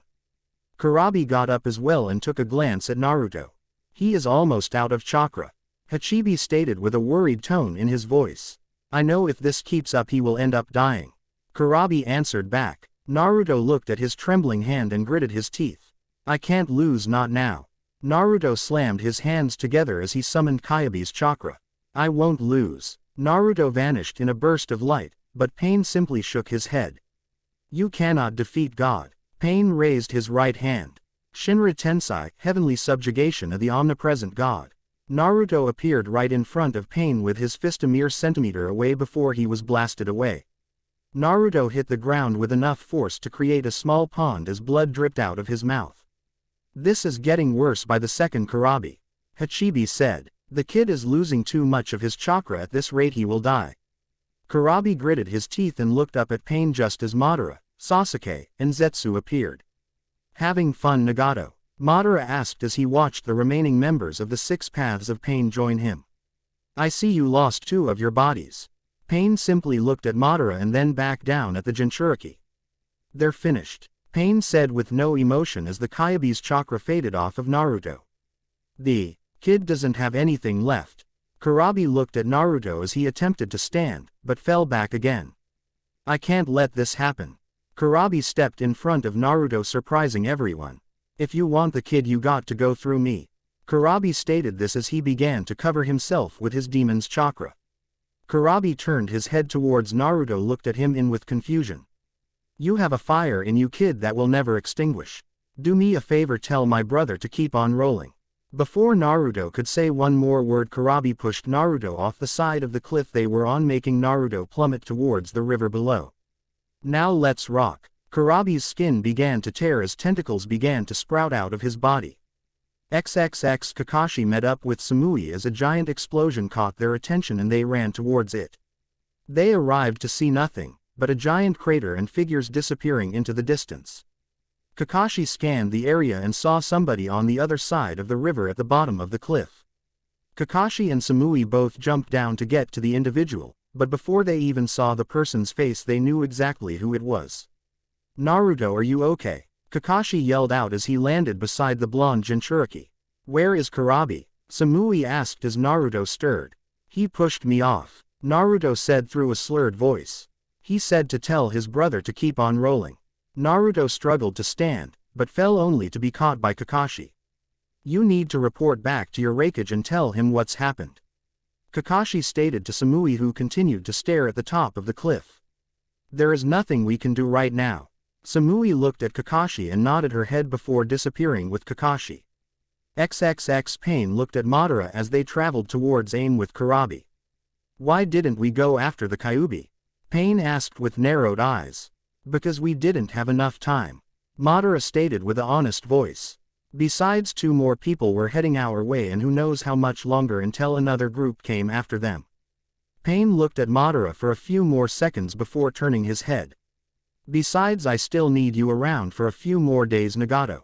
Kurabi got up as well and took a glance at Naruto. He is almost out of chakra. Hachibi stated with a worried tone in his voice. I know if this keeps up he will end up dying. Kurabi answered back. Naruto looked at his trembling hand and gritted his teeth. I can't lose, not now. Naruto slammed his hands together as he summoned Kyabe's chakra. I won't lose. Naruto vanished in a burst of light, but Pain simply shook his head. You cannot defeat God. Pain raised his right hand. Shinra Tensei, heavenly subjugation of the omnipresent God. Naruto appeared right in front of Pain with his fist a mere centimeter away before he was blasted away. Naruto hit the ground with enough force to create a small pond as blood dripped out of his mouth. This is getting worse by the second, Kurabi. Hachibi said. The kid is losing too much of his chakra, at this rate he will die. Kurabi gritted his teeth and looked up at Pain just as Madara, Sasuke, and Zetsu appeared. Having fun, Nagato? Madara asked as he watched the remaining members of the Six Paths of Pain join him. I see you lost two of your bodies. Pain simply looked at Madara and then back down at the Jinchuriki. They're finished, Pain said with no emotion as the Kyabe's chakra faded off of Naruto. The kid doesn't have anything left. Kurabi looked at Naruto as he attempted to stand, but fell back again. I can't let this happen. Kurabi stepped in front of Naruto, surprising everyone. If you want the kid, you got to go through me. Kurabi stated this as he began to cover himself with his demon's chakra. Kurabi turned his head towards Naruto, looked at him in with confusion. You have a fire in you, kid, that will never extinguish. Do me a favor, tell my brother to keep on rolling. Before Naruto could say one more word, Kurabi pushed Naruto off the side of the cliff they were on, making Naruto plummet towards the river below. Now let's rock. Kurabi's skin began to tear as tentacles began to sprout out of his body. XXX. Kakashi met up with Samui as a giant explosion caught their attention and they ran towards it. They arrived to see nothing but a giant crater and figures disappearing into the distance. Kakashi scanned the area and saw somebody on the other side of the river at the bottom of the cliff. Kakashi and Samui both jumped down to get to the individual, but before they even saw the person's face they knew exactly who it was. Naruto, are you okay? Kakashi yelled out as he landed beside the blonde Jinchuriki. Where is Kurabi? Samui asked as Naruto stirred. He pushed me off, Naruto said through a slurred voice. He said to tell his brother to keep on rolling. Naruto struggled to stand, but fell only to be caught by Kakashi. You need to report back to your Raikage and tell him what's happened, Kakashi stated to Samui, who continued to stare at the top of the cliff. There is nothing we can do right now. Samui looked at Kakashi and nodded her head before disappearing with Kakashi. XXX. Pain looked at Madara as they traveled towards Ain with Kurabi. Why didn't we go after the Kyuubi? Pain asked with narrowed eyes. Because we didn't have enough time, Madara stated with an honest voice. Besides, two more people were heading our way and who knows how much longer until another group came after them. Pain looked at Madara for a few more seconds before turning his head. Besides, I still need you around for a few more days, Nagato.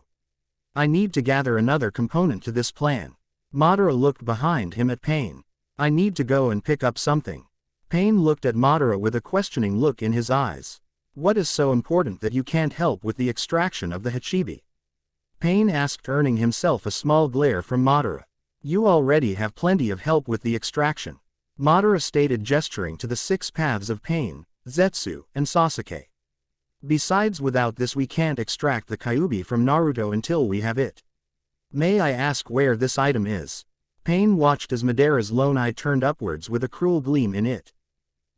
I need to gather another component to this plan. Madara looked behind him at Pain. I need to go and pick up something. Pain looked at Madara with a questioning look in his eyes. What is so important that you can't help with the extraction of the Hachibi? Pain asked, earning himself a small glare from Madara. You already have plenty of help with the extraction. Madara stated, gesturing to the 6 paths of Pain, Zetsu, and Sasuke. Besides, without this we can't extract the Kyuubi from Naruto until we have it. May I ask where this item is? Pain watched as Madara's lone eye turned upwards with a cruel gleam in it.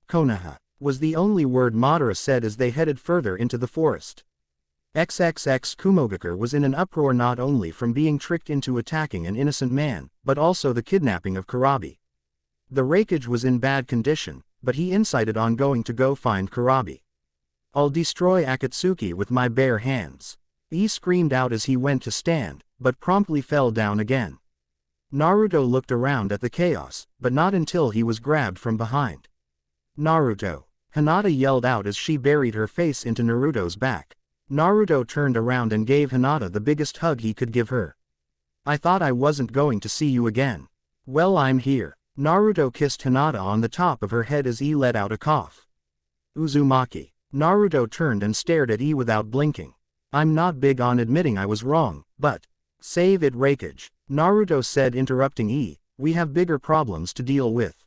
Konoha was the only word Madara said as they headed further into the forest. XXX Kumogakure was in an uproar, not only from being tricked into attacking an innocent man, but also the kidnapping of Kurabi. The wreckage was in bad condition, but he incited on going to go find Kurabi. I'll destroy Akatsuki with my bare hands. He screamed out as he went to stand, but promptly fell down again. Naruto looked around at the chaos, but not until he was grabbed from behind. Naruto! Hinata yelled out as she buried her face into Naruto's back. Naruto turned around and gave Hinata the biggest hug he could give her. I thought I wasn't going to see you again. Well, I'm here. Naruto kissed Hinata on the top of her head as he let out a cough. Uzumaki. Naruto turned and stared at without blinking. I'm not big on admitting I was wrong, but... Save it, Reikage. Naruto said, interrupting we have bigger problems to deal with.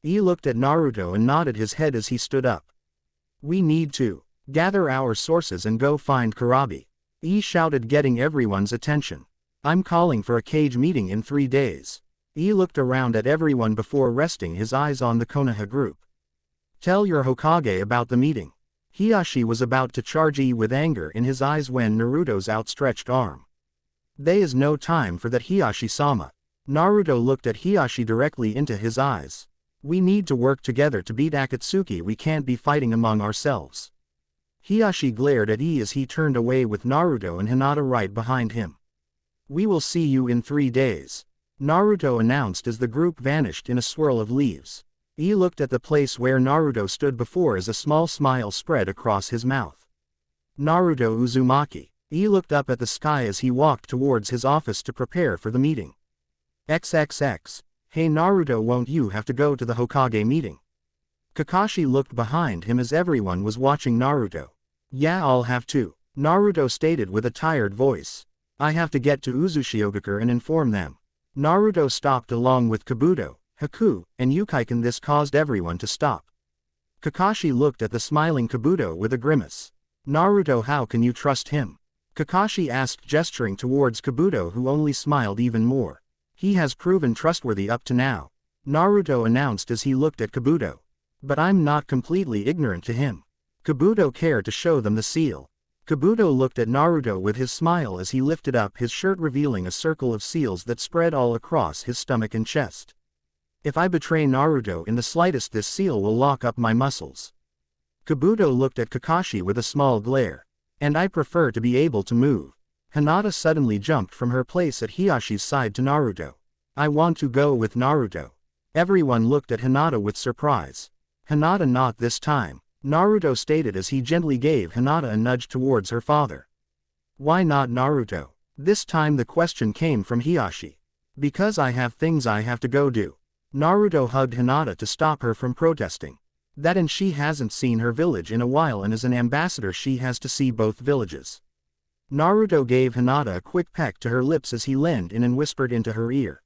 Looked at Naruto and nodded his head as he stood up. We need to gather our sources and go find Kurabi. Shouted, getting everyone's attention. I'm calling for a cage meeting in 3 days. Looked around at everyone before resting his eyes on the Konoha group. Tell your Hokage about the meeting. Hiashi was about to charge with anger in his eyes when Naruto's outstretched arm. There is no time for that, Hiashi-sama. Naruto looked at Hiashi directly into his eyes. We need to work together to beat Akatsuki, we can't be fighting among ourselves. Hiashi glared at as he turned away with Naruto and Hinata right behind him. We will see you in 3 days. Naruto announced as the group vanished in a swirl of leaves. He looked at the place where Naruto stood before as a small smile spread across his mouth. Naruto Uzumaki. He looked up at the sky as he walked towards his office to prepare for the meeting. XXX. Hey Naruto, won't you have to go to the Hokage meeting? Kakashi looked behind him as everyone was watching Naruto. Yeah, I'll have to, Naruto stated with a tired voice. I have to get to Uzushiogakure and inform them. Naruto stopped along with Kabuto, Haku, and Yukaiken. This caused everyone to stop. Kakashi looked at the smiling Kabuto with a grimace. Naruto, how can you trust him? Kakashi asked, gesturing towards Kabuto, who only smiled even more. He has proven trustworthy up to now, Naruto announced as he looked at Kabuto. But I'm not completely ignorant to him. Kabuto cared to show them the seal. Kabuto looked at Naruto with his smile as he lifted up his shirt, revealing a circle of seals that spread all across his stomach and chest. If I betray Naruto in the slightest, this seal will lock up my muscles. Kabuto looked at Kakashi with a small glare. And I prefer to be able to move. Hinata suddenly jumped from her place at Hiashi's side to Naruto. I want to go with Naruto. Everyone looked at Hinata with surprise. Hinata, not this time, Naruto stated as he gently gave Hinata a nudge towards her father. Why not Naruto? This time the question came from Hiashi. Because I have things I have to go do. Naruto hugged Hinata to stop her from protesting. That and she hasn't seen her village in a while, and as an ambassador she has to see both villages. Naruto gave Hinata a quick peck to her lips as he leaned in and whispered into her ear.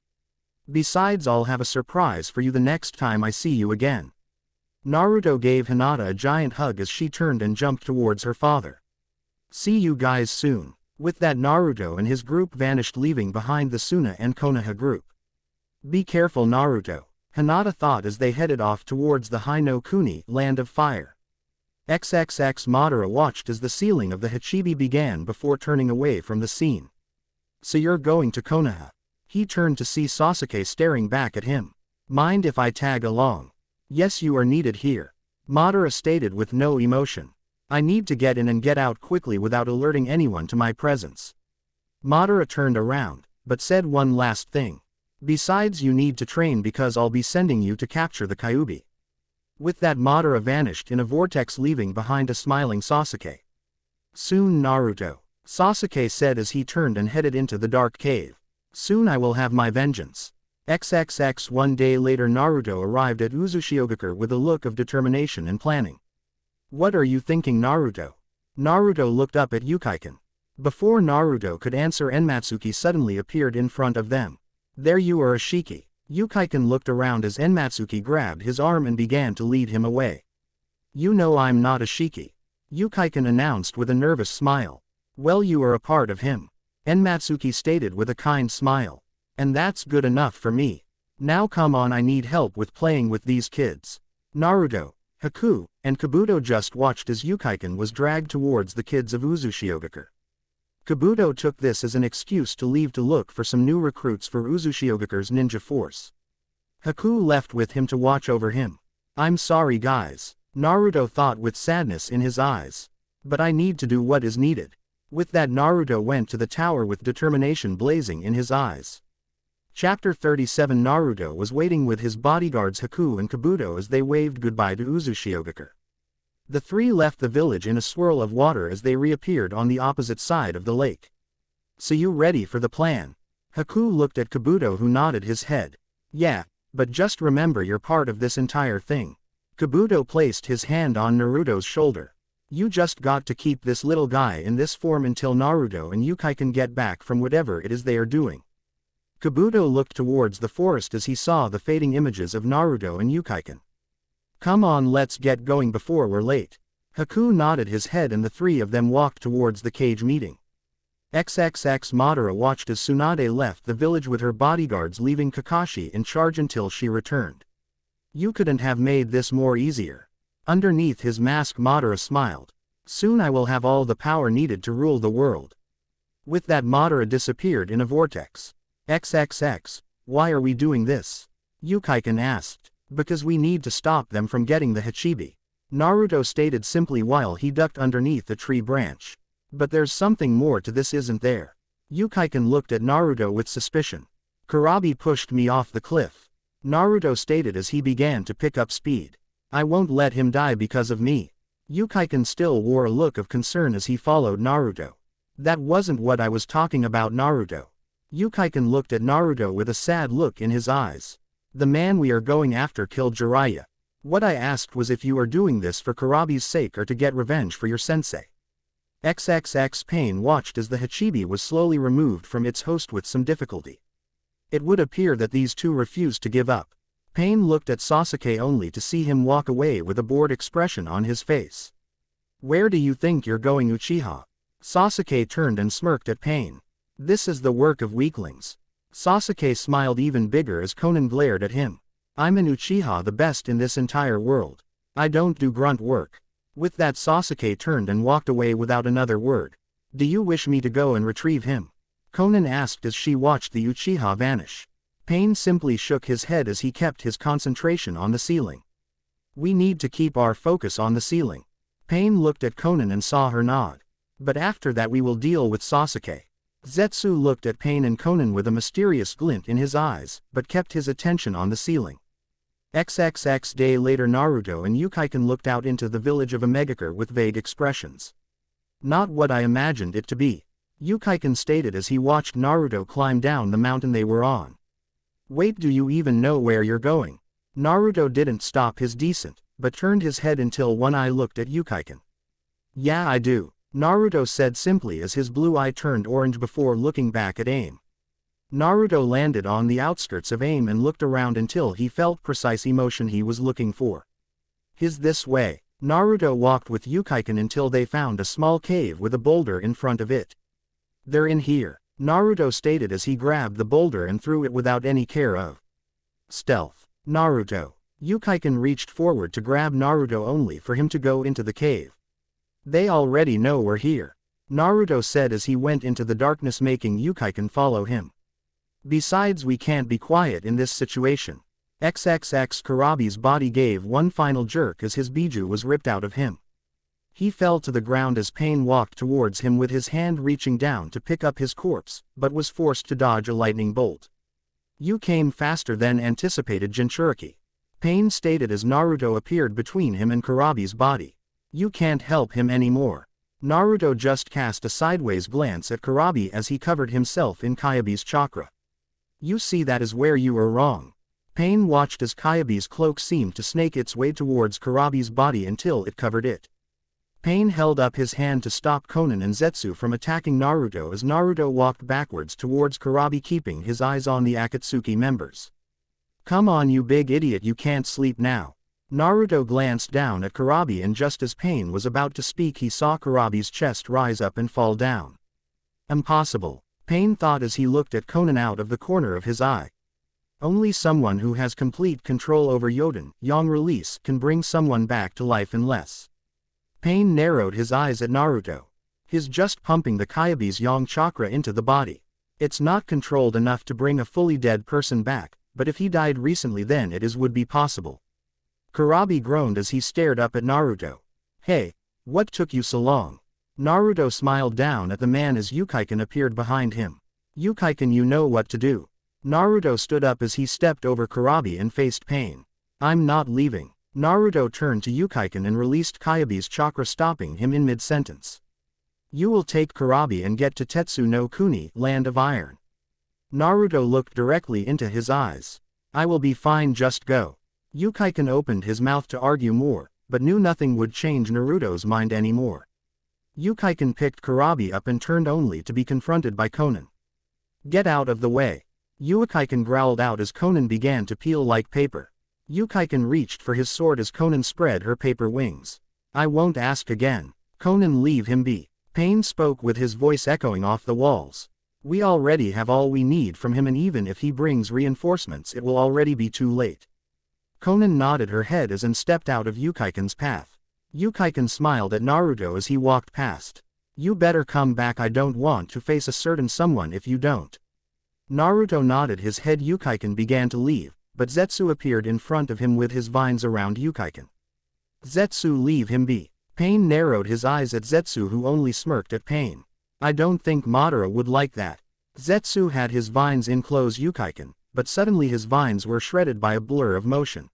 Besides, I'll have a surprise for you the next time I see you again. Naruto gave Hinata a giant hug as she turned and jumped towards her father. See you guys soon. With that, Naruto and his group vanished, leaving behind the Suna and Konoha group. Be careful, Naruto, Hinata thought as they headed off towards the Hi-no-Kuni, land of fire. XXX Madara watched as the sealing of the Hachibi began before turning away from the scene. So you're going to Konoha? He turned to see Sasuke staring back at him. Mind if I tag along? Yes, you are needed here, Madara stated with no emotion. I need to get in and get out quickly without alerting anyone to my presence. Madara turned around, but said one last thing. Besides, you need to train because I'll be sending you to capture the Kyuubi. With that Madara vanished in a vortex leaving behind a smiling Sasuke. Soon Naruto. Sasuke said as he turned and headed into the dark cave. Soon I will have my vengeance. XXX. One day later Naruto arrived at Uzushiogakure with a look of determination and planning. What are you thinking, Naruto? Naruto looked up at Ukaiken. Before Naruto could answer, Enmatsuki suddenly appeared in front of them. There you are, Ashiki. Ukaiken looked around as Enmatsuki grabbed his arm and began to lead him away. You know I'm not Ashiki. Ukaiken announced with a nervous smile. Well, you are a part of him. Enmatsuki stated with a kind smile. And that's good enough for me. Now come on, I need help with playing with these kids. Naruto, Haku, and Kabuto just watched as Ukaiken was dragged towards the kids of Uzushiogakure. Kabuto took this as an excuse to leave to look for some new recruits for Uzushiogakare's ninja force. Haku left with him to watch over him. I'm sorry guys, Naruto thought with sadness in his eyes. But I need to do what is needed. With that Naruto went to the tower with determination blazing in his eyes. Chapter 37. Naruto was waiting with his bodyguards Haku and Kabuto as they waved goodbye to Uzushiogakure. The three left the village in a swirl of water as they reappeared on the opposite side of the lake. So you ready for the plan? Haku looked at Kabuto, who nodded his head. Yeah, but just remember you're part of this entire thing. Kabuto placed his hand on Naruto's shoulder. You just got to keep this little guy in this form until Naruto and Ukaiken get back from whatever it is they are doing. Kabuto looked towards the forest as he saw the fading images of Naruto and Ukaiken. Come on, let's get going before we're late. Haku nodded his head and the three of them walked towards the cage meeting. XXX. Madara watched as Tsunade left the village with her bodyguards, leaving Kakashi in charge until she returned. You couldn't have made this more easier. Underneath his mask Madara smiled. Soon I will have all the power needed to rule the world. With that Madara disappeared in a vortex. XXX. Why are we doing this? Ukaiken asked. Because we need to stop them from getting the Hachibi. Naruto stated simply while he ducked underneath a tree branch. But there's something more to this, isn't there? Ukaiken looked at Naruto with suspicion. Kurabi pushed me off the cliff. Naruto stated as he began to pick up speed. I won't let him die because of me. Ukaiken still wore a look of concern as he followed Naruto. That wasn't what I was talking about, Naruto. Ukaiken looked at Naruto with a sad look in his eyes. The man we are going after killed Jiraiya. What I asked was if you are doing this for Kurabi's sake or to get revenge for your sensei. XXX. Pain watched as the Hachibi was slowly removed from its host with some difficulty. It would appear that these two refused to give up. Pain looked at Sasuke only to see him walk away with a bored expression on his face. Where do you think you're going, Uchiha? Sasuke turned and smirked at Pain. This is the work of weaklings. Sasuke smiled even bigger as Konan glared at him. I'm an Uchiha, the best in this entire world. I don't do grunt work. With that Sasuke turned and walked away without another word. Do you wish me to go and retrieve him? Konan asked as she watched the Uchiha vanish. Pain simply shook his head as he kept his concentration on the ceiling. We need to keep our focus on the ceiling. Pain looked at Konan and saw her nod. But after that we will deal with Sasuke. Zetsu looked at Pain and Konan with a mysterious glint in his eyes, but kept his attention on the ceiling. XXX. Day later Naruto and Ukaiken looked out into the village of Omegakure with vague expressions. Not what I imagined it to be. Ukaiken stated as he watched Naruto climb down the mountain they were on. Wait, do you even know where you're going? Naruto didn't stop his descent, but turned his head until one eye looked at Ukaiken. Yeah, I do. Naruto said simply as his blue eye turned orange before looking back at AIM. Naruto landed on the outskirts of AIM and looked around until he felt precise emotion he was looking for. His this way. Naruto walked with Ukaiken until they found a small cave with a boulder in front of it. They're in here, Naruto stated as he grabbed the boulder and threw it without any care of stealth. Naruto. Ukaiken reached forward to grab Naruto only for him to go into the cave. They already know we're here, Naruto said as he went into the darkness, making Ukaiken follow him. Besides, we can't be quiet in this situation. XXX. Kurabi's body gave one final jerk as his biju was ripped out of him. He fell to the ground as Pain walked towards him with his hand reaching down to pick up his corpse, but was forced to dodge a lightning bolt. You came faster than anticipated, Jinchuriki. Pain stated as Naruto appeared between him and Kurabi's body. You can't help him anymore. Naruto just cast a sideways glance at Kurabi as he covered himself in Kyabe's chakra. You see, that is where you are wrong. Pain watched as Kyabe's cloak seemed to snake its way towards Kurabi's body until it covered it. Pain held up his hand to stop Konan and Zetsu from attacking Naruto as Naruto walked backwards towards Kurabi, keeping his eyes on the Akatsuki members. Come on, you big idiot, you can't sleep now. Naruto glanced down at Kurabi, and just as Pain was about to speak he saw Kurabi's chest rise up and fall down. Impossible, Pain thought as he looked at Konan out of the corner of his eye. Only someone who has complete control over Yoden, Yang release, can bring someone back to life unless. Pain narrowed his eyes at Naruto. He's just pumping the Kyabe's Yang chakra into the body. It's not controlled enough to bring a fully dead person back, but if he died recently then it would be possible. Kurabi groaned as he stared up at Naruto. Hey, what took you so long? Naruto smiled down at the man as Ukaiken appeared behind him. Ukaiken, you know what to do. Naruto stood up as he stepped over Kurabi and faced Pain. I'm not leaving. Naruto turned to Ukaiken and released Kyabe's chakra, stopping him in mid-sentence. You will take Kurabi and get to Tetsu no Kuni, Land of Iron. Naruto looked directly into his eyes. I will be fine, just go. Ukaiken opened his mouth to argue more, but knew nothing would change Naruto's mind anymore. Ukaiken picked Kurabi up and turned only to be confronted by Konan. Get out of the way. Ukaiken growled out as Konan began to peel like paper. Ukaiken reached for his sword as Konan spread her paper wings. I won't ask again. Konan, leave him be. Pain spoke with his voice echoing off the walls. We already have all we need from him, and even if he brings reinforcements it will already be too late. Konan nodded her head as and stepped out of Ukaiken's path. Ukaiken smiled at Naruto as he walked past. You better come back, I don't want to face a certain someone if you don't. Naruto nodded his head. Ukaiken began to leave, but Zetsu appeared in front of him with his vines around Ukaiken. Zetsu, leave him be. Pain narrowed his eyes at Zetsu, who only smirked at Pain. I don't think Madara would like that. Zetsu had his vines enclose Ukaiken, but suddenly his vines were shredded by a blur of motion.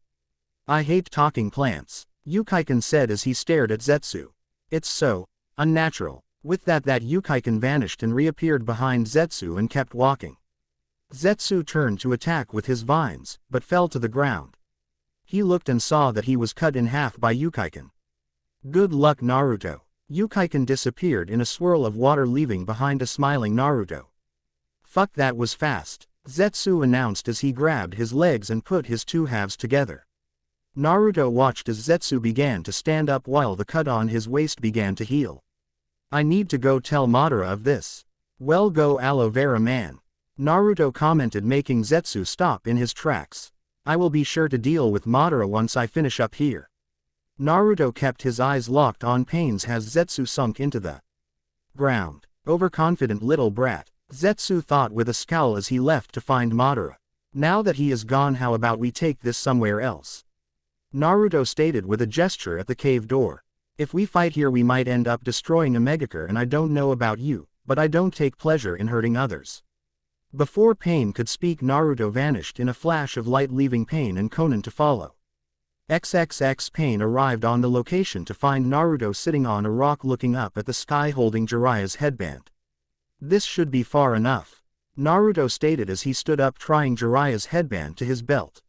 I hate talking plants, Ukaiken said as he stared at Zetsu. It's so unnatural. With that Ukaiken vanished and reappeared behind Zetsu and kept walking. Zetsu turned to attack with his vines, but fell to the ground. He looked and saw that he was cut in half by Ukaiken. Good luck, Naruto. Ukaiken disappeared in a swirl of water, leaving behind a smiling Naruto. Fuck, that was fast, Zetsu announced as he grabbed his legs and put his two halves together. Naruto watched as Zetsu began to stand up while the cut on his waist began to heal. I need to go tell Madara of this. Well, go, aloe vera man. Naruto commented, making Zetsu stop in his tracks. I will be sure to deal with Madara once I finish up here. Naruto kept his eyes locked on Pain's as Zetsu sunk into the ground. Overconfident little brat, Zetsu thought with a scowl as he left to find Madara. Now that he is gone, how about we take this somewhere else? Naruto stated with a gesture at the cave door. If we fight here we might end up destroying a Megakure, and I don't know about you, but I don't take pleasure in hurting others. Before Pain could speak, Naruto vanished in a flash of light, leaving Pain and Konan to follow. XXX Pain arrived on the location to find Naruto sitting on a rock looking up at the sky holding Jiraiya's headband. This should be far enough, Naruto stated as he stood up, trying Jiraiya's headband to his belt.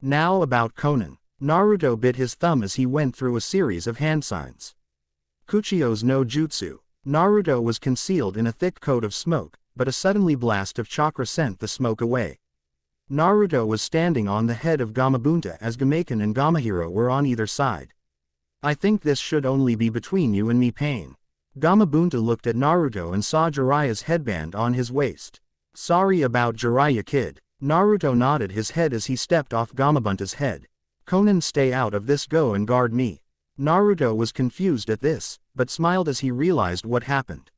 Now about Konan. Naruto bit his thumb as he went through a series of hand signs. Kuchio's no jutsu. Naruto was concealed in a thick coat of smoke, but a suddenly blast of chakra sent the smoke away. Naruto was standing on the head of Gamabunta as Gameken and Gamahiro were on either side. I think this should only be between you and me, Pain. Gamabunta looked at Naruto and saw Jiraiya's headband on his waist. Sorry about Jiraiya, kid. Naruto nodded his head as he stepped off Gamabunta's head. Konan, stay out of this, go and guard me. Naruto was confused at this, but smiled as he realized what happened.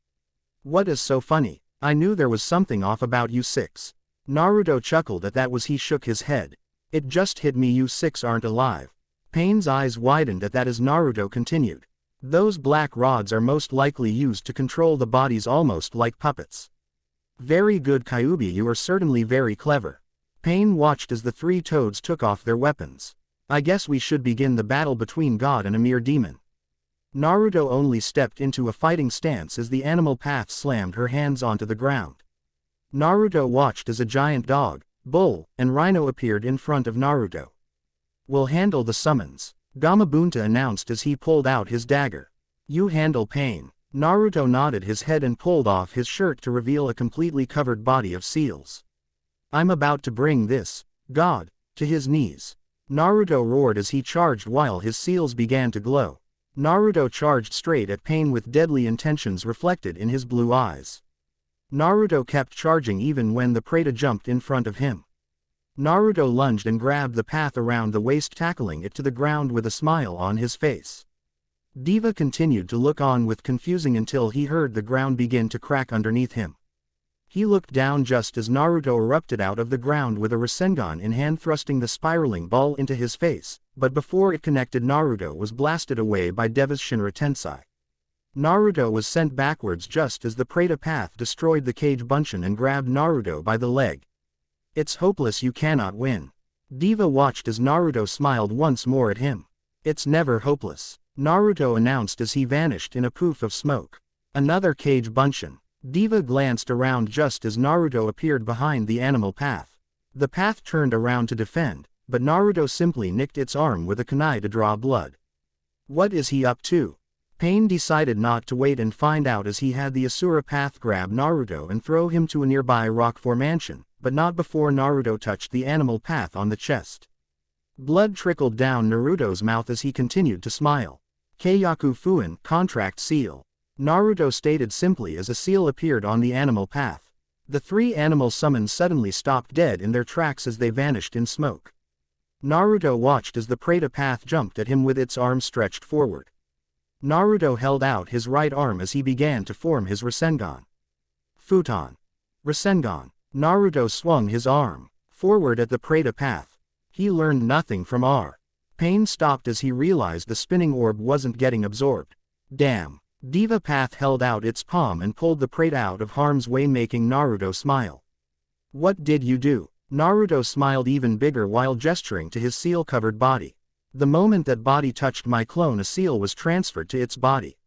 What is so funny? I knew there was something off about you six. Naruto chuckled at that as he shook his head. It just hit me, you six aren't alive. Pain's eyes widened at that as Naruto continued. Those black rods are most likely used to control the bodies, almost like puppets. Very good, Kyuubi, you are certainly very clever. Pain watched as the three toads took off their weapons. I guess we should begin the battle between God and a mere demon. Naruto only stepped into a fighting stance as the animal path slammed her hands onto the ground. Naruto watched as a giant dog, bull, and rhino appeared in front of Naruto. We'll handle the summons, Gamabunta announced as he pulled out his dagger. You handle pain. Naruto nodded his head and pulled off his shirt to reveal a completely covered body of seals. I'm about to bring this god to his knees. Naruto roared as he charged while his seals began to glow. Naruto charged straight at Pain with deadly intentions reflected in his blue eyes. Naruto kept charging even when the prey jumped in front of him. Naruto lunged and grabbed the path around the waist, tackling it to the ground with a smile on his face. Diva continued to look on with confusing until he heard the ground begin to crack underneath him. He looked down just as Naruto erupted out of the ground with a Rasengan in hand, thrusting the spiraling ball into his face, but before it connected, Naruto was blasted away by Deva's Shinra Tensei. Naruto was sent backwards just as the Preta path destroyed the cage Bunshin and grabbed Naruto by the leg. It's hopeless, you cannot win. Diva watched as Naruto smiled once more at him. It's never hopeless, Naruto announced as he vanished in a poof of smoke. Another cage Bunshin. Diva glanced around just as Naruto appeared behind the animal path. The path turned around to defend, but Naruto simply nicked its arm with a kunai to draw blood. What is he up to? Pain decided not to wait and find out as he had the Asura path grab Naruto and throw him to a nearby rock formation, but not before Naruto touched the animal path on the chest. Blood trickled down Naruto's mouth as he continued to smile. Keiyaku Fuin, contract seal. Naruto stated simply as a seal appeared on the animal path. The three animal summons suddenly stopped dead in their tracks as they vanished in smoke. Naruto watched as the Preta path jumped at him with its arm stretched forward. Naruto held out his right arm as he began to form his Rasengan. Futon. Rasengan. Naruto swung his arm forward at the Preta path. He learned nothing from R. Pain stopped as he realized the spinning orb wasn't getting absorbed. Damn. Diva path held out its palm and pulled the Preta out of harm's way, making Naruto smile. What did you do? Naruto smiled even bigger while gesturing to his seal-covered body. The moment that body touched my clone, a seal was transferred to its body.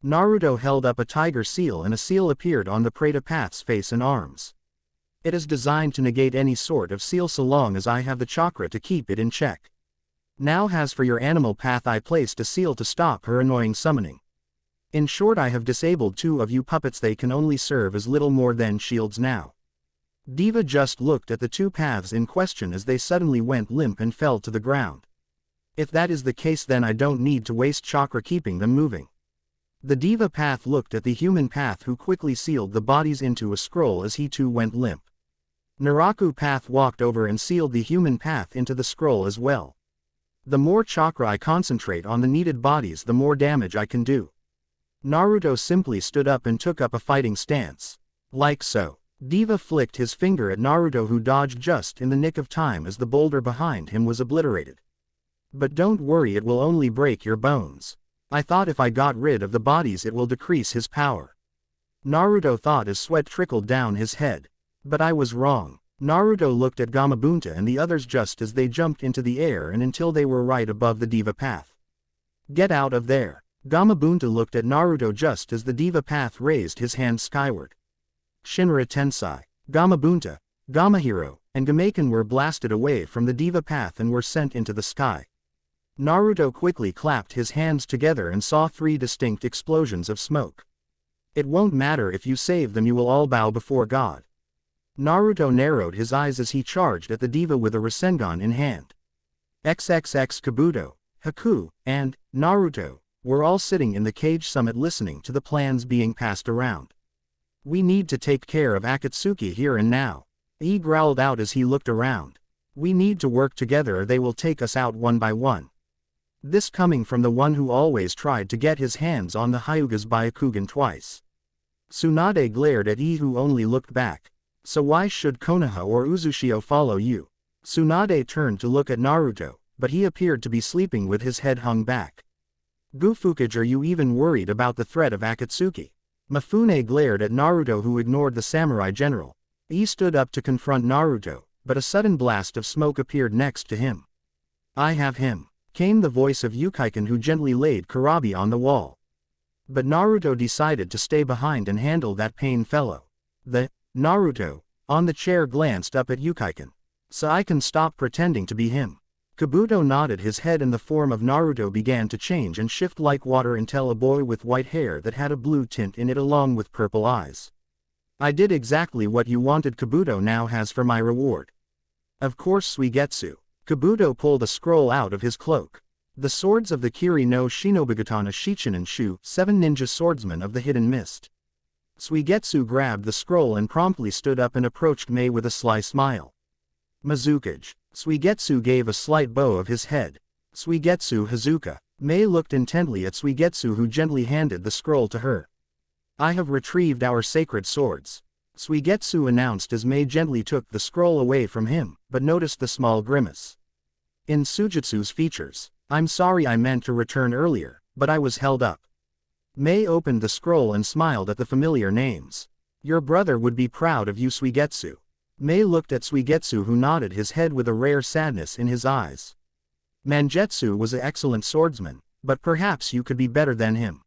Naruto held up a tiger seal and a seal appeared on the Preta path's face and arms. It is designed to negate any sort of seal so long as I have the chakra to keep it in check. Now as for your animal path, I placed a seal to stop her annoying summoning. In short, I have disabled two of you puppets. They can only serve as little more than shields now. Diva just looked at the two paths in question as they suddenly went limp and fell to the ground. If that is the case, then I don't need to waste chakra keeping them moving. The Diva path looked at the human path, who quickly sealed the bodies into a scroll as he too went limp. Naraku path walked over and sealed the human path into the scroll as well. The more chakra I concentrate on the needed bodies, the more damage I can do. Naruto simply stood up and took up a fighting stance. Like so. Diva flicked his finger at Naruto, who dodged just in the nick of time as the boulder behind him was obliterated. But don't worry, it will only break your bones. I thought if I got rid of the bodies it will decrease his power. Naruto thought as sweat trickled down his head. But I was wrong. Naruto looked at Gamabunta and the others just as they jumped into the air and until they were right above the Diva path. Get out of there. Gamabunta looked at Naruto just as the Diva path raised his hand skyward. Shinra Tensei, Gamabunta, Gamahiro, and Gameiken were blasted away from the Diva path and were sent into the sky. Naruto quickly clapped his hands together and saw three distinct explosions of smoke. It won't matter if you save them, you will all bow before God. Naruto narrowed his eyes as he charged at the Diva with a Rasengan in hand. XXX Kabuto, Haku, and Naruto were all sitting in the cage summit listening to the plans being passed around. We need to take care of Akatsuki here and now. He growled out as he looked around. We need to work together or they will take us out one by one. This coming from the one who always tried to get his hands on the Hyuga's Byakugan twice. Tsunade glared at Ii, who only looked back. So why should Konoha or Uzushio follow you? Tsunade turned to look at Naruto, but he appeared to be sleeping with his head hung back. Gufukage, are you even worried about the threat of Akatsuki? Mifune glared at Naruto, who ignored the samurai general. He stood up to confront Naruto, but a sudden blast of smoke appeared next to him. I have him, came the voice of Yukiken, who gently laid Kurabi on the wall. But Naruto decided to stay behind and handle that pain fellow. Naruto, on the chair, glanced up at Yukiken. So I can stop pretending to be him. Kabuto nodded his head and the form of Naruto began to change and shift like water until a boy with white hair that had a blue tint in it along with purple eyes. I did exactly what you wanted. Kabuto now has for my reward. Of course, Suigetsu. Kabuto pulled a scroll out of his cloak. The swords of the Kiri no Shinobigatana Shichinen Shu, 7 ninja swordsmen of the hidden mist. Suigetsu grabbed the scroll and promptly stood up and approached Mei with a sly smile. Mizukage. Suigetsu gave a slight bow of his head. Suigetsu Hazuka. Mei looked intently at Suigetsu, who gently handed the scroll to her. I have retrieved our sacred swords. Suigetsu announced as Mei gently took the scroll away from him, but noticed the small grimace in Sujitsu's features. I'm sorry, I meant to return earlier, but I was held up. Mei opened the scroll and smiled at the familiar names. Your brother would be proud of you, Suigetsu. Mei looked at Suigetsu, who nodded his head with a rare sadness in his eyes. Mangetsu was an excellent swordsman, but perhaps you could be better than him.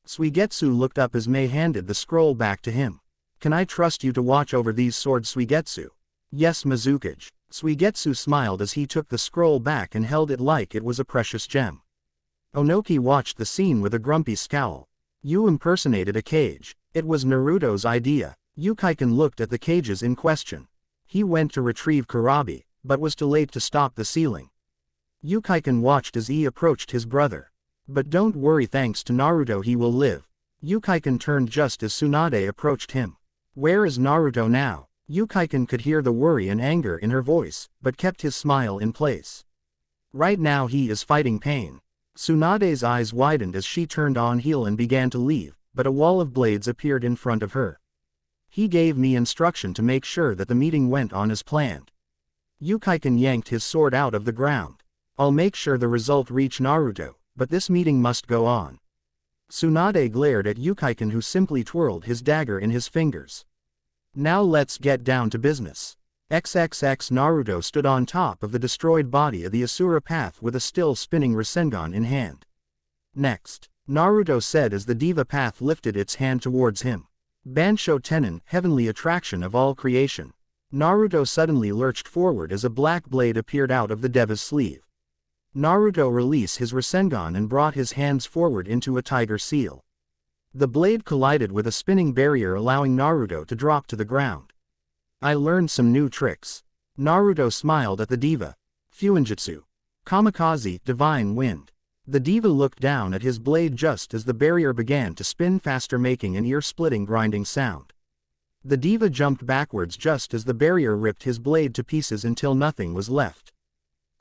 Suigetsu looked up as Mei handed the scroll back to him. Can I trust you to watch over these swords, Suigetsu? Yes, Mizukage. Suigetsu smiled as he took the scroll back and held it like it was a precious gem. Onoki watched the scene with a grumpy scowl. You impersonated a cage. It was Naruto's idea. Yukiken looked at the cages in question. He went to retrieve Kurabi, but was too late to stop the ceiling. Yukiken watched as he approached his brother. But don't worry, thanks to Naruto he will live. Yukiken turned just as Tsunade approached him. Where is Naruto now? Yukiken could hear the worry and anger in her voice, but kept his smile in place. Right now he is fighting pain. Tsunade's eyes widened as she turned on heel and began to leave, but a wall of blades appeared in front of her. He gave me instruction to make sure that the meeting went on as planned. Yukiken yanked his sword out of the ground. I'll make sure the result reach Naruto, but this meeting must go on. Tsunade glared at Yukiken, who simply twirled his dagger in his fingers. Now let's get down to business. XXX. Naruto stood on top of the destroyed body of the Asura path with a still spinning Rasengan in hand. Next, Naruto said as the Diva path lifted its hand towards him. Bansho Tenin, heavenly attraction of all creation. Naruto suddenly lurched forward as a black blade appeared out of the Deva's sleeve. Naruto released his Rasengan and brought his hands forward into a tiger seal. The blade collided with a spinning barrier, allowing Naruto to drop to the ground. I learned some new tricks. Naruto smiled at the Diva. Fuinjutsu. Kamikaze, divine wind. The Diva looked down at his blade just as the barrier began to spin faster, making an ear-splitting grinding sound. The Diva jumped backwards just as the barrier ripped his blade to pieces until nothing was left.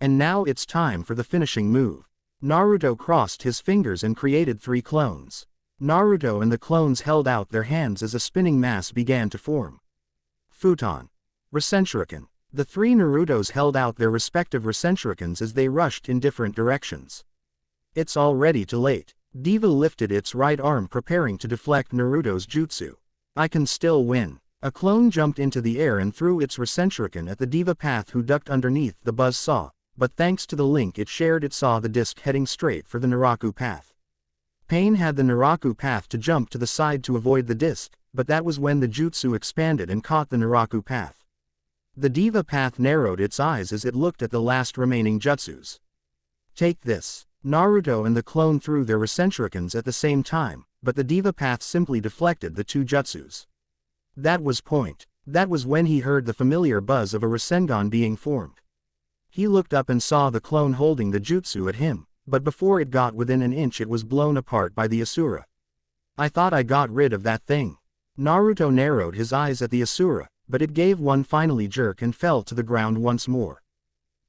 And now it's time for the finishing move. Naruto crossed his fingers and created 3 clones. Naruto and the clones held out their hands as a spinning mass began to form. Futon. Rasenshuriken. The 3 Narutos held out their respective Rasenshurikens as they rushed in different directions. It's already too late. Diva lifted its right arm, preparing to deflect Naruto's jutsu. I can still win. A clone jumped into the air and threw its Rasenshuriken at the Diva path, who ducked underneath the buzz saw, but thanks to the link it shared, it saw the disc heading straight for the Naraku path. Pain had the Naraku path to jump to the side to avoid the disc, but that was when the jutsu expanded and caught the Naraku path. The Diva path narrowed its eyes as it looked at the last remaining jutsus. Take this. Naruto and the clone threw their Rasenshurikens at the same time, but the Diva path simply deflected the 2 jutsus. That was point. That was when he heard the familiar buzz of a Rasengan being formed. He looked up and saw the clone holding the jutsu at him, but before it got within an inch it was blown apart by the Asura. I thought I got rid of that thing. Naruto narrowed his eyes at the Asura, but it gave one finally jerk and fell to the ground once more.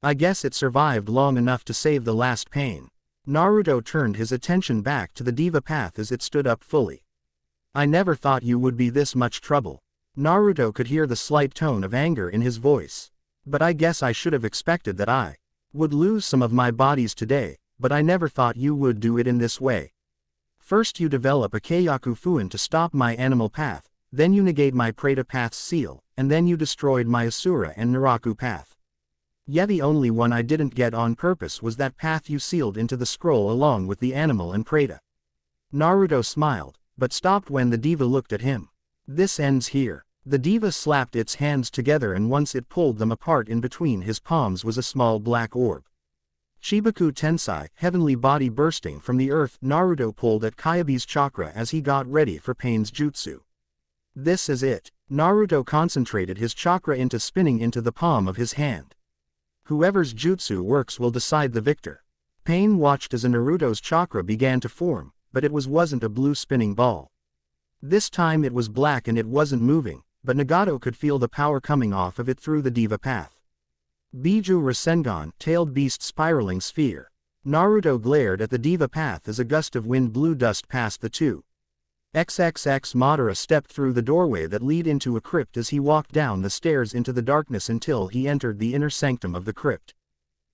I guess it survived long enough to save the last pain. Naruto turned his attention back to the Diva path as it stood up fully. I never thought you would be this much trouble. Naruto could hear the slight tone of anger in his voice. But I guess I should have expected that I would lose some of my bodies today, but I never thought you would do it in this way. First you develop a Keiyaku Fuin to stop my animal path, then you negate my Preta path's seal, and then you destroyed my Asura and Naraku path. Yeah, the only one I didn't get on purpose was that path you sealed into the scroll along with the animal and Preta. Naruto smiled, but stopped when the diva looked at him. This ends here. The diva slapped its hands together and once it pulled them apart in between his palms was a small black orb. Chibaku Tensai, heavenly body bursting from the earth. Naruto pulled at Kyabe's chakra as he got ready for Pain's jutsu. This is it. Naruto concentrated his chakra into spinning into the palm of his hand. Whoever's jutsu works will decide the victor. Pain watched as Naruto's chakra began to form, but it wasn't a blue spinning ball. This time it was black and it wasn't moving, but Nagato could feel the power coming off of it through the diva path. Biju Rasengan, tailed beast spiraling sphere. Naruto glared at the diva path as a gust of wind blew dust past the two. XXX Madara stepped through the doorway that led into a crypt as he walked down the stairs into the darkness until he entered the inner sanctum of the crypt.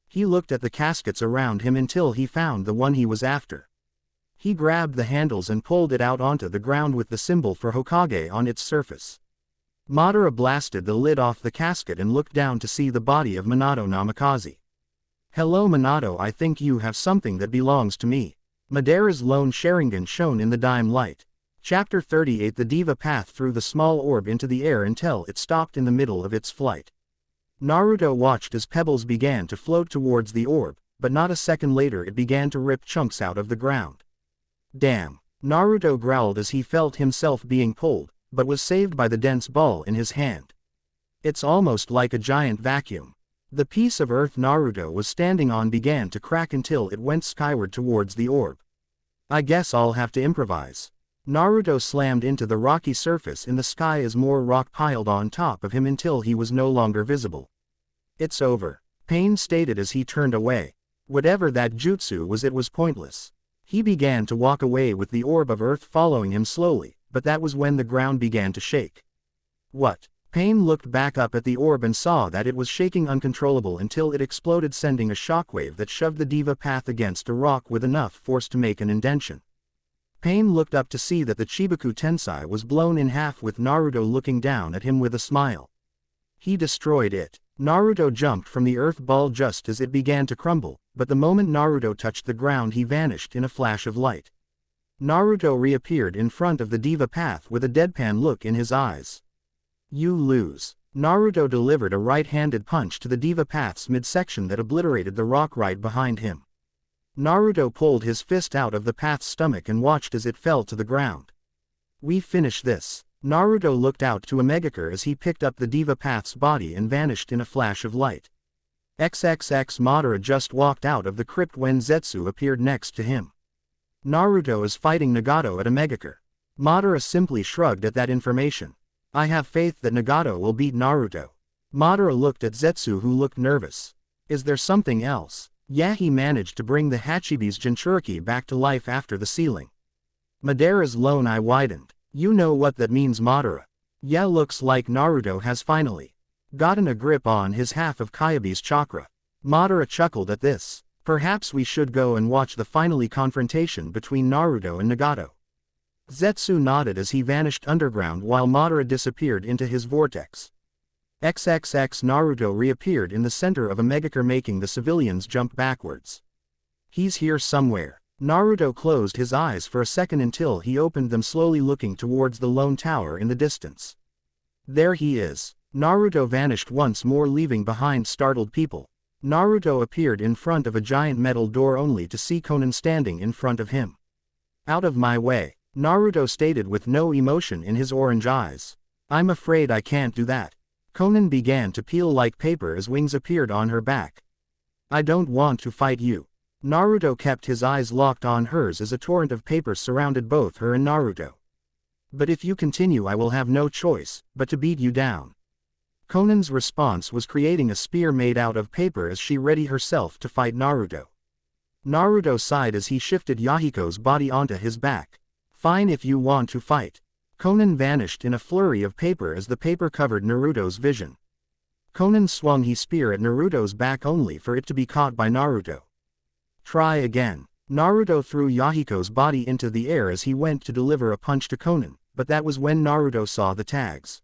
He looked at the caskets around him until he found the one he was after. He grabbed the handles and pulled it out onto the ground with the symbol for Hokage on its surface. Madara blasted the lid off the casket and looked down to see the body of Minato Namikaze. Hello Minato, I think you have something that belongs to me. Madara's lone Sharingan shone in the dim light. Chapter 38. The diva path threw the small orb into the air until it stopped in the middle of its flight. Naruto watched as pebbles began to float towards the orb, but not a second later it began to rip chunks out of the ground. Damn! Naruto growled as he felt himself being pulled, but was saved by the dense ball in his hand. It's almost like a giant vacuum. The piece of earth Naruto was standing on began to crack until it went skyward towards the orb. I guess I'll have to improvise. Naruto slammed into the rocky surface in the sky as more rock piled on top of him until he was no longer visible. It's over, Pain stated as he turned away. Whatever that jutsu was, it was pointless. He began to walk away with the orb of earth following him slowly, but that was when the ground began to shake. What? Pain looked back up at the orb and saw that it was shaking uncontrollable until it exploded, sending a shockwave that shoved the diva path against a rock with enough force to make an indentation. Pain looked up to see that the Chibaku Tensai was blown in half with Naruto looking down at him with a smile. He destroyed it. Naruto jumped from the earth ball just as it began to crumble, but the moment Naruto touched the ground he vanished in a flash of light. Naruto reappeared in front of the diva path with a deadpan look in his eyes. You lose. Naruto delivered a right-handed punch to the diva path's midsection that obliterated the rock right behind him. Naruto pulled his fist out of the path's stomach and watched as it fell to the ground. We finish this. Naruto looked out to Omegakure as he picked up the diva path's body and vanished in a flash of light. XXX Madara just walked out of the crypt when Zetsu appeared next to him. Naruto is fighting Nagato at Omegakure. Madara simply shrugged at that information. I have faith that Nagato will beat Naruto. Madara looked at Zetsu, who looked nervous. Is there something else? Yeah, he managed to bring the Hachibi's Jinchuriki back to life after the sealing. Madara's lone eye widened. You know what that means, Madara. Yeah, looks like Naruto has finally gotten a grip on his half of Kyabe's chakra. Madara chuckled at this. Perhaps we should go and watch the finally confrontation between Naruto and Nagato. Zetsu nodded as he vanished underground while Madara disappeared into his vortex. XXX Naruto reappeared in the center of Omegakure, making the civilians jump backwards. He's here somewhere. Naruto closed his eyes for a second until he opened them slowly, looking towards the lone tower in the distance. There he is. Naruto vanished once more, leaving behind startled people. Naruto appeared in front of a giant metal door only to see Konan standing in front of him. Out of my way, Naruto stated with no emotion in his orange eyes. I'm afraid I can't do that. Konan began to peel like paper as wings appeared on her back. I don't want to fight you. Naruto kept his eyes locked on hers as a torrent of paper surrounded both her and Naruto. But if you continue, I will have no choice but to beat you down. Konan's response was creating a spear made out of paper as she readied herself to fight Naruto. Naruto sighed as he shifted Yahiko's body onto his back. Fine, if you want to fight. Konan vanished in a flurry of paper as the paper covered Naruto's vision. Konan swung his spear at Naruto's back only for it to be caught by Naruto. Try again. Naruto threw Yahiko's body into the air as he went to deliver a punch to Konan, but that was when Naruto saw the tags.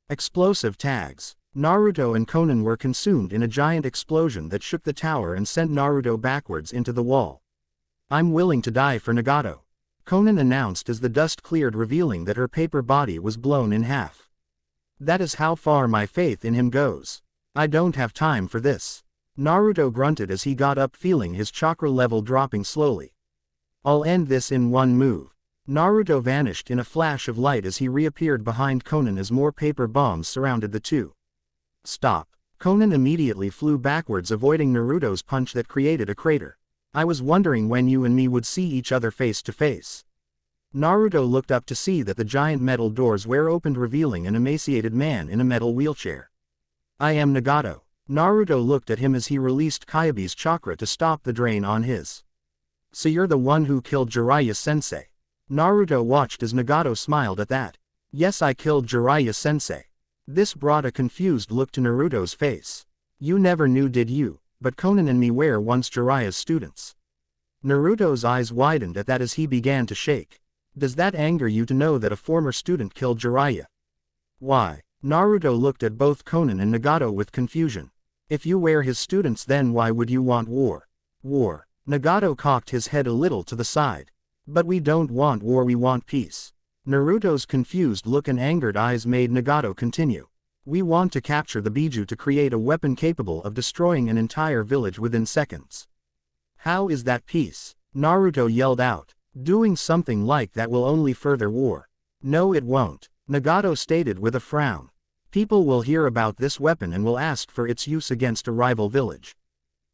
Explosive tags. Naruto and Konan were consumed in a giant explosion that shook the tower and sent Naruto backwards into the wall. I'm willing to die for Nagato, Konan announced as the dust cleared, revealing that her paper body was blown in half. That is how far my faith in him goes. I don't have time for this. Naruto grunted as he got up, feeling his chakra level dropping slowly. I'll end this in one move. Naruto vanished in a flash of light as he reappeared behind Konan as more paper bombs surrounded the two. Stop. Konan immediately flew backwards, avoiding Naruto's punch that created a crater. I was wondering when you and me would see each other face to face. Naruto looked up to see that the giant metal doors were opened, revealing an emaciated man in a metal wheelchair. I am Nagato. Naruto looked at him as he released Kyabe's chakra to stop the drain on his. So you're the one who killed Jiraiya-sensei. Naruto watched as Nagato smiled at that. Yes, I killed Jiraiya-sensei. This brought a confused look to Naruto's face. You never knew, did you? But Konan and me were once Jiraiya's students. Naruto's eyes widened at that as he began to shake. Does that anger you to know that a former student killed Jiraiya? Why? Naruto looked at both Konan and Nagato with confusion. If you were his students, then why would you want war? War. Nagato cocked his head a little to the side. But we don't want war, we want peace. Naruto's confused look and angered eyes made Nagato continue. We want to capture the Biju to create a weapon capable of destroying an entire village within seconds. How is that peace? Naruto yelled out. Doing something like that will only further war. No, it won't, Nagato stated with a frown. People will hear about this weapon and will ask for its use against a rival village.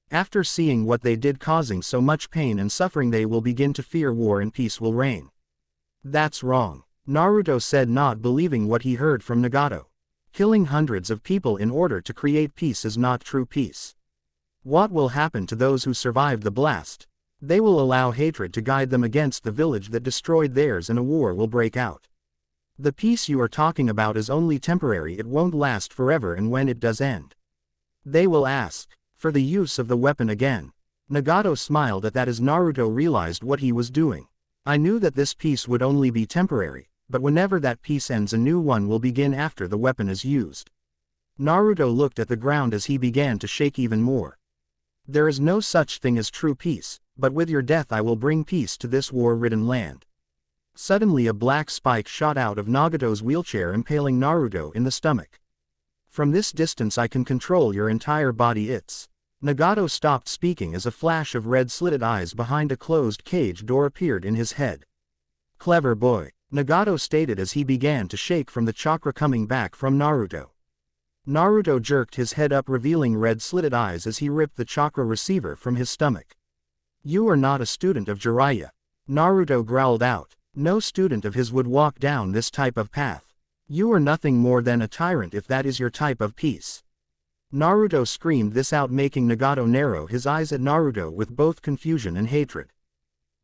After seeing what they did, causing so much pain and suffering, they will begin to fear war and peace will reign. That's wrong, Naruto said, not believing what he heard from Nagato. Killing hundreds of people in order to create peace is not true peace. What will happen to those who survived the blast? They will allow hatred to guide them against the village that destroyed theirs, and a war will break out. The peace you are talking about is only temporary, it won't last forever, and when it does end, they will ask for the use of the weapon again. Nagato smiled at that as Naruto realized what he was doing. I knew that this peace would only be temporary, but whenever that peace ends, a new one will begin after the weapon is used. Naruto looked at the ground as he began to shake even more. There is no such thing as true peace, but with your death I will bring peace to this war-ridden land. Suddenly a black spike shot out of Nagato's wheelchair, impaling Naruto in the stomach. From this distance I can control your entire body. Nagato stopped speaking as a flash of red slitted eyes behind a closed cage door appeared in his head. Clever boy, Nagato stated as he began to shake from the chakra coming back from Naruto. Naruto jerked his head up, revealing red slitted eyes as he ripped the chakra receiver from his stomach. You are not a student of Jiraiya, Naruto growled out. No student of his would walk down this type of path. You are nothing more than a tyrant if that is your type of peace. Naruto screamed this out, making Nagato narrow his eyes at Naruto with both confusion and hatred.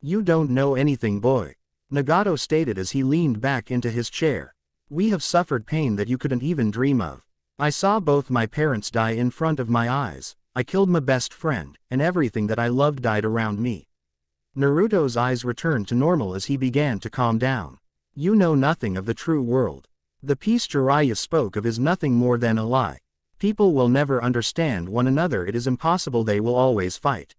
You don't know anything, boy, Nagato stated as he leaned back into his chair. We have suffered pain that you couldn't even dream of. I saw both my parents die in front of my eyes, I killed my best friend, and everything that I loved died around me. Naruto's eyes returned to normal as he began to calm down. You know nothing of the true world. The peace Jiraiya spoke of is nothing more than a lie. People will never understand one another, it is impossible, they will always fight.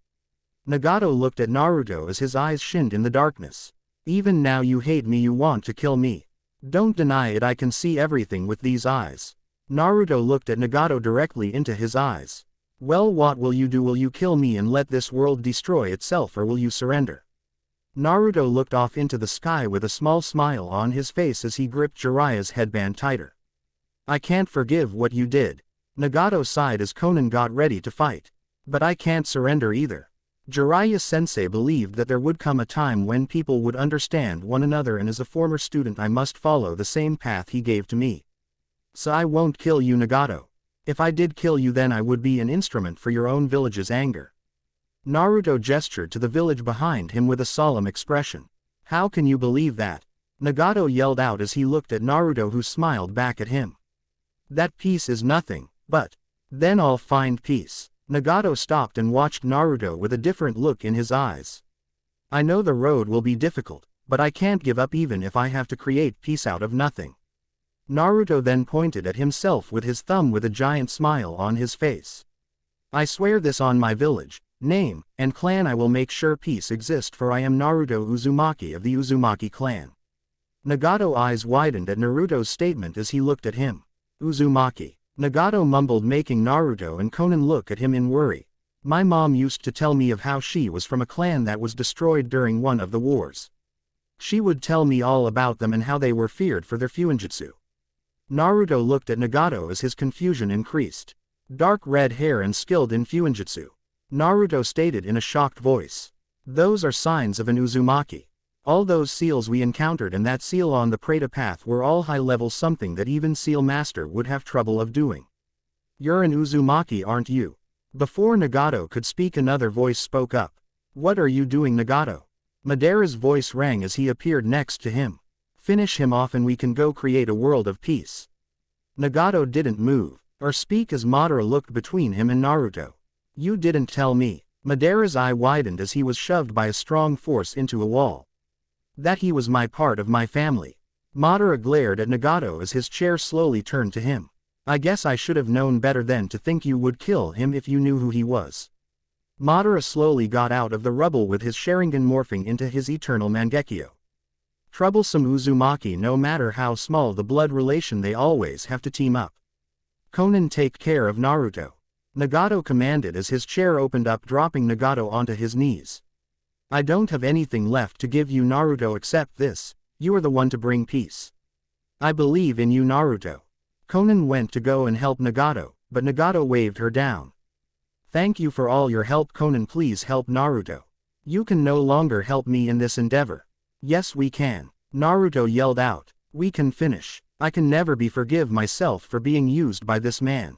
Nagato looked at Naruto as his eyes shinned in the darkness. Even now you hate me, you want to kill me. Don't deny it, I can see everything with these eyes. Naruto looked at Nagato directly into his eyes. Well, what will you do? Will you kill me and let this world destroy itself, or will you surrender? Naruto looked off into the sky with a small smile on his face as he gripped Jiraiya's headband tighter. I can't forgive what you did. Nagato sighed as Konan got ready to fight. But I can't surrender either. Jiraiya-sensei believed that there would come a time when people would understand one another, and as a former student I must follow the same path he gave to me. So I won't kill you, Nagato. If I did kill you, then I would be an instrument for your own village's anger. Naruto gestured to the village behind him with a solemn expression. How can you believe that? Nagato yelled out as he looked at Naruto, who smiled back at him. That peace is nothing, but then I'll find peace. Nagato stopped and watched Naruto with a different look in his eyes. I know the road will be difficult, but I can't give up even if I have to create peace out of nothing. Naruto then pointed at himself with his thumb with a giant smile on his face. I swear this on my village, name, and clan I will make sure peace exists, for I am Naruto Uzumaki of the Uzumaki clan. Nagato eyes widened at Naruto's statement as he looked at him. Uzumaki. Nagato mumbled, making Naruto and Konan look at him in worry. My mom used to tell me of how she was from a clan that was destroyed during one of the wars. She would tell me all about them and how they were feared for their fuinjutsu. Naruto looked at Nagato as his confusion increased. Dark red hair and skilled in fuinjutsu. Naruto stated in a shocked voice. Those are signs of an Uzumaki. All those seals we encountered and that seal on the Preta path were all high level, something that even Seal Master would have trouble of doing. You're an Uzumaki, aren't you? Before Nagato could speak, another voice spoke up. What are you doing, Nagato? Madara's voice rang as he appeared next to him. Finish him off and we can go create a world of peace. Nagato didn't move or speak as Madara looked between him and Naruto. You didn't tell me. Madara's eye widened as he was shoved by a strong force into a wall. That he was my part of my family. Madara glared at Nagato as his chair slowly turned to him. I guess I should have known better than to think you would kill him if you knew who he was. Madara slowly got out of the rubble with his Sharingan morphing into his eternal Mangekyo. Troublesome Uzumaki, no matter how small the blood relation, they always have to team up. Konan, take care of Naruto. Nagato commanded as his chair opened up, dropping Nagato onto his knees. I don't have anything left to give you, Naruto, except this. You are the one to bring peace. I believe in you, Naruto. Konan went to go and help Nagato, but Nagato waved her down. Thank you for all your help, Konan. Please help Naruto. You can no longer help me in this endeavor. Yes, we can. Naruto yelled out. We can finish. I can never forgive myself for being used by this man.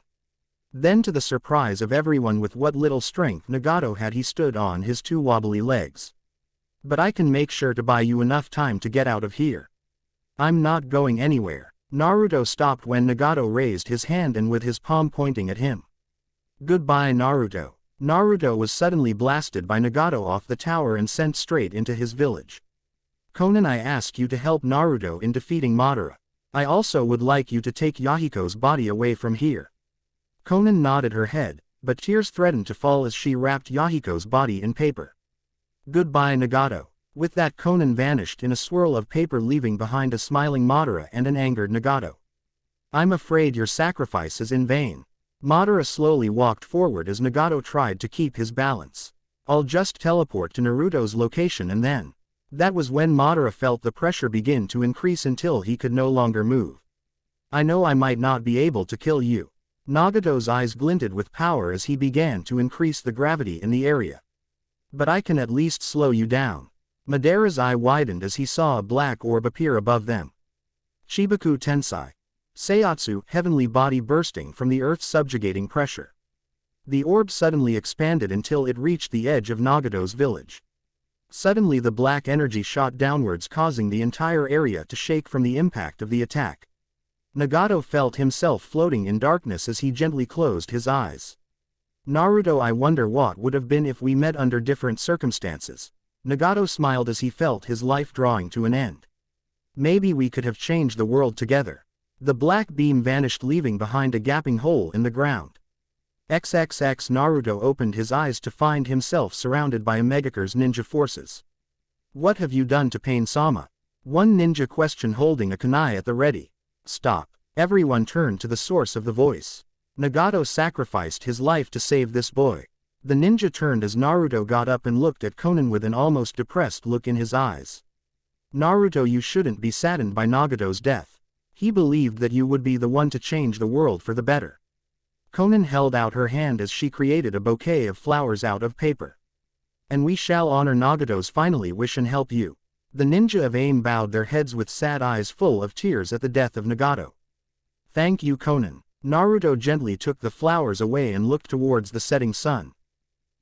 Then, to the surprise of everyone, with what little strength Nagato had, he stood on his two wobbly legs. But I can make sure to buy you enough time to get out of here. I'm not going anywhere. Naruto stopped when Nagato raised his hand and with his palm pointing at him. Goodbye, Naruto. Naruto was suddenly blasted by Nagato off the tower and sent straight into his village. Konan, I ask you to help Naruto in defeating Madara. I also would like you to take Yahiko's body away from here. Konan nodded her head, but tears threatened to fall as she wrapped Yahiko's body in paper. Goodbye, Nagato. With that, Konan vanished in a swirl of paper, leaving behind a smiling Madara and an angered Nagato. I'm afraid your sacrifice is in vain. Madara slowly walked forward as Nagato tried to keep his balance. I'll just teleport to Naruto's location and then. That was when Madara felt the pressure begin to increase until he could no longer move. I know I might not be able to kill you. Nagato's eyes glinted with power as he began to increase the gravity in the area. But I can at least slow you down. Madara's eye widened as he saw a black orb appear above them. Chibaku Tensai. Seiyatsu, heavenly body bursting from the earth's subjugating pressure. The orb suddenly expanded until it reached the edge of Nagato's village. Suddenly the black energy shot downwards, causing the entire area to shake from the impact of the attack. Nagato felt himself floating in darkness as he gently closed his eyes. Naruto, I wonder what would have been if we met under different circumstances. Nagato smiled as he felt his life drawing to an end. Maybe we could have changed the world together. The black beam vanished, leaving behind a gaping hole in the ground. XXX. Naruto opened his eyes to find himself surrounded by Omegacure's ninja forces. What have you done to Pain-sama? One ninja questioned, holding a kunai at the ready. Stop. Everyone turned to the source of the voice. Nagato sacrificed his life to save this boy. The ninja turned as Naruto got up and looked at Konan with an almost depressed look in his eyes. Naruto, you shouldn't be saddened by Nagato's death. He believed that you would be the one to change the world for the better. Konan held out her hand as she created a bouquet of flowers out of paper. And we shall honor Nagato's finally wish and help you. The ninja of AIM bowed their heads with sad eyes full of tears at the death of Nagato. Thank you, Konan. Naruto gently took the flowers away and looked towards the setting sun.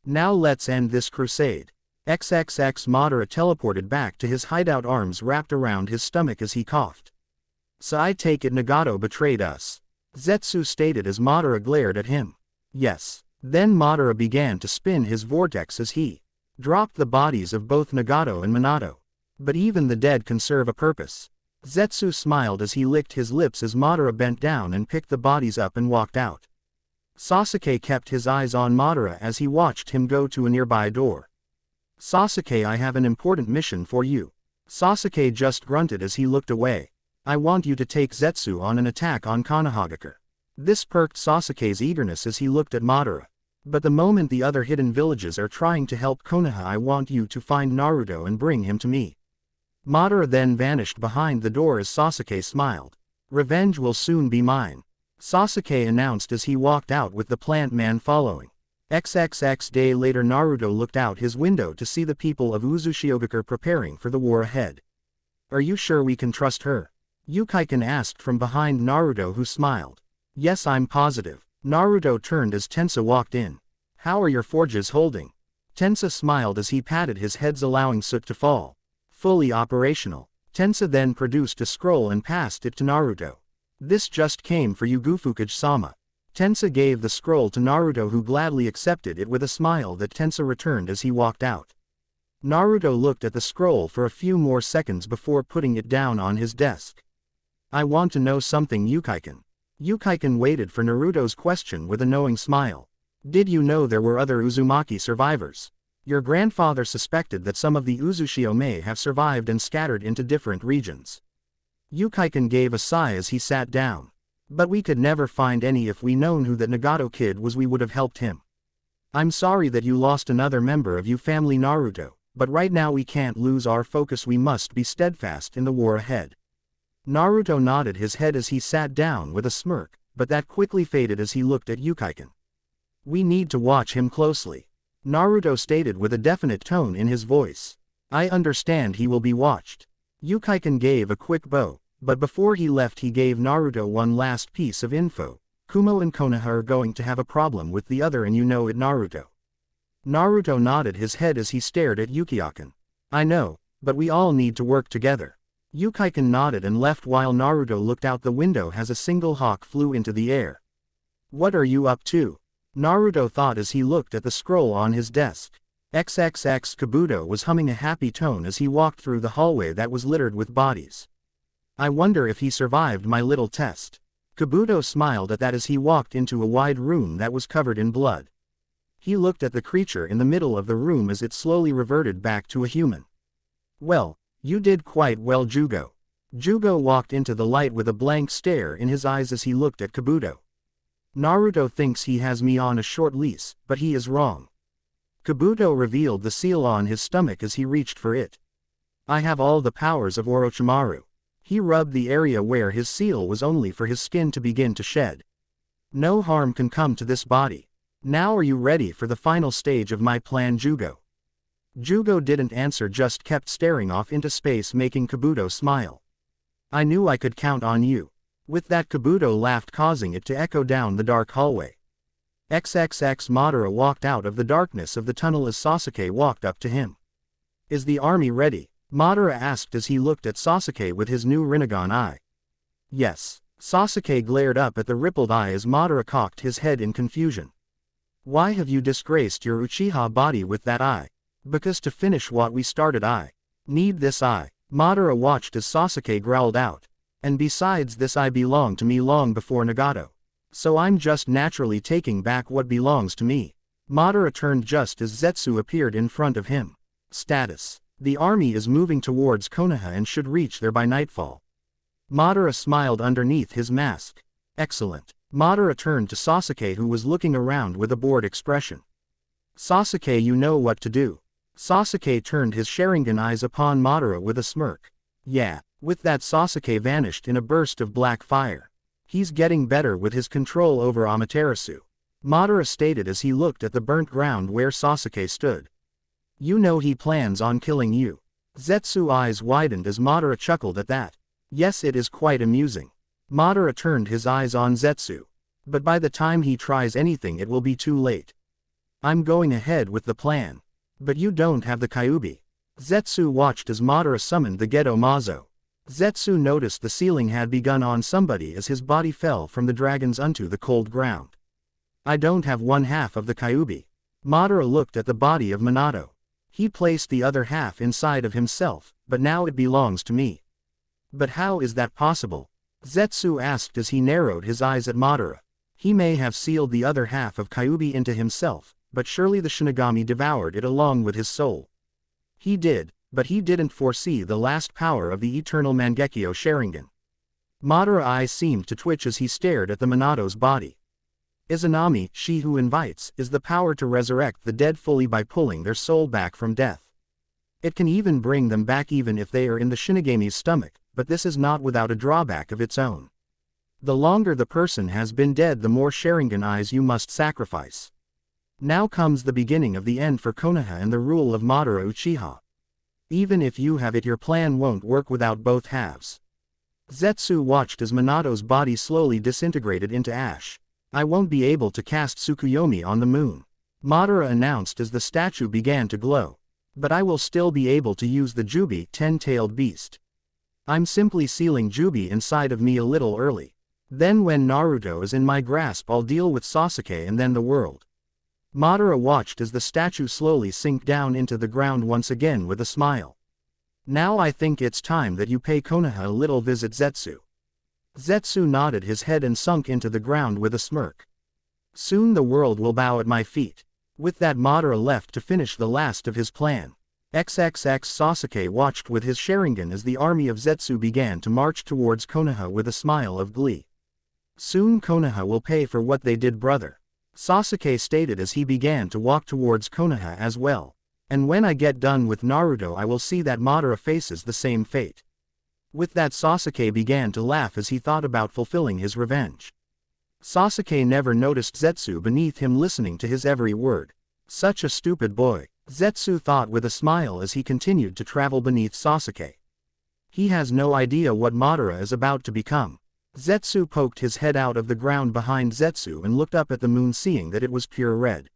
Now let's end this crusade. XXX. Madara teleported back to his hideout, arms wrapped around his stomach as he coughed. So I take it Nagato betrayed us. Zetsu stated as Madara glared at him. Yes. Then Madara began to spin his vortex as he dropped the bodies of both Nagato and Minato. But even the dead can serve a purpose. Zetsu smiled as he licked his lips as Madara bent down and picked the bodies up and walked out. Sasuke kept his eyes on Madara as he watched him go to a nearby door. Sasuke, I have an important mission for you. Sasuke just grunted as he looked away. I want you to take Zetsu on an attack on Konohagakure. This perked Sasuke's eagerness as he looked at Madara. But the moment the other hidden villages are trying to help Konoha, I want you to find Naruto and bring him to me. Madara then vanished behind the door as Sasuke smiled. Revenge will soon be mine, Sasuke announced as he walked out with the plant man following. XXX day later, Naruto looked out his window to see the people of Uzushiogakure preparing for the war ahead. Are you sure we can trust her? Yukaikan asked from behind Naruto, who smiled. Yes, I'm positive. Naruto turned as Tensa walked in. How are your forges holding? Tensa smiled as he patted his head, allowing soot to fall. Fully operational. Tensa then produced a scroll and passed it to Naruto. This just came for you, Gufukage-sama. Tensa gave the scroll to Naruto, who gladly accepted it with a smile that Tensa returned as he walked out. Naruto looked at the scroll for a few more seconds before putting it down on his desk. I want to know something, Yukaikan. Yukaikan waited for Naruto's question with a knowing smile. Did you know there were other Uzumaki survivors? Your grandfather suspected that some of the Uzushio may have survived and scattered into different regions. Yukaikan gave a sigh as he sat down. But we could never find any. If we known who that Nagato kid was, we would have helped him. I'm sorry that you lost another member of your family, Naruto, but right now we can't lose our focus. We must be steadfast in the war ahead. Naruto nodded his head as he sat down with a smirk, but that quickly faded as he looked at Yukaikan. We need to watch him closely, Naruto stated with a definite tone in his voice. I understand, he will be watched. Yukaikan gave a quick bow, but before he left he gave Naruto one last piece of info. Kumo and Konoha are going to have a problem with the other, and you know it, Naruto. Naruto nodded his head as he stared at Yukaikan. I know, but we all need to work together. Yukaikan nodded and left while Naruto looked out the window as a single hawk flew into the air. What are you up to? Naruto thought as he looked at the scroll on his desk. XXX Kabuto was humming a happy tone as he walked through the hallway that was littered with bodies. I wonder if he survived my little test. Kabuto smiled at that as he walked into a wide room that was covered in blood. He looked at the creature in the middle of the room as it slowly reverted back to a human. Well, you did quite well, Jugo. Jugo walked into the light with a blank stare in his eyes as he looked at Kabuto. Naruto thinks he has me on a short leash, but he is wrong. Kabuto revealed the seal on his stomach as he reached for it. I have all the powers of Orochimaru. He rubbed the area where his seal was only for his skin to begin to shed. No harm can come to this body. Now are you ready for the final stage of my plan, Jugo? Jugo didn't answer, just kept staring off into space, making Kabuto smile. I knew I could count on you. With that, Kabuto laughed, causing it to echo down the dark hallway. XXX Madara walked out of the darkness of the tunnel as Sasuke walked up to him. Is the army ready? Madara asked as he looked at Sasuke with his new Rinnegan eye. Yes. Sasuke glared up at the rippled eye as Madara cocked his head in confusion. Why have you disgraced your Uchiha body with that eye? Because to finish what we started, I need this eye. Madara watched as Sasuke growled out. And besides, this eye belonged to me long before Nagato. So I'm just naturally taking back what belongs to me. Madara turned just as Zetsu appeared in front of him. Status. The army is moving towards Konoha and should reach there by nightfall. Madara smiled underneath his mask. Excellent. Madara turned to Sasuke, who was looking around with a bored expression. Sasuke, you know what to do. Sasuke turned his Sharingan eyes upon Madara with a smirk. Yeah. With that, Sasuke vanished in a burst of black fire. He's getting better with his control over Amaterasu, Madara stated as he looked at the burnt ground where Sasuke stood. You know he plans on killing you. Zetsu's eyes widened as Madara chuckled at that. Yes, it is quite amusing. Madara turned his eyes on Zetsu. But by the time he tries anything, it will be too late. I'm going ahead with the plan. But you don't have the Kyuubi. Zetsu watched as Madara summoned the Gedo Mazo. Zetsu noticed the ceiling had begun on somebody as his body fell from the dragons onto the cold ground. I don't have one half of the Kyuubi. Madara looked at the body of Minato. He placed the other half inside of himself, but now it belongs to me. But how is that possible? Zetsu asked as he narrowed his eyes at Madara. He may have sealed the other half of Kyuubi into himself, but surely the Shinigami devoured it along with his soul. He did, but he didn't foresee the last power of the eternal Mangekyo Sharingan. Madara's eyes seemed to twitch as he stared at the Minato's body. Izanami, she who invites, is the power to resurrect the dead fully by pulling their soul back from death. It can even bring them back even if they are in the Shinigami's stomach, but this is not without a drawback of its own. The longer the person has been dead, the more Sharingan eyes you must sacrifice. Now comes the beginning of the end for Konoha and the rule of Madara Uchiha. Even if you have it, your plan won't work without both halves. Zetsu watched as Minato's body slowly disintegrated into ash. I won't be able to cast Tsukuyomi on the moon, Madara announced as the statue began to glow. But I will still be able to use the Jubi, 10-tailed beast. I'm simply sealing Jubi inside of me a little early. Then when Naruto is in my grasp, I'll deal with Sasuke and then the world. Madara watched as the statue slowly sink down into the ground once again with a smile. Now I think it's time that you pay Konoha a little visit, Zetsu. Zetsu nodded his head and sunk into the ground with a smirk. Soon the world will bow at my feet. With that, Madara left to finish the last of his plan. XXX Sasuke watched with his Sharingan as the army of Zetsu began to march towards Konoha with a smile of glee. Soon Konoha will pay for what they did, brother, Sasuke stated as he began to walk towards Konoha as well. And when I get done with Naruto, I will see that Madara faces the same fate. With that, Sasuke began to laugh as he thought about fulfilling his revenge. Sasuke never noticed Zetsu beneath him listening to his every word. Such a stupid boy, Zetsu thought with a smile as he continued to travel beneath Sasuke. He has no idea what Madara is about to become. Zetsu poked his head out of the ground behind Zetsu and looked up at the moon, seeing that it was pure red.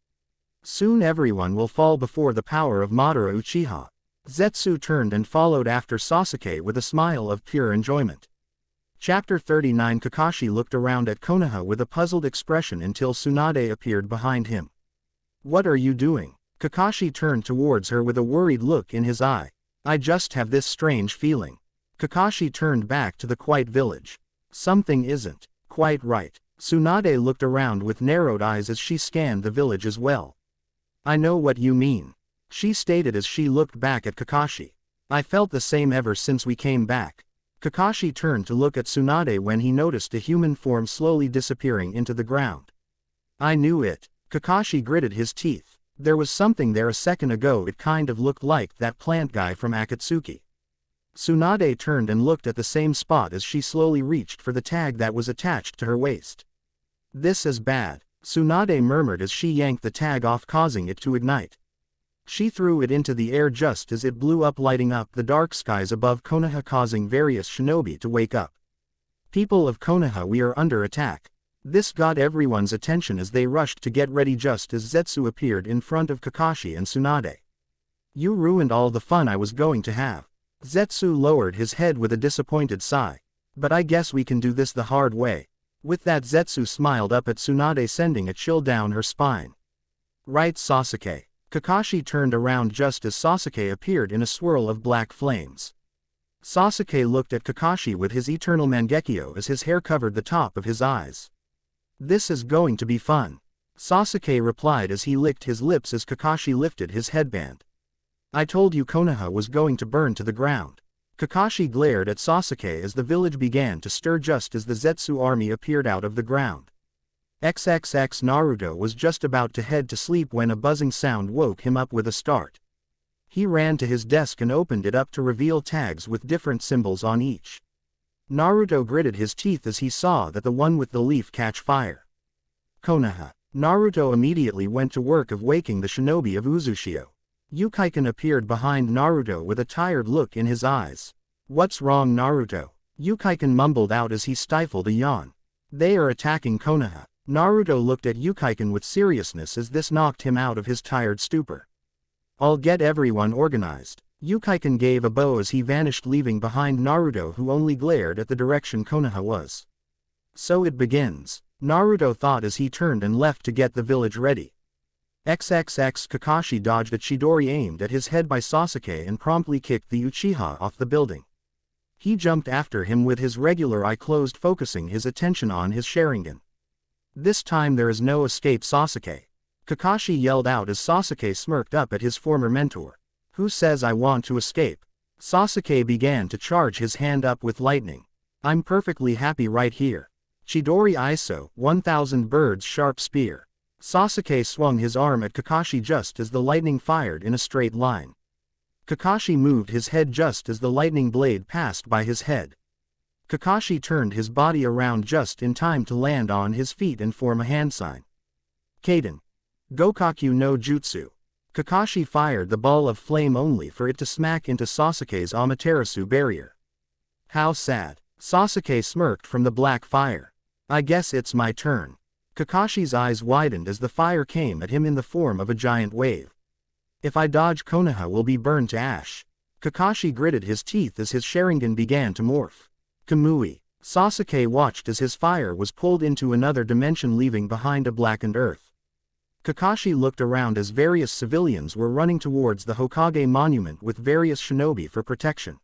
Soon everyone will fall before the power of Madara Uchiha. Zetsu turned and followed after Sasuke with a smile of pure enjoyment. Chapter 39. Kakashi looked around at Konoha with a puzzled expression until Tsunade appeared behind him. What are you doing? Kakashi turned towards her with a worried look in his eye. I just have this strange feeling. Kakashi turned back to the quiet village. Something isn't quite right. Tsunade looked around with narrowed eyes as she scanned the village as well. I know what you mean, she stated as she looked back at Kakashi. I felt the same ever since we came back. Kakashi turned to look at Tsunade when he noticed a human form slowly disappearing into the ground. I knew it. Kakashi gritted his teeth. There was something there a second ago. It kind of looked like that plant guy from Akatsuki. Tsunade turned and looked at the same spot as she slowly reached for the tag that was attached to her waist. This is bad, Tsunade murmured as she yanked the tag off, causing it to ignite. She threw it into the air just as it blew up, lighting up the dark skies above Konoha, causing various shinobi to wake up. People of Konoha, we are under attack. This got everyone's attention as they rushed to get ready just as Zetsu appeared in front of Kakashi and Tsunade. You ruined all the fun I was going to have. Zetsu lowered his head with a disappointed sigh. But I guess we can do this the hard way. With that, Zetsu smiled up at Tsunade, sending a chill down her spine. Right, Sasuke. Kakashi turned around just as Sasuke appeared in a swirl of black flames. Sasuke looked at Kakashi with his eternal Mangekyo as his hair covered the top of his eyes. This is going to be fun, Sasuke replied as he licked his lips as Kakashi lifted his headband. I told you Konoha was going to burn to the ground. Kakashi glared at Sasuke as the village began to stir just as the Zetsu army appeared out of the ground. XXX Naruto was just about to head to sleep when a buzzing sound woke him up with a start. He ran to his desk and opened it up to reveal tags with different symbols on each. Naruto gritted his teeth as he saw that the one with the leaf catch fire. Konoha. Naruto immediately went to work of waking the shinobi of Uzushio. Yukiken appeared behind Naruto with a tired look in his eyes. What's wrong, Naruto? Yukiken mumbled out as he stifled a yawn. They are attacking Konoha. Naruto looked at Yukiken with seriousness as this knocked him out of his tired stupor. I'll get everyone organized. Yukiken gave a bow as he vanished, leaving behind Naruto, who only glared at the direction Konoha was. So it begins, Naruto thought as he turned and left to get the village ready. XXX Kakashi dodged a Chidori aimed at his head by Sasuke and promptly kicked the Uchiha off the building. He jumped after him with his regular eye closed, focusing his attention on his Sharingan. This time there is no escape, Sasuke. Kakashi yelled out as Sasuke smirked up at his former mentor. Who says I want to escape? Sasuke began to charge his hand up with lightning. I'm perfectly happy right here. Chidori Iso, 1000 birds sharp spear. Sasuke swung his arm at Kakashi just as the lightning fired in a straight line. Kakashi moved his head just as the lightning blade passed by his head. Kakashi turned his body around just in time to land on his feet and form a hand sign. Kaden. Gokaku no Jutsu. Kakashi fired the ball of flame only for it to smack into Sasuke's Amaterasu barrier. How sad. Sasuke smirked from the black fire. I guess it's my turn. Kakashi's eyes widened as the fire came at him in the form of a giant wave. If I dodge, Konoha will be burned to ash. Kakashi gritted his teeth as his Sharingan began to morph. Kamui. Sasuke watched as his fire was pulled into another dimension, leaving behind a blackened earth. Kakashi looked around as various civilians were running towards the Hokage monument with various shinobi for protection.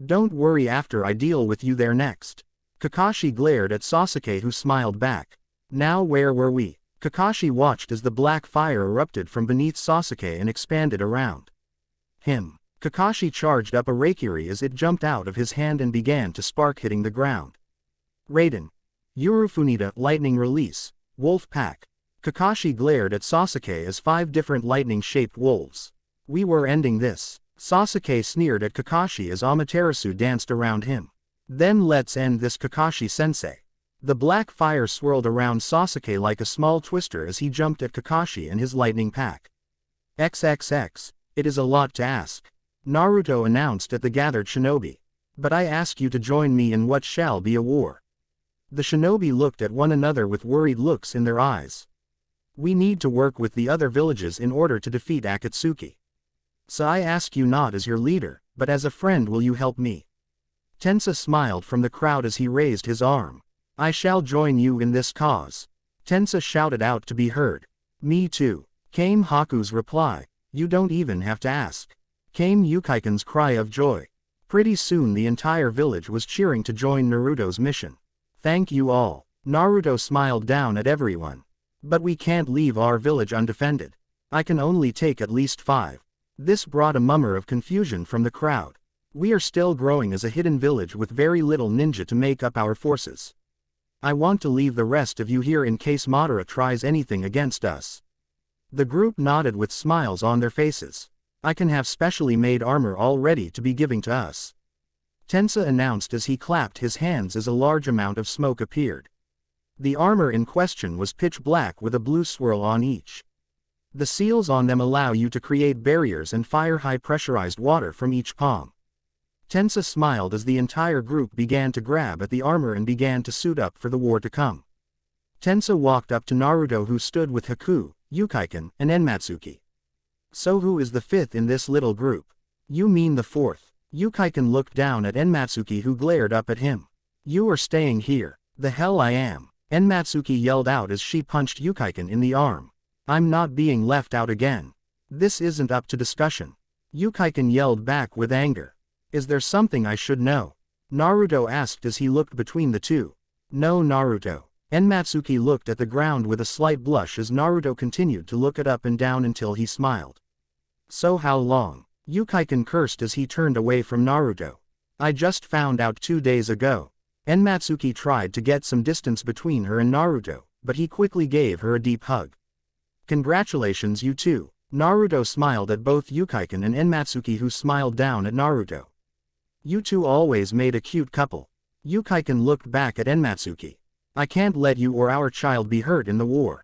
Don't worry, after I deal with you there next. Kakashi glared at Sasuke, who smiled back. Now where were we? Kakashi watched as the black fire erupted from beneath Sasuke and expanded around him. Kakashi charged up a Raikiri as it jumped out of his hand and began to spark, hitting the ground. Raiden. Urufunita, lightning release. Wolf pack. Kakashi glared at Sasuke as 5 different lightning-shaped wolves. We were ending this. Sasuke sneered at Kakashi as Amaterasu danced around him. Then let's end this, Kakashi-sensei. The black fire swirled around Sasuke like a small twister as he jumped at Kakashi and his lightning pack. XXX, it is a lot to ask. Naruto announced at the gathered shinobi. But I ask you to join me in what shall be a war. The shinobi looked at one another with worried looks in their eyes. We need to work with the other villages in order to defeat Akatsuki. So I ask you not as your leader, but as a friend, will you help me? Tensa smiled from the crowd as he raised his arm. I shall join you in this cause. Tensa shouted out to be heard. Me too, came Haku's reply. You don't even have to ask. Came Yukaiken's cry of joy. Pretty soon the entire village was cheering to join Naruto's mission. Thank you all. Naruto smiled down at everyone. But we can't leave our village undefended. I can only take at least 5. This brought a murmur of confusion from the crowd. We are still growing as a hidden village with very little ninja to make up our forces. I want to leave the rest of you here in case Madara tries anything against us. The group nodded with smiles on their faces. I can have specially made armor all ready to be giving to us. Tensa announced as he clapped his hands as a large amount of smoke appeared. The armor in question was pitch black with a blue swirl on each. The seals on them allow you to create barriers and fire high pressurized water from each palm. Tensa smiled as the entire group began to grab at the armor and began to suit up for the war to come. Tensa walked up to Naruto, who stood with Haku, Yukaiken, and Enmatsuki. So who is the 5th in this little group? You mean the 4th. Yukaiken looked down at Enmatsuki, who glared up at him. You are staying here. The hell I am. Enmatsuki yelled out as she punched Yukaiken in the arm. I'm not being left out again. This isn't up to discussion. Yukaiken yelled back with anger. Is there something I should know? Naruto asked as he looked between the two. No, Naruto. Enmatsuki looked at the ground with a slight blush as Naruto continued to look it up and down until he smiled. So how long? Yukaiken cursed as he turned away from Naruto. I just found out 2 days ago. Enmatsuki tried to get some distance between her and Naruto, but he quickly gave her a deep hug. Congratulations, you two. Naruto smiled at both Yukaiken and Enmatsuki, who smiled down at Naruto. You two always made a cute couple. Yukaiken looked back at Enmatsuki. I can't let you or our child be hurt in the war.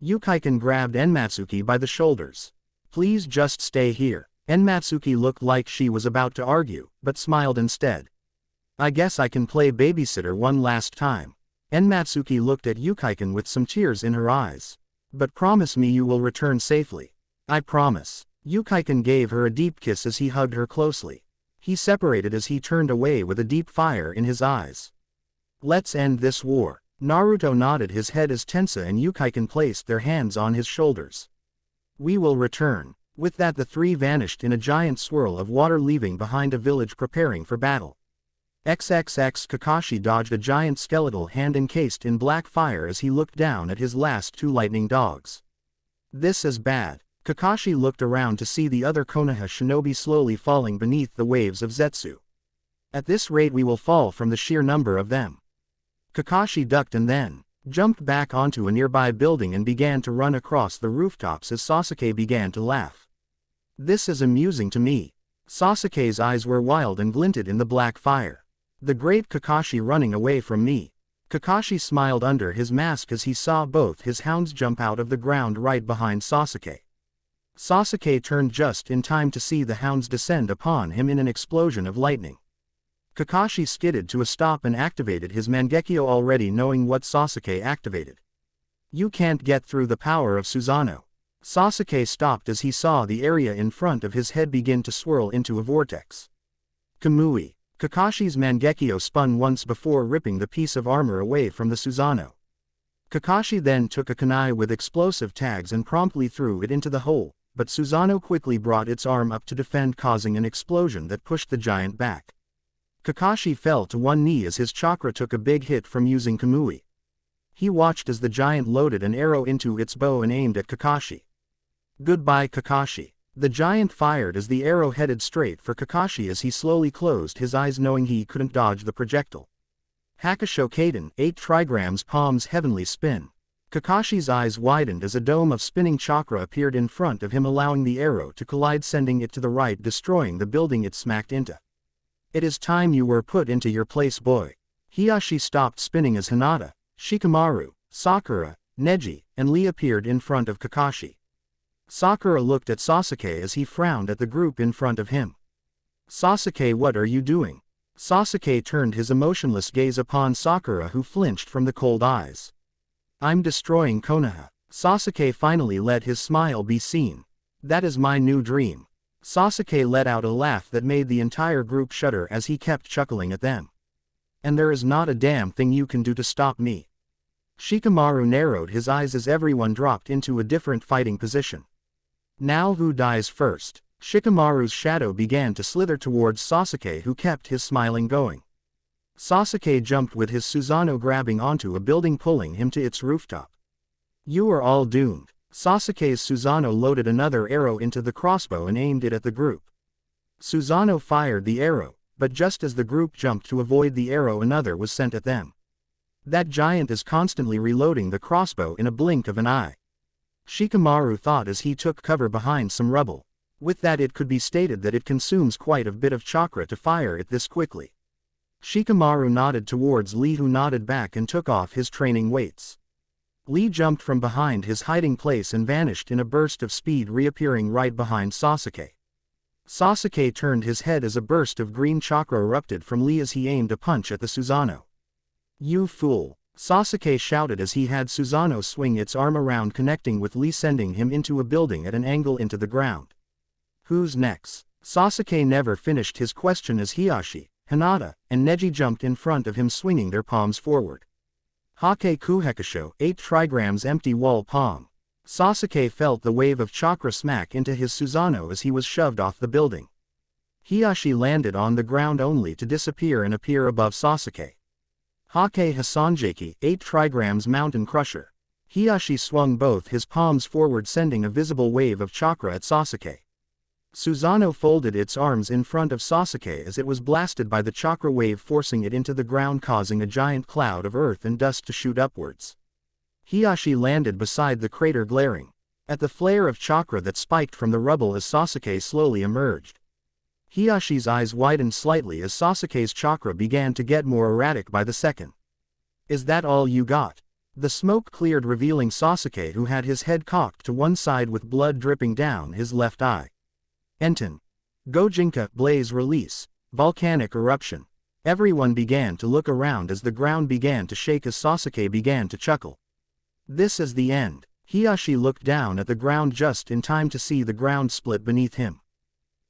Yukaiken grabbed Enmatsuki by the shoulders. Please just stay here. Enmatsuki looked like she was about to argue, but smiled instead. I guess I can play babysitter one last time. Enmatsuki looked at Yukaiken with some tears in her eyes. But promise me you will return safely. I promise. Yukaiken gave her a deep kiss as he hugged her closely. He separated as he turned away with a deep fire in his eyes. Let's end this war. Naruto nodded his head as Tensa and Yukaiken placed their hands on his shoulders. We will return. With that, the 3 vanished in a giant swirl of water, leaving behind a village preparing for battle. XXX Kakashi dodged a giant skeletal hand encased in black fire as he looked down at his last two lightning dogs. This is bad. Kakashi looked around to see the other Konoha shinobi slowly falling beneath the waves of Zetsu. At this rate we will fall from the sheer number of them. Kakashi ducked and then jumped back onto a nearby building and began to run across the rooftops as Sasuke began to laugh. This is amusing to me. Sasuke's eyes were wild and glinted in the black fire. The great Kakashi running away from me. Kakashi smiled under his mask as he saw both his hounds jump out of the ground right behind Sasuke. Sasuke turned just in time to see the hounds descend upon him in an explosion of lightning. Kakashi skidded to a stop and activated his Mangekyo, already knowing what Sasuke activated. You can't get through the power of Susanoo. Sasuke stopped as he saw the area in front of his head begin to swirl into a vortex. Kamui. Kakashi's Mangekyo spun once before ripping the piece of armor away from the Susanoo. Kakashi then took a kunai with explosive tags and promptly threw it into the hole, but Susanoo quickly brought its arm up to defend, causing an explosion that pushed the giant back. Kakashi fell to one knee as his chakra took a big hit from using Kamui. He watched as the giant loaded an arrow into its bow and aimed at Kakashi. Goodbye Kakashi. The giant fired as the arrow headed straight for Kakashi as he slowly closed his eyes knowing he couldn't dodge the projectile. Hakusho Kaden, 8 trigrams palms heavenly spin. Kakashi's eyes widened as a dome of spinning chakra appeared in front of him, allowing the arrow to collide, sending it to the right, destroying the building it smacked into. It is time you were put into your place, boy. Hiashi stopped spinning as Hinata, Shikamaru, Sakura, Neji, and Lee appeared in front of Kakashi. Sakura looked at Sasuke as he frowned at the group in front of him. Sasuke, what are you doing? Sasuke turned his emotionless gaze upon Sakura, who flinched from the cold eyes. I'm destroying Konoha. Sasuke finally let his smile be seen. That is my new dream. Sasuke let out a laugh that made the entire group shudder as he kept chuckling at them. And there is not a damn thing you can do to stop me. Shikamaru narrowed his eyes as everyone dropped into a different fighting position. Now who dies first? Shikamaru's shadow began to slither towards Sasuke, who kept his smiling going. Sasuke jumped with his Susanoo, grabbing onto a building, pulling him to its rooftop. You are all doomed. Sasuke's Susanoo loaded another arrow into the crossbow and aimed it at the group. Susanoo fired the arrow, but just as the group jumped to avoid the arrow, another was sent at them. That giant is constantly reloading the crossbow in a blink of an eye. Shikamaru thought as he took cover behind some rubble. With that, it could be stated that it consumes quite a bit of chakra to fire it this quickly. Shikamaru nodded towards Lee, who nodded back and took off his training weights. Lee jumped from behind his hiding place and vanished in a burst of speed, reappearing right behind Sasuke. Sasuke turned his head as a burst of green chakra erupted from Lee as he aimed a punch at the Susanoo. You fool! Sasuke shouted as he had Susanoo swing its arm around, connecting with Lee, sending him into a building at an angle into the ground. Who's next? Sasuke never finished his question as Hiashi, Hinata, and Neji jumped in front of him, swinging their palms forward. Hake Kuhekusho, 8 trigrams empty wall palm. Sasuke felt the wave of chakra smack into his Susanoo as he was shoved off the building. Hiashi landed on the ground only to disappear and appear above Sasuke. Hake Hasanjaki, 8 trigrams mountain crusher. Hiashi swung both his palms forward, sending a visible wave of chakra at Sasuke. Susanoo folded its arms in front of Sasuke as it was blasted by the chakra wave, forcing it into the ground, causing a giant cloud of earth and dust to shoot upwards. Hiashi landed beside the crater, glaring at the flare of chakra that spiked from the rubble as Sasuke slowly emerged. Hiyashi's eyes widened slightly as Sasuke's chakra began to get more erratic by the second. Is that all you got? The smoke cleared, revealing Sasuke, who had his head cocked to one side with blood dripping down his left eye. Enten. Gojinka, blaze release. Volcanic eruption. Everyone began to look around as the ground began to shake as Sasuke began to chuckle. This is the end. Hiashi looked down at the ground just in time to see the ground split beneath him.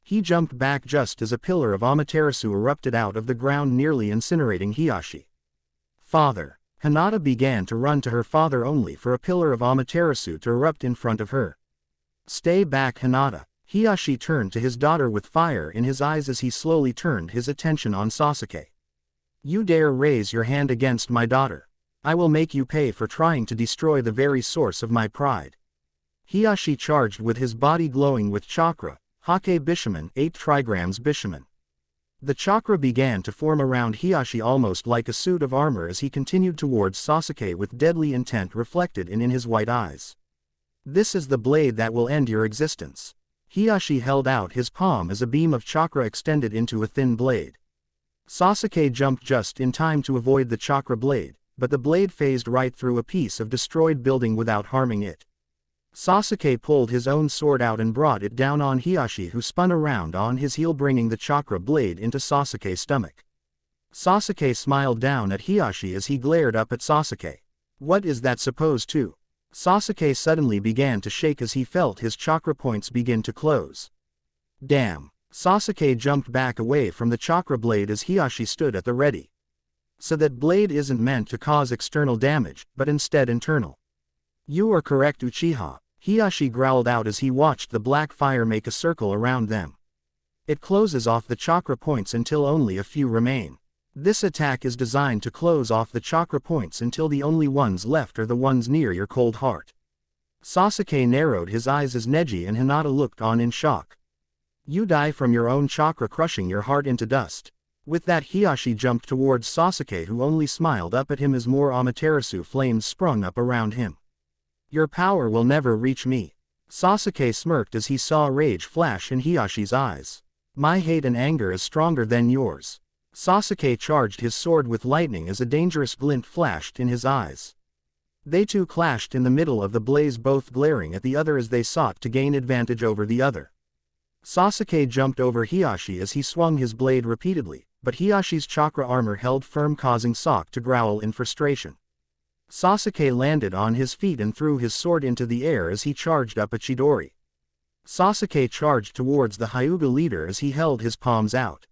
He jumped back just as a pillar of Amaterasu erupted out of the ground, nearly incinerating Hiashi. Father. Hinata began to run to her father, only for a pillar of Amaterasu to erupt in front of her. Stay back, Hinata. Hiashi turned to his daughter with fire in his eyes as he slowly turned his attention on Sasuke. You dare raise your hand against my daughter. I will make you pay for trying to destroy the very source of my pride. Hiyashi charged with his body glowing with chakra, Hake Bishaman 8 trigrams Bishaman. The chakra began to form around Hiyashi almost like a suit of armor as he continued towards Sasuke with deadly intent reflected in his white eyes. This is the blade that will end your existence. Hiyashi held out his palm as a beam of chakra extended into a thin blade. Sasuke jumped just in time to avoid the chakra blade, but the blade phased right through a piece of destroyed building without harming it. Sasuke pulled his own sword out and brought it down on Hiyashi, who spun around on his heel, bringing the chakra blade into Sasuke's stomach. Sasuke smiled down at Hiyashi as he glared up at Sasuke. What is that supposed to? Sasuke suddenly began to shake as he felt his chakra points begin to close. Damn! Sasuke jumped back away from the chakra blade as Hiyashi stood at the ready. So that blade isn't meant to cause external damage, but instead internal. You are correct, Uchiha, Hiyashi growled out as he watched the black fire make a circle around them. It closes off the chakra points until only a few remain. This attack is designed to close off the chakra points until the only ones left are the ones near your cold heart. Sasuke narrowed his eyes as Neji and Hinata looked on in shock. You die from your own chakra, crushing your heart into dust. With that, Hiyashi jumped towards Sasuke, who only smiled up at him as more Amaterasu flames sprung up around him. Your power will never reach me. Sasuke smirked as he saw rage flash in Hiyashi's eyes. My hate and anger is stronger than yours. Sasuke charged his sword with lightning as a dangerous glint flashed in his eyes. They two clashed in the middle of the blaze, both glaring at the other as they sought to gain advantage over the other. Sasuke jumped over Hiyashi as he swung his blade repeatedly, but Hiyashi's chakra armor held firm, causing Sok to growl in frustration. Sasuke landed on his feet and threw his sword into the air as he charged up a Chidori. Sasuke charged towards the Hyuga leader as he held his palms out.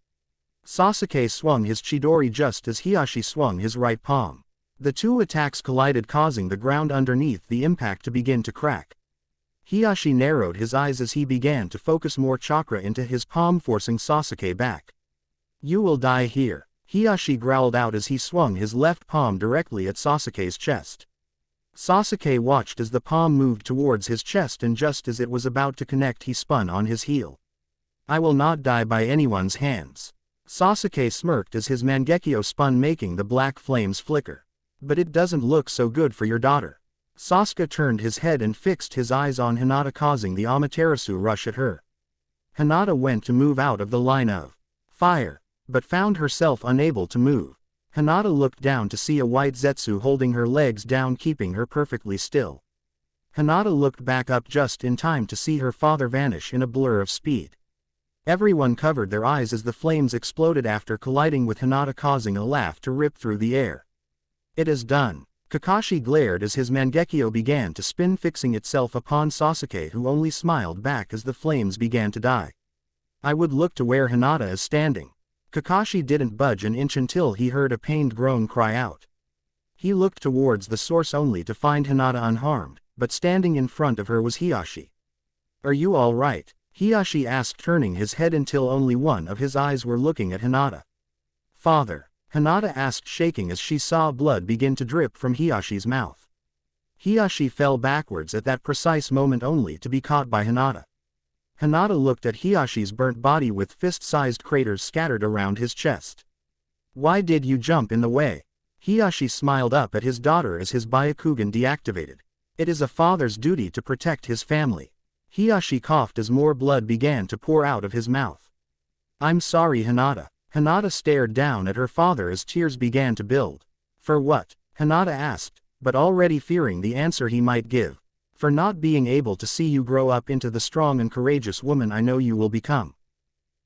Sasuke swung his Chidori just as Hiyashi swung his right palm. The two attacks collided, causing the ground underneath the impact to begin to crack. Hiyashi narrowed his eyes as he began to focus more chakra into his palm, forcing Sasuke back. You will die here, Hiyashi growled out as he swung his left palm directly at Sasuke's chest. Sasuke watched as the palm moved towards his chest, and just as it was about to connect, he spun on his heel. I will not die by anyone's hands. Sasuke smirked as his Mangekyo spun, making the black flames flicker. But it doesn't look so good for your daughter. Sasuke turned his head and fixed his eyes on Hinata, causing the Amaterasu rush at her. Hinata went to move out of the line of fire, but found herself unable to move. Hinata looked down to see a white Zetsu holding her legs down, keeping her perfectly still. Hinata looked back up just in time to see her father vanish in a blur of speed. Everyone covered their eyes as the flames exploded after colliding with Hinata, causing a laugh to rip through the air. It is done. Kakashi glared as his Mangekyo began to spin, fixing itself upon Sasuke, who only smiled back as the flames began to die. I would look to where Hinata is standing. Kakashi didn't budge an inch until he heard a pained groan cry out. He looked towards the source only to find Hinata unharmed, but standing in front of her was Hiyashi. Are you all right? Hiyashi asked, turning his head until only one of his eyes were looking at Hinata. Father, Hinata asked, shaking as she saw blood begin to drip from Hiyashi's mouth. Hiyashi fell backwards at that precise moment, only to be caught by Hinata. Hinata looked at Hiyashi's burnt body with fist-sized craters scattered around his chest. Why did you jump in the way? Hiyashi smiled up at his daughter as his Byakugan deactivated. It is a father's duty to protect his family. Hiyashi coughed as more blood began to pour out of his mouth. I'm sorry, Hinata. Hinata stared down at her father as tears began to build. For what? Hinata asked, but already fearing the answer he might give. For not being able to see you grow up into the strong and courageous woman I know you will become.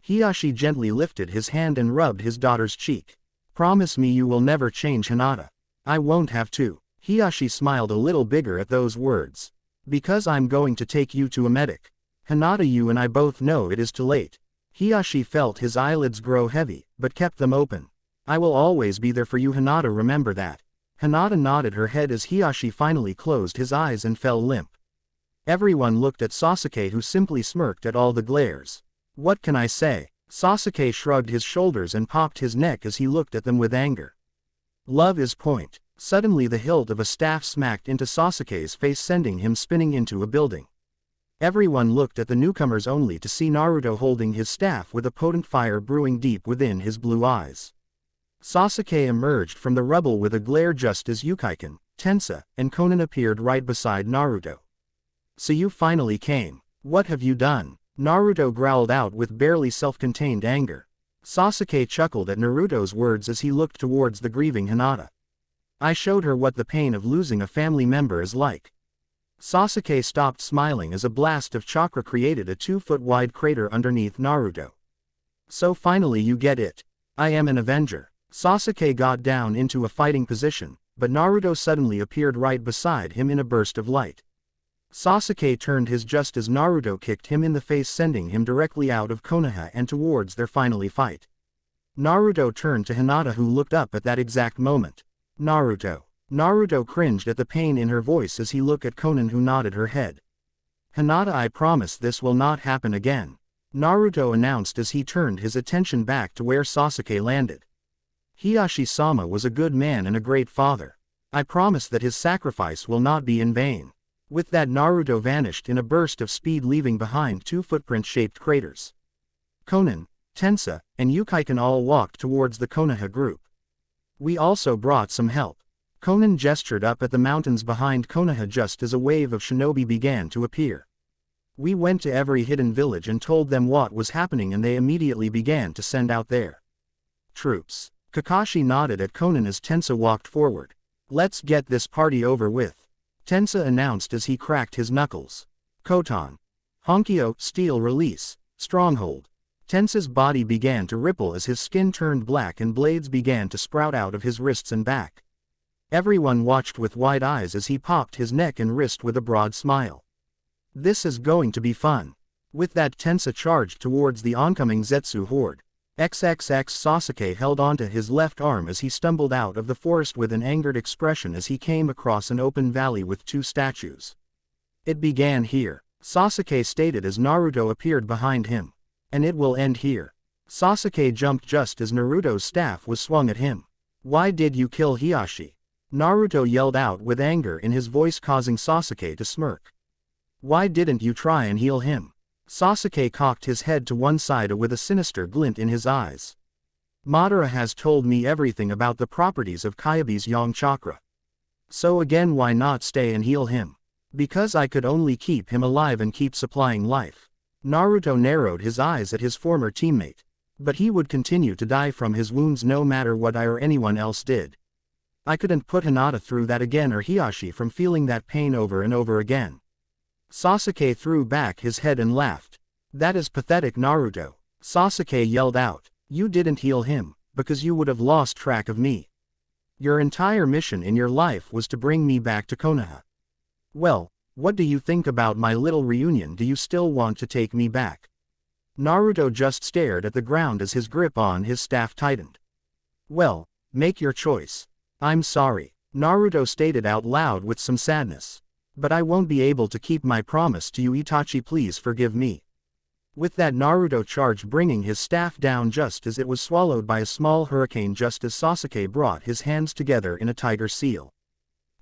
Hiyashi gently lifted his hand and rubbed his daughter's cheek. Promise me you will never change, Hinata. I won't have to. Hiyashi smiled a little bigger at those words. Because I'm going to take you to a medic. Hinata, you and I both know it is too late. Hiyashi felt his eyelids grow heavy, but kept them open. I will always be there for you, Hinata, remember that. Hinata nodded her head as Hiyashi finally closed his eyes and fell limp. Everyone looked at Sasuke, who simply smirked at all the glares. What can I say? Sasuke shrugged his shoulders and popped his neck as he looked at them with anger. Love is point. Suddenly the hilt of a staff smacked into Sasuke's face, sending him spinning into a building. Everyone looked at the newcomers only to see Naruto holding his staff with a potent fire brewing deep within his blue eyes. Sasuke emerged from the rubble with a glare just as Ukaiken, Tensa, and Konan appeared right beside Naruto. So you finally came. What have you done? Naruto growled out with barely self-contained anger. Sasuke chuckled at Naruto's words as he looked towards the grieving Hinata. I showed her what the pain of losing a family member is like. Sasuke stopped smiling as a blast of chakra created a 2-foot-wide crater underneath Naruto. So finally you get it. I am an Avenger. Sasuke got down into a fighting position, but Naruto suddenly appeared right beside him in a burst of light. Sasuke turned his just as Naruto kicked him in the face, sending him directly out of Konoha and towards their finally fight. Naruto turned to Hinata, who looked up at that exact moment. Naruto. Naruto cringed at the pain in her voice as he looked at Konan, who nodded her head. Hinata, I promise this will not happen again, Naruto announced as he turned his attention back to where Sasuke landed. Hiashi-sama was a good man and a great father. I promise that his sacrifice will not be in vain. With that, Naruto vanished in a burst of speed, leaving behind 2 footprint-shaped craters. Konan, Tensa, and Ukaiken all walked towards the Konoha group. We also brought some help. Konan gestured up at the mountains behind Konoha just as a wave of shinobi began to appear. We went to every hidden village and told them what was happening, and they immediately began to send out their troops. Kakashi nodded at Konan as Tensa walked forward. Let's get this party over with, Tensa announced as he cracked his knuckles. Koton. Honkyo, steel release, stronghold. Tensa's body began to ripple as his skin turned black and blades began to sprout out of his wrists and back. Everyone watched with wide eyes as he popped his neck and wrist with a broad smile. This is going to be fun. With that, Tensa charged towards the oncoming Zetsu horde. XXX Sasuke held onto his left arm as he stumbled out of the forest with an angered expression as he came across an open valley with 2 statues. It began here, Sasuke stated as Naruto appeared behind him. And it will end here. Sasuke jumped just as Naruto's staff was swung at him. Why did you kill Hiashi? Naruto yelled out with anger in his voice, causing Sasuke to smirk. Why didn't you try and heal him? Sasuke cocked his head to one side with a sinister glint in his eyes. Madara has told me everything about the properties of Kyabe's yang chakra. So again, why not stay and heal him? Because I could only keep him alive and keep supplying life. Naruto narrowed his eyes at his former teammate. But he would continue to die from his wounds no matter what I or anyone else did. I couldn't put Hinata through that again, or Hiashi from feeling that pain over and over again. Sasuke threw back his head and laughed. That is pathetic, Naruto. Sasuke yelled out. You didn't heal him, because you would have lost track of me. Your entire mission in your life was to bring me back to Konoha. Well, what do you think about my little reunion? Do you still want to take me back? Naruto just stared at the ground as his grip on his staff tightened. Well, make your choice. I'm sorry, Naruto stated out loud with some sadness. But I won't be able to keep my promise to you, Itachi, please forgive me. With that, Naruto charged, bringing his staff down just as it was swallowed by a small hurricane, just as Sasuke brought his hands together in a tiger seal.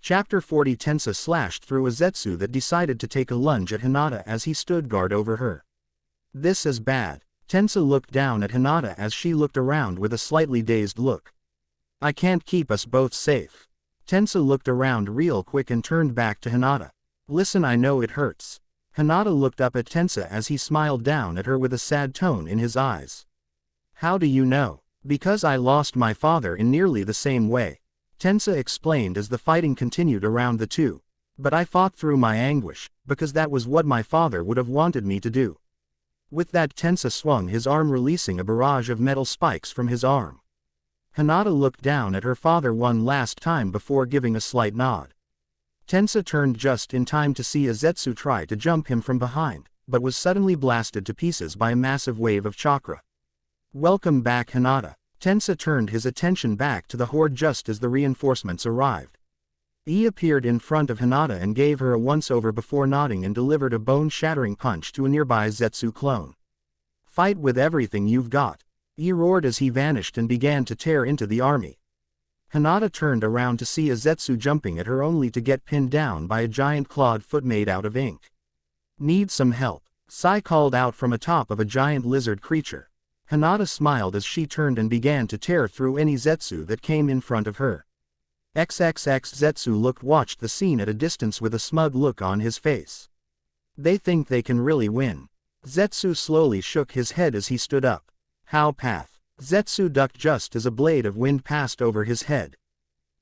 Chapter 40. Tensa slashed through a Zetsu that decided to take a lunge at Hinata as he stood guard over her. This is bad. Tensa looked down at Hinata as she looked around with a slightly dazed look. I can't keep us both safe. Tensa looked around real quick and turned back to Hinata. Listen, I know it hurts. Hinata looked up at Tensa as he smiled down at her with a sad tone in his eyes. How do you know? Because I lost my father in nearly the same way, Tensa explained as the fighting continued around the two. But I fought through my anguish, because that was what my father would have wanted me to do. With that, Tensa swung his arm, releasing a barrage of metal spikes from his arm. Hinata looked down at her father one last time before giving a slight nod. Tensa turned just in time to see a Zetsu try to jump him from behind, but was suddenly blasted to pieces by a massive wave of chakra. Welcome back, Hinata. Tensa turned his attention back to the horde just as the reinforcements arrived. He appeared in front of Hinata and gave her a once-over before nodding and delivered a bone-shattering punch to a nearby Zetsu clone. Fight with everything you've got. He roared as he vanished and began to tear into the army. Hinata turned around to see Azetsu jumping at her only to get pinned down by a giant clawed foot made out of ink. Need some help? Sai called out from atop of a giant lizard creature. Hinata smiled as she turned and began to tear through any Zetsu that came in front of her. XXX Zetsu watched the scene at a distance with a smug look on his face. They think they can really win. Zetsu slowly shook his head as he stood up. How path? Zetsu ducked just as a blade of wind passed over his head.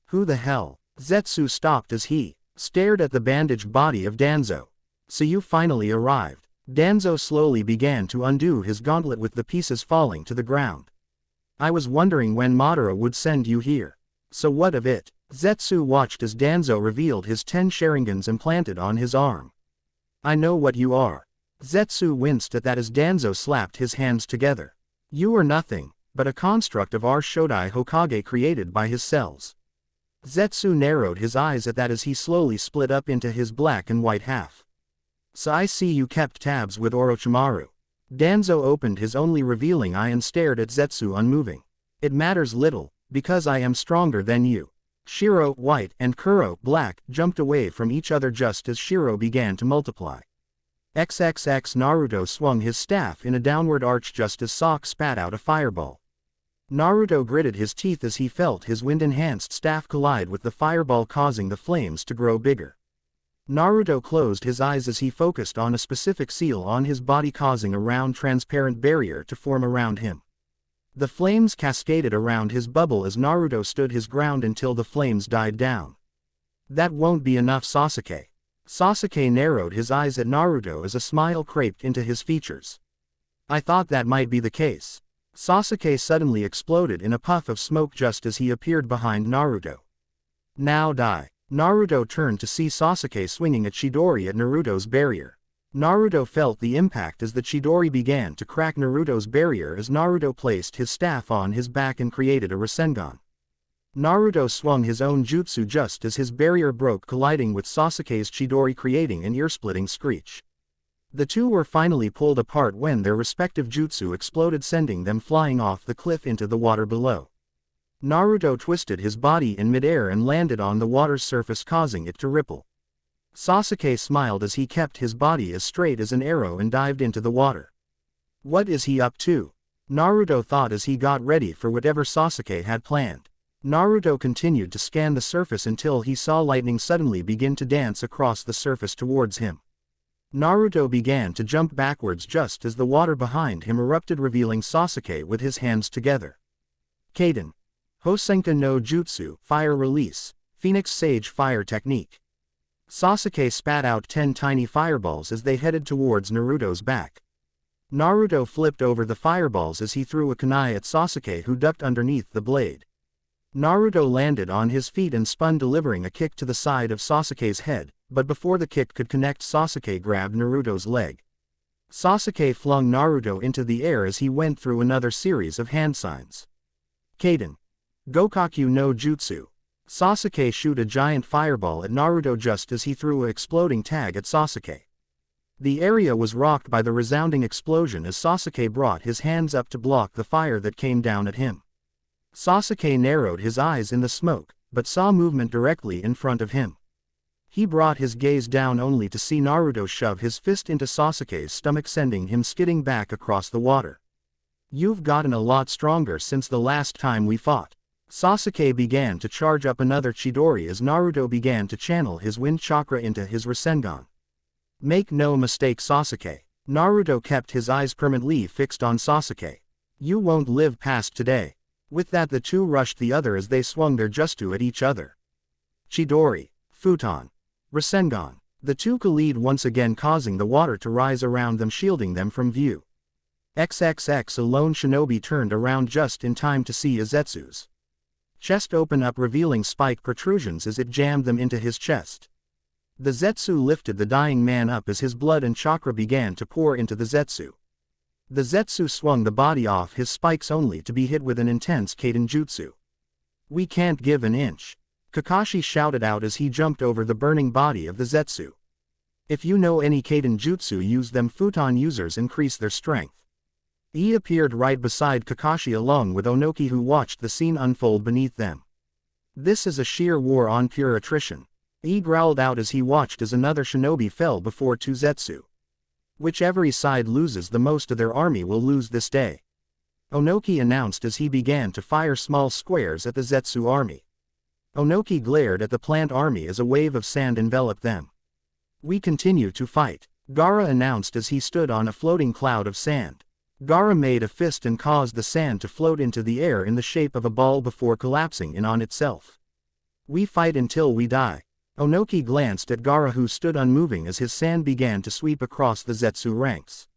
Who the hell? Zetsu stopped as he stared at the bandaged body of Danzo. So you finally arrived. Danzo slowly began to undo his gauntlet with the pieces falling to the ground. I was wondering when Madara would send you here. So what of it? Zetsu watched as Danzo revealed his 10 Sharingans implanted on his arm. I know what you are. Zetsu winced at that as Danzo slapped his hands together. You are nothing but a construct of our Shodai Hokage created by his cells. Zetsu narrowed his eyes at that as he slowly split up into his black and white half. So I see you kept tabs with Orochimaru. Danzo opened his only revealing eye and stared at Zetsu unmoving. It matters little, because I am stronger than you. Shiro, white, and Kuro, black, jumped away from each other just as Shiro began to multiply. XXX Naruto swung his staff in a downward arch just as Sok spat out a fireball. Naruto gritted his teeth as he felt his wind-enhanced staff collide with the fireball, causing the flames to grow bigger. Naruto closed his eyes as he focused on a specific seal on his body, causing a round transparent barrier to form around him. The flames cascaded around his bubble as Naruto stood his ground until the flames died down. That won't be enough, Sasuke. Sasuke narrowed his eyes at Naruto as a smile crept into his features. I thought that might be the case. Sasuke suddenly exploded in a puff of smoke just as he appeared behind Naruto. Now die. Naruto turned to see Sasuke swinging a Chidori at Naruto's barrier. Naruto felt the impact as the Chidori began to crack Naruto's barrier as Naruto placed his staff on his back and created a Rasengan. Naruto swung his own jutsu just as his barrier broke, colliding with Sasuke's Chidori, creating an ear-splitting screech. The two were finally pulled apart when their respective jutsu exploded, sending them flying off the cliff into the water below. Naruto twisted his body in midair and landed on the water's surface, causing it to ripple. Sasuke smiled as he kept his body as straight as an arrow and dived into the water. What is he up to? Naruto thought as he got ready for whatever Sasuke had planned. Naruto continued to scan the surface until he saw lightning suddenly begin to dance across the surface towards him. Naruto began to jump backwards just as the water behind him erupted, revealing Sasuke with his hands together. Kaden. Hosenka no Jutsu, Fire Release, Phoenix Sage Fire Technique. Sasuke spat out 10 tiny fireballs as they headed towards Naruto's back. Naruto flipped over the fireballs as he threw a kunai at Sasuke, who ducked underneath the blade. Naruto landed on his feet and spun, delivering a kick to the side of Sasuke's head, but before the kick could connect, Sasuke grabbed Naruto's leg. Sasuke flung Naruto into the air as he went through another series of hand signs. Kaden. Gokaku no Jutsu. Sasuke shoot a giant fireball at Naruto just as he threw a exploding tag at Sasuke. The area was rocked by the resounding explosion as Sasuke brought his hands up to block the fire that came down at him. Sasuke narrowed his eyes in the smoke, but saw movement directly in front of him. He brought his gaze down only to see Naruto shove his fist into Sasuke's stomach, sending him skidding back across the water. You've gotten a lot stronger since the last time we fought. Sasuke began to charge up another Chidori as Naruto began to channel his wind chakra into his Rasengan. Make no mistake, Sasuke. Naruto kept his eyes permanently fixed on Sasuke. You won't live past today. With that, the two rushed the other as they swung their jutsu at each other. Chidori, Futon, Rasengan. The two collided once again, causing the water to rise around them, shielding them from view. XXX, a lone shinobi turned around just in time to see Azetsu's chest open up, revealing spike protrusions as it jammed them into his chest. The Zetsu lifted the dying man up as his blood and chakra began to pour into the Zetsu. The Zetsu swung the body off his spikes only to be hit with an intense Kaden jutsu. We can't give an inch. Kakashi shouted out as he jumped over the burning body of the Zetsu. If you know any Kaden jutsu, use them. Futon users increase their strength. He appeared right beside Kakashi along with Onoki, who watched the scene unfold beneath them. This is a sheer war on pure attrition. He growled out as he watched as another shinobi fell before two Zetsu. Whichever side loses the most of their army will lose this day, Onoki announced as he began to fire small squares at the Zetsu army. Onoki glared at the plant army as a wave of sand enveloped them. We continue to fight, Gaara announced as he stood on a floating cloud of sand. Gaara made a fist and caused the sand to float into the air in the shape of a ball before collapsing in on itself. We fight until we die. Onoki glanced at Gaara, who stood unmoving as his sand began to sweep across the Zetsu ranks.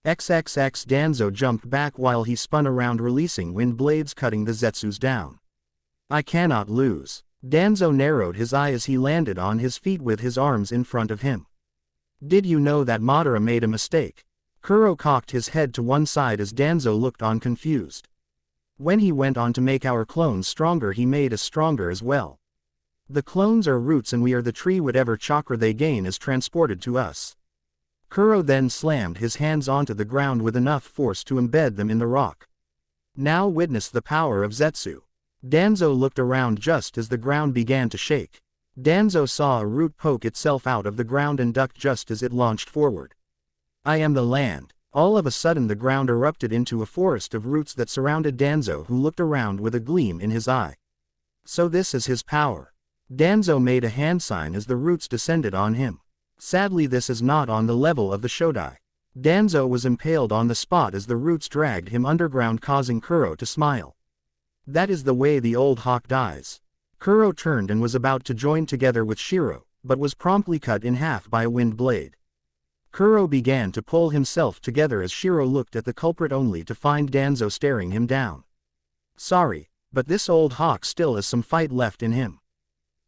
XXX Danzo jumped back while he spun around, releasing wind blades cutting the Zetsus down. I cannot lose. Danzo narrowed his eye as he landed on his feet with his arms in front of him. Did you know that Madara made a mistake? Kuro cocked his head to one side as Danzo looked on confused. When he went on to make our clones stronger, he made us stronger as well. The clones are roots and we are the tree. Whatever chakra they gain is transported to us. Kuro then slammed his hands onto the ground with enough force to embed them in the rock. Now witness the power of Zetsu. Danzo looked around just as the ground began to shake. Danzo saw a root poke itself out of the ground and ducked just as it launched forward. I am the land. All of a sudden the ground erupted into a forest of roots that surrounded Danzo, who looked around with a gleam in his eye. So this is his power. Danzo made a hand sign as the roots descended on him. Sadly, this is not on the level of the Shodai. Danzo was impaled on the spot as the roots dragged him underground, causing Kuro to smile. That is the way the old hawk dies. Kuro turned and was about to join together with Shiro, but was promptly cut in half by a wind blade. Kuro began to pull himself together as Shiro looked at the culprit only to find Danzo staring him down. Sorry, but this old hawk still has some fight left in him.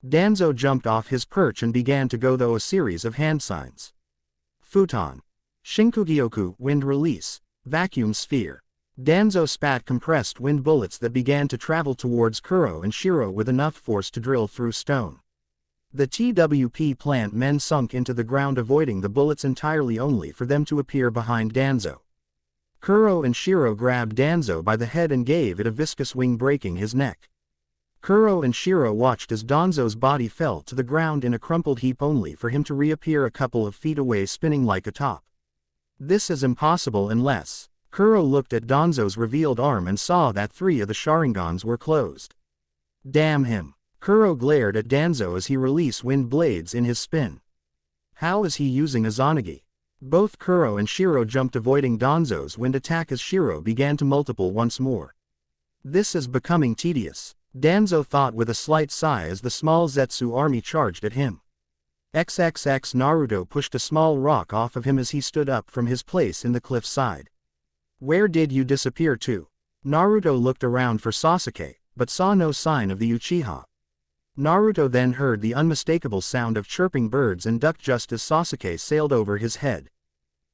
Danzo jumped off his perch and began to go through a series of hand signs. Futon. Shinkugyoku, wind release. Vacuum sphere. Danzo spat compressed wind bullets that began to travel towards Kuro and Shiro with enough force to drill through stone. The TWP plant men sunk into the ground, avoiding the bullets entirely, only for them to appear behind Danzo. Kuro and Shiro grabbed Danzo by the head and gave it a viscous wing, breaking his neck. Kuro and Shiro watched as Danzo's body fell to the ground in a crumpled heap, only for him to reappear a couple of feet away, spinning like a top. This is impossible unless... Kuro looked at Danzo's revealed arm and saw that 3 of the Sharingans were closed. Damn him. Kuro glared at Danzo as he released wind blades in his spin. How is he using Izanagi? Both Kuro and Shiro jumped, avoiding Danzo's wind attack as Shiro began to multiple once more. This is becoming tedious, Danzo thought with a slight sigh as the small Zetsu army charged at him. XXX Naruto pushed a small rock off of him as he stood up from his place in the cliff side. Where did you disappear to? Naruto looked around for Sasuke, but saw no sign of the Uchiha. Naruto then heard the unmistakable sound of chirping birds and ducked just as Sasuke sailed over his head.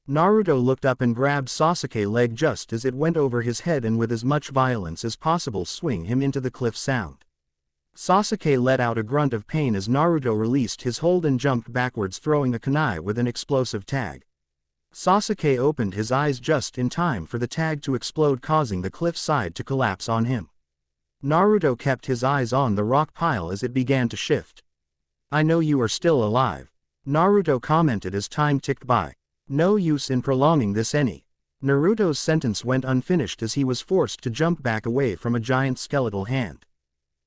Naruto looked up and grabbed Sasuke's leg just as it went over his head and with as much violence as possible swing him into the cliff sound. Sasuke let out a grunt of pain as Naruto released his hold and jumped backwards, throwing a kunai with an explosive tag. Sasuke opened his eyes just in time for the tag to explode, causing the cliff side to collapse on him. Naruto kept his eyes on the rock pile as it began to shift. I know you are still alive, Naruto commented as time ticked by. No use in prolonging this any. Naruto's sentence went unfinished as he was forced to jump back away from a giant skeletal hand.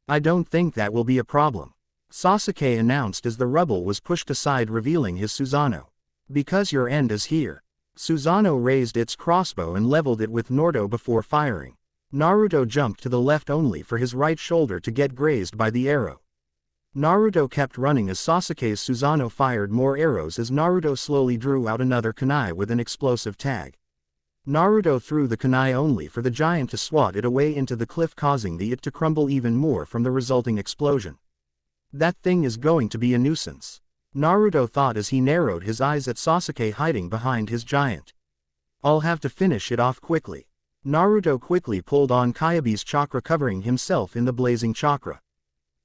I don't think that will be a problem, Sasuke announced as the rubble was pushed aside, revealing his Susanoo. Because your end is here. Susanoo raised its crossbow and leveled it with Naruto before firing. Naruto jumped to the left only for his right shoulder to get grazed by the arrow. Naruto kept running as Sasuke's Susanoo fired more arrows as Naruto slowly drew out another kunai with an explosive tag. Naruto threw the kunai only for the giant to swat it away into the cliff, causing it to crumble even more from the resulting explosion. That thing is going to be a nuisance, Naruto thought as he narrowed his eyes at Sasuke hiding behind his giant. I'll have to finish it off quickly. Naruto quickly pulled on Kyabe's chakra, covering himself in the blazing chakra.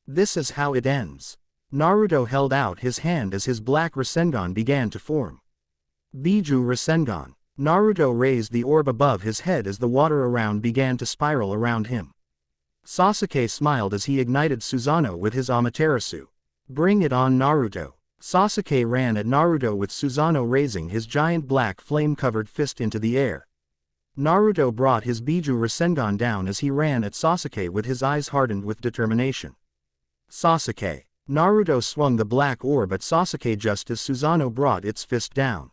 This is how it ends. Naruto held out his hand as his black Rasengan began to form. Biju Rasengan. Naruto raised the orb above his head as the water around began to spiral around him. Sasuke smiled as he ignited Susanoo with his Amaterasu. Bring it on, Naruto. Sasuke ran at Naruto with Susanoo raising his giant black flame-covered fist into the air. Naruto brought his Biju Rasengan down as he ran at Sasuke with his eyes hardened with determination. Sasuke. Naruto swung the black orb at Sasuke just as Susanoo brought its fist down.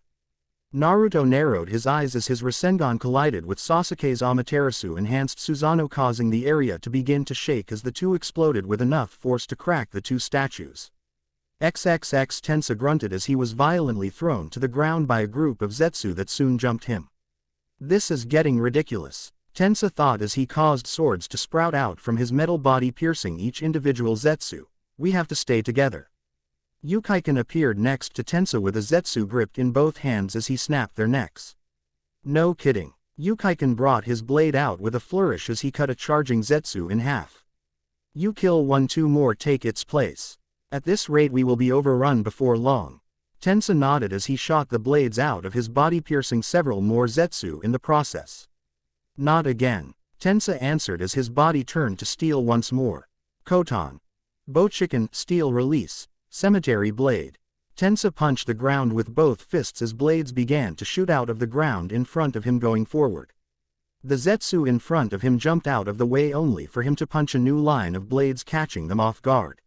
Naruto narrowed his eyes as his Rasengan collided with Sasuke's Amaterasu enhanced Susanoo, causing the area to begin to shake as the two exploded with enough force to crack the two statues. XXX Tensa grunted as he was violently thrown to the ground by a group of Zetsu that soon jumped him. This is getting ridiculous, Tensa thought as he caused swords to sprout out from his metal body piercing each individual Zetsu. We have to stay together. Yukaiken appeared next to Tensa with a Zetsu gripped in both hands as he snapped their necks. No kidding. Yukaiken brought his blade out with a flourish as he cut a charging Zetsu in half. You kill one, two more take its place. At this rate we will be overrun before long. Tensa nodded as he shot the blades out of his body, piercing several more Zetsu in the process. Not again. Tensa answered as his body turned to steel once more. Koton. Bochiken, steel release. Cemetery blade. Tensa punched the ground with both fists as blades began to shoot out of the ground in front of him going forward. The Zetsu in front of him jumped out of the way only for him to punch a new line of blades, catching them off guard.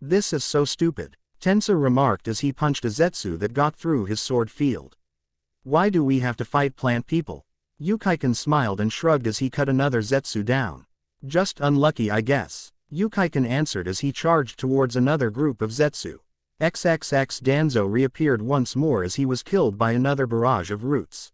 This is so stupid, Tensa remarked as he punched a Zetsu that got through his sword field. Why do we have to fight plant people? Yukaiken smiled and shrugged as he cut another Zetsu down. Just unlucky, I guess. Yukaiken answered as he charged towards another group of Zetsu. XXX Danzo reappeared once more as he was killed by another barrage of roots.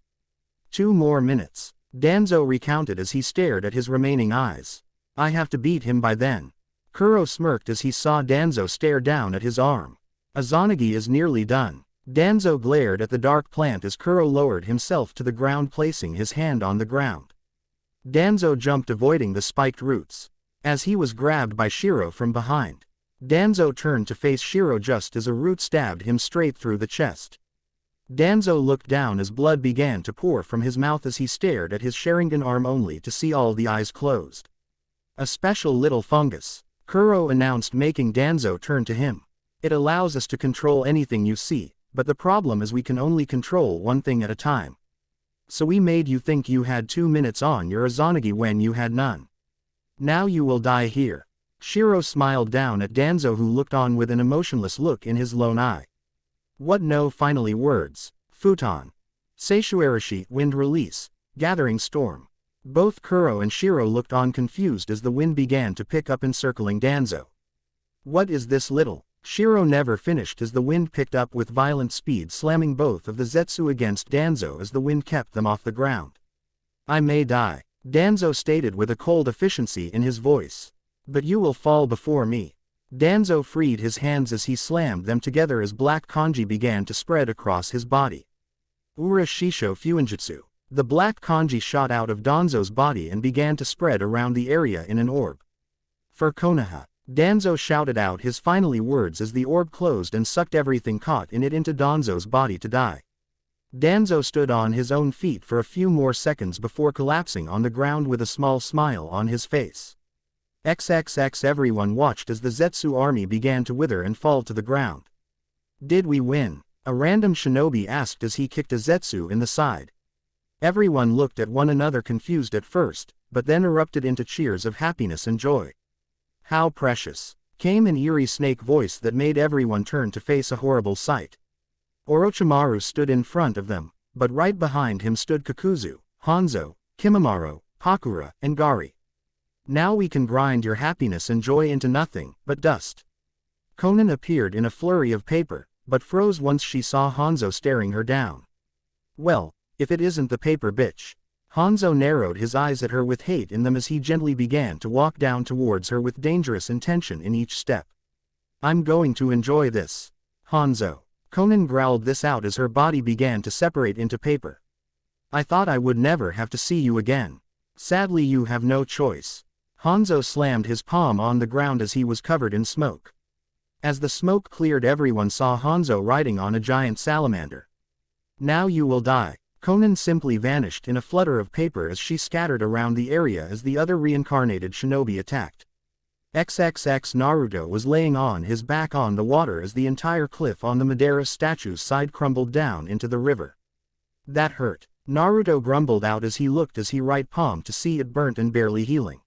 2 more minutes. Danzo recounted as he stared at his remaining eyes. I have to beat him by then. Kuro smirked as he saw Danzo stare down at his arm. Izanagi is nearly done. Danzo glared at the dark plant as Kuro lowered himself to the ground, placing his hand on the ground. Danzo jumped, avoiding the spiked roots. As he was grabbed by Shiro from behind. Danzo turned to face Shiro just as a root stabbed him straight through the chest. Danzo looked down as blood began to pour from his mouth as he stared at his Sharingan arm only to see all the eyes closed. A special little fungus, Kuro announced, making Danzo turn to him. It allows us to control anything you see, but the problem is we can only control one thing at a time. So we made you think you had 2 minutes on your Izanagi when you had none. Now you will die here. Shiro smiled down at Danzo, who looked on with an emotionless look in his lone eye. What no finally words. Futon. Seishuarashi, wind release. Gathering storm. Both Kuro and Shiro looked on confused as the wind began to pick up, encircling Danzo. What is this little? Shiro never finished as the wind picked up with violent speed, slamming both of the Zetsu against Danzo as the wind kept them off the ground. I may die, Danzo stated with a cold efficiency in his voice. But you will fall before me. Danzo freed his hands as he slammed them together as black kanji began to spread across his body. Ura Shisho Fuinjutsu. The black kanji shot out of Danzo's body and began to spread around the area in an orb. For Konoha. Danzo shouted out his finally words as the orb closed and sucked everything caught in it into Danzo's body to die. Danzo stood on his own feet for a few more seconds before collapsing on the ground with a small smile on his face. XXX everyone watched as the Zetsu army began to wither and fall to the ground. Did we win? A random shinobi asked as he kicked a Zetsu in the side. Everyone looked at one another confused at first, but then erupted into cheers of happiness and joy. How precious, came an eerie snake voice that made everyone turn to face a horrible sight. Orochimaru stood in front of them, but right behind him stood Kakuzu, Hanzo, Kimimaro, Hakura, and Gari. Now we can grind your happiness and joy into nothing but dust. Konan appeared in a flurry of paper, but froze once she saw Hanzo staring her down. Well, if it isn't the paper bitch. Hanzo narrowed his eyes at her with hate in them as he gently began to walk down towards her with dangerous intention in each step. I'm going to enjoy this. Hanzo. Konan growled this out as her body began to separate into paper. I thought I would never have to see you again. Sadly you have no choice. Hanzo slammed his palm on the ground as he was covered in smoke. As the smoke cleared, everyone saw Hanzo riding on a giant salamander. Now you will die. Conan simply vanished in a flutter of paper as she scattered around the area as the other reincarnated shinobi attacked. XXX Naruto was laying on his back on the water as the entire cliff on the Madara statue's side crumbled down into the river. That hurt, Naruto grumbled out as he looked at his right palm to see it burnt and barely healing.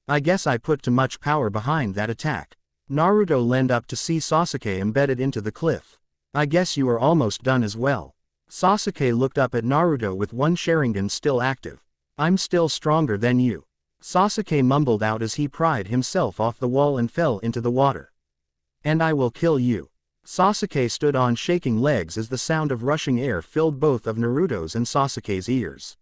I guess I put too much power behind that attack. Naruto leaned up to see Sasuke embedded into the cliff. I guess you are almost done as well. Sasuke looked up at Naruto with one Sharingan still active. I'm still stronger than you. Sasuke mumbled out as he pried himself off the wall and fell into the water. And I will kill you. Sasuke stood on shaking legs as the sound of rushing air filled both of Naruto's and Sasuke's ears.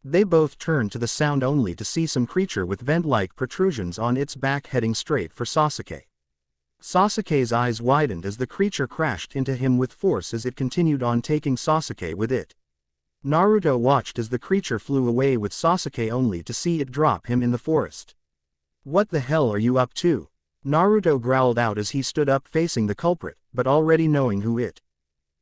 They both turned to the sound only to see some creature with vent-like protrusions on its back heading straight for Sasuke. Sasuke's eyes widened as the creature crashed into him with force as it continued on taking Sasuke with it. Naruto watched as the creature flew away with Sasuke only to see it drop him in the forest. What the hell are you up to? Naruto growled out as he stood up facing the culprit, but already knowing who it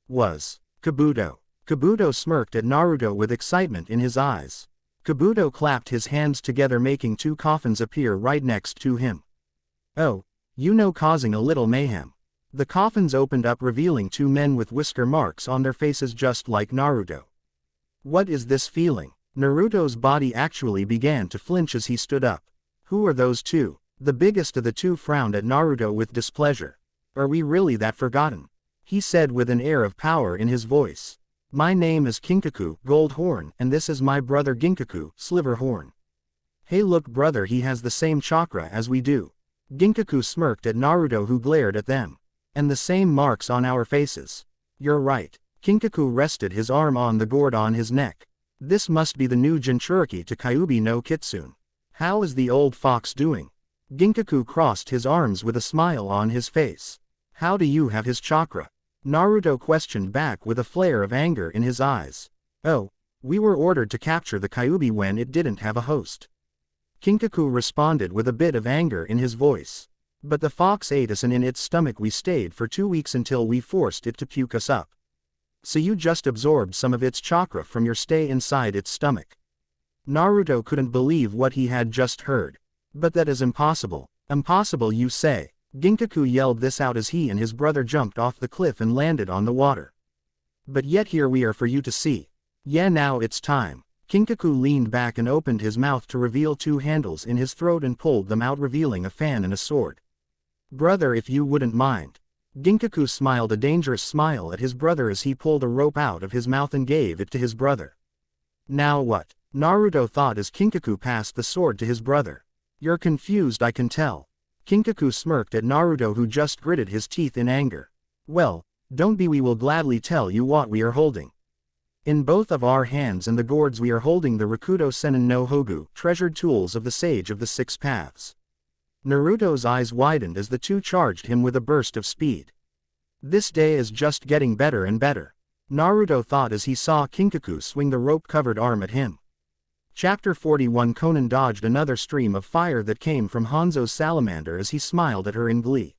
was. Kabuto. Kabuto smirked at Naruto with excitement in his eyes. Kabuto clapped his hands together making two coffins appear right next to him. Oh, you know, causing a little mayhem. The coffins opened up revealing two men with whisker marks on their faces just like Naruto. What is this feeling? Naruto's body actually began to flinch as he stood up. Who are those two? The biggest of the two frowned at Naruto with displeasure. Are we really that forgotten? He said with an air of power in his voice. My name is Kinkaku, Gold Horn, and this is my brother Ginkaku, Sliver Horn. Hey look brother, he has the same chakra as we do. Ginkaku smirked at Naruto who glared at them. And the same marks on our faces. You're right. Kinkaku rested his arm on the gourd on his neck. This must be the new Jinchuriki to Kyuubi no Kitsune. How is the old fox doing? Ginkaku crossed his arms with a smile on his face. How do you have his chakra? Naruto questioned back with a flare of anger in his eyes. Oh, we were ordered to capture the Kyuubi when it didn't have a host. Kinkaku responded with a bit of anger in his voice. But the fox ate us and in its stomach we stayed for 2 weeks until we forced it to puke us up. So you just absorbed some of its chakra from your stay inside its stomach. Naruto couldn't believe what he had just heard. But that is impossible. Impossible you say. Ginkaku yelled this out as he and his brother jumped off the cliff and landed on the water. But yet here we are for you to see. Yeah, now it's time. Kinkaku leaned back and opened his mouth to reveal two handles in his throat and pulled them out revealing a fan and a sword. Brother, if you wouldn't mind. Ginkaku smiled a dangerous smile at his brother as he pulled a rope out of his mouth and gave it to his brother. Now what? Naruto thought as Kinkaku passed the sword to his brother. You're confused, I can tell. Kinkaku smirked at Naruto who just gritted his teeth in anger. Well, don't be, we will gladly tell you what we are holding. In both of our hands and the gourds we are holding the Rakuto Senin no Hogu, treasured tools of the Sage of the Six Paths. Naruto's eyes widened as the two charged him with a burst of speed. This day is just getting better and better. Naruto thought as he saw Kinkaku swing the rope-covered arm at him. Chapter 41 Conan dodged another stream of fire that came from Hanzo's salamander as he smiled at her in glee.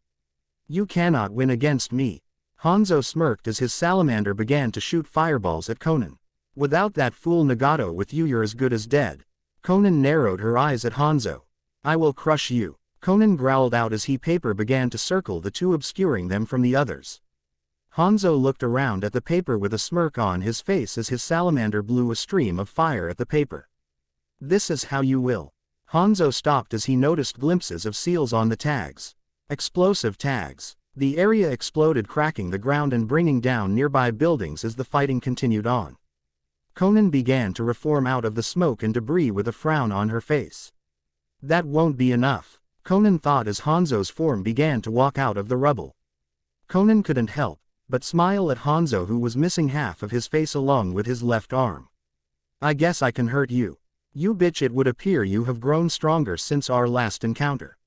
You cannot win against me. Hanzo smirked as his salamander began to shoot fireballs at Conan. Without that fool Nagato with you you're as good as dead. Conan narrowed her eyes at Hanzo. I will crush you. Conan growled out as he paper began to circle the two obscuring them from the others. Hanzo looked around at the paper with a smirk on his face as his salamander blew a stream of fire at the paper. This is how you will. Hanzo stopped as he noticed glimpses of seals on the tags. Explosive tags. The area exploded, cracking the ground and bringing down nearby buildings as the fighting continued on. Conan began to reform out of the smoke and debris with a frown on her face. That won't be enough, Conan thought as Hanzo's form began to walk out of the rubble. Conan couldn't help but smile at Hanzo who was missing half of his face along with his left arm. I guess I can hurt you. You bitch, it would appear you have grown stronger since our last encounter.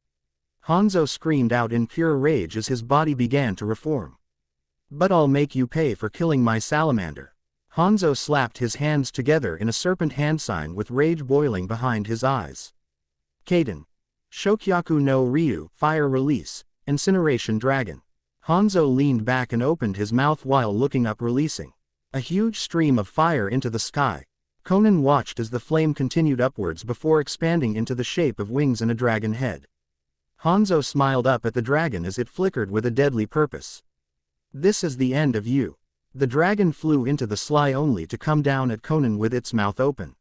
Hanzo screamed out in pure rage as his body began to reform. But I'll make you pay for killing my salamander. Hanzo slapped his hands together in a serpent hand sign with rage boiling behind his eyes. Kaden. Shokyaku no Ryu, Fire Release, Incineration Dragon. Hanzo leaned back and opened his mouth while looking up, releasing A huge stream of fire into the sky. Conan watched as the flame continued upwards before expanding into the shape of wings and a dragon head. Hanzo smiled up at the dragon as it flickered with a deadly purpose. This is the end of you. The dragon flew into the sky only to come down at Conan with its mouth open.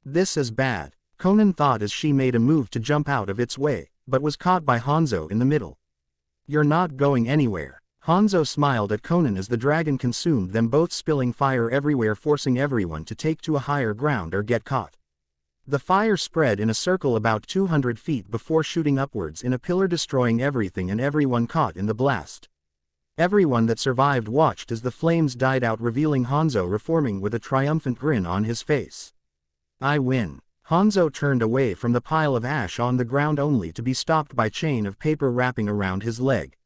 This is bad, Conan thought as she made a move to jump out of its way, but was caught by Hanzo in the middle. You're not going anywhere. Hanzo smiled at Conan as the dragon consumed them both, spilling fire everywhere, forcing everyone to take to a higher ground or get caught. The fire spread in a circle about 200 feet before shooting upwards in a pillar, destroying everything and everyone caught in the blast. Everyone that survived watched as the flames died out, revealing Hanzo reforming with a triumphant grin on his face. I win. Hanzo turned away from the pile of ash on the ground only to be stopped by chain of paper wrapping around his leg.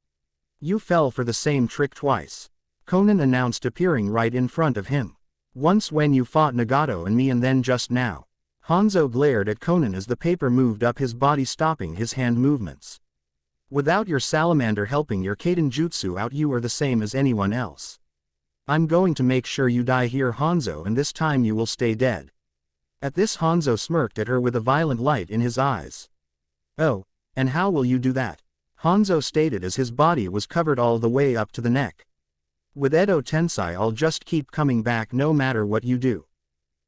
You fell for the same trick twice, Conan announced, appearing right in front of him. Once when you fought Nagato and me, and then just now. Hanzo glared at Conan as the paper moved up his body, stopping his hand movements. Without your salamander helping your Kaiden jutsu out, you are the same as anyone else. I'm going to make sure you die here, Hanzo, and this time you will stay dead. At this, Hanzo smirked at her with a violent light in his eyes. Oh, and how will you do that? Hanzo stated as his body was covered all the way up to the neck. With Edo Tensei, I'll just keep coming back no matter what you do.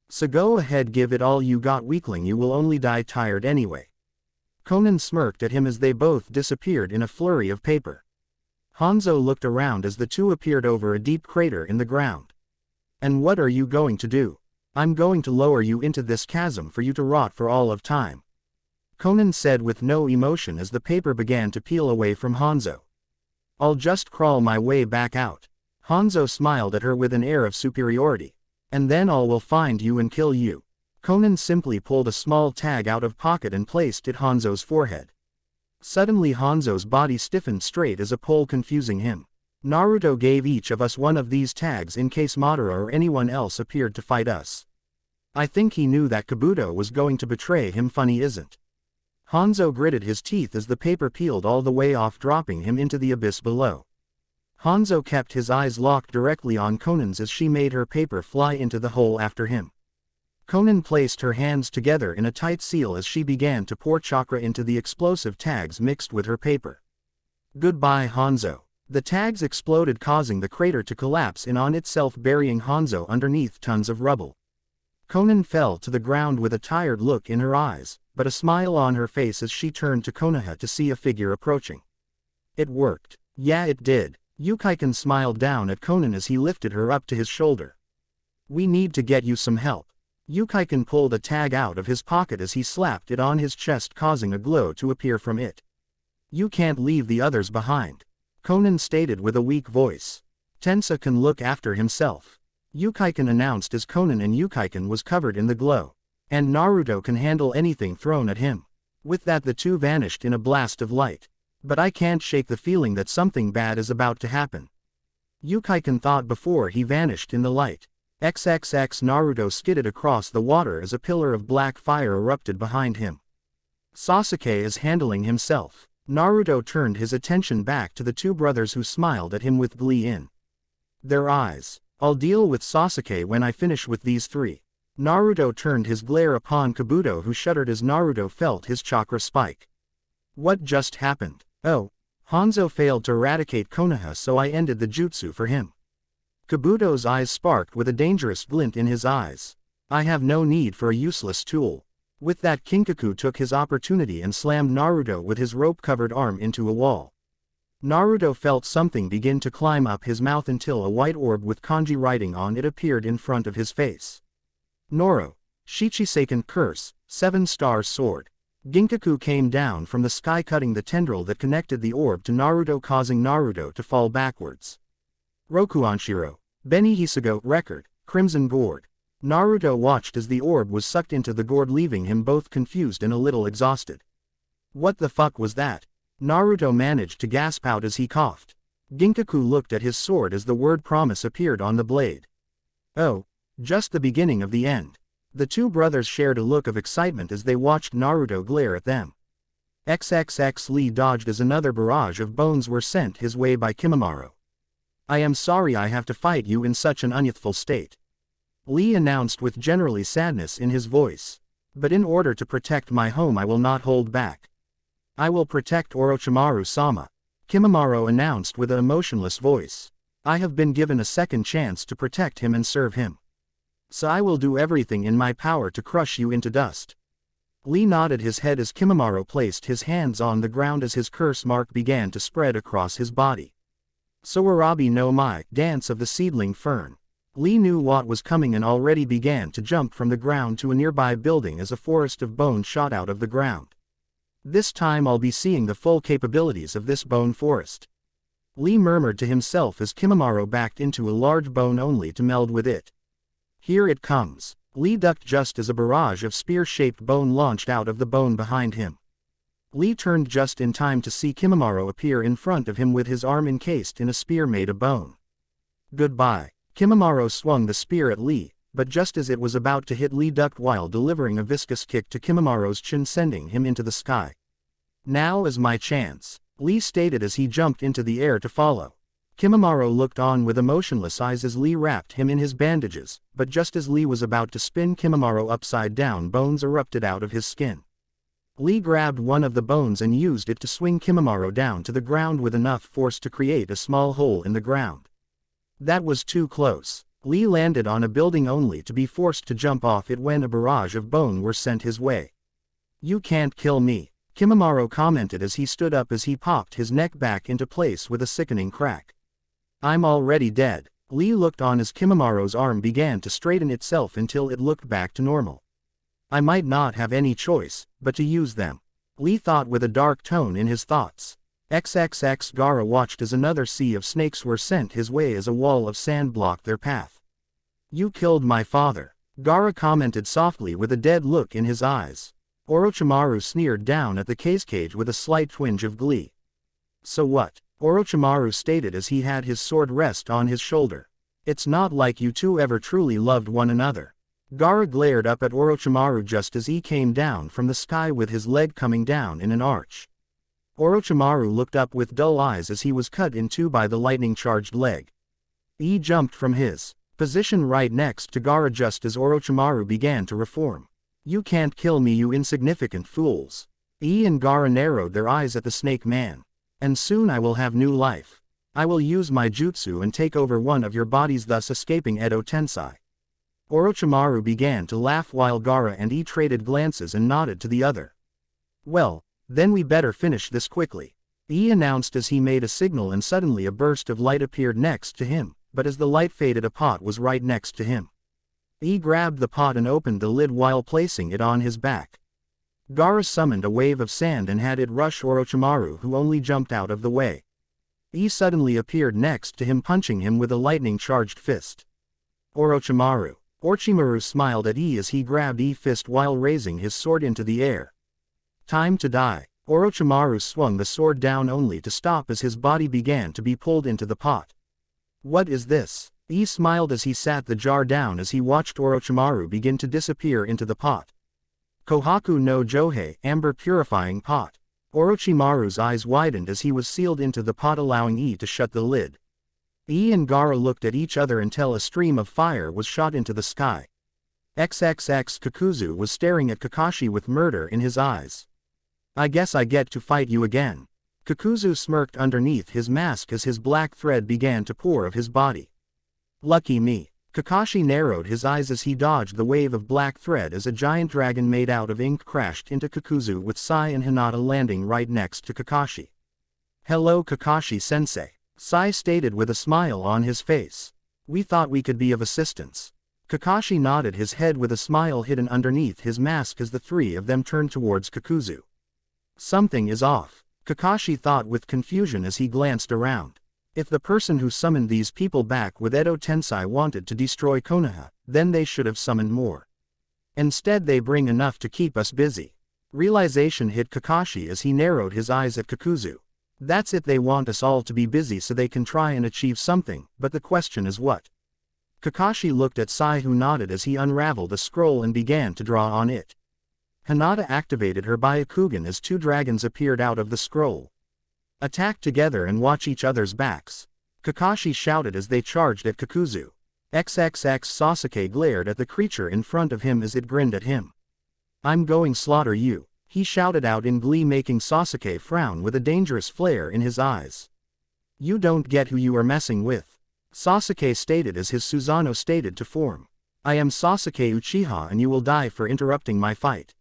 So go ahead, give it all you got, weakling, you will only die tired anyway. Conan smirked at him as they both disappeared in a flurry of paper. Hanzo looked around as the two appeared over a deep crater in the ground. And what are you going to do? I'm going to lower you into this chasm for you to rot for all of time, Conan said with no emotion as the paper began to peel away from Hanzo. I'll just crawl my way back out. Hanzo smiled at her with an air of superiority. And then I will find you and kill you. Conan simply pulled a small tag out of pocket and placed it on Hanzo's forehead. Suddenly Hanzo's body stiffened straight as a pole, confusing him. Naruto gave each of us one of these tags in case Madara or anyone else appeared to fight us. I think he knew that Kabuto was going to betray him. Funny, isn't? Hanzo gritted his teeth as the paper peeled all the way off, dropping him into the abyss below. Hanzo kept his eyes locked directly on Conan's as she made her paper fly into the hole after him. Conan placed her hands together in a tight seal as she began to pour chakra into the explosive tags mixed with her paper. Goodbye, Hanzo. The tags exploded, causing the crater to collapse in on itself, burying Hanzo underneath tons of rubble. Conan fell to the ground with a tired look in her eyes, but a smile on her face as she turned to Konoha to see a figure approaching. It worked. Yeah, it did. Yukaikun smiled down at Conan as he lifted her up to his shoulder. We need to get you some help. Yukaikun pulled a tag out of his pocket as he slapped it on his chest, causing a glow to appear from it. You can't leave the others behind, Conan stated with a weak voice. Tensa can look after himself, Yukaikun announced as Conan and Yukaikun was covered in the glow. And Naruto can handle anything thrown at him. With that, the two vanished in a blast of light. But I can't shake the feeling that something bad is about to happen, Yukaikun thought before he vanished in the light. XXX Naruto skidded across the water as a pillar of black fire erupted behind him. Sasuke is handling himself. Naruto turned his attention back to the two brothers who smiled at him with glee in their eyes. I'll deal with Sasuke when I finish with these three. Naruto turned his glare upon Kabuto, who shuddered as Naruto felt his chakra spike. What just happened? Oh, Hanzo failed to eradicate Konoha, so I ended the jutsu for him. Kabuto's eyes sparked with a dangerous glint in his eyes. I have no need for a useless tool. With that, Kinkaku took his opportunity and slammed Naruto with his rope-covered arm into a wall. Naruto felt something begin to climb up his mouth until a white orb with kanji writing on it appeared in front of his face. Noro, Shichiseiken Curse, 7-star sword. Ginkaku came down from the sky, cutting the tendril that connected the orb to Naruto, causing Naruto to fall backwards. Rokuanshiro, Beni Hisago record, Crimson Gourd. Naruto watched as the orb was sucked into the gourd, leaving him both confused and a little exhausted. What the fuck was that? Naruto managed to gasp out as he coughed. Ginkaku looked at his sword as the word promise appeared on the blade. Oh, just the beginning of the end. The two brothers shared a look of excitement as they watched Naruto glare at them. XXX Lee dodged as another barrage of bones were sent his way by Kimimaro. I am sorry I have to fight you in such an unyouthful state. Lee announced with generally sadness in his voice. But in order to protect my home I will not hold back. I will protect Orochimaru-sama. Kimimaro announced with an emotionless voice. I have been given a second chance to protect him and serve him. So I will do everything in my power to crush you into dust. Lee nodded his head as Kimimaro placed his hands on the ground as his curse mark began to spread across his body. Soarabi no Mai, Dance of the Seedling Fern. Lee knew what was coming and already began to jump from the ground to a nearby building as a forest of bone shot out of the ground. This time I'll be seeing the full capabilities of this bone forest. Lee murmured to himself as Kimimaro backed into a large bone only to meld with it. Here it comes. Lee ducked just as a barrage of spear-shaped bone launched out of the bone behind him. Lee turned just in time to see Kimimaro appear in front of him with his arm encased in a spear made of bone. Goodbye. Kimimaro swung the spear at Lee, but just as it was about to hit, Lee ducked while delivering a viscous kick to Kimimaro's chin, sending him into the sky. Now is my chance, Lee stated as he jumped into the air to follow. Kimimaro looked on with emotionless eyes as Lee wrapped him in his bandages, but just as Lee was about to spin Kimimaro upside down, bones erupted out of his skin. Lee grabbed one of the bones and used it to swing Kimimaro down to the ground with enough force to create a small hole in the ground. That was too close. Lee landed on a building only to be forced to jump off it when a barrage of bone were sent his way. You can't kill me, Kimimaro commented as he stood up as he popped his neck back into place with a sickening crack. I'm already dead. Lee looked on as Kimimaro's arm began to straighten itself until it looked back to normal. I might not have any choice, but to use them, Lee thought with a dark tone in his thoughts. XXX Gaara watched as another sea of snakes were sent his way as a wall of sand blocked their path. You killed my father, Gaara commented softly with a dead look in his eyes. Orochimaru sneered down at the cage with a slight twinge of glee. So what? Orochimaru stated as he had his sword rest on his shoulder. It's not like you two ever truly loved one another. Gaara glared up at Orochimaru just as he came down from the sky with his leg coming down in an arch. Orochimaru looked up with dull eyes as he was cut in two by the lightning-charged leg. He jumped from his position right next to Gaara just as Orochimaru began to reform. You can't kill me, you insignificant fools. He and Gaara narrowed their eyes at the snake man. And soon I will have new life. I will use my jutsu and take over one of your bodies, thus escaping Edo Tensei. Orochimaru began to laugh while Gaara and he traded glances and nodded to the other. Well, then we better finish this quickly, he announced as he made a signal, and suddenly a burst of light appeared next to him, but as the light faded, a pot was right next to him. He grabbed the pot and opened the lid while placing it on his back. Gaara summoned a wave of sand and had it rush Orochimaru, who only jumped out of the way. He suddenly appeared next to him, punching him with a lightning-charged fist. Orochimaru smiled at E as he grabbed E fist while raising his sword into the air. Time to die. Orochimaru swung the sword down only to stop as his body began to be pulled into the pot. What is this? E smiled as he sat the jar down as he watched Orochimaru begin to disappear into the pot. Kohaku no Johei, Amber Purifying Pot. Orochimaru's eyes widened as he was sealed into the pot, allowing E to shut the lid. E and Gaara looked at each other until a stream of fire was shot into the sky. XXX Kakuzu was staring at Kakashi with murder in his eyes. I guess I get to fight you again. Kakuzu smirked underneath his mask as his black thread began to pour of his body. Lucky me. Kakashi narrowed his eyes as he dodged the wave of black thread as a giant dragon made out of ink crashed into Kakuzu, with Sai and Hinata landing right next to Kakashi. Hello Kakashi-sensei, Sai stated with a smile on his face. We thought we could be of assistance. Kakashi nodded his head with a smile hidden underneath his mask as the three of them turned towards Kakuzu. Something is off, Kakashi thought with confusion as he glanced around. If the person who summoned these people back with Edo Tensei wanted to destroy Konoha, then they should have summoned more. Instead they bring enough to keep us busy. Realization hit Kakashi as he narrowed his eyes at Kakuzu. That's it, they want us all to be busy so they can try and achieve something, but the question is what? Kakashi looked at Sai, who nodded as he unraveled a scroll and began to draw on it. Hinata activated her Byakugan as two dragons appeared out of the scroll. Attack together and watch each other's backs. Kakashi shouted as they charged at Kakuzu. XXX Sasuke glared at the creature in front of him as it grinned at him. I'm going slaughter you, he shouted out in glee, making Sasuke frown with a dangerous flare in his eyes. You don't get who you are messing with, Sasuke stated as his Susanoo stated to form. I am Sasuke Uchiha and you will die for interrupting my fight.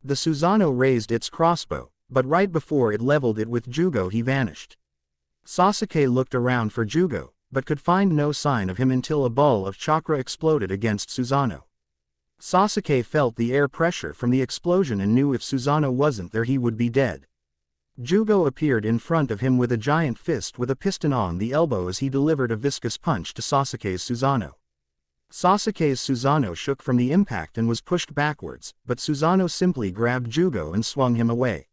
The Susanoo raised its crossbow, but right before it leveled it with Jugo he vanished. Sasuke looked around for Jugo, but could find no sign of him until a ball of chakra exploded against Susanoo. Sasuke felt the air pressure from the explosion and knew if Susanoo wasn't there he would be dead. Jugo appeared in front of him with a giant fist with a piston on the elbow as he delivered a viscous punch to Sasuke's Susanoo. Sasuke's Susanoo shook from the impact and was pushed backwards, but Susanoo simply grabbed Jugo and swung him away.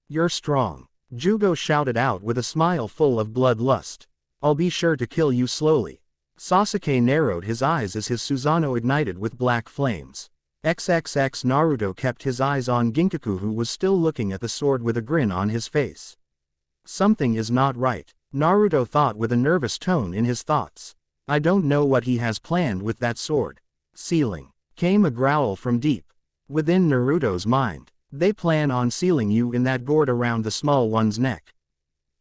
You're strong, Jugo shouted out with a smile full of bloodlust. I'll be sure to kill you slowly. Sasuke narrowed his eyes as his Susanoo ignited with black flames. XXX Naruto kept his eyes on Ginkaku, who was still looking at the sword with a grin on his face. Something is not right, Naruto thought with a nervous tone in his thoughts. I don't know what he has planned with that sword. Sealing, came a growl from deep within Naruto's mind. They plan on sealing you in that gourd around the small one's neck.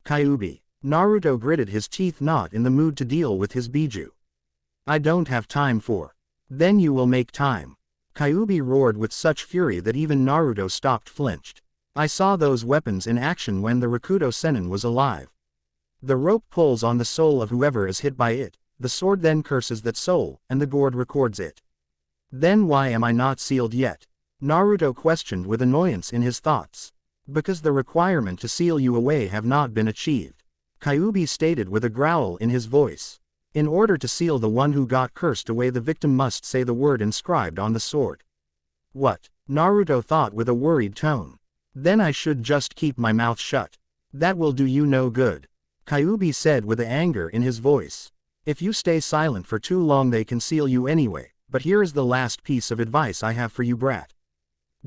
Kyuubi, Naruto gritted his teeth, not in the mood to deal with his Biju. I don't have time for. Then you will make time. Kyuubi roared with such fury that even Naruto stopped flinched. I saw those weapons in action when the Rakuto Sennin was alive. The rope pulls on the soul of whoever is hit by it. The sword then curses that soul, and the gourd records it. Then why am I not sealed yet? Naruto questioned with annoyance in his thoughts. Because the requirement to seal you away have not been achieved, Kyuubi stated with a growl in his voice. In order to seal the one who got cursed away, the victim must say the word inscribed on the sword. What? Naruto thought with a worried tone. Then I should just keep my mouth shut. That will do you no good, Kyuubi said with anger in his voice. If you stay silent for too long they can seal you anyway, but here is the last piece of advice I have for you, brat.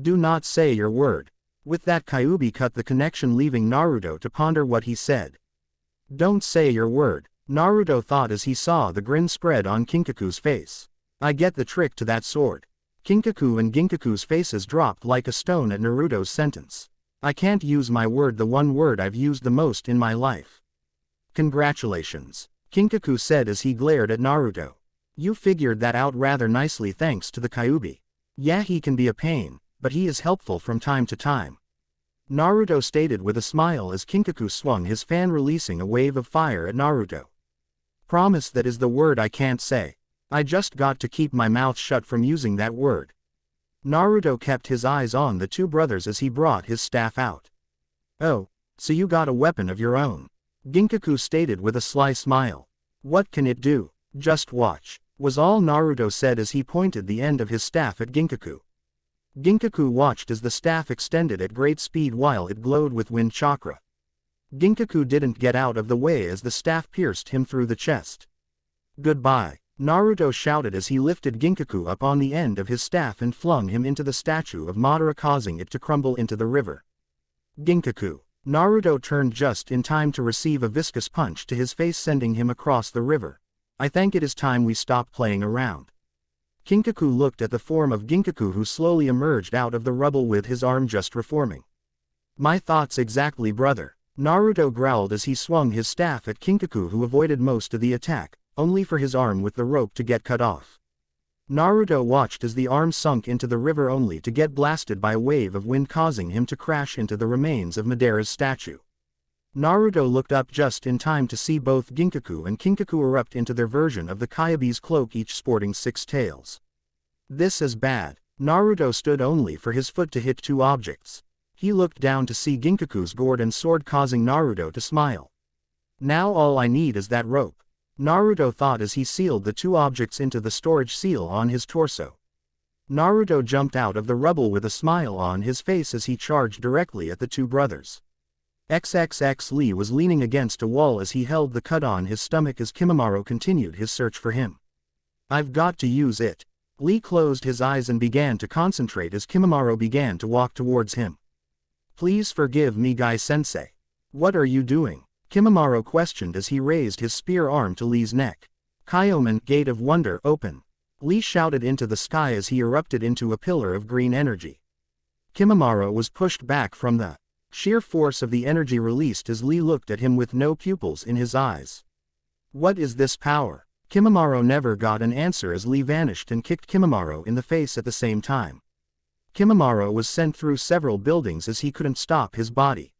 Do not say your word. With that, Kyuubi cut the connection, leaving Naruto to ponder what he said. Don't say your word, Naruto thought as he saw the grin spread on Kinkaku's face. I get the trick to that sword. Kinkaku and Ginkaku's faces dropped like a stone at Naruto's sentence. I can't use my word, the one word I've used the most in my life. Congratulations, Kinkaku said as he glared at Naruto. You figured that out rather nicely thanks to the Kyuubi. Yeah, he can be a pain, but he is helpful from time to time, Naruto stated with a smile as Kinkaku swung his fan, releasing a wave of fire at Naruto. Promise that is the word I can't say. I just got to keep my mouth shut from using that word. Naruto kept his eyes on the two brothers as he brought his staff out. Oh, so you got a weapon of your own, Ginkaku stated with a sly smile. What can it do? Just watch, was all Naruto said as he pointed the end of his staff at Ginkaku. Ginkaku watched as the staff extended at great speed while it glowed with wind chakra. Ginkaku didn't get out of the way as the staff pierced him through the chest. Goodbye, Naruto shouted as he lifted Ginkaku up on the end of his staff and flung him into the statue of Madara, causing it to crumble into the river. Ginkaku. Naruto turned just in time to receive a viscous punch to his face, sending him across the river. I think it is time we stop playing around. Kinkaku looked at the form of Ginkaku, who slowly emerged out of the rubble with his arm just reforming. My thoughts exactly, brother, Naruto growled as he swung his staff at Kinkaku, who avoided most of the attack, only for his arm with the rope to get cut off. Naruto watched as the arm sunk into the river only to get blasted by a wave of wind, causing him to crash into the remains of Madara's statue. Naruto looked up just in time to see both Ginkaku and Kinkaku erupt into their version of the Kyuubi's cloak, each sporting 6 tails. This is bad. Naruto stood only for his foot to hit 2 objects. He looked down to see Ginkaku's gourd and sword, causing Naruto to smile. Now all I need is that rope, Naruto thought as he sealed the 2 objects into the storage seal on his torso. Naruto jumped out of the rubble with a smile on his face as he charged directly at the 2 brothers. XXX Lee was leaning against a wall as he held the cut on his stomach as Kimimaro continued his search for him. I've got to use it. Lee closed his eyes and began to concentrate as Kimimaro began to walk towards him. Please forgive me, Guy-sensei. What are you doing? Kimimaro questioned as he raised his spear arm to Li's neck. Kyomen, Gate of Wonder, open. Li shouted into the sky as he erupted into a pillar of green energy. Kimimaro was pushed back from the sheer force of the energy released as Li looked at him with no pupils in his eyes. What is this power? Kimimaro never got an answer as Li vanished and kicked Kimimaro in the face at the same time. Kimimaro was sent through several buildings as he couldn't stop his body.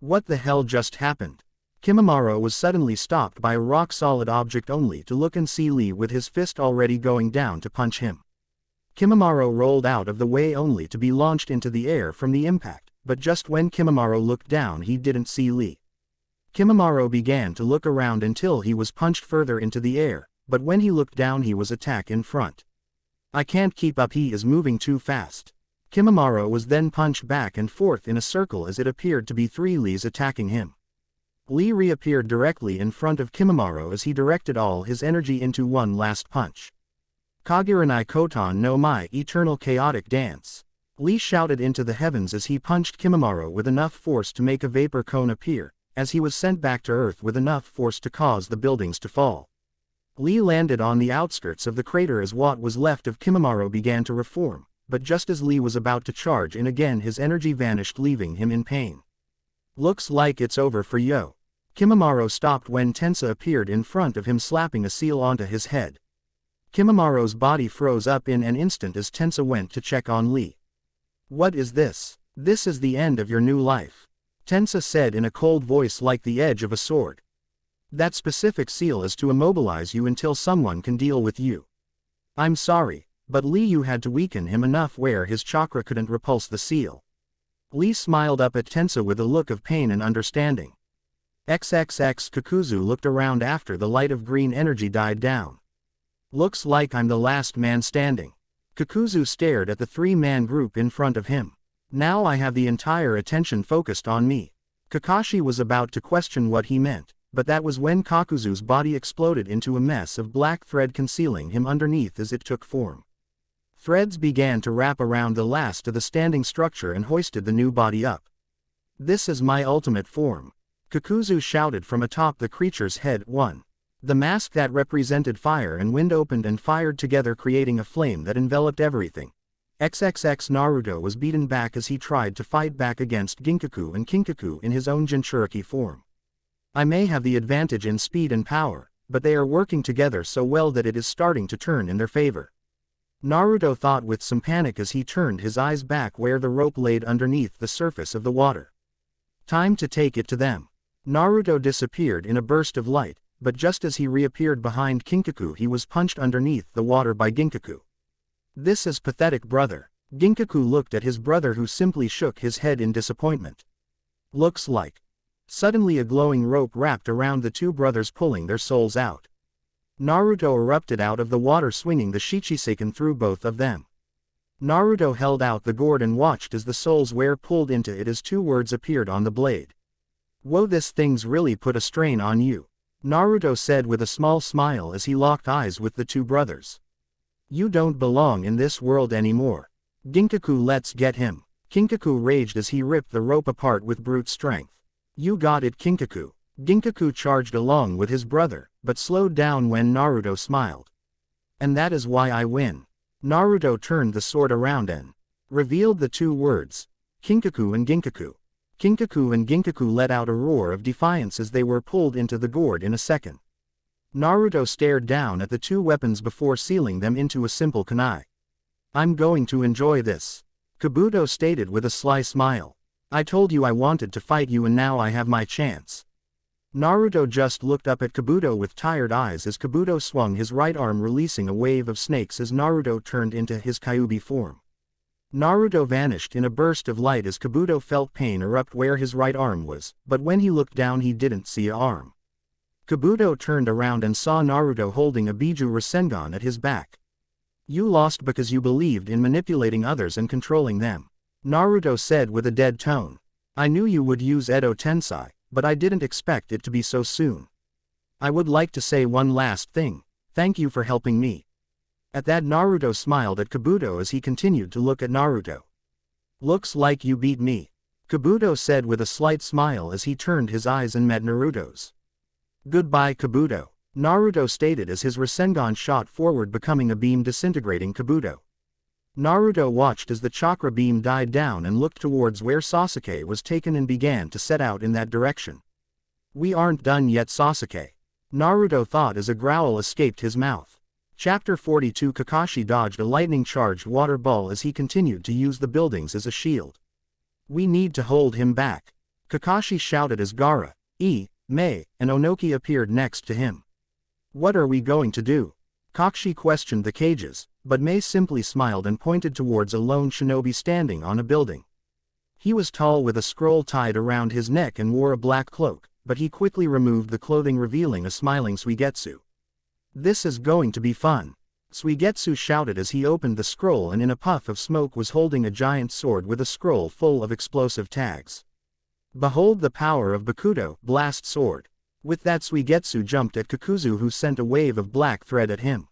What the hell just happened? Kimimaro was suddenly stopped by a rock-solid object only to look and see Li with his fist already going down to punch him. Kimimaro rolled out of the way only to be launched into the air from the impact, but just when Kimimaro looked down he didn't see Li. Kimimaro began to look around until he was punched further into the air, but when he looked down he was attacked in front. I can't keep up, he is moving too fast. Kimimaro was then punched back and forth in a circle as it appeared to be 3 Lis attacking him. Li reappeared directly in front of Kimimaro as he directed all his energy into one last punch. Kagiranai Kotan no Mai, Eternal Chaotic Dance. Li shouted into the heavens as he punched Kimimaro with enough force to make a vapor cone appear, as he was sent back to Earth with enough force to cause the buildings to fall. Li landed on the outskirts of the crater as what was left of Kimimaro began to reform, but just as Li was about to charge in again his energy vanished, leaving him in pain. Looks like it's over for yo. Kimimaro stopped when Tensa appeared in front of him, slapping a seal onto his head. Kimimaro's body froze up in an instant as Tensa went to check on Li. What is this? This is the end of your new life. Tensa said in a cold voice like the edge of a sword. That specific seal is to immobilize you until someone can deal with you. I'm sorry, but Li, you had to weaken him enough where his chakra couldn't repulse the seal. Li smiled up at Tensa with a look of pain and understanding. XXX Kakuzu looked around after the light of green energy died down. Looks like I'm the last man standing. Kakuzu stared at the 3-man group in front of him. Now I have the entire attention focused on me. Kakashi was about to question what he meant, but that was when Kakuzu's body exploded into a mess of black thread concealing him underneath as it took form. Threads began to wrap around the last of the standing structure and hoisted the new body up. This is my ultimate form. Kakuzu shouted from atop the creature's head. 1. The mask that represented fire and wind opened and fired together, creating a flame that enveloped everything. XXX Naruto was beaten back as he tried to fight back against Ginkaku and Kinkaku in his own Jinchuriki form. I may have the advantage in speed and power, but they are working together so well that it is starting to turn in their favor. Naruto thought with some panic as he turned his eyes back where the rope laid underneath the surface of the water. Time to take it to them. Naruto disappeared in a burst of light, but just as he reappeared behind Kinkaku he was punched underneath the water by Ginkaku. This is pathetic, brother. Ginkaku looked at his brother who simply shook his head in disappointment. Looks like. Suddenly a glowing rope wrapped around the 2 brothers, pulling their souls out. Naruto erupted out of the water, swinging the Shichiseiken through both of them. Naruto held out the gourd and watched as the souls were pulled into it as 2 words appeared on the blade. Whoa, this thing's really put a strain on you, Naruto said with a small smile as he locked eyes with the 2 brothers. You don't belong in this world anymore. Ginkaku, let's get him. Kinkaku raged as he ripped the rope apart with brute strength. You got it, Kinkaku. Ginkaku charged along with his brother, but slowed down when Naruto smiled. And that is why I win. Naruto turned the sword around and revealed the 2 words, Kinkaku and Ginkaku. Kinkaku and Ginkaku let out a roar of defiance as they were pulled into the gourd in a second. Naruto stared down at the 2 weapons before sealing them into a simple kunai. I'm going to enjoy this, Kabuto stated with a sly smile. I told you I wanted to fight you and now I have my chance. Naruto just looked up at Kabuto with tired eyes as Kabuto swung his right arm, releasing a wave of snakes as Naruto turned into his Kyuubi form. Naruto vanished in a burst of light as Kabuto felt pain erupt where his right arm was, but when he looked down he didn't see an arm. Kabuto turned around and saw Naruto holding a Biju Rasengan at his back. You lost because you believed in manipulating others and controlling them, Naruto said with a dead tone. I knew you would use Edo Tensei, but I didn't expect it to be so soon. I would like to say one last thing. Thank you for helping me. At that, Naruto smiled at Kabuto as he continued to look at Naruto. Looks like you beat me. Kabuto said with a slight smile as he turned his eyes and met Naruto's. Goodbye Kabuto, Naruto stated as his Rasengan shot forward becoming a beam disintegrating Kabuto. Naruto watched as the chakra beam died down and looked towards where Sasuke was taken and began to set out in that direction. We aren't done yet Sasuke, Naruto thought as a growl escaped his mouth. Chapter 42 Kakashi dodged a lightning-charged water ball as he continued to use the buildings as a shield. We need to hold him back, Kakashi shouted as Gaara, Mei, and Onoki appeared next to him. What are we going to do? Kakashi questioned the cages, but Mei simply smiled and pointed towards a lone shinobi standing on a building. He was tall with a scroll tied around his neck and wore a black cloak, but he quickly removed the clothing revealing a smiling Suigetsu. This is going to be fun, Suigetsu shouted as he opened the scroll and in a puff of smoke was holding a giant sword with a scroll full of explosive tags. Behold the power of Bakuto, blast sword. With that Suigetsu jumped at Kakuzu who sent a wave of black thread at him.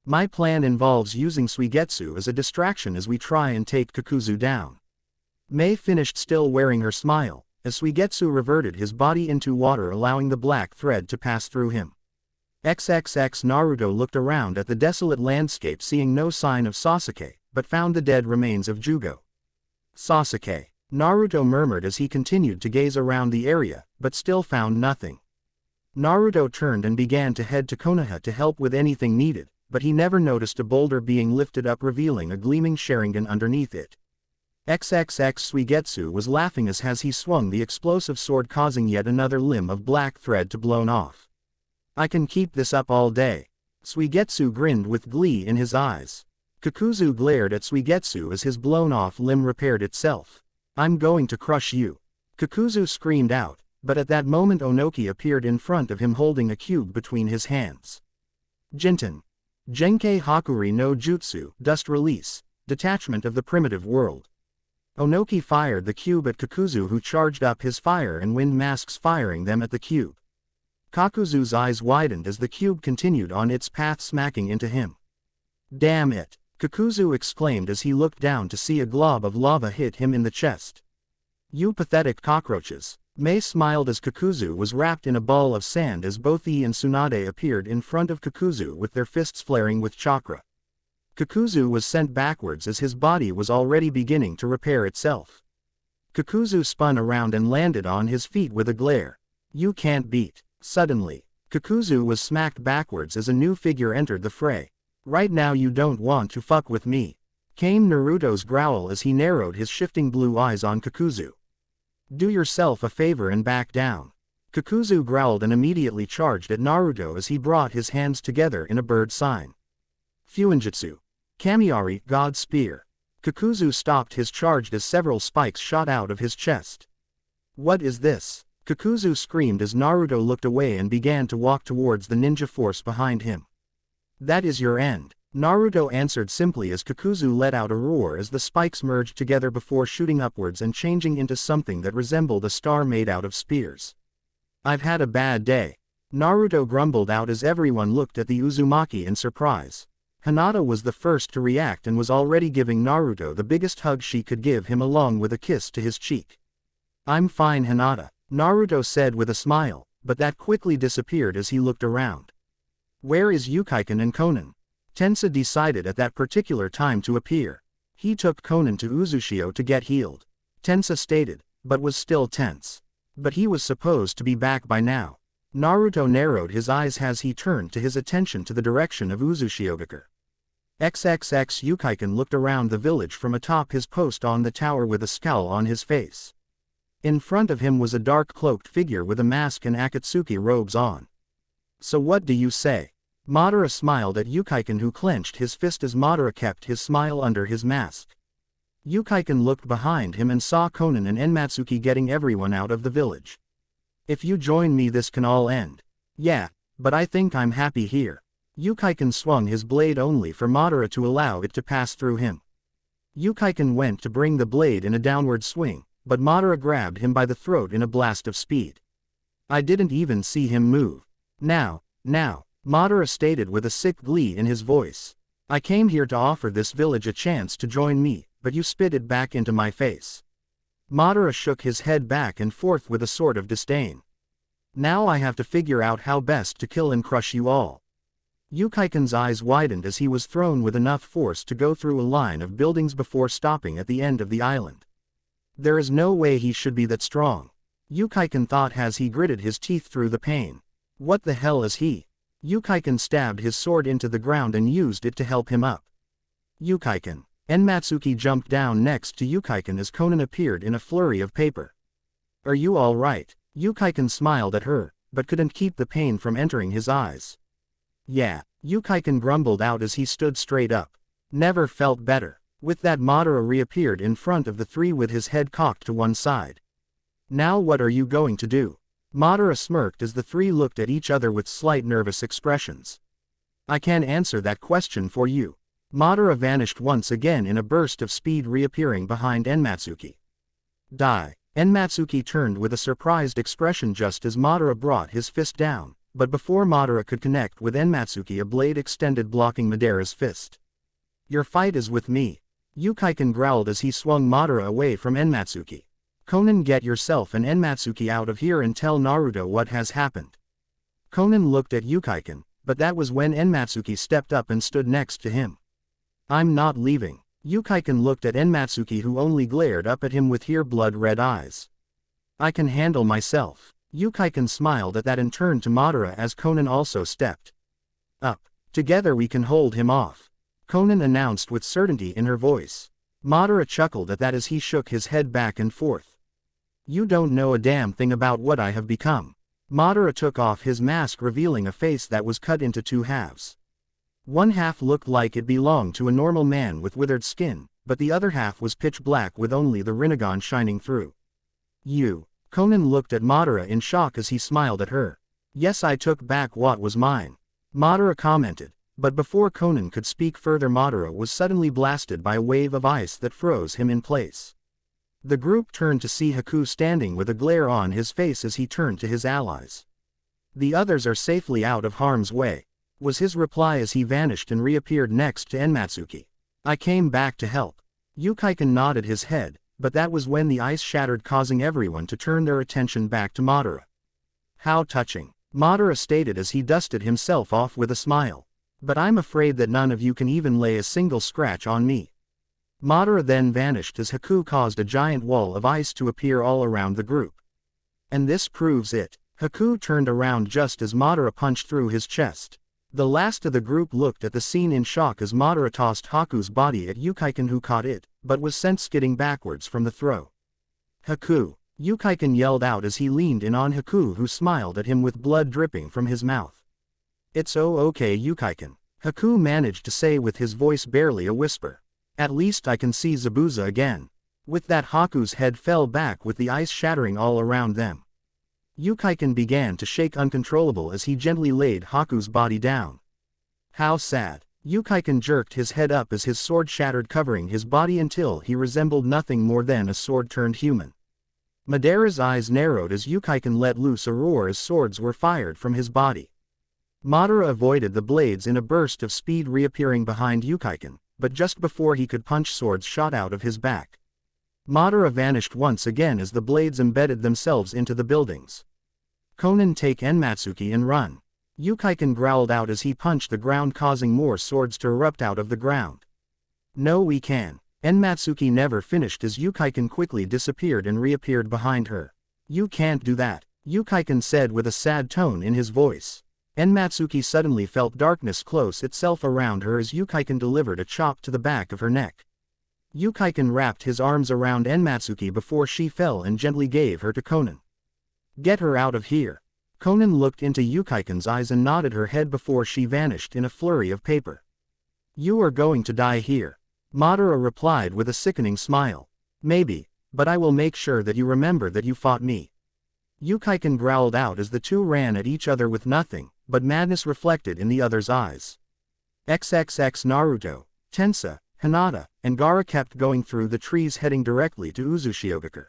My plan involves using Suigetsu as a distraction as we try and take Kakuzu down. Mei finished still wearing her smile, as Suigetsu reverted his body into water allowing the black thread to pass through him. XXX Naruto looked around at the desolate landscape seeing no sign of Sasuke, but found the dead remains of Jugo. Sasuke, Naruto murmured as he continued to gaze around the area, but still found nothing. Naruto turned and began to head to Konoha to help with anything needed, but he never noticed a boulder being lifted up revealing a gleaming Sharingan underneath it. XXX Suigetsu was laughing as he swung the explosive sword causing yet another limb of black thread to blown off. I can keep this up all day. Suigetsu grinned with glee in his eyes. Kakuzu glared at Suigetsu as his blown-off limb repaired itself. I'm going to crush you. Kakuzu screamed out, but at that moment Onoki appeared in front of him holding a cube between his hands. Jinten. Genkei Hakuri no Jutsu, Dust Release, Detachment of the Primitive World. Onoki fired the cube at Kakuzu who charged up his fire and wind masks firing them at the cube. Kakuzu's eyes widened as the cube continued on its path smacking into him. Damn it, Kakuzu exclaimed as he looked down to see a glob of lava hit him in the chest. You pathetic cockroaches. Mei smiled as Kakuzu was wrapped in a ball of sand as both Ii and Tsunade appeared in front of Kakuzu with their fists flaring with chakra. Kakuzu was sent backwards as his body was already beginning to repair itself. Kakuzu spun around and landed on his feet with a glare. You can't beat. Suddenly, Kakuzu was smacked backwards as a new figure entered the fray. Right now you don't want to fuck with me, came Naruto's growl as he narrowed his shifting blue eyes on Kakuzu. Do yourself a favor and back down. Kakuzu growled and immediately charged at Naruto as he brought his hands together in a bird sign. Fuinjutsu. Kamiari, God Spear. Kakuzu stopped his charge as several spikes shot out of his chest. What is this? Kakuzu screamed as Naruto looked away and began to walk towards the ninja force behind him. That is your end, Naruto answered simply as Kakuzu let out a roar as the spikes merged together before shooting upwards and changing into something that resembled a star made out of spears. I've had a bad day, Naruto grumbled out as everyone looked at the Uzumaki in surprise. Hinata was the first to react and was already giving Naruto the biggest hug she could give him along with a kiss to his cheek. I'm fine Hinata, Naruto said with a smile, but that quickly disappeared as he looked around. Where is Yukaiken and Konan? Tensa decided at that particular time to appear. He took Konan to Uzushio to get healed, Tensa stated, but was still tense. But he was supposed to be back by now. Naruto narrowed his eyes as he turned his attention to the direction of Uzushiogakure. XXX Yukaiken looked around the village from atop his post on the tower with a scowl on his face. In front of him was a dark cloaked figure with a mask and Akatsuki robes on. So what do you say? Madara smiled at Yukaiken who clenched his fist as Madara kept his smile under his mask. Yukaiken looked behind him and saw Konan and Enmatsuki getting everyone out of the village. If you join me this can all end. Yeah, but I think I'm happy here. Yukaiken swung his blade only for Madara to allow it to pass through him. Yukaiken went to bring the blade in a downward swing, but Madara grabbed him by the throat in a blast of speed. I didn't even see him move. Now, Madara stated with a sick glee in his voice. I came here to offer this village a chance to join me, but you spit it back into my face. Madara shook his head back and forth with a sort of disdain. Now I have to figure out how best to kill and crush you all. Yukaiken's eyes widened as he was thrown with enough force to go through a line of buildings before stopping at the end of the island. There is no way he should be that strong. Yukaiken thought as he gritted his teeth through the pain. What the hell is he? Yukaiken stabbed his sword into the ground and used it to help him up. Yukaiken. Enmatsuki jumped down next to Yukaiken as Konan appeared in a flurry of paper. Are you all right? Yukaiken smiled at her, but couldn't keep the pain from entering his eyes. Yeah, Yukaiken grumbled out as he stood straight up. Never felt better. With that, Madara reappeared in front of the three with his head cocked to one side. Now what are you going to do? Madara smirked as the three looked at each other with slight nervous expressions. I can't answer that question for you. Madara vanished once again in a burst of speed, reappearing behind Enmatsuki. Die. Enmatsuki turned with a surprised expression just as Madara brought his fist down, but before Madara could connect with Enmatsuki, a blade extended, blocking Madara's fist. Your fight is with me. Yukaiken growled as he swung Madara away from Enmatsuki. Konan, get yourself and Enmatsuki out of here and tell Naruto what has happened. Konan looked at Yukaiken, but that was when Enmatsuki stepped up and stood next to him. I'm not leaving. Yukaiken looked at Enmatsuki, who only glared up at him with blood-red eyes. I can handle myself. Yukaiken smiled at that and turned to Madara as Konan also stepped up. Together we can hold him off. Konan announced with certainty in her voice. Madara chuckled at that as he shook his head back and forth. You don't know a damn thing about what I have become. Madara took off his mask, revealing a face that was cut into two halves. One half looked like it belonged to a normal man with withered skin, but the other half was pitch black with only the Rinnegan shining through. You. Konan looked at Madara in shock as he smiled at her. Yes, I took back what was mine. Madara commented, but before Konan could speak further, Madara was suddenly blasted by a wave of ice that froze him in place. The group turned to see Haku standing with a glare on his face as he turned to his allies. The others are safely out of harm's way, was his reply as he vanished and reappeared next to Enmatsuki. I came back to help. Yukaiken nodded his head, but that was when the ice shattered, causing everyone to turn their attention back to Madara. How touching, Madara stated as he dusted himself off with a smile. But I'm afraid that none of you can even lay a single scratch on me. Madara then vanished as Haku caused a giant wall of ice to appear all around the group. And this proves it. Haku turned around just as Madara punched through his chest. The last of the group looked at the scene in shock as Madara tossed Haku's body at Yukaiken, who caught it, but was sent skidding backwards from the throw. Haku! Yukaiken yelled out as he leaned in on Haku, who smiled at him with blood dripping from his mouth. It's okay, Yukaiken, Haku managed to say with his voice barely a whisper. At least I can see Zabuza again. With that, Haku's head fell back with the ice shattering all around them. Yukaiken began to shake uncontrollable as he gently laid Haku's body down. How sad. Yukaiken jerked his head up as his sword shattered, covering his body until he resembled nothing more than a sword-turned human. Madara's eyes narrowed as Yukaiken let loose a roar as swords were fired from his body. Madara avoided the blades in a burst of speed, reappearing behind Yukaiken, but just before he could punch, swords shot out of his back. Madara vanished once again as the blades embedded themselves into the buildings. Konan, take Enmatsuki and run. Yukaiken growled out as he punched the ground, causing more swords to erupt out of the ground. No, we can. Enmatsuki never finished as Yukaiken quickly disappeared and reappeared behind her. You can't do that, Yukaiken said with a sad tone in his voice. Enmatsuki suddenly felt darkness close itself around her as Yukaiken delivered a chop to the back of her neck. Yukaiken wrapped his arms around Enmatsuki before she fell and gently gave her to Konan. Get her out of here. Konan looked into Yukaiken's eyes and nodded her head before she vanished in a flurry of paper. You are going to die here, Madara replied with a sickening smile. Maybe, but I will make sure that you remember that you fought me. Yukaiken growled out as the two ran at each other with nothing but madness reflected in the other's eyes. XXX Naruto, Tensa, Hinata, and Gaara kept going through the trees, heading directly to Uzushiogakure.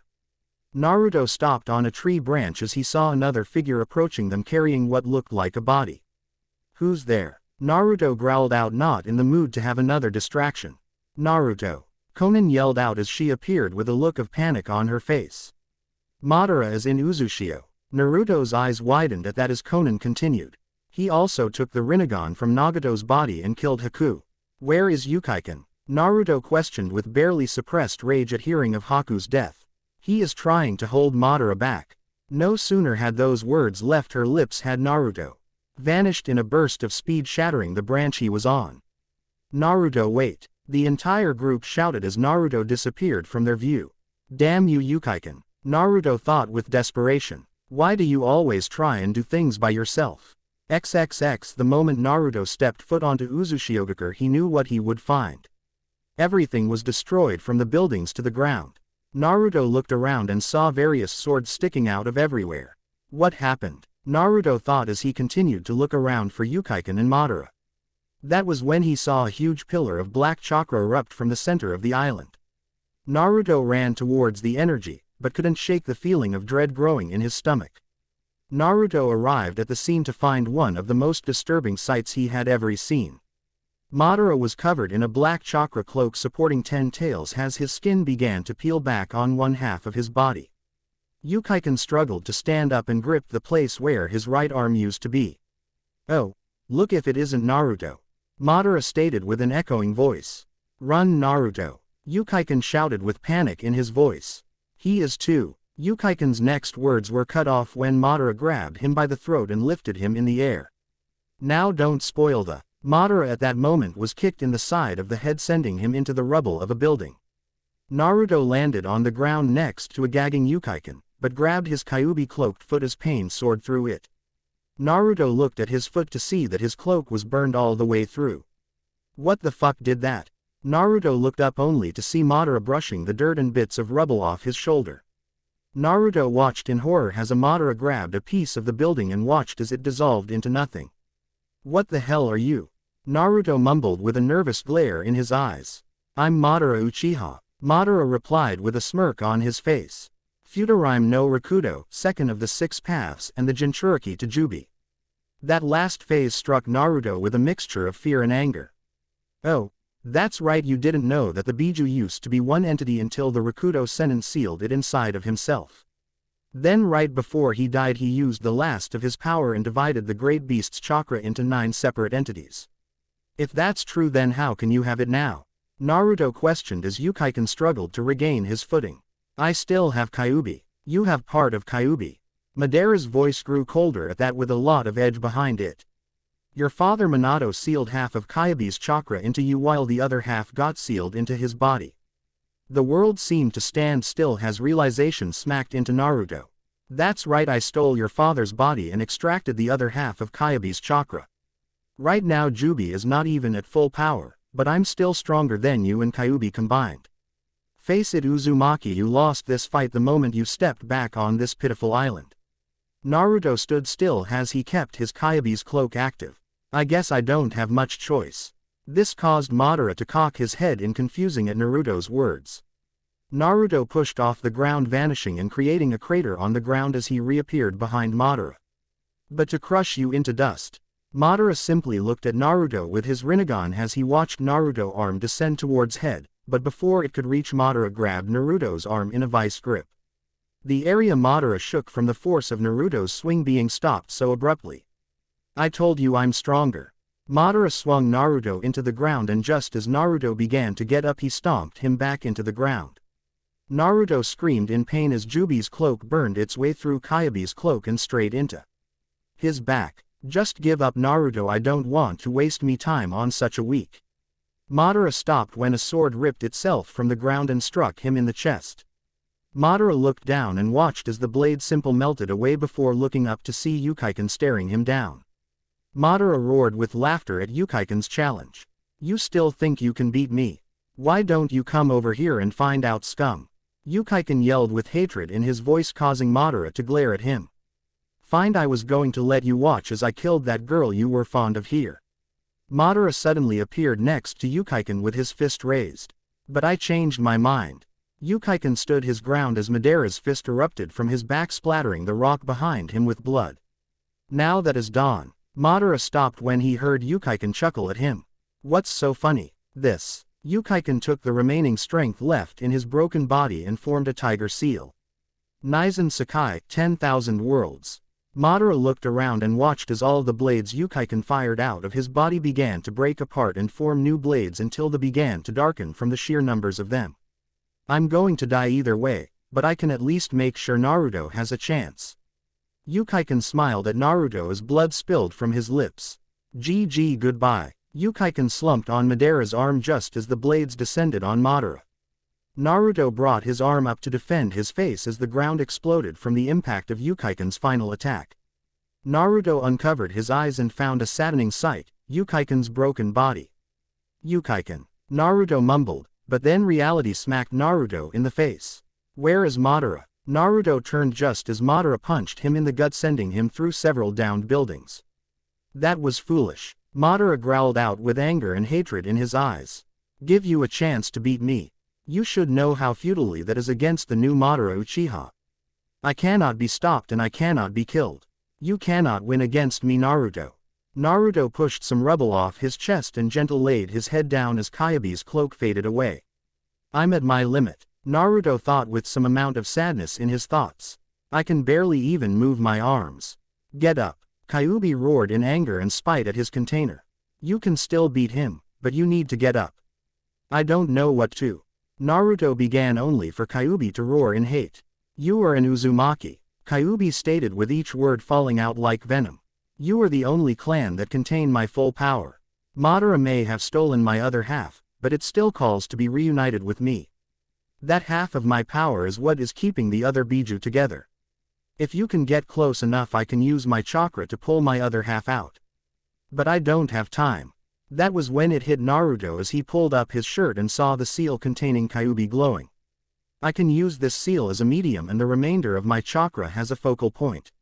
Naruto stopped on a tree branch as he saw another figure approaching them carrying what looked like a body. Who's there? Naruto growled out, not in the mood to have another distraction. Naruto. Konan yelled out as she appeared with a look of panic on her face. Madara is in Uzushio. Naruto's eyes widened at that as Konan continued. He also took the Rinnegan from Nagato's body and killed Haku. Where is Yukiken? Naruto questioned with barely suppressed rage at hearing of Haku's death. He is trying to hold Madara back. No sooner had those words left her lips had Naruto vanished in a burst of speed, shattering the branch he was on. Naruto, wait! The entire group shouted as Naruto disappeared from their view. Damn you, Yukiken! Naruto thought with desperation. Why do you always try and do things by yourself? XXX. The moment Naruto stepped foot onto Uzushiogakure, he knew what he would find. Everything was destroyed from the buildings to the ground. Naruto looked around and saw various swords sticking out of everywhere. What happened? Naruto thought as he continued to look around for Yukiken and Madara. That was when he saw a huge pillar of black chakra erupt from the center of the island. Naruto ran towards the energy, but couldn't shake the feeling of dread growing in his stomach. Naruto arrived at the scene to find one of the most disturbing sights he had ever seen. Madara was covered in a black chakra cloak supporting 10 tails as his skin began to peel back on one half of his body. Yukiken struggled to stand up and gripped the place where his right arm used to be. Oh, look if it isn't Naruto! Madara stated with an echoing voice. Run, Naruto! Yukiken shouted with panic in his voice. He is too. Yukiken's next words were cut off when Madara grabbed him by the throat and lifted him in the air. Now don't spoil the... Madara at that moment was kicked in the side of the head, sending him into the rubble of a building. Naruto landed on the ground next to a gagging Yukiken, but grabbed his Kyuubi cloaked foot as pain soared through it. Naruto looked at his foot to see that his cloak was burned all the way through. What the fuck did that? Naruto looked up only to see Madara brushing the dirt and bits of rubble off his shoulder. Naruto watched in horror as Madara grabbed a piece of the building and watched as it dissolved into nothing. What the hell are you? Naruto mumbled with a nervous glare in his eyes. I'm Madara Uchiha. Madara replied with a smirk on his face. Futarime no Rakudo, second of the 6 paths and the Jinchuriki to Jubi. That last phase struck Naruto with a mixture of fear and anger. Oh, that's right, you didn't know that the Biju used to be one entity until the Rakudo Sennin sealed it inside of himself. Then right before he died he used the last of his power and divided the great beast's chakra into 9 separate entities. If that's true, then how can you have it now? Naruto questioned as Yukiken struggled to regain his footing. I still have Kyuubi. You have part of Kyuubi. Madara's voice grew colder at that with a lot of edge behind it. Your father Minato sealed half of Kyuubi's chakra into you while the other half got sealed into his body. The world seemed to stand still as realization smacked into Naruto. That's right, I stole your father's body and extracted the other half of Kyuubi's chakra. Right now Jubi is not even at full power, but I'm still stronger than you and Kyuubi combined. Face it, Uzumaki, you lost this fight the moment you stepped back on this pitiful island. Naruto stood still as he kept his Kyuubi's cloak active. I guess I don't have much choice. This caused Madara to cock his head in confusing at Naruto's words. Naruto pushed off the ground, vanishing and creating a crater on the ground as he reappeared behind Madara. But to crush you into dust. Madara simply looked at Naruto with his Rinnegan as he watched Naruto's arm descend towards head, but before it could reach Madara grabbed Naruto's arm in a vice grip. The area Madara shook from the force of Naruto's swing being stopped so abruptly. I told you I'm stronger. Madara swung Naruto into the ground and just as Naruto began to get up he stomped him back into the ground. Naruto screamed in pain as Jubi's cloak burned its way through Kyuubi's cloak and straight into his back. Just give up, Naruto, I don't want to waste me time on such a weak. Madara stopped when a sword ripped itself from the ground and struck him in the chest. Madara looked down and watched as the blade simple melted away before looking up to see Yukiken staring him down. Madara roared with laughter at Yukiken's challenge. You still think you can beat me? Why don't you come over here and find out, scum? Yukiken yelled with hatred in his voice, causing Madara to glare at him. Find, I was going to let you watch as I killed that girl you were fond of here. Madara suddenly appeared next to Yukiken with his fist raised. But I changed my mind. Yukiken stood his ground as Madara's fist erupted from his back, splattering the rock behind him with blood. Now that is dawn. Madara stopped when he heard Yukiken chuckle at him. What's so funny? This. Yukaikan took the remaining strength left in his broken body and formed a tiger seal. Naizen Sakai, 10,000 worlds. Madara looked around and watched as all the blades Yukaikan fired out of his body began to break apart and form new blades until they began to darken from the sheer numbers of them. I'm going to die either way, but I can at least make sure Naruto has a chance. Yukaikan smiled at Naruto as blood spilled from his lips. GG goodbye. Yukaikan slumped on Madara's arm just as the blades descended on Madara. Naruto brought his arm up to defend his face as the ground exploded from the impact of Yukaikan's final attack. Naruto uncovered his eyes and found a saddening sight, Yukaikan's broken body. Yukaikan. Naruto mumbled, but then reality smacked Naruto in the face. Where is Madara? Naruto turned just as Madara punched him in the gut, sending him through several downed buildings. That was foolish. Madara growled out with anger and hatred in his eyes. Give you a chance to beat me. You should know how futilely that is against the new Madara Uchiha. I cannot be stopped and I cannot be killed. You cannot win against me, Naruto. Naruto pushed some rubble off his chest and gently laid his head down as Kyuubi's cloak faded away. I'm at my limit, Naruto thought with some amount of sadness in his thoughts. I can barely even move my arms. Get up. Kyuubi roared in anger and spite at his container. You can still beat him, but you need to get up. I don't know what to. Naruto began only for Kyuubi to roar in hate. You are an Uzumaki, Kyuubi stated with each word falling out like venom. You are the only clan that contain my full power. Madara may have stolen my other half, but it still calls to be reunited with me. That half of my power is what is keeping the other Biju together. If you can get close enough, I can use my chakra to pull my other half out. But I don't have time. That was when it hit Naruto as he pulled up his shirt and saw the seal containing Kyuubi glowing. I can use this seal as a medium and the remainder of my chakra has a focal point.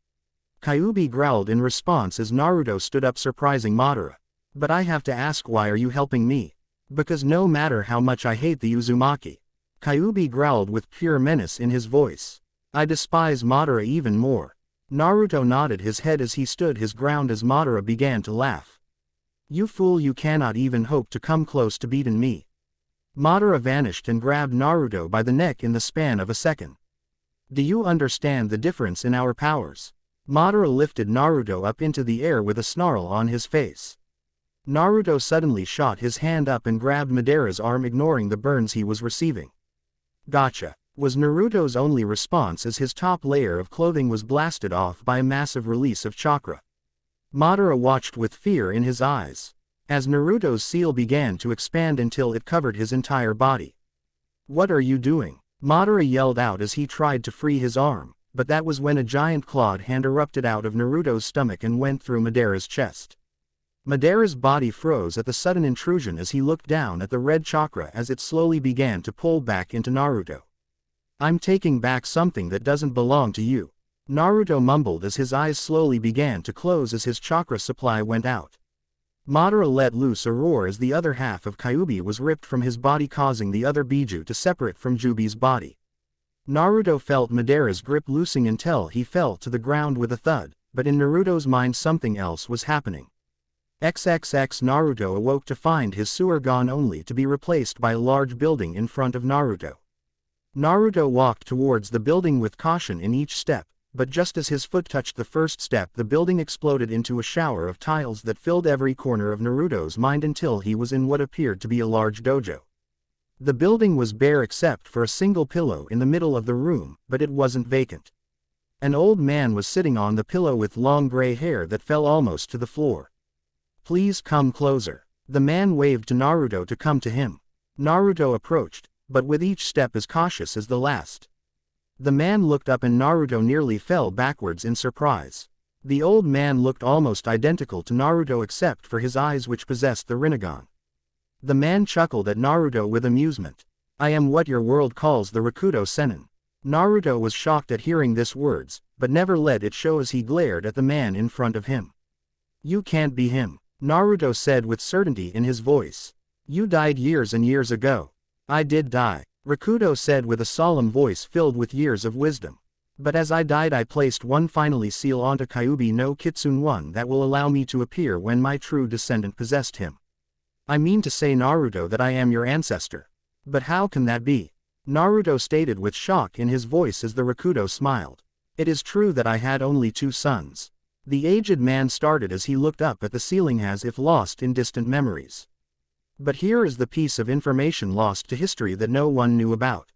Kyuubi growled in response as Naruto stood up, surprising Madara. But I have to ask, why are you helping me? Because no matter how much I hate the Uzumaki. Kyuubi growled with pure menace in his voice. I despise Madara even more. Naruto nodded his head as he stood his ground as Madara began to laugh. You fool, you cannot even hope to come close to beating me. Madara vanished and grabbed Naruto by the neck in the span of a second. Do you understand the difference in our powers? Madara lifted Naruto up into the air with a snarl on his face. Naruto suddenly shot his hand up and grabbed Madara's arm, ignoring the burns he was receiving. Gotcha, was Naruto's only response as his top layer of clothing was blasted off by a massive release of chakra. Madara watched with fear in his eyes, as Naruto's seal began to expand until it covered his entire body. What are you doing? Madara yelled out as he tried to free his arm, but that was when a giant clawed hand erupted out of Naruto's stomach and went through Madara's chest. Madara's body froze at the sudden intrusion as he looked down at the red chakra as it slowly began to pull back into Naruto. I'm taking back something that doesn't belong to you. Naruto mumbled as his eyes slowly began to close as his chakra supply went out. Madara let loose a roar as the other half of Kyuubi was ripped from his body, causing the other Biju to separate from Jubi's body. Naruto felt Madara's grip loosening until he fell to the ground with a thud, but in Naruto's mind something else was happening. XXX Naruto awoke to find his sewer gone, only to be replaced by a large building in front of Naruto. Naruto walked towards the building with caution in each step, but just as his foot touched the first step, the building exploded into a shower of tiles that filled every corner of Naruto's mind until he was in what appeared to be a large dojo. The building was bare except for a single pillow in the middle of the room, but it wasn't vacant. An old man was sitting on the pillow with long gray hair that fell almost to the floor. Please come closer. The man waved to Naruto to come to him. Naruto approached, but with each step as cautious as the last. The man looked up and Naruto nearly fell backwards in surprise. The old man looked almost identical to Naruto except for his eyes, which possessed the Rinnegan. The man chuckled at Naruto with amusement. I am what your world calls the Rakuto Sennin. Naruto was shocked at hearing these words, but never let it show as he glared at the man in front of him. You can't be him, Naruto said with certainty in his voice. You died years and years ago. I did die, Rakuto said with a solemn voice filled with years of wisdom. But as I died, I placed one finally seal onto Kyuubi no Kitsune, one that will allow me to appear when my true descendant possessed him. I mean to say, Naruto, that I am your ancestor. But how can that be? Naruto stated with shock in his voice as the Rakudo smiled. It is true that I had only 2 sons. The aged man started as he looked up at the ceiling as if lost in distant memories. But here is the piece of information lost to history that no one knew about.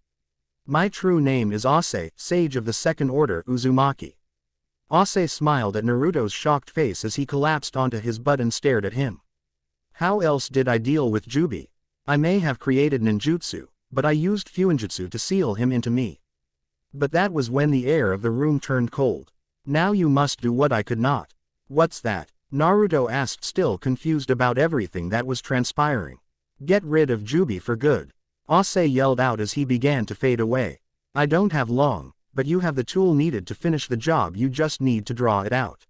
My true name is Ase, sage of the second order Uzumaki. Ase smiled at Naruto's shocked face as he collapsed onto his butt and stared at him. How else did I deal with Jubi? I may have created ninjutsu, but I used fuinjutsu to seal him into me. But that was when the air of the room turned cold. Now you must do what I could not. What's that? Naruto asked, still confused about everything that was transpiring. Get rid of Jubi for good. Ase yelled out as he began to fade away. I don't have long, but you have the tool needed to finish the job, you just need to draw it out.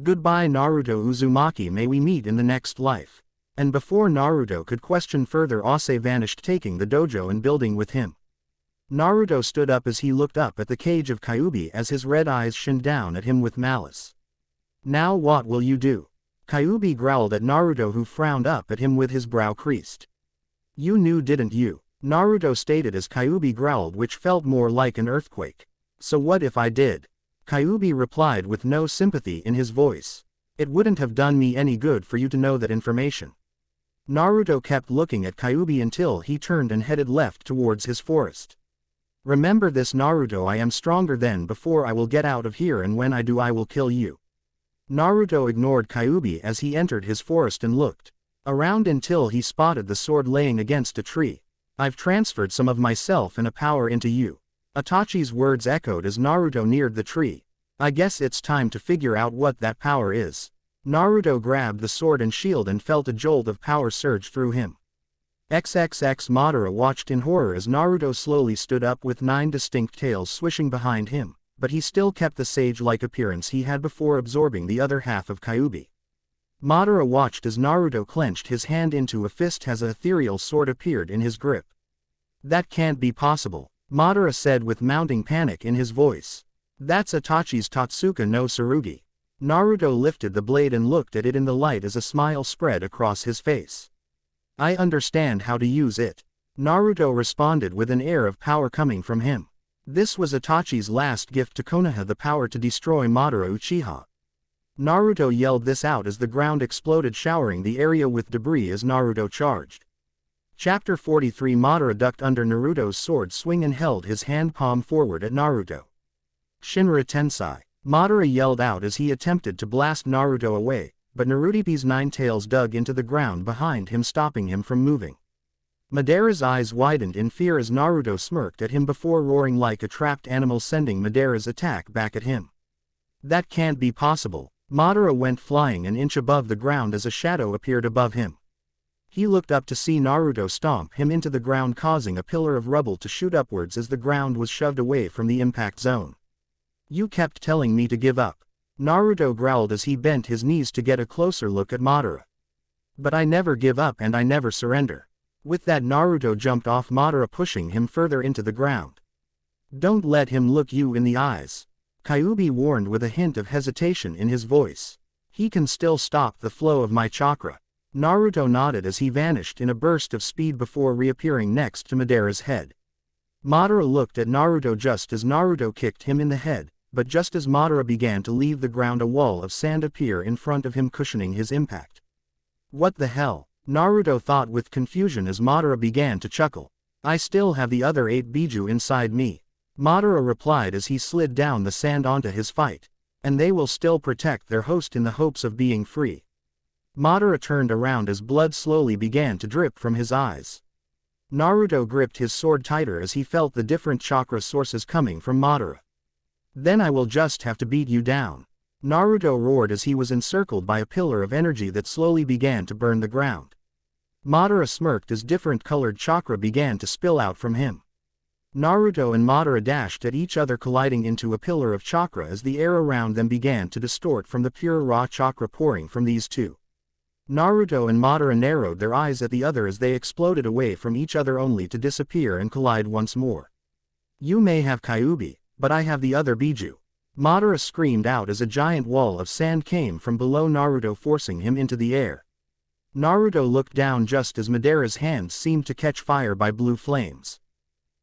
Goodbye Naruto Uzumaki, may we meet in the next life. And before Naruto could question further, Ase vanished, taking the dojo and building with him. Naruto stood up as he looked up at the cage of Kyuubi as his red eyes shined down at him with malice. Now what will you do? Kyuubi growled at Naruto, who frowned up at him with his brow creased. You knew, didn't you? Naruto stated as Kyuubi growled, which felt more like an earthquake. So what if I did? Kyuubi replied with no sympathy in his voice. It wouldn't have done me any good for you to know that information. Naruto kept looking at Kyuubi until he turned and headed left towards his forest. Remember this, Naruto, I am stronger than before. I will get out of here, and when I do I will kill you. Naruto ignored Kyuubi as he entered his forest and looked around until he spotted the sword laying against a tree. I've transferred some of myself and a power into you. Itachi's words echoed as Naruto neared the tree. I guess it's time to figure out what that power is. Naruto grabbed the sword and shield and felt a jolt of power surge through him. XXX Madara watched in horror as Naruto slowly stood up with 9 distinct tails swishing behind him, but he still kept the sage-like appearance he had before absorbing the other half of Kyuubi. Madara watched as Naruto clenched his hand into a fist as an ethereal sword appeared in his grip. That can't be possible, Madara said with mounting panic in his voice. That's Itachi's Totsuka no Tsurugi. Naruto lifted the blade and looked at it in the light as a smile spread across his face. I understand how to use it. Naruto responded with an air of power coming from him. This was Itachi's last gift to Konoha, the power to destroy Madara Uchiha. Naruto yelled this out as the ground exploded, showering the area with debris as Naruto charged. Chapter 43. Madara ducked under Naruto's sword swing and held his hand palm forward at Naruto. Shinra Tensai. Madara yelled out as he attempted to blast Naruto away, but Naruto's 9 tails dug into the ground behind him, stopping him from moving. Madara's eyes widened in fear as Naruto smirked at him before roaring like a trapped animal, sending Madara's attack back at him. That can't be possible. Madara went flying an inch above the ground as a shadow appeared above him. He looked up to see Naruto stomp him into the ground, causing a pillar of rubble to shoot upwards as the ground was shoved away from the impact zone. You kept telling me to give up. Naruto growled as he bent his knees to get a closer look at Madara. But I never give up and I never surrender. With that, Naruto jumped off Madara, pushing him further into the ground. Don't let him look you in the eyes. Kyuubi warned with a hint of hesitation in his voice. He can still stop the flow of my chakra. Naruto nodded as he vanished in a burst of speed before reappearing next to Madara's head. Madara looked at Naruto just as Naruto kicked him in the head, but just as Madara began to leave the ground, a wall of sand appeared in front of him, cushioning his impact. What the hell? Naruto thought with confusion as Madara began to chuckle. I still have the other 8 Biju inside me. Madara replied as he slid down the sand onto his fight. And they will still protect their host in the hopes of being free. Madara turned around as blood slowly began to drip from his eyes. Naruto gripped his sword tighter as he felt the different chakra sources coming from Madara. Then I will just have to beat you down. Naruto roared as he was encircled by a pillar of energy that slowly began to burn the ground. Madara smirked as different colored chakra began to spill out from him. Naruto and Madara dashed at each other, colliding into a pillar of chakra as the air around them began to distort from the pure raw chakra pouring from these two. Naruto and Madara narrowed their eyes at the other as they exploded away from each other, only to disappear and collide once more. You may have Kyuubi, but I have the other Biju. Madara screamed out as a giant wall of sand came from below Naruto, forcing him into the air. Naruto looked down just as Madara's hands seemed to catch fire by blue flames.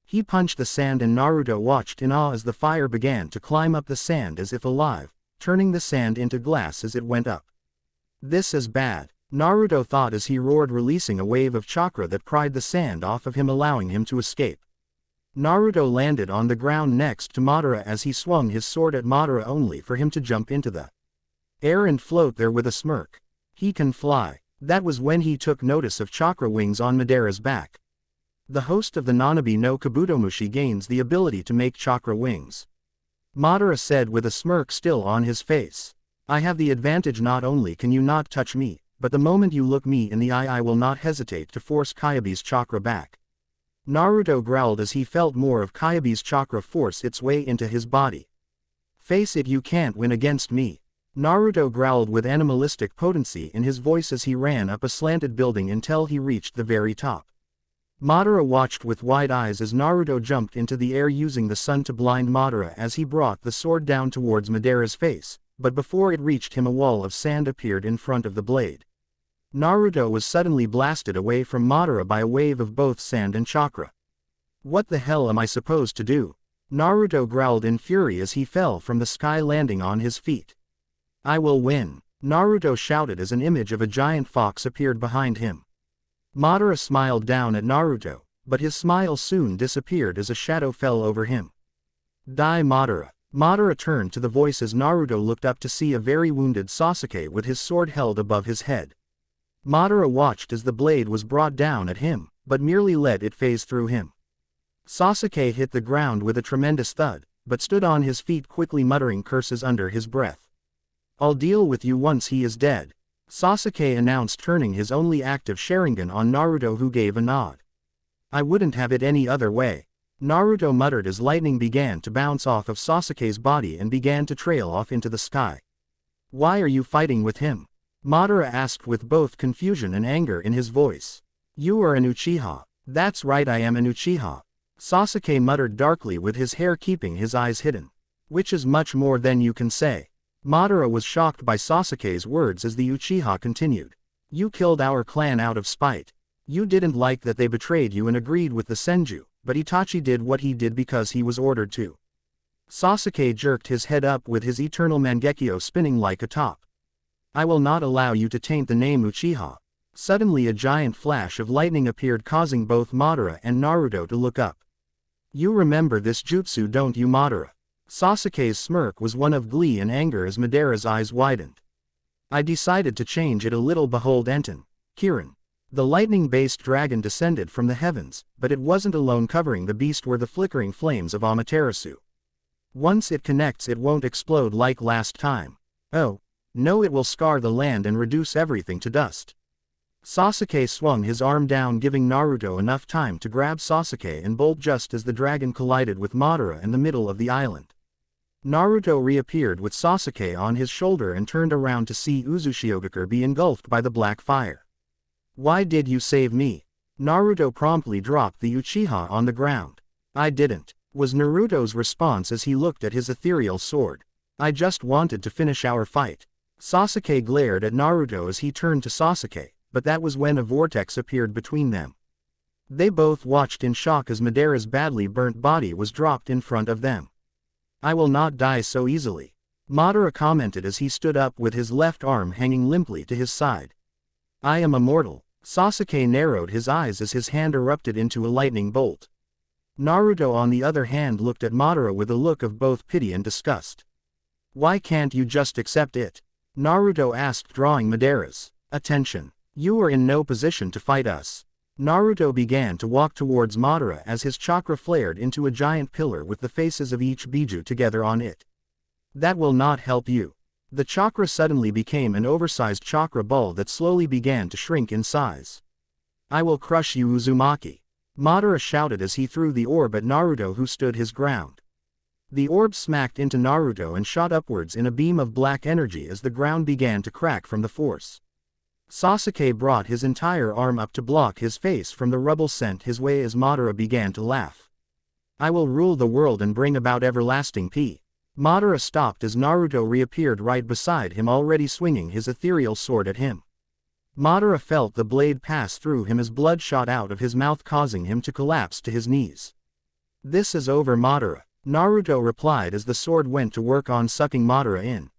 He punched the sand and Naruto watched in awe as the fire began to climb up the sand as if alive, turning the sand into glass as it went up. This is bad, Naruto thought as he roared, releasing a wave of chakra that pried the sand off of him, allowing him to escape. Naruto landed on the ground next to Madara as he swung his sword at Madara, only for him to jump into the air and float there with a smirk. He can fly. That was when he took notice of chakra wings on Madara's back. The host of the Nanabi no Kabutomushi gains the ability to make chakra wings. Madara said with a smirk still on his face. I have the advantage. Not only can you not touch me, but the moment you look me in the eye I will not hesitate to force Kyabe's chakra back. Naruto growled as he felt more of Kyabe's chakra force its way into his body. Face it, you can't win against me. Naruto growled with animalistic potency in his voice as he ran up a slanted building until he reached the very top. Madara watched with wide eyes as Naruto jumped into the air, using the sun to blind Madara as he brought the sword down towards Madara's face, but before it reached him a wall of sand appeared in front of the blade. Naruto was suddenly blasted away from Madara by a wave of both sand and chakra. What the hell am I supposed to do? Naruto growled in fury as he fell from the sky, landing on his feet. I will win, Naruto shouted as an image of a giant fox appeared behind him. Madara smiled down at Naruto, but his smile soon disappeared as a shadow fell over him. Die, Madara. Madara turned to the voice as Naruto looked up to see a very wounded Sasuke with his sword held above his head. Madara watched as the blade was brought down at him, but merely let it phase through him. Sasuke hit the ground with a tremendous thud, but stood on his feet quickly, muttering curses under his breath. I'll deal with you once he is dead, Sasuke announced, turning his only active Sharingan on Naruto, who gave a nod. I wouldn't have it any other way, Naruto muttered as lightning began to bounce off of Sasuke's body and began to trail off into the sky. Why are you fighting with him? Madara asked with both confusion and anger in his voice. You are an Uchiha. That's right, I am an Uchiha, Sasuke muttered darkly with his hair keeping his eyes hidden. Which is much more than you can say. Madara was shocked by Sasuke's words as the Uchiha continued. You killed our clan out of spite. You didn't like that they betrayed you and agreed with the Senju, but Itachi did what he did because he was ordered to. Sasuke jerked his head up with his eternal Mangekyo spinning like a top. I will not allow you to taint the name Uchiha. Suddenly a giant flash of lightning appeared, causing both Madara and Naruto to look up. You remember this jutsu, don't you, Madara? Sasuke's smirk was one of glee and anger as Madara's eyes widened. I decided to change it a little. Behold Enten, Kirin. The lightning-based dragon descended from the heavens, but it wasn't alone. Covering the beast were the flickering flames of Amaterasu. Once it connects, it won't explode like last time. Oh, no, it will scar the land and reduce everything to dust. Sasuke swung his arm down, giving Naruto enough time to grab Sasuke and bolt just as the dragon collided with Madara in the middle of the island. Naruto reappeared with Sasuke on his shoulder and turned around to see Uzushiogakure be engulfed by the black fire. Why did you save me? Naruto promptly dropped the Uchiha on the ground. I didn't, was Naruto's response as he looked at his ethereal sword. I just wanted to finish our fight. Sasuke glared at Naruto as he turned to Sasuke, but that was when a vortex appeared between them. They both watched in shock as Madara's badly burnt body was dropped in front of them. I will not die so easily, Madara commented as he stood up with his left arm hanging limply to his side. I am immortal. Sasuke narrowed his eyes as his hand erupted into a lightning bolt. Naruto on the other hand looked at Madara with a look of both pity and disgust. Why can't you just accept it? Naruto asked, drawing Madara's attention. You are in no position to fight us. Naruto began to walk towards Madara as his chakra flared into a giant pillar with the faces of each Biju together on it. That will not help you. The chakra suddenly became an oversized chakra ball that slowly began to shrink in size. I will crush you, Uzumaki, Madara shouted as he threw the orb at Naruto, who stood his ground. The orb smacked into Naruto and shot upwards in a beam of black energy as the ground began to crack from the force. Sasuke brought his entire arm up to block his face from the rubble sent his way as Madara began to laugh. I will rule the world and bring about everlasting peace. Madara stopped as Naruto reappeared right beside him, already swinging his ethereal sword at him. Madara felt the blade pass through him as blood shot out of his mouth, causing him to collapse to his knees. "This is over, Madara," Naruto replied as the sword went to work on sucking Madara in.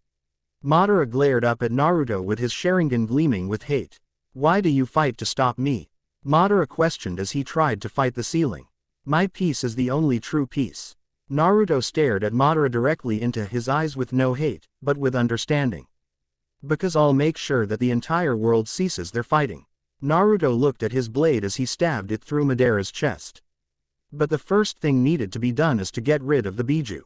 Madara glared up at Naruto with his Sharingan gleaming with hate. "Why do you fight to stop me?" Madara questioned as he tried to fight the ceiling. "My peace is the only true peace." Naruto stared at Madara directly into his eyes with no hate, but with understanding. "Because I'll make sure that the entire world ceases their fighting." Naruto looked at his blade as he stabbed it through Madara's chest. "But the first thing needed to be done is to get rid of the Biju."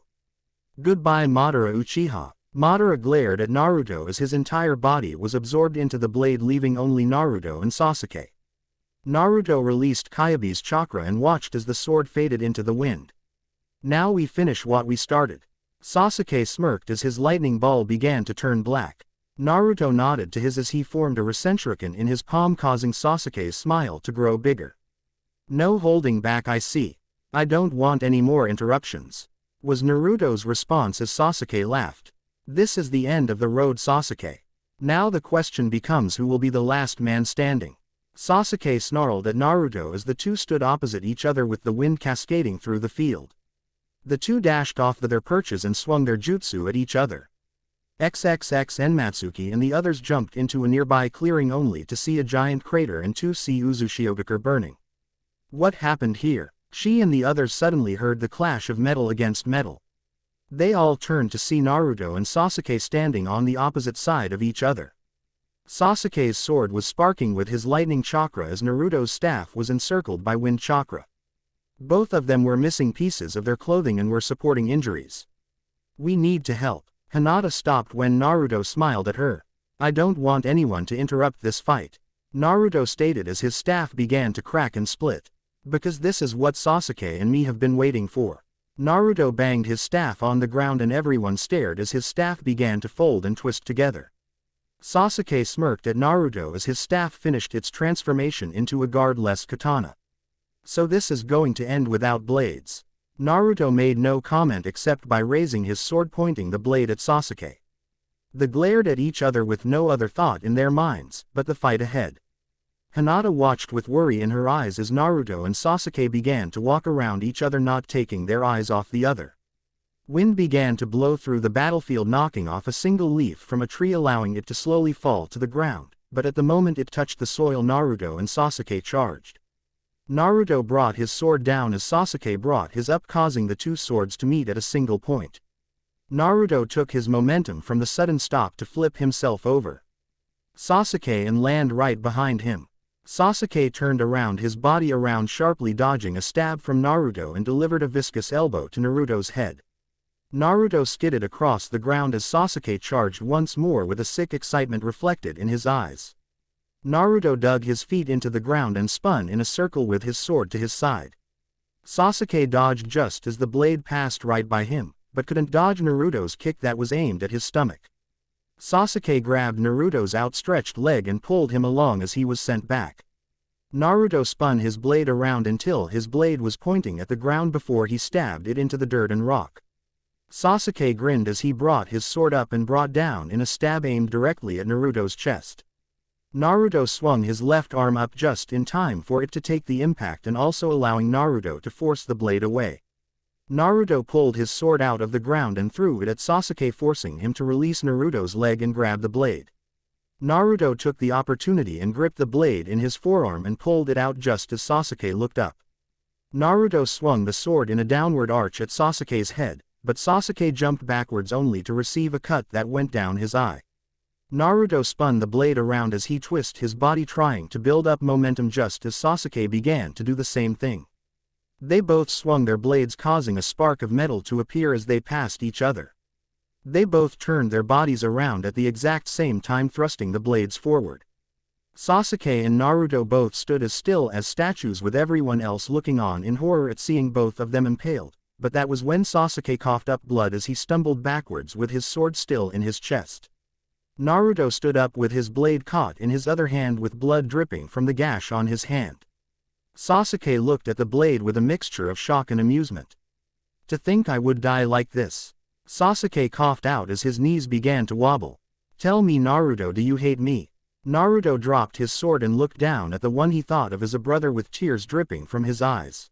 "Goodbye, Madara Uchiha." Madara glared at Naruto as his entire body was absorbed into the blade, leaving only Naruto and Sasuke. Naruto released Kyabe's chakra and watched as the sword faded into the wind. "Now we finish what we started." Sasuke smirked as his lightning ball began to turn black. Naruto nodded to his as he formed a Rasenshuriken in his palm, causing Sasuke's smile to grow bigger. "No holding back, I see. I don't want any more interruptions," was Naruto's response as Sasuke laughed. "This is the end of the road, Sasuke. Now the question becomes who will be the last man standing." Sasuke snarled at Naruto as the two stood opposite each other with the wind cascading through the field. The two dashed off their perches and swung their jutsu at each other. XXX Enmatsuki and the others jumped into a nearby clearing only to see a giant crater and to see Uzushiogakure burning. What happened here? She and the others suddenly heard the clash of metal against metal. They all turned to see Naruto and Sasuke standing on the opposite side of each other. Sasuke's sword was sparking with his lightning chakra as Naruto's staff was encircled by wind chakra. Both of them were missing pieces of their clothing and were supporting injuries. "We need to help." Hinata stopped when Naruto smiled at her. "I don't want anyone to interrupt this fight," Naruto stated as his staff began to crack and split. "Because this is what Sasuke and me have been waiting for." Naruto banged his staff on the ground and everyone stared as his staff began to fold and twist together. Sasuke smirked at Naruto as his staff finished its transformation into a guardless katana. "So this is going to end without blades?" Naruto made no comment except by raising his sword, pointing the blade at Sasuke. They glared at each other with no other thought in their minds but the fight ahead. Hinata watched with worry in her eyes as Naruto and Sasuke began to walk around each other, not taking their eyes off the other. Wind began to blow through the battlefield, knocking off a single leaf from a tree, allowing it to slowly fall to the ground, but at the moment it touched the soil, Naruto and Sasuke charged. Naruto brought his sword down as Sasuke brought his up, causing the two swords to meet at a single point. Naruto took his momentum from the sudden stop to flip himself over Sasuke and land right behind him. Sasuke turned around, his body around sharply, dodging a stab from Naruto, and delivered a viscous elbow to Naruto's head. Naruto skidded across the ground as Sasuke charged once more with a sick excitement reflected in his eyes. Naruto dug his feet into the ground and spun in a circle with his sword to his side. Sasuke dodged just as the blade passed right by him, but couldn't dodge Naruto's kick that was aimed at his stomach. Sasuke grabbed Naruto's outstretched leg and pulled him along as he was sent back. Naruto spun his blade around until his blade was pointing at the ground before he stabbed it into the dirt and rock. Sasuke grinned as he brought his sword up and brought down in a stab aimed directly at Naruto's chest. Naruto swung his left arm up just in time for it to take the impact and also allowing Naruto to force the blade away. Naruto pulled his sword out of the ground and threw it at Sasuke, forcing him to release Naruto's leg and grab the blade. Naruto took the opportunity and gripped the blade in his forearm and pulled it out just as Sasuke looked up. Naruto swung the sword in a downward arch at Sasuke's head, but Sasuke jumped backwards only to receive a cut that went down his eye. Naruto spun the blade around as he twisted his body, trying to build up momentum just as Sasuke began to do the same thing. They both swung their blades, causing a spark of metal to appear as they passed each other. They both turned their bodies around at the exact same time, thrusting the blades forward. Sasuke and Naruto both stood as still as statues, with everyone else looking on in horror at seeing both of them impaled, but that was when Sasuke coughed up blood as he stumbled backwards with his sword still in his chest. Naruto stood up with his blade caught in his other hand with blood dripping from the gash on his hand. Sasuke looked at the blade with a mixture of shock and amusement. "To think I would die like this." Sasuke coughed out as his knees began to wobble. "Tell me, Naruto, do you hate me?" Naruto dropped his sword and looked down at the one he thought of as a brother with tears dripping from his eyes.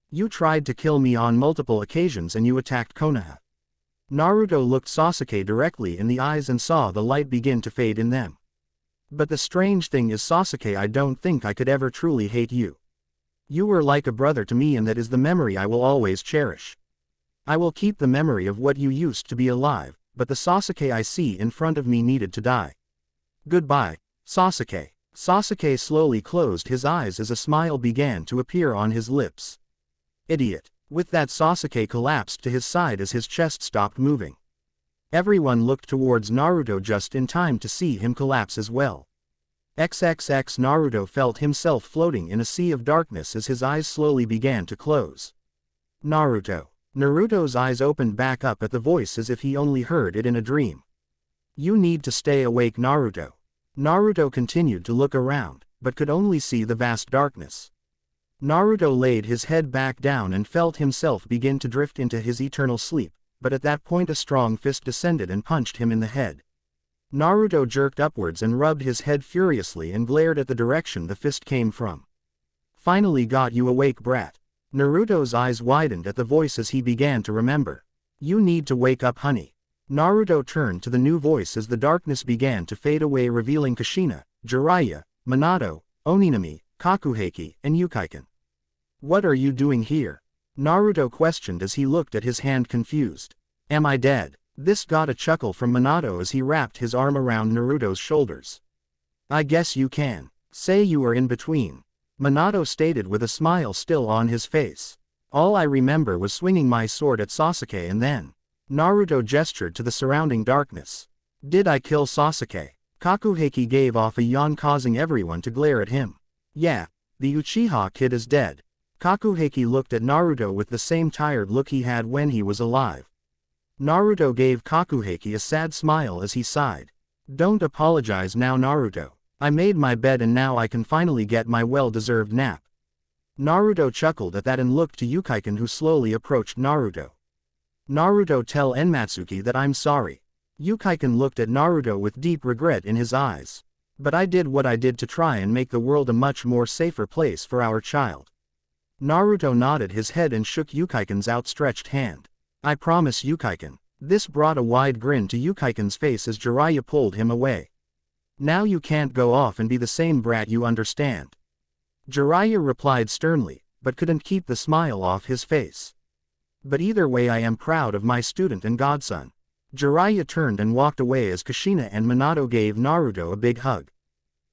You tried to kill me on multiple occasions and you attacked Konoha. Naruto looked Sasuke directly in the eyes and saw the light begin to fade in them. But the strange thing is, Sasuke, I don't think I could ever truly hate you. You were like a brother to me, and that is the memory I will always cherish. I will keep the memory of what you used to be alive, but the Sasuke I see in front of me needed to die. Goodbye, Sasuke. Sasuke slowly closed his eyes as a smile began to appear on his lips. Idiot. With that, Sasuke collapsed to his side as his chest stopped moving. Everyone looked towards Naruto just in time to see him collapse as well. XXX Naruto felt himself floating in a sea of darkness as his eyes slowly began to close. Naruto. Naruto's eyes opened back up at the voice as if he only heard it in a dream. You need to stay awake, Naruto. Naruto continued to look around, but could only see the vast darkness. Naruto laid his head back down and felt himself begin to drift into his eternal sleep, but at that point a strong fist descended and punched him in the head. Naruto jerked upwards and rubbed his head furiously and glared at the direction the fist came from. Finally got you awake, brat. Naruto's eyes widened at the voice as he began to remember. You need to wake up, honey. Naruto turned to the new voice as the darkness began to fade away, revealing Kushina, Jiraiya, Minato, Oninami, Kakuheki, and Yukiken. What are you doing here? Naruto questioned as he looked at his hand, confused. Am I dead? This got a chuckle from Minato as he wrapped his arm around Naruto's shoulders. I guess you can say you are in between, Minato stated with a smile still on his face. All I remember was swinging my sword at Sasuke and then. Naruto gestured to the surrounding darkness. Did I kill Sasuke? Kakuheki gave off a yawn, causing everyone to glare at him. Yeah, the Uchiha kid is dead. Kakuheki looked at Naruto with the same tired look he had when he was alive. Naruto gave Kakuheki a sad smile as he sighed. Don't apologize now, Naruto. I made my bed and now I can finally get my well-deserved nap. Naruto chuckled at that and looked to Yukiken, who slowly approached Naruto. Naruto, tell Enmatsuki that I'm sorry. Yukiken looked at Naruto with deep regret in his eyes. But I did what I did to try and make the world a much more safer place for our child. Naruto nodded his head and shook Yukiken's outstretched hand. I promise, Yukiken. This brought a wide grin to Yukiken's face as Jiraiya pulled him away. Now you can't go off and be the same brat, you understand? Jiraiya replied sternly, but couldn't keep the smile off his face. But either way, I am proud of my student and godson. Jiraiya turned and walked away as Kushina and Minato gave Naruto a big hug.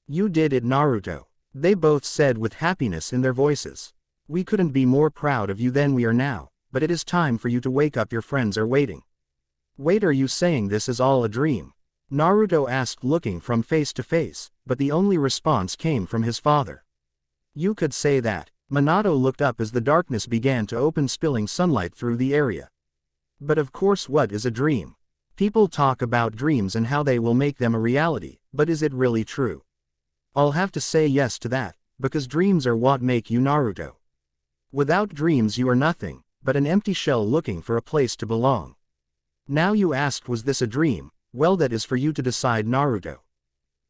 You did it, Naruto, they both said with happiness in their voices. We couldn't be more proud of you than we are now, but it is time for you to wake up, your friends are waiting. Wait, are you saying this is all a dream? Naruto asked, looking from face to face, but the only response came from his father. You could say that. Minato looked up as the darkness began to open, spilling sunlight through the area. But of course, what is a dream? People talk about dreams and how they will make them a reality, but is it really true? I'll have to say yes to that, because dreams are what make you, Naruto. Without dreams you are nothing, but an empty shell looking for a place to belong. Now you asked, was this a dream? Well, that is for you to decide, Naruto.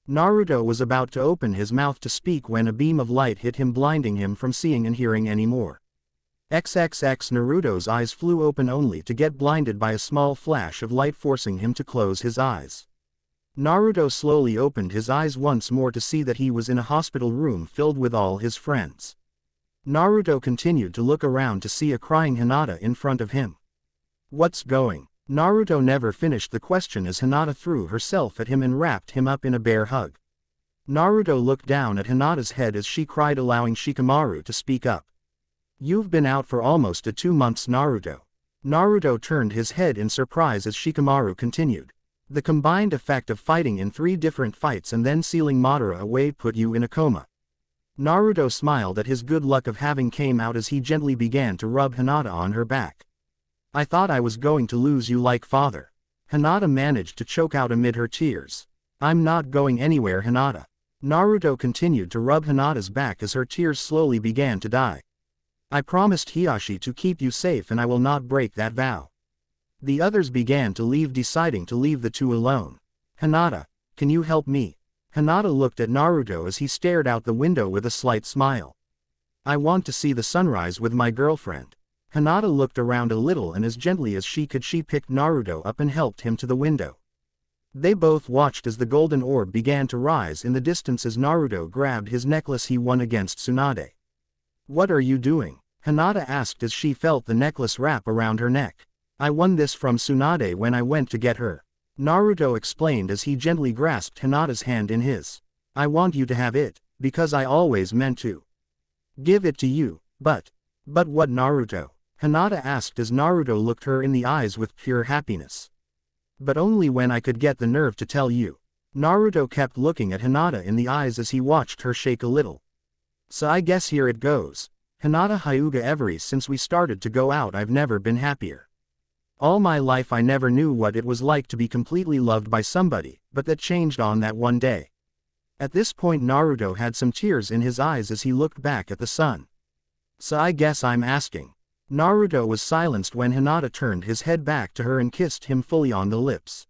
Naruto was about to open his mouth to speak when a beam of light hit him, blinding him from seeing and hearing anymore. XXX Naruto's eyes flew open only to get blinded by a small flash of light, forcing him to close his eyes. Naruto slowly opened his eyes once more to see that he was in a hospital room filled with all his friends. Naruto continued to look around to see a crying Hinata in front of him. What's going? Naruto never finished the question as Hinata threw herself at him and wrapped him up in a bear hug. Naruto looked down at Hinata's head as she cried, allowing Shikamaru to speak up. You've been out for almost 2 months, Naruto. Naruto turned his head in surprise as Shikamaru continued. The combined effect of fighting in 3 different fights and then sealing Madara away put you in a coma. Naruto smiled at his good luck of having came out as he gently began to rub Hinata on her back. I thought I was going to lose you like father. Hinata managed to choke out amid her tears. I'm not going anywhere, Hinata. Naruto continued to rub Hinata's back as her tears slowly began to die. I promised Hiashi to keep you safe and I will not break that vow. The others began to leave, deciding to leave the two alone. Hinata, can you help me? Hinata looked at Naruto as he stared out the window with a slight smile. I want to see the sunrise with my girlfriend. Hinata looked around a little and as gently as she could she picked Naruto up and helped him to the window. They both watched as the golden orb began to rise in the distance as Naruto grabbed his necklace he won against Tsunade. What are you doing? Hinata asked as she felt the necklace wrap around her neck. I won this from Tsunade when I went to get her. Naruto explained as he gently grasped Hinata's hand in his. I want you to have it, because I always meant to give it to you, but what Naruto? Hinata asked as Naruto looked her in the eyes with pure happiness. But only when I could get the nerve to tell you. Naruto kept looking at Hinata in the eyes as he watched her shake a little. So I guess here it goes. Hinata Hyuga, ever since we started to go out I've never been happier. All my life I never knew what it was like to be completely loved by somebody, but that changed on that one day. At this point Naruto had some tears in his eyes as he looked back at the sun. So I guess I'm asking. Naruto was silenced when Hinata turned his head back to her and kissed him fully on the lips.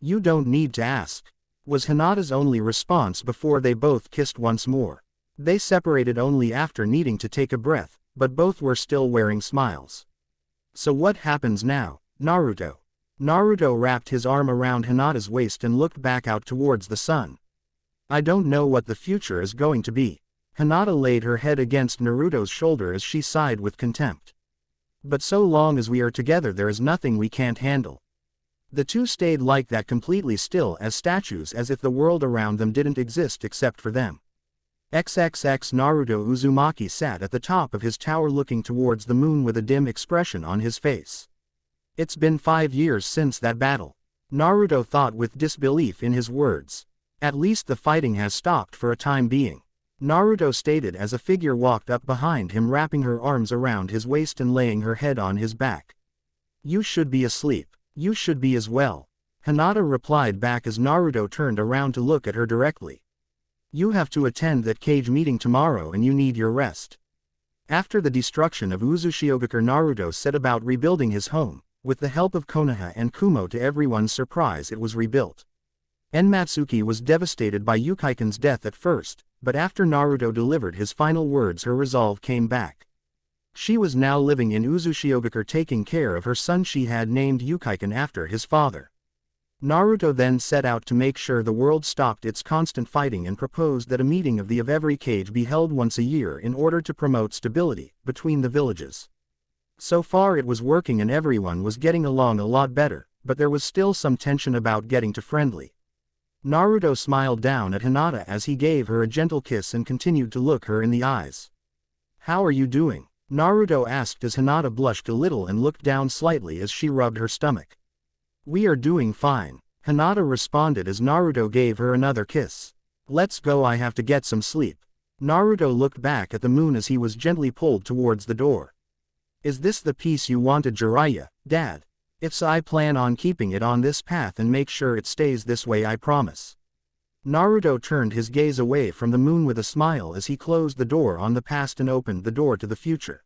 You don't need to ask, was Hinata's only response before they both kissed once more. They separated only after needing to take a breath, but both were still wearing smiles. So what happens now, Naruto? Naruto wrapped his arm around Hinata's waist and looked back out towards the sun. I don't know what the future is going to be. Hinata laid her head against Naruto's shoulder as she sighed with contempt. But so long as we are together there is nothing we can't handle. The two stayed like that, completely still as statues, as if the world around them didn't exist except for them. XXX Naruto Uzumaki sat at the top of his tower looking towards the moon with a dim expression on his face. It's been 5 years since that battle. Naruto thought with disbelief in his words. At least the fighting has stopped for a time being. Naruto stated as a figure walked up behind him, wrapping her arms around his waist and laying her head on his back. You should be asleep. You should be as well. Hinata replied back as Naruto turned around to look at her directly. You have to attend that cage meeting tomorrow and you need your rest. After the destruction of Uzushiogakure, Naruto set about rebuilding his home. With the help of Konoha and Kumo, to everyone's surprise it was rebuilt. Enmatsuki was devastated by Yukaiken's death at first, but after Naruto delivered his final words her resolve came back. She was now living in Uzushiogakure, taking care of her son she had named Yukaiken after his father. Naruto then set out to make sure the world stopped its constant fighting and proposed that a meeting of every cage be held once a year in order to promote stability between the villages. So far it was working and everyone was getting along a lot better, but there was still some tension about getting to friendly. Naruto smiled down at Hinata as he gave her a gentle kiss and continued to look her in the eyes. How are you doing? Naruto asked as Hinata blushed a little and looked down slightly as she rubbed her stomach. We are doing fine, Hinata responded as Naruto gave her another kiss. Let's go, I have to get some sleep. Naruto looked back at the moon as he was gently pulled towards the door. Is this the peace you wanted, Jiraiya, Dad? If so, I plan on keeping it on this path and make sure it stays this way, I promise. Naruto turned his gaze away from the moon with a smile as he closed the door on the past and opened the door to the future.